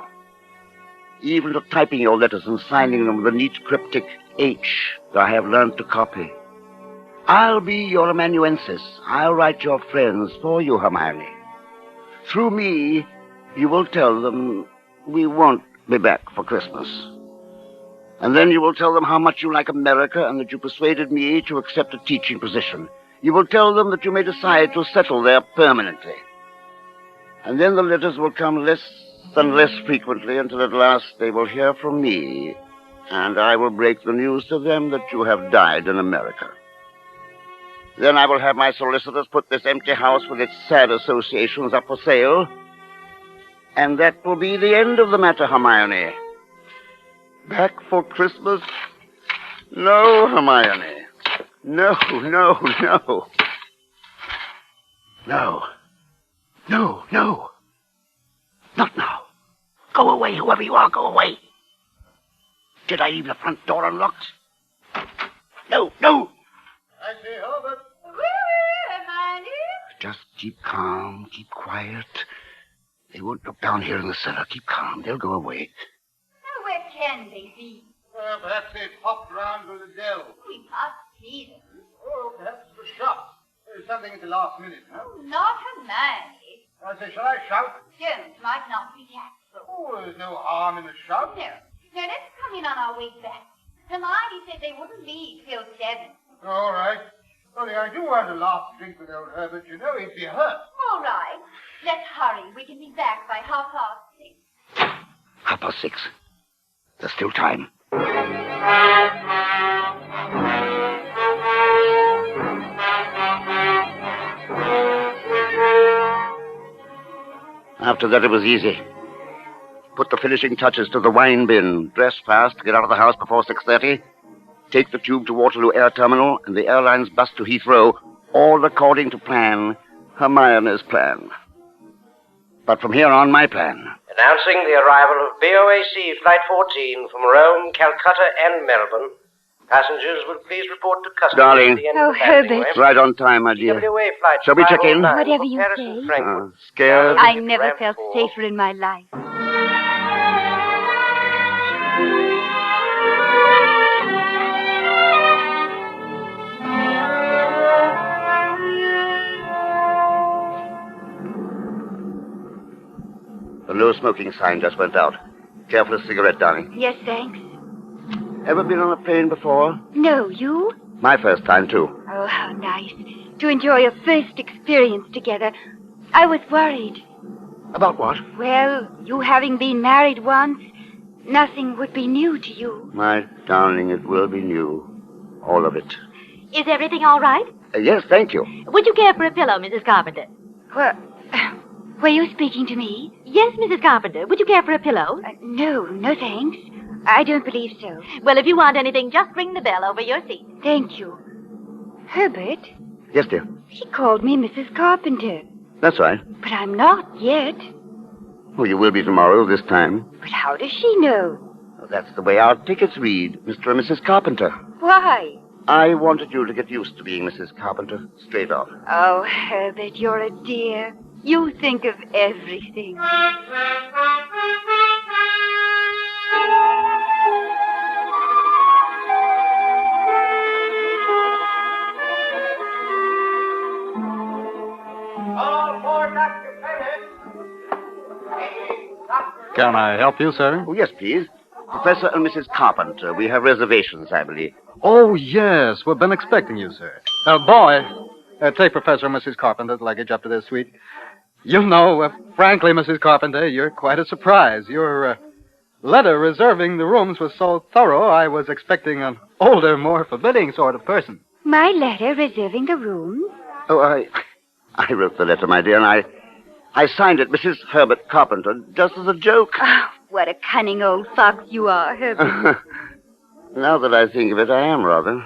Even to typing your letters and signing them with a neat cryptic H that I have learned to copy. I'll be your amanuensis. I'll write your friends for you, Hermione. Through me, you will tell them we won't be back for Christmas. And then you will tell them how much you like America and that you persuaded me to accept a teaching position. You will tell them that you may decide to settle there permanently. And then the letters will come less and less frequently until at last they will hear from me, and I will break the news to them that you have died in America. Then I will have my solicitors put this empty house with its sad associations up for sale, and that will be the end of the matter, Hermione. Back for Christmas? No, Hermione. No. No. Not now. Go away, whoever you are, go away. Did I leave the front door unlocked? No. I say, Herbert. Hermione? Just keep calm, keep quiet. They won't look down here in the cellar. Keep calm. They'll go away. Now, where can they be? Well, perhaps they popped round to the dell. We must see them. Oh, perhaps the shop. There's something at the last minute, huh? Oh, not Hermione. I say, shall I shout? Jones might not be tactful. Oh, there's no harm in a shout. No, let's come in on our way back. Hermione said they wouldn't leave till 7. All right. Only I do want a last drink with old Herbert, you know. He'd be hurt. All right. Let's hurry. We can be back by 6:30. 6:30. There's still time. After that, it was easy. Put the finishing touches to the wine bin. Dress fast, get out of the house before 6:30. Take the tube to Waterloo Air Terminal and the airline's bus to Heathrow, all according to plan, Hermione's plan. But from here on, my plan. Announcing the arrival of BOAC Flight 14 from Rome, Calcutta, and Melbourne. Passengers will please report to customs Darling. at the end Oh, of the landing Herbert. ramp. Right on time, my dear. TWA flight Shall we check in? 509, Whatever you Paris say. and Frankfurt. Scared? I never felt safer in my life. The no smoking sign just went out. Care for a cigarette, darling. Yes, thanks. Ever been on a plane before? No, you? My first time, too. Oh, how nice. To enjoy a first experience together. I was worried. About what? Well, you having been married once, nothing would be new to you. My darling, it will be new. All of it. Is everything all right? Yes, thank you. Would you care for a pillow, Mrs. Carpenter? Well, were you speaking to me? Yes, Mrs. Carpenter. Would you care for a pillow? No, thanks. I don't believe so. Well, if you want anything, just ring the bell over your seat. Thank you. Herbert, Yes, dear. he called me Mrs. Carpenter, That's right. but I'm not yet. Well, you will be tomorrow, this time. But how does she know? Well, that's the way our tickets read, Mr. and Mrs. Carpenter. Why? I wanted you to get used to being Mrs. Carpenter, straight off. Oh, Herbert, you're a dear. You think of everything. Can I help you, sir? Oh, yes, please. Professor and Mrs. Carpenter. We have reservations, I believe. Oh, yes. We've been expecting you, sir. Boy, take Professor and Mrs. Carpenter's luggage up to their suite. You know, frankly, Mrs. Carpenter, you're quite a surprise. Your letter reserving the rooms was so thorough, I was expecting an older, more forbidding sort of person. My letter reserving the rooms? Oh, I wrote the letter, my dear, and I signed it Mrs. Herbert Carpenter, just as a joke. Oh, what a cunning old fox you are, Herbert. Now that I think of it, I am rather.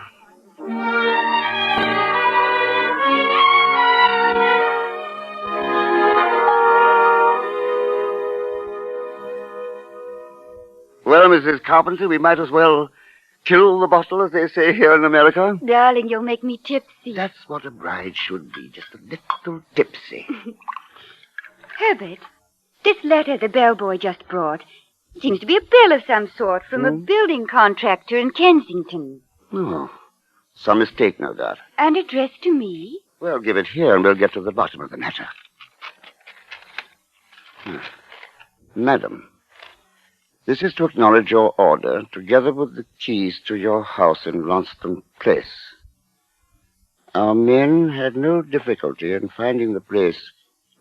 Well, Mrs. Carpenter, we might as well kill the bottle, as they say here in America. Darling, you'll make me tipsy. That's what a bride should be, just a little tipsy. Herbert, this letter the bellboy just brought seems to be a bill of some sort from a building contractor in Kensington. Oh, some mistake, no doubt. And addressed to me? Well, give it here and we'll get to the bottom of the matter. Madam, this is to acknowledge your order, together with the keys to your house in Ronston Place. Our men had no difficulty in finding the place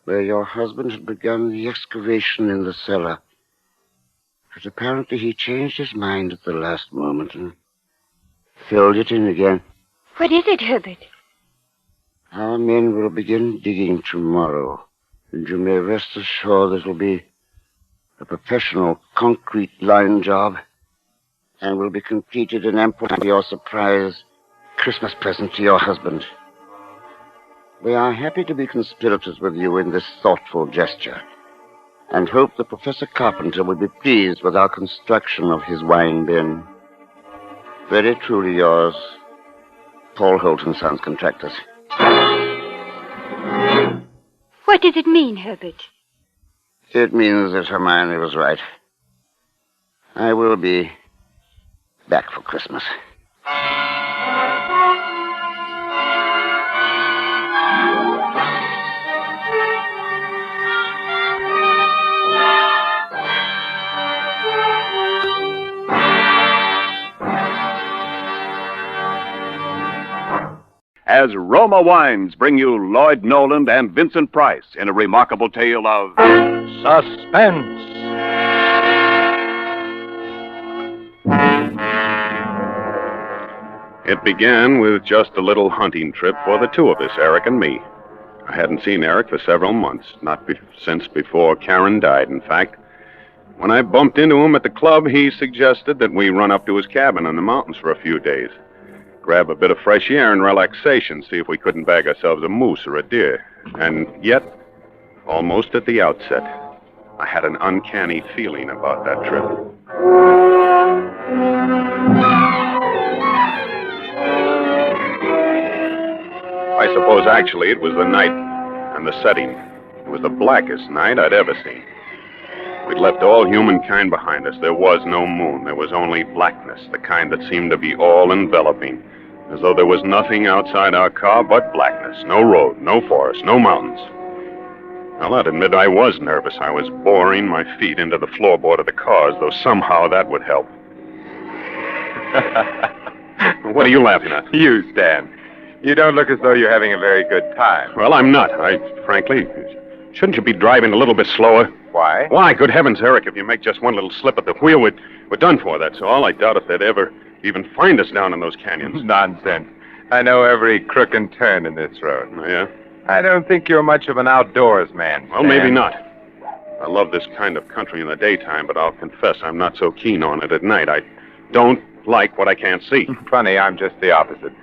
where your husband had begun the excavation in the cellar. But apparently he changed his mind at the last moment and filled it in again. What is it, Herbert? Our men will begin digging tomorrow, and you may rest assured this will be a professional concrete line job and will be completed in ample time for your surprise Christmas present to your husband. We are happy to be conspirators with you in this thoughtful gesture and hope that Professor Carpenter will be pleased with our construction of his wine bin. Very truly yours, Paul Holt and Sons Contractors. What does it mean, Herbert? It means that Hermione was right. I will be back for Christmas. as Roma Wines bring you Lloyd Noland and Vincent Price in a remarkable tale of Suspense. It began with just a little hunting trip for the two of us, Eric and me. I hadn't seen Eric for several months, since before Karen died, in fact. When I bumped into him at the club, he suggested that we run up to his cabin in the mountains for a few days. Grab a bit of fresh air and relaxation, see if we couldn't bag ourselves a moose or a deer. And yet, almost at the outset, I had an uncanny feeling about that trip. I suppose actually it was the night and the setting. It was the blackest night I'd ever seen. We'd left all humankind behind us. There was no moon. There was only blackness, the kind that seemed to be all-enveloping, as though there was nothing outside our car but blackness. No road, no forest, no mountains. I'll admit I was nervous. I was boring my feet into the floorboard of the car as though somehow that would help. What are you laughing at? You, Stan. You don't look as though you're having a very good time. Well, I'm not. Frankly, shouldn't you be driving a little bit slower? Why? Why? Good heavens, Eric, if you make just one little slip at the wheel, we're done for, that's all. I doubt if they'd ever even find us down in those canyons. Nonsense. I know every crook and turn in this road. Oh, yeah? I don't think you're much of an outdoors man, Well, maybe not. I love this kind of country in the daytime, but I'll confess I'm not so keen on it at night. I don't like what I can't see. Funny, I'm just the opposite.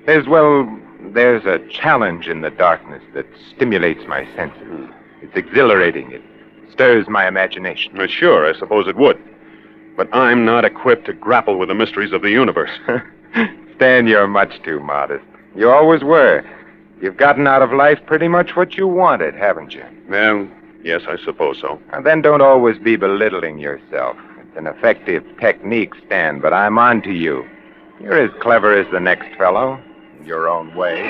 There's a challenge in the darkness that stimulates my senses. It's exhilarating. It stirs my imagination. Well, sure, I suppose it would. But I'm not equipped to grapple with the mysteries of the universe. Stan, you're much too modest. You always were. You've gotten out of life pretty much what you wanted, haven't you? Well, yes, I suppose so. And then don't always be belittling yourself. It's an effective technique, Stan, but I'm on to you. You're as clever as the next fellow, in your own way.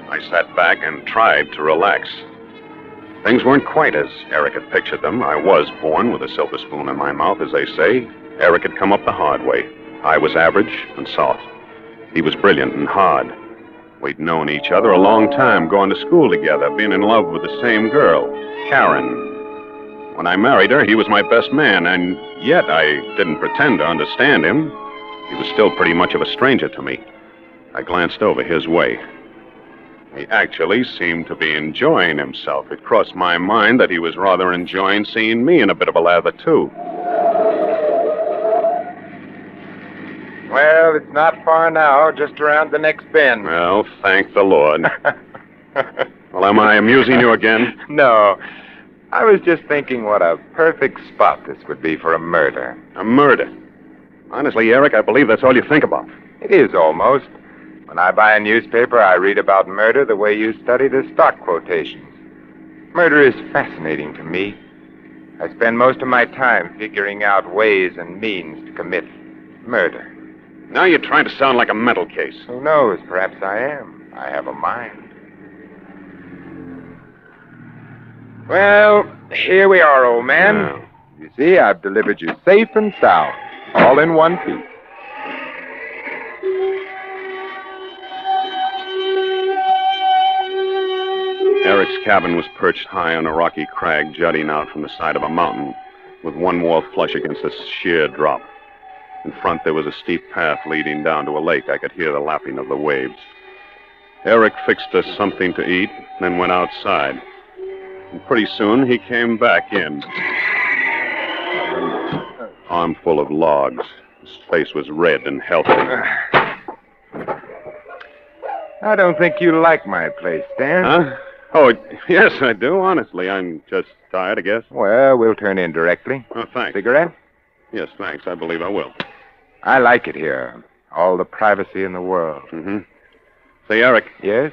I sat back and tried to relax. Things weren't quite as Eric had pictured them. I was born with a silver spoon in my mouth, as they say. Eric had come up the hard way. I was average and soft. He was brilliant and hard. We'd known each other a long time, going to school together, being in love with the same girl, Karen. When I married her, he was my best man, and yet I didn't pretend to understand him. He was still pretty much of a stranger to me. I glanced over his way. He actually seemed to be enjoying himself. It crossed my mind that he was rather enjoying seeing me in a bit of a lather, too. Well, it's not far now, just around the next bend. Well, thank the Lord. Well, am I amusing you again? No. I was just thinking what a perfect spot this would be for a murder. A murder? Honestly, Eric, I believe that's all you think about. It is almost. When I buy a newspaper, I read about murder the way you study the stock quotations. Murder is fascinating to me. I spend most of my time figuring out ways and means to commit murder. Now you're trying to sound like a mental case. Who knows? Perhaps I am. I have a mind. Well, here we are, old man. Oh. You see, I've delivered you safe and sound, all in one piece. Eric's cabin was perched high on a rocky crag jutting out from the side of a mountain, with one wall flush against a sheer drop. In front, there was a steep path leading down to a lake. I could hear the lapping of the waves. Eric fixed us something to eat, then went outside. And pretty soon, he came back in. An armful of logs. His face was red and healthy. I don't think you like my place, Stan. Huh? Oh, yes, I do, honestly. I'm just tired, I guess. Well, we'll turn in directly. Oh, thanks. Cigarette? Yes, thanks. I believe I will. I like it here. All the privacy in the world. Mm-hmm. Say, Eric. Yes?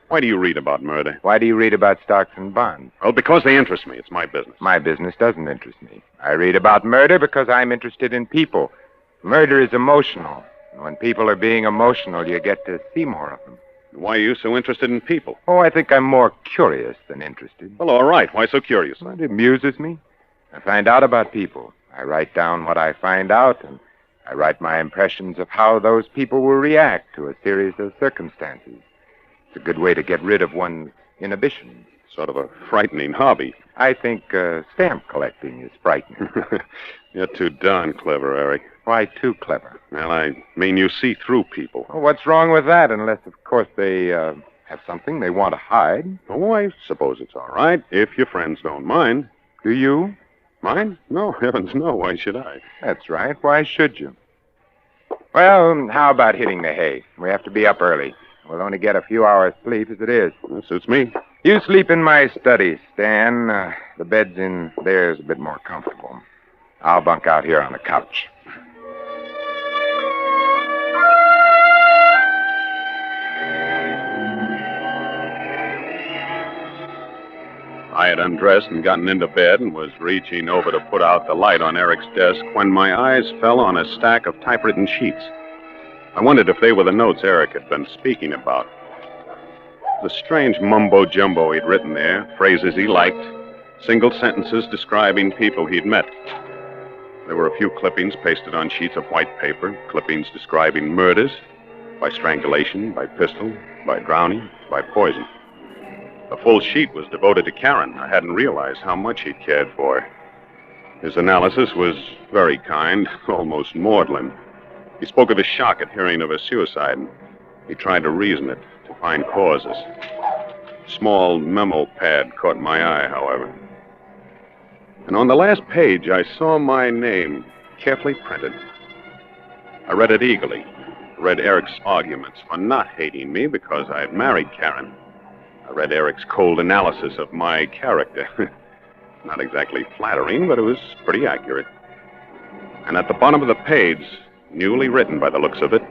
Why do you read about murder? Why do you read about stocks and bonds? Well, because they interest me. It's my business. My business doesn't interest me. I read about murder because I'm interested in people. Murder is emotional. And when people are being emotional, you get to see more of them. Why are you so interested in people? Oh, I think I'm more curious than interested. Well, all right. Why so curious? Well, it amuses me. I find out about people. I write down what I find out, and I write my impressions of how those people will react to a series of circumstances. It's a good way to get rid of one's inhibitions. Sort of a frightening hobby. I think stamp collecting is frightening. You're too darn clever, Eric. Why too clever? Well, I mean you see through people. Well, what's wrong with that, unless, of course, they have something they want to hide? Oh, I suppose it's all right, if your friends don't mind. Do you? Mind? No, heavens no. Why should I? That's right. Why should you? Well, how about hitting the hay? We have to be up early. We'll only get a few hours' sleep as it is. That suits me. You sleep in my study, Stan. The bed's in there is a bit more comfortable. I'll bunk out here on the couch. I had undressed and gotten into bed and was reaching over to put out the light on Eric's desk when my eyes fell on a stack of typewritten sheets. I wondered if they were the notes Eric had been speaking about. The strange mumbo-jumbo he'd written there, phrases he liked, single sentences describing people he'd met. There were a few clippings pasted on sheets of white paper, clippings describing murders, by strangulation, by pistol, by drowning, by poison. A full sheet was devoted to Karen. I hadn't realized how much he'd cared for her. His analysis was very kind, almost maudlin. He spoke of his shock at hearing of her suicide. He tried to reason it, to find causes. A small memo pad caught my eye, however. And on the last page, I saw my name carefully printed. I read it eagerly. I read Eric's arguments for not hating me because I had married Karen. I read Eric's cold analysis of my character. Not exactly flattering, but it was pretty accurate. And at the bottom of the page, newly written by the looks of it,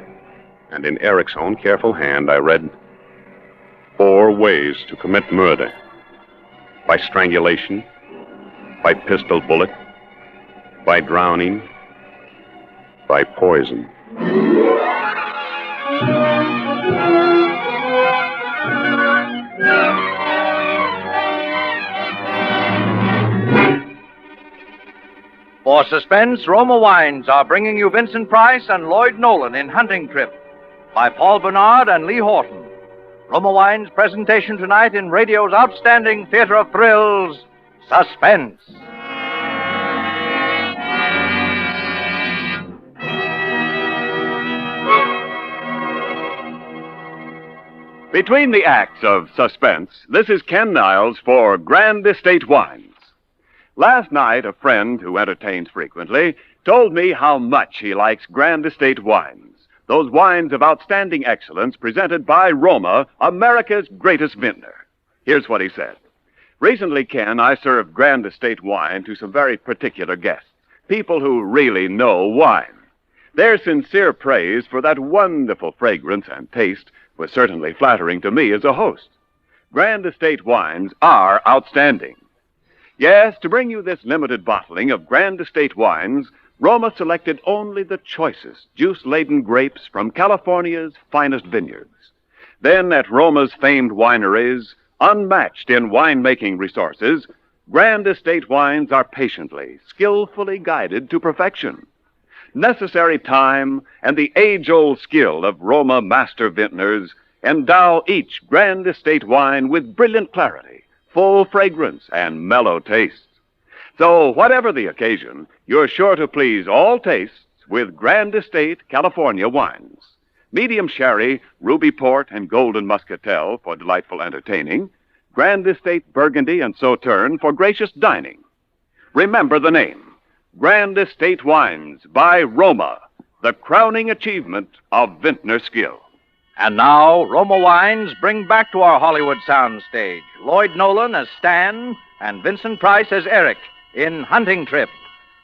and in Eric's own careful hand, I read, 4 ways to commit murder. By strangulation, by pistol bullet, by drowning, by poison. For Suspense, Roma Wines are bringing you Vincent Price and Lloyd Nolan in Hunting Trip by Paul Bernard and Lee Horton. Roma Wines' presentation tonight in radio's outstanding theater of thrills, Suspense. Between the acts of Suspense, this is Ken Niles for Grand Estate Wines. Last night, a friend who entertains frequently told me how much he likes Grand Estate wines, those wines of outstanding excellence presented by Roma, America's greatest vintner. Here's what he said. Recently, Ken, I served Grand Estate wine to some very particular guests, people who really know wine. Their sincere praise for that wonderful fragrance and taste was certainly flattering to me as a host. Grand Estate wines are outstanding. Yes, to bring you this limited bottling of Grand Estate wines, Roma selected only the choicest, juice-laden grapes from California's finest vineyards. Then, at Roma's famed wineries, unmatched in winemaking resources, Grand Estate wines are patiently, skillfully guided to perfection. Necessary time and the age-old skill of Roma master vintners endow each Grand Estate wine with brilliant clarity, full fragrance, and mellow taste. So, whatever the occasion, you're sure to please all tastes with Grand Estate California wines. Medium sherry, ruby port, and golden muscatel for delightful entertaining. Grand Estate Burgundy and Sauterne for gracious dining. Remember the name, Grand Estate Wines by Roma, the crowning achievement of vintner skill. And now, Roma Wines bring back to our Hollywood soundstage Lloyd Nolan as Stan and Vincent Price as Eric in Hunting Trip,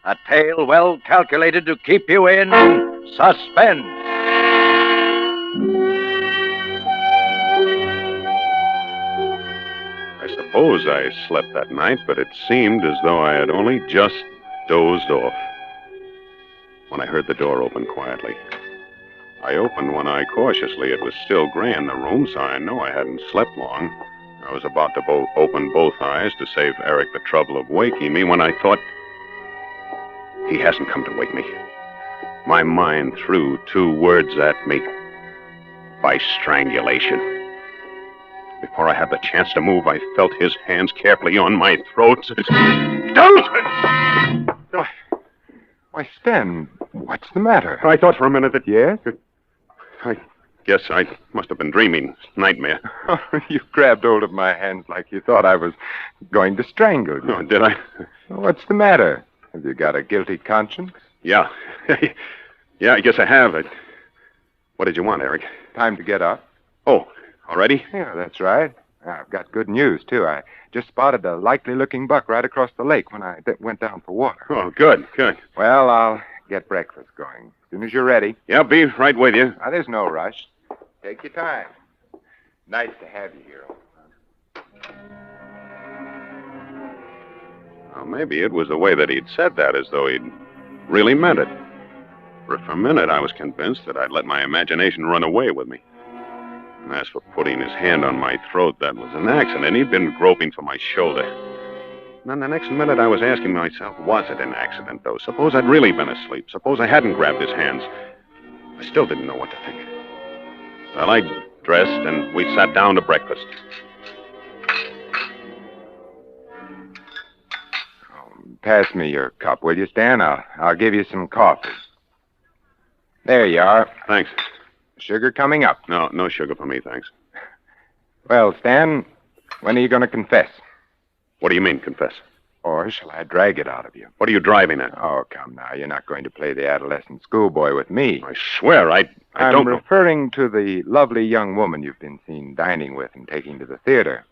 a tale well calculated to keep you in suspense. I suppose I slept that night, but it seemed as though I had only just dozed off when I heard the door open quietly. I opened one eye cautiously. It was still gray in the room, so I know I hadn't slept long. I was about to open both eyes to save Eric the trouble of waking me when I thought, He hasn't come to wake me. My mind threw 2 words at me. By strangulation. Before I had the chance to move, I felt his hands carefully on my throat. Donovan! Why, Stan, what's the matter? I thought for a minute that... Yes? I guess I must have been dreaming. Nightmare. You grabbed hold of my hands like you thought I was going to strangle you. Oh, did I? What's the matter? Have you got a guilty conscience? Yeah. Yeah, I guess I have. What did you want, Eric? Time to get up. Oh, already? Yeah, that's right. I've got good news, too. I just spotted a likely-looking buck right across the lake when I went down for water. Oh, good. Well, I'll get breakfast going. As soon as you're ready. Yeah, be right with you. Now, there's no rush. Take your time. Nice to have you here. Well, maybe it was the way that he'd said that, as though he'd really meant it. For a minute, I was convinced that I'd let my imagination run away with me. And as for putting his hand on my throat, that was an accident. He'd been groping for my shoulder. And then the next minute, I was asking myself, was it an accident, though? Suppose I'd really been asleep. Suppose I hadn't grabbed his hands. I still didn't know what to think. Well, I dressed, and we sat down to breakfast. Pass me your cup, will you, Stan? I'll give you some coffee. There you are. Thanks. Sugar coming up. No sugar for me, thanks. Well, Stan, when are you going to confess? What do you mean, confess? Or shall I drag it out of you? What are you driving at? Oh, come now. You're not going to play the adolescent schoolboy with me. I swear, I don't know. I'm referring to the lovely young woman you've been seen dining with and taking to the theater.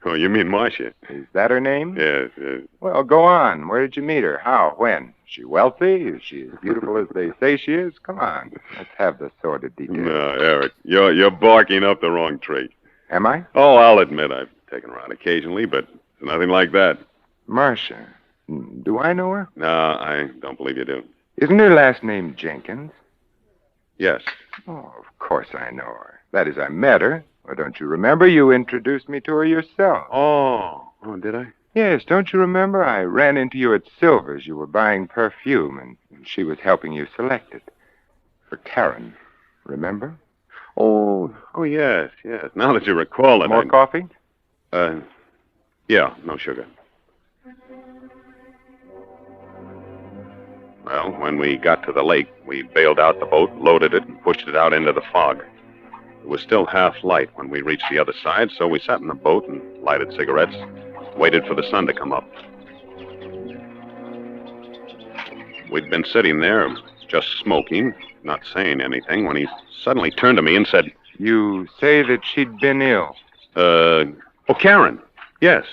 Oh, you mean Marcia? Is that her name? Yes. Well, go on. Where did you meet her? How? When? Is she wealthy? Is she as beautiful as they say she is? Come on. Let's have the sordid details. No, Eric, you're barking up the wrong tree. Am I? Oh, I'll admit I've taken her out occasionally, but it's nothing like that. Marcia. Do I know her? No, I don't believe you do. Isn't her last name Jenkins? Yes. Oh, of course I know her. That is, I met her. Or don't you remember? You introduced me to her yourself. Oh, did I? Yes, don't you remember? I ran into you at Silver's. You were buying perfume, and she was helping you select it. For Karen. Remember? Oh, yes. Now that you recall it. More coffee? Yeah, no sugar. Well, when we got to the lake, we bailed out the boat, loaded it, and pushed it out into the fog. It was still half light when we reached the other side, so we sat in the boat and lighted cigarettes, waited for the sun to come up. We'd been sitting there, just smoking, not saying anything, when he suddenly turned to me and said, You say that she'd been ill? Karen. Yes,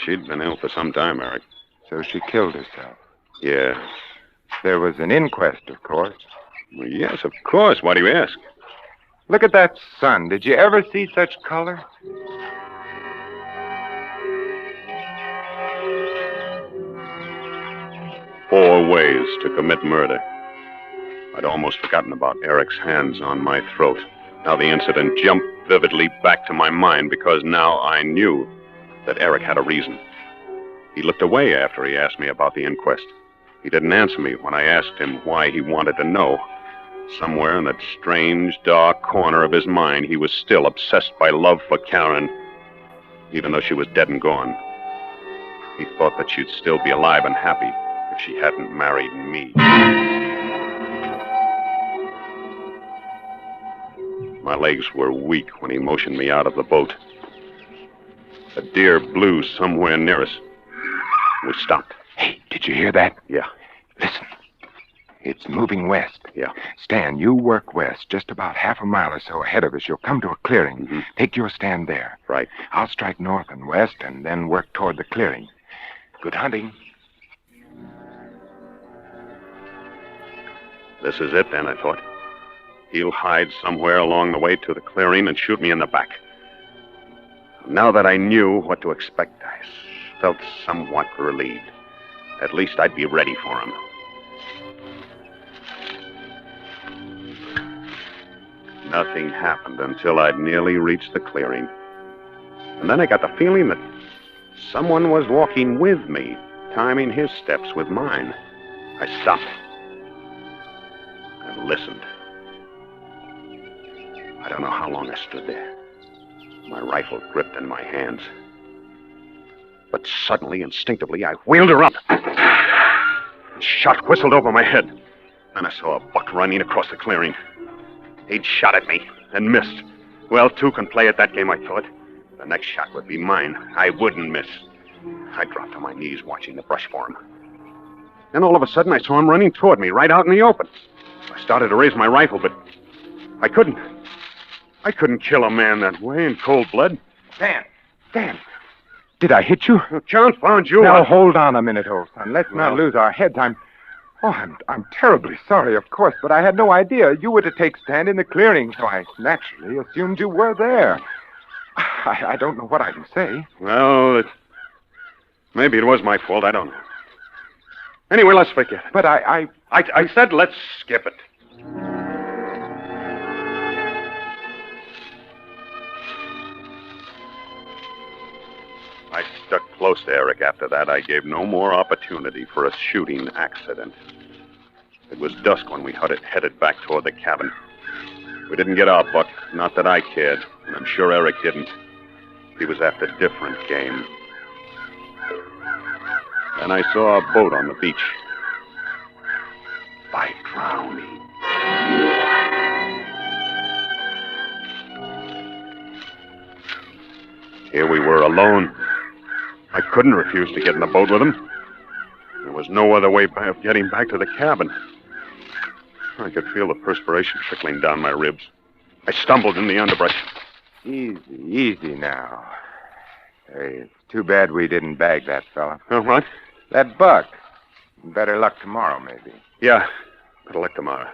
she'd been ill for some time, Eric. So she killed herself? Yes. There was an inquest, of course. Well, yes, of course. Why do you ask? Look at that sun. Did you ever see such color? Four ways to commit murder. I'd almost forgotten about Eric's hands on my throat. Now the incident jumped vividly back to my mind because now I knew that Eric had a reason. He looked away after he asked me about the inquest. He didn't answer me when I asked him why he wanted to know. Somewhere in that strange, dark corner of his mind, he was still obsessed by love for Karen, even though she was dead and gone. He thought that she'd still be alive and happy if she hadn't married me. My legs were weak when he motioned me out of the boat. A deer blew somewhere near us. We stopped. Hey, did you hear that? Yeah. Listen. It's moving west. Yeah. Stan, you work west, just about half a mile or so ahead of us. You'll come to a clearing. Mm-hmm. Take your stand there. Right. I'll strike north and west and then work toward the clearing. Good hunting. This is it, then, I thought. He'll hide somewhere along the way to the clearing and shoot me in the back. Now that I knew what to expect, I felt somewhat relieved. At least I'd be ready for him. Nothing happened until I'd nearly reached the clearing. And then I got the feeling that someone was walking with me, timing his steps with mine. I stopped and listened. I don't know how long I stood there, my rifle gripped in my hands. But suddenly, instinctively, I wheeled around. A shot whistled over my head. Then I saw a buck running across the clearing. He'd shot at me and missed. Well, two can play at that game, I thought. The next shot would be mine. I wouldn't miss. I dropped on my knees watching the brush for him. Then all of a sudden, I saw him running toward me, right out in the open. I started to raise my rifle, but I couldn't. I couldn't kill a man that way in cold blood. Dan! Did I hit you? Confound you. Now, hold on a minute, old son. Let's not lose our heads. I'm terribly sorry, of course, but I had no idea you were to take stand in the clearing, so I naturally assumed you were there. I don't know what I can say. Well, maybe it was my fault. I don't know. Anyway, let's forget it. But I said let's skip it. I stuck close to Eric after that. I gave no more opportunity for a shooting accident. It was dusk when we headed back toward the cabin. We didn't get our buck, not that I cared, and I'm sure Eric didn't. He was after different game. Then I saw a boat on the beach. By drowning. Here we were alone. I couldn't refuse to get in the boat with him. There was no other way of getting back to the cabin. I could feel the perspiration trickling down my ribs. I stumbled in the underbrush. Easy now. Hey, it's too bad we didn't bag that fella. What? That buck. Better luck tomorrow, maybe. Yeah, better luck tomorrow.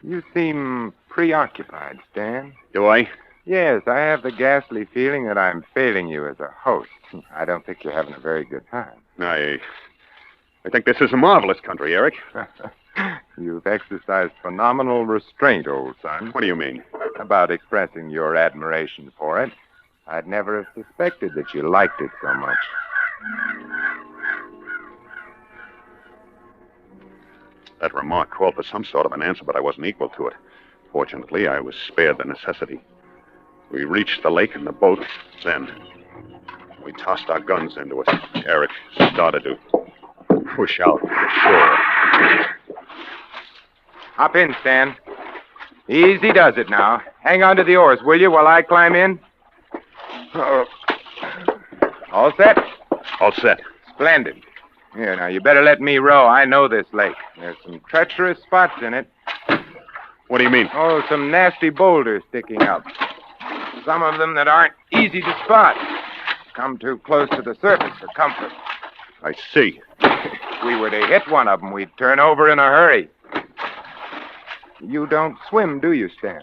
You seem preoccupied, Stan. Do I? Yes, I have the ghastly feeling that I'm failing you as a host. I don't think you're having a very good time. I think this is a marvelous country, Eric. You've exercised phenomenal restraint, old son. What do you mean? About expressing your admiration for it. I'd never have suspected that you liked it so much. That remark called for some sort of an answer, but I wasn't equal to it. Fortunately, I was spared the necessity. We reached the lake in the boat. Then we tossed our guns into it. Eric started to push out from the shore. Hop in, Stan. Easy does it now. Hang on to the oars, will you, while I climb in? All set? All set. Splendid. Here, now, you better let me row. I know this lake. There's some treacherous spots in it. What do you mean? Oh, some nasty boulders sticking up. Some of them that aren't easy to spot. Come too close to the surface for comfort. I see. If we were to hit one of them, we'd turn over in a hurry. You don't swim, do you, Stan?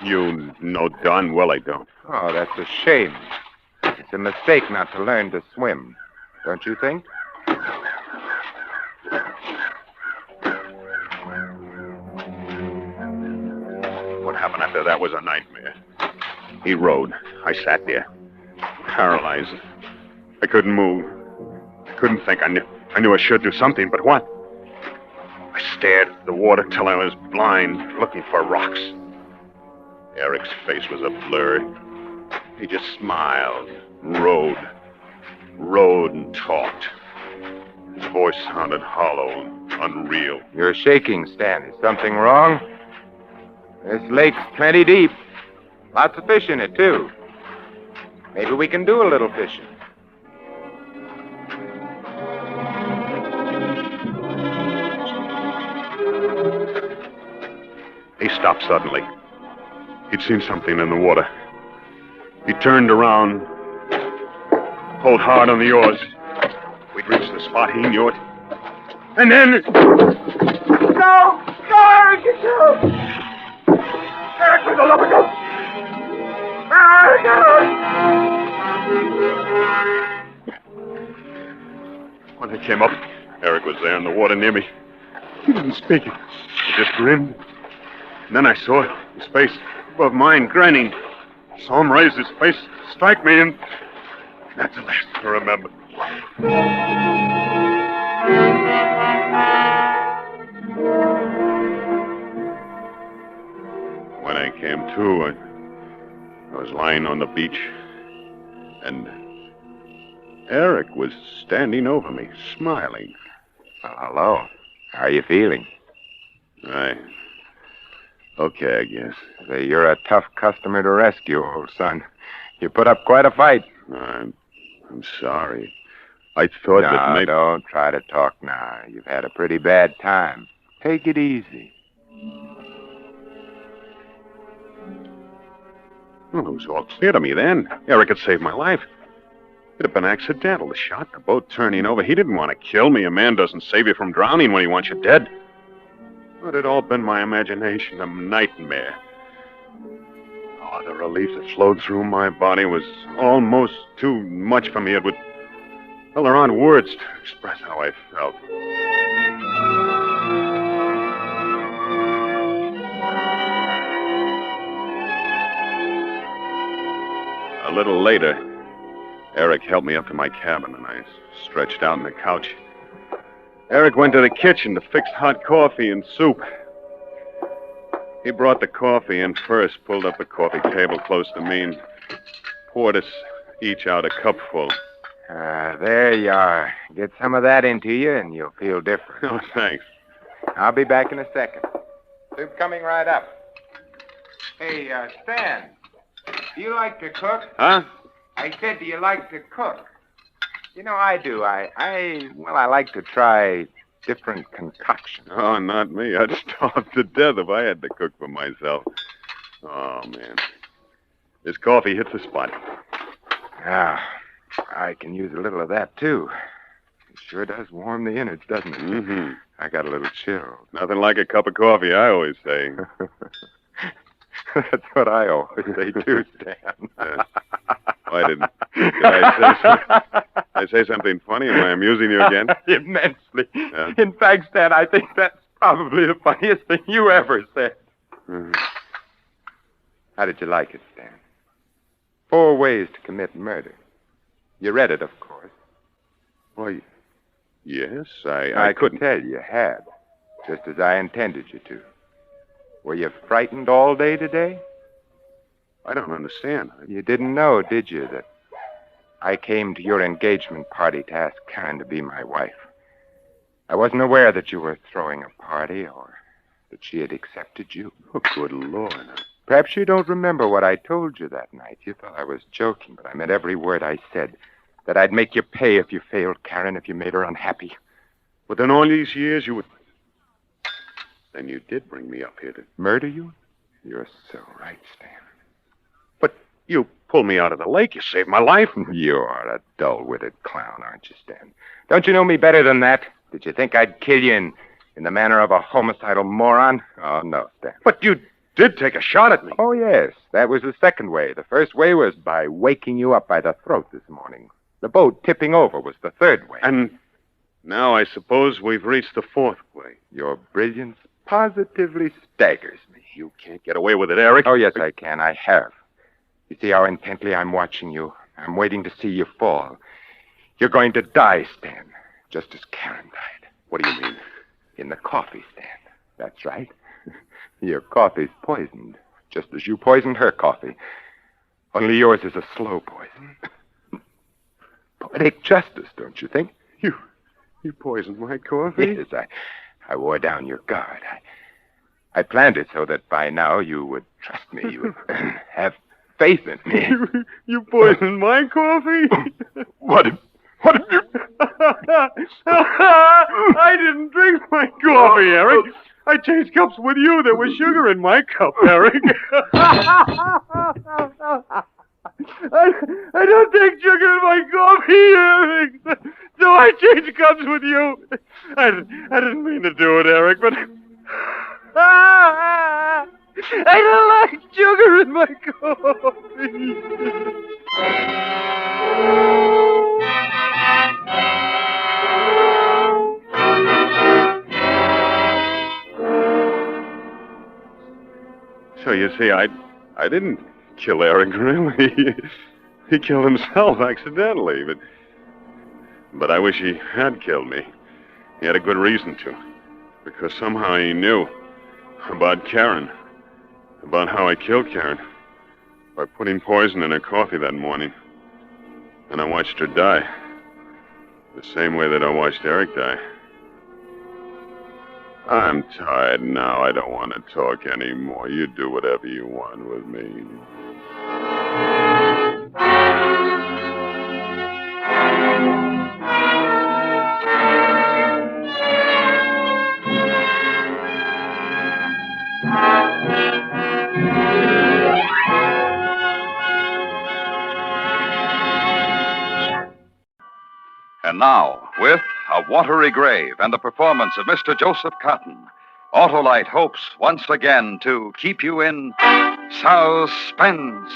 You know darn well I don't. Oh, that's a shame. It's a mistake not to learn to swim, don't you think? What happened after that was a nightmare. He rowed. I sat there, paralyzed. I couldn't move. I couldn't think. I knew I should do something, but what? I stared at the water till I was blind, looking for rocks. Eric's face was a blur. He just smiled, rowed and talked. His voice sounded hollow and unreal. You're shaking, Stan. Is something wrong? This lake's plenty deep. Lots of fish in it, too. Maybe we can do a little fishing. He stopped suddenly. He'd seen something in the water. He turned around, pulled hard on the oars. We'd reached the spot, he knew it. And then... No! No, Eric, no! Eric, for the love of God! When I came up, Eric was there in the water near me. He didn't speak. He just grinned. And then I saw his face above mine, grinning. Saw him raise his face, strike me, and that's the last I remember. came to. I was lying on the beach, and Eric was standing over me, smiling. Well, hello. How are you feeling? Okay, I guess. Say, you're a tough customer to rescue, old son. You put up quite a fight. I'm sorry. I thought that maybe... don't try to talk now. You've had a pretty bad time. Take it easy. Well, it was all clear to me then. Eric had saved my life. It had been accidental, the shot, the boat turning over. He didn't want to kill me. A man doesn't save you from drowning when he wants you dead. But it had all been my imagination, a nightmare. Oh, the relief that flowed through my body was almost too much for me. Well, there aren't words to express how I felt. A little later, Eric helped me up to my cabin, and I stretched out on the couch. Eric went to the kitchen to fix hot coffee and soup. He brought the coffee in first, pulled up the coffee table close to me, and poured us each out a cupful. There you are. Get some of that into you, and you'll feel different. Oh, thanks. I'll be back in a second. Soup coming right up. Hey, Stan, do you like to cook? Huh? I said, do you like to cook? You know, I do. I like to try different concoctions. Oh, not me. I'd starve to death if I had to cook for myself. Oh, man. This coffee hits the spot. I can use a little of that, too. It sure does warm the innards, doesn't it? Mm-hmm. I got a little chill. Nothing like a cup of coffee, I always say. That's what I always say, too, Stan. Did I say something funny? Am I amusing you again? Immensely. In fact, Stan, I think that's probably the funniest thing you ever said. Mm-hmm. How did you like it, Stan? 4 ways to commit murder. You read it, of course. Why, yes, I couldn't tell you had, just as I intended you to. Were you frightened all day today? I don't understand. You didn't know, did you, that I came to your engagement party to ask Karen to be my wife? I wasn't aware that you were throwing a party or that she had accepted you. Oh, good Lord. Perhaps you don't remember what I told you that night. You thought I was joking, but I meant every word I said. That I'd make you pay if you failed Karen, if you made her unhappy. But in all these years, you would... Then you did bring me up here to... Murder you? You're so right, Stan. But you pulled me out of the lake. You saved my life. You're a dull-witted clown, aren't you, Stan? Don't you know me better than that? Did you think I'd kill you in the manner of a homicidal moron? Oh, no, Stan. But you did take a shot at me. Oh, yes. That was the second way. The first way was by waking you up by the throat this morning. The boat tipping over was the third way. And now I suppose we've reached the fourth way. Your brilliance positively staggers me. You can't get away with it, Eric. Oh, yes, I can. I have. You see how intently I'm watching you. I'm waiting to see you fall. You're going to die, Stan, just as Karen died. What do you mean? In the coffee stand. That's right. Your coffee's poisoned, just as you poisoned her coffee. Only yours is a slow poison. Poetic justice, don't you think? You poisoned my coffee? Yes, I wore down your guard. I planned it so that by now you would trust me. You would have faith in me. You poisoned my coffee? What have you... I didn't drink my coffee, Eric. I changed cups with you. There was sugar in my cup, Eric. I don't take sugar in my coffee, Eric. So I changed cups with you. I didn't mean to do it, Eric, but... I don't like sugar in my coffee. So you see, I didn't kill Eric, really. He killed himself accidentally, but I wish he had killed me. He had a good reason to, because somehow he knew about Karen, About how I killed Karen. By putting poison in her coffee that morning. And I watched her die. The same way that I watched Eric die. I'm tired now. I don't want to talk anymore. You do whatever you want with me. And now, with A Watery Grave and the performance of Mr. Joseph Cotton, Autolite hopes once again to keep you in suspense.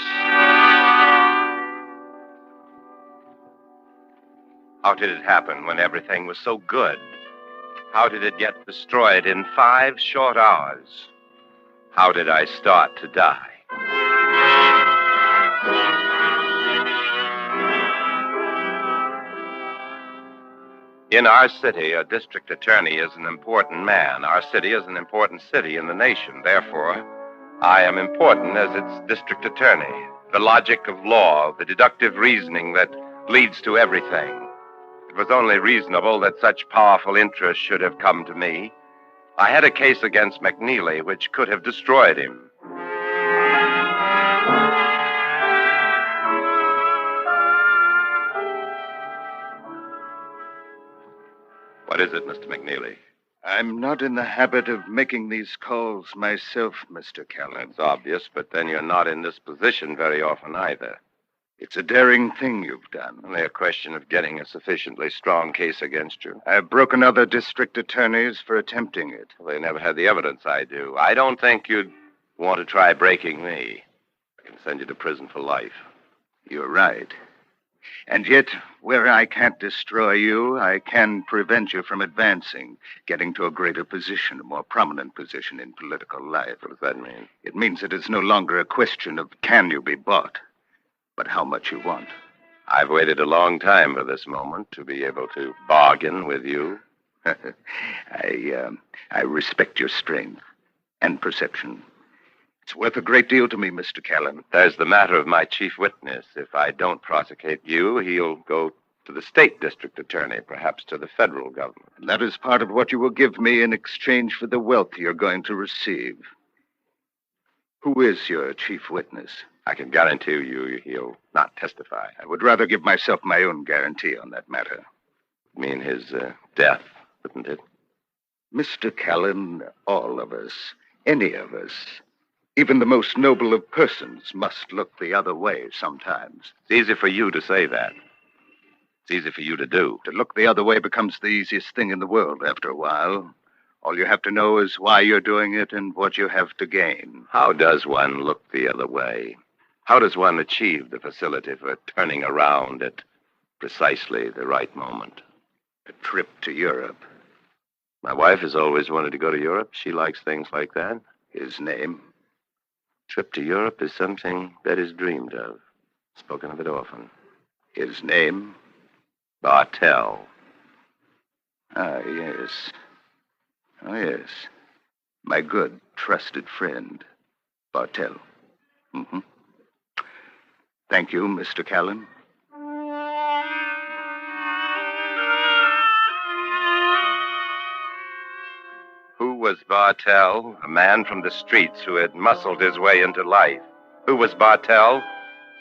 How did it happen when everything was so good? How did it get destroyed in 5 short hours? How did I start to die? In our city, a district attorney is an important man. Our city is an important city in the nation. Therefore, I am important as its district attorney. The logic of law, the deductive reasoning that leads to everything. It was only reasonable that such powerful interests should have come to me. I had a case against McNeely which could have destroyed him. What is it, Mr. McNeely? I'm not in the habit of making these calls myself, Mr. Callan. It's obvious, but then you're not in this position very often either. It's a daring thing you've done. Only a question of getting a sufficiently strong case against you. I've broken other district attorneys for attempting it. Well, they never had the evidence I do. I don't think you'd want to try breaking me. I can send you to prison for life. You're right. And yet, where I can't destroy you, I can prevent you from advancing, getting to a greater position, a more prominent position in political life. What does that mean? It means that it's no longer a question of can you be bought, but how much you want. I've waited a long time for this moment to be able to bargain with you. I respect your strength and perception. It's worth a great deal to me, Mr. Callan. There's the matter of my chief witness. If I don't prosecute you, he'll go to the state district attorney, perhaps to the federal government. And that is part of what you will give me in exchange for the wealth you're going to receive. Who is your chief witness? I can guarantee you he'll not testify. I would rather give myself my own guarantee on that matter. You mean his death, wouldn't it? Mr. Callan, all of us, any of us, even the most noble of persons must look the other way sometimes. It's easy for you to say that. It's easy for you to do. To look the other way becomes the easiest thing in the world after a while. All you have to know is why you're doing it and what you have to gain. How does one look the other way? How does one achieve the facility for turning around at precisely the right moment? A trip to Europe. My wife has always wanted to go to Europe. She likes things like that. His name? Trip to Europe is something Betty's dreamed of. Spoken of it often. His name? Bartell. Ah, yes. Oh, yes. My good, trusted friend, Bartell. Mm-hmm. Thank you, Mr. Callan. Who was Bartell, a man from the streets who had muscled his way into life? Who was Bartell?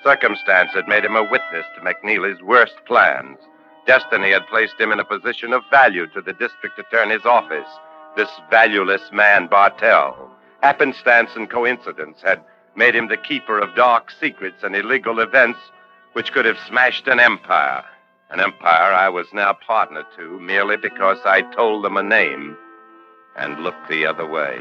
Circumstance had made him a witness to McNeely's worst plans. Destiny had placed him in a position of value to the district attorney's office. This valueless man, Bartell. Happenstance and coincidence had made him the keeper of dark secrets and illegal events which could have smashed an empire. An empire I was now partner to merely because I told them a name and looked the other way.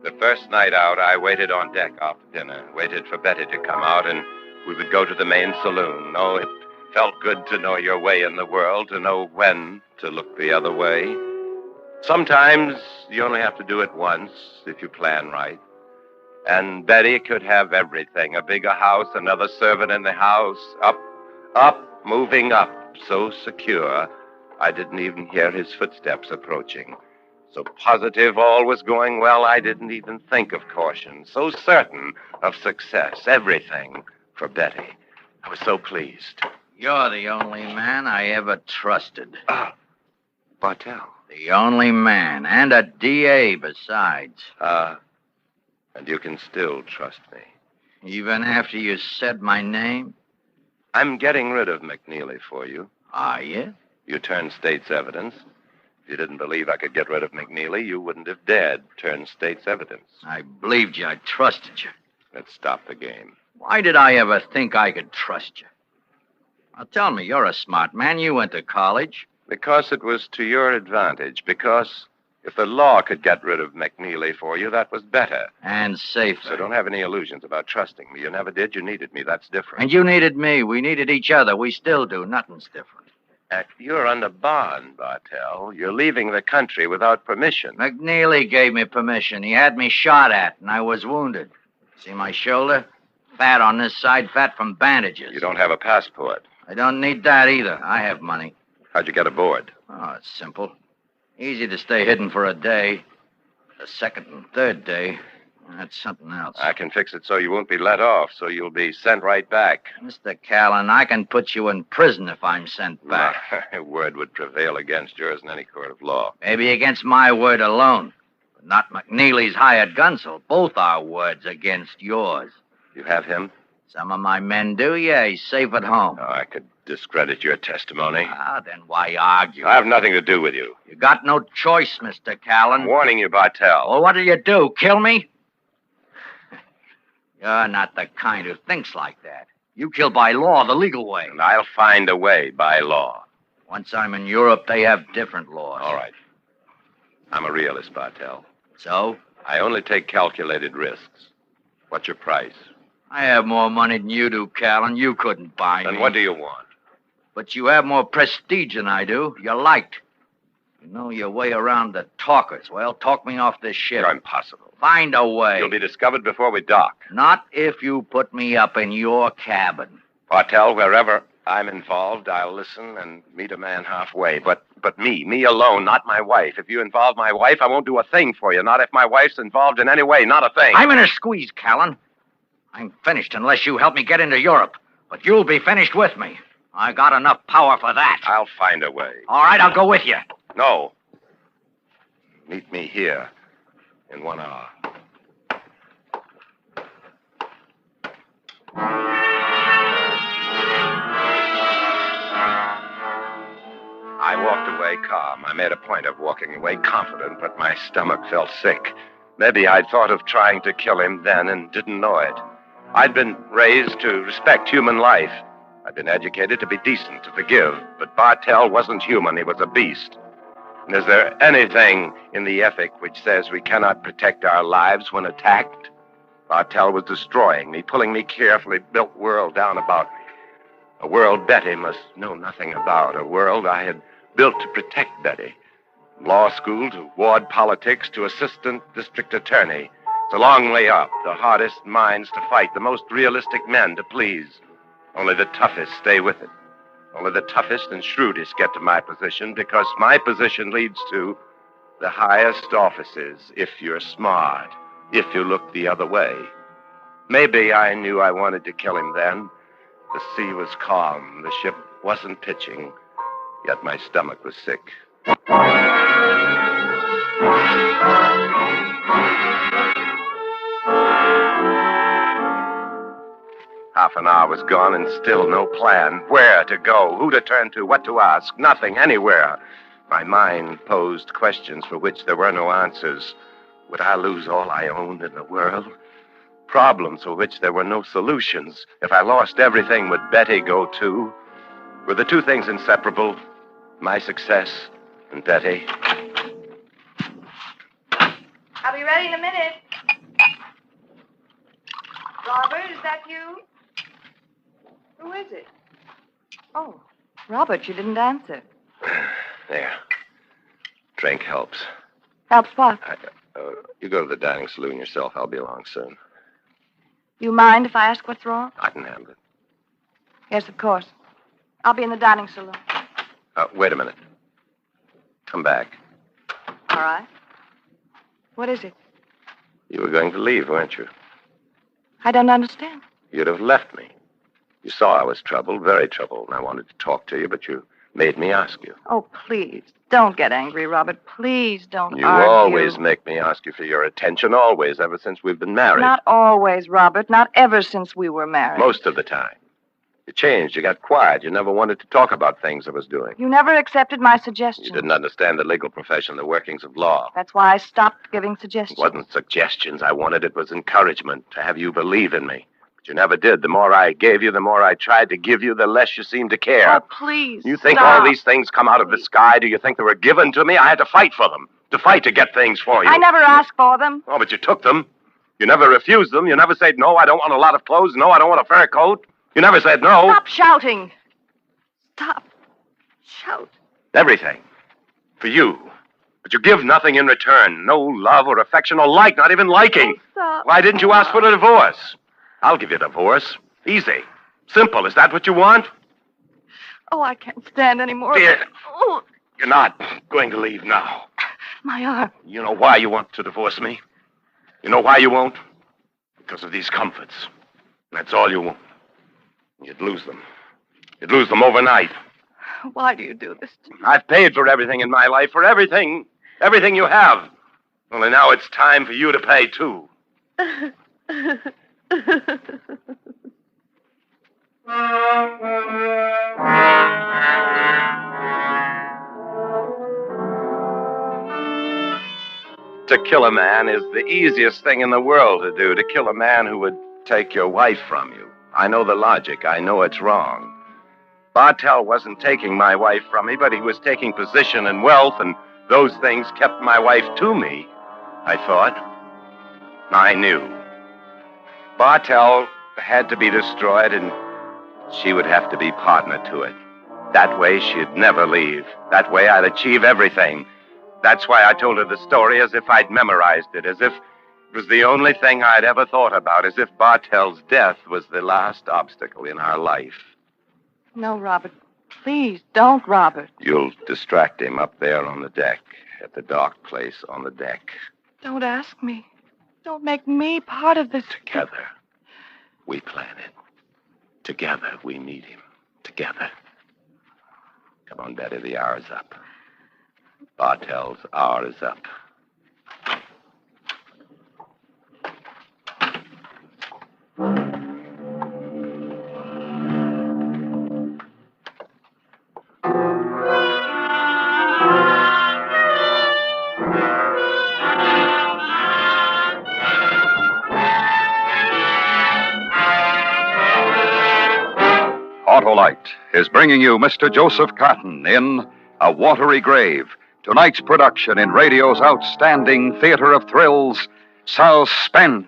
The first night out, I waited on deck after dinner, waited for Betty to come out, and we would go to the main saloon. Oh, it felt good to know your way in the world, to know when to look the other way. Sometimes you only have to do it once if you plan right. And Betty could have everything, a bigger house, another servant in the house, up, moving up. so secure, I didn't even hear his footsteps approaching. So positive all was going well, I didn't even think of caution. So certain of success, everything for Betty. I was so pleased. You're the only man I ever trusted. Bartell. The only man, and a DA besides. And you can still trust me. Even after you said my name? I'm getting rid of McNeely for you. Are you? You turned state's evidence. If you didn't believe I could get rid of McNeely, you wouldn't have dared turn state's evidence. I believed you. I trusted you. Let's stop the game. Why did I ever think I could trust you? Now tell me, you're a smart man. You went to college. Because it was to your advantage. Because if the law could get rid of McNeely for you, that was better. And safer. So don't have any illusions about trusting me. You never did. You needed me. That's different. And you needed me. We needed each other. We still do. Nothing's different. You're under bond, Bartell. You're leaving the country without permission. McNeely gave me permission. He had me shot at, and I was wounded. See my shoulder? Fat on this side, fat from bandages. You don't have a passport. I don't need that either. I have money. How'd you get aboard? Oh, it's simple. Easy to stay hidden for a day. The second and third day, that's something else. I can fix it so you won't be let off, so you'll be sent right back. Mr. Callan, I can put you in prison if I'm sent back. My word would prevail against yours in any court of law. Maybe against my word alone. But not McNeely's hired gun, so both our words against yours. You have him? Some of my men do, yeah. He's safe at home. Oh, I could discredit your testimony. Then why argue? I have nothing to do with you. You got no choice, Mr. Callan. I'm warning you, Bartell. Well, what'll you do, kill me? You're not the kind who thinks like that. You kill by law, the legal way. And I'll find a way by law. Once I'm in Europe, they have different laws. All right. I'm a realist, Bartell. So? I only take calculated risks. What's your price? I have more money than you do, Callan. You couldn't buy me. Then what do you want? But you have more prestige than I do. You're liked. You know your way around the talkers. Well, talk me off this ship. You're impossible. Find a way. You'll be discovered before we dock. Not if you put me up in your cabin. Bartell, wherever I'm involved, I'll listen and meet a man halfway. But me alone, not my wife. If you involve my wife, I won't do a thing for you. Not if my wife's involved in any way. Not a thing. I'm in a squeeze, Callan. I'm finished unless you help me get into Europe. But you'll be finished with me. I got enough power for that. I'll find a way. All right, I'll go with you. No. Meet me here in 1 hour. I walked away calm. I made a point of walking away confident, but my stomach felt sick. Maybe I'd thought of trying to kill him then and didn't know it. I'd been raised to respect human life. I'd been educated to be decent, to forgive. But Bartell wasn't human. He was a beast. And is there anything in the ethic which says we cannot protect our lives when attacked? Bartell was destroying me, pulling me carefully built world down about me. A world Betty must know nothing about. A world I had built to protect Betty. From law school to ward politics to assistant district attorney. It's a long way up. The hardest minds to fight. The most realistic men to please. Only the toughest stay with it. Only the toughest and shrewdest get to my position because my position leads to the highest offices if you're smart, if you look the other way. Maybe I knew I wanted to kill him then. The sea was calm. The ship wasn't pitching. Yet my stomach was sick. Half an hour was gone and still no plan. Where to go, who to turn to, what to ask. Nothing, anywhere. My mind posed questions for which there were no answers. Would I lose all I owned in the world? Problems for which there were no solutions. If I lost everything, would Betty go too? Were the two things inseparable? My success and Betty? I'll be ready in a minute. Robert, is that you? Who is it? Oh, Robert, you didn't answer. There. Drink helps. Helps what? You go to the dining saloon yourself. I'll be along soon. You mind if I ask what's wrong? I can handle it. Yes, of course. I'll be in the dining saloon. Wait a minute. Come back. All right. What is it? You were going to leave, weren't you? I don't understand. You'd have left me. You saw I was troubled, very troubled, and I wanted to talk to you, but you made me ask you. Oh, please, don't get angry, Robert. Please don't You argue. always make me ask you for your attention, always, ever since we've been married. Not always, Robert. Not ever since we were married. Most of the time. You changed. You got quiet. You never wanted to talk about things I was doing. You never accepted my suggestions. You didn't understand the legal profession, the workings of law. That's why I stopped giving suggestions. It wasn't suggestions I wanted. It was encouragement to have you believe in me. But you never did. The more I gave you, the more I tried to give you, the less you seemed to care. Oh, please. You think stop. all these things come out of the sky? Do you think they were given to me? I had to fight for them. To fight to get things for you. I never asked for them. Oh, but you took them. You never refused them. You never said, no, I don't want a lot of clothes. No, I don't want a fur coat. You never said no. Stop shouting. Stop. Shout. Everything. For you. But you give nothing in return. No love or affection or like, not even liking. Oh, stop. Why didn't you ask for a divorce? I'll give you a divorce. Easy. Simple. Is that what you want? Oh, I can't stand any more. Dear. Oh, You're not going to leave now. my arm. You know why you want to divorce me? You know why you won't? Because of these comforts. That's all you want. You'd lose them. You'd lose them overnight. Why do you do this to me? I've paid for everything in my life, for everything. Everything you have. Only now it's time for you to pay, too. To kill a man is the easiest thing in the world to do. To kill a man who would take your wife from you. I know the logic. I know it's wrong. Bartell wasn't taking my wife from me, but he was taking position and wealth, and those things kept my wife to me, I thought. I knew. Bartell had to be destroyed, and she would have to be partner to it. That way, she'd never leave. That way, I'd achieve everything. That's why I told her the story as if I'd memorized it, as if it was the only thing I'd ever thought about, as if Bartell's death was the last obstacle in our life. No, Robert. Please, don't, Robert. You'll distract him up there on the deck, at the dark place on the deck. Don't ask me. Don't make me part of this. Together, we plan it. Together, we meet him. Together. Come on, Betty, the hour's up. Bartell's hour is up. Autolite is bringing you Mr. Joseph Cotton in A Watery Grave, tonight's production in radio's outstanding theater of thrills, Suspense.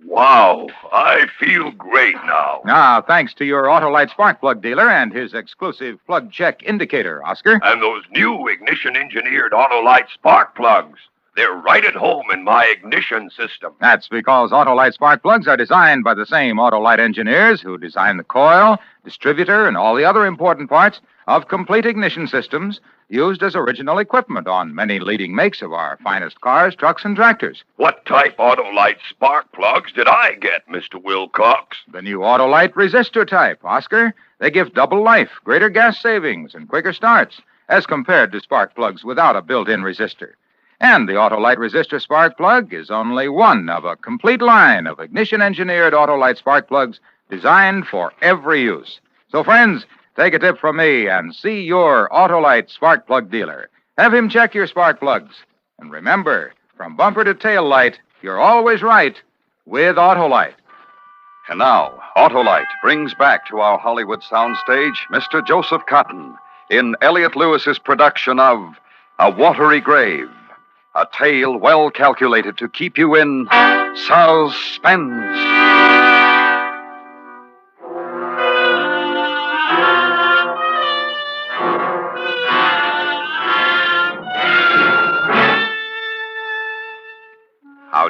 Wow, I feel great now. Ah, thanks to your Autolite spark plug dealer and his exclusive plug check indicator, Oscar. And those new ignition-engineered Autolite spark plugs. They're right at home in my ignition system. That's because Autolite spark plugs are designed by the same Autolite engineers who design the coil, distributor, and all the other important parts of complete ignition systems used as original equipment on many leading makes of our finest cars, trucks, and tractors. What type Autolite spark plugs did I get, Mr. Wilcox? The new Autolite resistor type, Oscar. They give double life, greater gas savings, and quicker starts as compared to spark plugs without a built-in resistor. And the Autolite resistor spark plug is only one of a complete line of ignition-engineered Autolite spark plugs designed for every use. So, friends, take a tip from me and see your Autolite spark plug dealer. Have him check your spark plugs. And remember, from bumper to tail light, you're always right with Autolite. And now, Autolite brings back to our Hollywood soundstage Mr. Joseph Cotton in Elliott Lewis's production of A Watery Grave, a tale well calculated to keep you in suspense.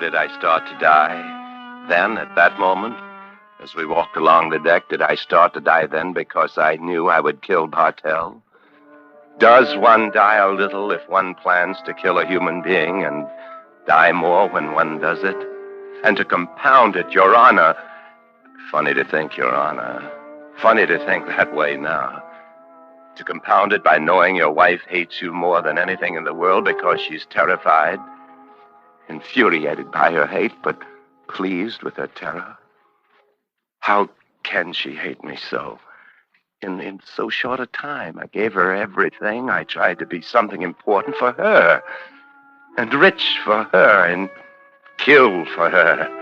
did I start to die? Then, at that moment, as we walked along the deck, did I start to die then because I knew I would kill Bartell? Does one die a little if one plans to kill a human being and die more when one does it? And to compound it, Your Honor... Funny to think, Your Honor. Funny to think that way now. To compound it by knowing your wife hates you more than anything in the world because she's terrified, infuriated by her hate, but pleased with her terror. How can she hate me so? In so short a time, I gave her everything. I tried to be something important for her, and rich for her, and killed for her.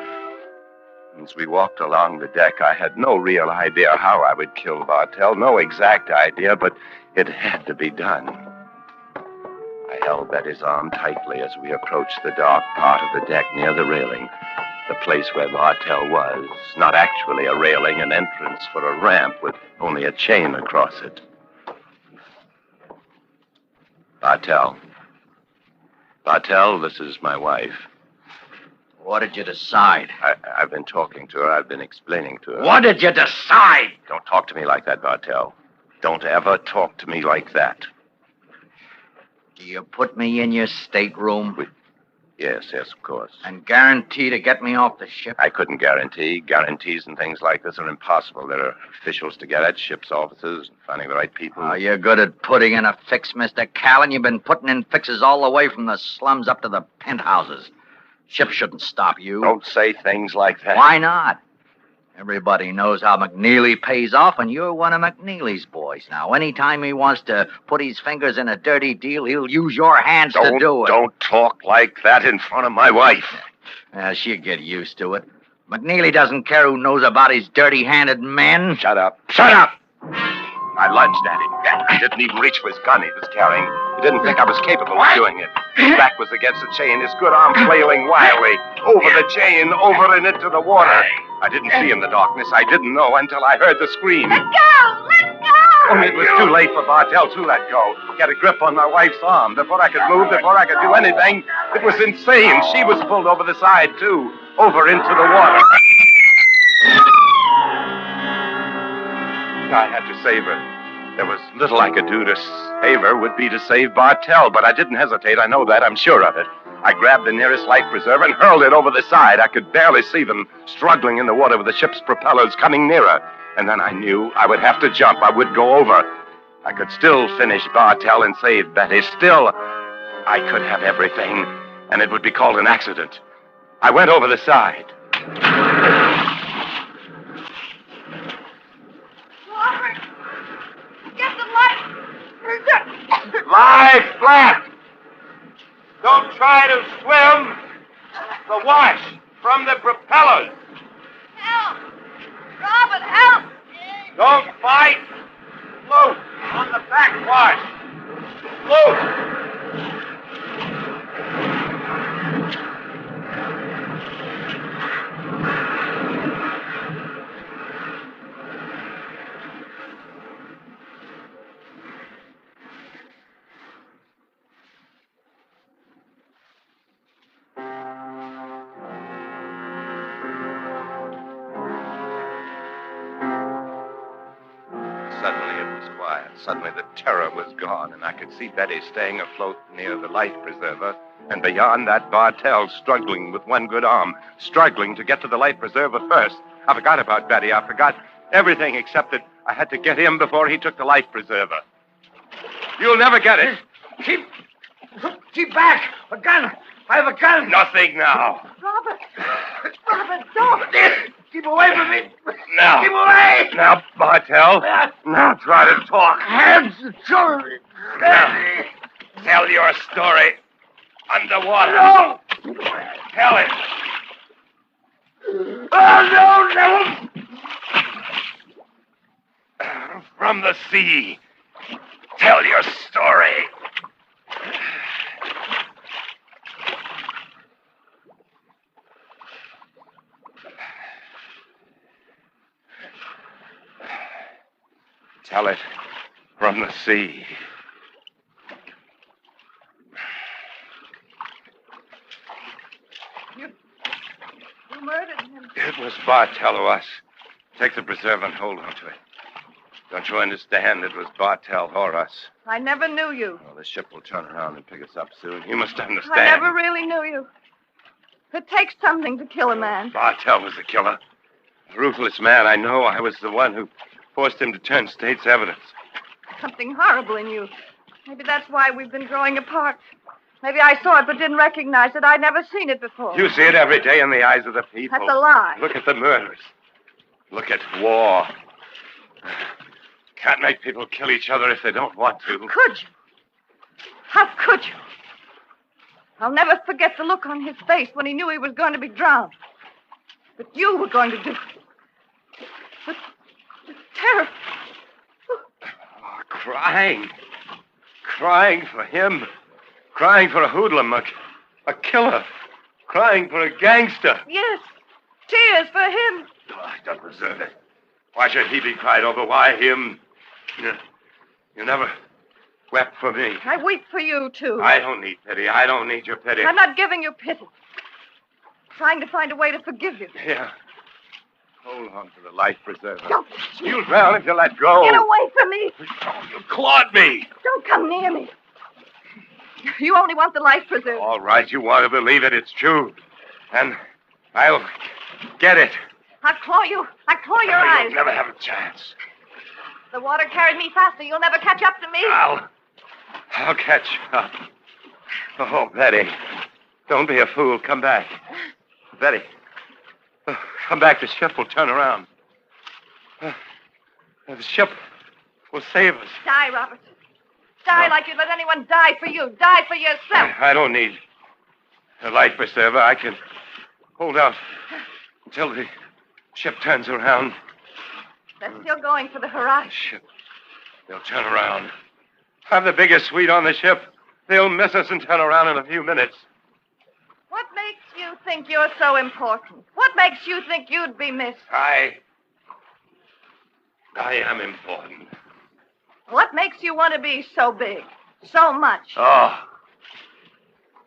As we walked along the deck, I had no real idea how I would kill Bartell, no exact idea, but it had to be done. I held Betty's arm tightly as we approached the dark part of the deck near the railing, the place where Bartell was. Not actually a railing, an entrance for a ramp with only a chain across it. Bartell, this is my wife. What did you decide? I've been talking to her. I've been explaining to her. What did you decide? Don't talk to me like that, Bartell. Don't ever talk to me like that. Do you put me in your stateroom? Yes, of course. And guarantee to get me off the ship? I couldn't guarantee. Guarantees and things like this are impossible. There are officials to get at, ship's officers, finding the right people. Oh, you're good at putting in a fix, Mr. Callan. You've been putting in fixes all the way from the slums up to the penthouses. Ship shouldn't stop you. Don't say things like that. Why not? Everybody knows how McNeely pays off, and you're one of McNeely's boys. Now, anytime he wants to put his fingers in a dirty deal, he'll use your hands to do it. Don't talk like that in front of my wife. She'll get used to it. McNeely doesn't care who knows about his dirty-handed men. Shut up. Shut up! I lunged at him. I didn't even reach for his gun he was carrying. He didn't think I was capable of doing it. His back was against the chain, his good arm flailing wildly. Over the chain, over and into the water. I didn't see in the darkness. I didn't know until I heard the scream. Let go! Let go! Only it was too late for Bartell to let go. He had a grip on my wife's arm. Before I could move, before I could do anything, it was insane. She was pulled over the side, too. Over into the water. I had to save her. There was little I could do to save her would be to save Bartell, but I didn't hesitate. I know that. I'm sure of it. I grabbed the nearest life preserver and hurled it over the side. I could barely see them struggling in the water with the ship's propellers coming nearer. And then I knew I would have to jump. I would go over. I could still finish Bartell and save Betty. Still, I could have everything, and it would be called an accident. I went over the side. Get the light! Lie flat! Don't try to swim. The wash from the propellers. Help! Robert, help! Don't fight. Float on the backwash. Float. Suddenly it was quiet. Suddenly the terror was gone, and I could see Betty staying afloat near the life preserver, and beyond that, Bartell struggling with one good arm, struggling to get to the life preserver first. I forgot about Betty. I forgot everything except that I had to get him before he took the life preserver. You'll never get it. Keep back! A gun! I have a gun! Nothing now. Robert! Robert, don't! Keep away from me! Now. Keep away! Now, Bartell. Now try to talk. Hands and shoulders! Now, tell your story. Underwater. No! Tell it. Oh, no! From the sea. Tell your story. Tell it from the sea. was Bartell or us. Take the preserver and hold on to it. Don't you understand? It was Bartell or us. I never knew you. Well, the ship will turn around and pick us up soon. You must understand. I never really knew you. It takes something to kill a man. Bartell was the killer. A ruthless man. I know. I was the one who forced him to turn state's evidence. Something horrible in you. Maybe that's why we've been growing apart. Maybe I saw it but didn't recognize it. I'd never seen it before. You see it every day in the eyes of the people. That's a lie. Look at the murders. Look at war. Can't make people kill each other if they don't want to. Could you? How could you? I'll never forget the look on his face when he knew he was going to be drowned. But you were going to do it. The terror. Crying. Crying for him. Crying for a hoodlum, a killer. Crying for a gangster. Yes. Tears for him. Oh, I don't deserve it. Why should he be cried over? Why him? You never wept for me. I weep for you, too. I don't need pity. I don't need your pity. I'm not giving you pity. Trying to find a way to forgive you. Here. Hold on to the life preserver. Don't. You'll drown if you let go. Get away from me. You clawed me. Don't come near me. You only want the life preserver. All right, you want to believe it. It's true. And I'll get it. I'll claw you. I'll claw your eyes. You'll never have a chance. The water carried me faster. You'll never catch up to me. I'll catch up. Oh, Betty. Don't be a fool. Come back. Betty. Come back. The ship will turn around. The ship will save us. Die, Robert. Die like you'd let anyone die for you. Die for yourself. I don't need a life preserver. I can hold out until the ship turns around. They're still going for the horizon. Ship. They'll turn around. I'm the biggest suite on the ship. They'll miss us and turn around in a few minutes. What makes you think you're so important? What makes you think you'd be missed? I am important. What makes you want to be so big? So much? Oh.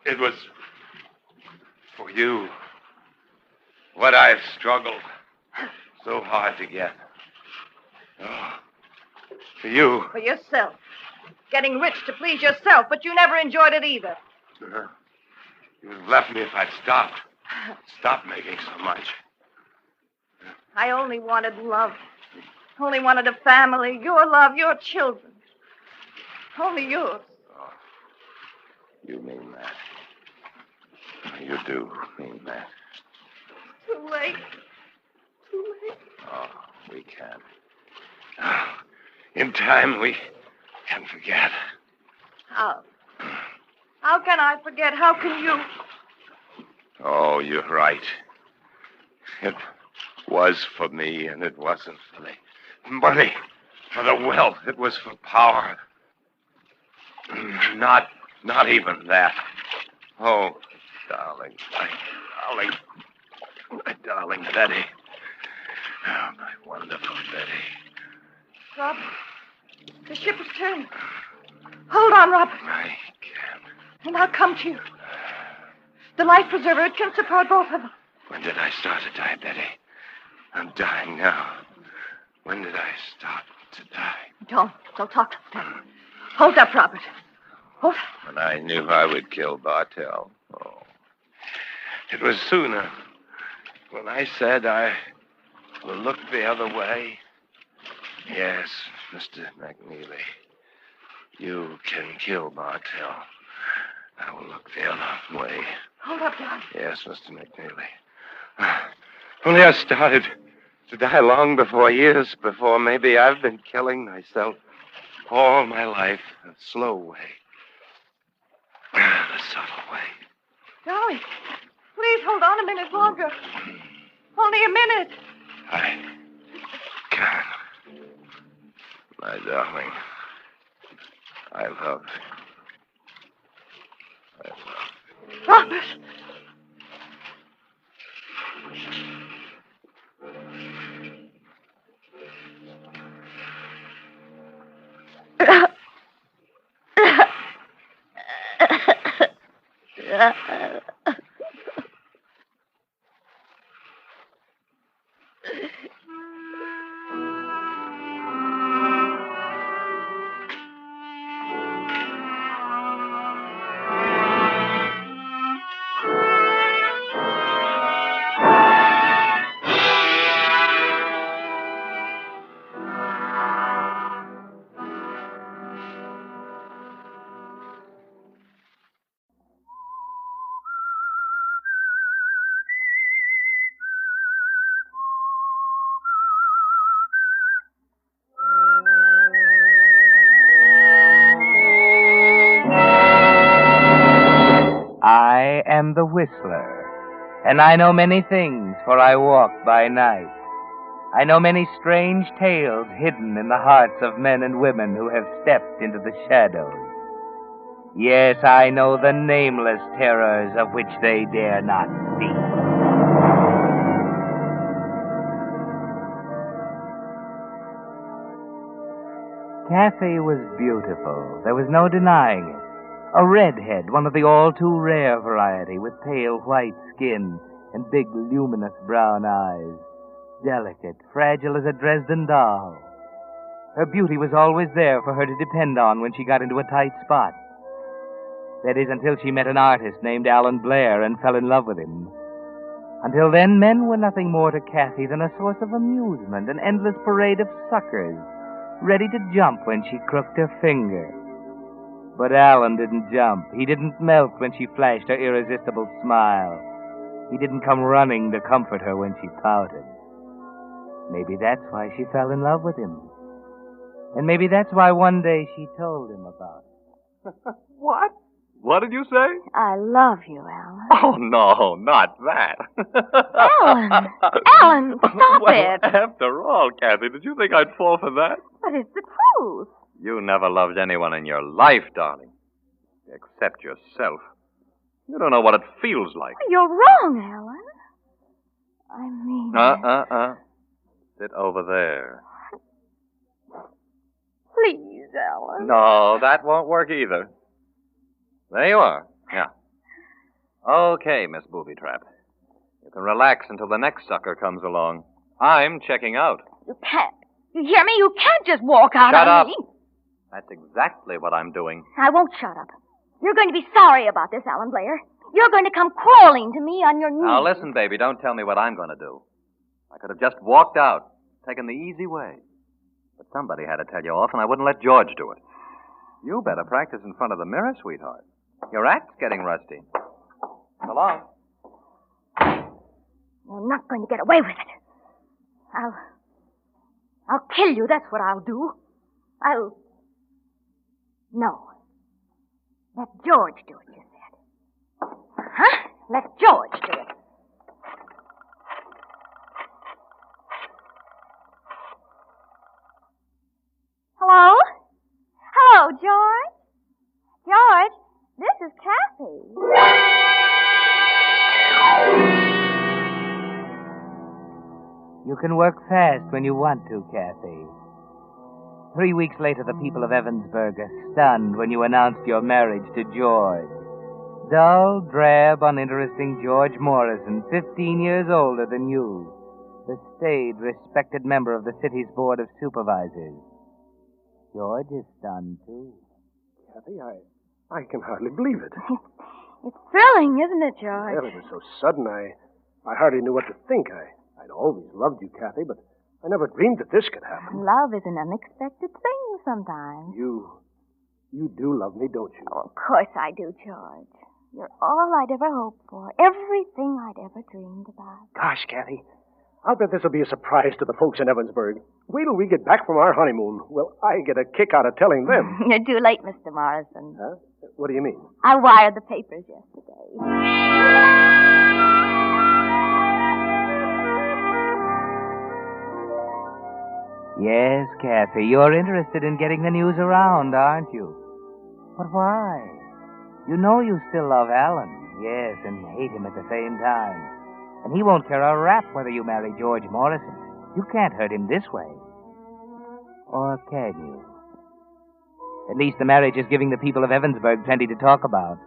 It was for you. What I've struggled so hard to get. Oh. For you. For yourself. Getting rich to please yourself, but you never enjoyed it either. You would have left me if I'd stopped. Stopped making so much. I only wanted love. Only wanted a family. Your love, your children. Only yours. Oh, you mean that. You do mean that. Too late. Too late. Oh, we can. Oh, in time, we can forget. How? How can I forget? How can you? Oh, you're right. It was for me, and it wasn't for the money, for the wealth. It was for power. Not even that. Oh, darling, my darling Betty. Oh, my wonderful Betty. Robert, the ship is turning. Hold on, Robert. I can't. And I'll come to you. The life preserver, it can support both of them. When did I start to die, Betty? I'm dying now. When did I start to die? Don't talk. Hold up, Robert. Hold up. When I knew I would kill Bartell. Oh. It was sooner. When I said I will look the other way. Yes, Mr. McNeely. You can kill Bartell. I will look the other way. Hold up, John. Yes, Mr. McNeely. Only I started to die long before, years before. Maybe I've been killing myself all my life. A slow way. A subtle way. Darling, please hold on a minute longer. Only a minute. I can't. My darling, I love you. Robert! I am the Whistler, and I know many things, for I walk by night. I know many strange tales hidden in the hearts of men and women who have stepped into the shadows. Yes, I know the nameless terrors of which they dare not speak. Kathy was beautiful. There was no denying it. A redhead, one of the all-too-rare variety, with pale white skin and big, luminous brown eyes. Delicate, fragile as a Dresden doll. Her beauty was always there for her to depend on when she got into a tight spot. That is, until she met an artist named Alan Blair and fell in love with him. Until then, men were nothing more to Kathy than a source of amusement, an endless parade of suckers, ready to jump when she crooked her finger. But Alan didn't jump. He didn't melt when she flashed her irresistible smile. He didn't come running to comfort her when she pouted. Maybe that's why she fell in love with him. And maybe that's why one day she told him about it. What? What did you say? I love you, Alan. Oh, no, not that. Alan! Alan, stop it! After all, Kathy, did you think I'd fall for that? But it's the truth. You never loved anyone in your life, darling. Except yourself. You don't know what it feels like. You're wrong, Alan. I mean... Sit over there. Please, Alan. No, that won't work either. There you are. Yeah. Okay, Miss Booby Trap. You can relax until the next sucker comes along. I'm checking out. You can't. You hear me? You can't just walk out Shut on up. me. That's exactly what I'm doing. I won't shut up. You're going to be sorry about this, Alan Blair. You're going to come crawling to me on your knees. Now, listen, baby, don't tell me what I'm going to do. I could have just walked out, taken the easy way. But somebody had to tell you off, and I wouldn't let George do it. You better practice in front of the mirror, sweetheart. Your act's getting rusty. So long. You're not going to get away with it. I'll kill you, that's what I'll do. No. Let George do it, you said. Huh? Let George do it. Hello? Hello, George? George, this is Kathy. You can work fast when you want to, Kathy. 3 weeks later, the people of Evansburg are stunned when you announced your marriage to George. Dull, drab, uninteresting George Morrison, 15 years older than you. The staid, respected member of the city's Board of Supervisors. George is stunned, too. Kathy, I can hardly believe it. It's thrilling, isn't it, George? Well, it was so sudden, I hardly knew what to think. I'd always loved you, Kathy, but I never dreamed that this could happen. Love is an unexpected thing sometimes. You do love me, don't you? Oh, of course I do, George. You're all I'd ever hoped for. Everything I'd ever dreamed about. Gosh, Kathy, I'll bet this will be a surprise to the folks in Evansburg. Wait till we get back from our honeymoon. Well, I get a kick out of telling them. You're too late, Mr. Morrison. Huh? What do you mean? I wired the papers yesterday. Yes, Kathy, you're interested in getting the news around, aren't you? But why? You know you still love Alan, yes, and hate him at the same time. And he won't care a rap whether you marry George Morrison. You can't hurt him this way. Or can you? At least the marriage is giving the people of Evansburg plenty to talk about.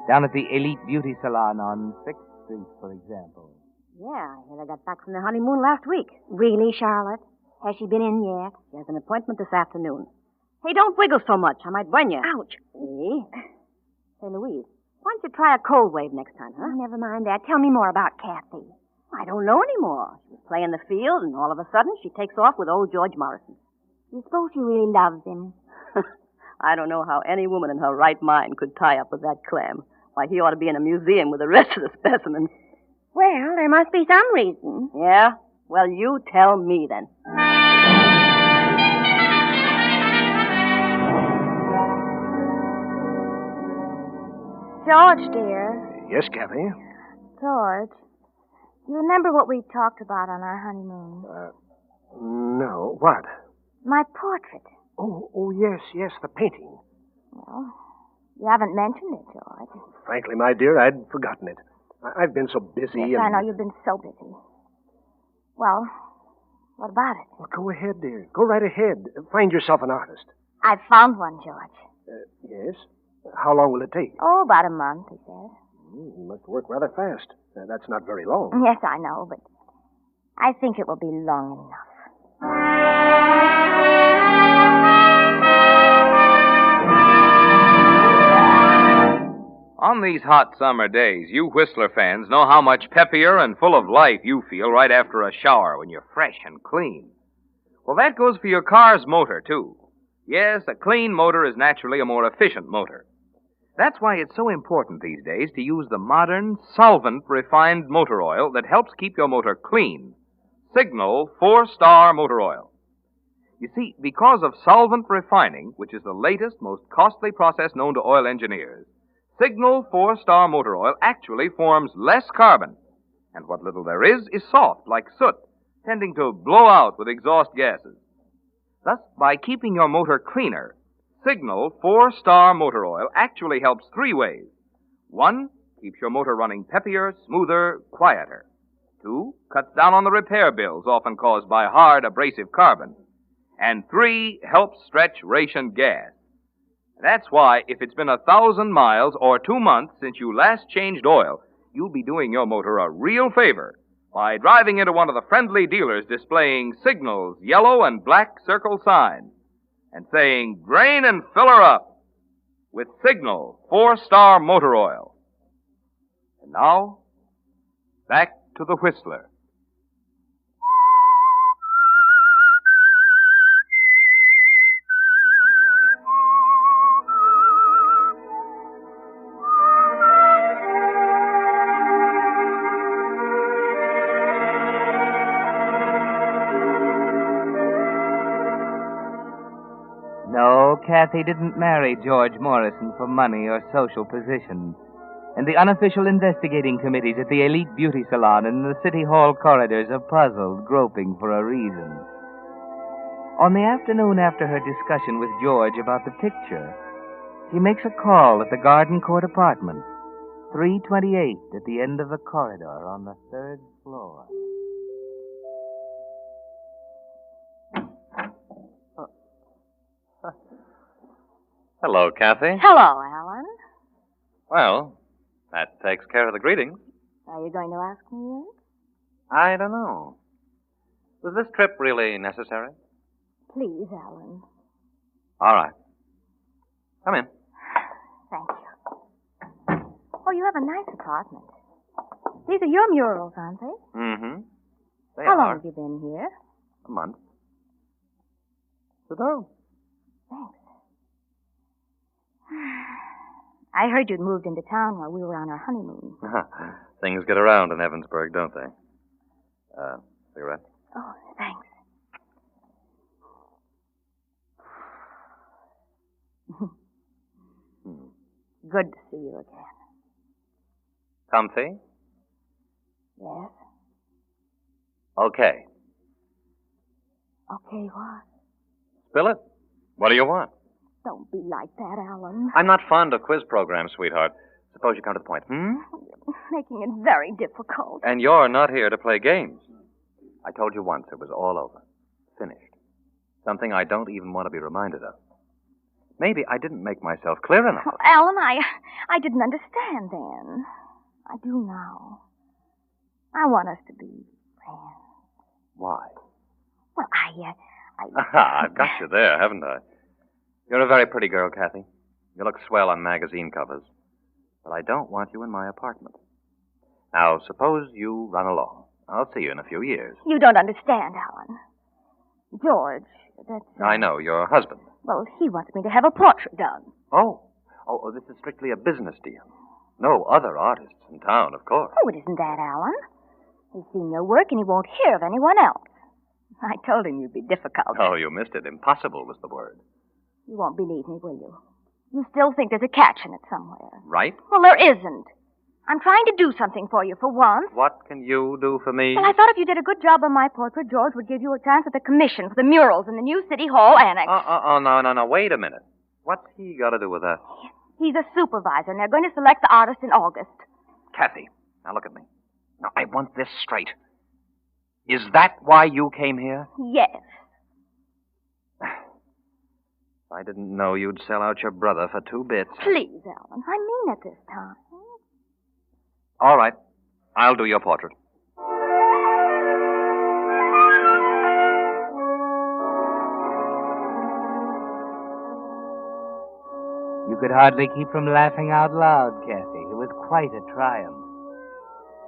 Down at the Elite Beauty Salon on 6th Street, for example. Yeah, I heard I got back from the honeymoon last week. Really, Charlotte? Has she been in yet? She has an appointment this afternoon. Hey, don't wiggle so much. I might burn you. Ouch. See? Say, Louise, why don't you try a cold wave next time, huh? Oh, never mind that. Tell me more about Kathy. I don't know anymore. She was playing the field, and all of a sudden she takes off with old George Morrison. You suppose she really loves him? I don't know how any woman in her right mind could tie up with that clam. Why, he ought to be in a museum with the rest of the specimens. Well, there must be some reason. Yeah? Well, you tell me then. George, dear, Yes, Kathy? George, do you remember what we talked about on our honeymoon? No. What? My portrait. Oh, yes, the painting. Well, you haven't mentioned it, George. Frankly, my dear, I'd forgotten it. I've been so busy. Yes, I know you've been so busy. Well, what about it? Well, go ahead, dear. Go right ahead. Find yourself an artist. I've found one, George. Yes? How long will it take? Oh, about a month, he says. You must work rather fast. That's not very long. Yes, I know, but I think it will be long enough. On these hot summer days, you Whistler fans know how much peppier and full of life you feel right after a shower when you're fresh and clean. Well, that goes for your car's motor, too. Yes, a clean motor is naturally a more efficient motor. That's why it's so important these days to use the modern, solvent-refined motor oil that helps keep your motor clean. Signal 4-Star Motor Oil. You see, because of solvent refining, which is the latest, most costly process known to oil engineers, Signal 4-Star Motor Oil actually forms less carbon, and what little there is soft, like soot, tending to blow out with exhaust gases. Thus, by keeping your motor cleaner, Signal 4-Star Motor Oil actually helps 3 ways. 1, keeps your motor running peppier, smoother, quieter. 2, cuts down on the repair bills often caused by hard, abrasive carbon. And 3, helps stretch rationed gas. That's why, if it's been 1,000 miles or 2 months since you last changed oil, you'll be doing your motor a real favor by driving into one of the friendly dealers displaying Signal's yellow and black circle sign and saying, "Drain and fill her up" with Signal 4-Star Motor Oil. And now, back to the Whistler. No, Kathy didn't marry George Morrison for money or social position. And the unofficial investigating committees at the elite beauty salon and in the city hall corridors are puzzled, groping for a reason. On the afternoon after her discussion with George about the picture, she makes a call at the Garden Court apartment, 328 at the end of the corridor on the 3rd floor. Hello, Kathy. Hello, Alan. Well, that takes care of the greetings. Are you going to ask me yet? I don't know. Was this trip really necessary? Please, Alan. All right. Come in. Thank you. Oh, you have a nice apartment. These are your murals, aren't they? Mm-hmm. How long have you been here? A month. Sit down. Thanks. I heard you'd moved into town while we were on our honeymoon. Things get around in Evansburg, don't they? Cigarette? Oh, thanks. Good to see you again. Comfy? Yes. Okay. Okay, what? Spill it. What do you want? Don't be like that, Alan. I'm not fond of quiz programs, sweetheart. Suppose you come to the point. You're making it very difficult. And you're not here to play games. I told you once it was all over. Finished. Something I don't even want to be reminded of. Maybe I didn't make myself clear enough. Oh, Alan, I didn't understand then. I do now. I want us to be friends. Why? Well, I've got you there, haven't I? You're a very pretty girl, Kathy. You look swell on magazine covers. But I don't want you in my apartment. Now, suppose you run along. I'll see you in a few years. You don't understand, Alan. George, that's... I know, your husband. Well, he wants me to have a portrait done. Oh, this is strictly a business deal. No other artists in town, of course. Oh, it isn't that, Alan. He's seen your work and he won't hear of anyone else. I told him you'd be difficult. Oh, you missed it. Impossible was the word. You won't believe me, will you? You still think there's a catch in it somewhere. Right? Well, there isn't. I'm trying to do something for you for once. What can you do for me? Well, I thought if you did a good job on my portrait, George would give you a chance at the commission for the murals in the new City Hall annex. No. Wait a minute. What's he got to do with that? He's a supervisor, and they're going to select the artist in August. Kathy, now look at me. Now, I want this straight. Is that why you came here? Yes. I didn't know you'd sell out your brother for 2 bits. Please, Alan. I mean it this time. All right. I'll do your portrait. You could hardly keep from laughing out loud, Kathy. It was quite a triumph.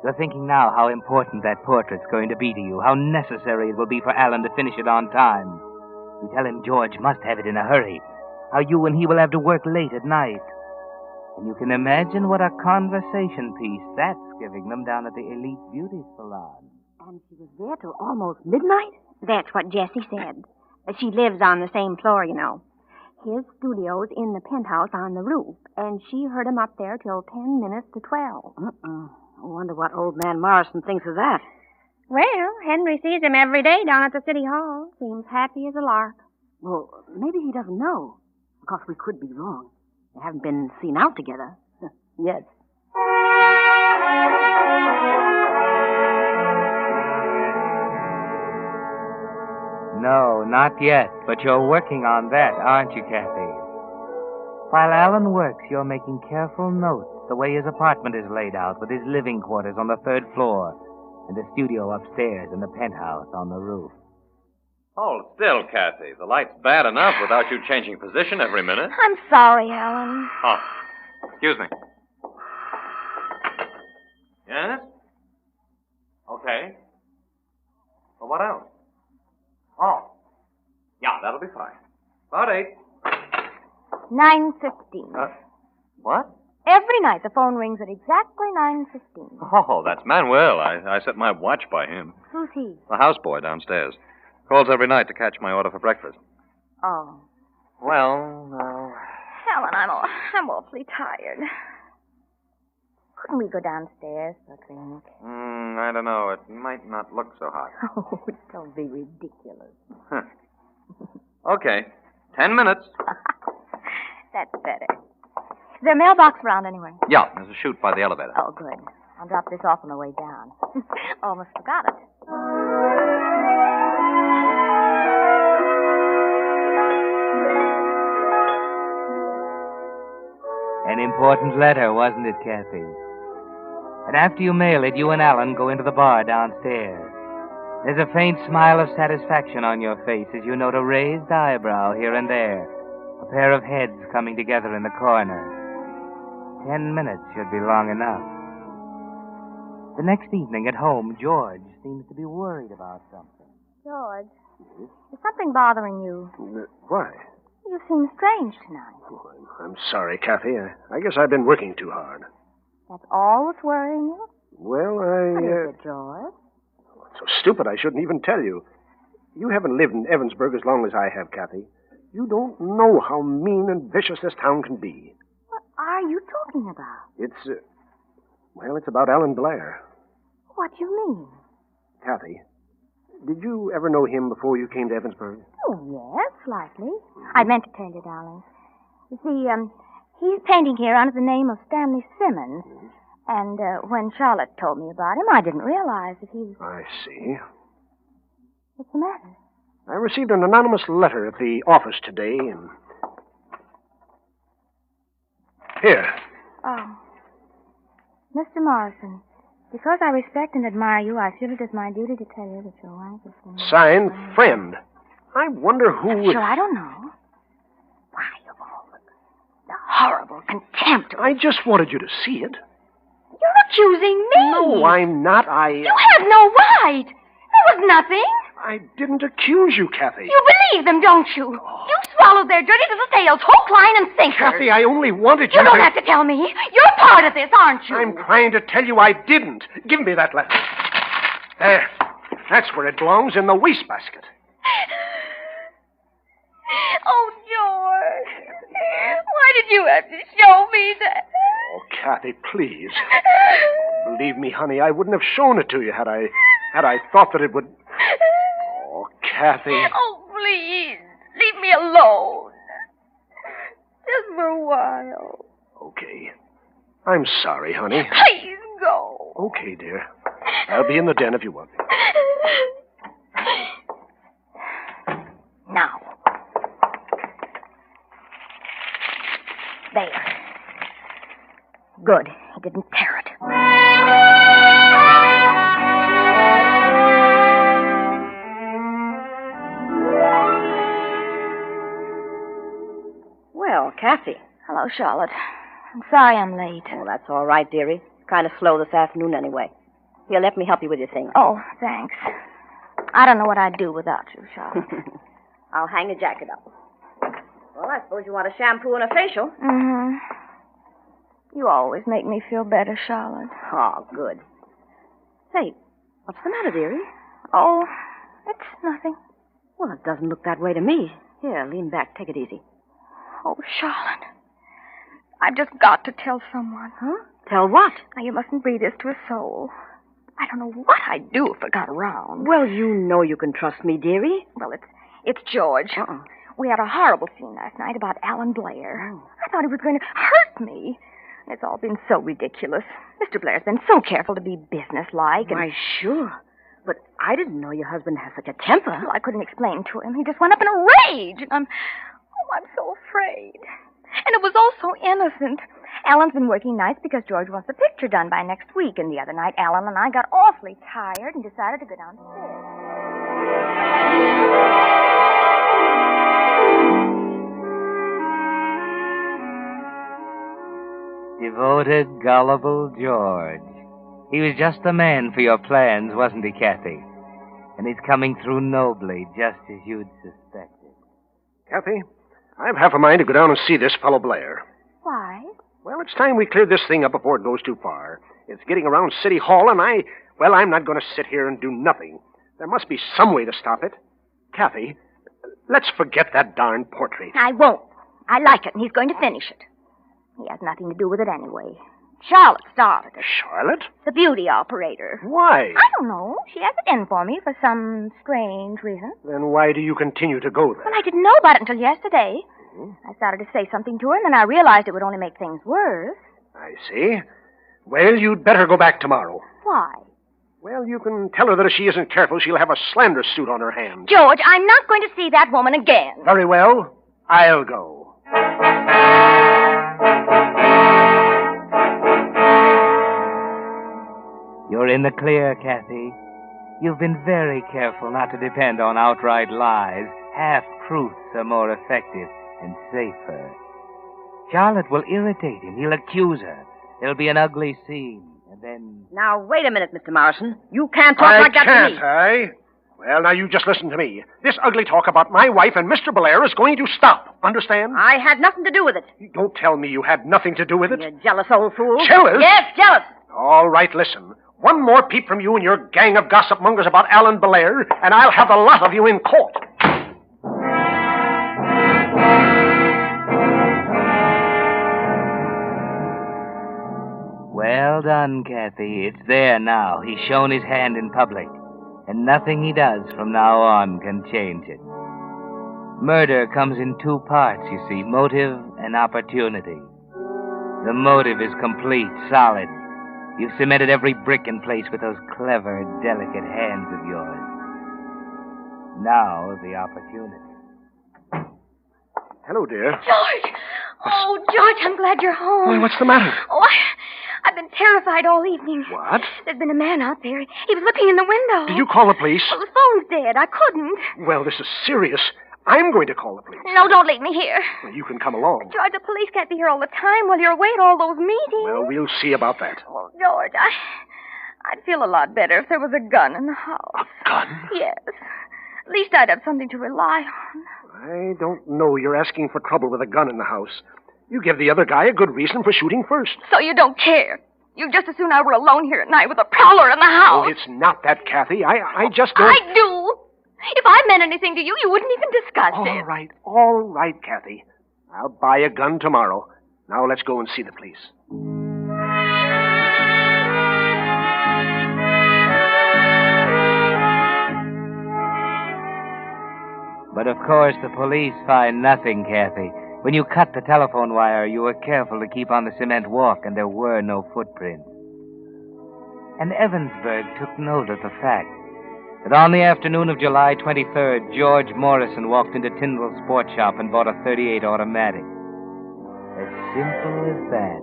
You're thinking now how important that portrait's going to be to you, how necessary it will be for Alan to finish it on time. You tell him George must have it in a hurry, how you and he will have to work late at night. And you can imagine what a conversation piece that's giving them down at the Elite Beauty Salon. And she was there till almost midnight? That's what Jessie said. She lives on the same floor, you know. His studio's in the penthouse on the roof, and she heard him up there till 10 minutes to 12. I wonder what old man Morrison thinks of that. Well, Henry sees him every day down at the City Hall. Seems happy as a lark. Well, maybe he doesn't know. Of course, we could be wrong. They haven't been seen out together. Yes. No, not yet, but you're working on that, aren't you, Kathy? While Alan works, you're making careful notes the way his apartment is laid out, with his living quarters on the 3rd floor and the studio upstairs and the penthouse on the roof. Hold still, Kathy. The light's bad enough without you changing position every minute. I'm sorry, Alan. Oh, excuse me. Yes? Okay. Well, what else? Oh. Yeah, that'll be fine. About 8. 9:15. What? Every night the phone rings at exactly 9:15. Oh, that's Manuel. I set my watch by him. Who's he? The houseboy downstairs. Calls every night to catch my order for breakfast. Oh. Well, no. Alan, I'm awfully tired. Couldn't we go downstairs for a drink? I don't know. It might not look so hot. Oh, don't be ridiculous. Huh. Okay. 10 minutes. That's better. Is there a mailbox around anyway? Yeah, there's a chute by the elevator. Oh, good. I'll drop this off on the way down. Almost forgot it. An important letter, wasn't it, Kathy? And after you mail it, you and Alan go into the bar downstairs. There's a faint smile of satisfaction on your face as you note a raised eyebrow here and there, a pair of heads coming together in the corner. 10 minutes should be long enough. The next evening at home, George seems to be worried about something. George, is something bothering you? Why? You seem strange tonight. Oh, I'm sorry, Kathy. I guess I've been working too hard. That's all that's worrying you? Well, What is it, George? It's so stupid I shouldn't even tell you. You haven't lived in Evansburg as long as I have, Kathy. You don't know how mean and vicious this town can be. What are you talking about? It's about Alan Blair. What do you mean? Kathy, did you ever know him before you came to Evansburg? Oh, yes, slightly. I meant to tell you, darling. You see, he's painting here under the name of Stanley Simmons. And when Charlotte told me about him, I didn't realize that he was... I see. What's the matter? I received an anonymous letter at the office today, and... Here. Oh. Mr. Morrison, because I respect and admire you, I feel it is my duty to tell you that your wife is... Signed, Friend. I wonder who... Sure, I don't know. Why, of all the horrible contempt... I just wanted you to see it. You're accusing me. No, I'm not. You have no right. There was nothing. I didn't accuse you, Kathy. You believe them, don't you? You swallowed their dirty little tails, hook, line, and sinker. Kathy, I only wanted you You don't have to tell me. You're part of this, aren't you? I'm trying to tell you I didn't. Give me that letter. There. That's where it belongs, in the wastebasket. Oh, George. Why did you have to show me that? Oh, Kathy, please. Believe me, honey, I wouldn't have shown it to you had I thought that it would... Oh, Kathy. Oh, please. Leave me alone. Just for a while. Okay. I'm sorry, honey. Please go. Okay, dear. I'll be in the den if you want me. Now. There. Good. He didn't tear it. Well, Kathy. Hello, Charlotte. I'm sorry I'm late. Oh, that's all right, dearie. Kind of slow this afternoon anyway. Here, let me help you with your things. Oh, thanks. I don't know what I'd do without you, Charlotte. I'll hang the jacket up. Well, I suppose you want a shampoo and a facial. Mm-hmm. You always make me feel better, Charlotte. Oh, good. Say, what's the matter, dearie? Oh, it's nothing. Well, it doesn't look that way to me. Here, lean back. Take it easy. Oh, Charlotte. I've just got to tell someone. Huh? Tell what? Now, you mustn't breathe this to a soul. I don't know what I'd do if it got around. Well, you know you can trust me, dearie. Well, it's George. Uh-uh. We had a horrible scene last night about Alan Blair. I thought he was going to hurt me. It's all been so ridiculous. Mr. Blair's been so careful to be businesslike. Why, sure. But I didn't know your husband has such a temper. Well, I couldn't explain to him. He just went up in a rage. And I'm so afraid. And it was all so innocent. Alan's been working nights because George wants the picture done by next week. And the other night, Alan and I got awfully tired and decided to go downstairs. Devoted, gullible George. He was just the man for your plans, wasn't he, Kathy? And he's coming through nobly, just as you'd suspected. Kathy, I've half a mind to go down and see this fellow Blair. Why? Well, it's time we cleared this thing up before it goes too far. It's getting around City Hall, and I'm not going to sit here and do nothing. There must be some way to stop it. Kathy, let's forget that darn portrait. I won't. I like it, and he's going to finish it. He has nothing to do with it anyway. Charlotte started it. Charlotte? The beauty operator. Why? I don't know. She has it in for me for some strange reason. Then why do you continue to go there? Well, I didn't know about it until yesterday. I started to say something to her, and then I realized it would only make things worse. I see. Well, you'd better go back tomorrow. Why? Well, you can tell her that if she isn't careful, she'll have a slander suit on her hands. George, I'm not going to see that woman again. Very well. I'll go. You're in the clear, Kathy. You've been very careful not to depend on outright lies. Half-truths are more effective and safer. Charlotte will irritate him. He'll accuse her. There'll be an ugly scene, and then... Now, wait a minute, Mr. Morrison. You can't talk like that to me. I? Well, now, you just listen to me. This ugly talk about my wife and Mr. Blair is going to stop. Understand? I had nothing to do with it. Don't tell me you had nothing to do with it. You jealous old fool. Jealous? Yes, jealous. All right, listen. One more peep from you and your gang of gossip mongers about Alan Blair, and I'll have the lot of you in court. Well done, Kathy. It's there now. He's shown his hand in public. And nothing he does from now on can change it. Murder comes in two parts, you see, motive and opportunity. The motive is complete, solid. You've cemented every brick in place with those clever, delicate hands of yours. Now, the opportunity. Hello, dear. George! Oh, George, I'm glad you're home. Why, what's the matter? Oh, I've been terrified all evening. What? There's been a man out there. He was looking in the window. Did you call the police? Well, the phone's dead. I couldn't. Well, this is serious. I'm going to call the police. No, don't leave me here. Well, you can come along. George, the police can't be here all the time while you're away at all those meetings. Well, we'll see about that. Oh, George, I'd feel a lot better if there was a gun in the house. A gun? Yes. At least I'd have something to rely on. I don't know. You're asking for trouble with a gun in the house. You give the other guy a good reason for shooting first. So you don't care? You'd just as soon I were alone here at night with a prowler in the house. Oh, it's not that, Kathy. I just don't... I do. If I meant anything to you, you wouldn't even discuss it. All right, Kathy. I'll buy a gun tomorrow. Now let's go and see the police. But of course, the police find nothing, Kathy. When you cut the telephone wire, you were careful to keep on the cement walk, and there were no footprints. And Evansburg took note of the fact that on the afternoon of July 23rd, George Morrison walked into Tyndall's Sports Shop and bought a .38 automatic. As simple as that.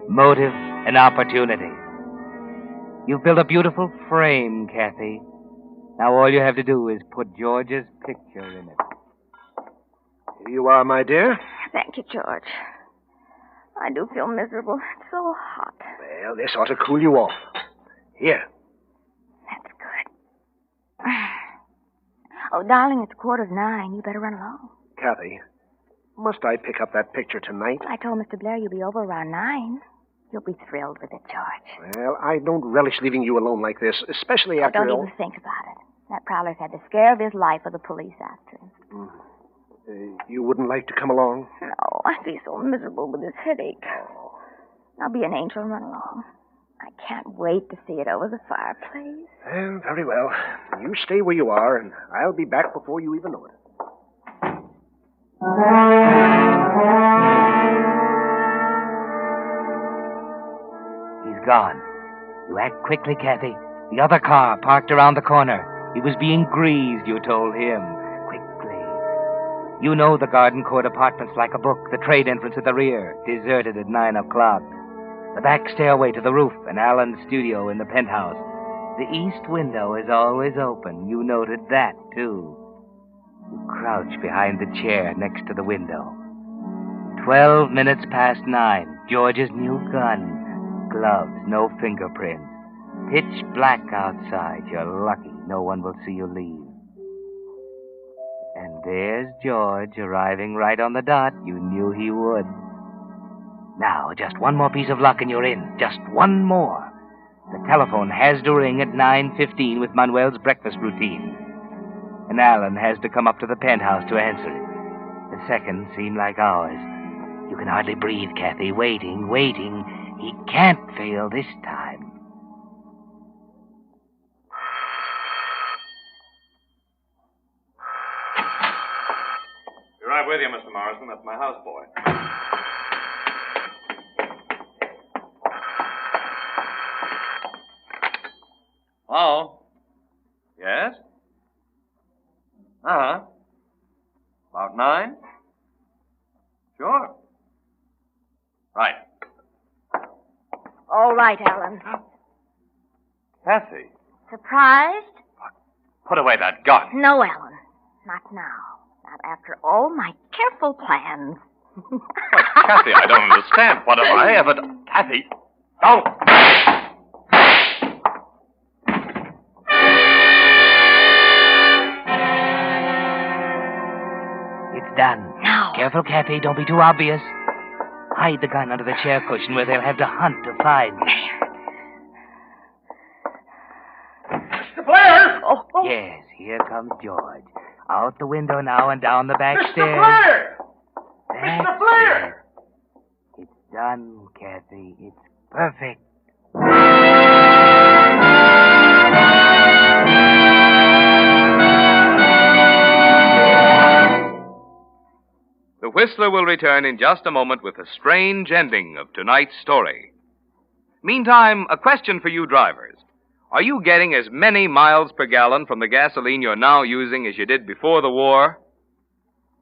Motive and opportunity. You've built a beautiful frame, Kathy. Now all you have to do is put George's picture in it. Here you are, my dear. Thank you, George. I do feel miserable. It's so hot. Well, this ought to cool you off. Here. That's good. Oh, darling, it's 9:15. You better run along. Kathy, must I pick up that picture tonight? I told Mr. Blair you'll be over around 9. You'll be thrilled with it, George. Well, I don't relish leaving you alone like this, especially after Don't all... even think about it. That prowler's had the scare of his life with the police after him. You wouldn't like to come along? No, I'd be so miserable with this headache. I'll be an angel and run along. I can't wait to see it over the fireplace. Well, very well. You stay where you are, and I'll be back before you even know it. He's gone. You act quickly, Kathy. The other car parked around the corner. He was being greased, you told him. Quickly. You know the Garden Court apartments like a book. The trade entrance at the rear, deserted at 9 o'clock. The back stairway to the roof, and Alan's studio in the penthouse. The east window is always open. You noted that, too. You crouch behind the chair next to the window. 12 minutes past 9. George's new gun. Gloves, no fingerprints. Pitch black outside. You're lucky. No one will see you leave. And there's George arriving right on the dot. You knew he would. Now, just one more piece of luck and you're in. Just one more. The telephone has to ring at 9:15 with Manuel's breakfast routine. And Alan has to come up to the penthouse to answer it. The seconds seem like hours. You can hardly breathe, Kathy. Waiting. He can't fail this time. Be right with you, Mr. Morrison. That's my houseboy. Hello? Yes? Uh-huh. About 9? Sure. Right. All right, Alan. Kathy, Surprised? put away that gun. No, Alan. Not now. Not after all my careful plans. Kathy, I don't understand. What have I ever done? Kathy, don't. It's done. Now. Careful, Kathy. Don't be too obvious. Hide the gun under the chair cushion where they'll have to hunt to find you. Mr. Blair! Oh. Yes, here comes George. Out the window now and down the back Mr. stairs. Blair! That's Mr. Blair! it. It's done, Kathy. It's perfect. The Whistler will return in just a moment with a strange ending of tonight's story. Meantime, a question for you drivers. Are you getting as many miles per gallon from the gasoline you're now using as you did before the war?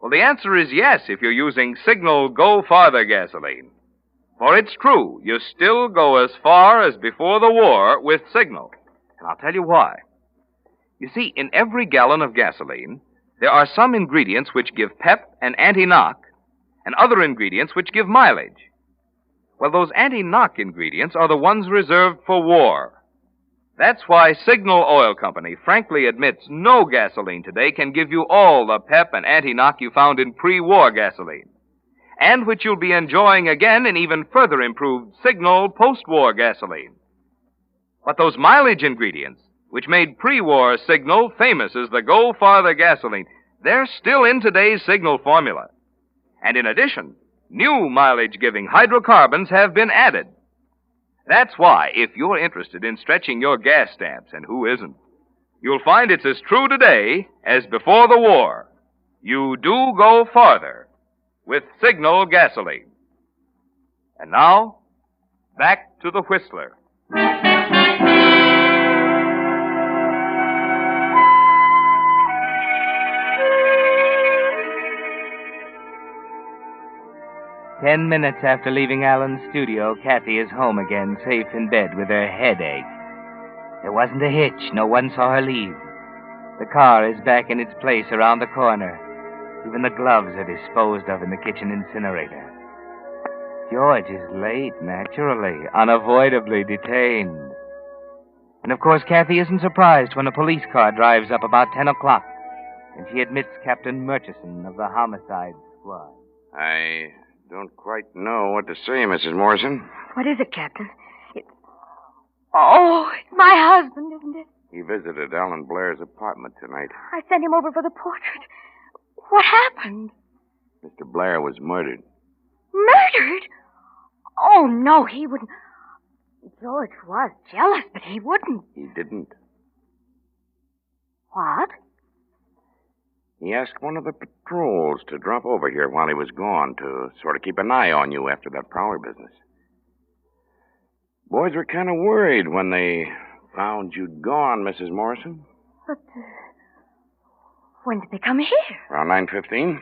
Well, the answer is yes if you're using Signal Go Farther gasoline. For it's true, you still go as far as before the war with Signal. And I'll tell you why. You see, in every gallon of gasoline, there are some ingredients which give pep and anti-knock, and other ingredients which give mileage. Well, those anti-knock ingredients are the ones reserved for war. That's why Signal Oil Company frankly admits no gasoline today can give you all the pep and anti-knock you found in pre-war gasoline, and which you'll be enjoying again in even further improved Signal post-war gasoline. But those mileage ingredients, which made pre-war Signal famous as the Go Farther gasoline, they're still in today's Signal formula. And in addition, new mileage-giving hydrocarbons have been added. That's why, if you're interested in stretching your gas stamps, and who isn't, you'll find it's as true today as before the war. You do go farther with Signal gasoline. And now, back to the Whistler. 10 minutes after leaving Alan's studio, Kathy is home again, safe in bed with her headache. There wasn't a hitch. No one saw her leave. The car is back in its place around the corner. Even the gloves are disposed of in the kitchen incinerator. George is late, naturally, unavoidably detained. And of course, Kathy isn't surprised when a police car drives up about 10 o'clock, and she admits Captain Murchison of the homicide squad. I don't quite know what to say, Mrs. Morrison. What is it, Captain? Oh, it's my husband, isn't it? He visited Alan Blair's apartment tonight. I sent him over for the portrait. What happened? Mr. Blair was murdered. Murdered? Oh, no, he wouldn't. George was jealous, but he wouldn't. He didn't. What? He asked one of the patrols to drop over here while he was gone to sort of keep an eye on you after that prowler business. Boys were kind of worried when they found you'd gone, Mrs. Morrison. But, when did they come here? Around 9:15.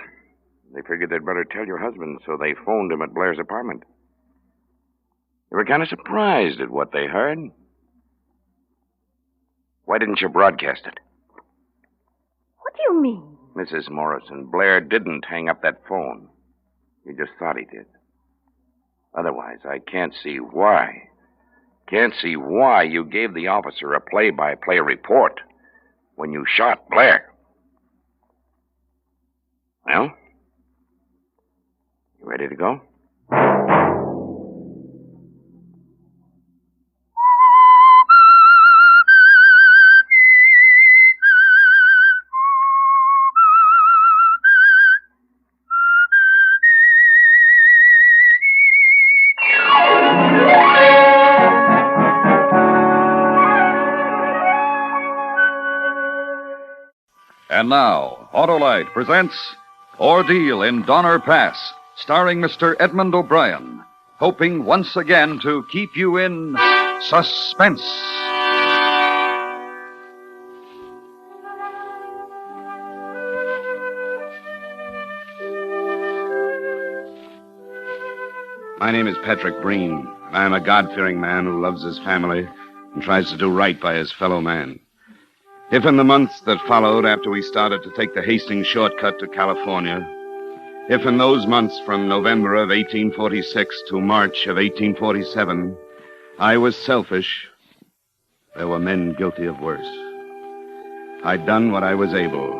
They figured they'd better tell your husband, so they phoned him at Blair's apartment. They were kind of surprised at what they heard. Why didn't you broadcast it? What do you mean? Mrs. Morrison, Blair didn't hang up that phone. He just thought he did. Otherwise, I can't see why. Can't see why you gave the officer a play-by-play report when you shot Blair. Well, you ready to go? And now, Autolite presents Ordeal in Donner Pass, starring Mr. Edmund O'Brien, hoping once again to keep you in suspense. My name is Patrick Breen, and I am a God-fearing man who loves his family and tries to do right by his fellow man. If in the months that followed after we started to take the Hastings shortcut to California, if in those months from November of 1846 to March of 1847, I was selfish, there were men guilty of worse. I'd done what I was able.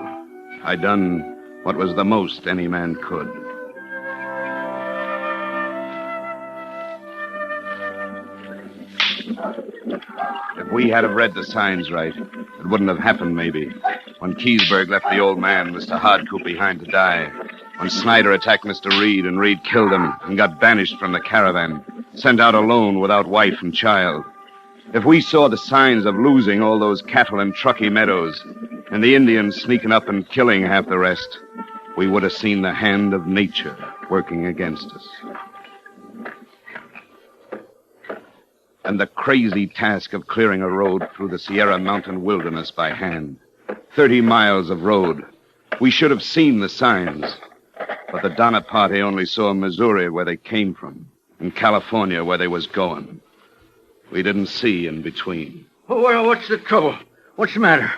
I'd done what was the most any man could. If we had have read the signs right, it wouldn't have happened, maybe. When Keysburg left the old man, Mr. Hardcoop, behind to die. When Snyder attacked Mr. Reed, and Reed killed him and got banished from the caravan, sent out alone without wife and child. If we saw the signs of losing all those cattle in Truckee meadows, and the Indians sneaking up and killing half the rest, we would have seen the hand of nature working against us. And the crazy task of clearing a road through the Sierra Mountain wilderness by hand. 30 miles of road. We should have seen the signs. But the Donner Party only saw Missouri where they came from, and California where they was going. We didn't see in between. Well, what's the trouble? What's the matter?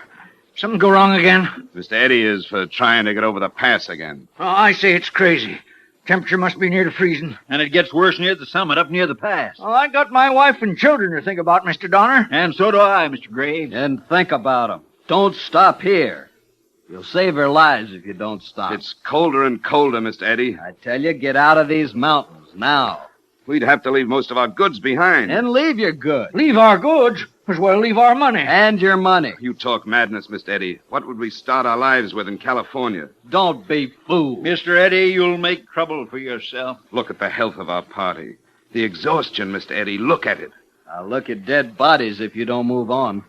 Something go wrong again? Mr. Eddie is for trying to get over the pass again. Oh, I say it's crazy. Temperature must be near to freezing. And it gets worse near the summit, up near the pass. Well, I got my wife and children to think about, Mr. Donner. And so do I, Mr. Graves. And think about them. Don't stop here. You'll save their lives if you don't stop. It's colder and colder, Mr. Eddie. I tell you, get out of these mountains now. We'd have to leave most of our goods behind. And leave your goods. Leave our goods? As well leave our money. And your money. You talk madness, Mr. Eddie. What would we start our lives with in California? Don't be fooled. Mr. Eddie, you'll make trouble for yourself. Look at the health of our party. The exhaustion, Mr. Eddie. Look at it. I'll look at dead bodies if you don't move on.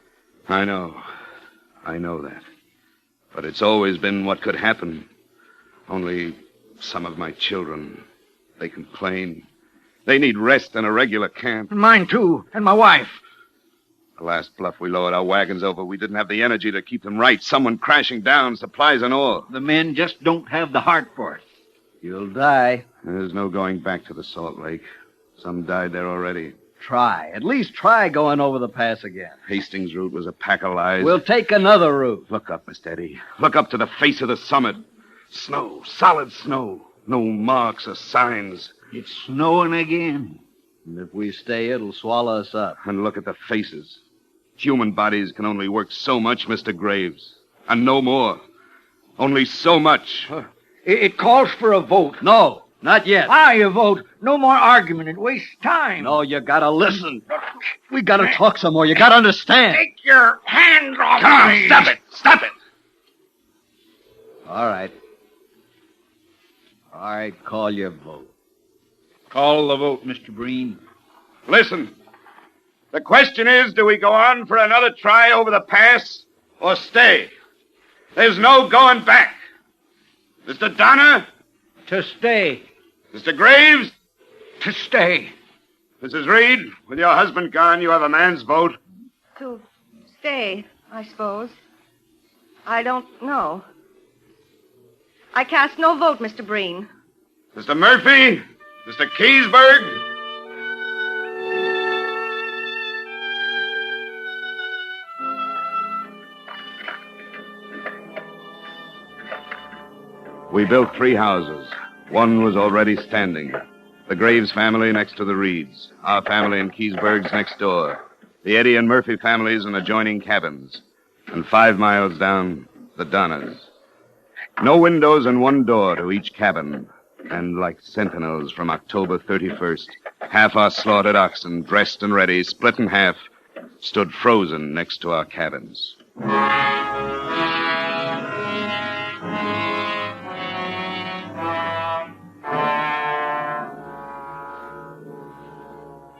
I know. I know that. But it's always been what could happen. Only some of my children, they complain. They need rest and a regular camp. Mine, too. And my wife. The last bluff we lowered our wagons over, we didn't have the energy to keep them right. Someone crashing down, supplies and all. The men just don't have the heart for it. You'll die. There's no going back to the Salt Lake. Some died there already. Try. At least try going over the pass again. Hastings' route was a pack of lies. We'll take another route. Look up, Mr. Eddie. Look up to the face of the summit. Snow. Solid snow. No marks or signs. It's snowing again. And if we stay, it'll swallow us up. And look at the faces. Human bodies can only work so much, Mr. Graves. And no more. Only so much. It calls for a vote. No, not yet. Why a vote? No more argument. It wastes time. No, you gotta listen. We gotta talk some more. You gotta understand. Take your hands off Come me. on, stop it. Stop it. All right. All right, call your vote. Call the vote, Mr. Breen. Listen. The question is, do we go on for another try over the pass or stay? There's no going back. Mr. Donner? To stay. Mr. Graves? To stay. Mrs. Reed, with your husband gone, you have a man's vote. To stay, I suppose. I don't know. I cast no vote, Mr. Breen. Mr. Murphy? Mr. Keysburg? We built 3 houses. One was already standing. The Graves family next to the Reeds. Our family in Keysburg's next door. The Eddie and Murphy families in adjoining cabins. And 5 miles down, the Donners. No windows and 1 door to each cabin. And like sentinels from October 31st, half our slaughtered oxen, dressed and ready, split in half, stood frozen next to our cabins.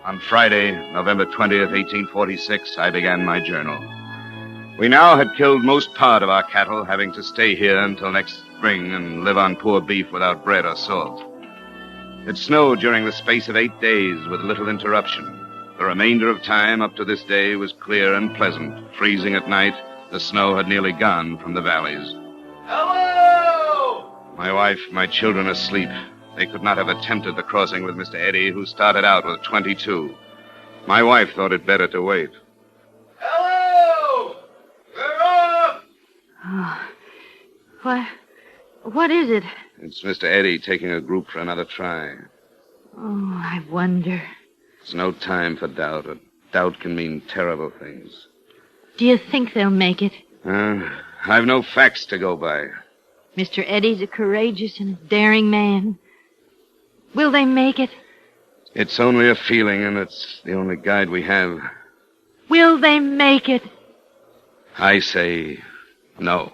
On Friday, November 20th, 1846, I began my journal. We now had killed most part of our cattle, having to stay here until next spring and live on poor beef without bread or salt. It snowed during the space of 8 days with little interruption. The remainder of time up to this day was clear and pleasant. Freezing at night, the snow had nearly gone from the valleys. Hello! My wife, my children asleep. They could not have attempted the crossing with Mr. Eddie, who started out with 22. My wife thought it better to wait. Hello! We're off! Oh, what is it? It's Mr. Eddie taking a group for another try. Oh, I wonder. It's no time for doubt. Doubt can mean terrible things. Do you think they'll make it? I've no facts to go by. Mr. Eddie's a courageous and daring man. Will they make it? It's only a feeling, and it's the only guide we have. Will they make it? I say no.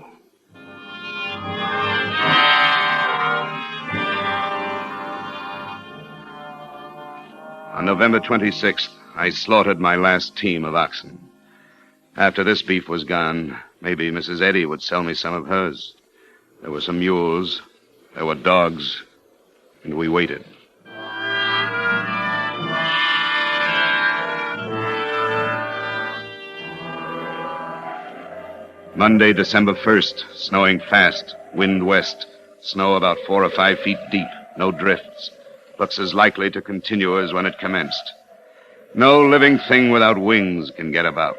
On November 26th, I slaughtered my last team of oxen. After this beef was gone, maybe Mrs. Eddie would sell me some of hers. There were some mules, there were dogs, and we waited. Monday, December 1st, snowing fast, wind west, snow about 4 or 5 feet deep, no drifts. Looks as likely to continue as when it commenced. No living thing without wings can get about.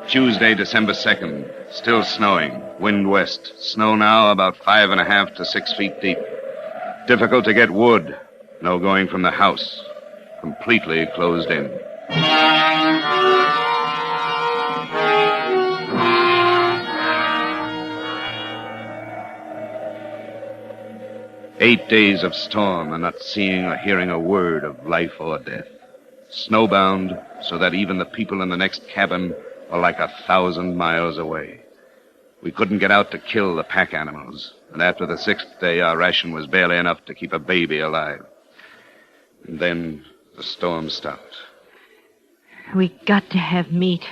Tuesday, December 2nd, still snowing, wind west, snow now about 5.5 to 6 feet deep. Difficult to get wood, no going from the house, completely closed in. 8 days of storm and not seeing or hearing a word of life or death. Snowbound, so that even the people in the next cabin were like 1,000 miles away. We couldn't get out to kill the pack animals, and after the 6th day, our ration was barely enough to keep a baby alive. And then the storm stopped. We got to have meat.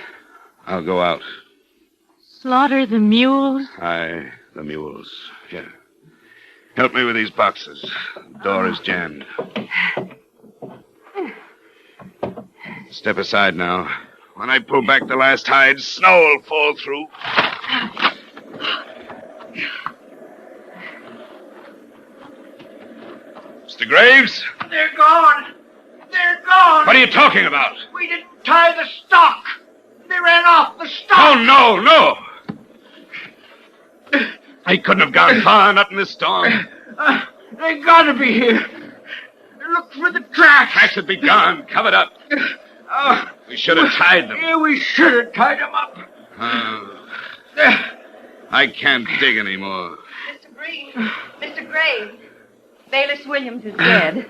I'll go out. Slaughter the mules? Aye, the mules. Yeah. Help me with these boxes. The door is jammed. Step aside now. When I pull back the last hide, snow will fall through. Mr. Graves? They're gone. They're gone. What are you talking about? We didn't tie the stock. They ran off the stock. Oh, no. They couldn't have gone far, not in this storm. They gotta be here. Look for the tracks. Tracks would be gone, covered up. We should have tied them. Yeah, we should have tied them up. I can't dig anymore. Mr. Breen, Mr. Graves, Bayless Williams is dead.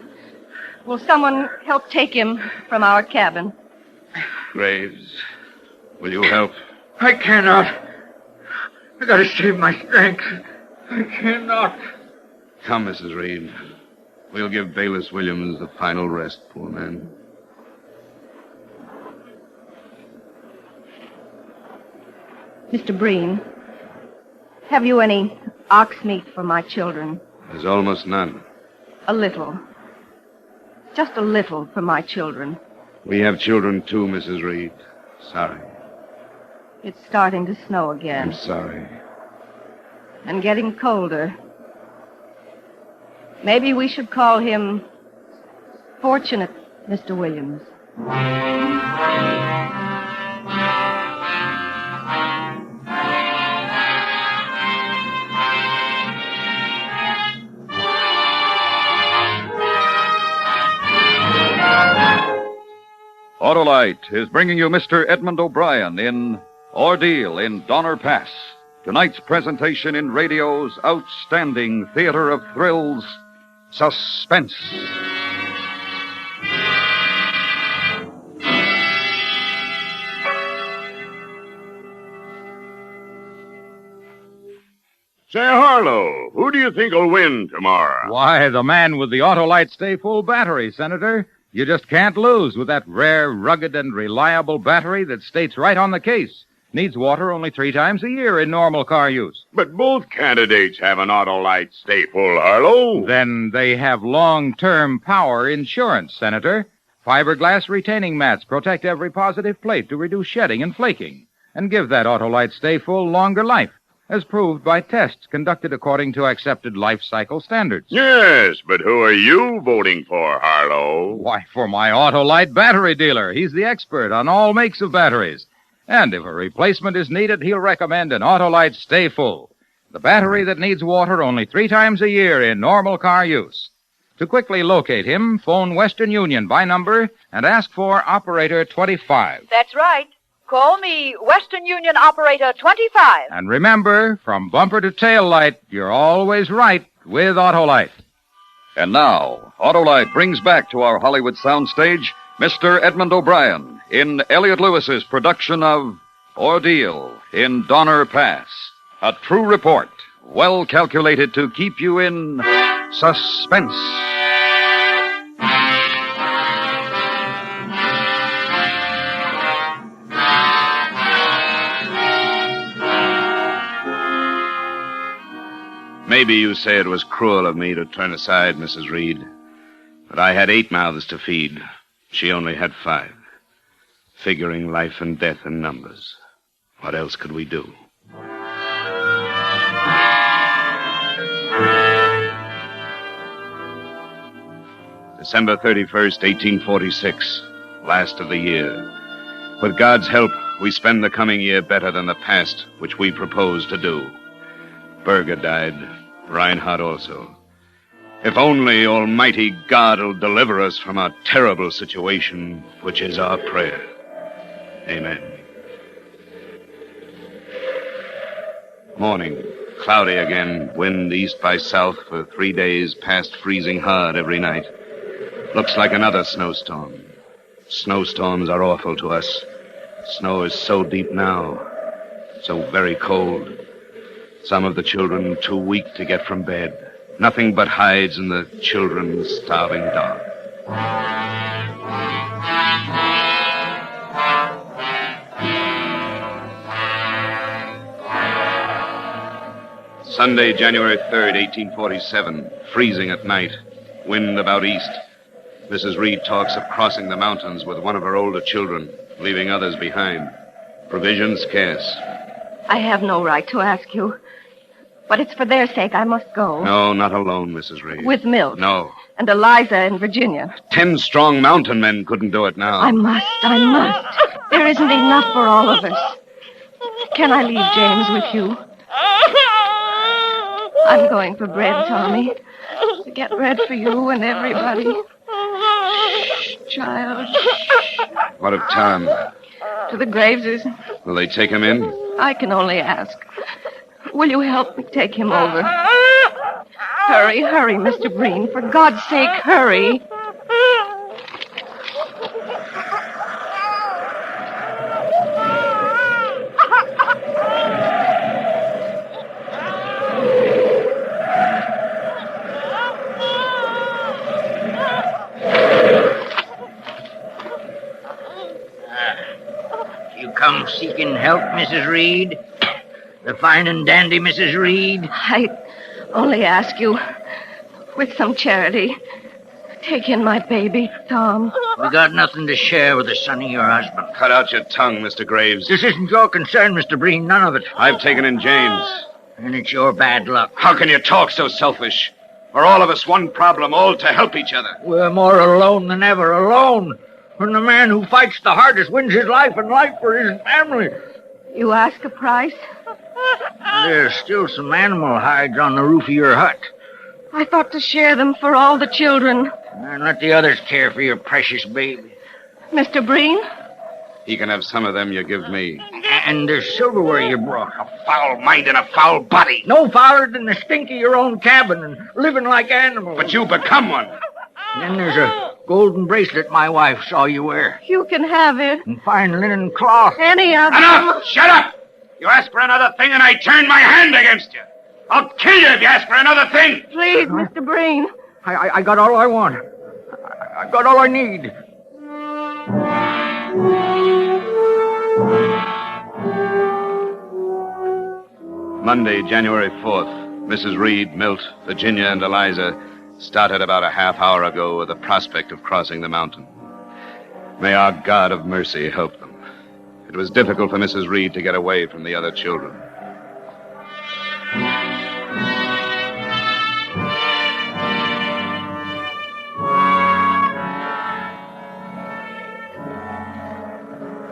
Will someone help take him from our cabin? Graves, will you help? I cannot. I gotta save my strength. I cannot. Come, Mrs. Reed. We'll give Bayless Williams the final rest, poor man. Mr. Breen, have you any ox meat for my children? There's almost none. A little. Just a little for my children. We have children, too, Mrs. Reed. Sorry. It's starting to snow again. I'm sorry. And getting colder. Maybe we should call him Fortunate Mr. Williams. Autolite is bringing you Mr. Edmund O'Brien in Ordeal in Donner Pass. Tonight's presentation in radio's outstanding theater of thrills, Suspense. Say, Harlow, who do you think will win tomorrow? Why, the man with the Autolite Stay Full battery, Senator. You just can't lose with that rare, rugged, and reliable battery that states right on the case. Needs water only 3 times a year in normal car use. But both candidates have an Autolite Stay Full, Harlow. Then they have long-term power insurance, Senator. Fiberglass retaining mats protect every positive plate to reduce shedding and flaking and give that Autolite Stay Full longer life, as proved by tests conducted according to accepted life cycle standards. Yes, but who are you voting for, Harlow? Why, for my Autolite battery dealer. He's the expert on all makes of batteries. And if a replacement is needed, he'll recommend an Autolite Stay Full, the battery that needs water only 3 times a year in normal car use. To quickly locate him, phone Western Union by number and ask for Operator 25. That's right. Call me Western Union Operator 25. And remember, from bumper to tail light, you're always right with Autolite. And now, Autolite brings back to our Hollywood soundstage Mr. Edmund O'Brien in Elliot Lewis's production of Ordeal in Donner Pass. A true report, well calculated to keep you in suspense. Maybe you say it was cruel of me to turn aside, Mrs. Reed. But I had 8 mouths to feed. She only had 5. Figuring life and death in numbers. What else could we do? December 31st, 1846. Last of the year. With God's help, we spend the coming year better than the past, which we propose to do. Berger died. Reinhardt also. If only Almighty God will deliver us from our terrible situation, which is our prayer. Amen. Morning. Cloudy again. Wind east by south for 3 days, past freezing hard every night. Looks like another snowstorm. Snowstorms are awful to us. Snow is so deep now. So very cold. Some of the children too weak to get from bed. Nothing but hides and the children starving dark. Sunday, January 3rd, 1847. Freezing at night. Wind about east. Mrs. Reed talks of crossing the mountains with one of her older children, leaving others behind. Provisions scarce. I have no right to ask you. But it's for their sake I must go. No, not alone, Mrs. Reed. With Milt. No. And Eliza and Virginia. 10 strong mountain men couldn't do it now. I must. There isn't enough for all of us. Can I leave James with you? I'm going for bread, Tommy. To get bread for you and everybody. Shh, child. What of Tom? To the Graveses. Will they take him in? I can only ask. Will you help me take him over? Hurry, Mr. Breen. For God's sake, hurry. You come seeking help, Mrs. Reed? The fine and dandy Mrs. Reed? I only ask you, with some charity, take in my baby, Tom. We got nothing to share with the son of your husband. Cut out your tongue, Mr. Graves. This isn't your concern, Mr. Breen, none of it. I've taken in James. And it's your bad luck. How can you talk so selfish? We're all of us one problem, all to help each other. We're more alone than ever, alone. When the man who fights the hardest wins his life and life for his family. You ask a price? There's still some animal hides on the roof of your hut. I thought to share them for all the children. And let the others care for your precious baby. Mr. Breen? He can have some of them you give me. And there's silverware you brought. A foul mind and a foul body. No fouler than the stink of your own cabin and living like animals. But you become one. And then there's a golden bracelet my wife saw you wear. You can have it. And fine linen cloth. Any of them. Enough! Shut up! You ask for another thing and I turn my hand against you. I'll kill you if you ask for another thing. Please, Mr. Breen. I got all I want. I got all I need. Monday, January 4th. Mrs. Reed, Milt, Virginia, and Eliza started about a half hour ago with the prospect of crossing the mountain. May our God of mercy help them. It was difficult for Mrs. Reed to get away from the other children.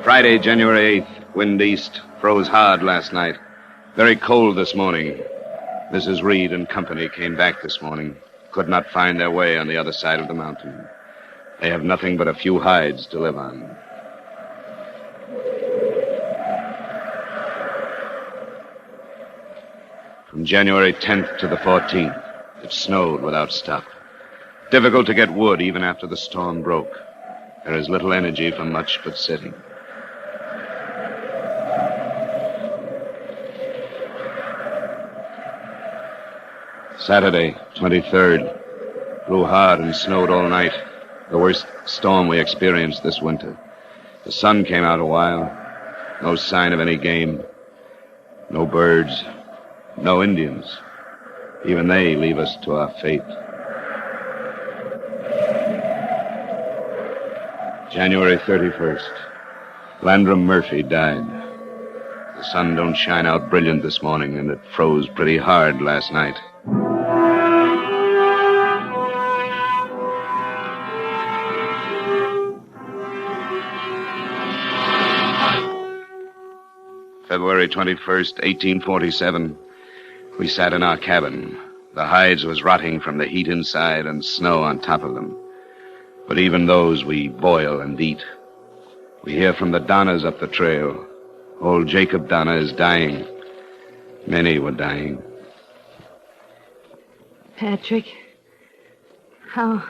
Friday, January 8th. Wind east. Froze hard last night. Very cold this morning. Mrs. Reed and company came back this morning. Could not find their way on the other side of the mountain. They have nothing but a few hides to live on. From January 10th to the 14th, it snowed without stop. Difficult to get wood even after the storm broke. There is little energy for much but sitting. Saturday, 23rd. Blew hard and snowed all night. The worst storm we experienced this winter. The sun came out a while. No sign of any game. No birds. No Indians. Even they leave us to our fate. January 31st. Landrum Murphy died. The sun don't shine out brilliant this morning, and it froze pretty hard last night. February 21st, 1847. We sat in our cabin. The hides was rotting from the heat inside and snow on top of them. But even those we boil and eat. We hear from the Donnas up the trail. Old Jacob Donna is dying. Many were dying. Patrick, how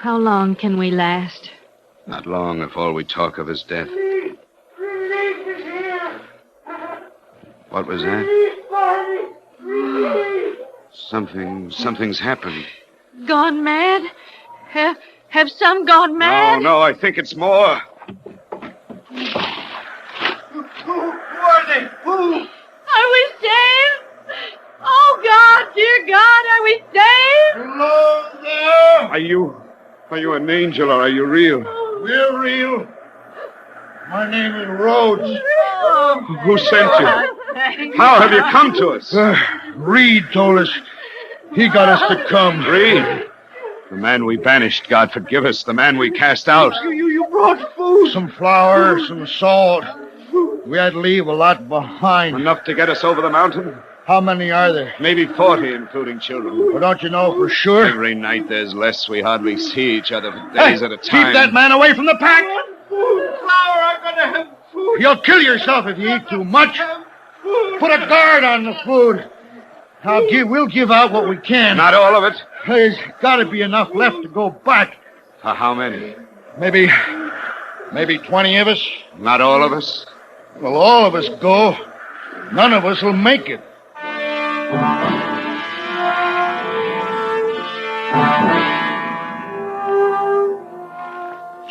long can we last? Not long if all we talk of is death. Relief is here. What was that? Relief. Something's happened. Gone mad? Have some gone mad? No, I think it's more. Who are they? Who? Are we saved? Oh, God, dear God, are we saved? Hello there. Are you an angel or are you real? We're real. My name is Rhodes. Who sent you? How have you come to us? Reed told us. He got us to come. Reed? The man we banished, God forgive us. The man we cast out. You brought food. Some flour, some salt. We had to leave a lot behind. Enough to get us over the mountain? How many are there? Maybe 40, including children. Well, don't you know for sure? Every night there's less. We hardly see each other for days at a time. Keep that man away from the pack. Flour, I'm gonna have food. You'll kill yourself if you eat too much. Put a guard on the food. We'll give out what we can. Not all of it. There's got to be enough left to go back. For how many? Maybe 20 of us. Not all of us? Well, all of us go. None of us will make it.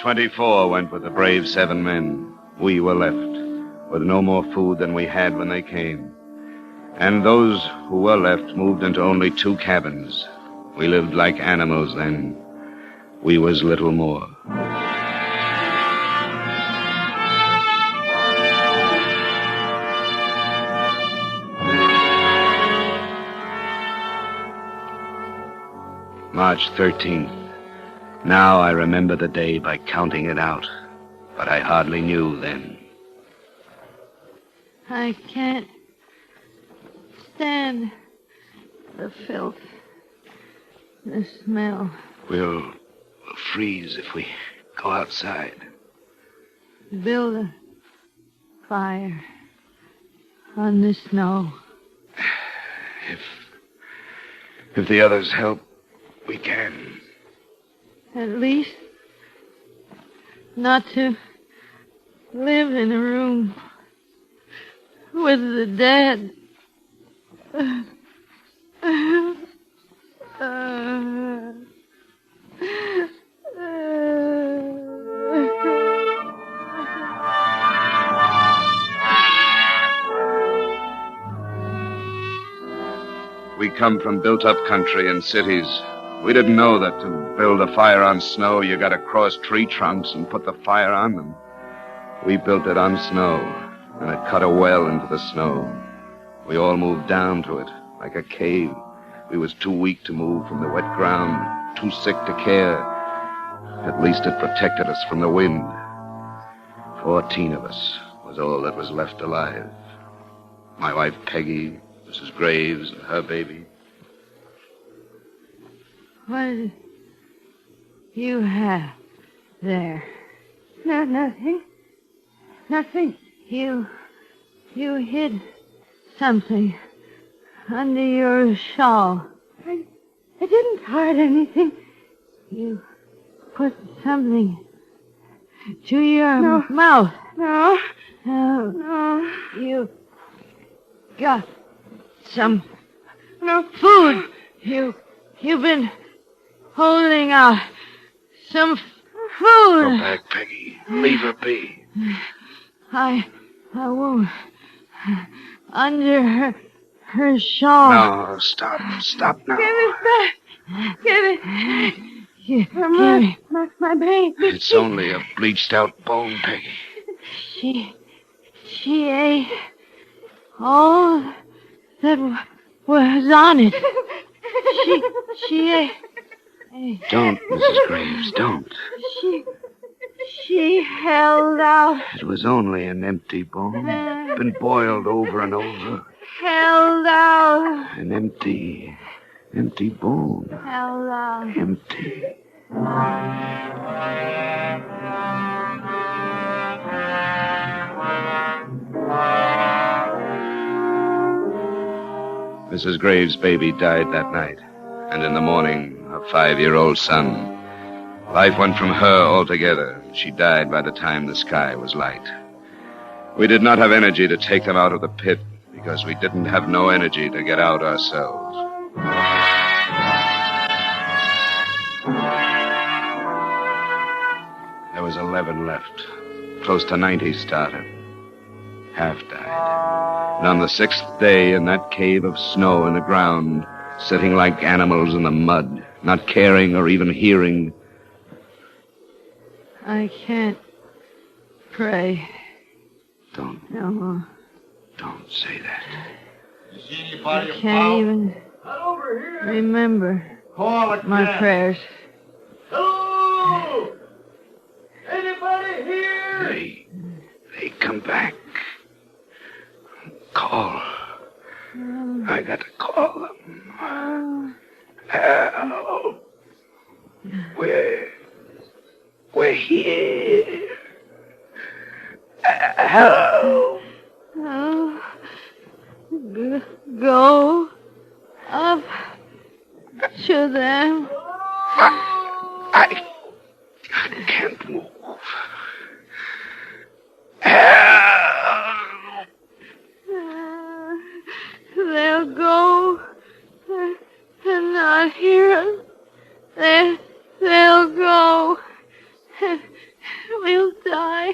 24 went with the brave 7 men. We were left, with no more food than we had when they came. And those who were left moved into only 2 cabins. We lived like animals then. We was little more. March 13th. Now I remember the day by counting it out, but I hardly knew then. I can't stand the filth, the smell. We'll freeze if we go outside. Build a fire on the snow. If the others help, we can. At least not to live in a room with the dead. We come from built-up country and cities. We didn't know that to build a fire on snow, you got to cross tree trunks and put the fire on them. We built it on snow, and it cut a well into the snow. We all moved down to it, like a cave. We was too weak to move from the wet ground, too sick to care. At least it protected us from the wind. 14 of us was all that was left alive. My wife, Peggy, Mrs. Graves, and her baby. What do you have there? No, nothing. Nothing. You hid something under your shawl. I didn't hide anything. You put something to your mouth. No. No. You got some food. You've been holding out some food. Go back, Peggy. Leave her be. I won't. Under her shawl. No, stop now. Give it back. Give it. Give it. My baby. It's only a bleached out bone, Peggy. She ate all that was on it. She ate. Don't, Mrs. Graves, don't. She held out. It was only an empty bone. Been boiled over and over. Held out. An empty bone. Held out. Empty. Mrs. Graves' baby died that night. And in the morning, a 5-year-old son. Life went from her altogether. She died by the time the sky was light. We did not have energy to take them out of the pit because we didn't have no energy to get out ourselves. There was 11 left. Close to 90 started. Half died. And on the 6th day, in that cave of snow in the ground, sitting like animals in the mud, not caring or even hearing. I can't pray. Don't say that. I can't even remember my prayers. Hello! Anybody here? They come back. Call. I got to call them. Help. We're here. Help. Go up to them. I can't move. They'll go and not hear us. They'll go. We'll die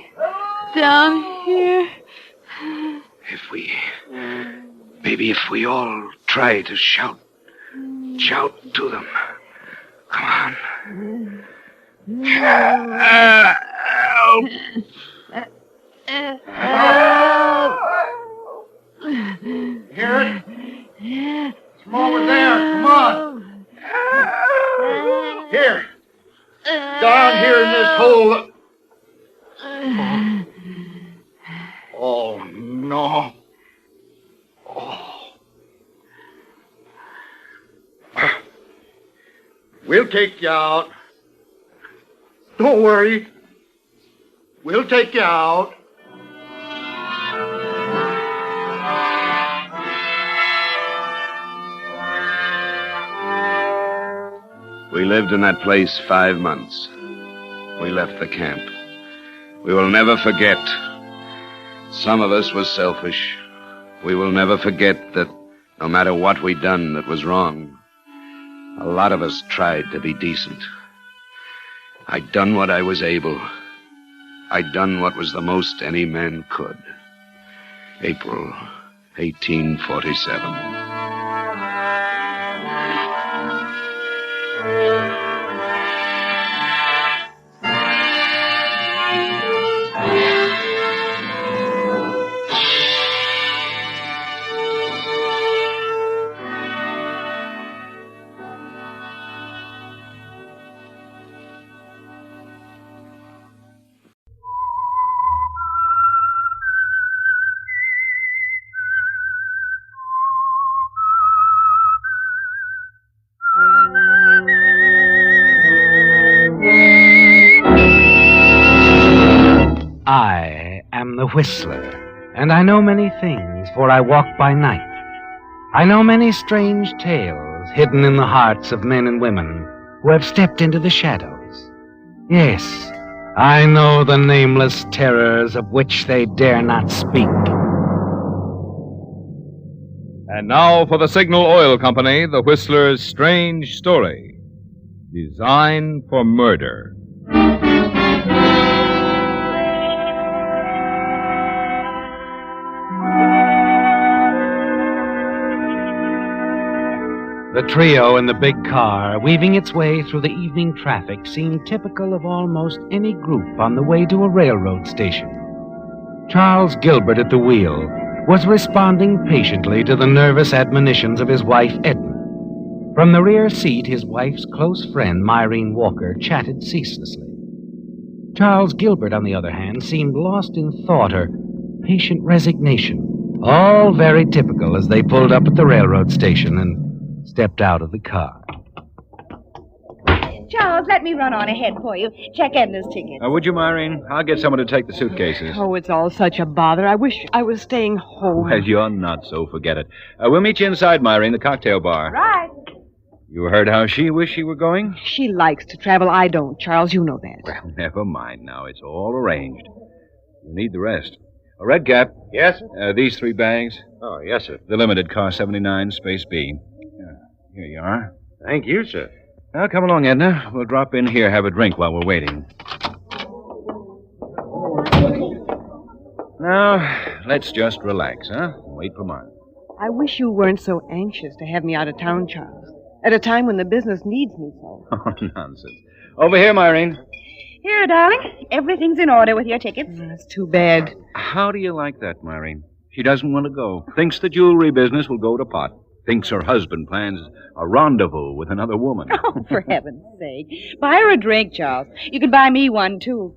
down here. Maybe if we all try to shout to them. Come on. Help! Hear it? It's from over there. Come on. Here. Down here in this hole. Oh, no. We'll take you out. Don't worry. We'll take you out. We lived in that place 5 months. We left the camp. We will never forget. Some of us was selfish. We will never forget that no matter what we done that was wrong, a lot of us tried to be decent. I done what I was able. I done what was the most any man could. April 1847. I am the Whistler, and I know many things, for I walk by night. I know many strange tales hidden in the hearts of men and women who have stepped into the shadows. Yes, I know the nameless terrors of which they dare not speak. And now for the Signal Oil Company, the Whistler's strange story. Design for Murder. The trio in the big car, weaving its way through the evening traffic, seemed typical of almost any group on the way to a railroad station. Charles Gilbert at the wheel was responding patiently to the nervous admonitions of his wife, Edna. From the rear seat, his wife's close friend, Myrene Walker, chatted ceaselessly. Charles Gilbert, on the other hand, seemed lost in thought or patient resignation, all very typical as they pulled up at the railroad station and stepped out of the car. Charles, let me run on ahead for you. Check Edna's ticket. Would you, Myrene? I'll get someone to take the suitcases. Oh, it's all such a bother. I wish I was staying home. Well, you're not, so forget it. We'll meet you inside, Myrene, the cocktail bar. Right. You heard how she wished she were going? She likes to travel. I don't, Charles. You know that. Well, never mind now. It's all arranged. You need the rest. A red cap. Yes, sir? These 3 bags. Oh, yes, sir. The limited car 79, space B. Here you are. Thank you, sir. Now, come along, Edna. We'll drop in here, have a drink while we're waiting. Now, let's just relax, huh? Wait for Mark. I wish you weren't so anxious to have me out of town, Charles. At a time when the business needs me so. Oh, nonsense. Over here, Myrene. Here, darling. Everything's in order with your tickets. That's too bad. How do you like that, Myrene? She doesn't want to go. Thinks the jewelry business will go to pot. Thinks her husband plans a rendezvous with another woman. Oh, for heaven's sake. Buy her a drink, Charles. You can buy me one, too.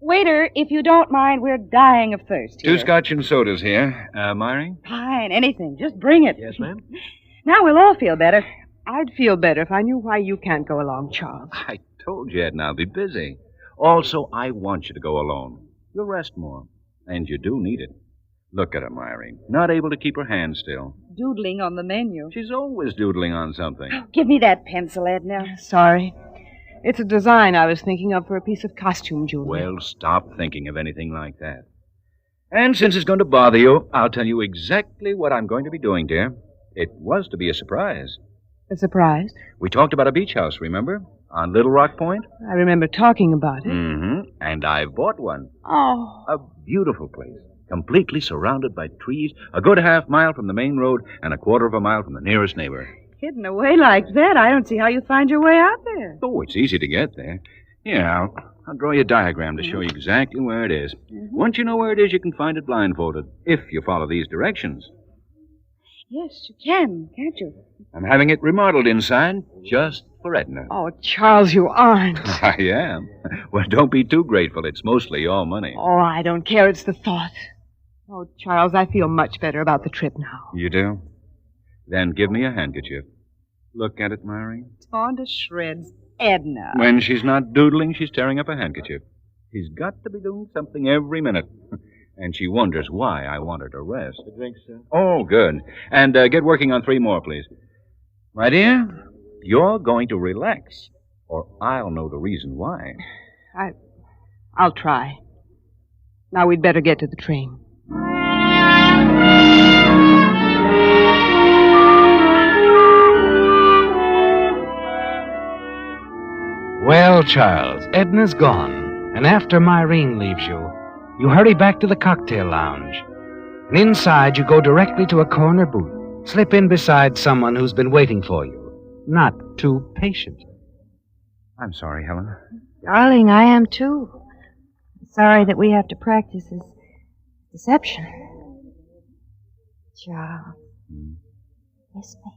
Waiter, if you don't mind, we're dying of thirst here. 2 scotch and sodas here. Myrene? Fine, anything. Just bring it. Yes, ma'am. Now we'll all feel better. I'd feel better if I knew why you can't go along, Charles. I told you, Edna, I'll be busy. Also, I want you to go alone. You'll rest more. And you do need it. Look at her, Myrene. Not able to keep her hands still. Doodling on the menu. She's always doodling on something. Give me that pencil, Edna. Sorry. It's a design I was thinking of for a piece of costume jewelry. Well, stop thinking of anything like that. And since it's going to bother you, I'll tell you exactly what I'm going to be doing, dear. It was to be a surprise. A surprise? We talked about a beach house, remember? On Little Rock Point? I remember talking about it. Mm-hmm. And I've bought one. Oh. A beautiful place. Completely surrounded by trees, a good half-mile from the main road, and a quarter of a mile from the nearest neighbor. Hidden away like that, I don't see how you find your way out there. Oh, it's easy to get there. Here, I'll draw you a diagram to show you exactly where it is. Mm-hmm. Once you know where it is, you can find it blindfolded, if you follow these directions. Yes, you can, can't you? I'm having it remodeled inside, just for Edna. Oh, Charles, you aren't. I am. Well, don't be too grateful. It's mostly your money. Oh, I don't care. It's the thought. Oh, Charles, I feel much better about the trip now. You do? Then give me a handkerchief. Look at it, Myrene. Torn to shreds. Edna. When she's not doodling, she's tearing up a handkerchief. She's got to be doing something every minute. And she wonders why I want her to rest. A drink, sir. Oh, good. And get working on 3 more, please. My dear, you're going to relax, or I'll know the reason why. I'll try. Now we'd better get to the train. Well, Charles, Edna's gone, and after Myrene leaves you, you hurry back to the cocktail lounge. And inside, you go directly to a corner booth, slip in beside someone who's been waiting for you, not too patiently. I'm sorry, Helen. Darling, I am too. Sorry that we have to practice this deception. Charles, kiss me.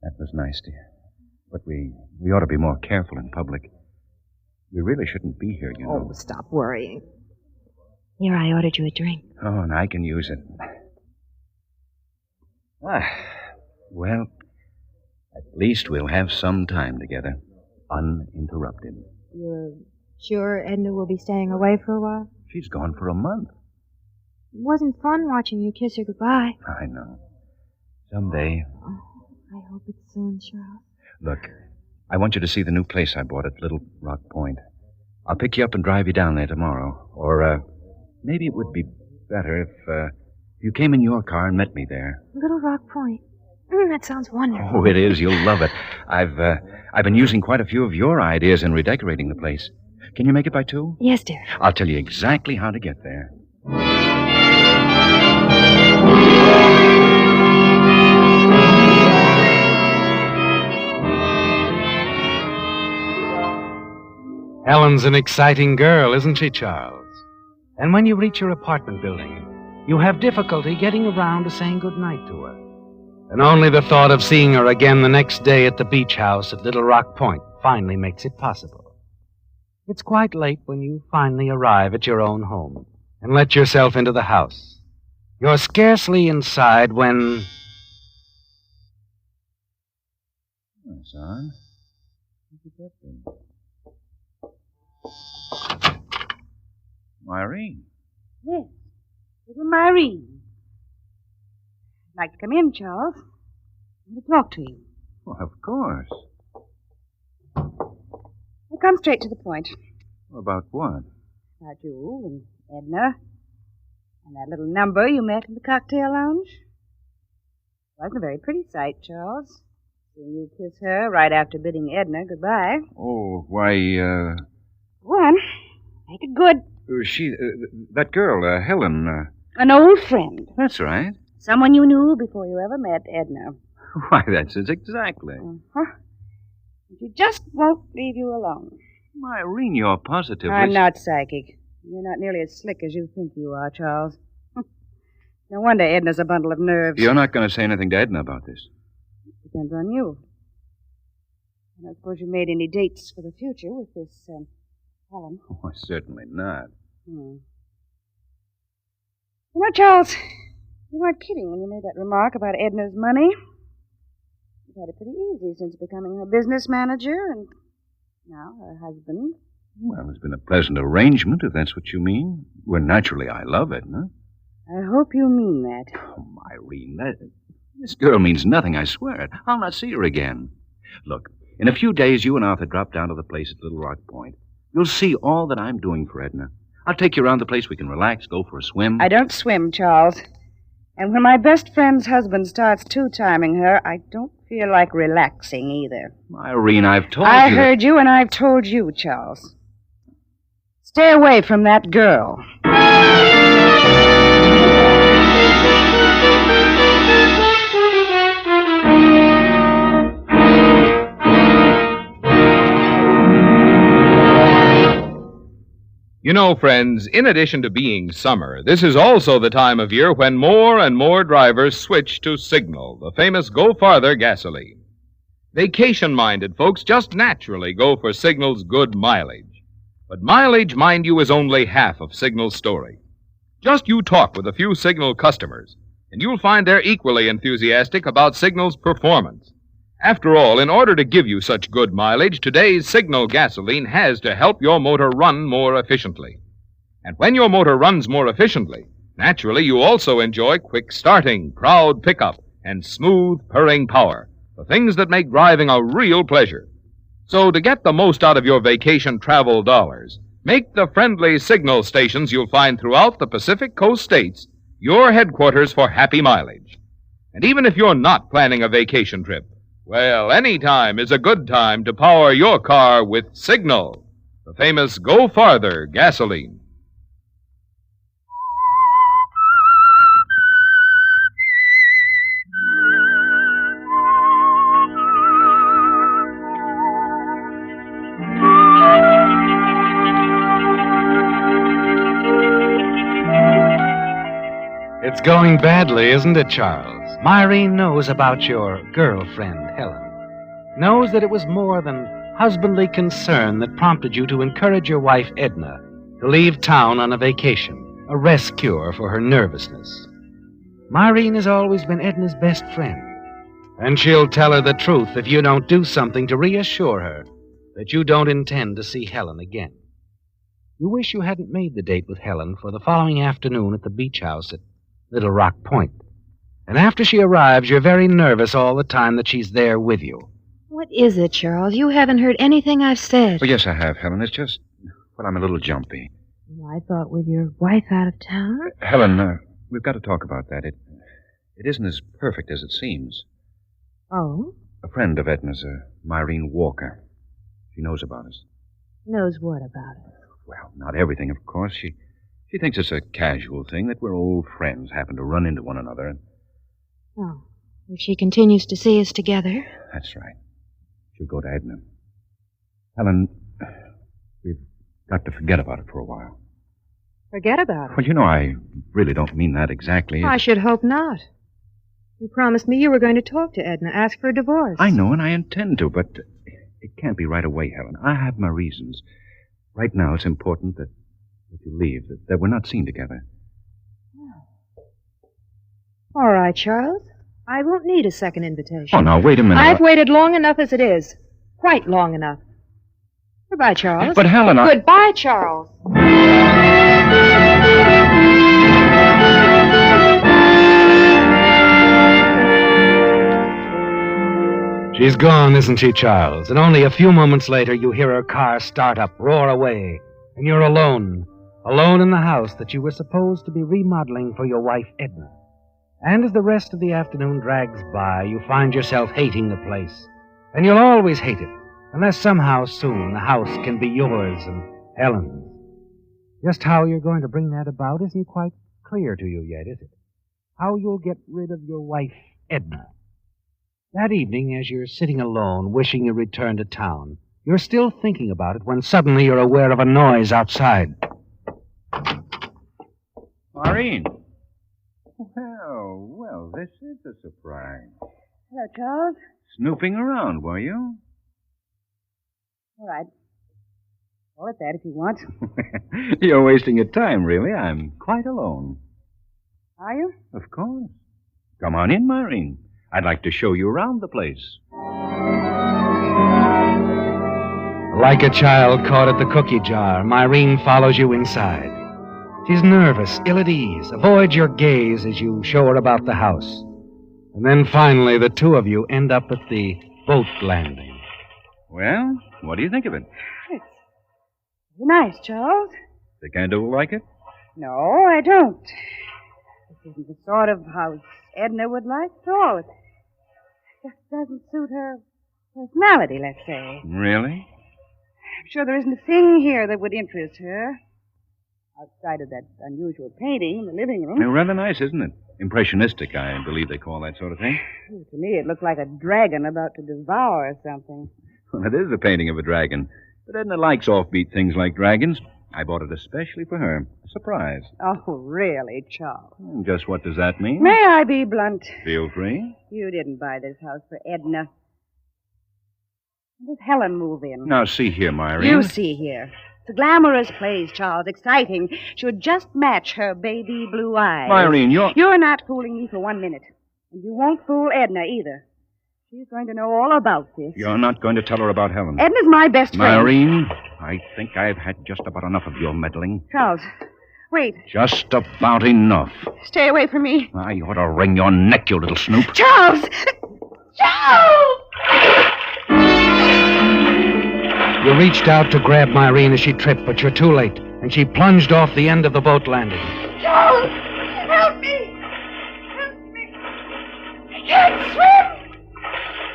That was nice, dear. But we ought to be more careful in public. We really shouldn't be here, you know. Oh, stop worrying. Here, I ordered you a drink. Oh, and I can use it. Well, at least we'll have some time together, uninterrupted. You're sure Edna will be staying away for a while? She's gone for a month. It wasn't fun watching you kiss her goodbye. I know. Someday. Oh, I hope it's soon, Charles. Look, I want you to see the new place I bought at Little Rock Point. I'll pick you up and drive you down there tomorrow. Or, maybe it would be better if you came in your car and met me there. Little Rock Point. That sounds wonderful. Oh, it is. You'll love it. I've been using quite a few of your ideas in redecorating the place. Can you make it by 2? Yes, dear. I'll tell you exactly how to get there. Helen's an exciting girl, isn't she, Charles? And when you reach your apartment building, you have difficulty getting around to saying goodnight to her. And only the thought of seeing her again the next day at the beach house at Little Rock Point finally makes it possible. It's quite late when you finally arrive at your own home and let yourself into the house. You're scarcely inside when... Son, look at that thing. Myrene. Yes, little Myrene. Like to come in, Charles? I want to talk to you. Well, of course. We'll come straight to the point. About what? About you and Edna. And that little number you met in the cocktail lounge. It wasn't a very pretty sight, Charles. Seeing you kiss her right after bidding Edna goodbye. Oh, why, Go on. Make it good. that girl, Helen, An old friend. That's right. Someone you knew before you ever met Edna. Why, that's it exactly. Uh-huh. She just won't leave you alone. Irene, you're positively... I'm not psychic. You're not nearly as slick as you think you are, Charles. No wonder Edna's a bundle of nerves. You're not going to say anything to Edna about this? Depends on you. I don't suppose you made any dates for the future with this, Helen. Oh, certainly not. You know, Charles, you weren't kidding when you made that remark about Edna's money. You've had it pretty easy since becoming her business manager and now her husband. Well, it's been a pleasant arrangement, if that's what you mean. Well, naturally, I love Edna. I hope you mean that. Oh, Irene, this girl means nothing, I swear it. I'll not see her again. Look, in a few days, you and Arthur drop down to the place at Little Rock Point. You'll see all that I'm doing for Edna. I'll take you around the place. We can relax, go for a swim. I don't swim, Charles. And when my best friend's husband starts two-timing her, I don't feel like relaxing either. Irene, I've told you... I heard you, and I've told you, Charles. Stay away from that girl. You know, friends, in addition to being summer, this is also the time of year when more and more drivers switch to Signal, the famous Go Farther gasoline. Vacation-minded folks just naturally go for Signal's good mileage. But mileage, mind you, is only half of Signal's story. Just you talk with a few Signal customers, and you'll find they're equally enthusiastic about Signal's performance. After all, in order to give you such good mileage, today's Signal gasoline has to help your motor run more efficiently. And when your motor runs more efficiently, naturally you also enjoy quick starting, proud pickup, and smooth purring power, the things that make driving a real pleasure. So to get the most out of your vacation travel dollars, make the friendly Signal stations you'll find throughout the Pacific Coast states your headquarters for happy mileage. And even if you're not planning a vacation trip, well, any time is a good time to power your car with Signal, the famous Go Farther gasoline. It's going badly, isn't it, Charles? Myrene knows about your girlfriend, Helen. Knows that it was more than husbandly concern that prompted you to encourage your wife, Edna, to leave town on a vacation, a rest cure for her nervousness. Myrene has always been Edna's best friend, and she'll tell her the truth if you don't do something to reassure her that you don't intend to see Helen again. You wish you hadn't made the date with Helen for the following afternoon at the beach house at Little Rock Point. And after she arrives, you're very nervous all the time that she's there with you. What is it, Charles? You haven't heard anything I've said. Well, yes, I have, Helen. It's just, well, I'm a little jumpy. Well, I thought with your wife out of town. Helen, we've got to talk about that. It isn't as perfect as it seems. Oh? A friend of Edna's, Myrene Walker. She knows about us. Knows what about it? Well, not everything, of course. She thinks it's a casual thing, that we're old friends, happen to run into one another. And... Oh, if she continues to see us together. That's right. She'll go to Edna. Helen, we've got to forget about it for a while. Forget about it? Well, you know, I really don't mean that exactly. I should hope not. You promised me you were going to talk to Edna, ask for a divorce. I know, and I intend to, but it can't be right away, Helen. I have my reasons. Right now, it's important that you leave, that we're not seen together. All right, Charles. I won't need a second invitation. Oh, now, wait a minute. I've waited long enough as it is. Quite long enough. Goodbye, Charles. But, Helen, Goodbye, Charles. She's gone, isn't she, Charles? And only a few moments later, you hear her car start up, roar away, and you're alone. Alone in the house that you were supposed to be remodeling for your wife, Edna. And as the rest of the afternoon drags by, you find yourself hating the place. And you'll always hate it, unless somehow soon the house can be yours and Helen's. Just how you're going to bring that about isn't quite clear to you yet, is it? How you'll get rid of your wife, Edna. That evening, as you're sitting alone, wishing you returned to town, you're still thinking about it when suddenly you're aware of a noise outside. Maureen. Well, this is a surprise. Hello, Charles. Snooping around, were you? All right. Call it that if you want. You're wasting your time, really. I'm quite alone. Are you? Of course. Come on in, Maureen. I'd like to show you around the place. Like a child caught at the cookie jar, Maureen follows you inside. She's nervous, ill at ease, avoids your gaze as you show her about the house. And then finally, the two of you end up at the boat landing. Well, what do you think of it? It's nice, Charles. Think I do like it? No, I don't. This isn't the sort of house Edna would like at all. It just doesn't suit her personality, let's say. Really? I'm sure there isn't a thing here that would interest her. Outside of that unusual painting in the living room. Rather nice, isn't it? Impressionistic, I believe they call that sort of thing. To me, it looked like a dragon about to devour something. Well, it is a painting of a dragon. But Edna likes offbeat things like dragons. I bought it especially for her. A surprise. Oh, really, Charles? Just what does that mean? May I be blunt? Feel free. You didn't buy this house for Edna. When does Helen move in? Now, see here, Maureen. You see here. It's a glamorous place, Charles. Exciting. Should just match her baby blue eyes. Maureen, You're not fooling me for 1 minute. And you won't fool Edna either. She's going to know all about this. You're not going to tell her about Helen. Edna's my best friend. Maureen, I think I've had just about enough of your meddling. Charles, wait. Just about enough. Stay away from me. I ought to wring your neck, you little snoop. Charles! Charles! You reached out to grab Maureen as she tripped, but you're too late, and she plunged off the end of the boat landing. Charles! Help me! Help me! I can't swim!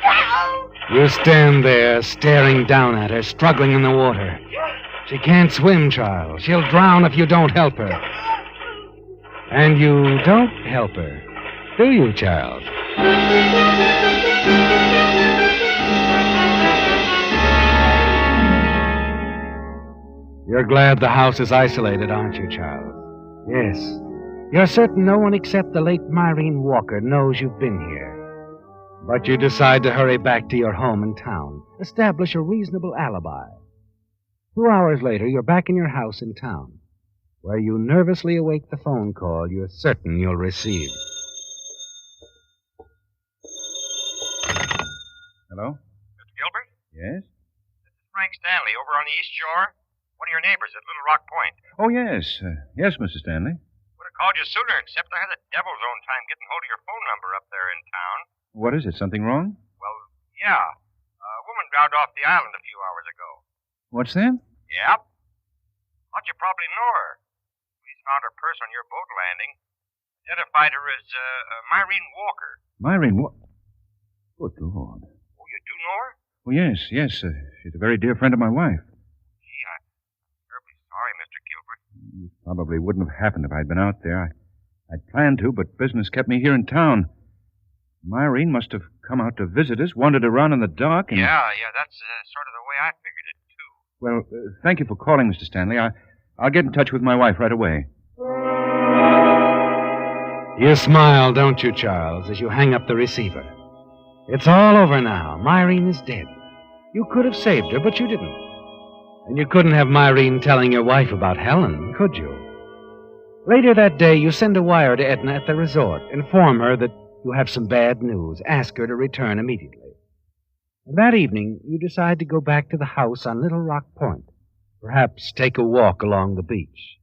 Charles! You stand there, staring down at her, struggling in the water. She can't swim, Charles. She'll drown if you don't help her. And you don't help her, do you, Charles? You're glad the house is isolated, aren't you, Charles? Yes. You're certain no one except the late Maureen Walker knows you've been here. But you decide to hurry back to your home in town, establish a reasonable alibi. 2 hours later, you're back in your house in town, where you nervously await the phone call you're certain you'll receive. Hello? Mr. Gilbert? Yes? This is Frank Stanley over on the East Shore. One of your neighbors at Little Rock Point. Oh, yes. Yes, Mrs. Stanley. Would have called you sooner, except I had the devil's own time getting hold of your phone number up there in town. What is it? Something wrong? Well, yeah. A woman drowned off the island a few hours ago. What's that? Yep. Thought you probably know her. Police found her purse on your boat landing. Identified her as Maureen Walker. Maureen Walker? Good Lord. Oh, you do know her? Oh, yes. She's a very dear friend of my wife. Gee, I'm terribly sorry, Mr. Gilbert. It probably wouldn't have happened if I'd been out there. I'd planned to, but business kept me here in town. Maureen must have come out to visit us, wandered around in the dark, and... Yeah, that's sort of the way I figured it, too. Well, thank you for calling, Mr. Stanley. I'll get in touch with my wife right away. You smile, don't you, Charles, as you hang up the receiver. It's all over now. Maureen is dead. You could have saved her, but you didn't. And you couldn't have Maureen telling your wife about Helen, could you? Later that day, you send a wire to Edna at the resort. Inform her that you have some bad news. Ask her to return immediately. And that evening, you decide to go back to the house on Little Rock Point. Perhaps take a walk along the beach.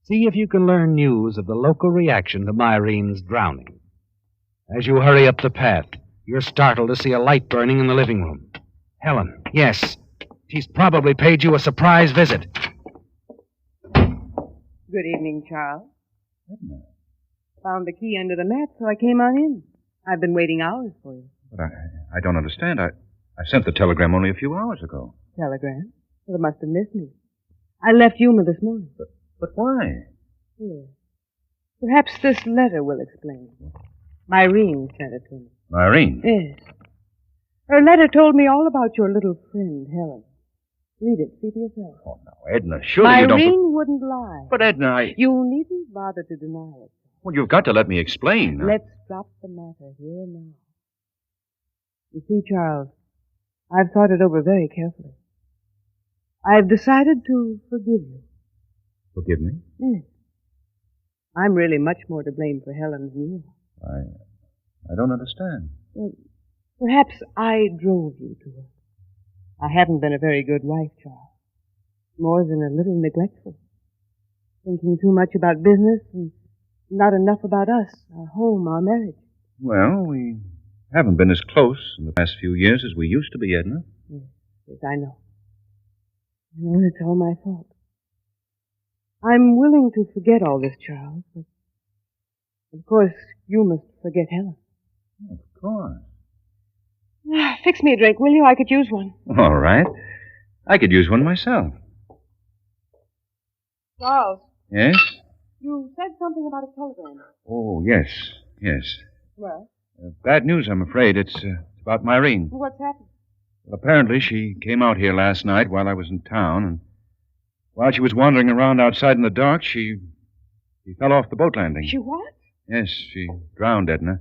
See if you can learn news of the local reaction to Maureen's drowning. As you hurry up the path, You're startled to see a light burning in the living room. Helen, yes. She's probably paid you a surprise visit. Good evening, Charles. Found the key under the mat, so I came on in. I've been waiting hours for you. But I don't understand. I sent the telegram only a few hours ago. Telegram? Well, it must have missed me. I left Yuma this morning. But why? Here. Perhaps this letter will explain. Myrene sent it to me. Myrene? Yes. Her letter told me all about your little friend, Helen. Read it. See for yourself. Oh, no, Edna, surely you don't... Myrene wouldn't lie. But, Edna, You needn't bother to deny it. Well, you've got to let me explain. Let's drop the matter here and now. You see, Charles, I've thought it over very carefully. I've decided to forgive you. Forgive me? Yes. I'm really much more to blame for Helen than you are. I don't understand. Well, perhaps I drove you to her. I haven't been a very good wife, Charles. More than a little neglectful. Thinking too much about business and not enough about us, our home, our marriage. Well, we haven't been as close in the past few years as we used to be, Edna. Yes, I know. I know it's all my fault. I'm willing to forget all this, Charles, but of course you must forget Helen. Of course. Fix me a drink, will you? I could use one. All right. I could use one myself. Charles. Yes? You said something about a telegram. Oh, yes. Well? Bad news, I'm afraid. It's about Myrene. What's happened? Well, apparently she came out here last night while I was in town, and while she was wandering around outside in the dark, she fell off the boat landing. She what? Yes, she drowned, Edna.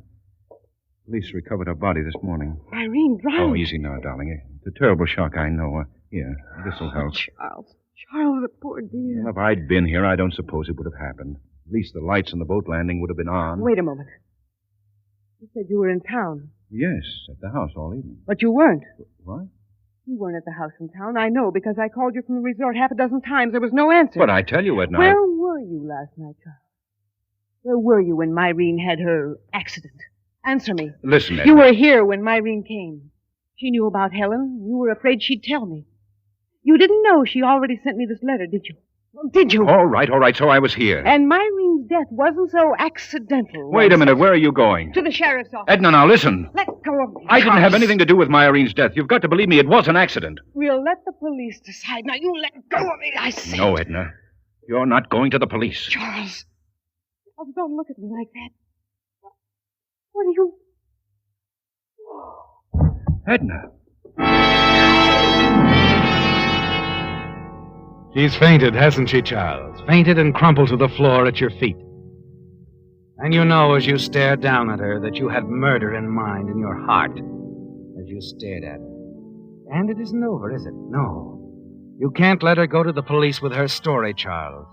Police recovered her body this morning. Myrene drowned? Oh, easy now, darling. It's a terrible shock, I know. Here, this'll help. Charles, the poor dear. Well, if I'd been here, I don't suppose it would have happened. At least the lights on the boat landing would have been on. Wait a moment. You said you were in town. Yes, at the house all evening. But you weren't. What? You weren't at the house in town, I know, because I called you from the resort half a dozen times. There was no answer. But I tell you, Edna... Where were you last night, Charles? Where were you when Myrene had her accident? Answer me. Listen, Edna. You were here when Myrene came. She knew about Helen. You were afraid she'd tell me. You didn't know she already sent me this letter, did you? Did you? All right, so I was here. And Myrene's death wasn't so accidental. Wait a minute, where are you going? To the sheriff's office. Edna, now listen. Let go of me. I didn't have anything to do with Myrene's death. You've got to believe me, it was an accident. We'll let the police decide. Now, you let go of me, I say. No, Edna. You're not going to the police. Charles. Oh, don't look at me like that. What are you... Edna. She's fainted, hasn't she, Charles? Fainted and crumpled to the floor at your feet. And you know as you stare down at her that you had murder in mind in your heart as you stared at her. And it isn't over, is it? No. You can't let her go to the police with her story, Charles.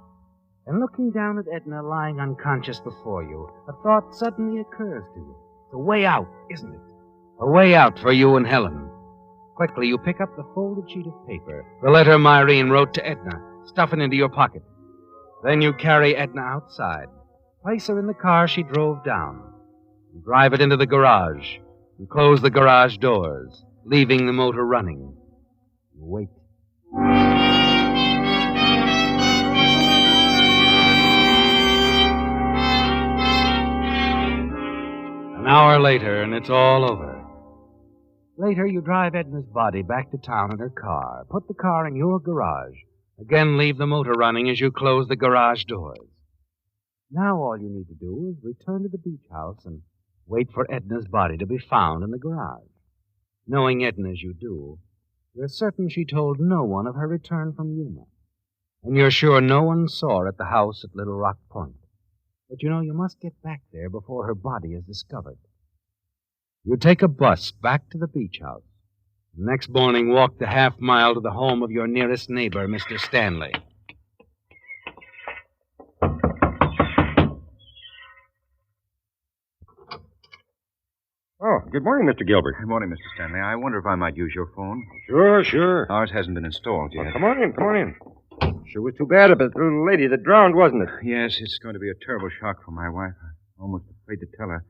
And looking down at Edna lying unconscious before you, a thought suddenly occurs to you. It's a way out, isn't it? A way out for you and Helen. Quickly, you pick up the folded sheet of paper, the letter Myrene wrote to Edna, stuff it into your pocket. Then you carry Edna outside, place her in the car she drove down, and drive it into the garage, and close the garage doors, leaving the motor running. You wait. An hour later, and it's all over. Later, you drive Edna's body back to town in her car, put the car in your garage, again leave the motor running as you close the garage doors. Now all you need to do is return to the beach house and wait for Edna's body to be found in the garage. Knowing Edna as you do, you're certain she told no one of her return from Yuma. And you're sure no one saw her at the house at Little Rock Point. But you know you must get back there before her body is discovered. You take a bus back to the beach house. The next morning, walk the half-mile to the home of your nearest neighbor, Mr. Stanley. Oh, good morning, Mr. Gilbert. Good morning, Mr. Stanley. I wonder if I might use your phone. Sure. Ours hasn't been installed yet. Well, come on in. Sure was too bad about the little lady that drowned, wasn't it? Yes, it's going to be a terrible shock for my wife. I'm almost afraid to tell her.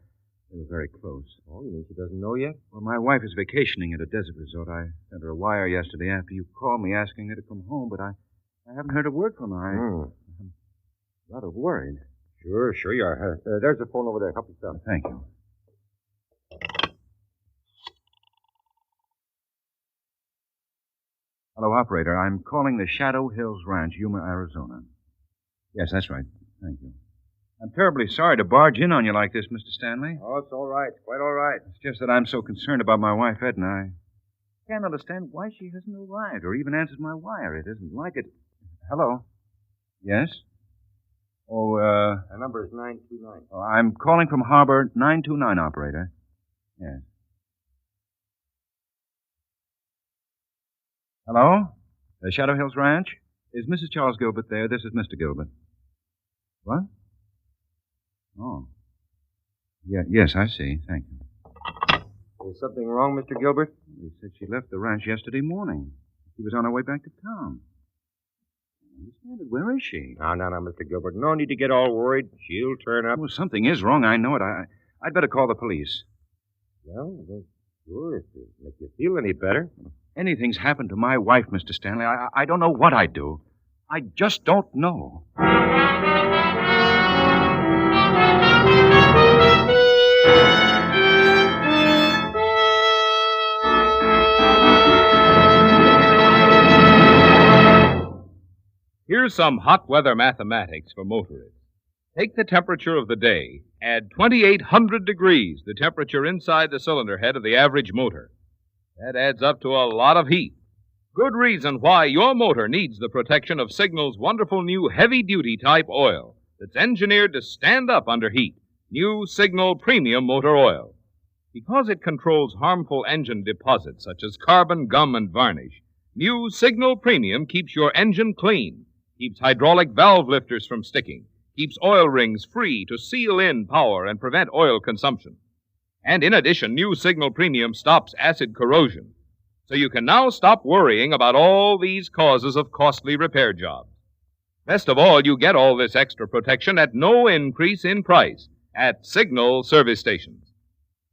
They were very close. Oh, you mean she doesn't know yet? Well, my wife is vacationing at a desert resort. I sent her a wire yesterday after you called me asking her to come home, but I haven't heard a word from her. I'm rather worried. Sure you are. There's the phone over there. Help yourself. Thank you. Hello, operator. I'm calling the Shadow Hills Ranch, Yuma, Arizona. Yes, that's right. Thank you. I'm terribly sorry to barge in on you like this, Mr. Stanley. Oh, it's all right. It's quite all right. It's just that I'm so concerned about my wife, Edna. I can't understand why she hasn't arrived or even answered my wire. It isn't like it. Hello? Yes? Oh, The number is 929. Oh, I'm calling from Harbor 929, operator. Yes. Hello? The Shadow Hills Ranch? Is Mrs. Charles Gilbert there? This is Mr. Gilbert. What? Oh. Yeah, yes, I see. Thank you. Is something wrong, Mr. Gilbert? They said she left the ranch yesterday morning. She was on her way back to town. I understand it. Where is she? No, Mr. Gilbert. No need to get all worried. She'll turn up. Well, something is wrong. I know it. I'd better call the police. Well, sure, if it makes you feel any better. Anything's happened to my wife, Mr. Stanley. I don't know what I'd do. I just don't know. Here's some hot weather mathematics for motorists. Take the temperature of the day, add 2,800 degrees, the temperature inside the cylinder head of the average motor. That adds up to a lot of heat. Good reason why your motor needs the protection of Signal's wonderful new heavy-duty type oil that's engineered to stand up under heat. New Signal Premium Motor Oil. Because it controls harmful engine deposits such as carbon, gum, and varnish, new Signal Premium keeps your engine clean, keeps hydraulic valve lifters from sticking, keeps oil rings free to seal in power and prevent oil consumption. And in addition, new Signal Premium stops acid corrosion. So you can now stop worrying about all these causes of costly repair jobs. Best of all, you get all this extra protection at no increase in price at Signal service stations.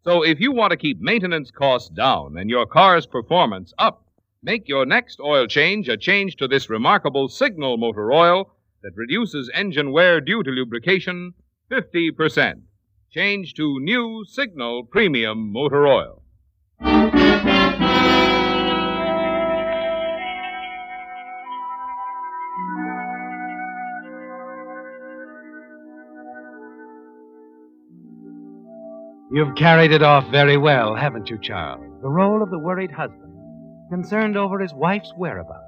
So if you want to keep maintenance costs down and your car's performance up, make your next oil change a change to this remarkable Signal motor oil that reduces engine wear due to lubrication 50%. Change to new Signal Premium Motor Oil. You've carried it off very well, haven't you, Charles? The role of the worried husband, concerned over his wife's whereabouts.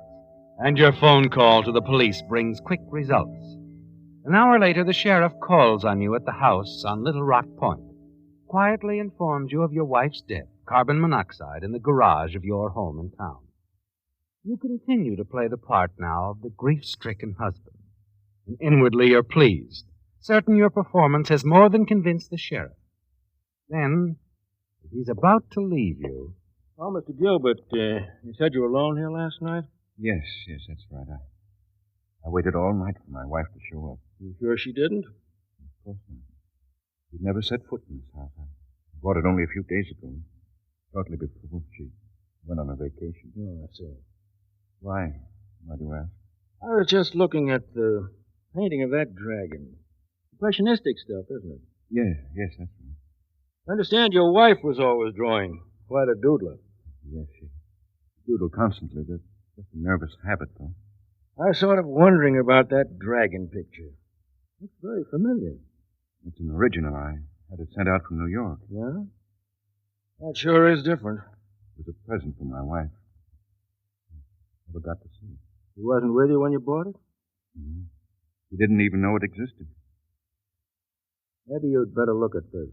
And your phone call to the police brings quick results. An hour later, the sheriff calls on you at the house on Little Rock Point, quietly informs you of your wife's death, carbon monoxide, in the garage of your home in town. You continue to play the part now of the grief-stricken husband. And inwardly you're pleased, certain your performance has more than convinced the sheriff. Then, as he's about to leave you... Oh, Mr. Gilbert, you said you were alone here last night? Yes, that's right. I waited all night for my wife to show up. You sure she didn't? Of course not. She'd never set foot in this house. I bought it only a few days ago, shortly before she went on a vacation. Oh, I see. Why? Why do you ask? I was just looking at the painting of that dragon. Impressionistic stuff, isn't it? Yes, that's right. I understand your wife was always drawing. Quite a doodler. Yes, she doodled constantly. That's just a nervous habit, though. I was sort of wondering about that dragon picture. Looks very familiar. It's an original. I had it sent out from New York. Yeah? That sure is different. It was a present from my wife. Never got to see it. She wasn't with you when you bought it? No. She didn't even know it existed. Maybe you'd better look at this.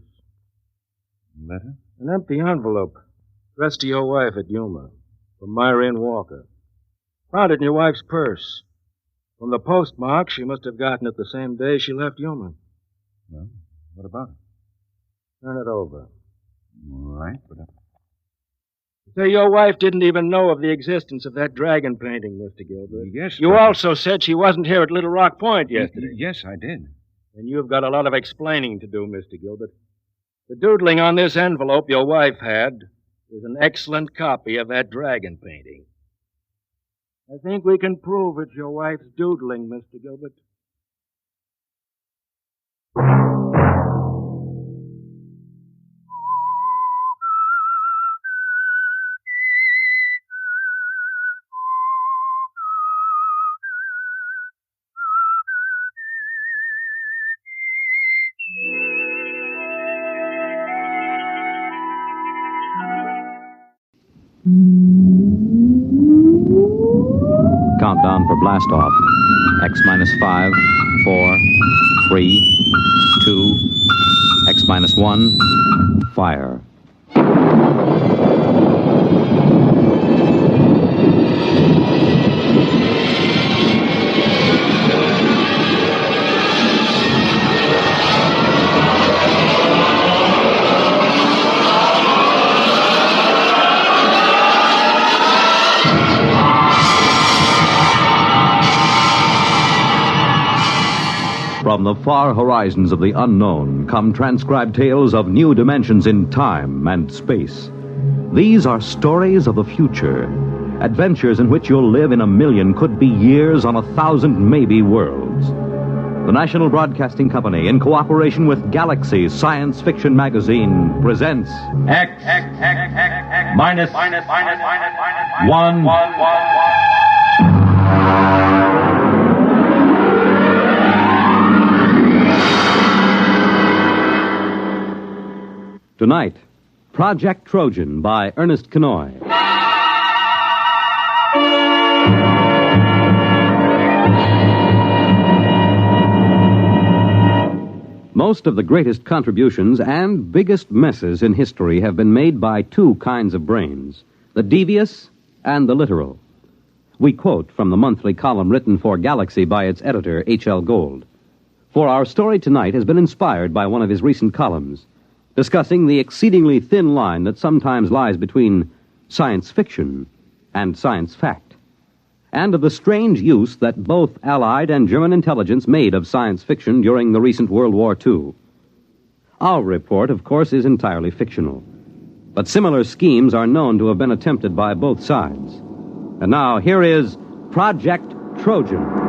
Letter? An empty envelope. Addressed to your wife at Yuma. From Myrene Walker. Found it in your wife's purse. From the postmark, she must have gotten it the same day she left Yuma. Well, what about it? Turn it over. All right, but... Say your wife didn't even know of the existence of that dragon painting, Mr. Gilbert. Yes, You also said she wasn't here at Little Rock Point yesterday. Yes, I did. And you've got a lot of explaining to do, Mr. Gilbert. The doodling on this envelope your wife had is an excellent copy of that dragon painting. I think we can prove it's your wife's doodling, Mr. Gilbert. Countdown for blast off. X minus 5, 4, 3, 2, X minus 1, fire. From the far horizons of the unknown come transcribed tales of new dimensions in time and space. These are stories of the future, adventures in which you'll live in a million, could be years, on 1,000 maybe worlds. The National Broadcasting Company, in cooperation with Galaxy Science Fiction Magazine, presents X minus 1. Tonight, Project Trojan by Ernest Kenoy. Most of the greatest contributions and biggest messes in history have been made by two kinds of brains, the devious and the literal. We quote from the monthly column written for Galaxy by its editor, H.L. Gold. For our story tonight has been inspired by one of his recent columns, discussing the exceedingly thin line that sometimes lies between science fiction and science fact, and of the strange use that both Allied and German intelligence made of science fiction during the recent World War II. Our report, of course, is entirely fictional, but similar schemes are known to have been attempted by both sides. And now, here is Project Trojan.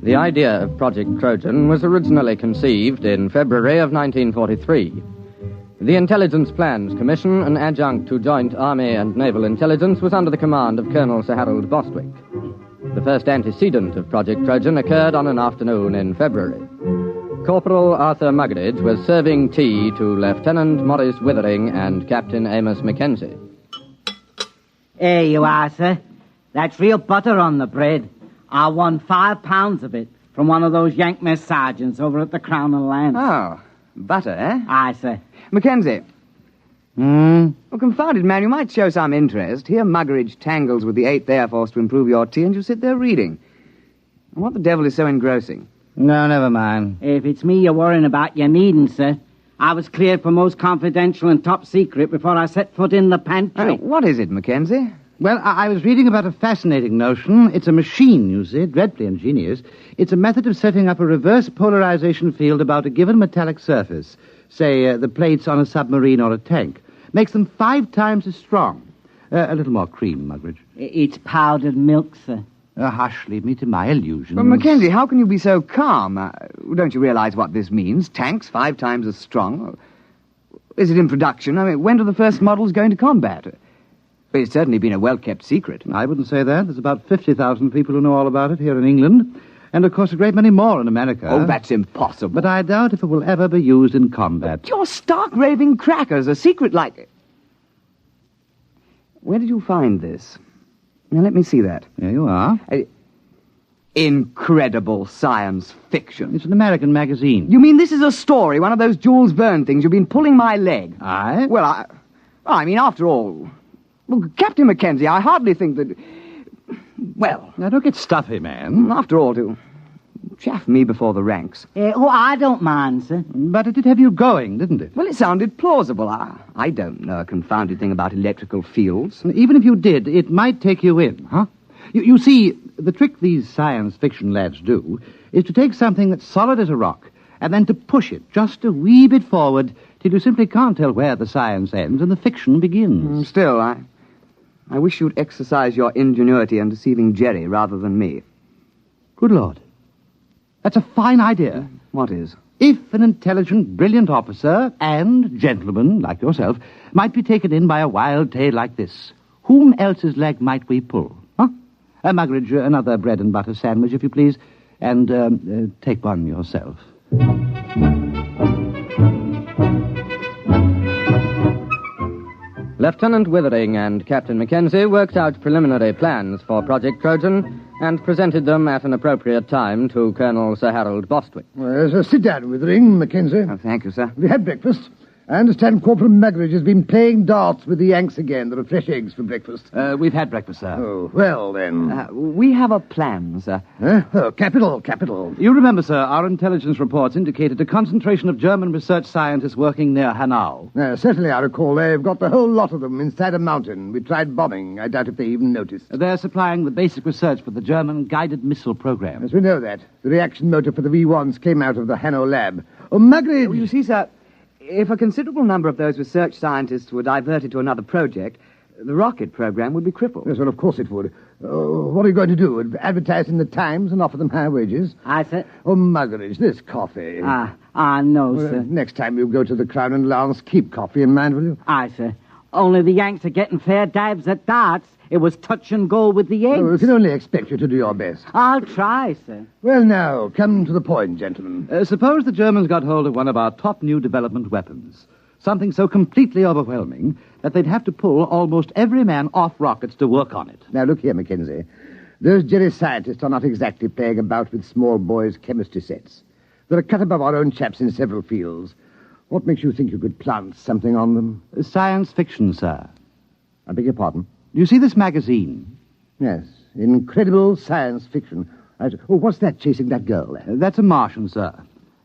The idea of Project Trojan was originally conceived in February of 1943. The Intelligence Plans Commission, an adjunct to Joint Army and Naval Intelligence, was under the command of Colonel Sir Harold Bostwick. The first antecedent of Project Trojan occurred on an afternoon in February. Corporal Arthur Muggeridge was serving tea to Lieutenant Maurice Withering and Captain Amos Mackenzie. Here you are, sir. That's real butter on the bread. I won 5 pounds of it from one of those Yank mess sergeants over at the Crown and Lance. Oh, butter, eh? Aye, sir. Mackenzie. Well, confounded man, you might show some interest. Here Muggeridge tangles with the 8th Air Force to improve your tea, and you sit there reading. And what the devil is so engrossing? No, never mind. If it's me you're worrying about, you needn't, sir. I was cleared for most confidential and top secret before I set foot in the pantry. What is it, Mackenzie? Well, I was reading about a fascinating notion. It's a machine, you see, dreadfully ingenious. It's a method of setting up a reverse polarization field about a given metallic surface, say the plates on a submarine or a tank. Makes them 5 times as strong. A little more cream, Muggeridge. It's powdered milk, sir. Hush, leave me to my illusions. Well, Mackenzie, how can you be so calm? Don't you realize what this means? Tanks 5 times as strong? Is it in production? I mean, when do the first models go into combat? It's certainly been a well-kept secret. I wouldn't say that. There's about 50,000 people who know all about it here in England. And, of course, a great many more in America. Oh, that's impossible. But I doubt if it will ever be used in combat. You're stark raving crackers. A secret like... Where did you find this? Now, let me see that. There you are. Incredible science fiction. It's an American magazine. You mean this is a story, one of those Jules Verne things? You've been pulling my leg. Aye? Well, I mean, after all... Well, Captain Mackenzie, I hardly think that... Well... Now, don't get stuffy, man. After all, to chaff me before the ranks. I don't mind, sir. But it did have you going, didn't it? Well, it sounded plausible. I don't know a confounded thing about electrical fields. Even if you did, it might take you in, huh? You see, the trick these science fiction lads do is to take something that's solid as a rock and then to push it just a wee bit forward till you simply can't tell where the science ends and the fiction begins. Still, I wish you'd exercise your ingenuity in deceiving Jerry rather than me. Good Lord. That's a fine idea. What is? If an intelligent, brilliant officer and gentleman like yourself might be taken in by a wild tale like this, whom else's leg might we pull? Huh? Muggeridge, another bread and butter sandwich, if you please, and take one yourself. Lieutenant Withering and Captain Mackenzie worked out preliminary plans for Project Trojan and presented them at an appropriate time to Colonel Sir Harold Bostwick. Well, sit down, Withering, Mackenzie. Oh, thank you, sir. We had breakfast. I understand Corporal Muggeridge has been playing darts with the Yanks again. There are fresh eggs for breakfast. We've had breakfast, sir. Oh, well, then. We have a plan, sir. Oh, capital. You remember, sir, our intelligence reports indicated a concentration of German research scientists working near Hanau. Certainly, I recall. They've got the whole lot of them inside a mountain. We tried bombing. I doubt if they even noticed. They're supplying the basic research for the German guided missile program. Yes, we know that. The reaction motor for the V1s came out of the Hanau lab. Oh, Muggeridge! You see, sir, if a considerable number of those research scientists were diverted to another project, the rocket program would be crippled. Yes, well, of course it would. What are you going to do? Advertise in the Times and offer them high wages? Aye, sir. Oh, Muggeridge, this coffee. No, sir. Next time you go to the Crown and Lance, keep coffee in mind, will you? Aye, sir. Only the Yanks are getting fair dives at darts. It was touch and go with the Yanks. Oh, we can only expect you to do your best. I'll try, sir. Well, now, come to the point, gentlemen. Suppose the Germans got hold of one of our top new development weapons. Something so completely overwhelming that they'd have to pull almost every man off rockets to work on it. Now, look here, Mackenzie. Those Jerry scientists are not exactly playing about with small boys' chemistry sets. They're a cut above our own chaps in several fields. What makes you think you could plant something on them? Science fiction, sir. I beg your pardon? Do you see this magazine? Yes, incredible science fiction. What's that chasing that girl there? That's a Martian, sir.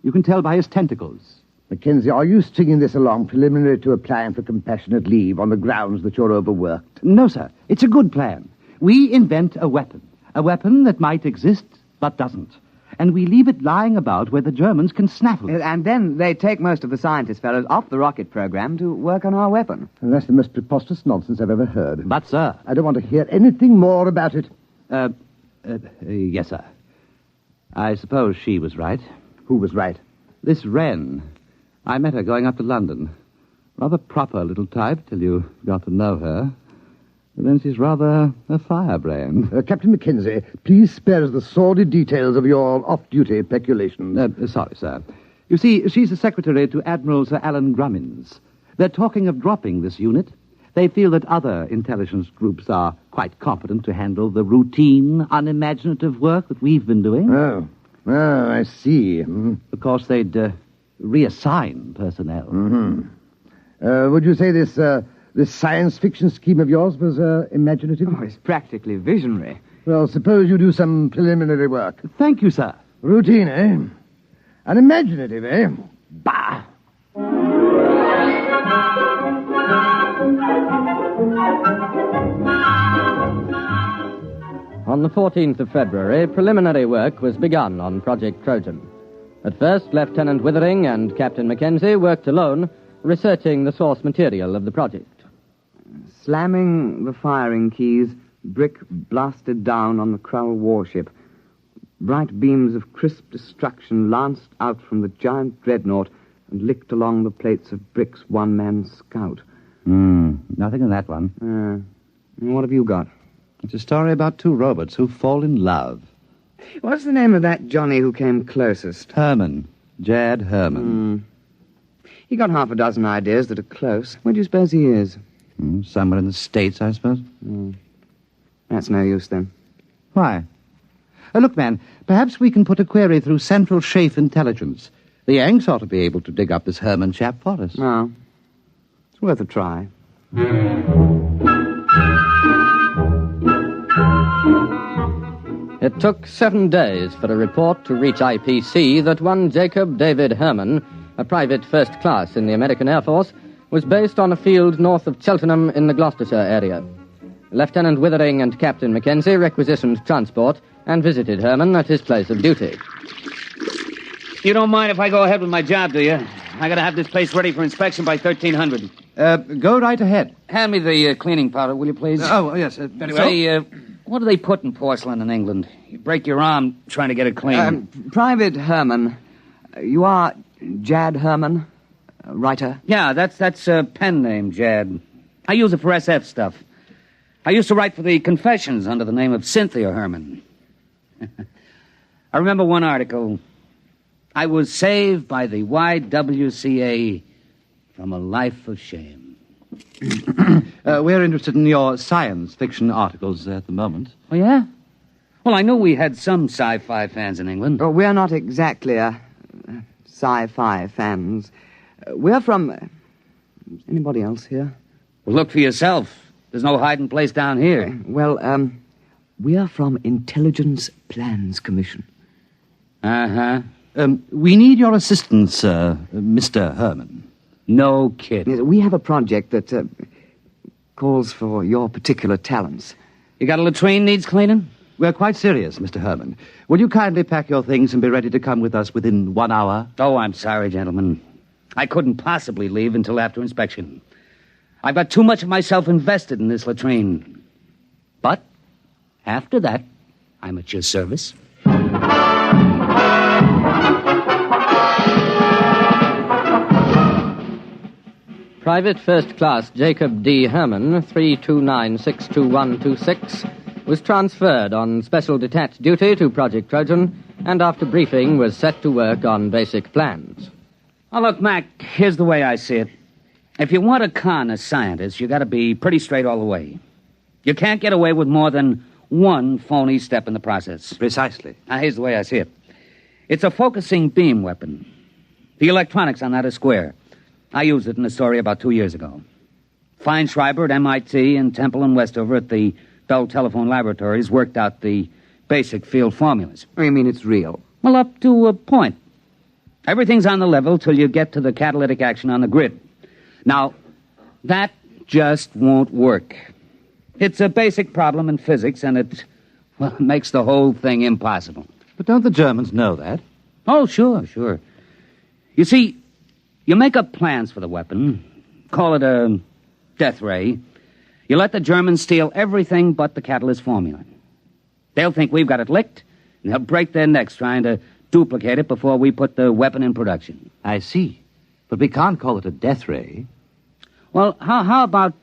You can tell by his tentacles. Mackenzie, are you stringing this along preliminary to applying for compassionate leave on the grounds that you're overworked? No, sir. It's a good plan. We invent a weapon that might exist but doesn't. And we leave it lying about where the Germans can snaffle it. And then they take most of the scientist fellows off the rocket program to work on our weapon. And that's the most preposterous nonsense I've ever heard. But, sir... I don't want to hear anything more about it. Yes, sir. I suppose she was right. Who was right? This Wren. I met her going up to London. Rather proper little type till you got to know her. But then she's rather a firebrand. Captain Mackenzie, please spare us the sordid details of your off-duty peculations. Sorry, sir. You see, she's the secretary to Admiral Sir Alan Grummins. They're talking of dropping this unit. They feel that other intelligence groups are quite competent to handle the routine, unimaginative work that we've been doing. Oh, I see. Of course, they'd reassign personnel. Would you say this science fiction scheme of yours was imaginative? Oh, it's practically visionary. Well, suppose you do some preliminary work. Thank you, sir. Routine, eh? Unimaginative, eh? Bah! On the 14th of February, preliminary work was begun on Project Trojan. At first, Lieutenant Withering and Captain Mackenzie worked alone, researching the source material of the project. Slamming the firing keys, brick blasted down on the Krull warship. Bright beams of crisp destruction lanced out from the giant dreadnought and licked along the plates of Brick's one-man scout. Nothing in that one. What have you got? It's a story about two robots who fall in love. What's the name of that Johnny who came closest? Herman. Jad Herman. He got half a dozen ideas that are close. Where do you suppose he is? Somewhere in the States, I suppose. That's no use, then. Why? Look, man, perhaps we can put a query through Central Chafe Intelligence. The Yanks ought to be able to dig up this Herman chap for us. No. It's worth a try. It It took 7 days for a report to reach IPC that one Jacob David Herman, a private first class in the American Air Force, was based on a field north of Cheltenham in the Gloucestershire area. Lieutenant Withering and Captain Mackenzie requisitioned transport and visited Herman at his place of duty. You don't mind if I go ahead with my job, do you? I gotta have this place ready for inspection by 1300. Go right ahead. Hand me the cleaning powder, will you, please? Yes, very well. Say, what do they put in porcelain in England? You break your arm trying to get it clean. Private Herman. You are Jad Herman, writer? Yeah, that's a pen name, Jad. I use it for SF stuff. I used to write for the Confessions under the name of Cynthia Herman. I remember one article. I was saved by the YWCA from a life of shame. We're interested in your science fiction articles at the moment. Oh, yeah? Well, I knew we had some sci-fi fans in England. Oh, we're not exactly sci-fi fans. We're from... anybody else here? Well, look for yourself. There's no hiding place down here. Well, we're from Intelligence Plans Commission. Uh-huh. We need your assistance, Mr. Herman. No kidding. We have a project that calls for your particular talents. You got a latrine needs cleaning? We're quite serious, Mr. Herman. Will you kindly pack your things and be ready to come with us within 1 hour? Oh, I'm sorry, gentlemen. I couldn't possibly leave until after inspection. I've got too much of myself invested in this latrine. But after that, I'm at your service. Private First Class Jacob D. Herman, 329-62126, was transferred on special detached duty to Project Trojan, and after briefing was set to work on basic plans. Oh, look, Mac, here's the way I see it. If you want to con a scientist, you got to be pretty straight all the way. You can't get away with more than one phony step in the process. Precisely. Now, here's the way I see it. It's a focusing beam weapon. The electronics on that are square. I used it in a story about 2 years ago. Feinschreiber at MIT and Temple and Westover at the Bell Telephone Laboratories worked out the basic field formulas. Oh, you mean it's real? Well, up to a point. Everything's on the level till you get to the catalytic action on the grid. Now, that just won't work. It's a basic problem in physics, and it makes the whole thing impossible. But don't the Germans know that? Oh, sure. You see, you make up plans for the weapon, call it a death ray. You let the Germans steal everything but the catalyst formula. They'll think we've got it licked, and they'll break their necks trying to duplicate it before we put the weapon in production. I see. But we can't call it a death ray. Well, how about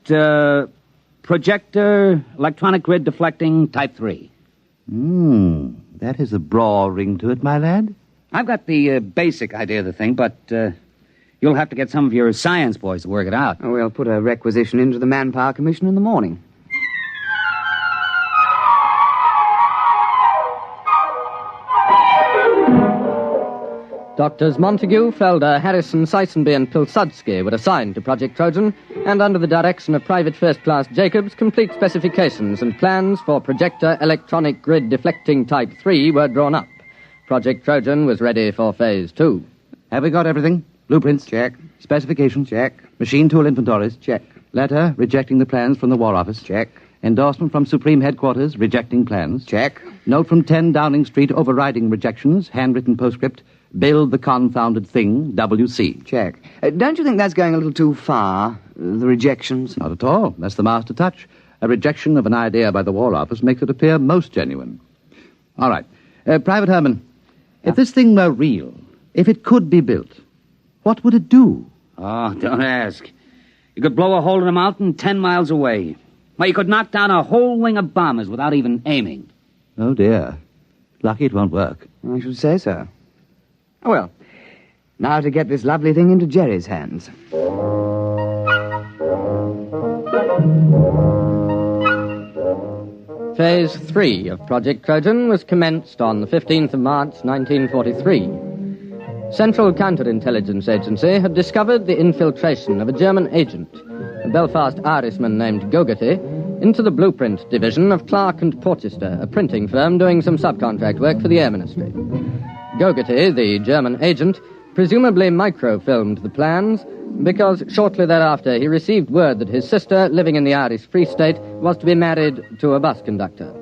projector, electronic grid deflecting, type 3? That has a broad ring to it, my lad. I've got the basic idea of the thing, but you'll have to get some of your science boys to work it out. Oh, we'll put a requisition into the Manpower Commission in the morning. Doctors Montague, Felder, Harrison, Seisenby, and Pilsudski were assigned to Project Trojan, and under the direction of Private First Class Jacobs, complete specifications and plans for projector electronic grid deflecting Type 3 were drawn up. Project Trojan was ready for Phase 2. Have we got everything? Blueprints? Check. Specifications? Check. Machine tool inventories? Check. Letter rejecting the plans from the War Office? Check. Endorsement from Supreme Headquarters rejecting plans? Check. Note from 10 Downing Street overriding rejections, handwritten postscript, build the confounded thing, WC. Check. Don't you think that's going a little too far, the rejections? Not at all. That's the master touch. A rejection of an idea by the War Office makes it appear most genuine. All right. Private Herman, if this thing were real, if it could be built, what would it do? Oh, don't ask. You could blow a hole in a mountain 10 miles away. Well, you could knock down a whole wing of bombers without even aiming. Oh, dear. Lucky it won't work. I should say so. Oh, well, now to get this lovely thing into Jerry's hands. Phase 3 of Project Trojan was commenced on the 15th of March, 1943. Central Counterintelligence Agency had discovered the infiltration of a German agent, a Belfast Irishman named Gogarty, into the blueprint division of Clark and Porchester, a printing firm doing some subcontract work for the Air Ministry. Gogarty, the German agent, presumably microfilmed the plans because shortly thereafter he received word that his sister, living in the Irish Free State, was to be married to a bus conductor.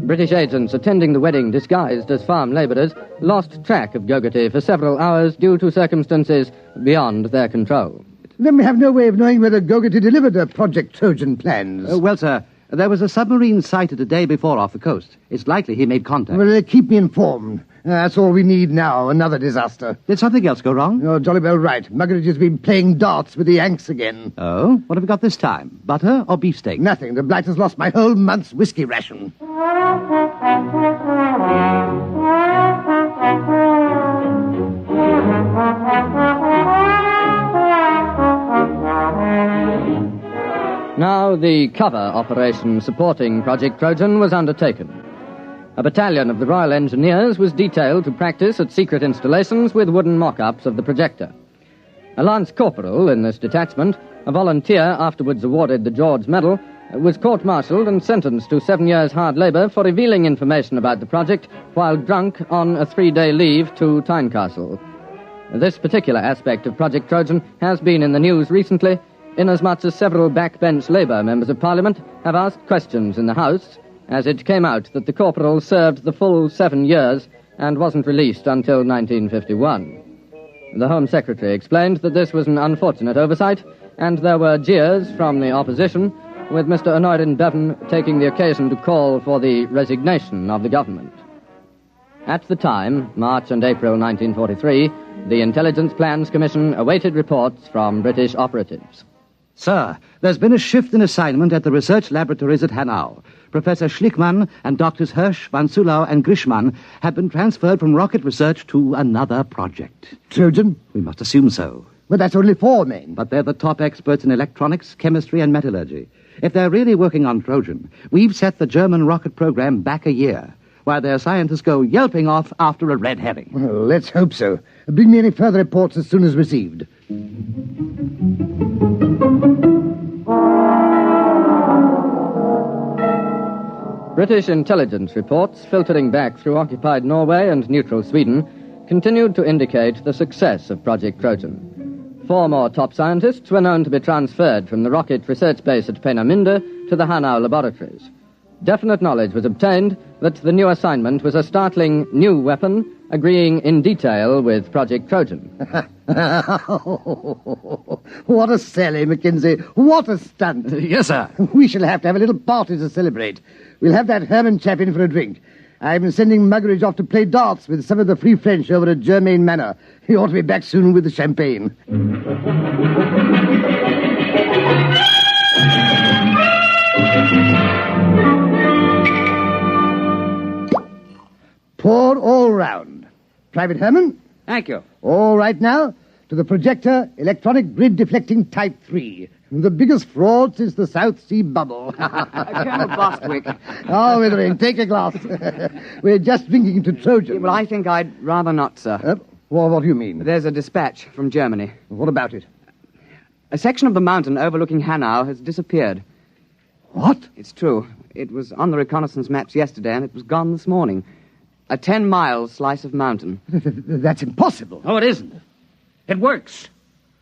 British agents attending the wedding disguised as farm labourers lost track of Gogarty for several hours due to circumstances beyond their control. Then we have no way of knowing whether Gogarty delivered her Project Trojan plans. Well, sir, there was a submarine sighted a day before off the coast. It's likely he made contact. Well, keep me informed. That's all we need now, another disaster. Did something else go wrong? You're jolly well right. Muggeridge has been playing darts with the Yanks again. Oh? What have we got this time? Butter or beefsteak? Nothing. The blight has lost my whole month's whiskey ration. Now the cover operation supporting Project Trojan was undertaken. A battalion of the Royal Engineers was detailed to practice at secret installations with wooden mock-ups of the projector. A lance corporal in this detachment, a volunteer afterwards awarded the George Medal, was court-martialed and sentenced to 7 years hard labor for revealing information about the project while drunk on a 3-day leave to Tynecastle. This particular aspect of Project Trojan has been in the news recently, inasmuch as several backbench Labour members of Parliament have asked questions in the House, as it came out that the corporal served the full 7 years and wasn't released until 1951. The Home Secretary explained that this was an unfortunate oversight, and there were jeers from the opposition, with Mr. Honorin Bevan taking the occasion to call for the resignation of the government. At the time, March and April 1943, the Intelligence Plans Commission awaited reports from British operatives. Sir, there's been a shift in assignment at the research laboratories at Hanau. Professor Schlickmann and Doctors Hirsch, Van Sulau, and Grishman have been transferred from rocket research to another project. Trojan? We must assume so. But that's only 4 men. But they're the top experts in electronics, chemistry, and metallurgy. If they're really working on Trojan, we've set the German rocket program back a year, while their scientists go yelping off after a red herring. Well, let's hope so. Bring me any further reports as soon as received. British intelligence reports, filtering back through occupied Norway and neutral Sweden, continued to indicate the success of Project Trojan. 4 more top scientists were known to be transferred from the rocket research base at Peenemünde to the Hanau laboratories. Definite knowledge was obtained that the new assignment was a startling new weapon, agreeing in detail with Project Trojan. What a sally, Mackenzie. What a stunt. Yes, sir. We shall have to have a little party to celebrate. We'll have that Herman chap in for a drink. I've been sending Muggeridge off to play darts with some of the Free French over at Germain Manor. He ought to be back soon with the champagne. Pour all round. Private Herman? Thank you. All right now, to the projector, electronic grid deflecting type 3. The biggest fraud since the South Sea bubble. Colonel Bostwick. Oh, Withering, take a glass. We're just drinking to Trojan. Well, I think I'd rather not, sir. Well, what do you mean? There's a dispatch from Germany. What about it? A section of the mountain overlooking Hanau has disappeared. What? It's true. It was on the reconnaissance maps yesterday, and it was gone this morning. A 10-mile slice of mountain. That's impossible. Oh, it isn't. It works.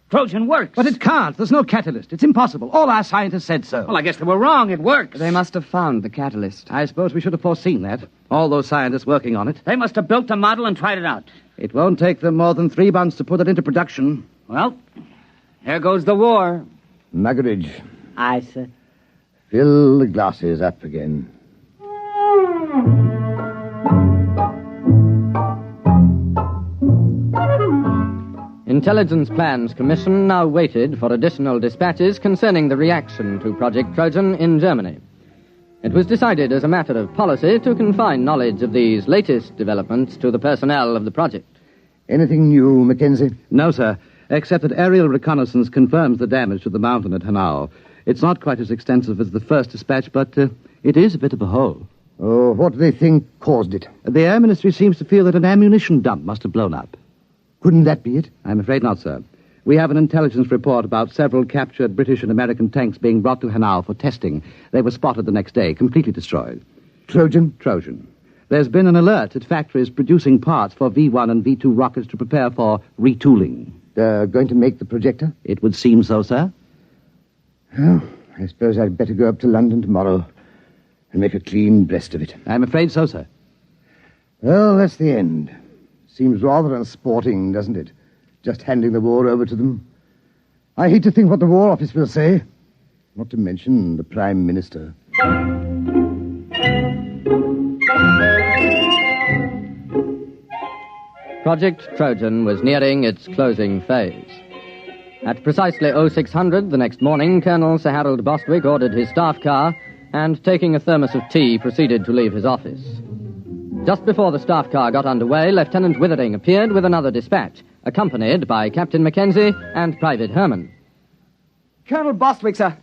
Trojan works. But it can't. There's no catalyst. It's impossible. All our scientists said so. Well, I guess they were wrong. It works. They must have found the catalyst. I suppose we should have foreseen that. All those scientists working on it. They must have built the model and tried it out. It won't take them more than 3 months to put it into production. Well, there goes the war. Muggeridge. Aye, sir. Fill the glasses up again. Intelligence Plans Commission now waited for additional dispatches concerning the reaction to Project Trojan in Germany. It was decided as a matter of policy to confine knowledge of these latest developments to the personnel of the project. Anything new, Mackenzie? No, sir, except that aerial reconnaissance confirms the damage to the mountain at Hanau. It's not quite as extensive as the first dispatch, but it is a bit of a hole. Oh, what do they think caused it? The Air Ministry seems to feel that an ammunition dump must have blown up. Couldn't that be it? I'm afraid not, sir. We have an intelligence report about several captured British and American tanks being brought to Hanau for testing. They were spotted the next day, completely destroyed. Trojan? Trojan. There's been an alert at factories producing parts for V1 and V2 rockets to prepare for retooling. Going to make the projector? It would seem so, sir. Well, I suppose I'd better go up to London tomorrow and make a clean breast of it. I'm afraid so, sir. Well, that's the end. Seems rather unsporting, doesn't it? Just handing the war over to them. I hate to think what the War Office will say. Not to mention the Prime Minister. Project Trojan was nearing its closing phase. At precisely 0600 the next morning, Colonel Sir Harold Bostwick ordered his staff car and, taking a thermos of tea, proceeded to leave his office. Just before the staff car got underway, Lieutenant Withering appeared with another dispatch, accompanied by Captain Mackenzie and Private Herman. Colonel Bostwick, sir.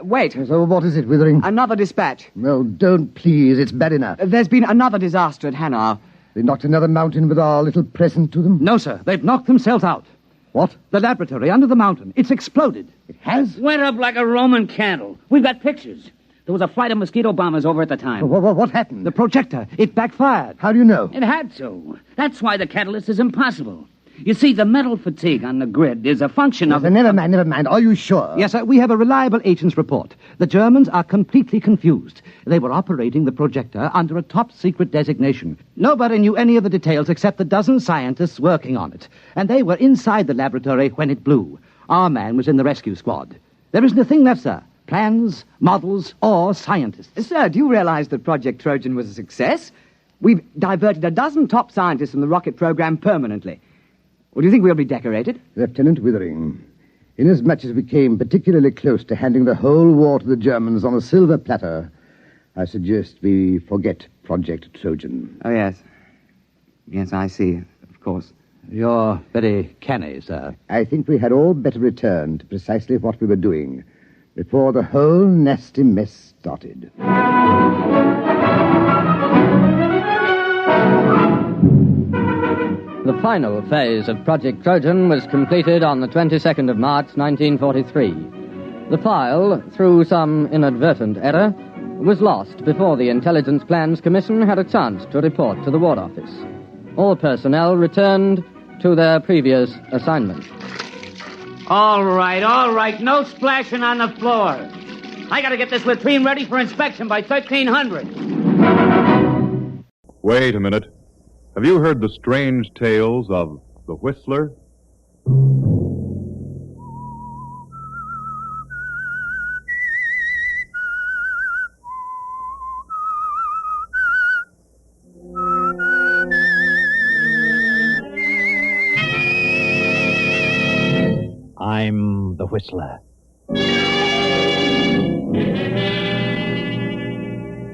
Wait. So what is it, Withering? Another dispatch. No, don't, please. It's bad enough. There's been another disaster at Hanau. They knocked another mountain with our little present to them? No, sir. They've knocked themselves out. What? The laboratory under the mountain. It's exploded. It has? Went up like a Roman candle. We've got pictures. There was a flight of mosquito bombers over at the time. What happened? The projector. It backfired. How do you know? It had to. That's why the catalyst is impossible. You see, the metal fatigue on the grid is a function of... Never mind. Are you sure? Yes, sir. We have a reliable agent's report. The Germans are completely confused. They were operating the projector under a top-secret designation. Nobody knew any of the details except the dozen scientists working on it. And they were inside the laboratory when it blew. Our man was in the rescue squad. There isn't a thing left, sir. Plans, models, or scientists. Sir, do you realize that Project Trojan was a success? We've diverted a dozen top scientists from the rocket program permanently. Well, do you think we'll be decorated? Lieutenant Withering, inasmuch as we came particularly close to handing the whole war to the Germans on a silver platter, I suggest we forget Project Trojan. Oh, yes. Yes, I see, of course. You're very canny, sir. I think we had all better return to precisely what we were doing before the whole nasty mess started. The final phase of Project Trojan was completed on the 22nd of March, 1943. The file, through some inadvertent error, was lost before the Intelligence Plans Commission had a chance to report to the War Office. All personnel returned to their previous assignment. All right. No splashing on the floor. I gotta get this latrine ready for inspection by 1300. Wait a minute. Have you heard the strange tales of the Whistler? I'm the Whistler.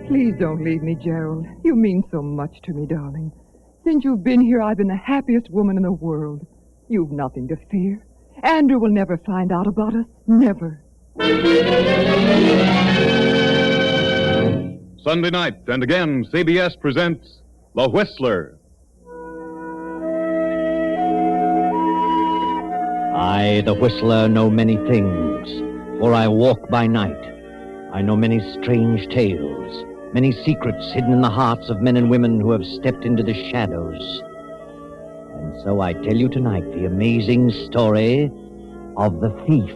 Please don't leave me, Gerald. You mean so much to me, darling. Since you've been here, I've been the happiest woman in the world. You've nothing to fear. Andrew will never find out about us. Never. Sunday night, and again, CBS presents The Whistler. I, the Whistler, know many things, for I walk by night. I know many strange tales, many secrets hidden in the hearts of men and women who have stepped into the shadows. And so I tell you tonight the amazing story of the thief.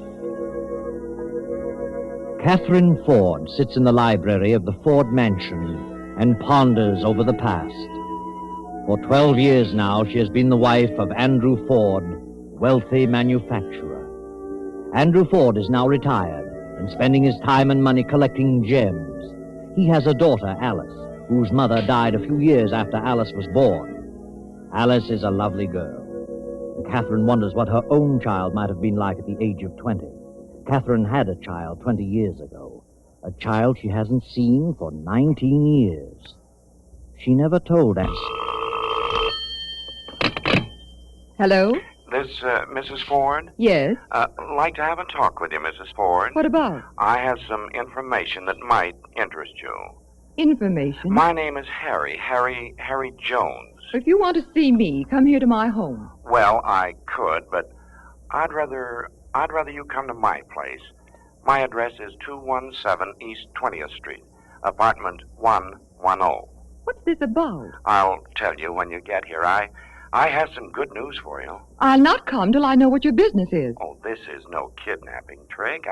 Catherine Ford sits in the library of the Ford Mansion and ponders over the past. For 12 years now, she has been the wife of Andrew Ford, wealthy manufacturer. Andrew Ford is now retired and spending his time and money collecting gems. He has a daughter, Alice, whose mother died a few years after Alice was born. Alice is a lovely girl. And Catherine wonders what her own child might have been like at the age of 20. Catherine had a child 20 years ago, a child she hasn't seen for 19 years. She never told us. Hello? This, Mrs. Ford? Yes? Like to have a talk with you, Mrs. Ford. What about? I have some information that might interest you. Information? My name is Harry Jones. If you want to see me, come here to my home. Well, I could, but I'd rather you come to my place. My address is 217 East 20th Street, apartment 110. What's this about? I'll tell you when you get here. I have some good news for you. I'll not come till I know what your business is. Oh, this is no kidnapping trick.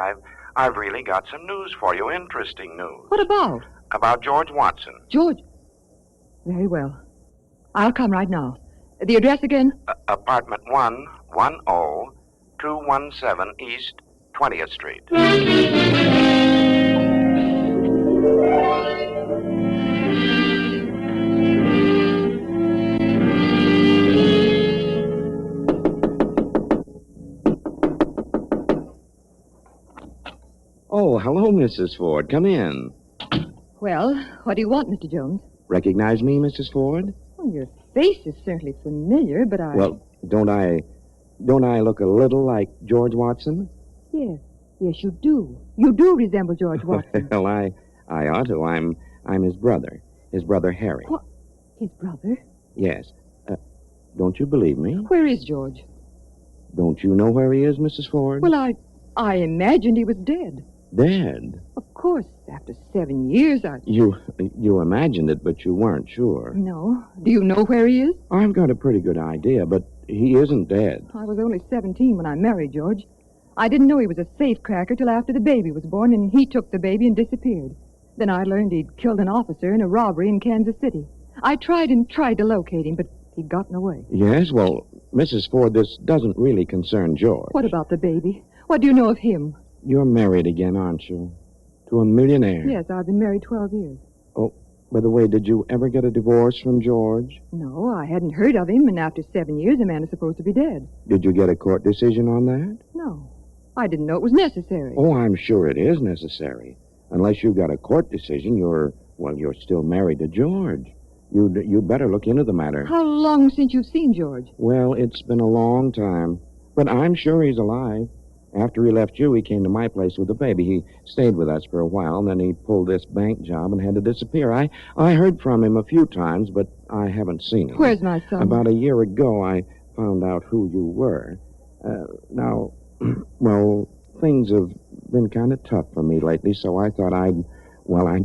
I've really got some news for you. Interesting news. What about? About George Watson. George? Very well. I'll come right now. The address again? Apartment 110, 217 East 20th Street. Oh, hello, Mrs. Ford. Come in. Well, what do you want, Mr. Jones? Recognize me, Mrs. Ford? Well, your face is certainly familiar, but I... Well, don't I look a little like George Watson? Yes, you do. You do resemble George Watson. Well, I ought to. I'm his brother. His brother Harry. What? His brother? Yes. Don't you believe me? Where is George? Don't you know where he is, Mrs. Ford? Well, I imagined he was dead. Dead? Of course, after 7 years, You imagined it, but you weren't sure. No. Do you know where he is? I've got a pretty good idea, but he isn't dead. I was only 17 when I married George. I didn't know he was a safecracker till after the baby was born, and he took the baby and disappeared. Then I learned he'd killed an officer in a robbery in Kansas City. I tried to locate him, but he'd gotten away. Yes, well, Mrs. Ford, this doesn't really concern George. What about the baby? What do you know of him? You're married again, aren't you? To a millionaire? Yes, I've been married 12 years. Oh, by the way, did you ever get a divorce from George? No, I hadn't heard of him, and after 7 years, the man is supposed to be dead. Did you get a court decision on that? No. I didn't know it was necessary. Oh, I'm sure it is necessary. Unless you got a court decision, you're still married to George. You better look into the matter. How long since you've seen George? Well, it's been a long time. But I'm sure he's alive. After he left you, he came to my place with the baby. He stayed with us for a while, and then he pulled this bank job and had to disappear. I heard from him a few times, but I haven't seen him. Where's my son? About a year ago, I found out who you were. Now, well, things have been kind of tough for me lately, so I thought I'd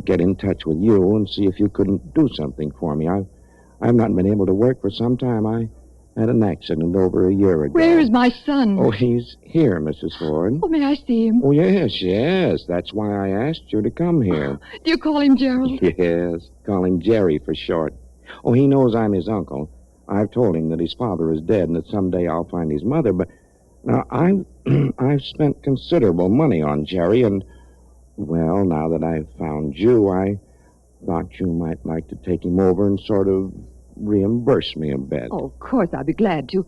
get in touch with you and see if you couldn't do something for me. I've not been able to work for some time. I had an accident over a year ago. Where is my son? Oh, he's here, Mrs. Ford. Oh, may I see him? Oh, yes. That's why I asked you to come here. Do you call him Gerald? Yes, call him Jerry for short. Oh, he knows I'm his uncle. I've told him that his father is dead and that someday I'll find his mother, but now I've spent considerable money on Jerry, and, well, now that I've found you, I thought you might like to take him over and sort of reimburse me a bit. Oh, of course, I'd be glad to.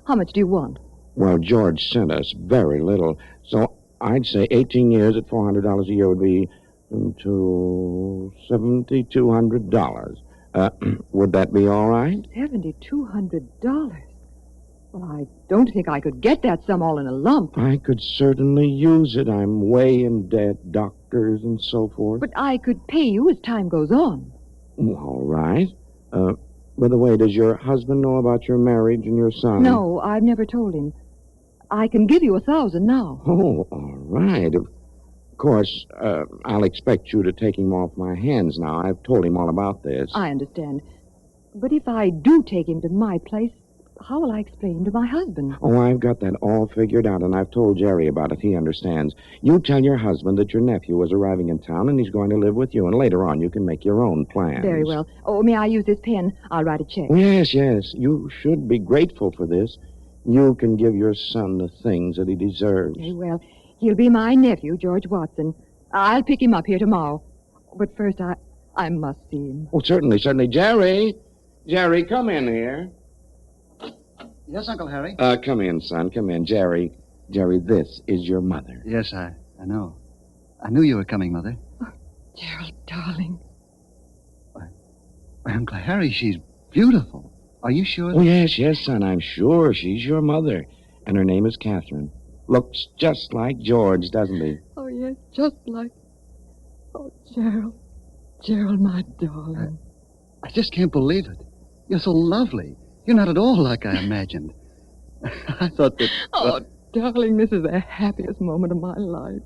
How much do you want? Well, George sent us very little, so I'd say 18 years at $400 a year would be to $7,200. Would that be all right? $7,200? Well, I don't think I could get that sum all in a lump. I could certainly use it. I'm way in debt, doctors and so forth. But I could pay you as time goes on. All right. By the way, does your husband know about your marriage and your son? No, I've never told him. I can give you $1,000 now. Oh, all right. Of course, I'll expect you to take him off my hands now. I've told him all about this. I understand. But if I do take him to my place, how will I explain to my husband? Oh, I've got that all figured out, and I've told Jerry about it. He understands. You tell your husband that your nephew is arriving in town, and he's going to live with you, and later on you can make your own plans. Very well. Oh, may I use this pen? I'll write a check. Oh, yes. You should be grateful for this. You can give your son the things that he deserves. Very well. He'll be my nephew, George Watson. I'll pick him up here tomorrow. But first, I must see him. Oh, certainly. Jerry, come in here. Yes, Uncle Harry? Come in, son. Come in. Jerry, this is your mother. Yes, I know. I knew you were coming, Mother. Oh, Gerald, darling. Why, Uncle Harry, she's beautiful. Are you sure? Oh, yes, son. I'm sure she's your mother. And her name is Catherine. Looks just like George, doesn't he? Oh, yes, just like... Oh, Gerald. Gerald, my darling. I just can't believe it. You're so lovely. You're not at all like I imagined. I thought that... Oh, darling, this is the happiest moment of my life.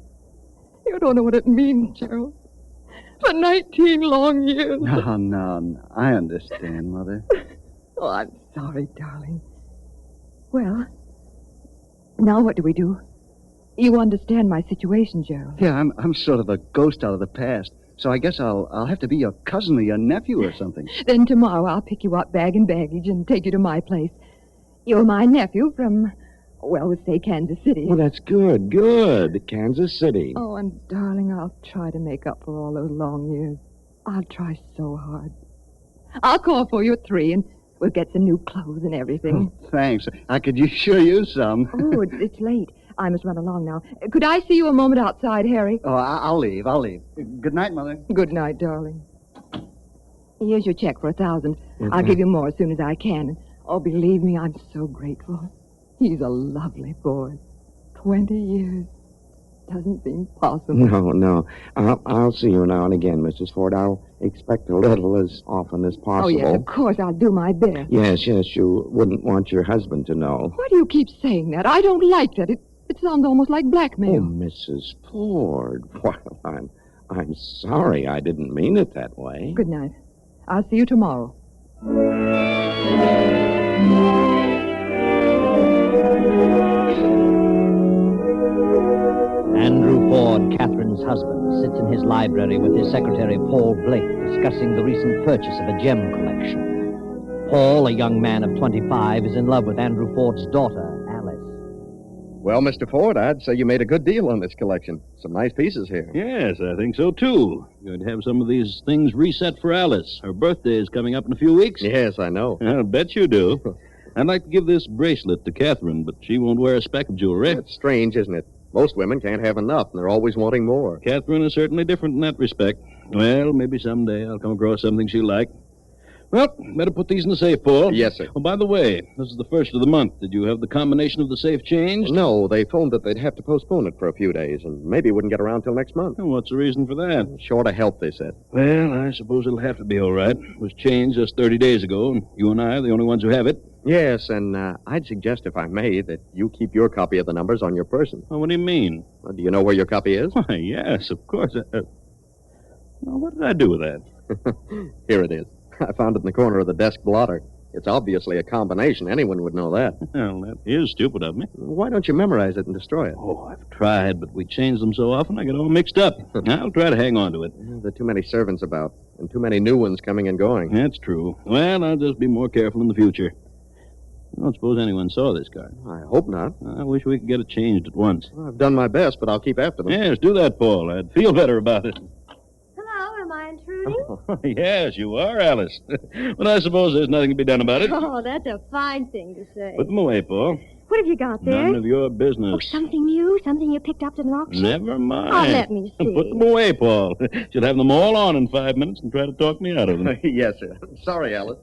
You don't know what it means, Gerald. For 19 long years. No. I understand, Mother. Oh, I'm sorry, darling. Well, now what do we do? You understand my situation, Gerald. Yeah, I'm sort of a ghost out of the past. So I guess I'll have to be your cousin or your nephew or something. Then tomorrow I'll pick you up bag and baggage and take you to my place. You're my nephew from, well, we'll say Kansas City. Well, that's good. Kansas City. Oh, and darling, I'll try to make up for all those long years. I'll try so hard. I'll call for you at 3 and we'll get some new clothes and everything. Oh, thanks. I could sure use some. Oh, it's late. I must run along now. Could I see you a moment outside, Harry? Oh, I'll leave. Good night, Mother. Good night, darling. Here's your check for 1,000. Okay. I'll give you more as soon as I can. Oh, believe me, I'm so grateful. He's a lovely boy. 20 years. Doesn't seem possible. No. I'll see you now and again, Mrs. Ford. I'll expect a little as often as possible. Oh, yes, of course. I'll do my best. Yes, you wouldn't want your husband to know. Why do you keep saying that? I don't like that. It sounds almost like blackmail. Oh, Mrs. Ford. Well, I'm sorry. I didn't mean it that way. Good night. I'll see you tomorrow. Andrew Ford, Catherine's husband, sits in his library with his secretary, Paul Blake, discussing the recent purchase of a gem collection. Paul, a young man of 25, is in love with Andrew Ford's daughter, Alice. Well, Mr. Ford, I'd say you made a good deal on this collection. Some nice pieces here. Yes, I think so, too. Going to have some of these things reset for Alice. Her birthday is coming up in a few weeks. Yes, I know. I'll bet you do. I'd like to give this bracelet to Catherine, but she won't wear a speck of jewelry. It's strange, isn't it? Most women can't have enough, and they're always wanting more. Catherine is certainly different in that respect. Well, maybe someday I'll come across something she'll like. Well, better put these in the safe, Paul. Yes, sir. Oh, by the way, this is the first of the month. Did you have the combination of the safe changed? No, they phoned that they'd have to postpone it for a few days, and maybe wouldn't get around till next month. And what's the reason for that? Short of help, they said. Well, I suppose it'll have to be all right. It was changed just 30 days ago, and you and I are the only ones who have it. Yes, and I'd suggest, if I may, that you keep your copy of the numbers on your person. Oh, what do you mean? Well, do you know where your copy is? Why, yes, of course. Well, what did I do with that? Here it is. I found it in the corner of the desk blotter. It's obviously a combination. Anyone would know that. Well, that is stupid of me. Why don't you memorize it and destroy it? Oh, I've tried, but we change them so often I get all mixed up. I'll try to hang on to it. There are too many servants about, and too many new ones coming and going. That's true. Well, I'll just be more careful in the future. I don't suppose anyone saw this card. I hope not. I wish we could get it changed at once. Well, I've done my best, but I'll keep after them. Yes, do that, Paul. I'd feel better about it. Hello, am I intruding? Yes, you are, Alice. But I suppose there's nothing to be done about it. Oh, that's a fine thing to say. Put them away, Paul. What have you got there? None of your business. Oh, something new? Something you picked up at an auction? Never mind. Oh, let me see. Put them away, Paul. She'll have them all on in 5 minutes and try to talk me out of them. Yes, sir. Sorry, Alice.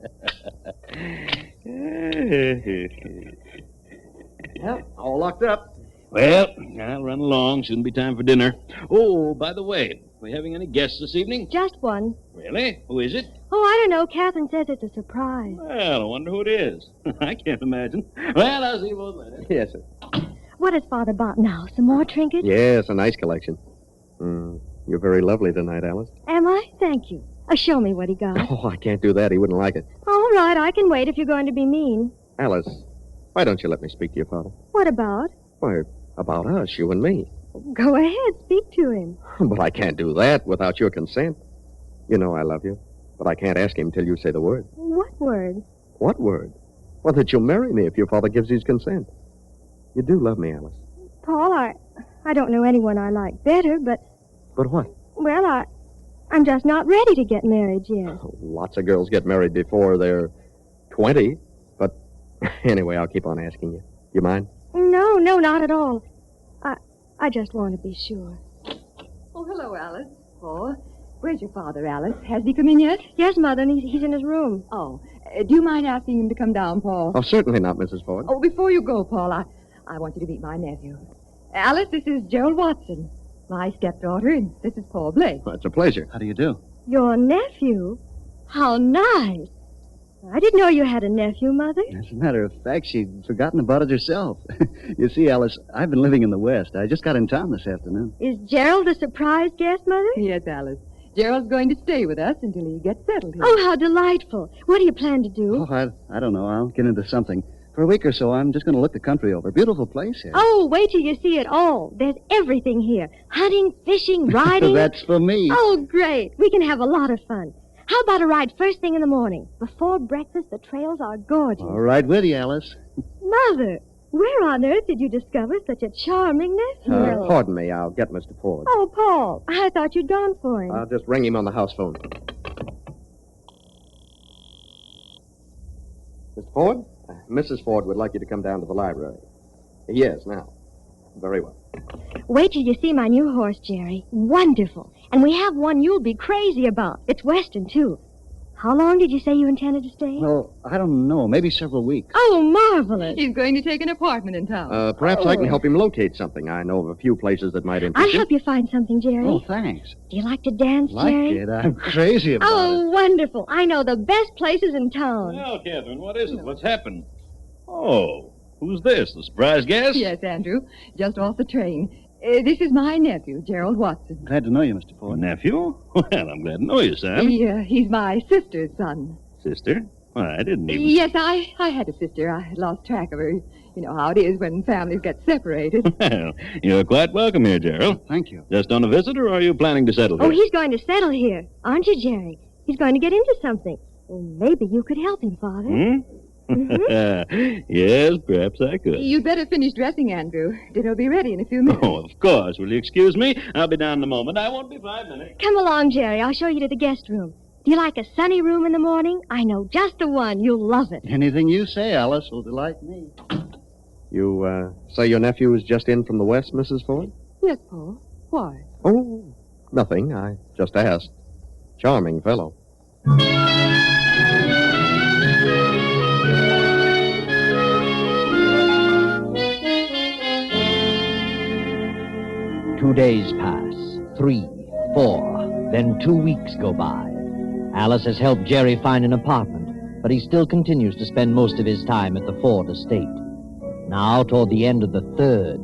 Well, all locked up. Well, I'll run along. Soon be time for dinner. Oh, by the way, are we having any guests this evening? Just one. Really? Who is it? Oh, I don't know. Catherine says it's a surprise. Well, I wonder who it is. I can't imagine. Well, I'll see you both later. Yes, sir. What has Father bought now? Some more trinkets? Yes, a nice collection. You're very lovely tonight, Alice. Am I? Thank you. Show me what he got. Oh, I can't do that. He wouldn't like it. All right, I can wait if you're going to be mean. Alice, why don't you let me speak to your father? What about? Why, about us, you and me. Go ahead, speak to him. But I can't do that without your consent. You know I love you, but I can't ask him till you say the word. What word? What word? Well, that you'll marry me if your father gives his consent. You do love me, Alice. Paul, I don't know anyone I like better, but... But what? Well, I'm just not ready to get married yet. Oh, lots of girls get married before they're 20. But anyway, I'll keep on asking you. You mind? No, not at all. I just want to be sure. Oh, hello, Alice. Paul. Where's your father, Alice? Has he come in yet? Yes, Mother, and he's in his room. Oh, do you mind asking him to come down, Paul? Oh, certainly not, Mrs. Ford. Oh, before you go, Paul, I want you to meet my nephew. Alice, this is Gerald Watson, my stepdaughter, and this is Paul Blake. Well, it's a pleasure. How do you do? Your nephew? How nice. I didn't know you had a nephew, Mother. As a matter of fact, she'd forgotten about it herself. You see, Alice, I've been living in the West. I just got in town this afternoon. Is Gerald a surprise guest, Mother? Yes, Alice. Gerald's going to stay with us until he gets settled here. Oh, how delightful. What do you plan to do? Oh, I don't know. I'll get into something. For a week or so, I'm just going to look the country over. Beautiful place here. Oh, wait till you see it all. There's everything here. Hunting, fishing, riding. That's for me. Oh, great. We can have a lot of fun. How about a ride first thing in the morning? Before breakfast, the trails are gorgeous. All right with you, Alice. Mother, where on earth did you discover such a charming nephew? Pardon me, I'll get Mr. Ford. Oh, Paul, I thought you'd gone for him. I'll just ring him on the house phone. Mr. Ford? Mrs. Ford would like you to come down to the library. Yes, now. Very well. Wait till you see my new horse, Jerry. Wonderful. And we have one you'll be crazy about. It's Western, too. How long did you say you intended to stay? Well, I don't know. Maybe several weeks. Oh, marvelous. He's going to take an apartment in town. Perhaps I can help him locate something. I know of a few places that might interest I'll you. help you find something, Jerry. Oh, thanks. Do you like to dance, Like Jerry? it? I'm crazy about it. Oh, wonderful. I know the best places in town. Well, Catherine, what is it? What's happened? Oh, who's this? The surprise guest? Yes, Andrew. Just off the train. This is my nephew, Gerald Watson. Glad to know you, Mr. Ford. Nephew? Well, I'm glad to know you, Sam. He's my sister's son. Sister? Well, I didn't even... Yes, I had a sister. I lost track of her. You know how it is when families get separated. Well, you're quite welcome here, Gerald. Thank you. Just on a visit, or are you planning to settle here? Oh, he's going to settle here. Aren't you, Jerry? He's going to get into something. Well, maybe you could help him, Father. Yes, perhaps I could. You'd better finish dressing, Andrew. Dinner'll be ready in a few minutes. Oh, of course. Will you excuse me? I'll be down in a moment. I won't be 5 minutes. Come along, Jerry. I'll show you to the guest room. Do you like a sunny room in the morning? I know just the one. You'll love it. Anything you say, Alice, will delight me. You, say your nephew is just in from the West, Mrs. Ford? Yes, Paul. Why? Oh, nothing. I just asked. Charming fellow. 2 days pass, 3, 4, then 2 weeks go by. Alice has helped Jerry find an apartment, but he still continues to spend most of his time at the Ford estate. Now, toward the end of the 3rd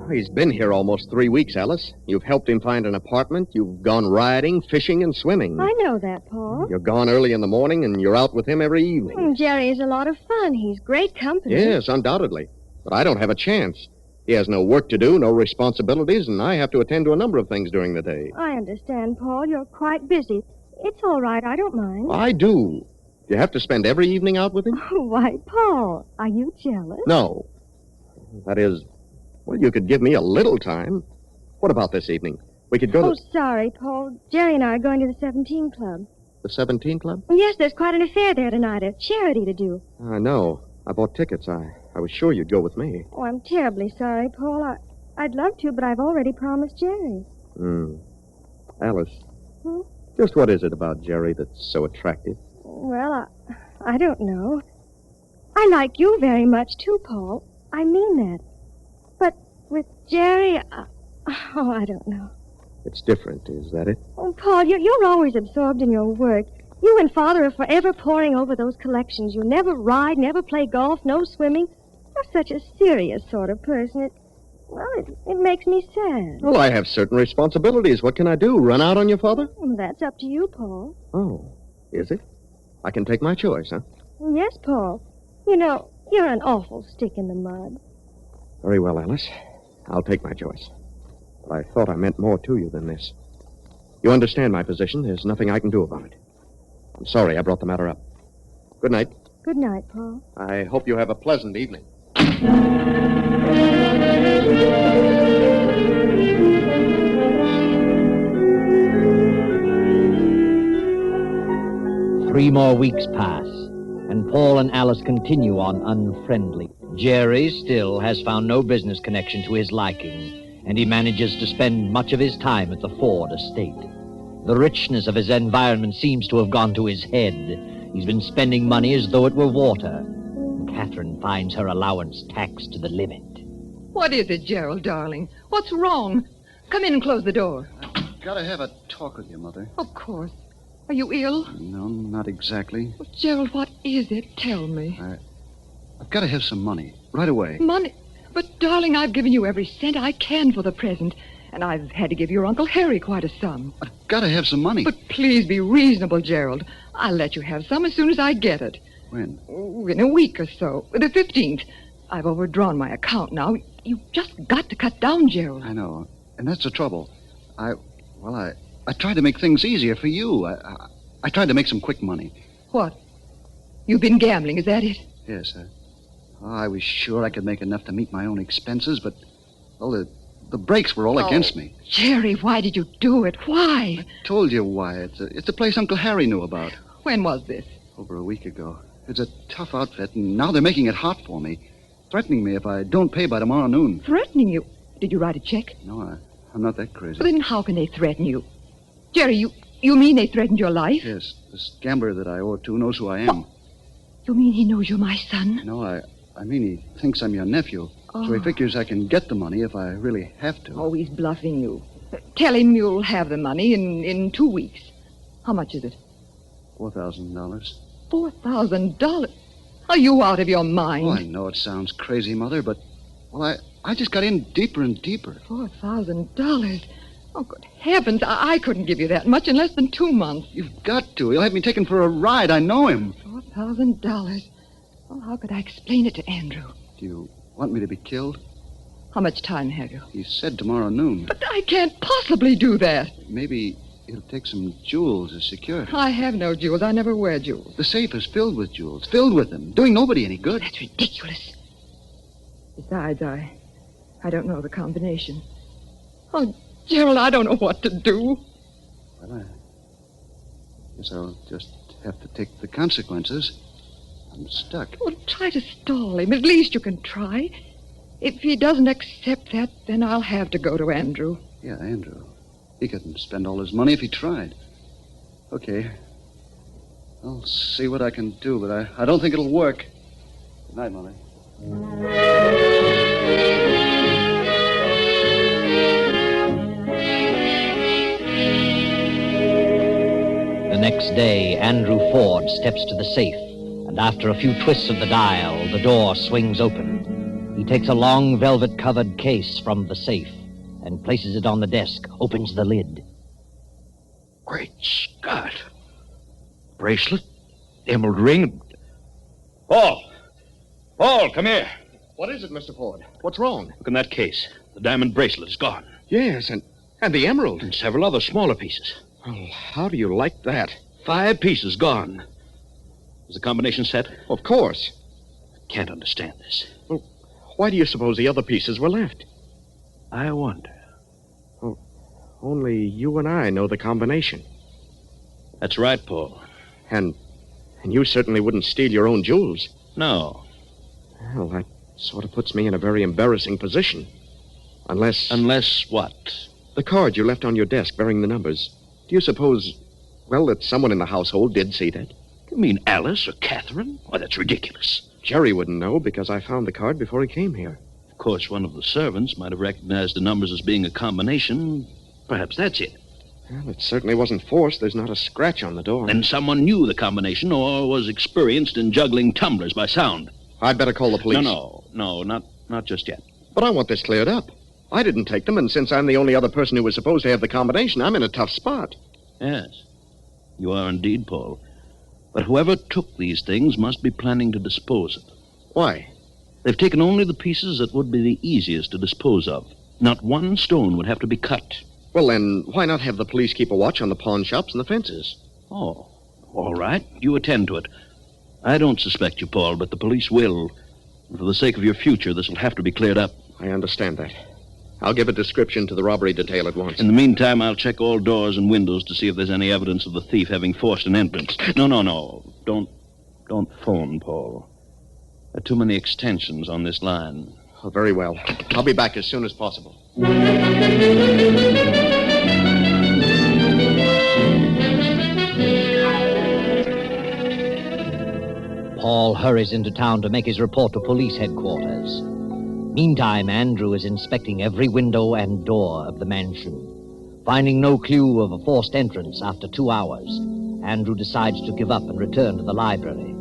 week. He's been here almost 3 weeks, Alice. You've helped him find an apartment. You've gone riding, fishing, and swimming. I know that, Paul. You're gone early in the morning, and you're out with him every evening. Jerry is a lot of fun. He's great company. Yes, undoubtedly. But I don't have a chance. He has no work to do, no responsibilities, and I have to attend to a number of things during the day. I understand, Paul. You're quite busy. It's all right. I don't mind. I do. You have to spend every evening out with him? Oh, why, Paul, are you jealous? No. That is, well, you could give me a little time. What about this evening? We could go to... Oh, sorry, Paul. Jerry and I are going to the 17 Club. The 17 Club? Yes, there's quite an affair there tonight, a charity to do. I know. I bought tickets. I was sure you'd go with me. Oh, I'm terribly sorry, Paul. I'd love to, but I've already promised Jerry. Alice, just what is it about Jerry that's so attractive? Well, I don't know. I like you very much, too, Paul. I mean that. But with Jerry, I don't know. It's different, is that it? Oh, Paul, you're always absorbed in your work. You and Father are forever poring over those collections. You never ride, never play golf, no swimming. You're such a serious sort of person. It makes me sad. Well, I have certain responsibilities. What can I do? Run out on your father? Well, that's up to you, Paul. Oh, is it? I can take my choice, huh? Yes, Paul. You know, you're an awful stick in the mud. Very well, Alice. I'll take my choice. But I thought I meant more to you than this. You understand my position. There's nothing I can do about it. I'm sorry I brought the matter up. Good night. Good night, Paul. I hope you have a pleasant evening. 3 more weeks pass, and Paul and Alice continue on unfriendly. Jerry still has found no business connection to his liking, and he manages to spend much of his time at the Ford estate. The richness of his environment seems to have gone to his head. He's been spending money as though it were water. Catherine finds her allowance taxed to the limit. What is it, Gerald, darling? What's wrong? Come in and close the door. Gotta have a talk with you, Mother. Of course. Are you ill? No, not exactly. Well, Gerald, what is it? Tell me. I've got to have some money. Right away. Money? But, darling, I've given you every cent I can for the present. And I've had to give your Uncle Harry quite a sum. I've got to have some money. But please be reasonable, Gerald. I'll let you have some as soon as I get it. When? In a week or so. The 15th. I've overdrawn my account now. You've just got to cut down, Gerald. I know. And that's the trouble. I tried to make things easier for you. I tried to make some quick money. What? You've been gambling, is that it? Yes, I was sure I could make enough to meet my own expenses, but, well, the breaks were all against me. Jerry, why did you do it? Why? I told you why. It's a place Uncle Harry knew about. When was this? Over a week ago. It's a tough outfit, and now they're making it hot for me. Threatening me if I don't pay by tomorrow noon. Threatening you? Did you write a check? No, I'm not that crazy. Well, then how can they threaten you? Jerry, you mean they threatened your life? Yes. This gambler that I owe it to knows who I am. You mean he knows you're my son? No, I mean he thinks I'm your nephew. Oh. So he figures I can get the money if I really have to. Oh, he's bluffing you. Tell him you'll have the money in 2 weeks. How much is it? $4,000. $4,000? Are you out of your mind? Oh, I know it sounds crazy, Mother, but, well, I just got in deeper and deeper. $4,000? Oh, good heavens, I couldn't give you that much in less than 2 months. You've got to. He'll have me taken for a ride. I know him. $4,000. Well, how could I explain it to Andrew? Do you want me to be killed? How much time have you? He said tomorrow noon. But I can't possibly do that. Maybe he'll take some jewels as security. I have no jewels. I never wear jewels. The safe is filled with jewels. Filled with them. Doing nobody any good. That's ridiculous. Besides, I don't know the combination. Oh, Gerald, I don't know what to do. Well, I guess I'll just have to take the consequences. I'm stuck. Well, try to stall him. At least you can try. If he doesn't accept that, then I'll have to go to Andrew. Yeah, Andrew. He couldn't spend all his money if he tried. Okay. I'll see what I can do, but I don't think it'll work. Good night, Molly. The next day, Andrew Ford steps to the safe, and after a few twists of the dial, the door swings open. He takes a long velvet-covered case from the safe and places it on the desk, opens the lid. Great Scott. Bracelet, emerald ring. Paul! Paul, come here. What is it, Mr. Ford? What's wrong? Look in that case. The diamond bracelet is gone. Yes, and the emerald. And several other smaller pieces. Well, how do you like that? 5 pieces gone. Is the combination set? Of course. I can't understand this. Well, why do you suppose the other pieces were left? I wonder. Oh, only you and I know the combination. That's right, Paul. And you certainly wouldn't steal your own jewels. No. Well, that sort of puts me in a very embarrassing position. Unless... Unless what? The card you left on your desk bearing the numbers. Do you suppose, well, that someone in the household did see that? You mean Alice or Catherine? Why, that's ridiculous. Jerry wouldn't know because I found the card before he came here. Of course, one of the servants might have recognized the numbers as being a combination. Perhaps that's it. Well, it certainly wasn't forced. There's not a scratch on the door. Then someone knew the combination or was experienced in juggling tumblers by sound. I'd better call the police. No, not just yet. But I want this cleared up. I didn't take them, and since I'm the only other person who was supposed to have the combination, I'm in a tough spot. Yes, you are indeed, Paul. But whoever took these things must be planning to dispose of them. Why? They've taken only the pieces that would be the easiest to dispose of. Not one stone would have to be cut. Well, then, why not have the police keep a watch on the pawn shops and the fences? Oh, all right. You attend to it. I don't suspect you, Paul, but the police will. And for the sake of your future, this will have to be cleared up. I understand that. I'll give a description to the robbery detail at once. In the meantime, I'll check all doors and windows to see if there's any evidence of the thief having forced an entrance. No. Don't phone, Paul. There are too many extensions on this line. Oh, very well. I'll be back as soon as possible. Paul hurries into town to make his report to police headquarters. Meantime, Andrew is inspecting every window and door of the mansion. Finding no clue of a forced entrance after 2 hours, Andrew decides to give up and return to the library.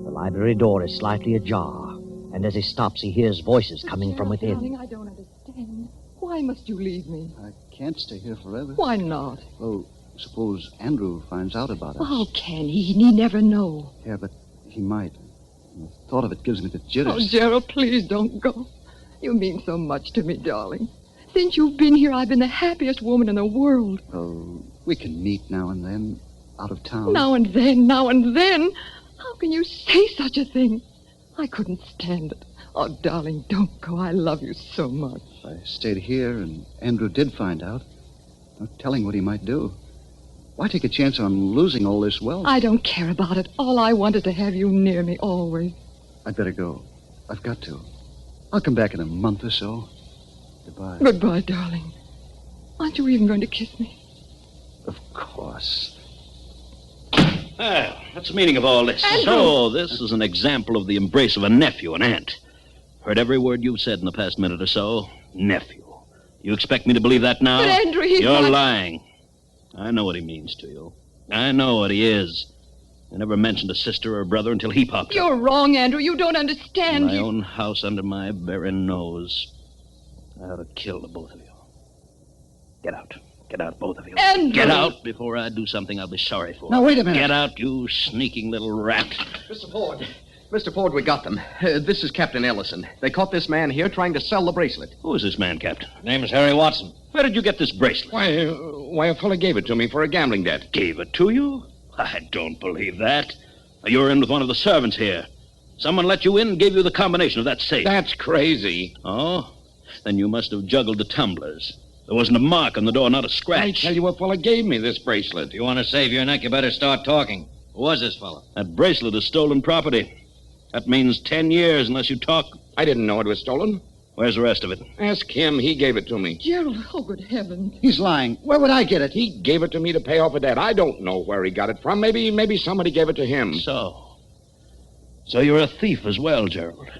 The library door is slightly ajar, and as he stops, he hears voices coming from within. Darling, I don't understand. Why must you leave me? I can't stay here forever. Why not? Oh, suppose Andrew finds out about us. Oh, can he? He never know. Yeah, but he might. The thought of it gives me the jitters. Oh, Gerald, please don't go. You mean so much to me, darling. Since you've been here, I've been the happiest woman in the world. Oh, we can meet now and then, out of town. Now and then, now and then. How can you say such a thing? I couldn't stand it. Oh, darling, don't go. I love you so much. If I stayed here and Andrew did find out, no telling what he might do. Why take a chance on losing all this wealth? I don't care about it. All I want is to have you near me always. I'd better go. I've got to. I'll come back in a month or so. Goodbye. Goodbye, darling. Aren't you even going to kiss me? Of course. Well, what's the meaning of all this? Andrew! So, this is an example of the embrace of a nephew and aunt. Heard every word you've said in the past minute or so. Nephew. You expect me to believe that now? But, Andrew, he's You're not... lying. I know what he means to you. I know what he is. I never mentioned a sister or a brother until he popped up. You're wrong, Andrew. You don't understand. In my own house under my very nose. I ought to kill the both of you. Get out. Get out, both of you. Andrew! Get out before I do something I'll be sorry for. Now, wait a minute. Get out, you sneaking little rat. Mr. Ford. Mr. Ford, we got them. This is Captain Ellison. They caught this man here trying to sell the bracelet. Who is this man, Captain? Name is Harry Watson. Where did you get this bracelet? Why, a fellow gave it to me for a gambling debt. Gave it to you? I don't believe that. You were in with one of the servants here. Someone let you in and gave you the combination of that safe. That's crazy. Oh? Then you must have juggled the tumblers. There wasn't a mark on the door, not a scratch. I tell you, a fellow gave me this bracelet. If you want to save your neck, you better start talking. Who was this fellow? That bracelet is stolen property. That means 10 years unless you talk. I didn't know it was stolen. Where's the rest of it? Ask him. He gave it to me. Gerald, oh, good heavens. He's lying. Where would I get it? He gave it to me to pay off a debt. I don't know where he got it from. Maybe somebody gave it to him. So you're a thief as well, Gerald.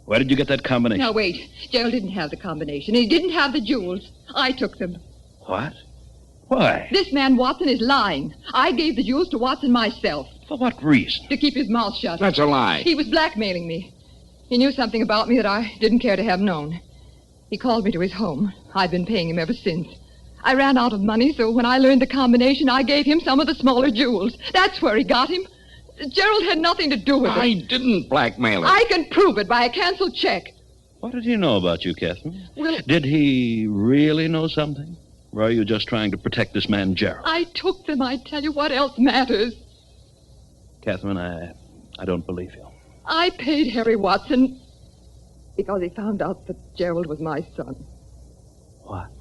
Where did you get that combination? Now, wait. Gerald didn't have the combination. He didn't have the jewels. I took them. What? Why? This man, Watson, is lying. I gave the jewels to Watson myself. For what reason? To keep his mouth shut. That's a lie. He was blackmailing me. He knew something about me that I didn't care to have known. He called me to his home. I've been paying him ever since. I ran out of money, so when I learned the combination, I gave him some of the smaller jewels. That's where he got him. Gerald had nothing to do with it. I didn't blackmail him. I can prove it by a canceled check. What did he know about you, Catherine? Well, Did he really know something? Or are you just trying to protect this man, Gerald? I took them. I tell you, what else matters? Catherine, I don't believe you. I paid Harry Watson because he found out that Gerald was my son. What?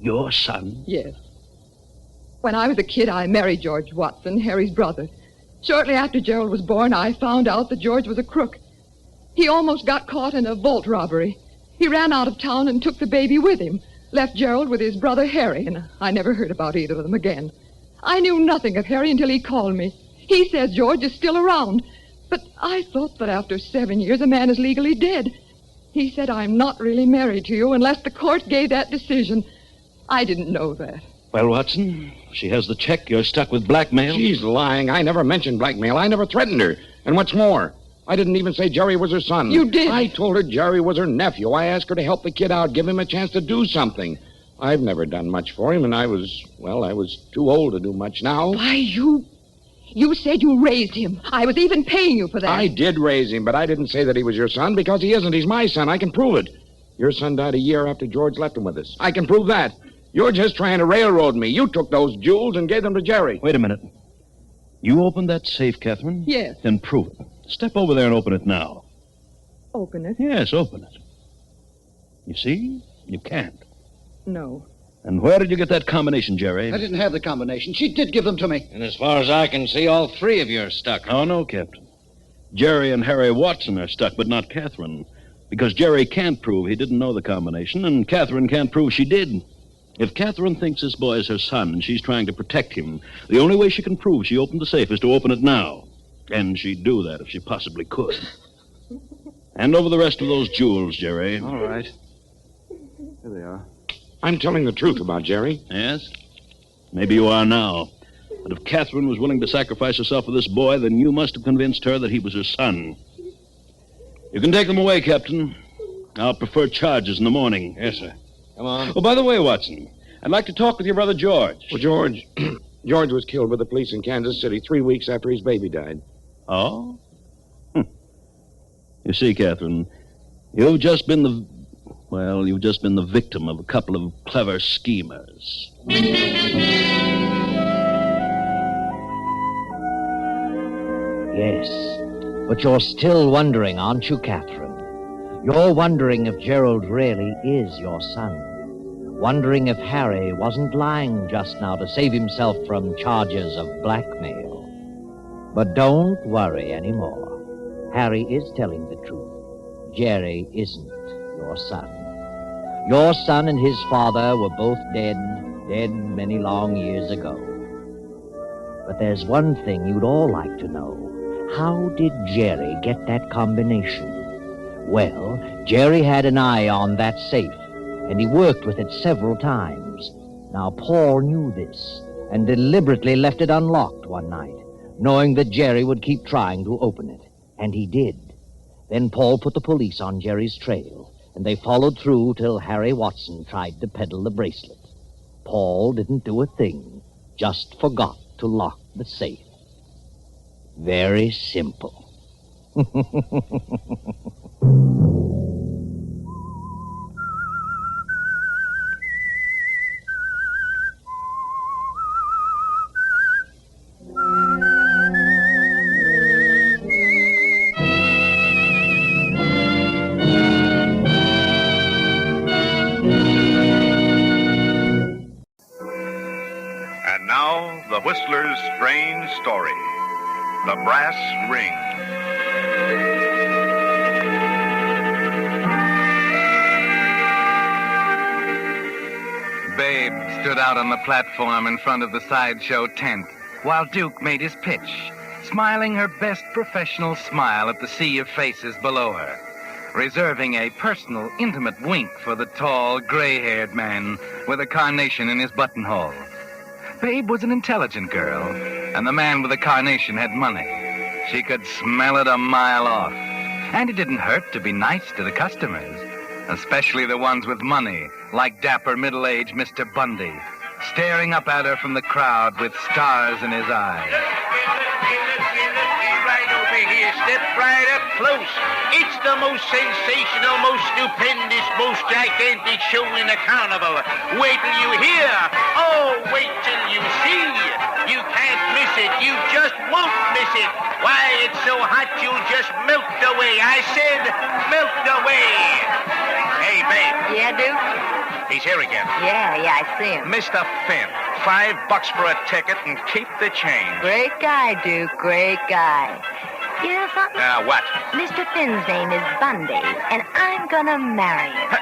Your son? Yes. When I was a kid, I married George Watson, Harry's brother. Shortly after Gerald was born, I found out that George was a crook. He almost got caught in a vault robbery. He ran out of town and took the baby with him, left Gerald with his brother Harry, and I never heard about either of them again. I knew nothing of Harry until he called me. He says George is still around, but I thought that after 7 years, a man is legally dead. He said, I'm not really married to you unless the court gave that decision. I didn't know that. Well, Watson, she has the check. You're stuck with blackmail. She's lying. I never mentioned blackmail. I never threatened her. And what's more, I didn't even say Jerry was her son. You did. I told her Jerry was her nephew. I asked her to help the kid out, give him a chance to do something. I've never done much for him, and I was too old to do much now. Why, you said you raised him. I was even paying you for that. I did raise him, but I didn't say that he was your son because he isn't. He's my son. I can prove it. Your son died a year after George left him with us. I can prove that. You're just trying to railroad me. You took those jewels and gave them to Jerry. Wait a minute. You opened that safe, Catherine? Yes. Then prove it. Step over there and open it now. Open it? Yes, open it. You see? You can't. No. And where did you get that combination, Jerry? I didn't have the combination. She did give them to me. And as far as I can see, all three of you are stuck. Oh, no, Captain. Jerry and Harry Watson are stuck, but not Catherine. Because Jerry can't prove he didn't know the combination, and Catherine can't prove she did. If Catherine thinks this boy is her son and she's trying to protect him, the only way she can prove she opened the safe is to open it now. And she'd do that if she possibly could. Hand over the rest of those jewels, Jerry. All right. Here they are. I'm telling the truth about Jerry. Yes? Maybe you are now. But if Catherine was willing to sacrifice herself for this boy, then you must have convinced her that he was her son. You can take them away, Captain. I'll prefer charges in the morning. Yes, sir. Come on. Oh, by the way, Watson, I'd like to talk with your brother George. Well, George was killed by the police in Kansas City 3 weeks after his baby died. Oh? You see, Catherine, you've just been the victim of a couple of clever schemers. Yes, but you're still wondering, aren't you, Catherine? You're wondering if Gerald really is your son. Wondering if Harry wasn't lying just now to save himself from charges of blackmail. But don't worry anymore. Harry is telling the truth. Jerry isn't your son. Your son and his father were both dead many long years ago. But there's one thing you'd all like to know. How did Jerry get that combination? Well, Jerry had an eye on that safe, and he worked with it several times. Now, Paul knew this, and deliberately left it unlocked one night, knowing that Jerry would keep trying to open it. And he did. Then Paul put the police on Jerry's trail, and they followed through till Harry Watson tried to peddle the bracelet. Paul didn't do a thing, just forgot to lock the safe. Very simple. And now, the Whistler's strange story. The Brass Ring. Babe stood out on the platform in front of the sideshow tent while Duke made his pitch, smiling her best professional smile at the sea of faces below her, reserving a personal, intimate wink for the tall, gray-haired man with a carnation in his buttonhole. Babe was an intelligent girl, and the man with the carnation had money. She could smell it a mile off. And it didn't hurt to be nice to the customers, especially the ones with money, like dapper middle-aged Mr. Bundy, staring up at her from the crowd with stars in his eyes. Right over here, step right up close. It's the most sensational, most stupendous, most gigantic show in the carnival. Wait till you hear. Oh, wait till you see. You can't miss it. You just won't miss it. Why, it's so hot you'll just melt away. I said melt away. Hey, babe. Yeah, Duke? He's here again. Yeah, I see him. Mr. Finn, $5 for a ticket and keep the change. Great guy, Duke, great guy. You know something? What? Mr. Finn's name is Bundy, and I'm gonna marry him.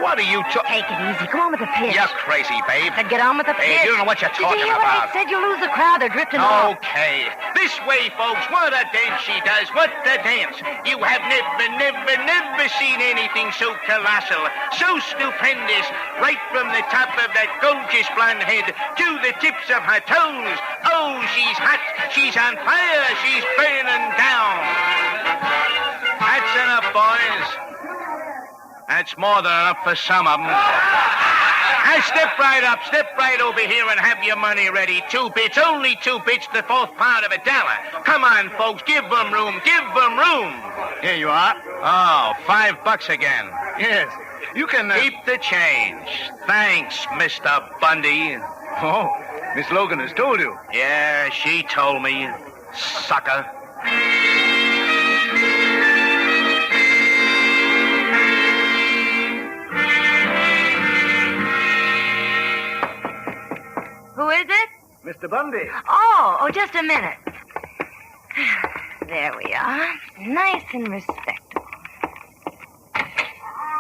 What are you Take it easy. Go on with the pitch. You're crazy, babe. I said get on with the pitch. Hey, you don't know what you're talking Did you hear about. what I said? You'll lose the crowd. They're drifting off. Okay. This way, folks. What a dance she does. What a dance. You have never seen anything so colossal, so stupendous, right from the top of that gorgeous blonde head to the tips of her toes. Oh, she's hot. She's on fire. She's burning down. That's enough, boys. That's more than enough for some of them. Now step right up, step right over here and have your money ready. 2 bits, only 2 bits, the fourth part of $1. Come on, folks, give them room, give them room. Here you are. Oh, $5 again. Yes, you can... Keep the change. Thanks, Mr. Bundy. Oh, Miss Logan has told you. Yeah, she told me, sucker. Who is it? Mr. Bundy. Oh, just a minute. There we are. Nice and respectable.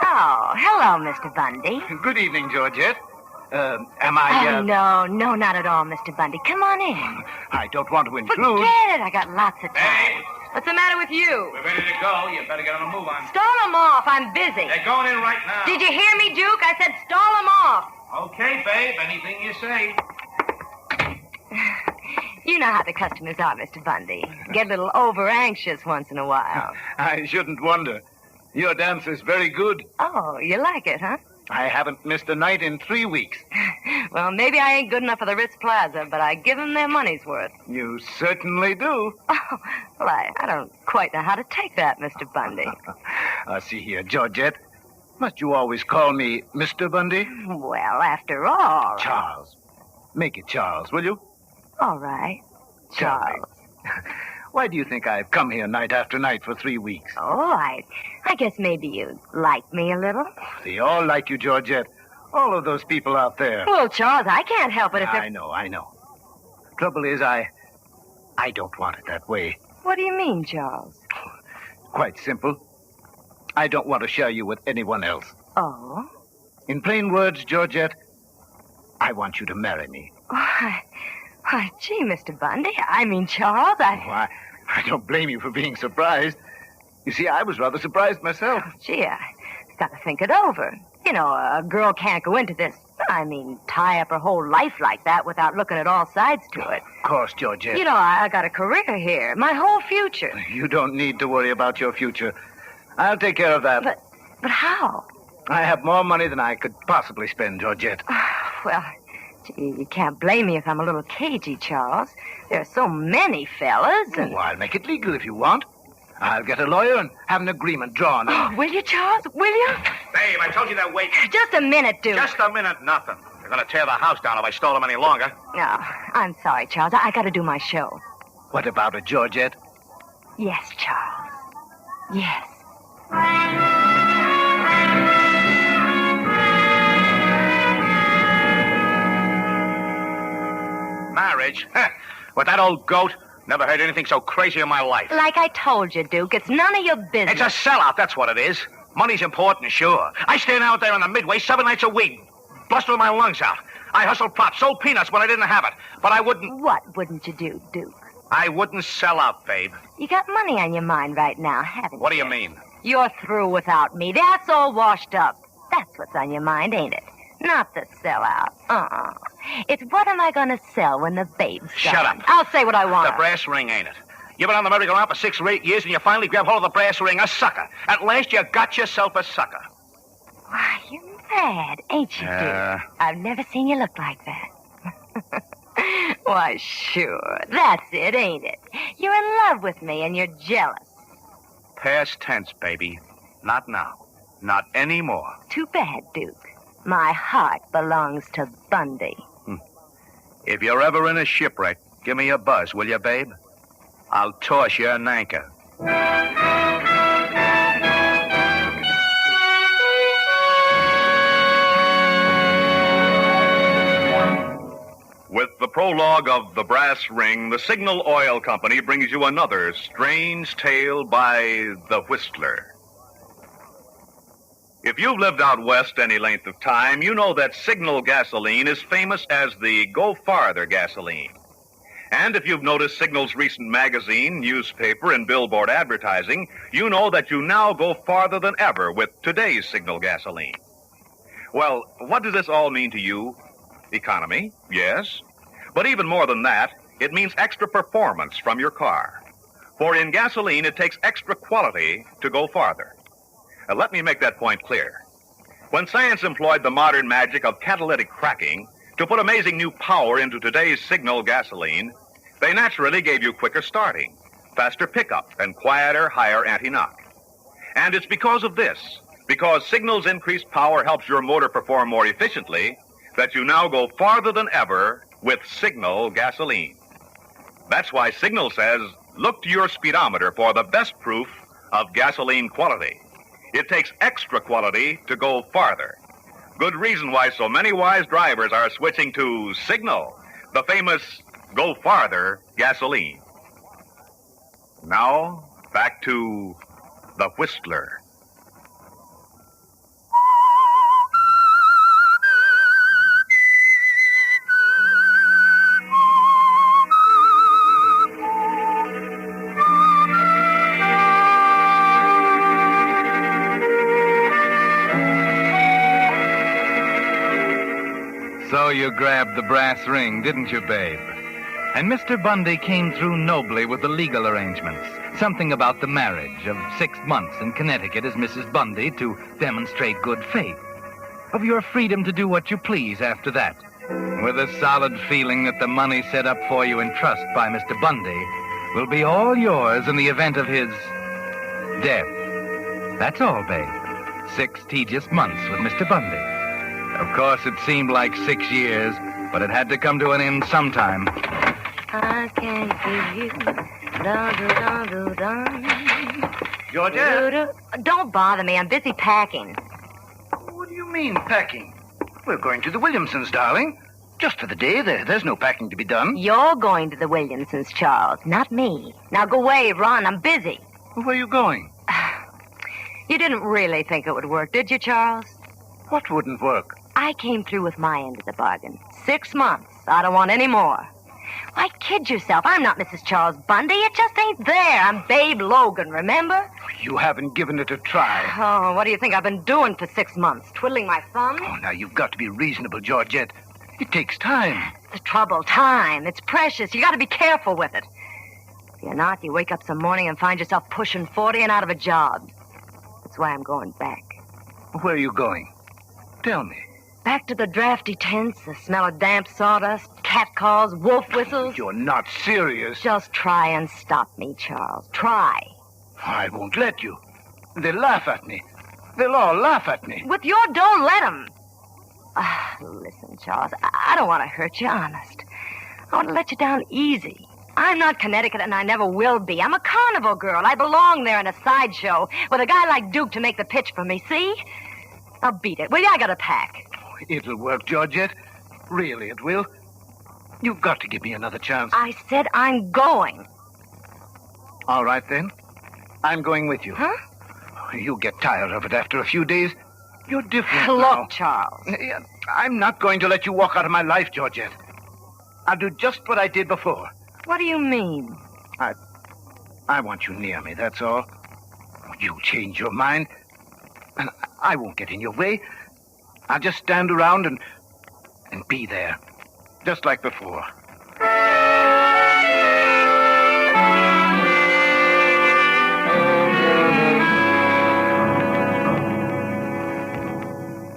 Oh, hello, Mr. Bundy. Good evening, Georgette. Am I... Oh, no, not at all, Mr. Bundy. Come on in. I don't want to intrude. Forget it. I got lots of time. Hey. What's the matter with you? We're ready to go. You better get on the move on. Stall them off. I'm busy. They're going in right now. Did you hear me, Duke? I said stall them off. Okay, babe. Anything you say. You know how the customers are, Mr. Bundy. Get a little over-anxious once in a while. I shouldn't wonder. Your dance is very good. Oh, you like it, huh? I haven't missed a night in 3 weeks. Well, maybe I ain't good enough for the Ritz Plaza, but I give them their money's worth. You certainly do. Oh, well, I don't quite know how to take that, Mr. Bundy. See here, Georgette. Must you always call me Mr. Bundy? Well, after all... Charles. Make it Charles, will you? All right. Charles. Why do you think I've come here night after night for 3 weeks? Oh, I guess maybe you like me a little. They all like you, Georgette. All of those people out there. Well, Charles, I can't help it if I know. Trouble is, I don't want it that way. What do you mean, Charles? Quite simple. I don't want to share you with anyone else. Oh? In plain words, Georgette, I want you to marry me. Why, gee, Mr. Bundy. I mean, Charles, I don't blame you for being surprised. You see, I was rather surprised myself. Gee, I got to think it over. You know, a girl can't go into this, tie up her whole life like that without looking at all sides to it. Of course, Georgette. You know, I got a career here, my whole future. You don't need to worry about your future. I'll take care of that. But how? I have more money than I could possibly spend, Georgette. Well, gee, you can't blame me if I'm a little cagey, Charles. There are so many fellas. Oh, I'll make it legal if you want. I'll get a lawyer and have an agreement drawn. Oh, will you, Charles? Will you? Babe, I told you that wait. Just a minute, Duke. Just a minute, nothing. They're going to tear the house down if I stall them any longer. No, I'm sorry, Charles. I got to do my show. What about it, Georgette? Yes, Charles. Yes. Marriage? With that old goat? Never heard anything so crazy in my life. Like I told you, Duke, it's none of your business. It's a sellout, that's what it is. Money's important, sure. I stand out there in the Midway 7 nights a week, blustering my lungs out. I hustled props, sold peanuts when I didn't have it. But I wouldn't... What wouldn't you do, Duke? I wouldn't sell out, babe. You got money on your mind right now, haven't you? What do you mean? You're through without me. That's all washed up. That's what's on your mind, ain't it? Not the sellout. It's what am I going to sell when the babe's gone? Shut up. I'll say what I want. The brass ring, ain't it? You've been on the merry-go-round for 6 or 8 years, and you finally grab hold of the brass ring. A sucker. At last, you got yourself a sucker. Why, you're mad, ain't you, dear? I've never seen you look like that. Why, sure. That's it, ain't it? You're in love with me, and you're jealous. Past tense, baby. Not now. Not anymore. Too bad, Duke. My heart belongs to Bundy. If you're ever in a shipwreck, give me a buzz, will you, babe? I'll toss you an anchor. With the prologue of The Brass Ring, the Signal Oil Company brings you another strange tale by the Whistler. If you've lived out west any length of time, you know that Signal gasoline is famous as the Go Farther gasoline. And if you've noticed Signal's recent magazine, newspaper, and billboard advertising, you know that you now go farther than ever with today's Signal gasoline. Well, what does this all mean to you? Economy, yes. But even more than that, it means extra performance from your car. For in gasoline, it takes extra quality to go farther. Let me make that point clear. When science employed the modern magic of catalytic cracking to put amazing new power into today's Signal gasoline, they naturally gave you quicker starting, faster pickup, and quieter, higher anti-knock. And it's because of this, because Signal's increased power helps your motor perform more efficiently, that you now go farther than ever with Signal gasoline. That's why Signal says, look to your speedometer for the best proof of gasoline quality. It takes extra quality to go farther. Good reason why so many wise drivers are switching to Signal, the famous Go Farther gasoline. Now, back to the Whistler. So you grabbed the brass ring, didn't you, babe? And Mr. Bundy came through nobly with the legal arrangements. Something about the marriage of 6 months in Connecticut as Mrs. Bundy to demonstrate good faith. Of your freedom to do what you please after that. With a solid feeling that the money set up for you in trust by Mr. Bundy will be all yours in the event of his death. That's all, babe. 6 tedious months with Mr. Bundy. Of course, it seemed like 6 years, but it had to come to an end sometime. I can give you Georgia? Don't bother me. I'm busy packing. What do you mean, packing? We're going to the Williamsons, darling. Just for the day. There's no packing to be done. You're going to the Williamsons, Charles, not me. Now go away, run. I'm busy. Where are you going? You didn't really think it would work, did you, Charles? What wouldn't work? I came through with my end of the bargain. 6 months. I don't want any more. Why kid yourself? I'm not Mrs. Charles Bundy. It just ain't there. I'm Babe Logan, remember? You haven't given it a try. Oh, what do you think I've been doing for 6 months? Twiddling my thumbs? Oh, now you've got to be reasonable, Georgette. It takes time. The trouble, time. It's precious. You got to be careful with it. If you're not, you wake up some morning and find yourself pushing 40 and out of a job. That's why I'm going back. Where are you going? Tell me. Back to the drafty tents, the smell of damp sawdust, cat calls, wolf whistles. You're not serious. Just try and stop me, Charles. Try. I won't let you. They'll laugh at me. They'll all laugh at me. With your dough, let them. Listen, Charles, I don't want to hurt you, honest. I want to let you down easy. I'm not Connecticut, and I never will be. I'm a carnival girl. I belong there in a sideshow with a guy like Duke to make the pitch for me, see? Now beat it, will you? I got to pack. It'll work, Georgette. Really, it will. You've got to give me another chance. I said I'm going. All right, then. I'm going with you. Huh? You'll get tired of it after a few days. You're different now. Look, Charles. I'm not going to let you walk out of my life, Georgette. I'll do just what I did before. What do you mean? I want you near me, that's all. You change your mind, and I won't get in your way. I'll just stand around and be there, just like before.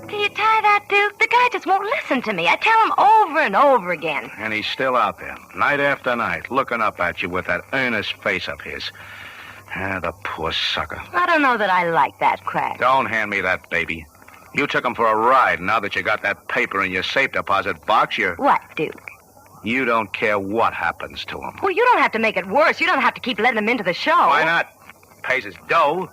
Can you tie that, Duke? The guy just won't listen to me. I tell him over and over again. And he's still out there, night after night, looking up at you with that earnest face of his. The poor sucker. I don't know that I like that crack. Don't hand me that, baby. You took him for a ride. Now that you got that paper in your safe deposit box, you're... What, Duke? You don't care what happens to him. Well, you don't have to make it worse. You don't have to keep letting him into the show. Why not? Pays his dough.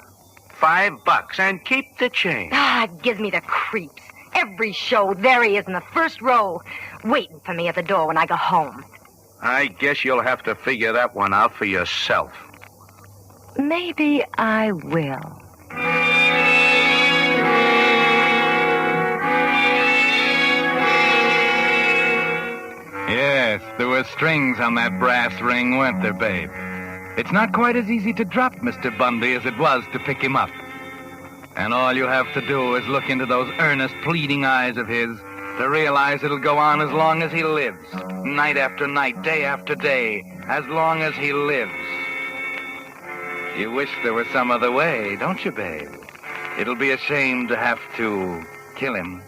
$5, and keep the change. It gives me the creeps. Every show, there he is in the first row, waiting for me at the door when I go home. I guess you'll have to figure that one out for yourself. Maybe I will. Yes, there were strings on that brass ring, weren't there, babe? It's not quite as easy to drop Mr. Bundy as it was to pick him up. And all you have to do is look into those earnest, pleading eyes of his to realize it'll go on as long as he lives. Night after night, day after day, as long as he lives. You wish there were some other way, don't you, babe? It'll be a shame to have to kill him.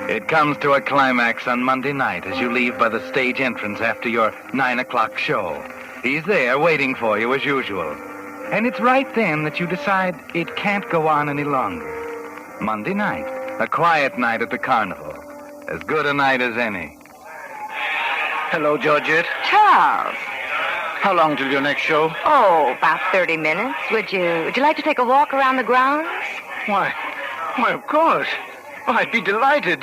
It comes to a climax on Monday night as you leave by the stage entrance after your 9 o'clock show. He's there waiting for you as usual. And it's right then that you decide it can't go on any longer. Monday night, a quiet night at the carnival. As good a night as any. Hello, Georgette. Charles. How long till your next show? Oh, about 30 minutes. Would you like to take a walk around the grounds? Why, of course. Oh, I'd be delighted.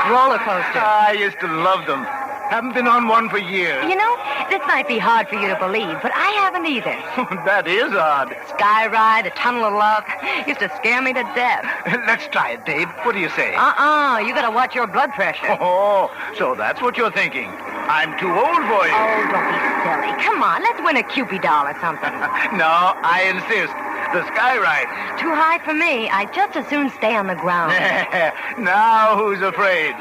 Roller coaster. I used to love them. Haven't been on one for years. You know, this might be hard for you to believe, but I haven't either. That is odd. Sky ride, the tunnel of love, used to scare me to death. Let's try it, Dave. What do you say? You gotta watch your blood pressure. Oh, so that's what you're thinking. I'm too old for you. Oh, don't be silly. Come on, let's win a Cupid doll or something. No, I insist. The sky ride. Too high for me. I'd just as soon stay on the ground. Now who's afraid?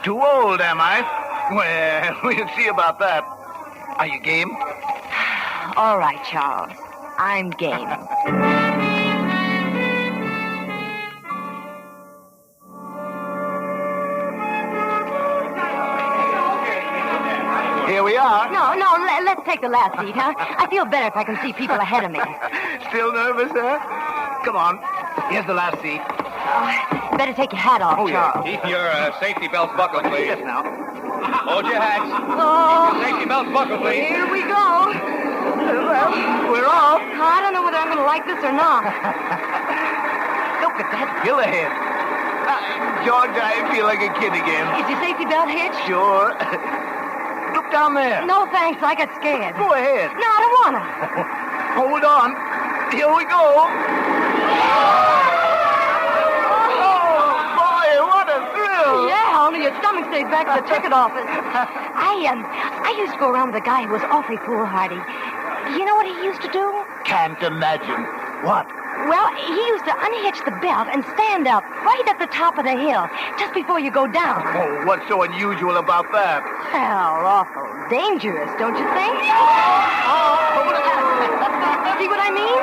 Too old, am I? Well, we'll see about that. Are you game? All right, Charles. I'm game. Here we are. No, let's take the last seat, huh? I feel better if I can see people ahead of me. Still nervous, huh? Come on. Here's the last seat. Better take your hat off, Charles. Keep your safety belts buckled, please. Yes, now. Hold your hats. Oh. Safety belts buckled, please. Here we go. Well, we're off. I don't know whether I'm going to like this or not. Look at that bill ahead. George, I feel like a kid again. Is your safety belt hitched? Sure. Look down there. No, thanks. I got scared. Go ahead. No, I don't want to. Hold on. Here we go. Oh, boy, what a thrill. Yeah, only your stomach stays back at the ticket office. I used to go around with a guy who was awfully foolhardy. You know what he used to do? Can't imagine. What? Well, he used to unhitch the belt and stand up right at the top of the hill, just before you go down. Oh, what's so unusual about that? Well, awful dangerous, don't you think? See what I mean?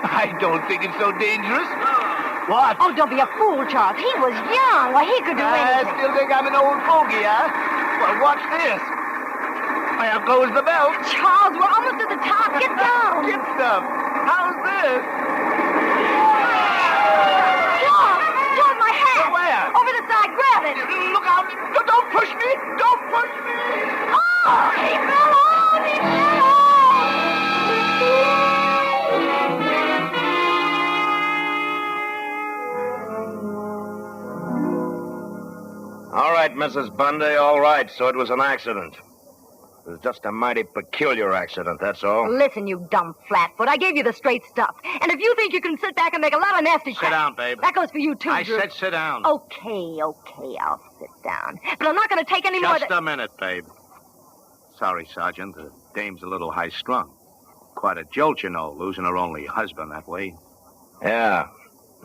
I don't think it's so dangerous. What? Oh, don't be a fool, Charles. He was young. Well, he could do anything. I still think I'm an old fogey, huh? Well, watch this. There goes the belt. Charles, we're almost at the top. Get down. Get stuff. How's this? George, my hat. Where? Over the side. Grab it. Look out. Don't push me. Don't push me. Oh, he fell off. He fell off. All right, Mrs. Bundy, all right. So it was an accident. It was just a mighty peculiar accident, that's all. Listen, you dumb flatfoot. I gave you the straight stuff. And if you think you can sit back and make a lot of nasty Sit down, babe. That goes for you, too, I Drew. said sit down. Okay, I'll sit down. But I'm not going to take any more Just a minute, babe. Sorry, Sergeant. The dame's a little high-strung. Quite a jolt, you know, losing her only husband that way. Yeah,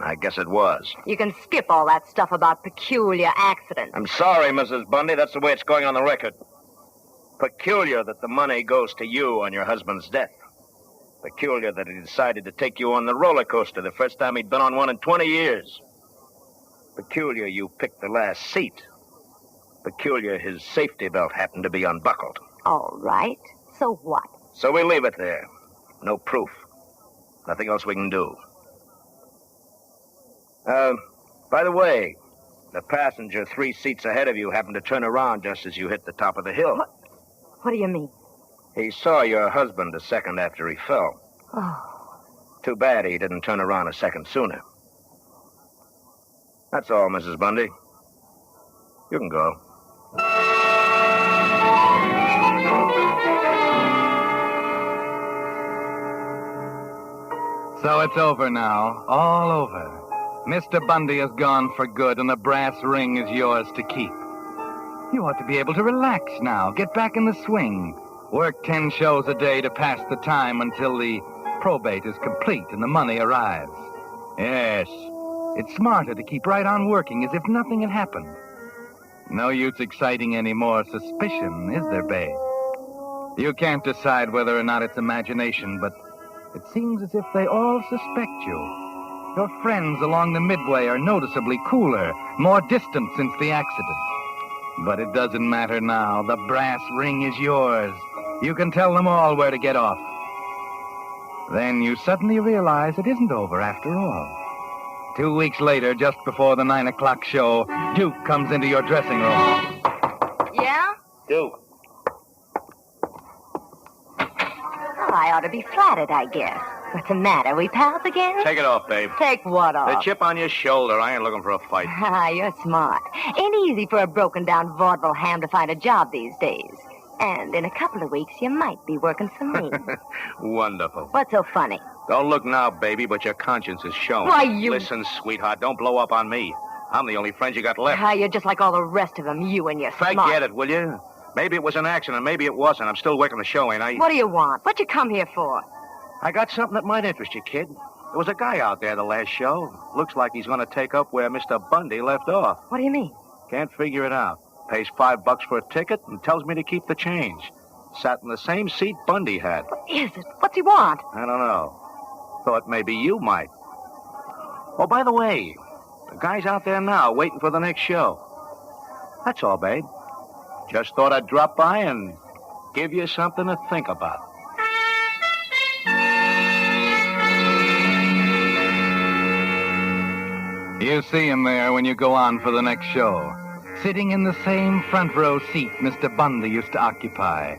I guess it was. You can skip all that stuff about peculiar accidents. I'm sorry, Mrs. Bundy. That's the way it's going on the record. Peculiar that the money goes to you on your husband's death. Peculiar that he decided to take you on the roller coaster the first time he'd been on one in 20 years. Peculiar you picked the last seat. Peculiar his safety belt happened to be unbuckled. All right. So what? So we leave it there. No proof. Nothing else we can do. By the way, the passenger 3 seats ahead of you happened to turn around just as you hit the top of the hill. What do you mean? He saw your husband a second after he fell. Oh. Too bad he didn't turn around a second sooner. That's all, Mrs. Bundy. You can go. So it's over now. All over. Mr. Bundy is gone for good, and the brass ring is yours to keep. You ought to be able to relax now. Get back in the swing. Work 10 shows a day to pass the time until the probate is complete and the money arrives. Yes, it's smarter to keep right on working as if nothing had happened. No use exciting any more suspicion, is there, babe? You can't decide whether or not it's imagination, but it seems as if they all suspect you. Your friends along the Midway are noticeably cooler, more distant since the accident. But it doesn't matter now. The brass ring is yours. You can tell them all where to get off. Then you suddenly realize it isn't over after all. 2 weeks later, just before the 9 o'clock show, Duke comes into your dressing room. Yeah? Duke. Well, I ought to be flattered, I guess. What's the matter? We pals again? Take it off, babe. Take what off? The chip on your shoulder. I ain't looking for a fight. You're smart. Ain't easy for a broken-down vaudeville ham to find a job these days. And in a couple of weeks, you might be working for me. Wonderful. What's so funny? Don't look now, baby, but your conscience is showing. Why, you... Listen, sweetheart, don't blow up on me. I'm the only friend you got left. You're just like all the rest of them, you and your smart. Forget it, will you? Maybe it was an accident, maybe it wasn't. I'm still working the show, ain't I? What do you want? What you come here for? I got something that might interest you, kid. There was a guy out there the last show. Looks like he's going to take up where Mr. Bundy left off. What do you mean? Can't figure it out. Pays $5 for a ticket and tells me to keep the change. Sat in the same seat Bundy had. What is it? What's he want? I don't know. Thought maybe you might. Oh, by the way, the guy's out there now waiting for the next show. That's all, babe. Just thought I'd drop by and give you something to think about. You see him there when you go on for the next show, sitting in the same front row seat Mr. Bundy used to occupy.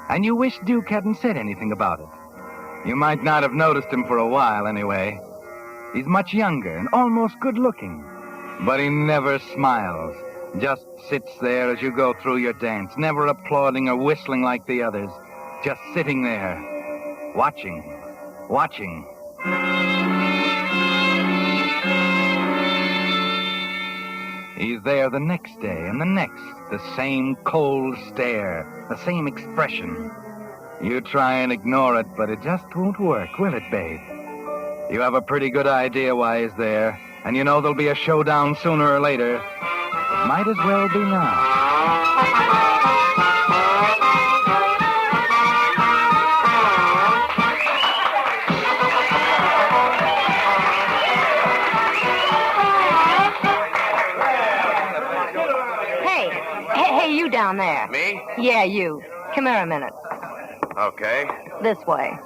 And you wish Duke hadn't said anything about it. You might not have noticed him for a while, anyway. He's much younger and almost good-looking, but he never smiles. Just sits there as you go through your dance, never applauding or whistling like the others. Just sitting there, watching. He's there the next day and the next. The same cold stare, the same expression. You try and ignore it, but it just won't work, will it, babe? You have a pretty good idea why he's there, and you know there'll be a showdown sooner or later. It might as well be now. Hey, you down there. Me? Yeah, you. Come here a minute. Okay. This way.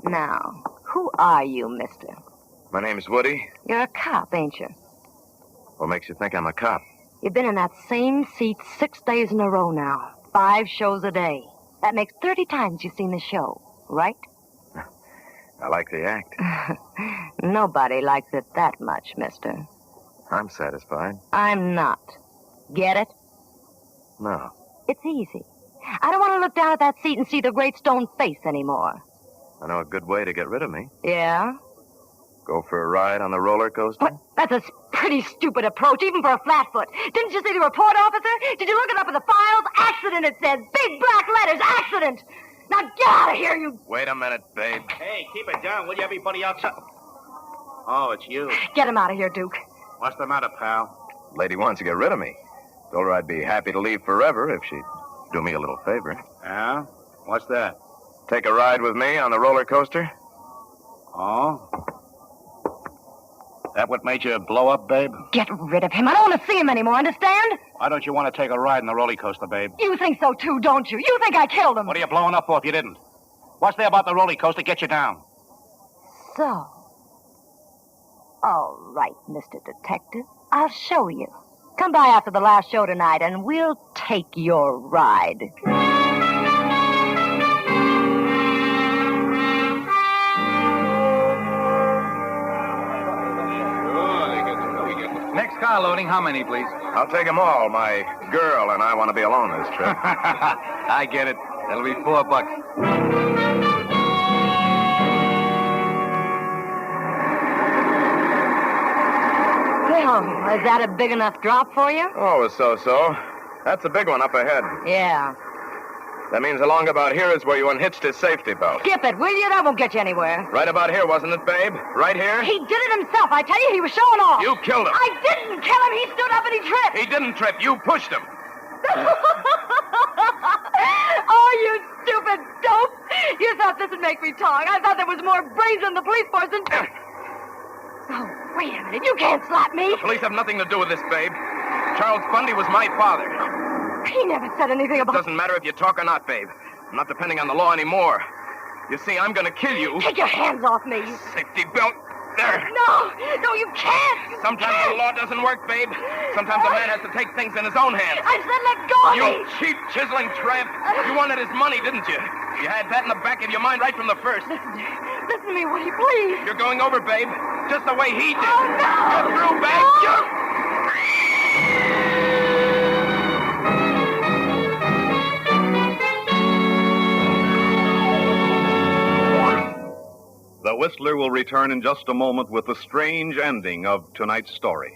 Now, who are you, mister? My name's Woody. You're a cop, ain't you? What makes you think I'm a cop? You've been in that same seat 6 days in a row now. 5 shows a day. That makes 30 times you've seen the show, right? I like the act. Nobody likes it that much, mister. I'm satisfied. I'm not. Get it? No. It's easy. I don't want to look down at that seat and see the great stone face anymore. I know a good way to get rid of me. Yeah? Go for a ride on the roller coaster? What? That's a pretty stupid approach, even for a flatfoot. Didn't you see the report, officer? Did you look it up in the files? Accident, it says. Big black letters, accident. Now get out of here, you... Wait a minute, babe. Hey, keep it down, will you? Everybody outside. Oh, it's you. Get him out of here, Duke. What's the matter, pal? Lady wants to get rid of me. Told her I'd be happy to leave forever if she'd do me a little favor. Yeah? What's that? Take a ride with me on the roller coaster? Oh? That what made you blow up, babe? Get rid of him. I don't want to see him anymore, understand? Why don't you want to take a ride on the roller coaster, babe? You think so, too, don't you? You think I killed him. What are you blowing up for if you didn't? What's there about the roller coaster get you down? So. All right, Mr. Detective. I'll show you. Come by after the last show tonight, and we'll take your ride. Next car loading, how many, please? I'll take them all. My girl and I want to be alone this trip. I get it. That'll be $4. Well, is that a big enough drop for you? Oh, so. That's a big one up ahead. Yeah. That means along about here is where you unhitched his safety belt. Skip it, will you? That won't get you anywhere. Right about here, wasn't it, babe? Right here? He did it himself. I tell you, he was showing off. You killed him. I didn't kill him. He stood up and he tripped. He didn't trip. You pushed him. Oh, you stupid dope. You thought this would make me talk. I thought there was more brains in the police force than... Oh, wait a minute. You can't slap me. The police have nothing to do with this, babe. Charles Bundy was my father. He never said anything about... It doesn't matter if you talk or not, babe. I'm not depending on the law anymore. You see, I'm going to kill you. Take your hands off me. Safety belt. There. No, you can't. Sometimes the law doesn't work, babe. Sometimes a man has to take things in his own hands. I said let go of me. You cheap, chiseling tramp. You wanted his money, didn't you? You had that in the back of your mind right from the first. Listen to me, Woody, please. You're going over, babe. Just the way he did. Oh, no. You're through, babe. No. The Whistler will return in just a moment with the strange ending of tonight's story.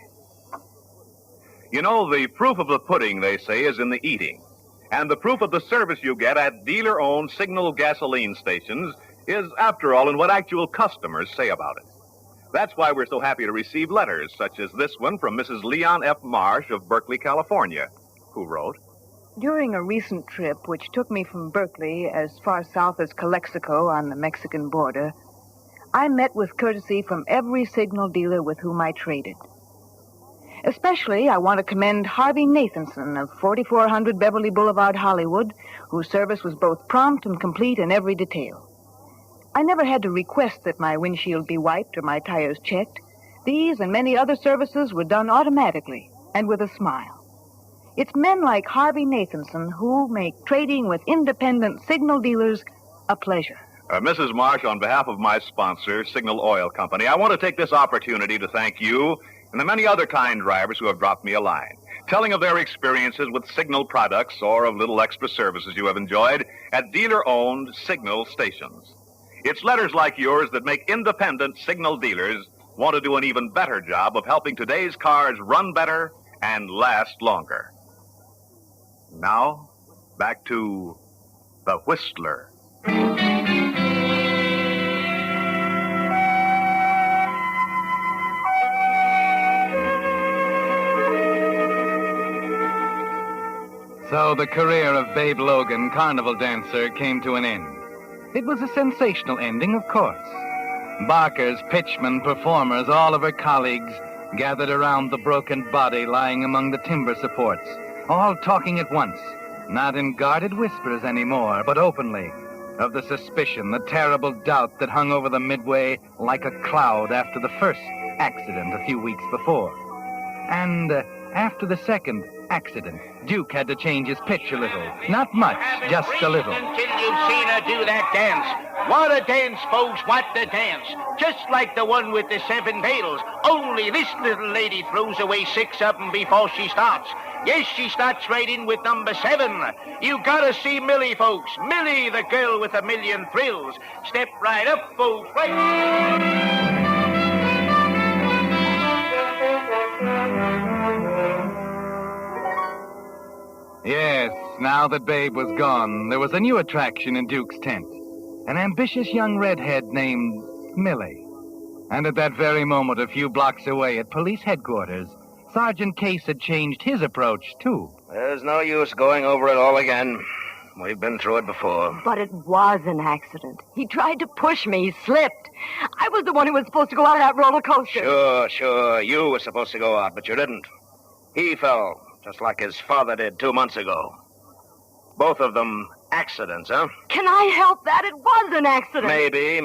You know, the proof of the pudding, they say, is in the eating. And the proof of the service you get at dealer-owned Signal gasoline stations is, after all, in what actual customers say about it. That's why we're so happy to receive letters such as this one from Mrs. Leon F. Marsh of Berkeley, California, who wrote, During a recent trip, which took me from Berkeley as far south as Calexico on the Mexican border, I met with courtesy from every Signal dealer with whom I traded. Especially, I want to commend Harvey Nathanson of 4400 Beverly Boulevard, Hollywood, whose service was both prompt and complete in every detail. I never had to request that my windshield be wiped or my tires checked. These and many other services were done automatically and with a smile. It's men like Harvey Nathanson who make trading with independent Signal dealers a pleasure. Mrs. Marsh, on behalf of my sponsor, Signal Oil Company, I want to take this opportunity to thank you and the many other kind drivers who have dropped me a line, telling of their experiences with Signal products or of little extra services you have enjoyed at dealer-owned Signal stations. It's letters like yours that make independent Signal dealers want to do an even better job of helping today's cars run better and last longer. Now, back to The Whistler. So the career of Babe Logan, carnival dancer, came to an end. It was a sensational ending, of course. Barkers, pitchmen, performers, all of her colleagues gathered around the broken body lying among the timber supports, all talking at once, not in guarded whispers anymore, but openly, of the suspicion, the terrible doubt that hung over the Midway like a cloud after the first accident a few weeks before. And after the second accident, Duke had to change his pitch a little. Not much, just a little. Until you've seen her do that dance. What a dance, folks, what a dance. Just like the one with the 7 veils. Only this little lady throws away 6 of them before she starts. Yes, she starts right in with number 7. You gotta see Millie, folks. Millie, the girl with 1,000,000 thrills. Step right up, folks, right. Yes, now that Babe was gone, there was a new attraction in Duke's tent. An ambitious young redhead named Millie. And at that very moment, a few blocks away at police headquarters, Sergeant Case had changed his approach, too. There's no use going over it all again. We've been through it before. But it was an accident. He tried to push me. He slipped. I was the one who was supposed to go out of that roller coaster. Sure. You were supposed to go out, but you didn't. He fell, just like his father did 2 months ago. Both of them accidents, huh? Can I help that? It was an accident. Maybe.